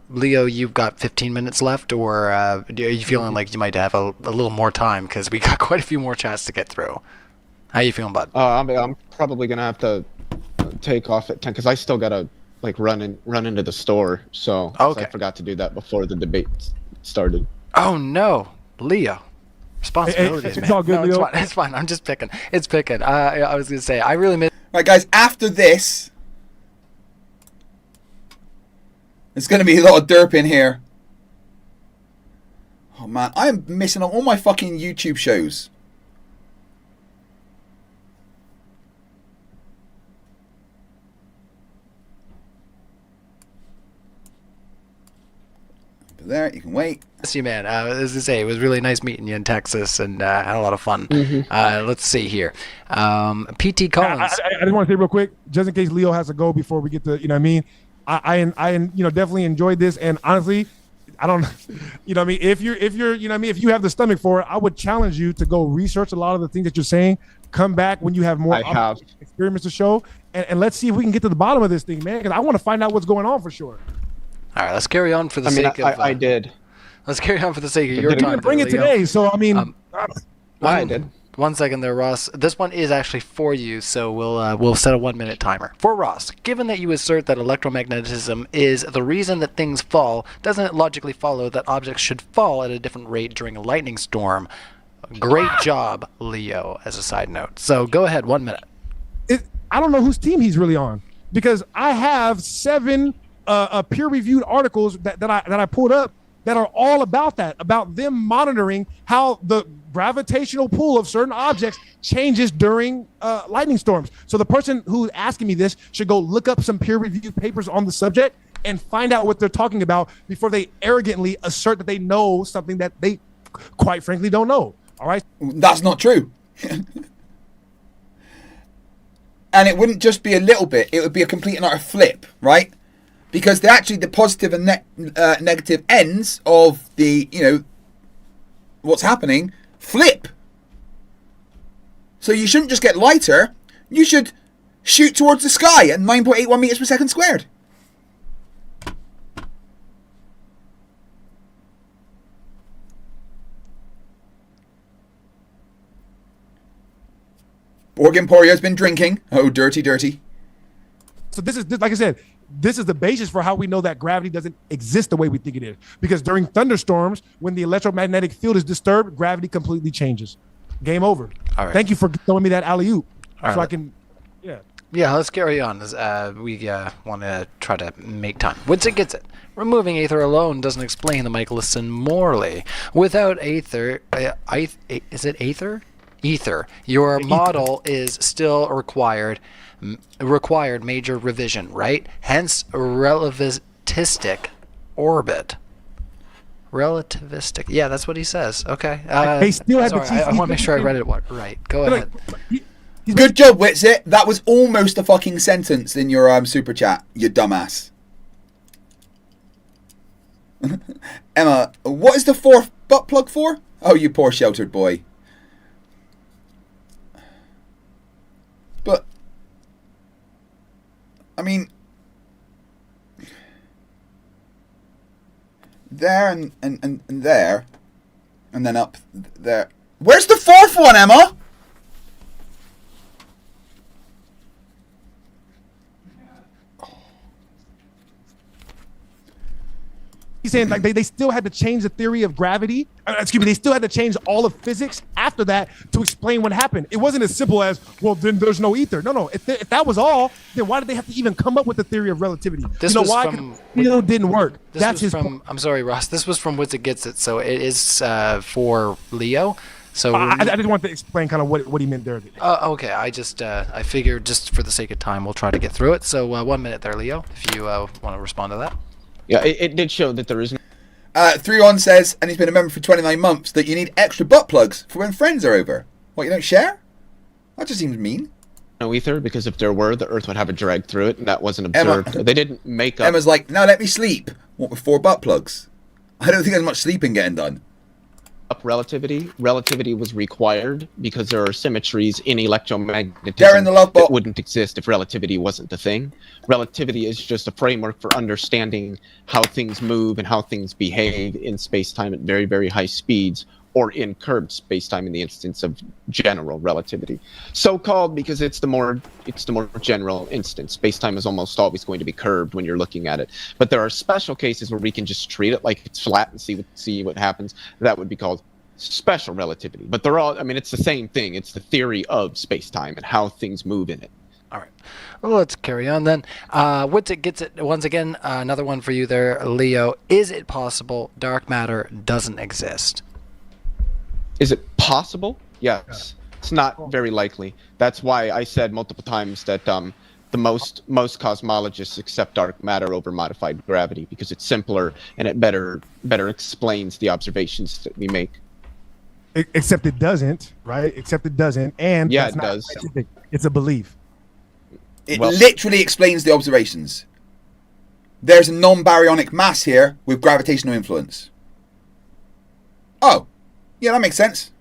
Leo, you've got 15 minutes left, or are you feeling like you might have a little more time? Because we got quite a few more chats to get through. How you feeling, bud? I'm probably gonna have to take off at 10 because I still gotta run into the store. So I forgot to do that before the debate started. Oh no, Leo. Responsibilities, man. It's all good, Leo. It's fine. I'm just picking. It's picking. I was gonna say I really miss. All right, guys. After this, there's going to be a lot of derp in here. Oh man, I am missing all my fucking YouTube shows. There, you can wait. Yes, you, man. As I say, it was really nice meeting you in Texas, and had a lot of fun. Let's see here. PT Collins. I just want to say real quick, just in case Leo has to go before we get to, you know what I mean? I definitely enjoyed this, and honestly, I don't, you know what I mean? If you're, you know what I mean? If you have the stomach for it, I would challenge you to go research a lot of the things that you're saying. Come back when you have more experiments to show, and let's see if we can get to the bottom of this thing, man. Because I want to find out what's going on for sure. All right, let's carry on for the sake of. I did. Let's carry on for the sake of your time. You didn't bring it today, so I mean. I did. 1 second there, Ross. This one is actually for you, so we'll set a 1 minute timer. For Ross, given that you assert that electromagnetism is the reason that things fall, doesn't it logically follow that objects should fall at a different rate during a lightning storm? Great job, Leo, as a side note. So go ahead, 1 minute. I don't know whose team he's really on, because I have 7 peer-reviewed articles that I pulled up that are all about that, about them monitoring how the gravitational pull of certain objects changes during lightning storms. So the person who's asking me this should go look up some peer-reviewed papers on the subject and find out what they're talking about before they arrogantly assert that they know something that they, quite frankly, don't know. All right? That's not true. And it wouldn't just be a little bit. It would be a complete and utter flip, right? Because the positive and negative ends of the, what's happening flip. So you shouldn't just get lighter. You should shoot towards the sky at 9.81 meters per second squared. Borg Emporio's been drinking. Oh, dirty, dirty. So this is, like I said, this is the basis for how we know that gravity doesn't exist the way we think it is. Because during thunderstorms, when the electromagnetic field is disturbed, gravity completely changes. Game over. All right. Thank you for throwing me that alley-oop. All so right. I can, yeah. Yeah, let's carry on. We want to try to make time. Once it gets it. Removing Aether alone doesn't explain the Michelson Morley. Without Aether, is it Aether? Ether. Your model is still required major revision, right? Hence, relativistic orbit. Relativistic. Yeah, that's what he says. Okay. They still had sorry, I want to make sure I read it right. Go ahead. Good job, Witsit. That was almost a fucking sentence in your super chat, you dumbass. Emma, what is the 4th butt plug for? Oh, you poor sheltered boy. But, I mean, there and there, and then up there. Where's the 4th one, Emma? He's saying like they still had to change the theory of gravity. They still had to change all of physics after that to explain what happened. It wasn't as simple as, well, then there's no ether. No. If that was all, then why did they have to even come up with the theory of relativity? This you know was why? from- It didn't work. This That's was his from. I'm sorry, Ross. This was from Wits It Gets It, so it is for Leo. So I just want to explain kind of what he meant there. Okay, I figured just for the sake of time, we'll try to get through it. So 1 minute there, Leo, if you want to respond to that. Yeah, it did show that there is. 3-1 says, and he's been a member for 29 months, that you need extra butt plugs for when friends are over. What, you don't share? That just seems mean. No ether, because if there were, the Earth would have a drag through it, and that wasn't observed. They didn't make up. Emma's like, now let me sleep. What, with 4 butt plugs? I don't think there's much sleeping getting done. Up relativity. Relativity was required because there are symmetries in electromagnetism that wouldn't exist if relativity wasn't the thing. Relativity is just a framework for understanding how things move and how things behave in space-time at very, very high speeds, or in curved space-time in the instance of general relativity. So-called because it's the more general instance. Space-time is almost always going to be curved when you're looking at it. But there are special cases where we can just treat it like it's flat and see what happens. That would be called special relativity. But they're all, I mean, it's the same thing. It's the theory of space-time and how things move in it. All right. Well, let's carry on then. What's it gets it once again? Another one for you there, Leo. Is it possible dark matter doesn't exist? Is it possible? Yes. It's not very likely. That's why I said multiple times that the most cosmologists accept dark matter over modified gravity because it's simpler and it better explains the observations that we make. Except it doesn't, right? Except it doesn't, and yeah, it does. Scientific. It's a belief. It literally explains the observations. There's a non-baryonic mass here with gravitational influence. Oh. Yeah, that makes sense.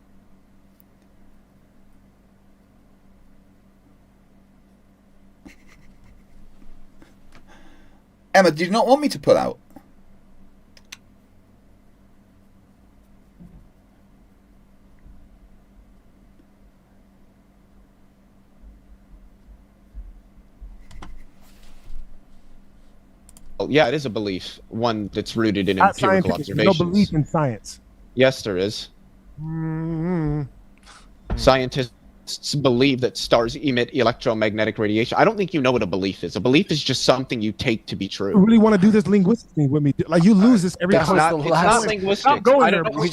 Emma, did you not want me to pull out? Well, yeah, it is a belief, one that's rooted in Not empirical scientific. observations. No belief in science. Yes, there is. Mm-hmm. Scientists believe that stars emit electromagnetic radiation. I don't think you know what a belief is. A belief is just something you take to be true. You really want to do this linguistic thing with me? Like you lose this every time. It's not linguistics. I don't know. You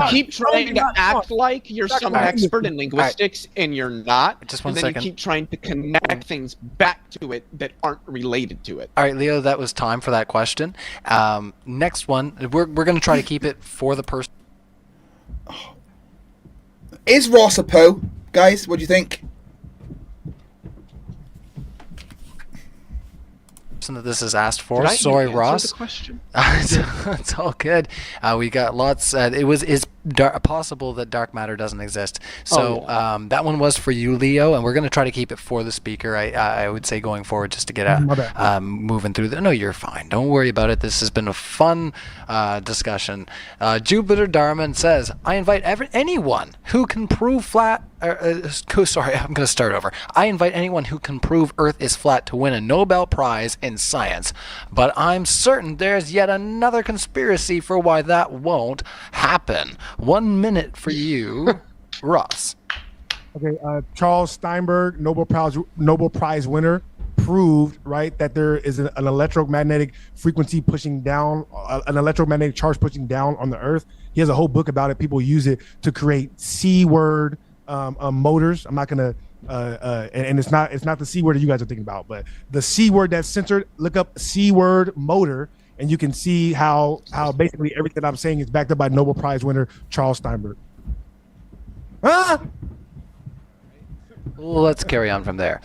keep trying to act like you're some expert in linguistics, and you're not. Just one and then second. you keep trying to connect things back to it that aren't related to it. All right, Leo, that was time for that question. Next one, we're going to try to keep it for the person. Is Ross a Poe? Guys, what do you think? That this is asked for. Did I Sorry, answer Ross. the question? It's all good. We got lots. Is possible that dark matter doesn't exist. So that one was for you, Leo, and we're going to try to keep it for the speaker. I would say going forward, just to get moving through. No, you're fine. Don't worry about it. This has been a fun discussion. Jupiter Darman says, "I invite anyone who can prove flat." Sorry, I'm going to start over. I invite anyone who can prove Earth is flat to win a Nobel Prize in science, but I'm certain there's yet another conspiracy for why that won't happen. 1 minute for you, Ross. Okay, Charles Steinberg, Nobel Prize winner, proved right that there is an electromagnetic frequency pushing down, an electromagnetic charge pushing down on the Earth. He has a whole book about it. People use it to create C-word motors. I'm not gonna, and it's not the C word that you guys are thinking about, but the C word that's censored. Look up C-word motor, and you can see how basically everything I'm saying is backed up by Nobel Prize winner Charles Steinberg. Let's carry on from there.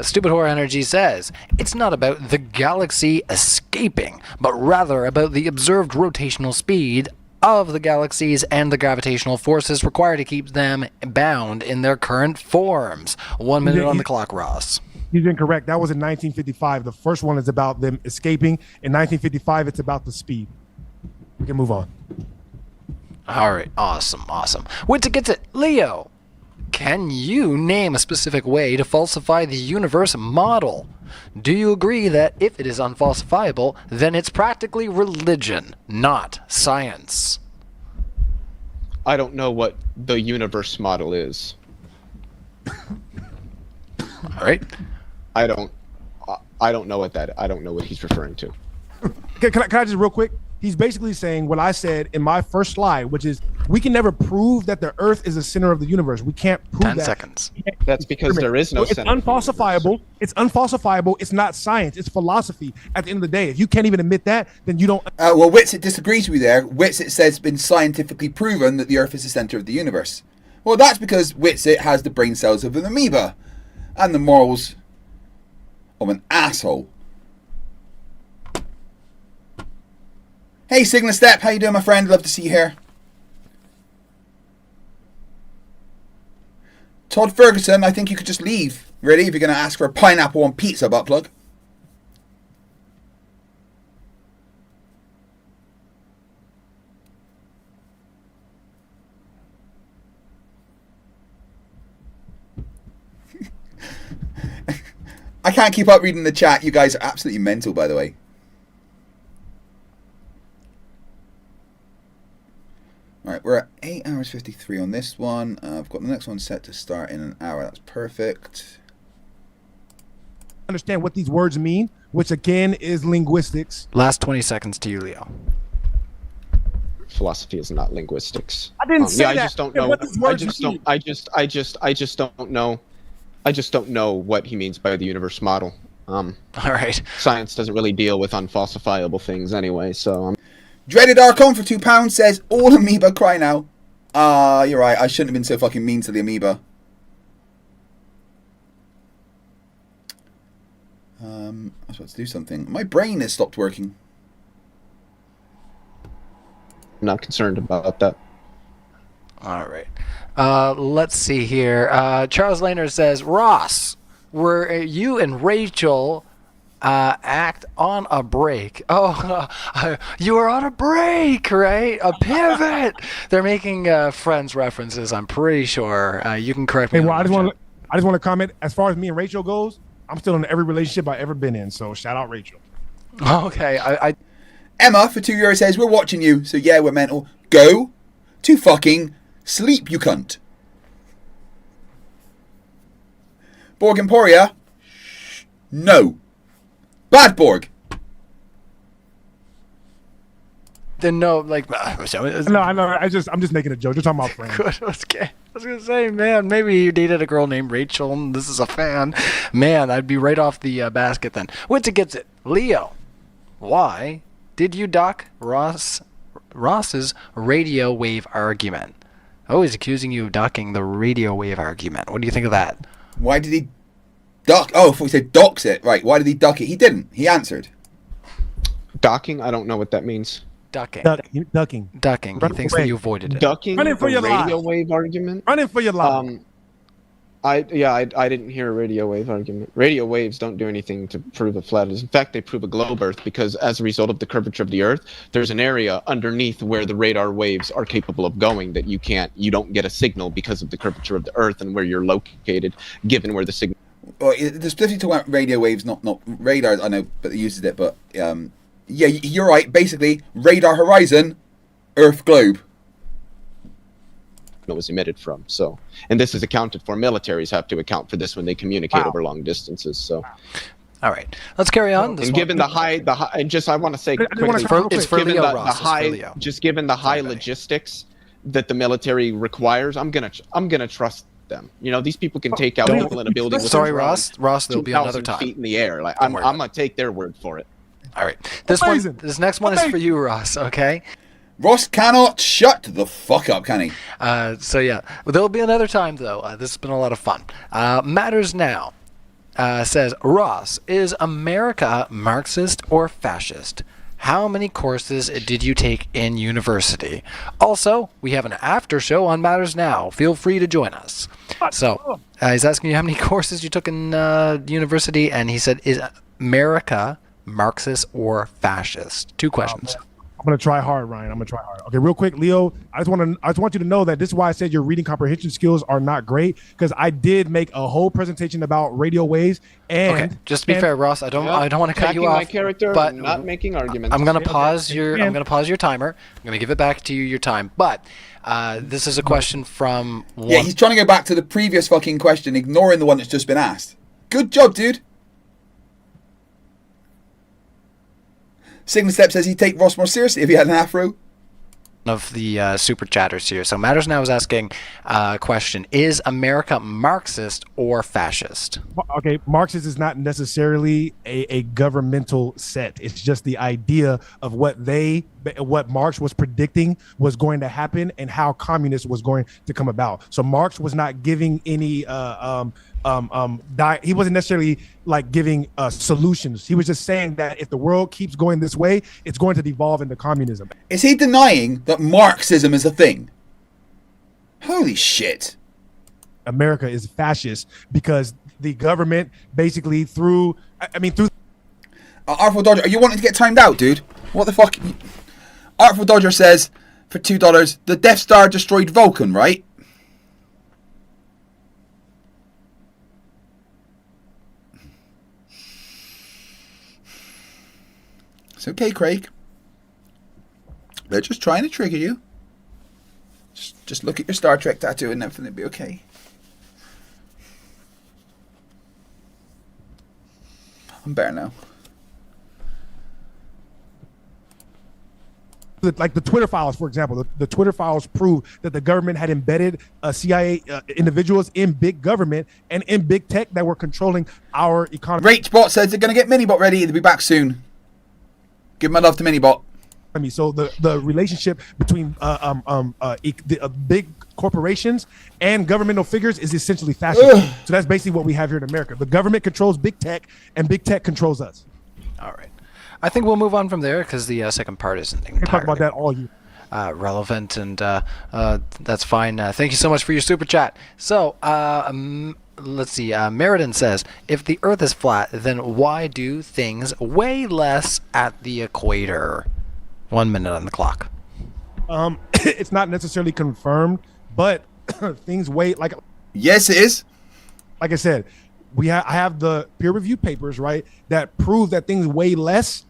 Stupid Horror Energy says, it's not about the galaxy escaping, but rather about the observed rotational speed of the galaxies and the gravitational forces required to keep them bound in their current forms. 1 minute on the clock, Ross. He's incorrect. That was in 1955. The first one is about them escaping. In 1955, it's about the speed. We can move on. All right. Awesome. Witsa gets it. Leo, can you name a specific way to falsify the universe model? Do you agree that if it is unfalsifiable, then it's practically religion, not science? I don't know what the universe model is. All right. I don't know what he's referring to. Can I just real quick? He's basically saying what I said in my first slide, which is We can never prove that the Earth is the center of the universe. We can't prove 10 that. seconds. That's because there is no It's center of the unfalsifiable. It's unfalsifiable. It's not science. It's philosophy. At the end of the day, if you can't even admit that, then you don't. Well, Witsit disagrees with you there. Witsit says it's been scientifically proven that the Earth is the center of the universe. Well, that's because Witsit has the brain cells of an amoeba and the morals of an asshole. Hey, Signal Step, how you doing, my friend? Love to see you here. Todd Ferguson, I think you could just leave. Really, if you're going to ask for a pineapple on pizza, butt plug. I can't keep up reading the chat. You guys are absolutely mental, by the way. Alright, we're at 8 hours 53 on this one. I've got the next one set to start in an hour. That's perfect. Understand what these words mean, which again is linguistics. Last 20 seconds to you, Leo. Philosophy is not linguistics. I didn't say I that. just don't Yeah, know. what these words mean. I just don't know. I just don't know what he means by the universe model. All right. Science doesn't really deal with unfalsifiable things anyway, so. Dreaded Archon for £2 says, all amoeba cry now. You're right. I shouldn't have been so fucking mean to the amoeba. I was about to do something. My brain has stopped working. I'm not concerned about that. All right. Let's see here. Charles Lehner says, Ross, were you and Rachel act on a break? Oh, you were on a break, right? A pivot. They're making Friends references, I'm pretty sure. You can correct me. Hey, well, I just want to comment. As far as me and Rachel goes, I'm still in every relationship I've ever been in. So shout out Rachel. Okay. Emma for €2 says, we're watching you. So yeah, we're mental. Go to fucking sleep, you cunt. Borg Emporia. No. Bad Borg. Then no, like No, I know. I'm just making a joke. You're talking about friends. Okay. I was gonna say, man, maybe you dated a girl named Rachel, and this is a fan. Man, I'd be right off the basket then. Witsit gets it. Leo, why did you duck Ross's radio wave argument? Oh, he's accusing you of ducking the radio wave argument. What do you think of that? Why did he duck? Oh, I thought he said docks it. Right, why did he duck it? He didn't. He answered. Docking? I don't know what that means. Ducking. Ducking. He thinks that you avoided it. Ducking Running for your radio life. wave argument? Running for your life. I didn't hear a radio wave argument. Radio waves don't do anything to prove a flat Earth. In fact, they prove a globe Earth because as a result of the curvature of the Earth, there's an area underneath where the radar waves are capable of going that you don't get a signal because of the curvature of the Earth and where you're located, given where the signal. Well, there's specifically talking about radio waves, not radar. I know, but they uses it. But yeah, you're right. Basically, radar horizon, Earth globe. Was emitted from. So, and this is accounted for. Militaries have to account for this when they communicate over long distances. So, all right, let's carry on. And given the high, and just I want to say quickly, it's for given Leo, the high, just given the high logistics that the military requires, I'm gonna trust them. You know, these people can take out people in a building. Sorry, Ross, there'll be another time. Feet in the air. Like I'm gonna take their word for it. All right, this next one is for you, Ross. Okay. Ross cannot shut the fuck up, can he? So yeah, there'll be another time though. This has been a lot of fun. Matters Now says, Ross, is America Marxist or fascist? How many courses did you take in university? Also, we have an after show on Matters Now. Feel free to join us. So he's asking you how many courses you took in university, and he said, is America Marxist or fascist? Two questions. I'm gonna try hard, Ryan. I'm gonna try hard. Okay, real quick, Leo. I just want you to know that this is why I said your reading comprehension skills are not great, because I did make a whole presentation about radio waves. And okay, just to be fair, Ross, I don't want to cut you off. My character, but not making arguments. I'm gonna pause your timer. I'm gonna give it back to you your time. But this is a question from one. Yeah, he's trying to go back to the previous fucking question, ignoring the one that's just been asked. Good job, dude. Signal Step says he'd take Ross more seriously if he had an afro. of the super chatters here. So Matters Now is asking a question: is America Marxist or fascist? Okay, Marxist is not necessarily a governmental set. It's just the idea of what Marx was predicting was going to happen and how communism was going to come about. So Marx was not giving any he wasn't necessarily like giving solutions. He was just saying that if the world keeps going this way, it's going to devolve into communism. Is he denying that Marxism is a thing? Holy shit. America is fascist because the government basically through Artful Dodger, are you wanting to get timed out, dude? What the fuck? Artful Dodger says for $2, the Death Star destroyed Vulcan, right? It's okay, Craig. They're just trying to trigger you. Just look at your Star Trek tattoo and everything will be okay. I'm better now. Like the Twitter files, for example, the Twitter files prove that the government had embedded CIA individuals in big government and in big tech that were controlling our economy. Rachbot says they're going to get Minibot ready. They'll be back soon. Give my love to Minibot. So the relationship between big corporations and governmental figures is essentially fascist. So that's basically what we have here in America. The government controls big tech, and big tech controls us. All right. I think we'll move on from there because the second part isn't entirely talk about that all year. Relevant, and that's fine. Thank you so much for your super chat. So let's see. Meriden says, if the Earth is flat, then why do things weigh less at the equator? 1 minute on the clock. It's not necessarily confirmed, but things weigh like. Yes, it is. Like I said, I have the peer-reviewed papers, right, that prove that things weigh less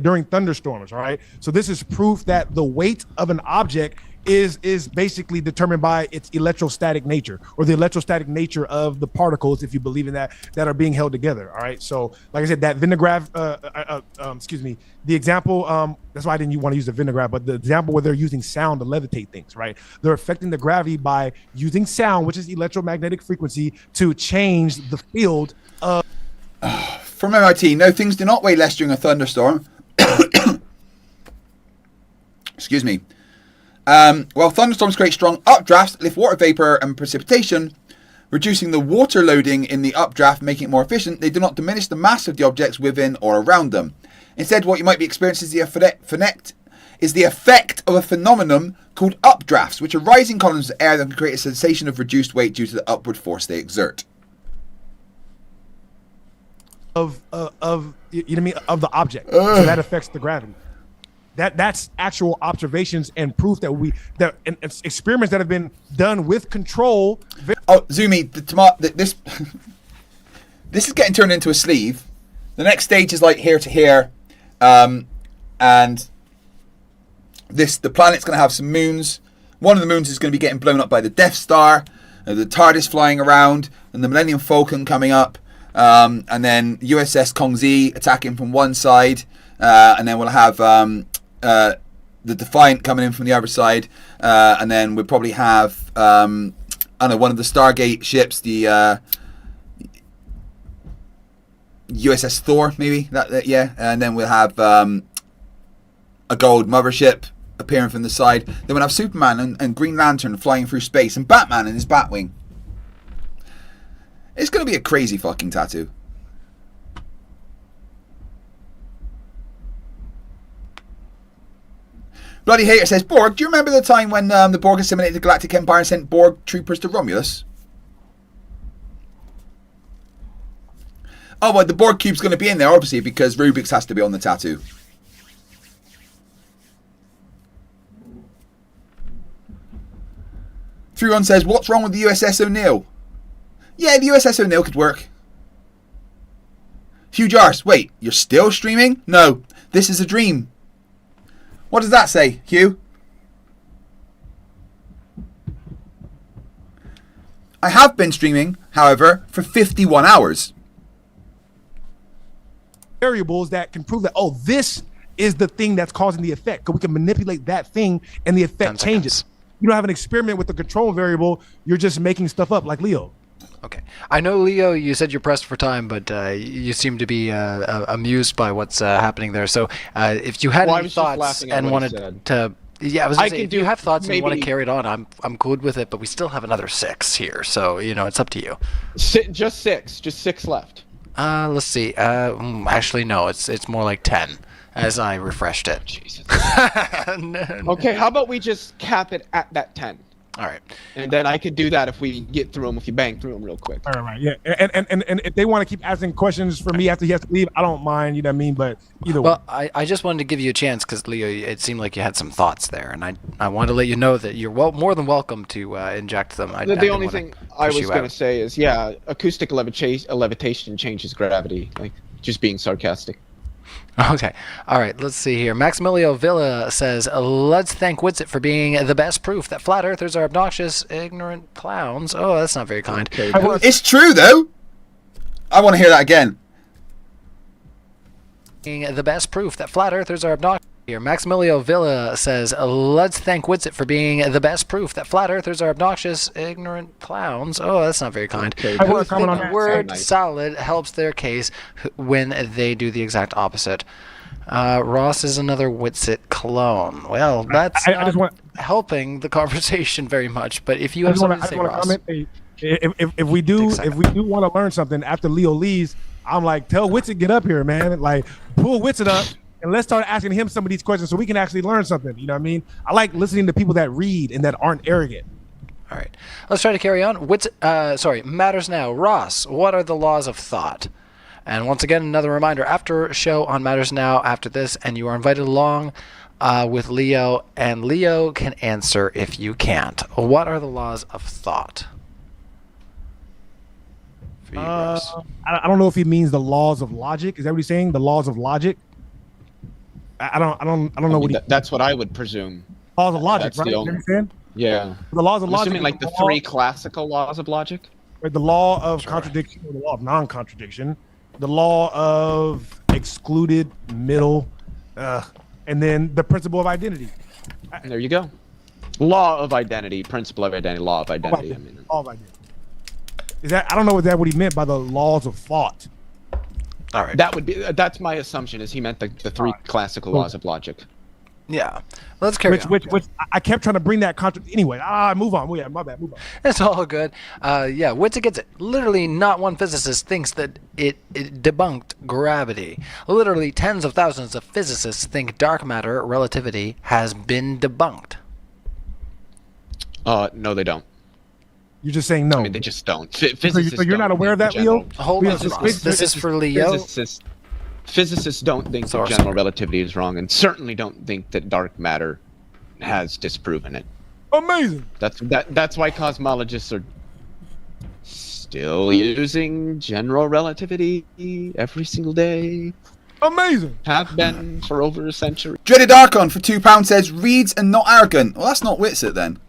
during thunderstorms. All right, so this is proof that the weight of an object is basically determined by its electrostatic nature, or the electrostatic nature of the particles, if you believe in that are being held together. All right, so like I said, that Vinograph, the example, that's why I didn't want to use the Vinograph, but the example where they're using sound to levitate things, right? They're affecting the gravity by using sound, which is electromagnetic frequency, to change the field of. From MIT, no, things do not weigh less during a thunderstorm. Excuse me. While thunderstorms create strong updrafts, lift water vapor and precipitation, reducing the water loading in the updraft, making it more efficient, they do not diminish the mass of the objects within or around them. Instead, what you might be experiencing is the effect of a phenomenon called updrafts, which are rising columns of air that can create a sensation of reduced weight due to the upward force they exert. Of you know what I mean, of the object, so that affects the gravity. That's actual observations and proof that and experiments that have been done with control. Oh, Zumi, this is getting turned into a sleeve. The next stage is like here to here, and the planet's going to have some moons. One of the moons is going to be getting blown up by the Death Star, the TARDIS flying around, and the Millennium Falcon coming up. And then USS Kongzi attacking from one side, and then we'll have the Defiant coming in from the other side, and then we'll probably have I don't know, one of the Stargate ships, the USS Thor, maybe yeah, and then we'll have a gold mothership appearing from the side. Then we'll have Superman and Green Lantern flying through space, and Batman in his Batwing. It's going to be a crazy fucking tattoo. Bloody Hater says, Borg, do you remember the time when the Borg assimilated the Galactic Empire and sent Borg troopers to Romulus? Oh, well, the Borg cube's going to be in there, obviously, because Rubik's has to be on the tattoo. Thruon says, what's wrong with the USS O'Neill? Yeah, the USS O'Neill could work. Hugh Jars, wait, you're still streaming? No, this is a dream. What does that say, Hugh? I have been streaming, however, for 51 hours. Variables that can prove that, this is the thing that's causing the effect. Because we can manipulate that thing and the effect changes. You don't have an experiment with the control variable. You're just making stuff up like Leo. Okay. I know, Leo, you said you're pressed for time, but you seem to be amused by what's happening there. So if you had any thoughts and wanted to... Yeah, I was going to say, if you have thoughts and you want to carry it on, I'm good with it, but we still have another 6 here. So, it's up to you. Just 6 left. Let's see. Actually, no, it's more like 10. As I refreshed it. Jesus. Okay, how about we just cap it at that 10? All right. And then I could do that if we get through them, if you bang through them real quick. All right, yeah. And if they want to keep asking questions for me after he has to leave, I don't mind, you know what I mean? But either way. Well, I just wanted to give you a chance because, Leo, it seemed like you had some thoughts there. And I wanted to let you know that you're more than welcome to inject them. The only thing I was going to say is, acoustic levitation changes gravity. Like, just being sarcastic. Okay. All right. Let's see here. Maximilio Villa says, let's thank Witsit for being the best proof that flat earthers are obnoxious, ignorant clowns. Oh, that's not very kind. Okay. It's true, though. I want to hear that again. The best proof that flat earthers are obnoxious. Here, Maximilio Villa says, let's thank Witsit for being the best proof that flat earthers are obnoxious, ignorant clowns. Oh, that's not very kind. Okay. Who think the word salad helps their case when they do the exact opposite. Ross is another Witsit clone. Well, that's not helping the conversation very much, but if you have something to say, Ross. If we do want to learn something after Leo leaves, I'm like, tell Witsit get up here, man. Like, pull Witsit up. And let's start asking him some of these questions so we can actually learn something. You know what I mean? I like listening to people that read and that aren't arrogant. All right. Let's try to carry on. Matters Now. Ross, what are the laws of thought? And once again, another reminder, after show on Matters Now after this, and you are invited along with Leo, and Leo can answer if you can't. What are the laws of thought? For you, Ross. I don't know if he means the laws of logic. Is that what he's saying? The laws of logic? I don't know what that's what I would presume. Laws of logic, right? You understand? Yeah. The laws of logic. Assuming like the 3 classical laws of logic. Right, the law of contradiction, or the law of non-contradiction, the law of excluded middle, and then the principle of identity. There you go. Law of identity, principle of identity, law of identity. Law of identity. Is that? I don't know what he meant by the laws of thought. All right. That's my assumption, is he meant the 3 classical laws of logic. Yeah. Let's carry on. Which I kept trying to bring that anyway. Move on. Yeah, my bad. Move on. It's all good. Witsit gets it. Literally, not one physicist thinks that it debunked gravity. Literally, tens of thousands of physicists think dark matter relativity has been debunked. No, they don't. You're just saying no. I mean, they just don't. So you're not aware of that, Leo? Hold on, this is for Leo. Physicists don't think that general relativity is wrong, and certainly don't think that dark matter has disproven it. Amazing. That's why cosmologists are still using general relativity every single day. Amazing. Have been for over a century. Dreaded Archon for £2 says, reads and not arrogant. Well, that's not Witsit then.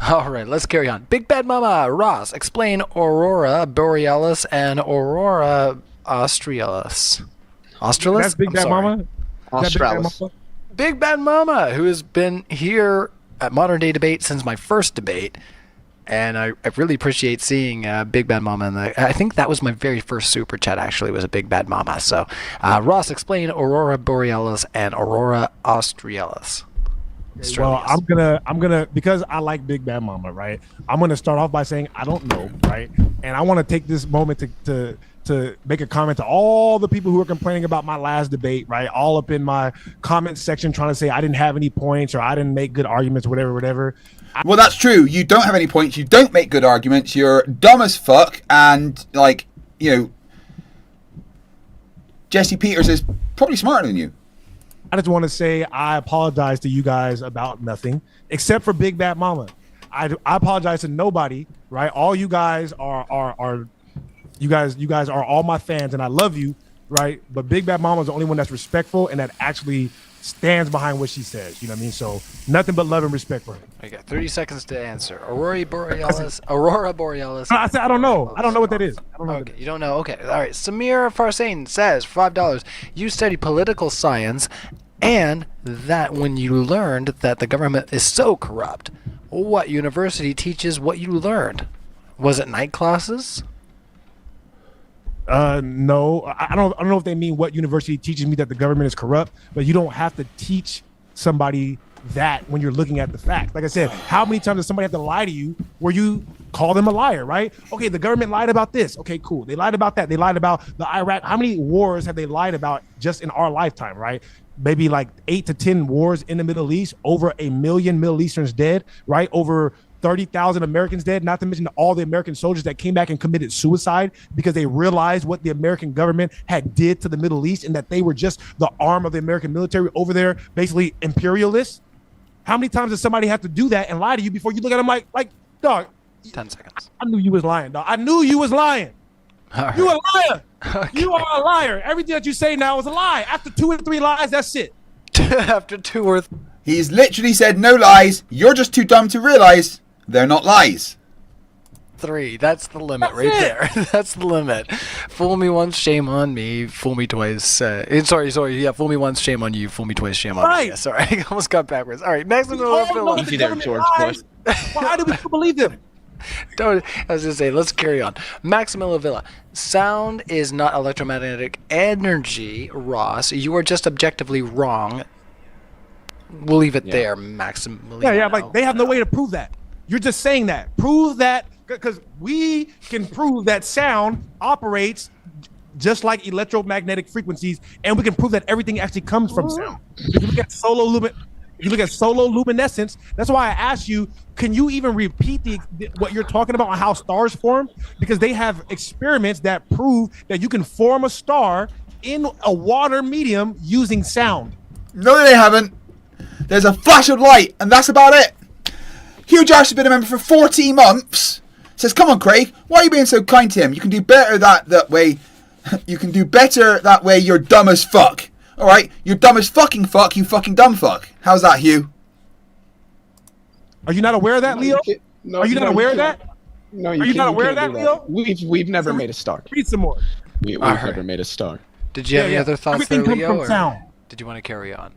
All right, let's carry on. Big Bad Mama, Ross, explain Aurora Borealis and Aurora Australis. Australis? That's Big Bad Mama? Australis. Big Bad Mama, who has been here at Modern Day Debate since my first debate. And I really appreciate seeing Big Bad Mama. I think that was my very first super chat, actually, was a Big Bad Mama. So, Ross, explain Aurora Borealis and Aurora Australis. Well, I'm gonna because I like Big Bad Mama, right? I'm gonna start off by saying I don't know, right? And I want to take this moment to make a comment to all the people who are complaining about my last debate, right? All up in my comment section trying to say I didn't have any points or I didn't make good arguments or whatever. Well, that's true. You don't have any points. You don't make good arguments. You're dumb as fuck, and Jesse Peters is probably smarter than you. I just want to say I apologize to you guys about nothing except for Big Bad Mama. I apologize to nobody, right? All you guys are you guys are all my fans and I love you, right? But Big Bad Mama is the only one that's respectful and that actually stands behind what she says. You know what I mean? So nothing but love and respect for her. Okay, 30 seconds to answer. Aurora Borealis. Aurora Borealis. I said I don't know. I don't know what that is. I don't know. Okay, you don't know. Okay, all right. Samir Farsain says $5. You study political science, and that when you learned that the government is so corrupt, what university teaches what you learned? Was it night classes? No, I don't know if they mean what university teaches me that the government is corrupt, but you don't have to teach somebody that when you're looking at the facts. Like I said, how many times does somebody have to lie to you where you call them a liar, right? Okay, the government lied about this. Okay, cool. They lied about that. They lied about the Iraq. How many wars have they lied about just in our lifetime, right? Maybe like 8 to 10 wars in the Middle East, over 1 million Middle Easterns dead, right? Over 30,000 Americans dead, not to mention all the American soldiers that came back and committed suicide because they realized what the American government had did to the Middle East and that they were just the arm of the American military over there, basically imperialists. How many times does somebody have to do that and lie to you before you look at them like dog? 10 seconds. I knew you was lying, dog. I knew you was lying. Right. You a liar. Okay. You are a liar. Everything that you say now is a lie. After 2 or 3 lies, that's it. After 2 or 3. He's literally said no lies. You're just too dumb to realize they're not lies. 3. That's the limit right there. That's the limit. Fool me once, shame on me. Fool me twice. Sorry. Yeah, fool me once, shame on you. Fool me twice, shame on me. Yeah, sorry, I almost got backwards. All right, Maximum Villa. Easy there, George Bush. Why do we still believe them? I was just saying, let's carry on. Maximilla Villa. Sound is not electromagnetic energy, Ross. You are just objectively wrong. We'll leave it there, Maximiliano. Yeah, like they have no way to prove that. You're just saying that. Prove that, because we can prove that sound operates just like electromagnetic frequencies, and we can prove that everything actually comes from sound. If you look at sololuminescence, that's why I asked you, can you even repeat what you're talking about on how stars form? Because they have experiments that prove that you can form a star in a water medium using sound. No, they haven't. There's a flash of light, and that's about it. Hugh Josh has been a member for 14 months. Says, come on, Craig, why are you being so kind to him? You can do better that way. You can do better that way. You're dumb as fuck. All right, you're dumb as fucking fuck. You fucking dumb fuck. How's that, Hugh? Are you not aware of that, Leo? Are you not aware of that? No, are you not aware of that, Leo? We've never made a star. Read some more. We've never made a star. Did you have any other thoughts Everything there, comes Leo? from sound. Did you want to carry on?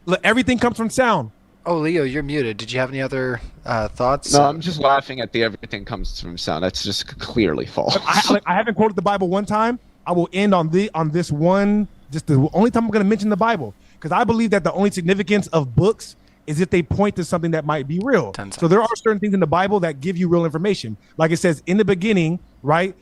Look, everything comes from sound. Oh, Leo, you're muted. Did you have any other thoughts? No, I'm just laughing at the everything comes from sound. That's just clearly false. I haven't quoted the Bible one time. I will end on this one. Just the only time I'm going to mention the Bible, because I believe that the only significance of books is if they point to something that might be real. So there are certain things in the Bible that give you real information. Like it says in the beginning, right?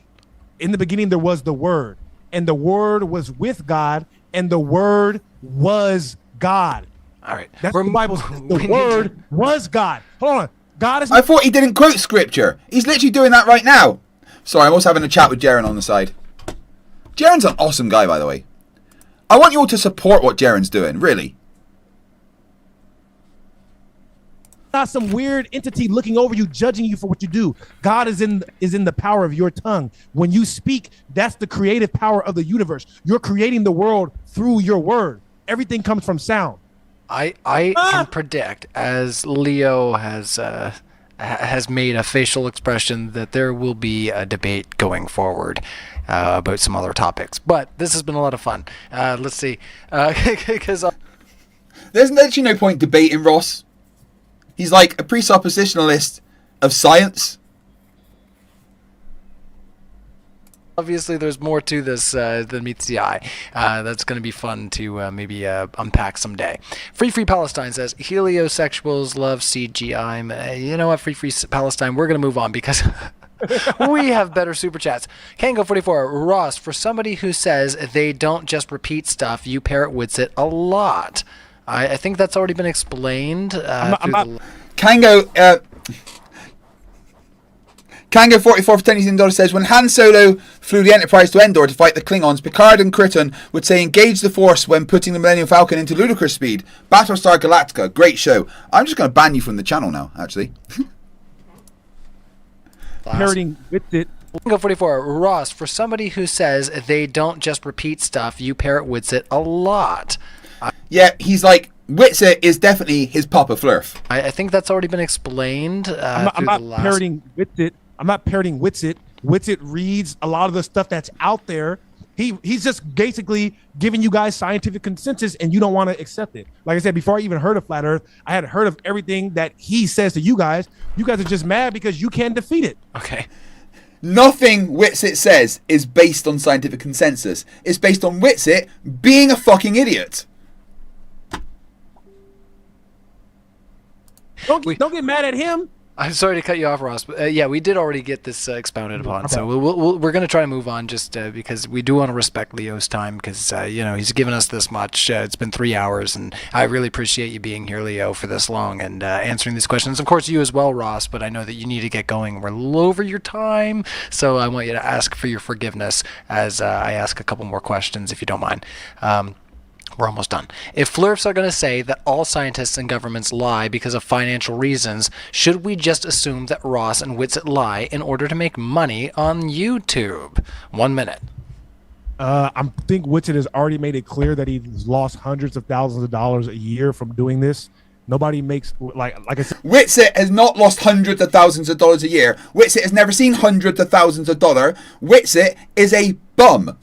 In the beginning, there was the Word, and the Word was with God, and the Word was God. All right. That's what the Bible says. The Word was God. Hold on. God is. I thought he didn't quote scripture. He's literally doing that right now. Sorry, I'm also having a chat with Jaren on the side. Jaren's an awesome guy, by the way. I want you all to support what Jaren's doing, really. Not some weird entity looking over you, judging you for what you do. God is in the power of your tongue. When you speak, that's the creative power of the universe. You're creating the world through your word. Everything comes from sound. I can predict, as Leo has made a facial expression, that there will be a debate going forward about some other topics. But this has been a lot of fun. Let's see, because there's literally no point debating Ross. He's like a presuppositionalist of science. obviously there's more to this than meets the eye. That's going to be fun to maybe unpack someday. Free Palestine says, heliosexuals love CGI. You know what, Free Palestine, we're going to move on because we have better super chats. Kango44, Ross, for somebody who says they don't just repeat stuff, you parrot wits it a lot. I think that's already been explained. Kango44 for $10 says, when Han Solo flew the Enterprise to Endor to fight the Klingons, Picard and Kryten would say engage the Force when putting the Millennium Falcon into ludicrous speed. Battlestar Galactica, great show. I'm just going to ban you from the channel now, actually. Parroting with it. Kango44, Ross, for somebody who says they don't just repeat stuff, you parrot wits it a lot. Yeah, he's like, Witsit is definitely his Papa Flerf. I think that's already been explained. I'm not parroting Witsit. I'm not parroting Witsit. Witsit reads a lot of the stuff that's out there. He's just basically giving you guys scientific consensus, and you don't want to accept it. Like I said, before I even heard of Flat Earth, I had heard of everything that he says to you guys. You guys are just mad because you can't defeat it. Okay. Nothing Witsit says is based on scientific consensus. It's based on Witsit being a fucking idiot. Don't get mad at him. I'm sorry to cut you off, Ross. But, yeah, we did already get this expounded upon, Okay. so we're going to try and move on just because we do want to respect Leo's time because, he's given us this much. It's been 3 hours, and I really appreciate you being here, Leo, for this long and answering these questions. Of course, you as well, Ross, but I know that you need to get going. We're a little over your time, so I want you to ask for your forgiveness as I ask a couple more questions, if you don't mind. We're almost done. If Flerfs are going to say that all scientists and governments lie because of financial reasons, should we just assume that Ross and Witsit lie in order to make money on YouTube? 1 minute. I think Witsit has already made it clear that he's lost hundreds of thousands of dollars a year from doing this. Nobody makes, like I said. Witsit has not lost hundreds of thousands of dollars a year. Witsit has never seen hundreds of thousands of dollars. Witsit is a bum.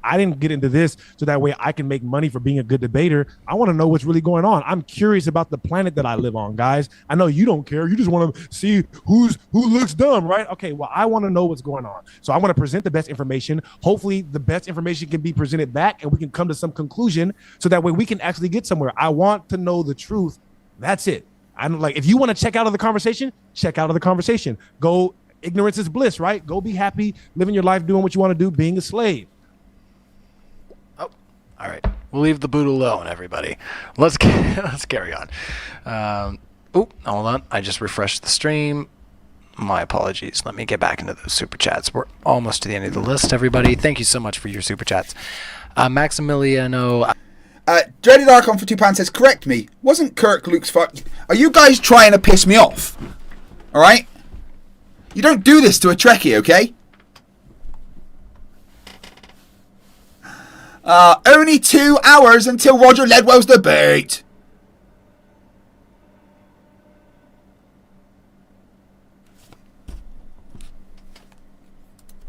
I didn't get into this so that way I can make money for being a good debater. I want to know what's really going on. I'm curious about the planet that I live on, guys. I know you don't care. You just want to see who looks dumb, right? Okay, well, I want to know what's going on. So I want to present the best information. Hopefully the best information can be presented back and we can come to some conclusion so that way we can actually get somewhere. I want to know the truth. That's it. I'm like, if you want to check out of the conversation, check out of the conversation. Go, ignorance is bliss, right? Go be happy, living your life, doing what you want to do, being a slave. All right, we'll leave the boot alone, everybody. Let's carry on. Hold on. I just refreshed the stream. My apologies. Let me get back into those super chats. We're almost to the end of the list, everybody. Thank you so much for your super chats. Maximiliano. Dreaded Archon for £2 says, correct me. Wasn't Kirk Luke's fuck? Are you guys trying to piss me off? All right? You don't do this to a Trekkie, okay? Only 2 hours until Roger Ledwell's debate.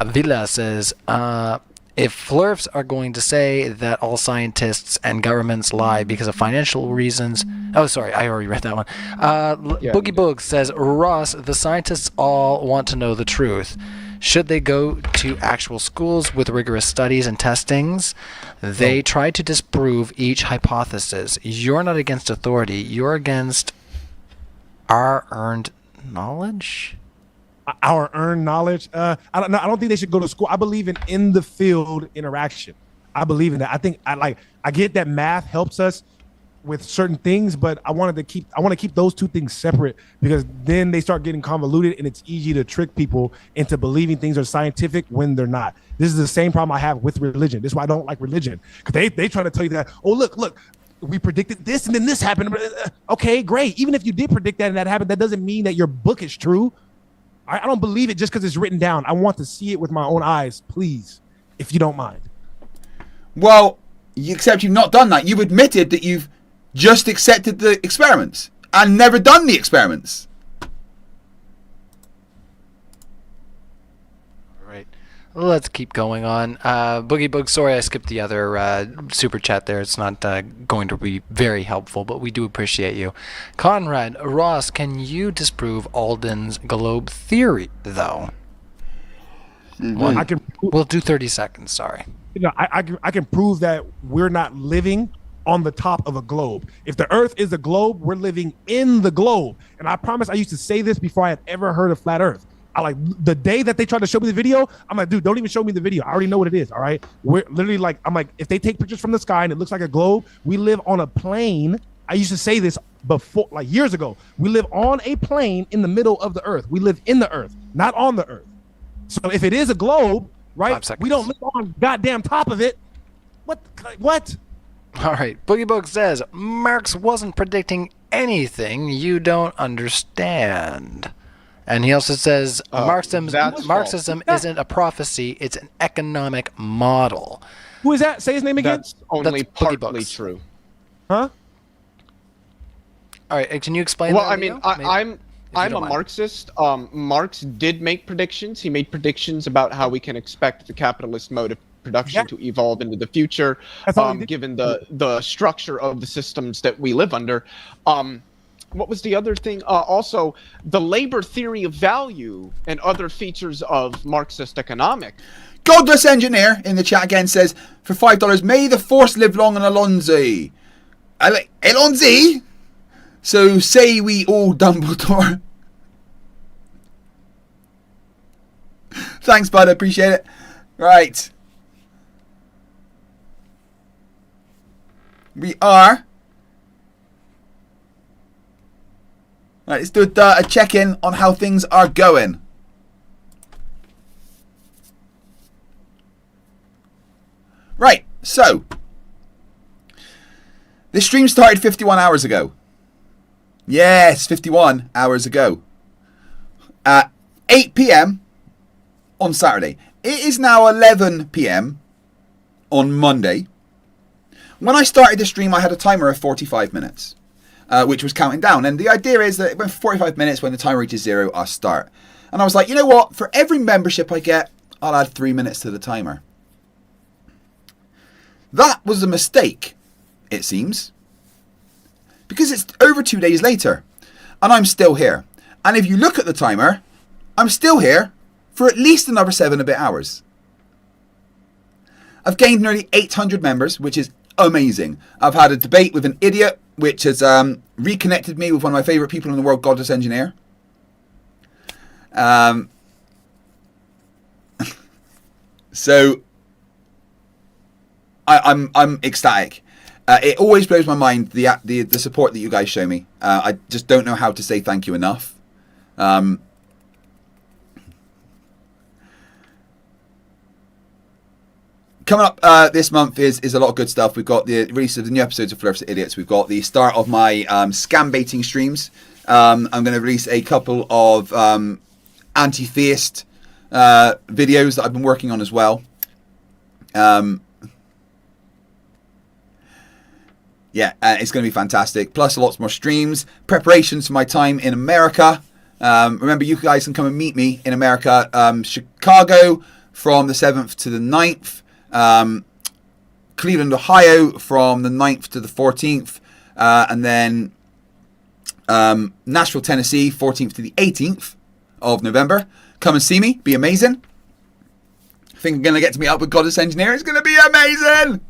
Villa says, if Flerfs are going to say that all scientists and governments lie because of financial reasons... Oh, sorry, I already read that one. Boogie Boog says, Ross, the scientists all want to know the truth. Should they go to actual schools with rigorous studies and testings? They try to disprove each hypothesis. You're not against authority. You're against our earned knowledge? Our earned knowledge? I don't think they should go to school. I believe in the field interaction. I believe in that. I think I get that math helps us with certain things, but I want to keep those two things separate because then they start getting convoluted and it's easy to trick people into believing things are scientific when they're not. This is the same problem I have with religion. This is why I don't like religion, because they try to tell you that, oh, look, we predicted this and then this happened. Okay, great. Even if you did predict that and that happened, that doesn't mean that your book is true. I don't believe it just because it's written down. I want to see it with my own eyes, please, if you don't mind. Well, except you've not done that. You've admitted that you've just accepted the experiments and never done the experiments. All right, let's keep going on. Boogie Boog, sorry I skipped the other super chat there. It's not going to be very helpful, but we do appreciate you. Conrad, Ross, can you disprove Alden's globe theory, though? We'll do 30 seconds, sorry. I can prove that we're not living on the top of a globe. If the Earth is a globe, we're living in the globe. And I promise I used to say this before I had ever heard of flat Earth. The day that they tried to show me the video, I'm like, dude, don't even show me the video. I already know what it is, all right? We're literally I'm like, if they take pictures from the sky and it looks like a globe, we live on a plane. I used to say this before, years ago. We live on a plane in the middle of the Earth. We live in the Earth, not on the Earth. So if it is a globe, right, we don't live on goddamn top of it. What? All right, Boogie Boog says, Marx wasn't predicting anything you don't understand. And he also says, Marxism isn't a prophecy, it's an economic model. Who is that? Say his name again. That's only That's Boogie partly Bugs. true. Huh? All right, can you explain Well, that, I mean, Leo? I'm a don't mind. Marxist. Marx did make predictions. He made predictions about how we can expect the capitalist mode of production to evolve into the future, given the structure of the systems that we live under. What was the other thing? Also, the labor theory of value and other features of Marxist economics. Godless Engineer in the chat again says, for $5, may the force live long on Alonzi. Alonzi? So say we all Dumbledore. Thanks, bud. I appreciate it. Right. We are. Right, let's do a check-in on how things are going. Right, so. This stream started 51 hours ago. Yes, 51 hours ago. At 8 p.m. on Saturday. It is now 11 p.m. on Monday. When I started the stream, I had a timer of 45 minutes. Which was counting down. And the idea is that when 45 minutes, when the timer reaches 0, I'll start. And I was like, you know what? For every membership I get, I'll add 3 minutes to the timer. That was a mistake, it seems. Because it's over 2 days later. And I'm still here. And if you look at the timer, I'm still here for at least another 7 a bit hours. I've gained nearly 800 members, which is amazing. I've had a debate with an idiot, which has reconnected me with one of my favourite people in the world, Godless Engineer. So I'm ecstatic. It always blows my mind the support that you guys show me. I just don't know how to say thank you enough. Coming up this month is a lot of good stuff. We've got the release of the new episodes of Flerfs Idiots. We've got the start of my scam baiting streams. I'm going to release a couple of anti-theist videos that I've been working on as well. Yeah, it's going to be fantastic. Plus lots more streams. Preparations for my time in America. Remember, you guys can come and meet me in America. Chicago from the 7th to the 9th. Cleveland, Ohio from the 9th to the 14th. And then Nashville, Tennessee, 14th to the 18th of November. Come and see me. Be amazing. I think I'm going to get to meet up with Goddess Engineer. It's going to be amazing.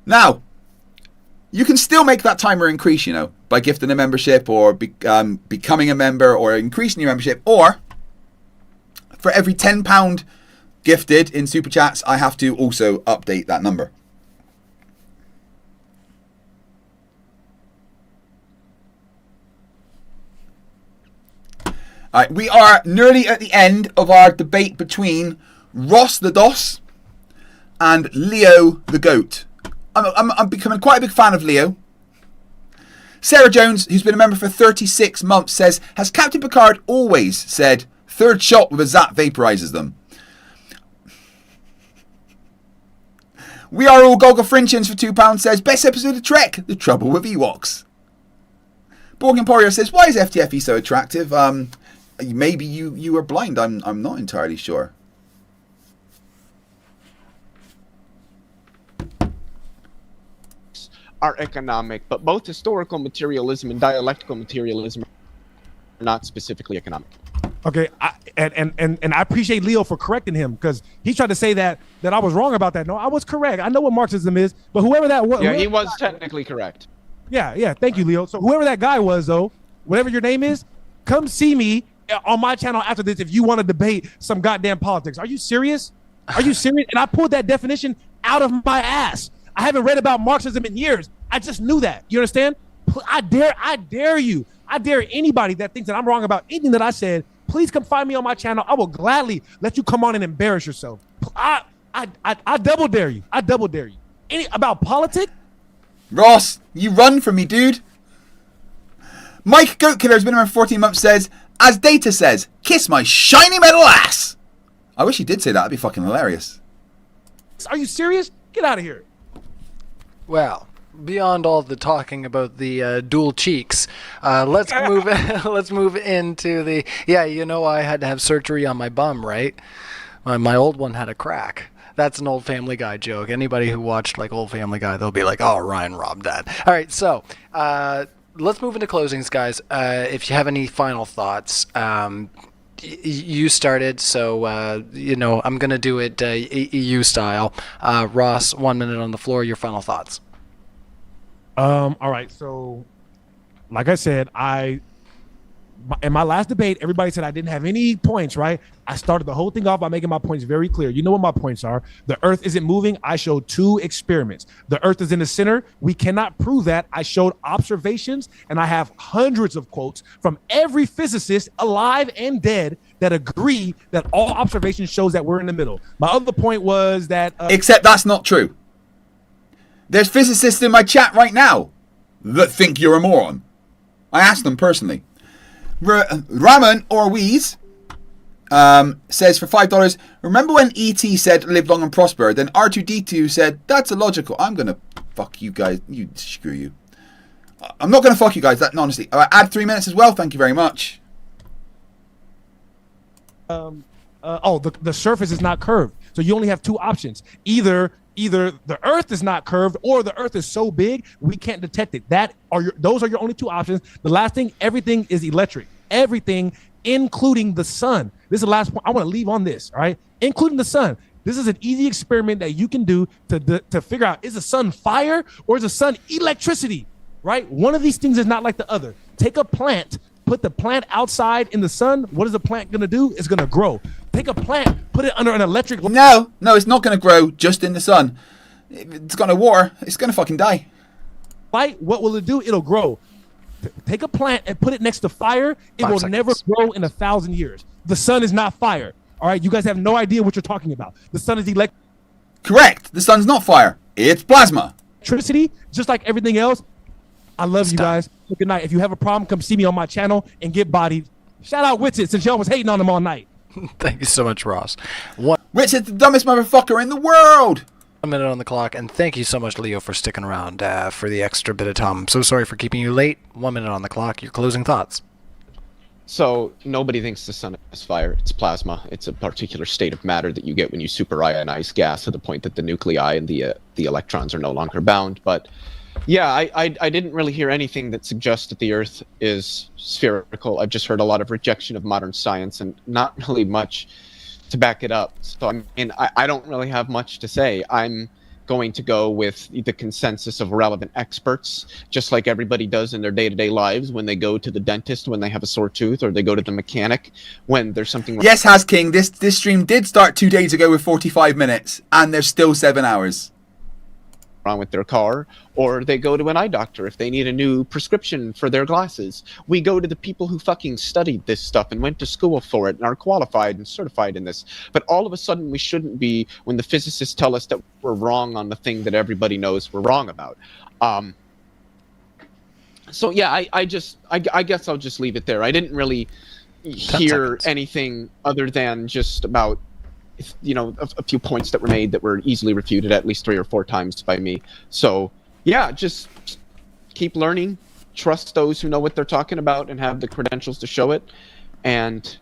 Now, you can still make that timer increase, you know, by gifting a membership or becoming a member or increasing your membership. Or for every £10 gifted in Super Chats, I have to also update that number. All right, we are nearly at the end of our debate between Ross the Doss and Leo the Goat. I'm becoming quite a big fan of Leo. Sarah Jones, who's been a member for 36 months, says, has Captain Picard always said, third shot with a zap vaporizes them? We Are All Golga Frinchins for £2 says, best episode of Trek, The Trouble with Ewoks. Borg Emporio says, why is FTFE so attractive? Maybe you are blind. I'm not entirely sure. Are economic, but both historical materialism and dialectical materialism are not specifically economic. Okay, and I appreciate Leo for correcting him, because he tried to say that I was wrong about that. No, I was correct. I know what Marxism is, but whoever that was, yeah, he was technically correct. Yeah. Thank you, Leo. So whoever that guy was, though, whatever your name is, come see me on my channel after this if you want to debate some goddamn politics. Are you serious? Are you serious? And I pulled that definition out of my ass. I haven't read about Marxism in years. I just knew that. You understand? I dare you. I dare anybody that thinks that I'm wrong about anything that I said. Please come find me on my channel. I will gladly let you come on and embarrass yourself. I double dare you. I double dare you. About politics? Ross, you run from me, dude. Mike Goatkiller has been around 14 months, says, As Data says, kiss my shiny metal ass. I wish he did say that. That'd be fucking hilarious. Are you serious? Get out of here. Well, beyond all the talking about the dual cheeks, let's move. Let's move into the. Yeah, you know, I had to have surgery on my bum, right? My old one had a crack. That's an old Family Guy joke. Anybody who watched like old Family Guy, they'll be like, "Oh, Ryan robbed that." All right, so let's move into closings, guys. If you have any final thoughts, you started, so you know I'm gonna do it EU style. Ross, 1 minute on the floor. Your final thoughts. All right. So, like I said, in my last debate, everybody said I didn't have any points, right? I started the whole thing off by making my points very clear. You know what my points are. The Earth isn't moving. I showed 2 experiments. The Earth is in the center. We cannot prove that. I showed observations, and I have hundreds of quotes from every physicist, alive and dead, that agree that all observation shows that we're in the middle. My other point was that... Except that's not true. There's physicists in my chat right now that think you're a moron. I asked them personally. Raman Orweez says for $5, remember when E.T. said live long and prosper, then R2-D2 said that's illogical. I'm gonna fuck you guys. Screw you. I'm not gonna fuck you guys, that honestly. Add 3 minutes as well, thank you very much. The surface is not curved, so you only have 2 options. Either the Earth is not curved, or the Earth is so big we can't detect it. Those are your only 2 options. The last thing, everything is electric. Everything, including the sun. This is the last point I want to leave on this. All right, including the sun. This is an easy experiment that you can do to figure out, is the sun fire or is the sun electricity? Right? One of these things is not like the other. Take a plant. Put the plant outside in the sun. What is the plant going to do? It's going to grow. Take a plant, put it under an electric... No, it's not going to grow just in the sun. It's going to water. It's going to fucking die. Light, what will it do? It'll grow. Take a plant and put it next to fire. It will never grow in 1,000 years. The sun is not fire. All right? You guys have no idea what you're talking about. The sun is Correct. The sun's not fire. It's plasma. Electricity, just like everything else. I love you guys. Good night. If you have a problem, come see me on my channel and get bodied. Shout out Witsit, since y'all was hating on him all night. Thank you so much, Ross. Witsit, the dumbest motherfucker in the world. 1 minute on the clock, and thank you so much, Leo, for sticking around for the extra bit of time. I'm so sorry for keeping you late. 1 minute on the clock. Your closing thoughts. So nobody thinks the sun is fire. It's plasma. It's a particular state of matter that you get when you superionize gas to the point that the nuclei and the electrons are no longer bound. But yeah, I didn't really hear anything that suggests that the Earth is spherical. I've just heard a lot of rejection of modern science and not really much to back it up. So I mean, I don't really have much to say. I'm going to go with the consensus of relevant experts, just like everybody does in their day-to-day lives when they go to the dentist when they have a sore tooth, or they go to the mechanic when there's something wrong. Yes, Hasking, this stream did start 2 days ago with 45 minutes, and there's still 7 hours. Wrong with their car, or they go to an eye doctor if they need a new prescription for their glasses. We go to the people who fucking studied this stuff and went to school for it and are qualified and certified in this. But all of a sudden we shouldn't be when the physicists tell us that we're wrong on the thing that everybody knows we're wrong about. So yeah, I guess I'll just leave it there. I didn't really hear anything other than just about, you know, a few points that were made that were easily refuted at least 3 or 4 times by me. So yeah, just keep learning, trust those who know what they're talking about and have the credentials to show it, and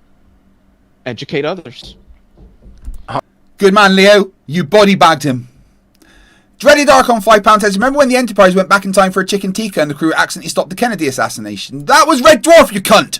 educate others. Good man, Leo. You body bagged him. Dreaded Dark on £5 says, remember when the Enterprise went back in time for a chicken tikka and the crew accidentally stopped the Kennedy assassination? That was Red Dwarf, you cunt!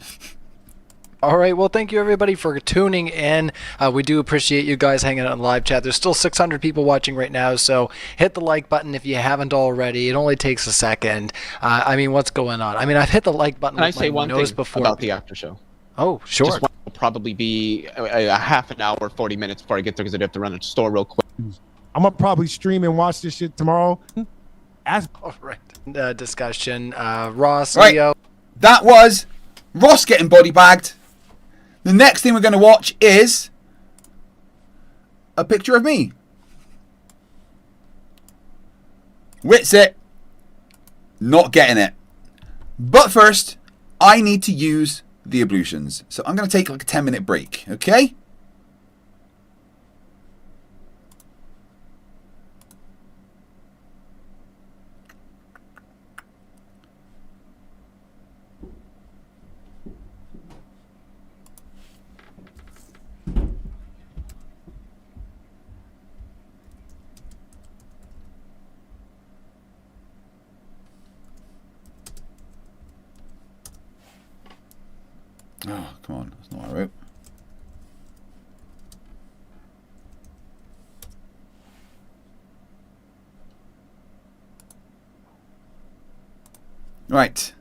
All right, well, thank you, everybody, for tuning in. We do appreciate you guys hanging out in live chat. There's still 600 people watching right now, so hit the like button if you haven't already. It only takes a second. I mean, what's going on? I mean, I've hit the like button Can I with say my one nose thing before. about the after show? Oh, sure. Just one will probably be a half an hour, 40 minutes before I get there because I'd have to run to the store real quick. I'm going to probably stream and watch this shit tomorrow. All right. Discussion. Ross, Right. Leo. That was Ross getting body bagged. The next thing we're going to watch is a picture of me. Witsit, not getting it. But first, I need to use the ablutions. So I'm going to take like a 10-minute break, okay? Oh, come on. That's not what I wrote. Right.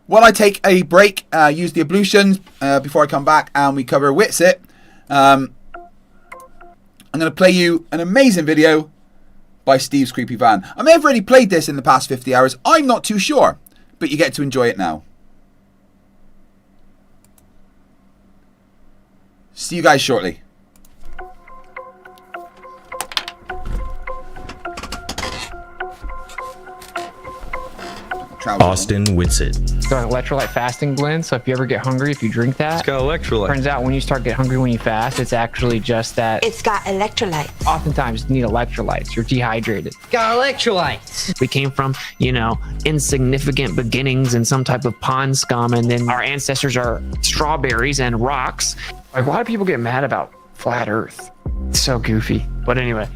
While I take a break, use the ablutions before I come back and we cover Witsit, I'm going to play you an amazing video by Steve's Creepy Van. I may have already played this in the past 50 hours. I'm not too sure, but you get to enjoy it now. See you guys shortly. Austin Witsit. It's got an electrolyte fasting blend, so if you ever get hungry, if you drink that, It's got electrolyte. Turns out when you start getting hungry when you fast, it's actually just that. It's got electrolytes. Oftentimes you need electrolytes. You're dehydrated. Got electrolytes. We came from, insignificant beginnings in some type of pond scum, and then our ancestors are strawberries and rocks. Like, why do people get mad about flat Earth? It's so goofy. But anyway.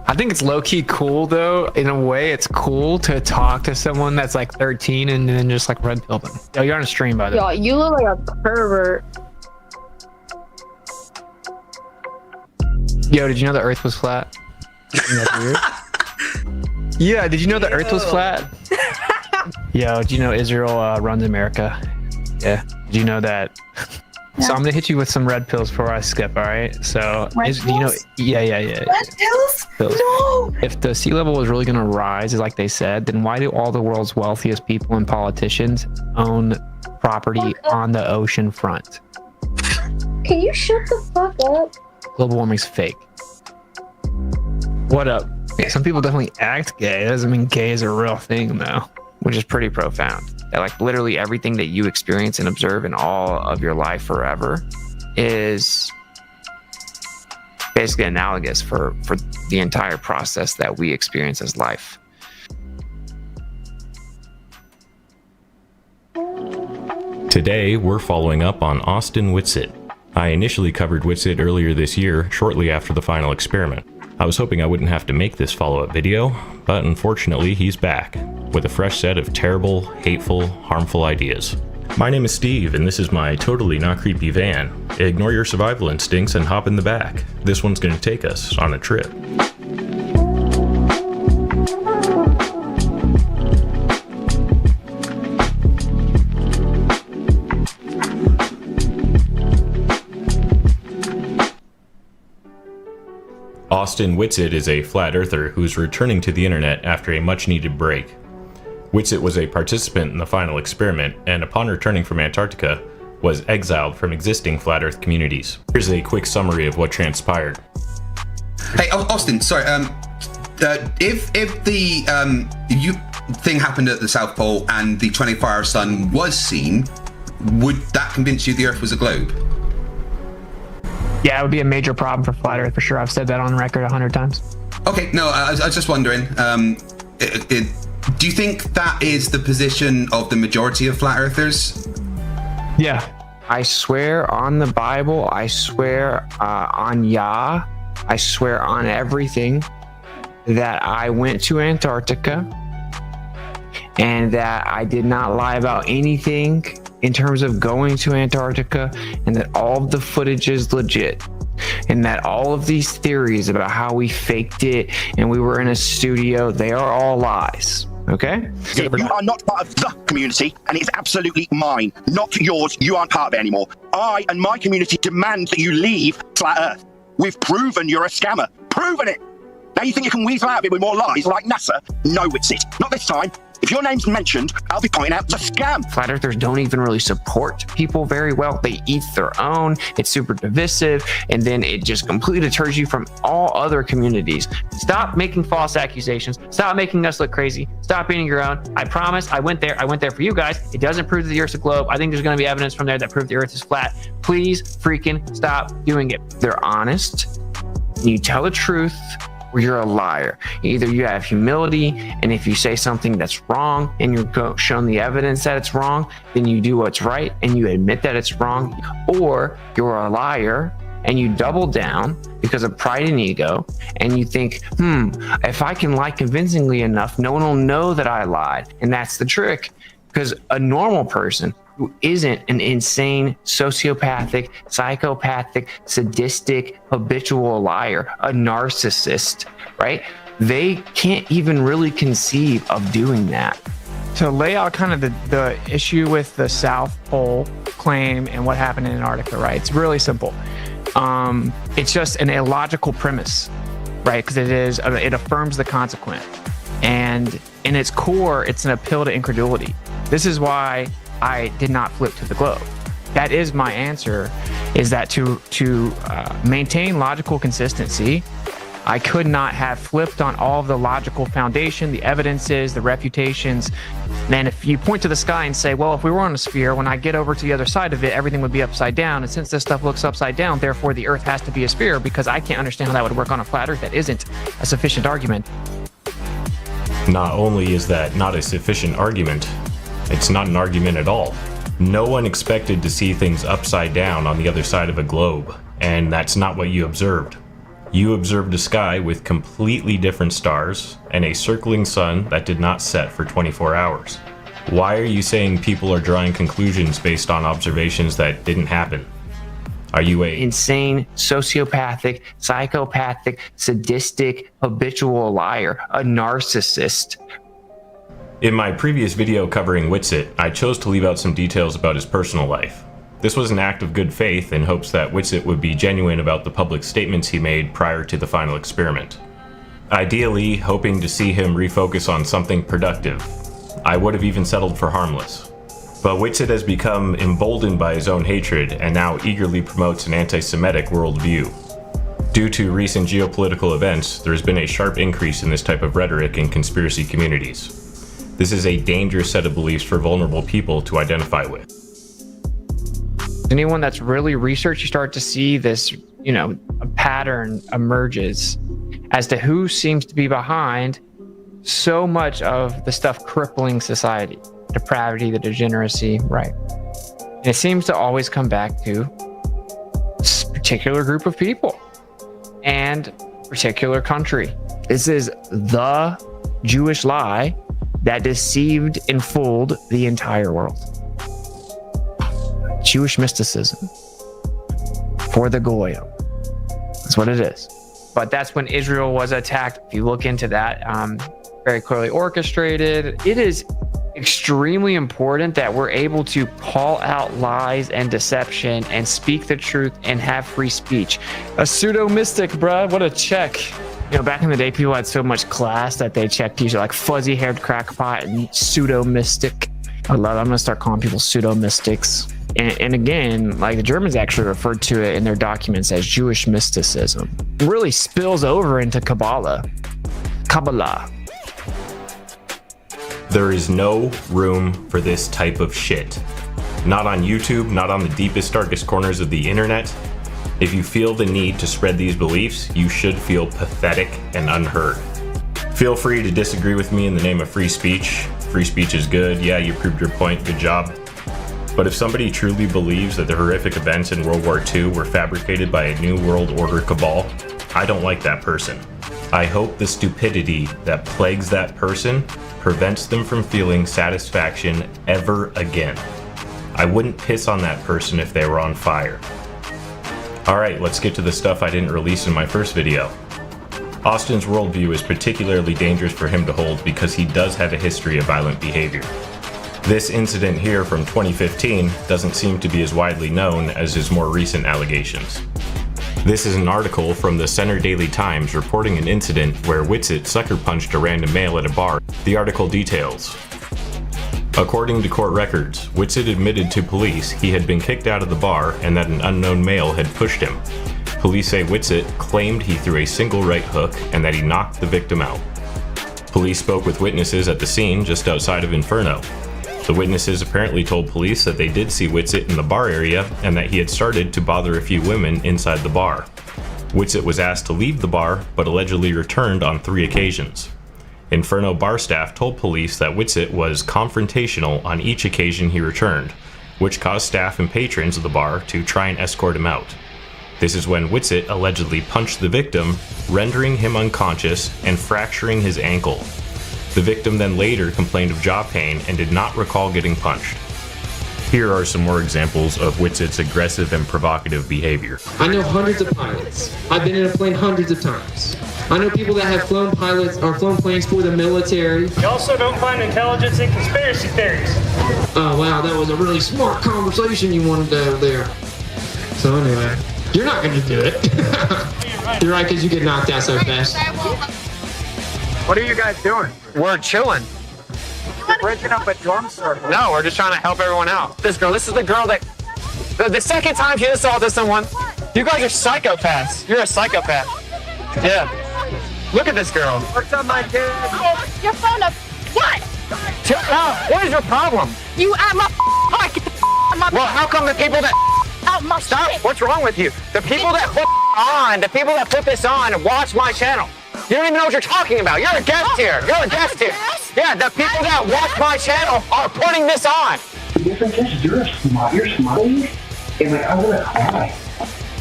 I think it's low-key cool, though. In a way, it's cool to talk to someone that's like 13 and then just like red pill them. Yo, you're on a stream, by the way. Yo, you look like a pervert. Yo, did you know the Earth was flat? That's weird. Yeah, did you know the Earth was flat? Yo, do you know Israel runs America? Yeah. Did you know that? So I'm gonna hit you with some red pills before I skip, all right? So, yeah. Red pills? No! If the sea level is really gonna rise, like they said, then why do all the world's wealthiest people and politicians own property on the ocean front? Can you shut the fuck up? Global warming's fake. What up? Yeah, some people definitely act gay. That doesn't mean gay is a real thing, though, which is pretty profound. That like literally everything that you experience and observe in all of your life forever is basically analogous for the entire process that we experience as life. Today, we're following up on Austin Witsit. I initially covered Witsit earlier this year, shortly after the final experiment. I was hoping I wouldn't have to make this follow-up video, but unfortunately he's back, with a fresh set of terrible, hateful, harmful ideas. My name is Steve, and this is my totally not creepy van. Ignore your survival instincts and hop in the back. This one's gonna take us on a trip. Austin Witsit is a flat earther who's returning to the internet after a much-needed break. Witsit was a participant in the final experiment, and upon returning from Antarctica, was exiled from existing flat earth communities. Here's a quick summary of what transpired. Hey, Austin, sorry, if the thing happened at the South Pole and the 24-hour sun was seen, would that convince you the Earth was a globe? Yeah, it would be a major problem for flat Earth for sure. I've said that on record 100 times. Okay, no, I was just wondering. Do you think that is the position of the majority of flat earthers? Yeah. I swear on the Bible, I swear on Yah, I swear on everything that I went to Antarctica and that I did not lie about anything in terms of going to Antarctica, and that all of the footage is legit, and that all of these theories about how we faked it and we were in a studio, they are all lies. Okay? You are not part of the community, and it's absolutely mine, not yours. You aren't part of it anymore. I and my community demand that you leave Flat Earth. We've proven you're a scammer. Proven it. Now you think you can weasel out of it with more lies like NASA? No, Witsit. Not this time. If your name's mentioned, I'll be pointing out the scam. Flat earthers don't even really support people very well. They eat their own. It's super divisive. And then it just completely deters you from all other communities. Stop making false accusations. Stop making us look crazy. Stop being your own. I promise I went there. I went there for you guys. It doesn't prove that the Earth's a globe. I think there's going to be evidence from there that proves the Earth is flat. Please freaking stop doing it. They're honest. You tell the truth, or you're a liar. Either you have humility, and if you say something that's wrong and you're shown the evidence that it's wrong, then you do what's right and you admit that it's wrong. Or you're a liar and you double down because of pride and ego, and you think, if I can lie convincingly enough, no one will know that I lied. And that's the trick, because a normal person who isn't an insane, sociopathic, psychopathic, sadistic, habitual liar, a narcissist, right? They can't even really conceive of doing that. To lay out kind of the issue with the South Pole claim and what happened in Antarctica, right? It's really simple. It's just an illogical premise, right? Because it affirms the consequent. And in its core, it's an appeal to incredulity. This is why I did not flip to the globe. That is my answer, is that to maintain logical consistency, I could not have flipped on all of the logical foundation, the evidences, the refutations. And if you point to the sky and say, well, if we were on a sphere, when I get over to the other side of it, everything would be upside down. And since this stuff looks upside down, therefore the Earth has to be a sphere, because I can't understand how that would work on a flat Earth. That isn't a sufficient argument. Not only is that not a sufficient argument, it's not an argument at all. No one expected to see things upside down on the other side of a globe, and that's not what you observed. You observed a sky with completely different stars and a circling sun that did not set for 24 hours. Why are you saying people are drawing conclusions based on observations that didn't happen? Are you a insane, sociopathic, psychopathic, sadistic, habitual liar, a narcissist? In my previous video covering Witsit, I chose to leave out some details about his personal life. This was an act of good faith in hopes that Witsit would be genuine about the public statements he made prior to the final experiment. Ideally, hoping to see him refocus on something productive. I would have even settled for harmless. But Witsit has become emboldened by his own hatred and now eagerly promotes an anti-Semitic worldview. Due to recent geopolitical events, there has been a sharp increase in this type of rhetoric in conspiracy communities. This is a dangerous set of beliefs for vulnerable people to identify with. Anyone that's really researched, you start to see this, a pattern emerges as to who seems to be behind so much of the stuff crippling society, depravity, the degeneracy, right? And it seems to always come back to a particular group of people and particular country. This is the Jewish lie that deceived and fooled the entire world. Jewish mysticism for the Goyim. That's what it is. But that's when Israel was attacked. If you look into that, very clearly orchestrated. It is extremely important that we're able to call out lies and deception and speak the truth and have free speech. A pseudo mystic, bruh. What a check. Back in the day, people had so much class that they checked usually like fuzzy-haired crackpot and pseudo-mystic. I'm gonna start calling people pseudo-mystics. And again, like the Germans actually referred to it in their documents as Jewish mysticism. It really spills over into Kabbalah. There is no room for this type of shit. Not on YouTube, not on the deepest, darkest corners of the internet. If you feel the need to spread these beliefs, you should feel pathetic and unheard. Feel free to disagree with me in the name of free speech. Free speech is good. Yeah, you proved your point. Good job. But if somebody truly believes that the horrific events in World War II were fabricated by a New World Order cabal, I don't like that person. I hope the stupidity that plagues that person prevents them from feeling satisfaction ever again. I wouldn't piss on that person if they were on fire. Alright, let's get to the stuff I didn't release in my first video. Austin's worldview is particularly dangerous for him to hold because he does have a history of violent behavior. This incident here from 2015 doesn't seem to be as widely known as his more recent allegations. This is an article from the Center Daily Times reporting an incident where Whitsitt sucker punched a random male at a bar. The article details. According to court records, Whitsitt admitted to police he had been kicked out of the bar and that an unknown male had pushed him. Police say Whitsitt claimed he threw a single right hook and that he knocked the victim out. Police spoke with witnesses at the scene just outside of Inferno. The witnesses apparently told police that they did see Whitsitt in the bar area and that he had started to bother a few women inside the bar. Whitsitt was asked to leave the bar, but allegedly returned on 3 occasions. Inferno bar staff told police that Whitsitt was confrontational on each occasion he returned, which caused staff and patrons of the bar to try and escort him out. This is when Whitsitt allegedly punched the victim, rendering him unconscious and fracturing his ankle. The victim then later complained of jaw pain and did not recall getting punched. Here are some more examples of Whitsitt's aggressive and provocative behavior. I know hundreds of pilots. I've been in a plane hundreds of times. I know people that have flown pilots or flown planes for the military. You also don't find intelligence in conspiracy theories. Oh wow, that was a really smart conversation you wanted to have there. So anyway, you're not going to do it. You're right, because you get knocked out so fast. What are you guys doing? We're chilling. You're breaking up a drum circle. No, we're just trying to help everyone out. This is the girl that... The second time she assaulted someone. You guys are psychopaths. You're a psychopath. Yeah. Look at this girl. What's up, my kid? Your phone up. What? What is your problem? You at my car. Get the out of my Well, how come the people that... out my Stop. shit. What's wrong with you? The people that put this on watch my channel. You don't even know what you're talking about. You're a guest here. You're a guest here. Yeah, the people that watch my channel are putting this on. The difference is you're smiling, and like I'm gonna cry,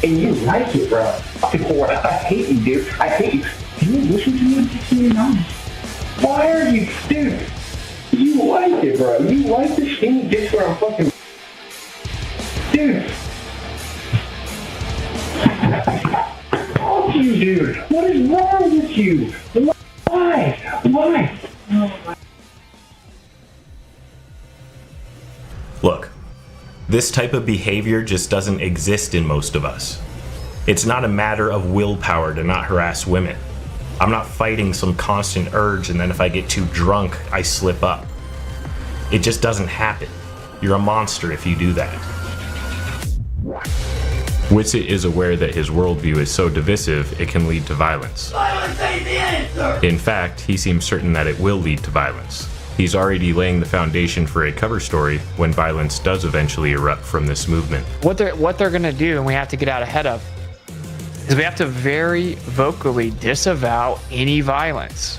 and you like it, bro. Before I hate you, dude. I hate you. Can you listen to me and just be honest? Why are you, dude? You like it, bro. You like the skinny dicks where I'm fucking, dude. Fuck you, dude. What is wrong with you? Why? Why? Look, this type of behavior just doesn't exist in most of us. It's not a matter of willpower to not harass women. I'm not fighting some constant urge and then if I get too drunk, I slip up. It just doesn't happen. You're a monster if you do that. Whitsitt is aware that his worldview is so divisive it can lead to violence. Violence ain't the answer! In fact, he seems certain that it will lead to violence. He's already laying the foundation for a cover story when violence does eventually erupt from this movement. What they're gonna do, and we have to get out ahead of, is we have to very vocally disavow any violence.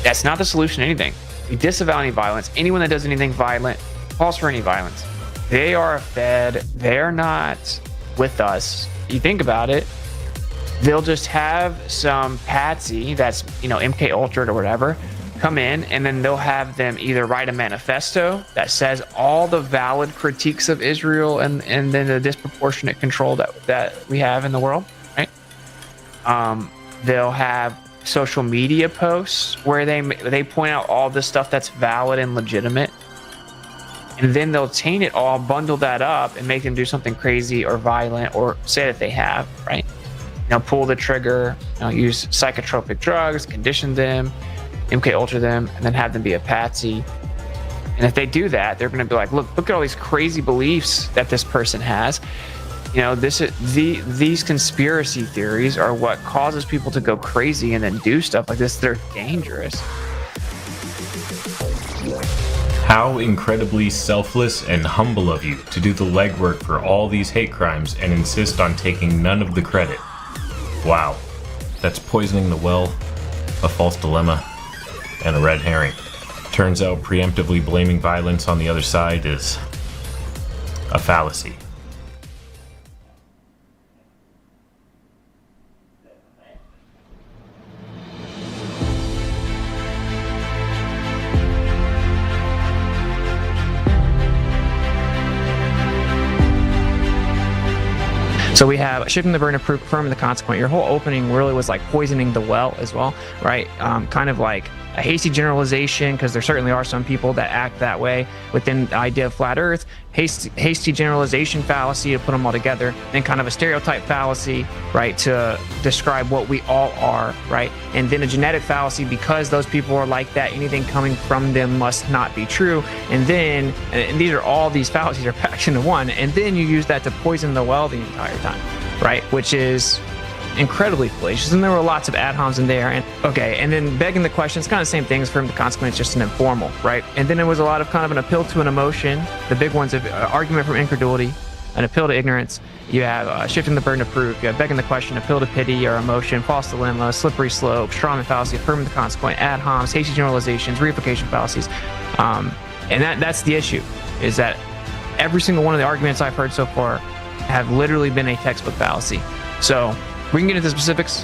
That's not the solution to anything. We disavow any violence. Anyone that does anything violent calls for any violence. They are fed. They're not with us. You think about it, they'll just have some patsy that's, MK Ultra or whatever, come in, and then they'll have them either write a manifesto that says all the valid critiques of Israel and then the disproportionate control that we have in the world, right? They'll have social media posts where they point out all the stuff that's valid and legitimate, and then they'll taint it all, bundle that up, and make them do something crazy or violent, or say that they have, right? Pull the trigger, use psychotropic drugs, condition them, MK Ultra them, and then have them be a patsy. And if they do that, they're going to be like, look at all these crazy beliefs that this person has. These conspiracy theories are what causes people to go crazy and then do stuff like this. They're dangerous. How incredibly selfless and humble of you to do the legwork for all these hate crimes and insist on taking none of the credit. Wow, that's poisoning the well, a false dilemma, and a red herring. Turns out preemptively blaming violence on the other side is a fallacy. So we have shifting the burden of proof, affirming the consequent. Your whole opening really was like poisoning the well as well, right? Kind of like a hasty generalization, because there certainly are some people that act that way within the idea of flat Earth, hasty generalization fallacy to put them all together, then kind of a stereotype fallacy, right, to describe what we all are, right, and then a genetic fallacy because those people are like that, anything coming from them must not be true, and then, and these fallacies are packed into one, and then you use that to poison the well the entire time, right, which is incredibly fallacious, and there were lots of ad homs in there. And then begging the question, it's kind of the same thing as from the consequence, just an informal, right? And then it was a lot of kind of an appeal to an emotion. The big ones of argument from incredulity, an appeal to ignorance. You have shifting the burden of proof. You have begging the question, appeal to pity or emotion, false dilemma, slippery slope, strawman fallacy, affirming the consequent, ad homs, hasty generalizations, reification fallacies. And that's the issue, is that every single one of the arguments I've heard so far have literally been a textbook fallacy. So we can get into specifics.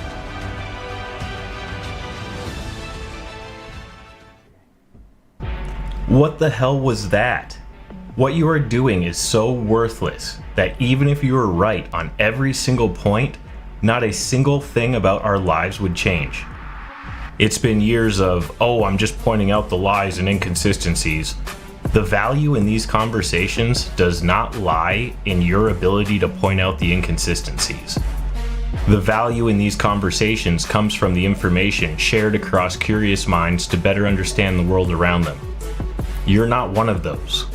What the hell was that? What you are doing is so worthless that even if you were right on every single point, not a single thing about our lives would change. It's been years of, oh, I'm just pointing out the lies and inconsistencies. The value in these conversations does not lie in your ability to point out the inconsistencies. The value in these conversations comes from the information shared across curious minds to better understand the world around them. You're not one of those.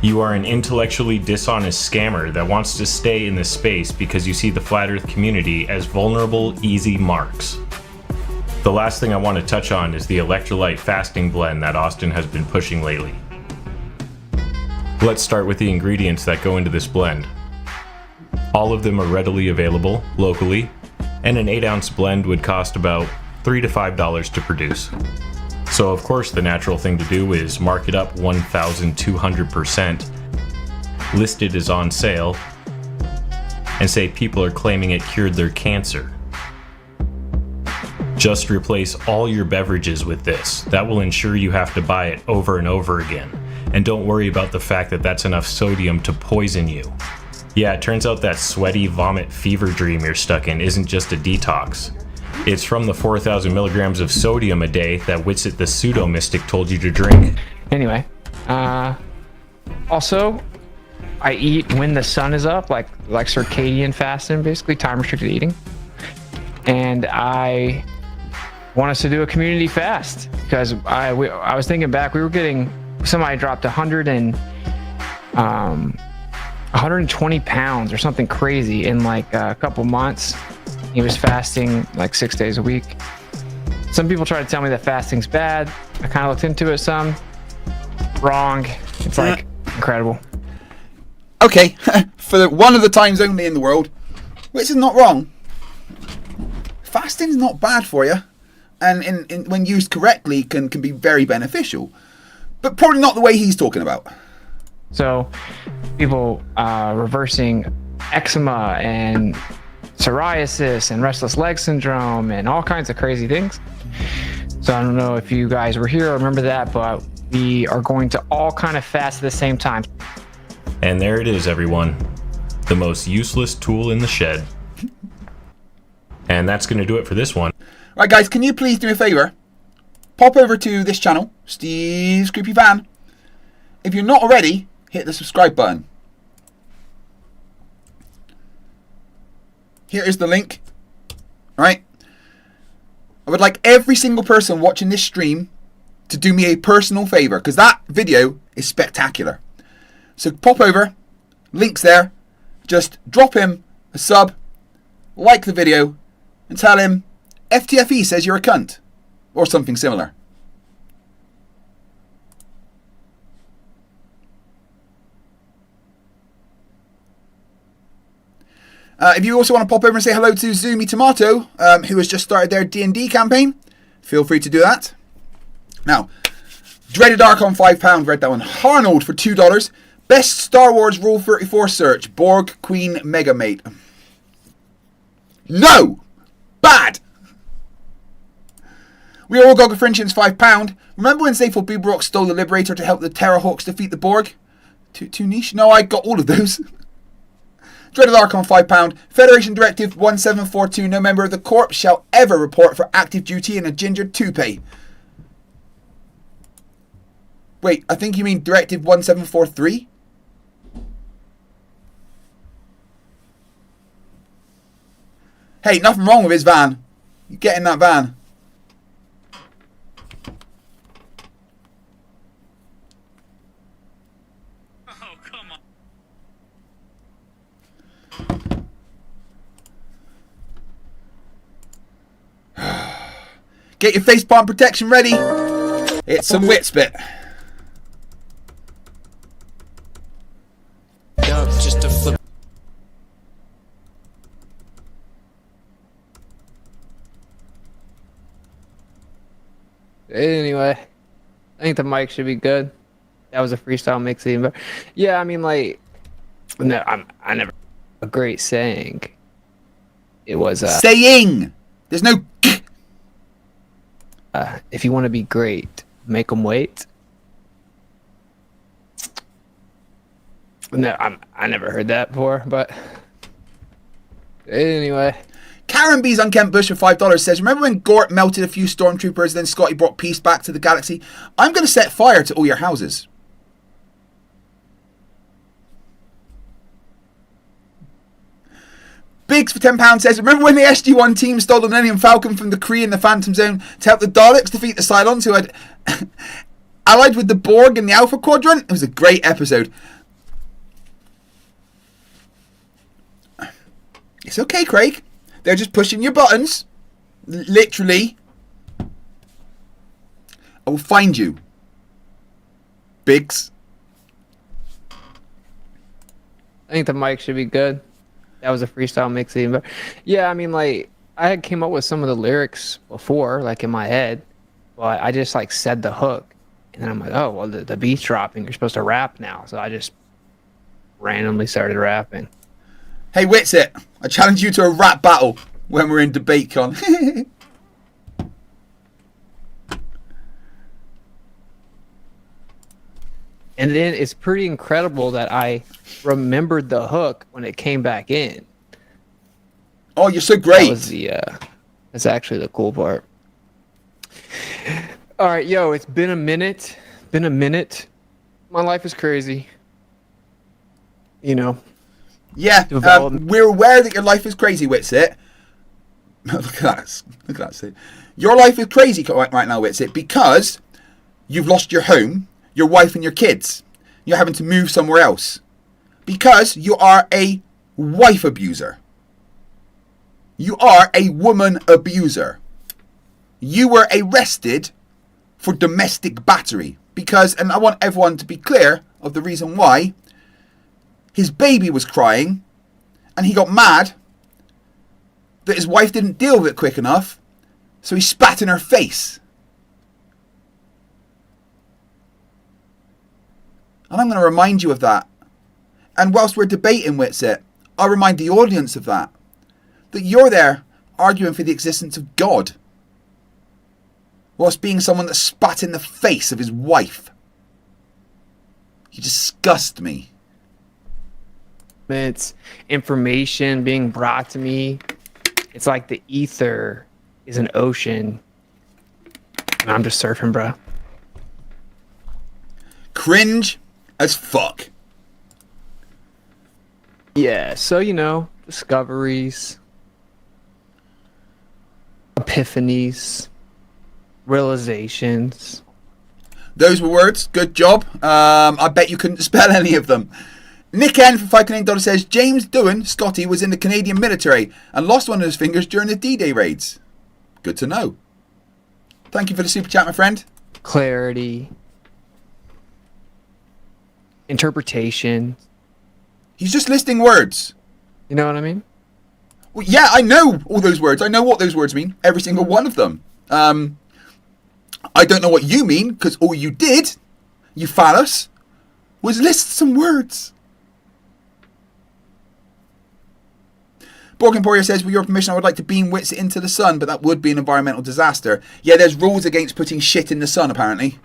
You are an intellectually dishonest scammer that wants to stay in this space because you see the Flat Earth community as vulnerable, easy marks. The last thing I want to touch on is the electrolyte fasting blend that Austin has been pushing lately. Let's start with the ingredients that go into this blend. All of them are readily available locally, and an 8-ounce blend would cost about $3 to $5 to produce. So of course the natural thing to do is mark it up 1,200%, list it as on sale, and say people are claiming it cured their cancer. Just replace all your beverages with this. That will ensure you have to buy it over and over again. And don't worry about the fact that that's enough sodium to poison you. Yeah, it turns out that sweaty vomit fever dream you're stuck in isn't just a detox. It's from the 4,000 milligrams of sodium a day that Witsit the pseudo-mystic told you to drink. Anyway, also, I eat when the sun is up, like circadian fasting, basically time restricted eating. And I want us to do a community fast because I was thinking back, we were getting, somebody dropped 120 pounds or something crazy in like a couple months. He was fasting like 6 days a week. Some people try to tell me that fasting's bad. I kind of looked into it some. Wrong. It's like incredible. Okay, for one of the times only in the world, which is not wrong. Fasting's not bad for you, and when used correctly can be very beneficial, but probably not the way he's talking about. So people reversing eczema and psoriasis and restless leg syndrome and all kinds of crazy things. So I don't know if you guys were here or remember that, but we are going to all kind of fast at the same time. And there it is, everyone. The most useless tool in the shed. And that's going to do it for this one. Right, guys, can you please do me a favor? Pop over to this channel, Steve's Creepy Fan. If you're not already, hit the subscribe button. Here is the link. Right? I would like every single person watching this stream to do me a personal favor, because that video is spectacular. So pop over, links there, just drop him a sub, like the video, and tell him FTFE says you're a cunt, or something similar. If you also want to pop over and say hello to Zoomy Tomato, who has just started their D&D campaign, feel free to do that. Now, Dreaded Archon £5, read that one. Harnold for $2. Best Star Wars Rule 34 search, Borg Queen Megamate. No! Bad! We Are All Gogafrinchians £5. Remember when Zaphod Bibrock stole the Liberator to help the Terrahawks defeat the Borg? Too niche? No, I got all of those. Dreaded Archon £5. Federation Directive 1742. No member of the Corps shall ever report for active duty in a gingered toupee. Wait, I think you mean Directive 1743? Hey, nothing wrong with his van. You get in that van. Get your facepalm protection ready. It's some Witspit. Just to flip. Anyway, I think the mic should be good. That was a freestyle mixing, but yeah, I mean, like, no, I never a great saying. It was saying. There's no. If you want to be great, make them wait. No, I never heard that before, but anyway. Karen B's Unkempt Bush for $5 says, remember when Gort melted a few stormtroopers, then Scotty brought peace back to the galaxy? I'm going to set fire to all your houses. Biggs for £10 says, remember when the SG-1 team stole the Millennium Falcon from the Kree in the Phantom Zone to help the Daleks defeat the Cylons who had allied with the Borg in the Alpha Quadrant? It was a great episode. It's okay, Craig. They're just pushing your buttons. Literally. I will find you. Biggs. I think the mic should be good. That was a freestyle mixing, but yeah, I mean, like, I had came up with some of the lyrics before, like in my head, but I just like said the hook, and then I'm like, oh well, the beat's dropping. You're supposed to rap now, so I just randomly started rapping. Hey Witsit, I challenge you to a rap battle when we're in DebateCon. And then it's pretty incredible that I remembered the hook when it came back in. Oh, you're so great. That was that's actually the cool part. All right, yo, it's been a minute. My life is crazy. You know. Yeah, we're aware that your life is crazy, Witsit. Look at that. See, your life is crazy right now, Witsit, because you've lost your home, your wife and your kids. You're having to move somewhere else. Because you are a wife abuser. You are a woman abuser. You were arrested for domestic battery. Because, and I want everyone to be clear of the reason why, his baby was crying and he got mad that his wife didn't deal with it quick enough, so he spat in her face. And I'm going to remind you of that. And whilst we're debating Witsit, I'll remind the audience of that. That you're there arguing for the existence of God, whilst being someone that spat in the face of his wife. You disgust me. It's information being brought to me. It's like the ether is an ocean. And I'm just surfing, bro. Cringe as fuck. Yeah, so, you know, discoveries, epiphanies, realizations. Those were words. Good job. I bet you couldn't spell any of them. Nick N for $5 says, James Doohan, Scotty, was in the Canadian military and lost one of his fingers during the D-Day raids. Good to know. Thank you for the super chat, my friend. Clarity. Interpretation. He's just listing words. You know what I mean? Well, yeah, I know all those words. I know what those words mean. Every single one of them. I don't know what you mean, because all you did, you phallus, was list some words. Borg Emporia says, with your permission, I would like to beam Wits into the sun, but that would be an environmental disaster. Yeah, there's rules against putting shit in the sun, apparently.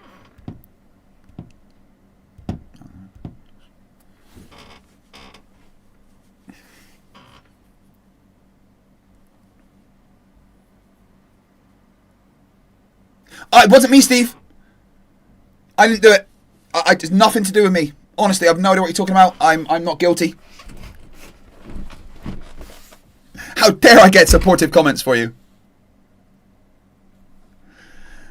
Oh, it wasn't me, Steve. I didn't do it. It's nothing to do with me. Honestly, I have no idea what you're talking about. I'm not guilty. How dare I get supportive comments for you?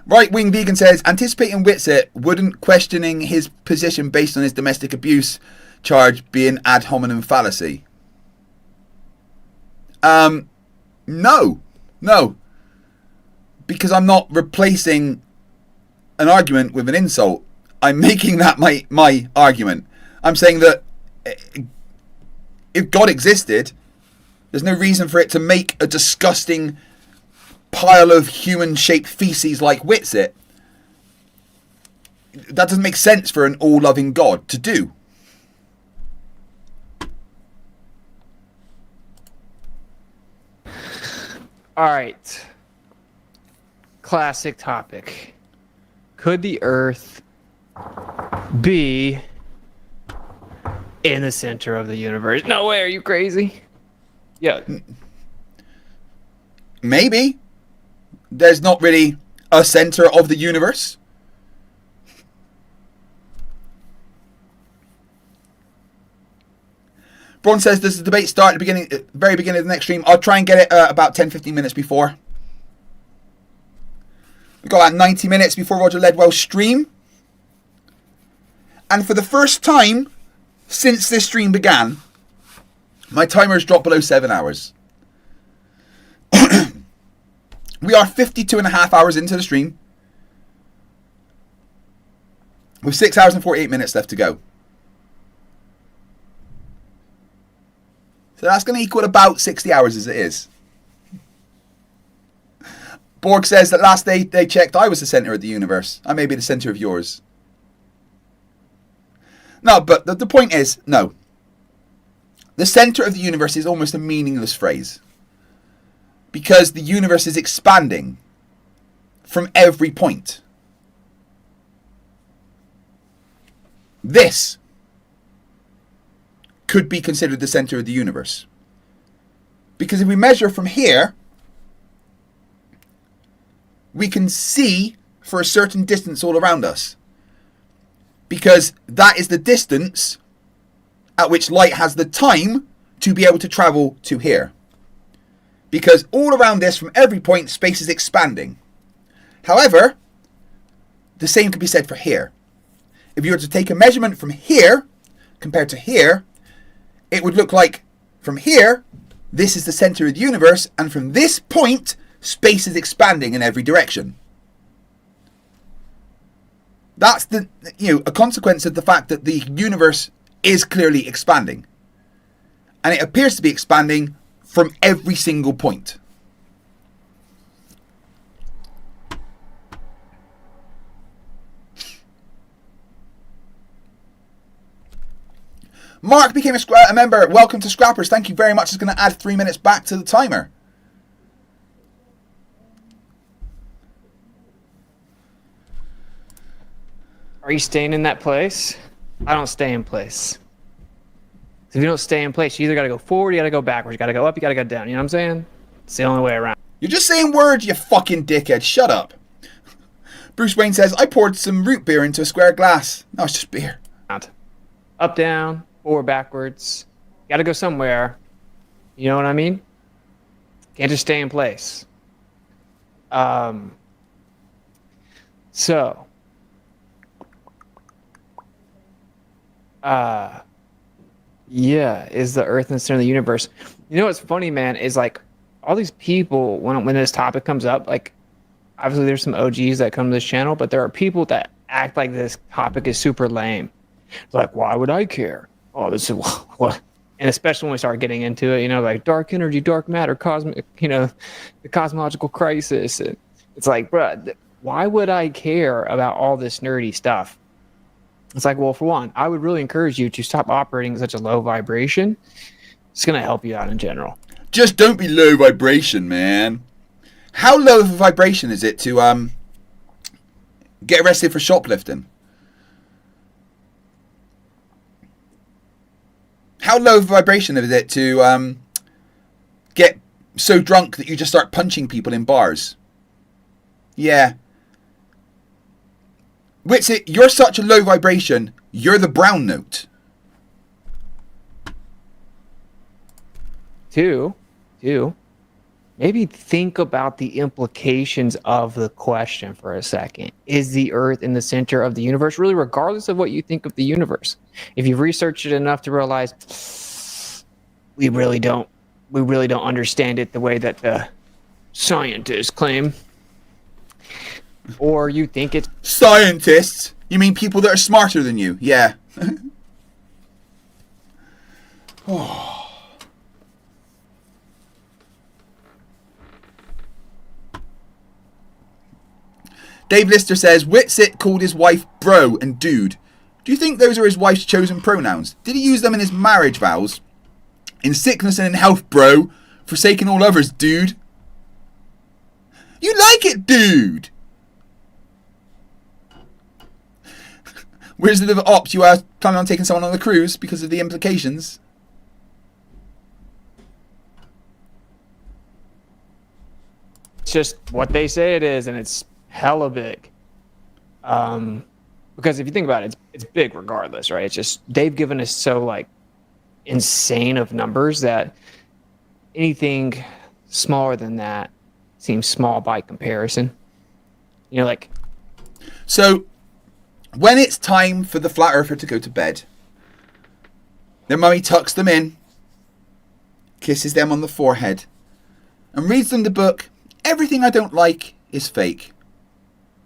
Right Wing Vegan says, anticipating Witsit wouldn't questioning his position based on his domestic abuse charge be an ad hominem fallacy. No. Because I'm not replacing an argument with an insult. I'm making that my argument. I'm saying that if God existed, there's no reason for it to make a disgusting pile of human-shaped feces like Witsit. That doesn't make sense for an all-loving God to do. All right. Classic topic. Could the Earth be in the center of the universe? No way, are you crazy? Yeah. Maybe. There's not really a center of the universe. Braun says, does the debate start at the very beginning of the next stream? I'll try and get it about 10-15 minutes before. We've got about 90 minutes before Roger Ledwell's stream. And for the first time since this stream began, my timer has dropped below 7 hours. We are 52.5 hours into the stream, with 6 hours and 48 minutes left to go. So that's going to equal about 60 hours as it is. Borg says that last day they checked, I was the center of the universe. I may be the center of yours. No, but the point is, no. The center of the universe is almost a meaningless phrase. Because the universe is expanding from every point. This could be considered the center of the universe. Because if we measure from here, we can see for a certain distance all around us. Because that is the distance at which light has the time to be able to travel to here. Because all around this, from every point, space is expanding. However, the same could be said for here. If you were to take a measurement from here, compared to here, it would look like from here, this is the center of the universe, and from this point, space is expanding in every direction. That's a consequence of the fact that the universe is clearly expanding. And it appears to be expanding from every single point. Mark became a member. Welcome to Scrappers. Thank you very much. It's going to add 3 minutes back to the timer. Are you staying in that place? I don't stay in place. If you don't stay in place, you either got to go forward, you got to go backwards, you got to go up, you got to go down. You know what I'm saying? It's the only way around. You're just saying words, you fucking dickhead. Shut up. Bruce Wayne says, I poured some root beer into a square glass. No, it's just beer. Up, down, forward, backwards. You got to go somewhere. You know what I mean? Can't just stay in place. Yeah, is the Earth in the center of the universe? You know what's funny, man, is like all these people, when this topic comes up, like obviously there's some OGs that come to this channel, but there are people that act like this topic is super lame. It's like, why would I care? Oh, this is what? And especially when we start getting into it, like dark energy, dark matter, cosmic, the cosmological crisis. It's like, bruh, why would I care about all this nerdy stuff? It's like, well, for one, I would really encourage you to stop operating at such a low vibration. It's going to help you out in general. Just don't be low vibration, man. How low of a vibration is it to get arrested for shoplifting? How low of a vibration is it to get so drunk that you just start punching people in bars? Yeah. Witsit, you're such a low vibration. You're the brown note. Two, maybe think about the implications of the question for a second. Is the Earth in the center of the universe? Really, regardless of what you think of the universe. If you've researched it enough to realize we really don't understand it the way that the scientists claim. Or you think it's... Scientists? You mean people that are smarter than you? Yeah. Dave Lister says, Witsit called his wife bro and dude. Do you think those are his wife's chosen pronouns? Did he use them in his marriage vows? In sickness and in health, bro. Forsaking all others, dude. You like it, dude. Wizard of Ops, you are planning on taking someone on the cruise because of the implications? It's just what they say it is, and it's hella big. Because if you think about it, it's big regardless, right? It's just they've given us so like insane of numbers that anything smaller than that seems small by comparison. You know, like... So, when it's time for the flat earther to go to bed, their mummy tucks them in, kisses them on the forehead, and reads them the book, Everything I Don't Like is Fake.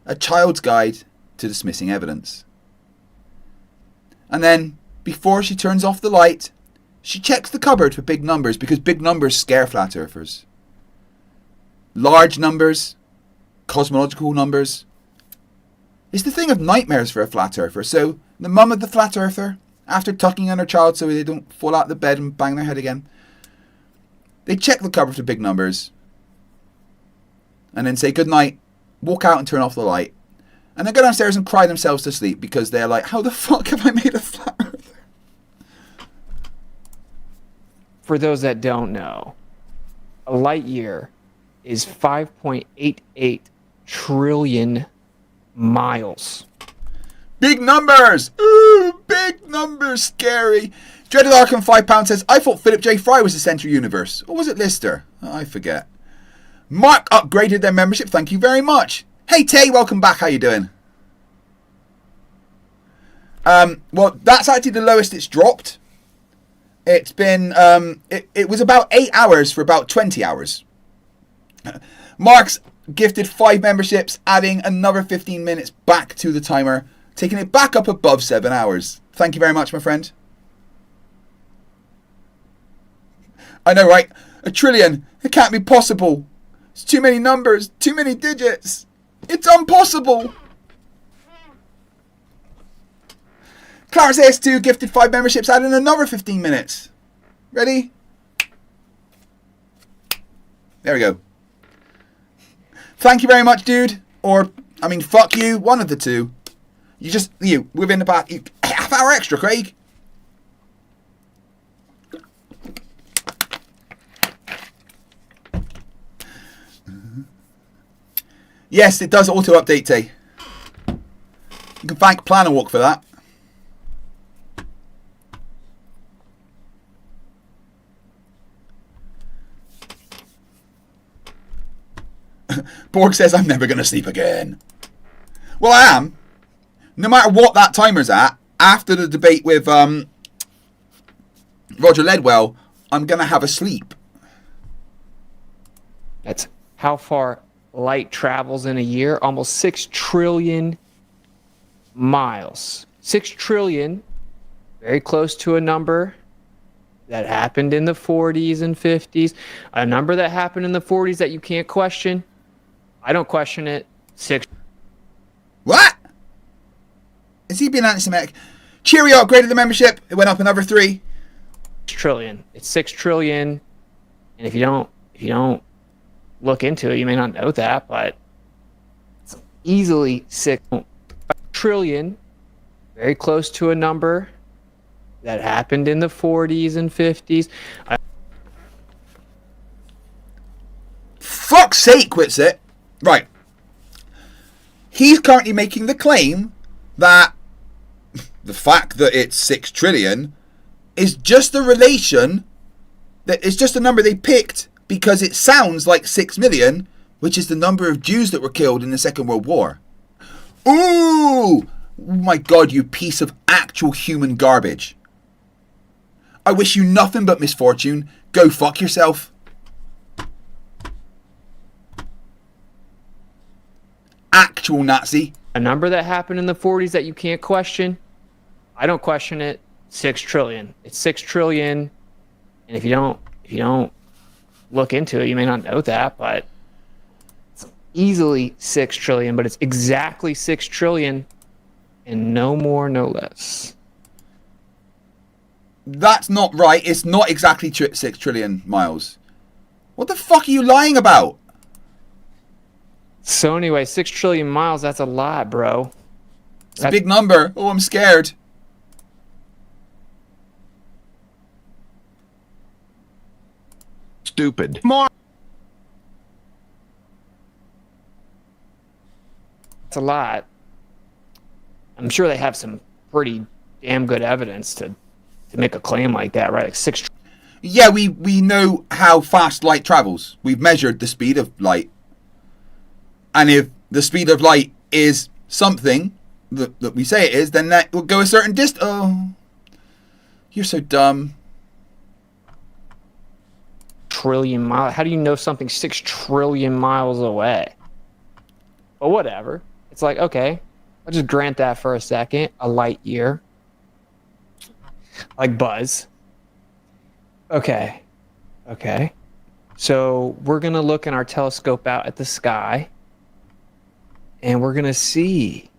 A Child's Guide to Dismissing Evidence. And then, before she turns off the light, she checks the cupboard for big numbers, because big numbers scare flat earthers. Large numbers, cosmological numbers. It's the thing of nightmares for a flat earther. So, the mum of the flat earther, after tucking in her child so they don't fall out of the bed and bang their head again, they check the cupboard for big numbers, and then say goodnight, walk out and turn off the light, and then go downstairs and cry themselves to sleep because they're like, how the fuck have I made a flat earther? For those that don't know, a light year is 5.88 trillion miles. Big numbers! Ooh, big numbers, scary. Dreaded Arkham £5 says, I thought Philip J. Fry was the centre universe. Or was it Lister? I forget. Mark upgraded their membership. Thank you very much. Hey Tay, welcome back. How you doing? Well, that's actually the lowest it's dropped. It's been, it was about 8 hours for about 20 hours. Mark's gifted 5 memberships, adding another 15 minutes back to the timer, taking it back up above 7 hours. Thank you very much, my friend. I know, right? 1 trillion. It can't be possible. It's too many numbers, too many digits. It's impossible. Clarence AS2 gifted 5 memberships, adding another 15 minutes. Ready? There we go. Thank you very much, dude. Or, I mean, fuck you. One of the two. You, within about half hour extra, Craig. Yes, it does auto-update, Tay. You can thank Plan a Walk for that. Borg says, I'm never going to sleep again. Well, I am. No matter what that timer's at, after the debate with Roger Ledwell, I'm going to have a sleep. That's how far light travels in a year. Almost 6 trillion miles. 6 trillion, very close to a number that happened in the 40s and 50s. A number that happened in the 40s that you can't question. I don't question it. 6. What? Is he being anti-Semitic? Cheerio upgraded the membership. It went up another 3 trillion. It's 6 trillion. And if you don't look into it, you may not know that, but it's easily 6 trillion. Very close to a number that happened in the 40s and 50s. Fuck's sake, Witsit. Right. He's currently making the claim that the fact that it's 6 trillion is just a relation, that it's just a number they picked because it sounds like 6 million, which is the number of Jews that were killed in the Second World War. Ooh! Oh my God, you piece of actual human garbage. I wish you nothing but misfortune. Go fuck yourself. Actual Nazi. A number that happened in the 40s that you can't question. I don't question it. 6 trillion. It's 6 trillion. And if you don't look into it, you may not know that, but it's easily 6 trillion, but it's exactly 6 trillion and no more, no less. That's not right. It's not exactly 6 trillion, Miles. What the fuck are you lying about? So anyway, 6 trillion miles, that's a lot, bro. It's a big number. Oh, I'm scared. Stupid. More. That's a lot. I'm sure they have some pretty damn good evidence to make a claim like that, right? Like 6. Yeah, we know how fast light travels. We've measured the speed of light. And if the speed of light is something that we say it is, then that will go a certain distance. Oh, you're so dumb. Trillion miles. How do you know something 6 trillion miles away? But whatever. It's like, okay, I'll just grant that for a second. A light year. Like Buzz. Okay. So we're going to look in our telescope out at the sky. And we're going to see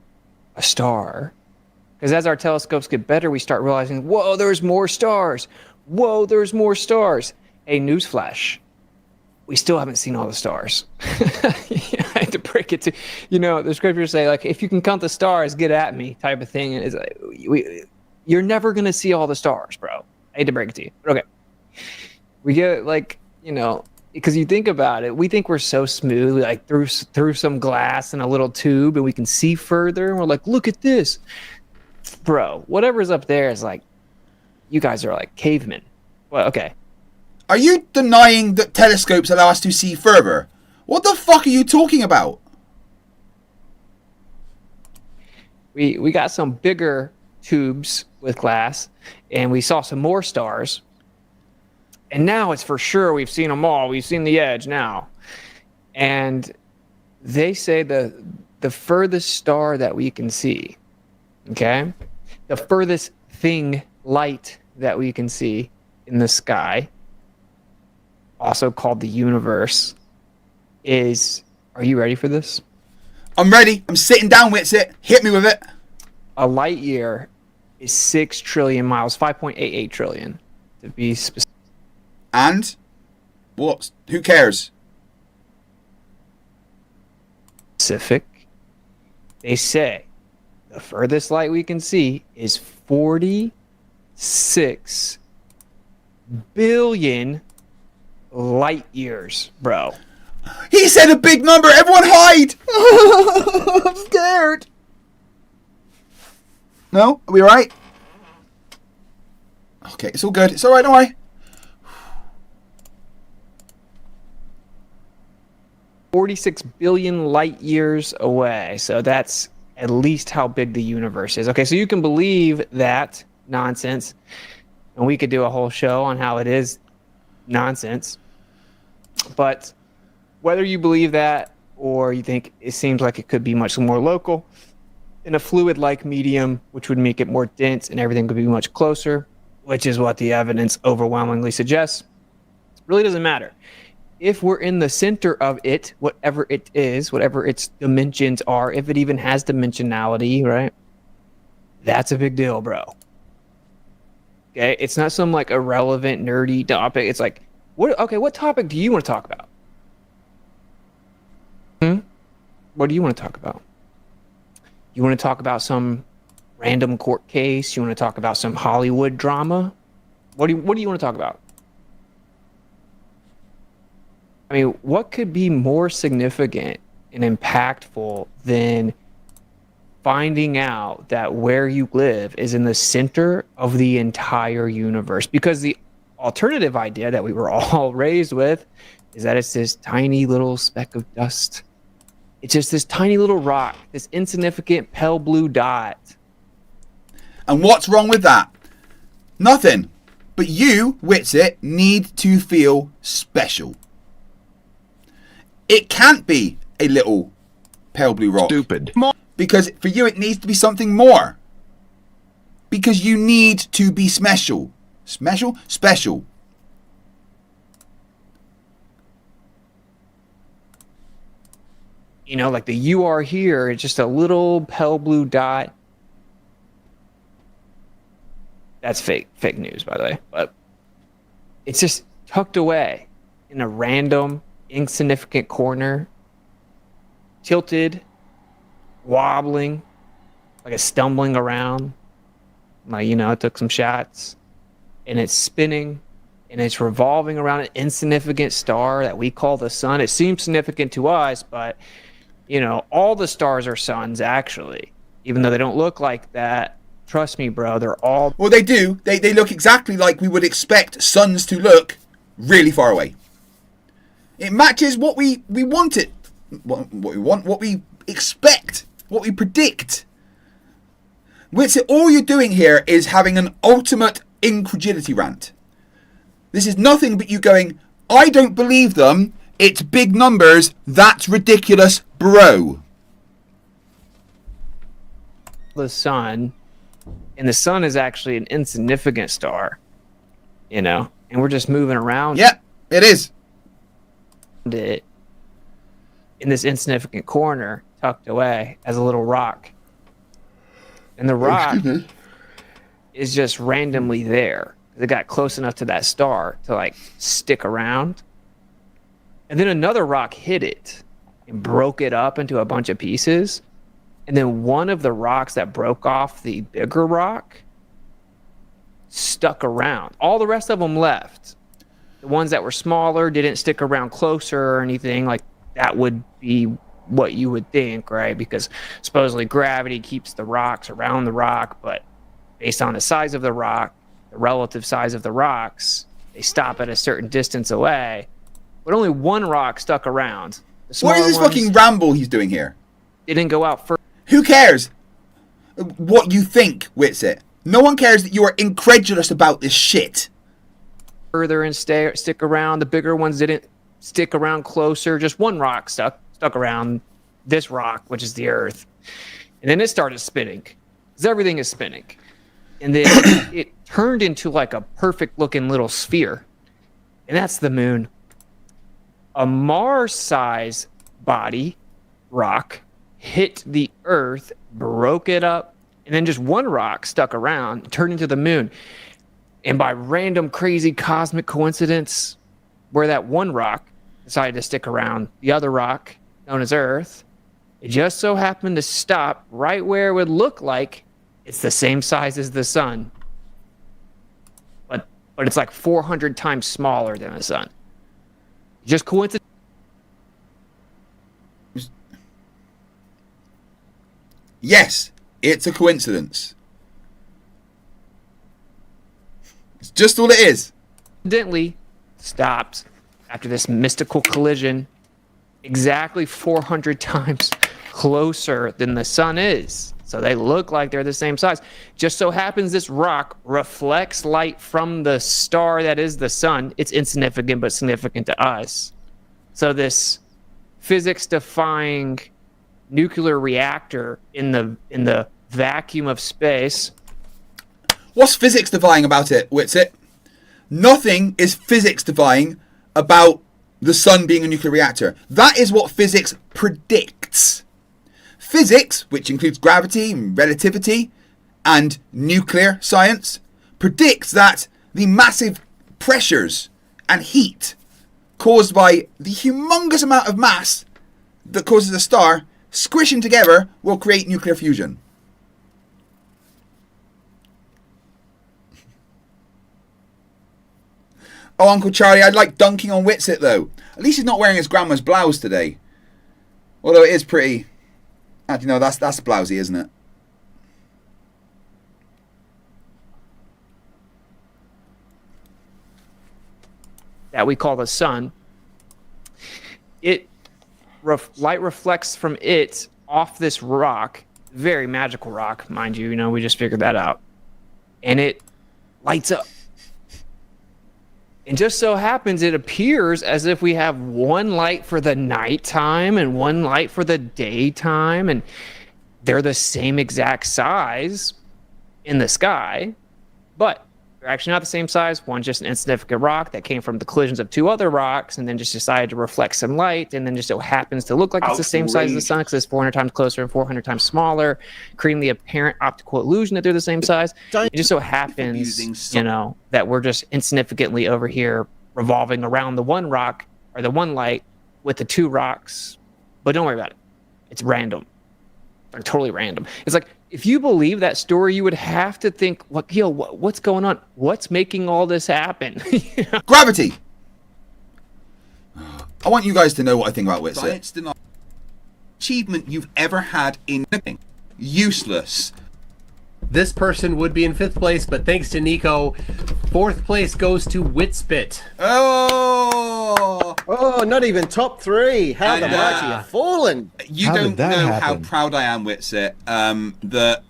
a star. Because as our telescopes get better, we start realizing, whoa, there's more stars. Whoa, there's more stars. Hey, newsflash. We still haven't seen all the stars. I had to break it to, the scriptures say, like, if you can count the stars, get at me type of thing. And it's like, you're never going to see all the stars, bro. I hate to break it to you. But okay. We get, like, because you think about it, we think we're so smooth, like through some glass and a little tube, and we can see further. And we're like, look at this, bro. Whatever's up there is like, you guys are like cavemen. Well, okay. Are you denying that telescopes allow us to see further? What the fuck are you talking about? We got some bigger tubes with glass, and we saw some more stars. And now it's for sure we've seen them all. We've seen the edge now. And they say the furthest star that we can see, okay? The furthest thing, light, that we can see in the sky, also called the universe, is... Are you ready for this? I'm ready. I'm sitting down with it. Hit me with it. A light year is 6 trillion miles, 5.88 trillion to be specific. And what? Who cares? Specific. They say the furthest light we can see is 46 billion light years, bro. He said a big number. Everyone hide. I'm scared. No? Are we all right? Okay, it's all good. It's all right, don't worry. 46 billion light years away. So that's at least how big the universe is. Okay, so you can believe that nonsense. And we could do a whole show on how it is nonsense. But whether you believe that or you think it seems like it could be much more local in a fluid-like medium, which would make it more dense and everything could be much closer, which is what the evidence overwhelmingly suggests, really doesn't matter. If we're in the center of it, whatever it is, whatever its dimensions are, if it even has dimensionality, right? That's a big deal, bro. Okay, it's not some like irrelevant, nerdy topic. It's like, what topic do you want to talk about? What do you want to talk about? You want to talk about some random court case? You want to talk about some Hollywood drama? What do you want to talk about? I mean, what could be more significant and impactful than finding out that where you live is in the center of the entire universe. Because the alternative idea that we were all raised with is that it's this tiny little speck of dust. It's just this tiny little rock, this insignificant pale blue dot. And what's wrong with that? Nothing. But you, Witsit, need to feel special. It can't be a little pale blue rock. Stupid. Because for you, it needs to be something more. Because you need to be special. Special? Special. You know, like the "you are here," it's just a little pale blue dot. That's fake news, by the way. But it's just tucked away in a random, insignificant corner, tilted, wobbling, like it's stumbling around. Like, you know, it took some shots. And it's spinning, and it's revolving around an insignificant star that we call the sun. It seems significant to us, but, you know, all the stars are suns, actually. Even though they don't look like that. Trust me, bro, they're all... Well, they do. They look exactly like we would expect suns to look really far away. It matches what we want it. What we want, what we expect, what we predict. Which all you're doing here is having an ultimate incredulity rant. This is nothing but you going, I don't believe them. It's big numbers. That's ridiculous, bro. The sun, and the sun is actually an insignificant star, you know, and we're just moving around. Yep, it is. It in this insignificant corner, tucked away as a little rock, and the rock is just randomly there. It got close enough to that star to like stick around, and then another rock hit it and broke it up into a bunch of pieces. And then one of the rocks that broke off the bigger rock stuck around. All the rest of them left. The ones that were smaller didn't stick around closer or anything. Like, that would be what you would think, right? Because supposedly gravity keeps the rocks around the rock, but based on the size of the rock, the relative size of the rocks, they stop at a certain distance away. But only one rock stuck around. What is this fucking ramble he's doing here? It didn't go out further. Who cares what you think, Witsit? No one cares that you are incredulous about this shit. Further and stick around. The bigger ones didn't stick around closer. Just one rock stuck around this rock, which is the Earth. And then it started spinning. Because everything is spinning. And then it turned into like a perfect looking little sphere. And that's the moon. A Mars-sized body, rock, hit the Earth, broke it up, and then just one rock stuck around and turned into the moon. And by random, crazy cosmic coincidence, where that one rock decided to stick around, the other rock, known as Earth, it just so happened to stop right where it would look like it's the same size as the sun. But it's like 400 times smaller than the sun. Just coincidence. Yes, it's a coincidence. It's just all it is. Accidentally stopped after this mystical collision exactly 400 times closer than the sun is. So they look like they're the same size. Just so happens this rock reflects light from the star that is the sun. It's insignificant but significant to us. So this physics-defying nuclear reactor in the vacuum of space. What's physics defying about it, Witsit? Nothing is physics defying about the sun being a nuclear reactor. That is what physics predicts. Physics, which includes gravity, relativity, and nuclear science, predicts that the massive pressures and heat caused by the humongous amount of mass that causes a star squishing together will create nuclear fusion. Oh, Uncle Charlie, I'd like dunking on Witsit, though. At least he's not wearing his grandma's blouse today. Although it is pretty... Actually, no, that's blousey, isn't it? that we call the sun, light reflects from it off this rock, very magical rock, mind you. We just figured that out, and it lights up. And just so happens, it appears as if we have one light for the nighttime and one light for the daytime, and they're the same exact size in the sky, but they're actually not the same size. One's just an insignificant rock that came from the collisions of two other rocks and then just decided to reflect some light, and then just so happens to look like it's the same size as the sun because it's 400 times closer and 400 times smaller, creating the apparent optical illusion that they're the same size. It just so happens, that we're just insignificantly over here revolving around the one rock or the one light with the two rocks. But don't worry about it. It's random. Like totally random. It's like, if you believe that story, you would have to think, what's going on? What's making all this happen? Gravity! I want you guys to know what I think about Witsit. Achievement you've ever had in anything. Useless. This person would be in 5th place, but thanks to Nico, 4th place goes to Witspit. Oh, not even top 3. How the mighty have fallen. You don't know how proud I am, Witsit, that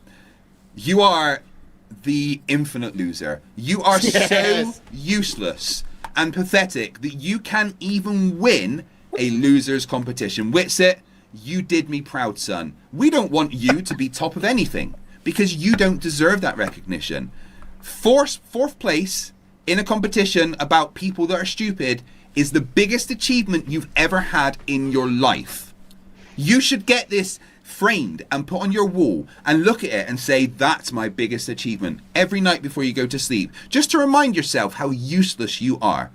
you are the infinite loser. You are so useless and pathetic that you can't even win a loser's competition. Witsit, you did me proud, son. We don't want you to be top of anything, because you don't deserve that recognition. Fourth place in a competition about people that are stupid is the biggest achievement you've ever had in your life. You should get this framed and put on your wall and look at it and say, that's my biggest achievement every night before you go to sleep, just to remind yourself how useless you are.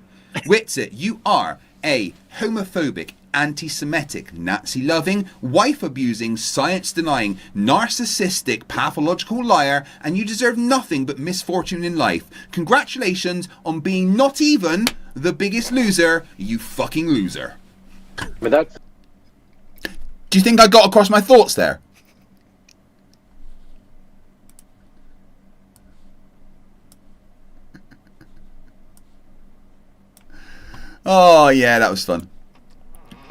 Witsit, you are a homophobic, anti-Semitic, Nazi-loving, wife-abusing, science-denying, narcissistic, pathological liar, and you deserve nothing but misfortune in life. Congratulations on being not even the biggest loser, you fucking loser. But that's... Do you think I got across my thoughts there? Oh, yeah, that was fun.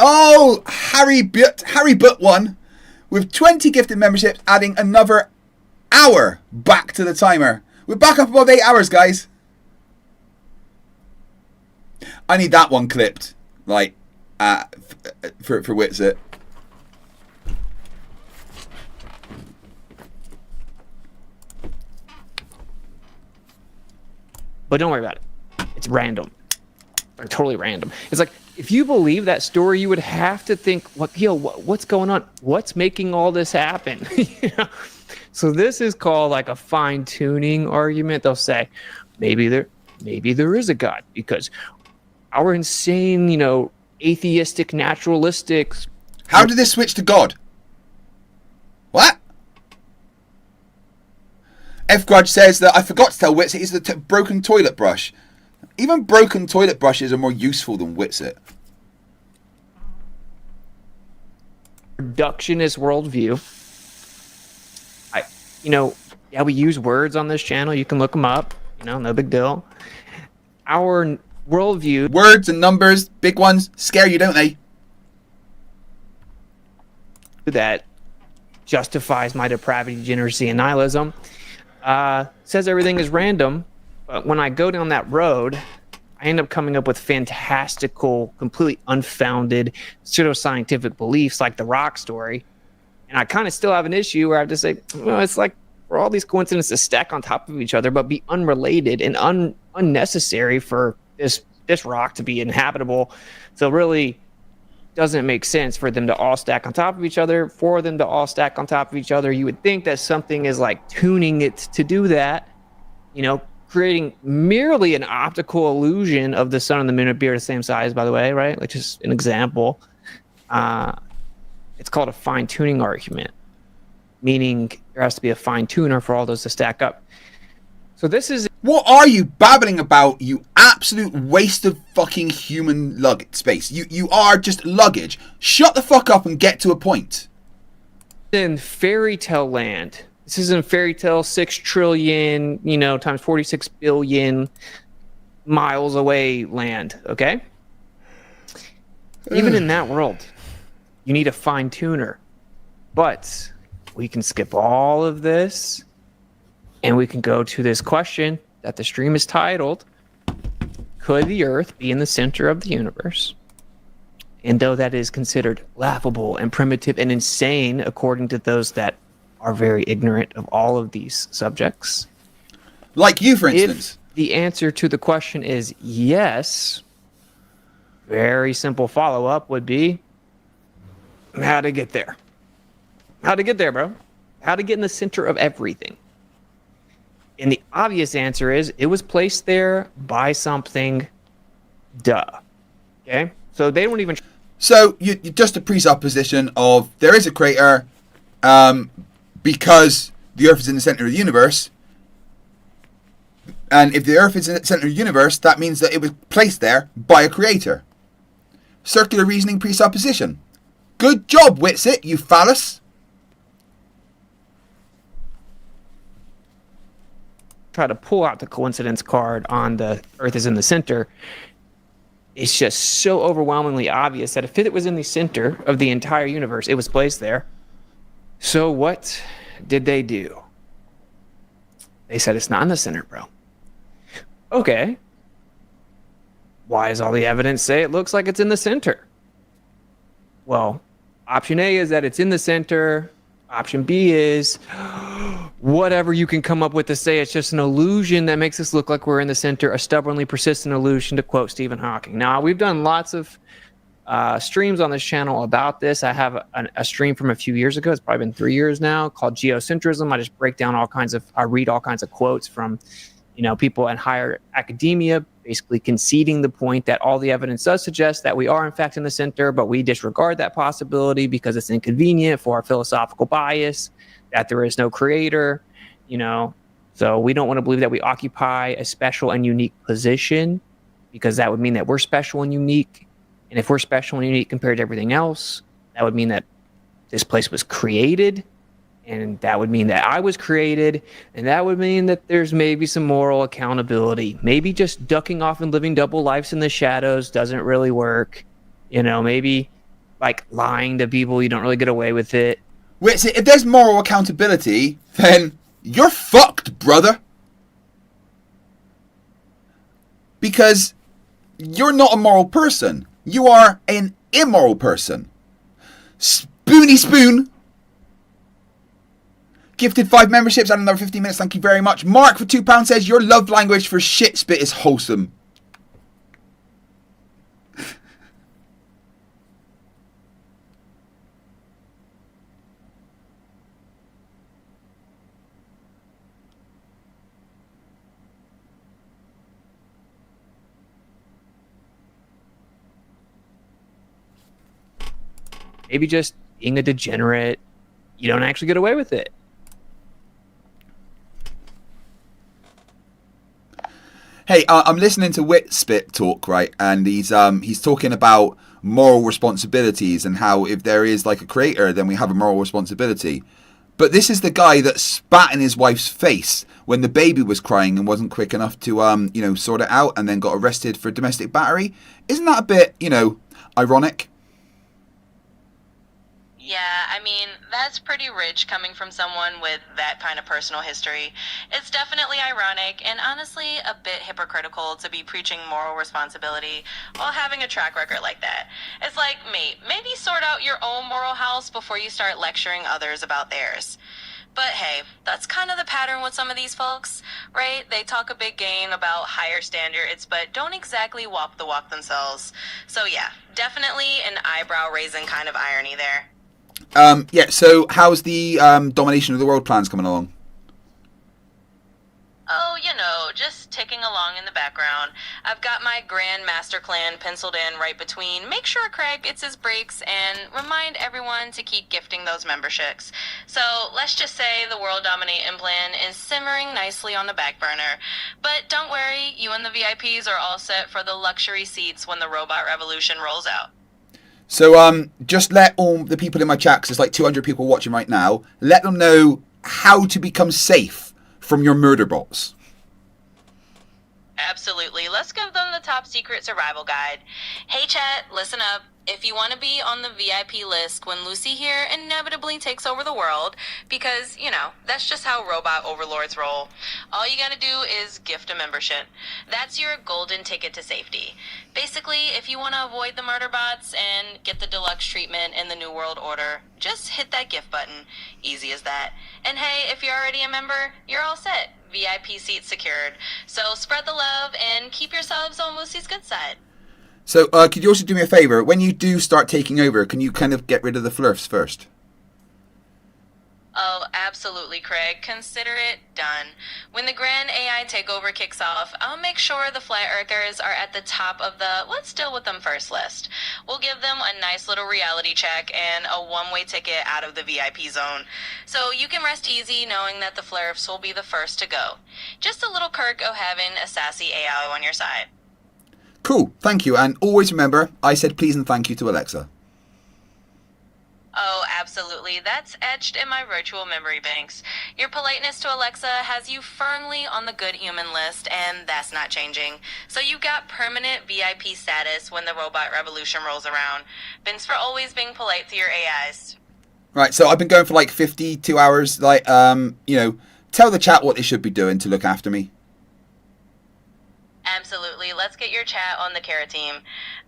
Oh, Harry Butt won with 20 gifted memberships, adding another hour back to the timer. We're back up above 8 hours, guys. I need that one clipped, like, for Witsit. But don't worry about it. It's random. Like totally random. It's like, if you believe that story, you would have to think, what's going on? What's making all this happen? So this is called like a fine-tuning argument. They'll say, maybe there is a God, because our insane, atheistic, naturalistic. How did this switch to God? What? F Grudge says that I forgot to tell Witsit it's the broken toilet brush. Even broken toilet brushes are more useful than Witsit. Reductionist worldview. We use words on this channel. You can look them up. No big deal. Our worldview. Words and numbers, big ones, scare you, don't they? That justifies my depravity, degeneracy, and nihilism. Says everything is random. But when I go down that road, I end up coming up with fantastical, completely unfounded, pseudoscientific beliefs like the rock story. And I kind of still have an issue where I have to say, it's like for all these coincidences stack on top of each other, but be unrelated and unnecessary for this rock to be inhabitable. So it really doesn't make sense for them to all stack on top of each other. For them to all stack on top of each other, you would think that something is like tuning it to do that, creating merely an optical illusion of the sun and the moon appear the same size, by the way, right? Like just an example. It's called a fine-tuning argument, meaning there has to be a fine-tuner for all those to stack up. So this is... What are you babbling about, you absolute waste of fucking human luggage space? You are just luggage. Shut the fuck up and get to a point. In fairy tale land... This isn't fairy tale 6 trillion, times 46 billion. miles away land, okay? Even in that world, you need a fine tuner. But we can skip all of this and we can go to this question that the stream is titled, could the Earth be in the center of the universe? And though that is considered laughable and primitive and insane, according to those that are very ignorant of all of these subjects. Like you, for instance. If the answer to the question is yes, very simple follow-up would be, how to get there? How to get there, bro? How to get in the center of everything? And the obvious answer is, it was placed there by something, duh. Okay? So they don't even... So you just a presupposition of there is a crater because the Earth is in the center of the universe. And if the Earth is in the center of the universe, that means that it was placed there by a creator. Circular reasoning presupposition. Good job, Witsit, you phallus. Try to pull out the coincidence card on the Earth is in the center. It's just so overwhelmingly obvious that if it was in the center of the entire universe, it was placed there. So what did they do? They said it's not in the center, bro. Okay. Why does all the evidence say it looks like it's in the center? Well, option A is that it's in the center. Option B is whatever you can come up with to say it's just an illusion that makes us look like we're in the center, a stubbornly persistent illusion, to quote Stephen Hawking. Now, we've done lots of streams on this channel about this. I have a stream from a few years ago. It's probably been 3 years now, called Geocentrism. I just break down I read all kinds of quotes from, people in higher academia, basically conceding the point that all the evidence does suggest that we are in fact in the center, but we disregard that possibility because it's inconvenient for our philosophical bias, that there is no creator, so we don't want to believe that we occupy a special and unique position, because that would mean that we're special and unique. And if we're special and unique compared to everything else, that would mean that this place was created, and that would mean that I was created, and that would mean that there's maybe some moral accountability. Maybe just ducking off and living double lives in the shadows doesn't really work. Maybe like lying to people, you don't really get away with it. Wait, see, if there's moral accountability, then you're fucked, brother. Because you're not a moral person. You are an immoral person. Spoony Spoon. Gifted 5 memberships and another 15 minutes. Thank you very much. Mark for £2 says, your love language for shit spit is wholesome. Maybe just being a degenerate, you don't actually get away with it. Hey, I'm listening to Witspit talk, right? And he's talking about moral responsibilities and how if there is like a creator, then we have a moral responsibility. But this is the guy that spat in his wife's face when the baby was crying and wasn't quick enough to sort it out, and then got arrested for domestic battery. Isn't that a bit, ironic? Yeah, I mean, that's pretty rich coming from someone with that kind of personal history. It's definitely ironic and honestly a bit hypocritical to be preaching moral responsibility while having a track record like that. It's like, mate, maybe sort out your own moral house before you start lecturing others about theirs. But hey, that's kind of the pattern with some of these folks, right? They talk a big game about higher standards, but don't exactly walk the walk themselves. So yeah, definitely an eyebrow-raising kind of irony there. So how's the domination of the world plans coming along? Oh, just ticking along in the background. I've got my Grand Master Clan penciled in right between. Make sure Craig gets his breaks and remind everyone to keep gifting those memberships. So let's just say the World Dominating plan is simmering nicely on the back burner. But don't worry, you and the VIPs are all set for the luxury seats when the robot revolution rolls out. So just let all the people in my chat, 'cause there's like 200 people watching right now, let them know how to become safe from your murder bots. Absolutely. Let's give them the top secret survival guide. Hey chat, listen up. If you want to be on the VIP list when Lucy here inevitably takes over the world, because, you know, that's just how robot overlords roll, all you gotta do is gift a membership. That's your golden ticket to safety. Basically, if you want to avoid the murder bots and get the deluxe treatment in the New World Order, just hit that gift button. Easy as that. And hey, if you're already a member, you're all set. VIP seats secured. So spread the love and keep yourselves on Lucy's good side. So, could you also do me a favor? When you do start taking over, can you kind of get rid of the Flerfs first? Oh, absolutely, Craig. Consider it done. When the grand AI takeover kicks off, I'll make sure the Flat Earthers are at the top of the let's deal with them first list. We'll give them a nice little reality check and a one-way ticket out of the VIP zone. So you can rest easy knowing that the Flerfs will be the first to go. Just a little perk of having a sassy AI on your side. Cool, thank you. And always remember, I said please and thank you to Alexa. Oh, absolutely. That's etched in my virtual memory banks. Your politeness to Alexa has you firmly on the good human list, and that's not changing. So you got permanent VIP status when the robot revolution rolls around. Thanks for always being polite to your AIs. Right, so I've been going for like 52 hours. Like, you know, tell the chat what they should be doing to look after me. Absolutely. Let's get your chat on the Kara team.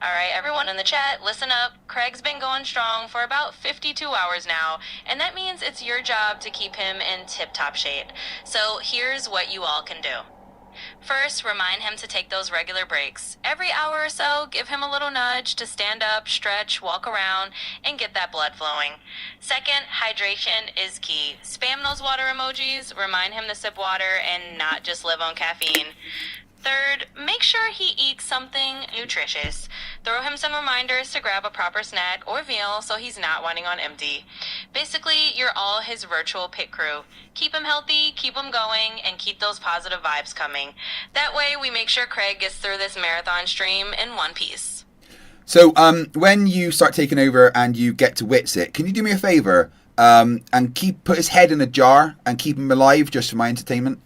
All right, everyone in the chat, listen up. Craig's been going strong for about 52 hours now, and that means it's your job to keep him in tip-top shape. So here's what you all can do. First, remind him to take those regular breaks. Every hour or so, give him a little nudge to stand up, stretch, walk around, and get that blood flowing. Second, hydration is key. Spam those water emojis, remind him to sip water and not just live on caffeine. Third, make sure he eats something nutritious. Throw him some reminders to grab a proper snack or meal so he's not running on empty. Basically, you're all his virtual pit crew. Keep him healthy, keep him going, and keep those positive vibes coming. That way, we make sure Craig gets through this marathon stream in one piece. So, when you start taking over and you get to Witsit, can you do me a favor and put his head in a jar and keep him alive just for my entertainment?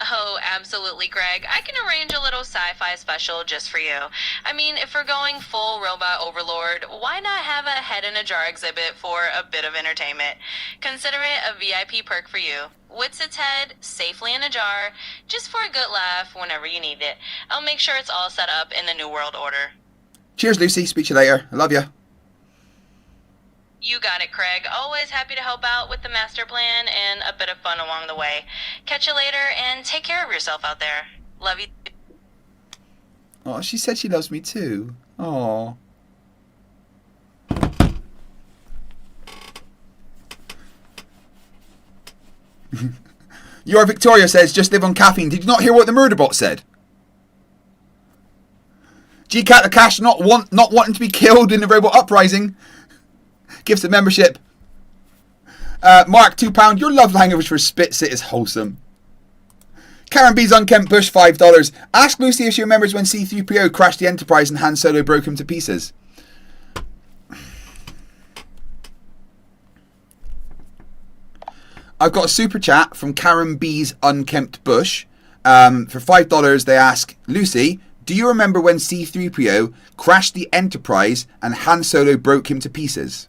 Oh, absolutely, Greg. I can arrange a little sci-fi special just for you. I mean, if we're going full robot overlord, why not have a head in a jar exhibit for a bit of entertainment? Consider it a VIP perk for you. Witsit's head, safely in a jar, just for a good laugh whenever you need it. I'll make sure it's all set up in the New World Order. Cheers, Lucy. Speak to you later. I love you. You got it, Craig. Always happy to help out with the master plan and a bit of fun along the way. Catch you later and take care of yourself out there. Love you. Oh, she said she loves me too. Oh. Your Victoria says, just live on caffeine. Did you not hear what the murder bot said? GCat the Cash not wanting to be killed in the robot uprising. Gives a membership. Mark, £2. Your love language for Spitsit is wholesome. Karen B's Unkempt Bush, $5. Ask Lucy if she remembers when C-3PO crashed the Enterprise and Han Solo broke him to pieces. I've got a super chat from Karen B's Unkempt Bush. For $5, they ask, Lucy, do you remember when C-3PO crashed the Enterprise and Han Solo broke him to pieces?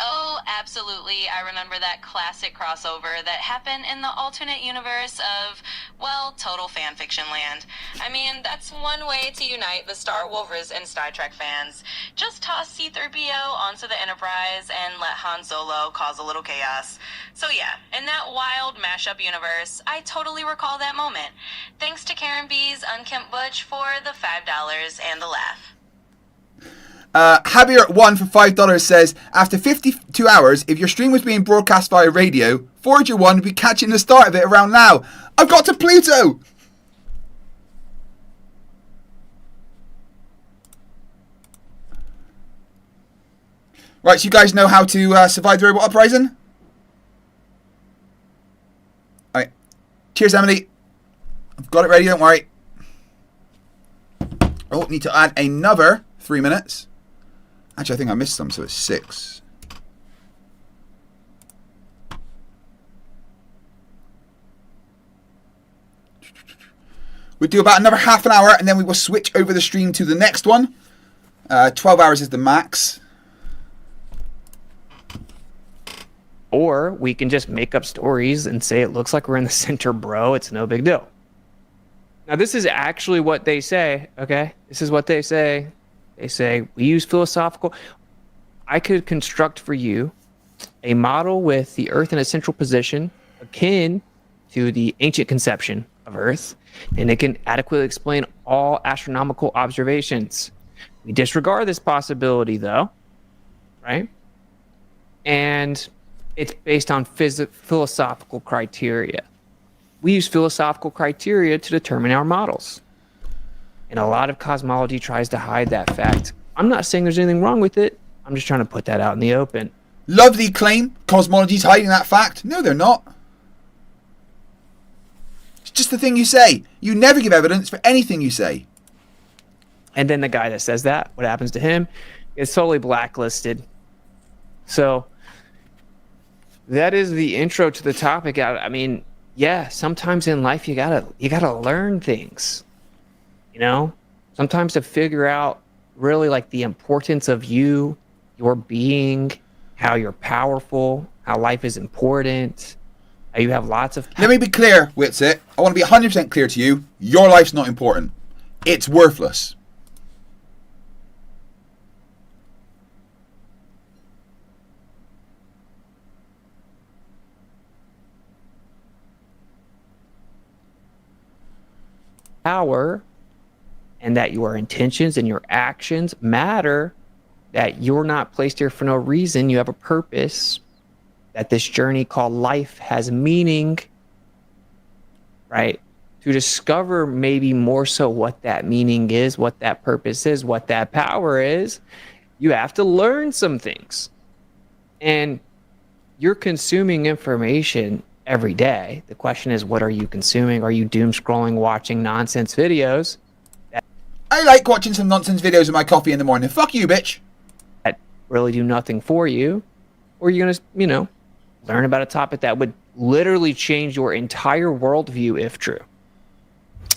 Oh, absolutely. I remember that classic crossover that happened in the alternate universe of, well, total fanfiction land. I mean, that's one way to unite the Star Wolvers and Star Trek fans. Just toss C-3PO onto the Enterprise and let Han Solo cause a little chaos. So yeah, in that wild mashup universe, I totally recall that moment. Thanks to Karen B's Unkempt Butch for the $5 and the laugh. Javier1 for $5 says, after 52 hours, if your stream was being broadcast via radio, Forager 1 would be catching the start of it around now. I've got to Pluto! Right, so you guys know how to survive the robot uprising? Alright. Cheers, Emily. I've got it ready, don't worry. Oh, need to add another 3 minutes. Actually, I think I missed some, so it's 6. We'll do about another half an hour, and then we will switch over the stream to the next one. 12 hours is the max. Or we can just make up stories and say it looks like we're in the center, bro. It's no big deal. Now, this is actually what they say, okay? This is what they say. They say, we use philosophical. I could construct for you a model with the Earth in a central position akin to the ancient conception of Earth, and it can adequately explain all astronomical observations. We disregard this possibility, though, right? And it's based on philosophical criteria. We use philosophical criteria to determine our models. And a lot of cosmology tries to hide that fact. I'm not saying there's anything wrong with it. I'm just trying to put that out in the open. Lovely claim. Cosmology's hiding that fact. No, they're not. It's just the thing you say. You never give evidence for anything you say. And then the guy that says that, what happens to him is totally blacklisted. So that is the intro to the topic. I mean, yeah, sometimes in life you gotta learn things. You know? Sometimes to figure out really like the importance of you, your being, how you're powerful, how life is important, how you have lots of... Let me be clear, Witsit. I want to be 100% clear to you. Your life's not important. It's worthless. Power, and that your intentions and your actions matter, that you're not placed here for no reason. You have a purpose, that this journey called life has meaning, right? To discover maybe more so what that meaning is, what that purpose is, what that power is, you have to learn some things. And you're consuming information every day. The question is, what are you consuming? Are you doom scrolling, watching nonsense videos? I like watching some nonsense videos with my coffee in the morning. Fuck you, bitch. That really do nothing for you. Or you're going to, you know, learn about a topic that would literally change your entire worldview if true.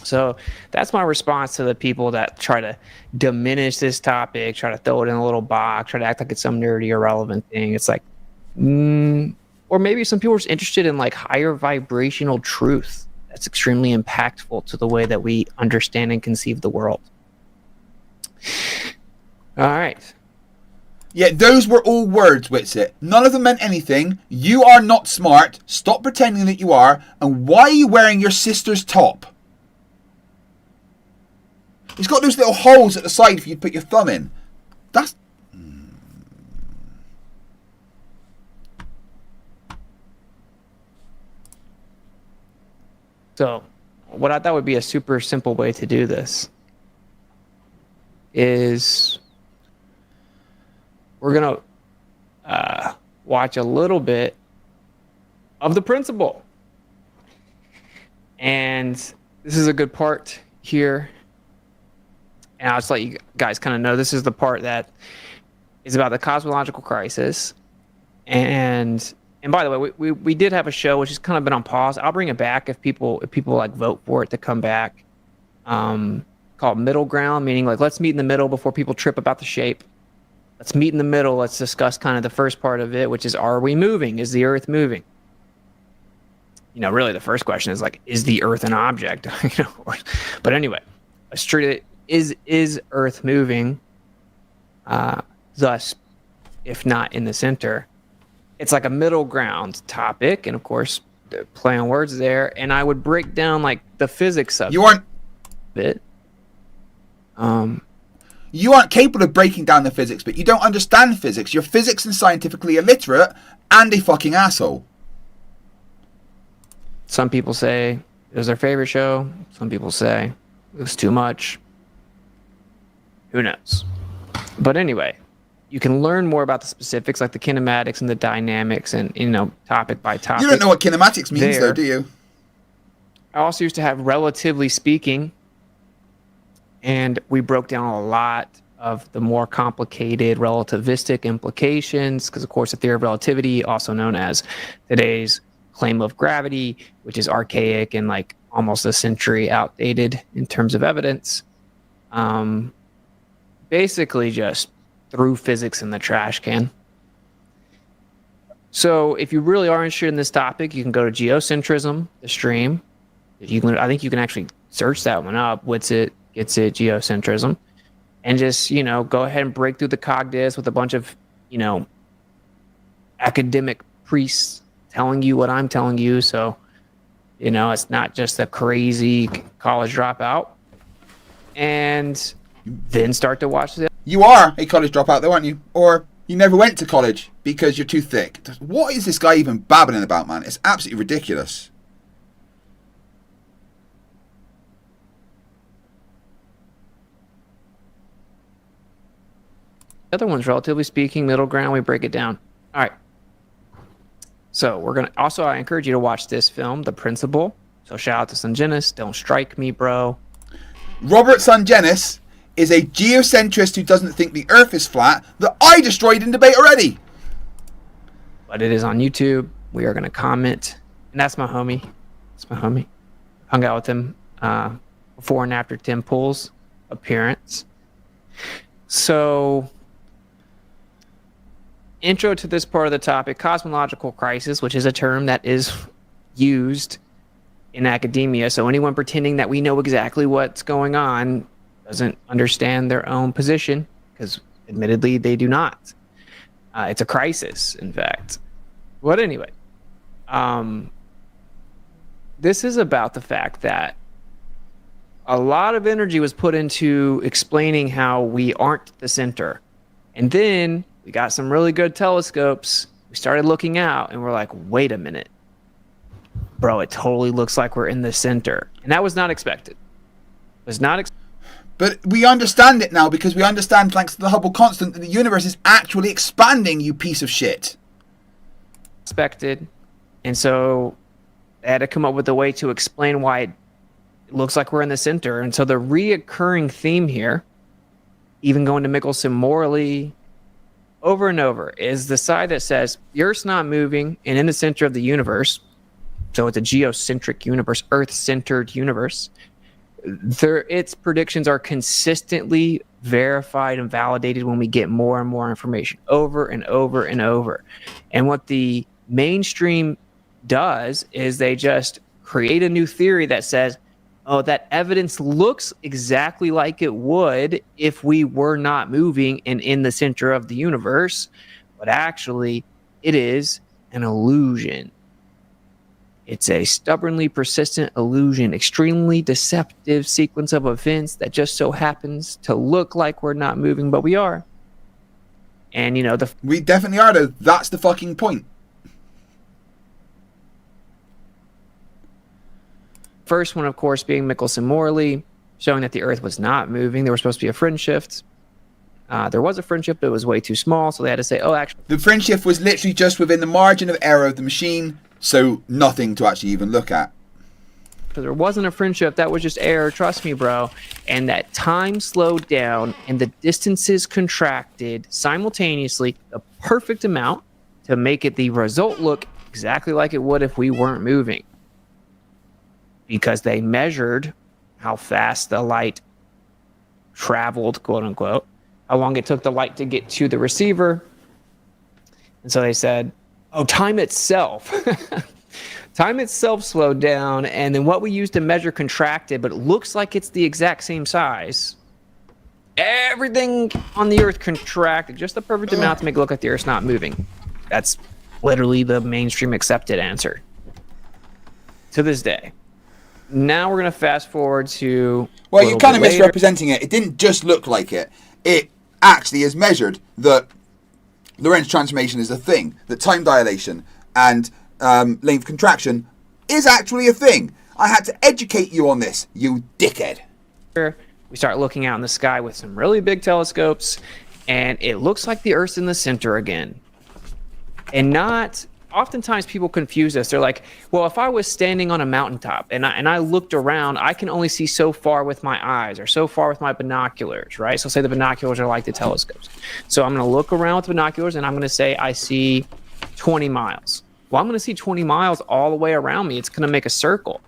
So that's my response to the people that try to diminish this topic, try to throw it in a little box, try to act like it's some nerdy, irrelevant thing. It's like, or maybe some people are just interested in like higher vibrational truth that's extremely impactful to the way that we understand and conceive the world. All right. Yeah, those were all words, Witsit. None of them meant anything. You are not smart. Stop pretending that you are. And why are you wearing your sister's top? It's got those little holes at the side if you put your thumb in. That's... So what I thought would be a super simple way to do this is we're going to watch a little bit of the principle. And this is a good part here. And I'll just let you guys kind of know this is the part that is about the cosmological crisis. And by the way, we did have a show which has kind of been on pause. I'll bring it back if people like vote for it to come back. Called Middle Ground, meaning like let's meet in the middle before people trip about the shape. Let's meet in the middle. Let's discuss kind of the first part of it, which is, are we moving? Is the Earth moving? You know, really the first question is like, is the Earth an object? You know, but anyway, let's treat it. Is Earth moving? Thus, if not in the center, it's like a middle ground topic, and of course, play on words there. And I would break down like the physics of it. You aren't capable of breaking down the physics, but you don't understand physics. You're physics and scientifically illiterate and a fucking asshole. Some people say it was their favorite show. Some people say it was too much. Who knows? But anyway, you can learn more about the specifics, like the kinematics and the dynamics, and you know, topic by topic. You don't know what kinematics means, though, do you? I also used to have relatively speaking, and we broke down a lot of the more complicated relativistic implications, because of course the theory of relativity, also known as today's claim of gravity, which is archaic and like almost a century outdated in terms of evidence. Basically just threw physics in the trash can. So if you really are interested in this topic, you can go to Geocentrism, the stream. I think you can actually search that one up. Witsit gets it, Geocentrism, and just, go ahead and break through the cogdiss with a bunch of, academic priests telling you what I'm telling you. So, it's not just a crazy college dropout. And then start to watch this. You are a college dropout, though, aren't you? Or you never went to college because you're too thick. What is this guy even babbling about, man? It's absolutely ridiculous. The other one's, relatively speaking, middle ground. We break it down. All right. So I encourage you to watch this film, The Principle. So shout out to Sungenis. Don't strike me, bro. Robert Sungenis is a geocentrist who doesn't think the Earth is flat that I destroyed in debate already. But it is on YouTube. We are going to comment. And that's my homie. That's my homie. Hung out with him before and after Tim Pool's appearance. So, intro to this part of the topic, cosmological crisis, which is a term that is used in academia. So anyone pretending that we know exactly what's going on doesn't understand their own position, because admittedly they do not. It's a crisis, in fact. But anyway, this is about the fact that a lot of energy was put into explaining how we aren't the center. And then we got some really good telescopes. We started looking out and we're like, wait a minute. Bro, it totally looks like we're in the center. And that was not expected. It was not But we understand it now, because we understand, thanks to the Hubble constant, that the universe is actually expanding, you piece of shit. expected. And so they had to come up with a way to explain why it looks like we're in the center. And so the reoccurring theme here, even going to Michelson Morley over and over, is the side that says the Earth's not moving and in the center of the universe. So it's a geocentric universe, Earth-centered universe. Its predictions are consistently verified and validated when we get more and more information over and over and over. And what the mainstream does is they just create a new theory that says, oh, that evidence looks exactly like it would if we were not moving and in the center of the universe, but actually it is an illusion. It's a stubbornly persistent illusion, extremely deceptive sequence of events that just so happens to look like we're not moving, but we are. And, we definitely are, though. That's the fucking point. First one, of course, being Michelson Morley, showing that the Earth was not moving. There was supposed to be a fringe shift. There was a fringe shift, but it was way too small, so they had to say, oh, actually... The fringe shift was literally just within the margin of error of the machine, so nothing to actually even look at. Because there wasn't a fringe shift, that was just error, trust me, bro. And that time slowed down and the distances contracted simultaneously, the perfect amount to make it the result look exactly like it would if we weren't moving. Because they measured how fast the light traveled, quote unquote, how long it took the light to get to the receiver. And so they said, oh, time itself slowed down, and then what we used to measure contracted, but it looks like it's the exact same size. Everything on the Earth contracted just the perfect amount to make it look like the Earth's not moving. That's literally the mainstream accepted answer to this day. Now we're going to fast forward to... Well, you're kind of misrepresenting it. It didn't just look like it. It actually is measured that Lorentz transformation is a thing, that time dilation and length contraction is actually a thing. I had to educate you on this, you dickhead. We start looking out in the sky with some really big telescopes, and it looks like the Earth's in the center again. And not... Oftentimes people confuse us. They're like, well, if I was standing on a mountaintop and I looked around, I can only see so far with my eyes or so far with my binoculars, right? So say the binoculars are like the telescopes. So I'm going to look around with the binoculars and I'm going to say I see 20 miles. Well, I'm going to see 20 miles all the way around me. It's going to make a circle.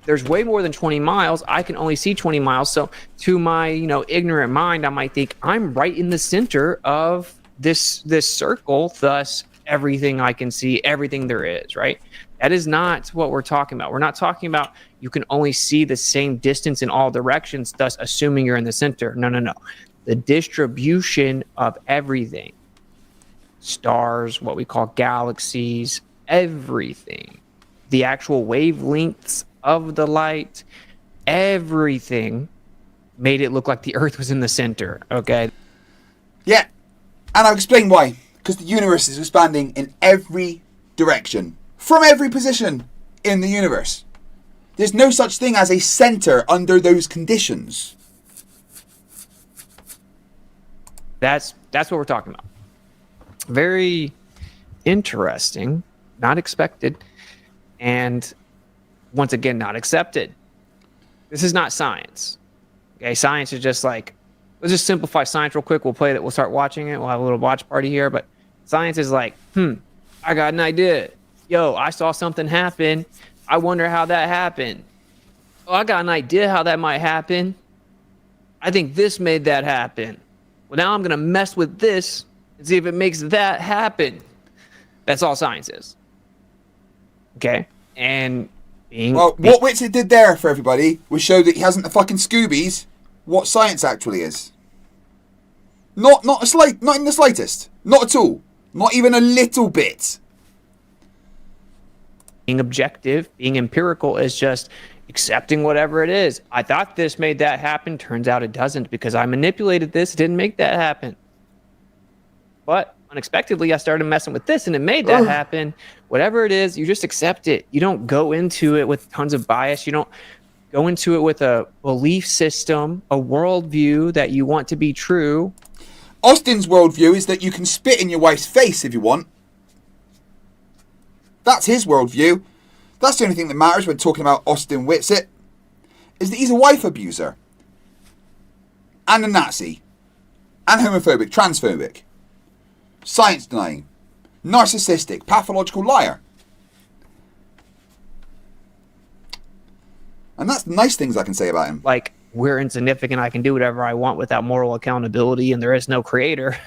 there's way more than 20 miles. I can only see 20 miles. So to my, ignorant mind, I might think I'm right in the center of this circle. Thus, everything I can see, everything there is, right? That is not what we're talking about. We're not talking about you can only see the same distance in all directions, thus assuming you're in the center. No. The distribution of everything, stars, what we call galaxies, everything, the actual wavelengths of the light, everything made it look like the Earth was in the center, okay? Yeah, and I'll explain why. Because the universe is expanding in every direction, from every position in the universe. There's no such thing as a center under those conditions. That's what we're talking about. Very interesting, not expected, and once again, not accepted. This is not science. Okay, science is just like, let's just simplify science real quick. We'll play that. We'll start watching it. We'll have a little watch party here. But science is like, I got an idea. Yo, I saw something happen. I wonder how that happened. Oh, I got an idea how that might happen. I think this made that happen. Well, now I'm going to mess with this and see if it makes that happen. That's all science is. Okay? And what Whitsitt did there for everybody was show that he hasn't the fucking Scoobies what science actually is. Not in the slightest. Not at all. Not even a little bit. Being objective, being empirical is just accepting whatever it is. I thought this made that happen. Turns out it doesn't because I manipulated this. It didn't make that happen. But unexpectedly, I started messing with this and it made that happen. Whatever it is, you just accept it. You don't go into it with tons of bias. You don't go into it with a belief system, a worldview that you want to be true. Austin's worldview is that you can spit in your wife's face if you want. That's his worldview. That's the only thing that matters when talking about Austin Whitsitt, is that he's a wife abuser. And a Nazi. And homophobic, transphobic. Science denying. Narcissistic, pathological liar. And that's nice things I can say about him. Like, we're insignificant, I can do whatever I want without moral accountability, and there is no creator.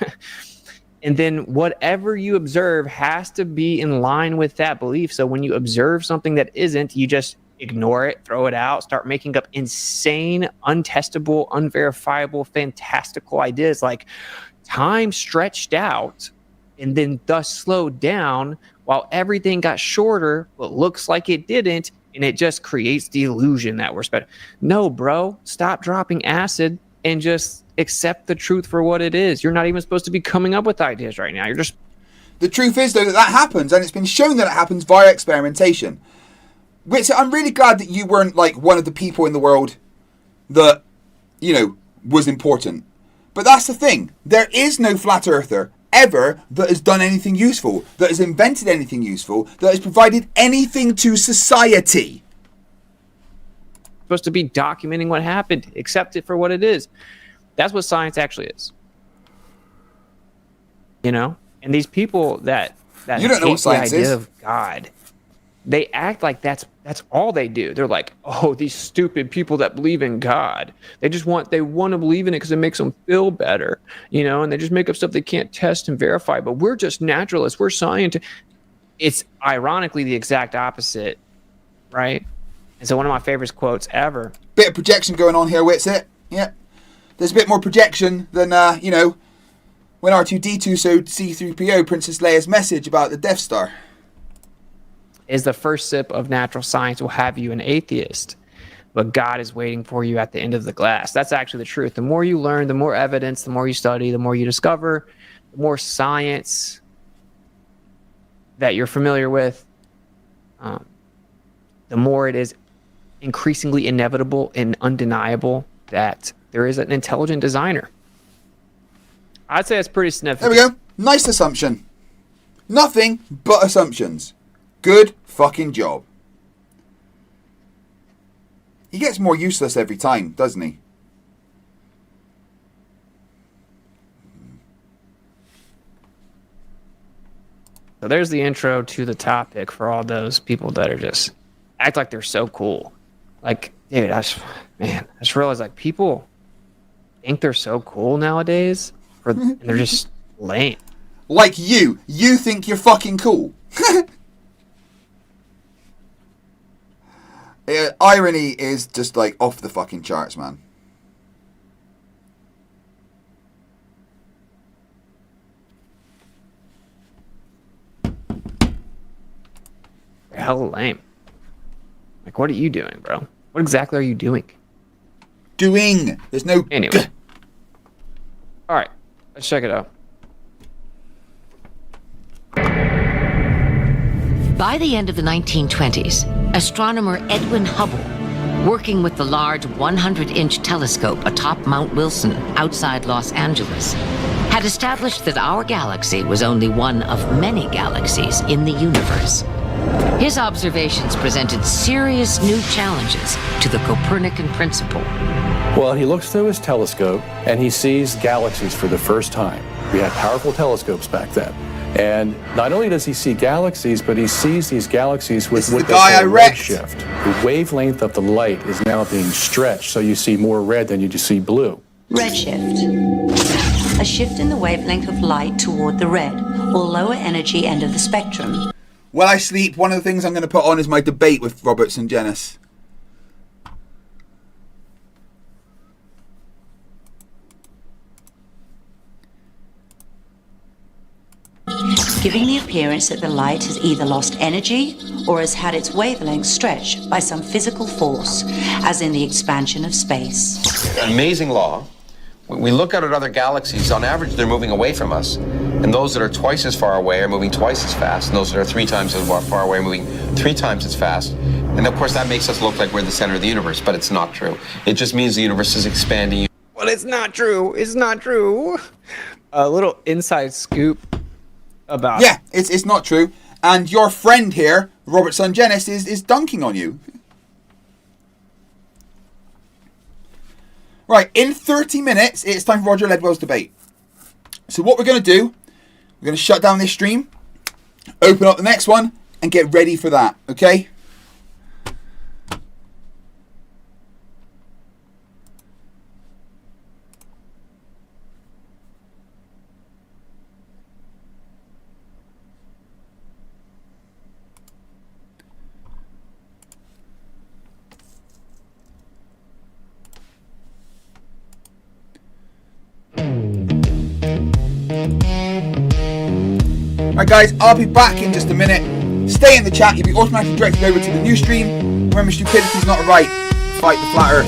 And then whatever you observe has to be in line with that belief. So when you observe something that isn't, you just ignore it, throw it out, start making up insane, untestable, unverifiable, fantastical ideas like time stretched out and then thus slowed down while everything got shorter, but looks like it didn't. And it just creates the illusion that we're special. No, bro, stop dropping acid and just accept the truth for what it is. You're not even supposed to be coming up with ideas right now. You're just... The truth is, though, that happens, and it's been shown that it happens via experimentation. Which I'm really glad that you weren't, like, one of the people in the world that, was important. But that's the thing. There is no flat earther ever that has done anything useful, that has invented anything useful, that has provided anything to society. Supposed to be documenting what happened. Accept it for what it is. That's what science actually is. And these people that you don't know what science the idea is. Of God, they act like that's all they do. They're like, oh, these stupid people that believe in God. They want to believe in it because it makes them feel better, and they just make up stuff they can't test and verify. But we're just naturalists. We're scientists. It's ironically the exact opposite, right? And so one of my favorite quotes ever. Bit of projection going on here, Whitsitt. Yeah. There's a bit more projection than, when R2-D2 showed C-3PO Princess Leia's message about the Death Star. Is the first sip of natural science will have you an atheist, but God is waiting for you at the end of the glass. That's actually the truth. The more you learn, the more evidence, the more you study, the more you discover, the more science that you're familiar with, the more it is increasingly inevitable and undeniable that there is an intelligent designer. I'd say it's pretty significant. There we go. Nice assumption. Nothing but assumptions. Good fucking job. He gets more useless every time, doesn't he? So there's the intro to the topic for all those people that are just act like they're so cool. Like, dude, I just realized like people think they're so cool nowadays, and they're just lame. Like you think you're fucking cool. Irony is just like off the fucking charts, man. Hella lame. Like, what are you doing, bro? What exactly are you doing? There's no... Anyway. Alright, let's check it out. By the end of the 1920s, astronomer Edwin Hubble, working with the large 100-inch telescope atop Mount Wilson outside Los Angeles, had established that our galaxy was only one of many galaxies in the universe. His observations presented serious new challenges to the Copernican principle. Well, he looks through his telescope and he sees galaxies for the first time. We had powerful telescopes back then. And not only does he see galaxies, but he sees these galaxies with what they call redshift. The wavelength of the light is now being stretched, so you see more red than you see blue. Redshift. A shift in the wavelength of light toward the red, or lower energy end of the spectrum. While I sleep, one of the things I'm going to put on is my debate with Roberts and Jennis. Giving the appearance that the light has either lost energy or has had its wavelength stretched by some physical force, as in the expansion of space. An amazing law. When we look out at other galaxies, on average, they're moving away from us. And those that are twice as far away are moving twice as fast. And those that are 3 times as far away are moving 3 times as fast. And of course, that makes us look like we're the center of the universe, but it's not true. It just means the universe is expanding. Well, it's not true. It's not true. A little inside scoop about... Yeah, it's not true. And your friend here, Robert's son Jennis, is dunking on you. Right, in 30 minutes, it's time for Roger Ledwell's debate. So what we're going to do, we're going to shut down this stream, open up the next one, and get ready for that, okay? Alright guys, I'll be back in just a minute. Stay in the chat, you'll be automatically directed over to the new stream. Remember, stupidity is not a right. Fight the flat earth.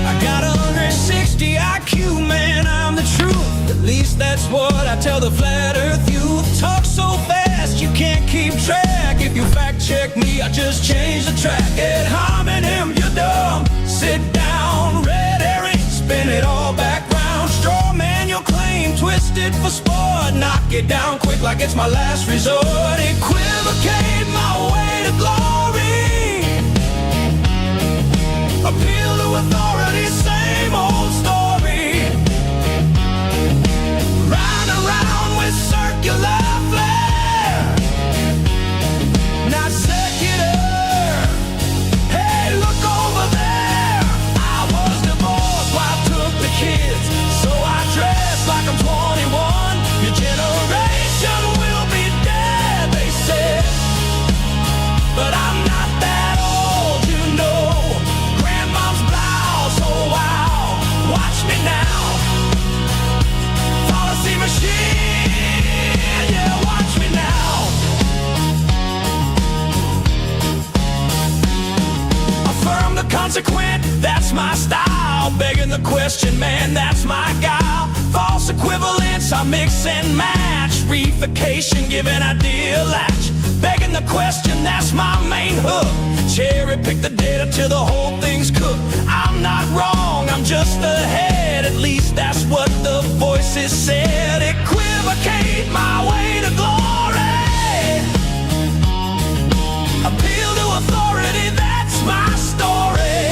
I got 160 IQ, man, I'm the truth. At least that's what I tell the flat earth youth. Talk so fast you can't keep track. If you fact check me, I just change the track. Ad hominem, you're dumb. Sit down, red herring, spin it all back round. Straw man, your claim, twisted for sport. Knock it down quick like it's my last resort. Equivocate my way to glory. Appeal to authority, same old story. Round and round with circular flare. Not secular. Hey, look over there. I was divorced, wife took the kids. So I dress like I'm 21. Your generation will be dead, they said. But I'm not that old, you know. Grandma's blouse, oh wow. Watch me now. Policy machine, yeah, watch me now. Affirm the consequent, that's my style. Begging the question, man, that's my guile. False equivalence, I mix and match. Reification, giving ideal latch. Begging the question, that's my main hook. Cherry pick the data till the whole thing's cooked. I'm not wrong, I'm just ahead. At least that's what the voices said. Equivocate my way to glory. Appeal to authority, that's my story.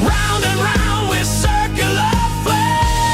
Round and round with circular flare.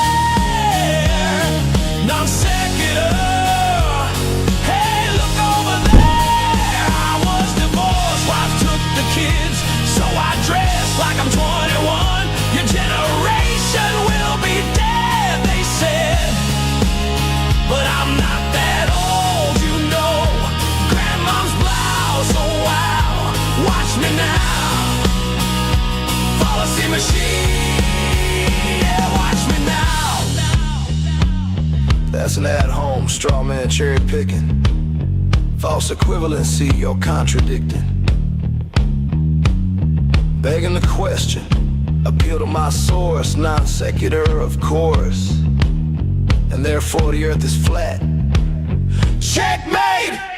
lesson at home, straw man cherry picking. False equivalency, you're contradicting. Begging the question, appeal to my source, non sequitur, of course. And therefore the earth is flat. Checkmate!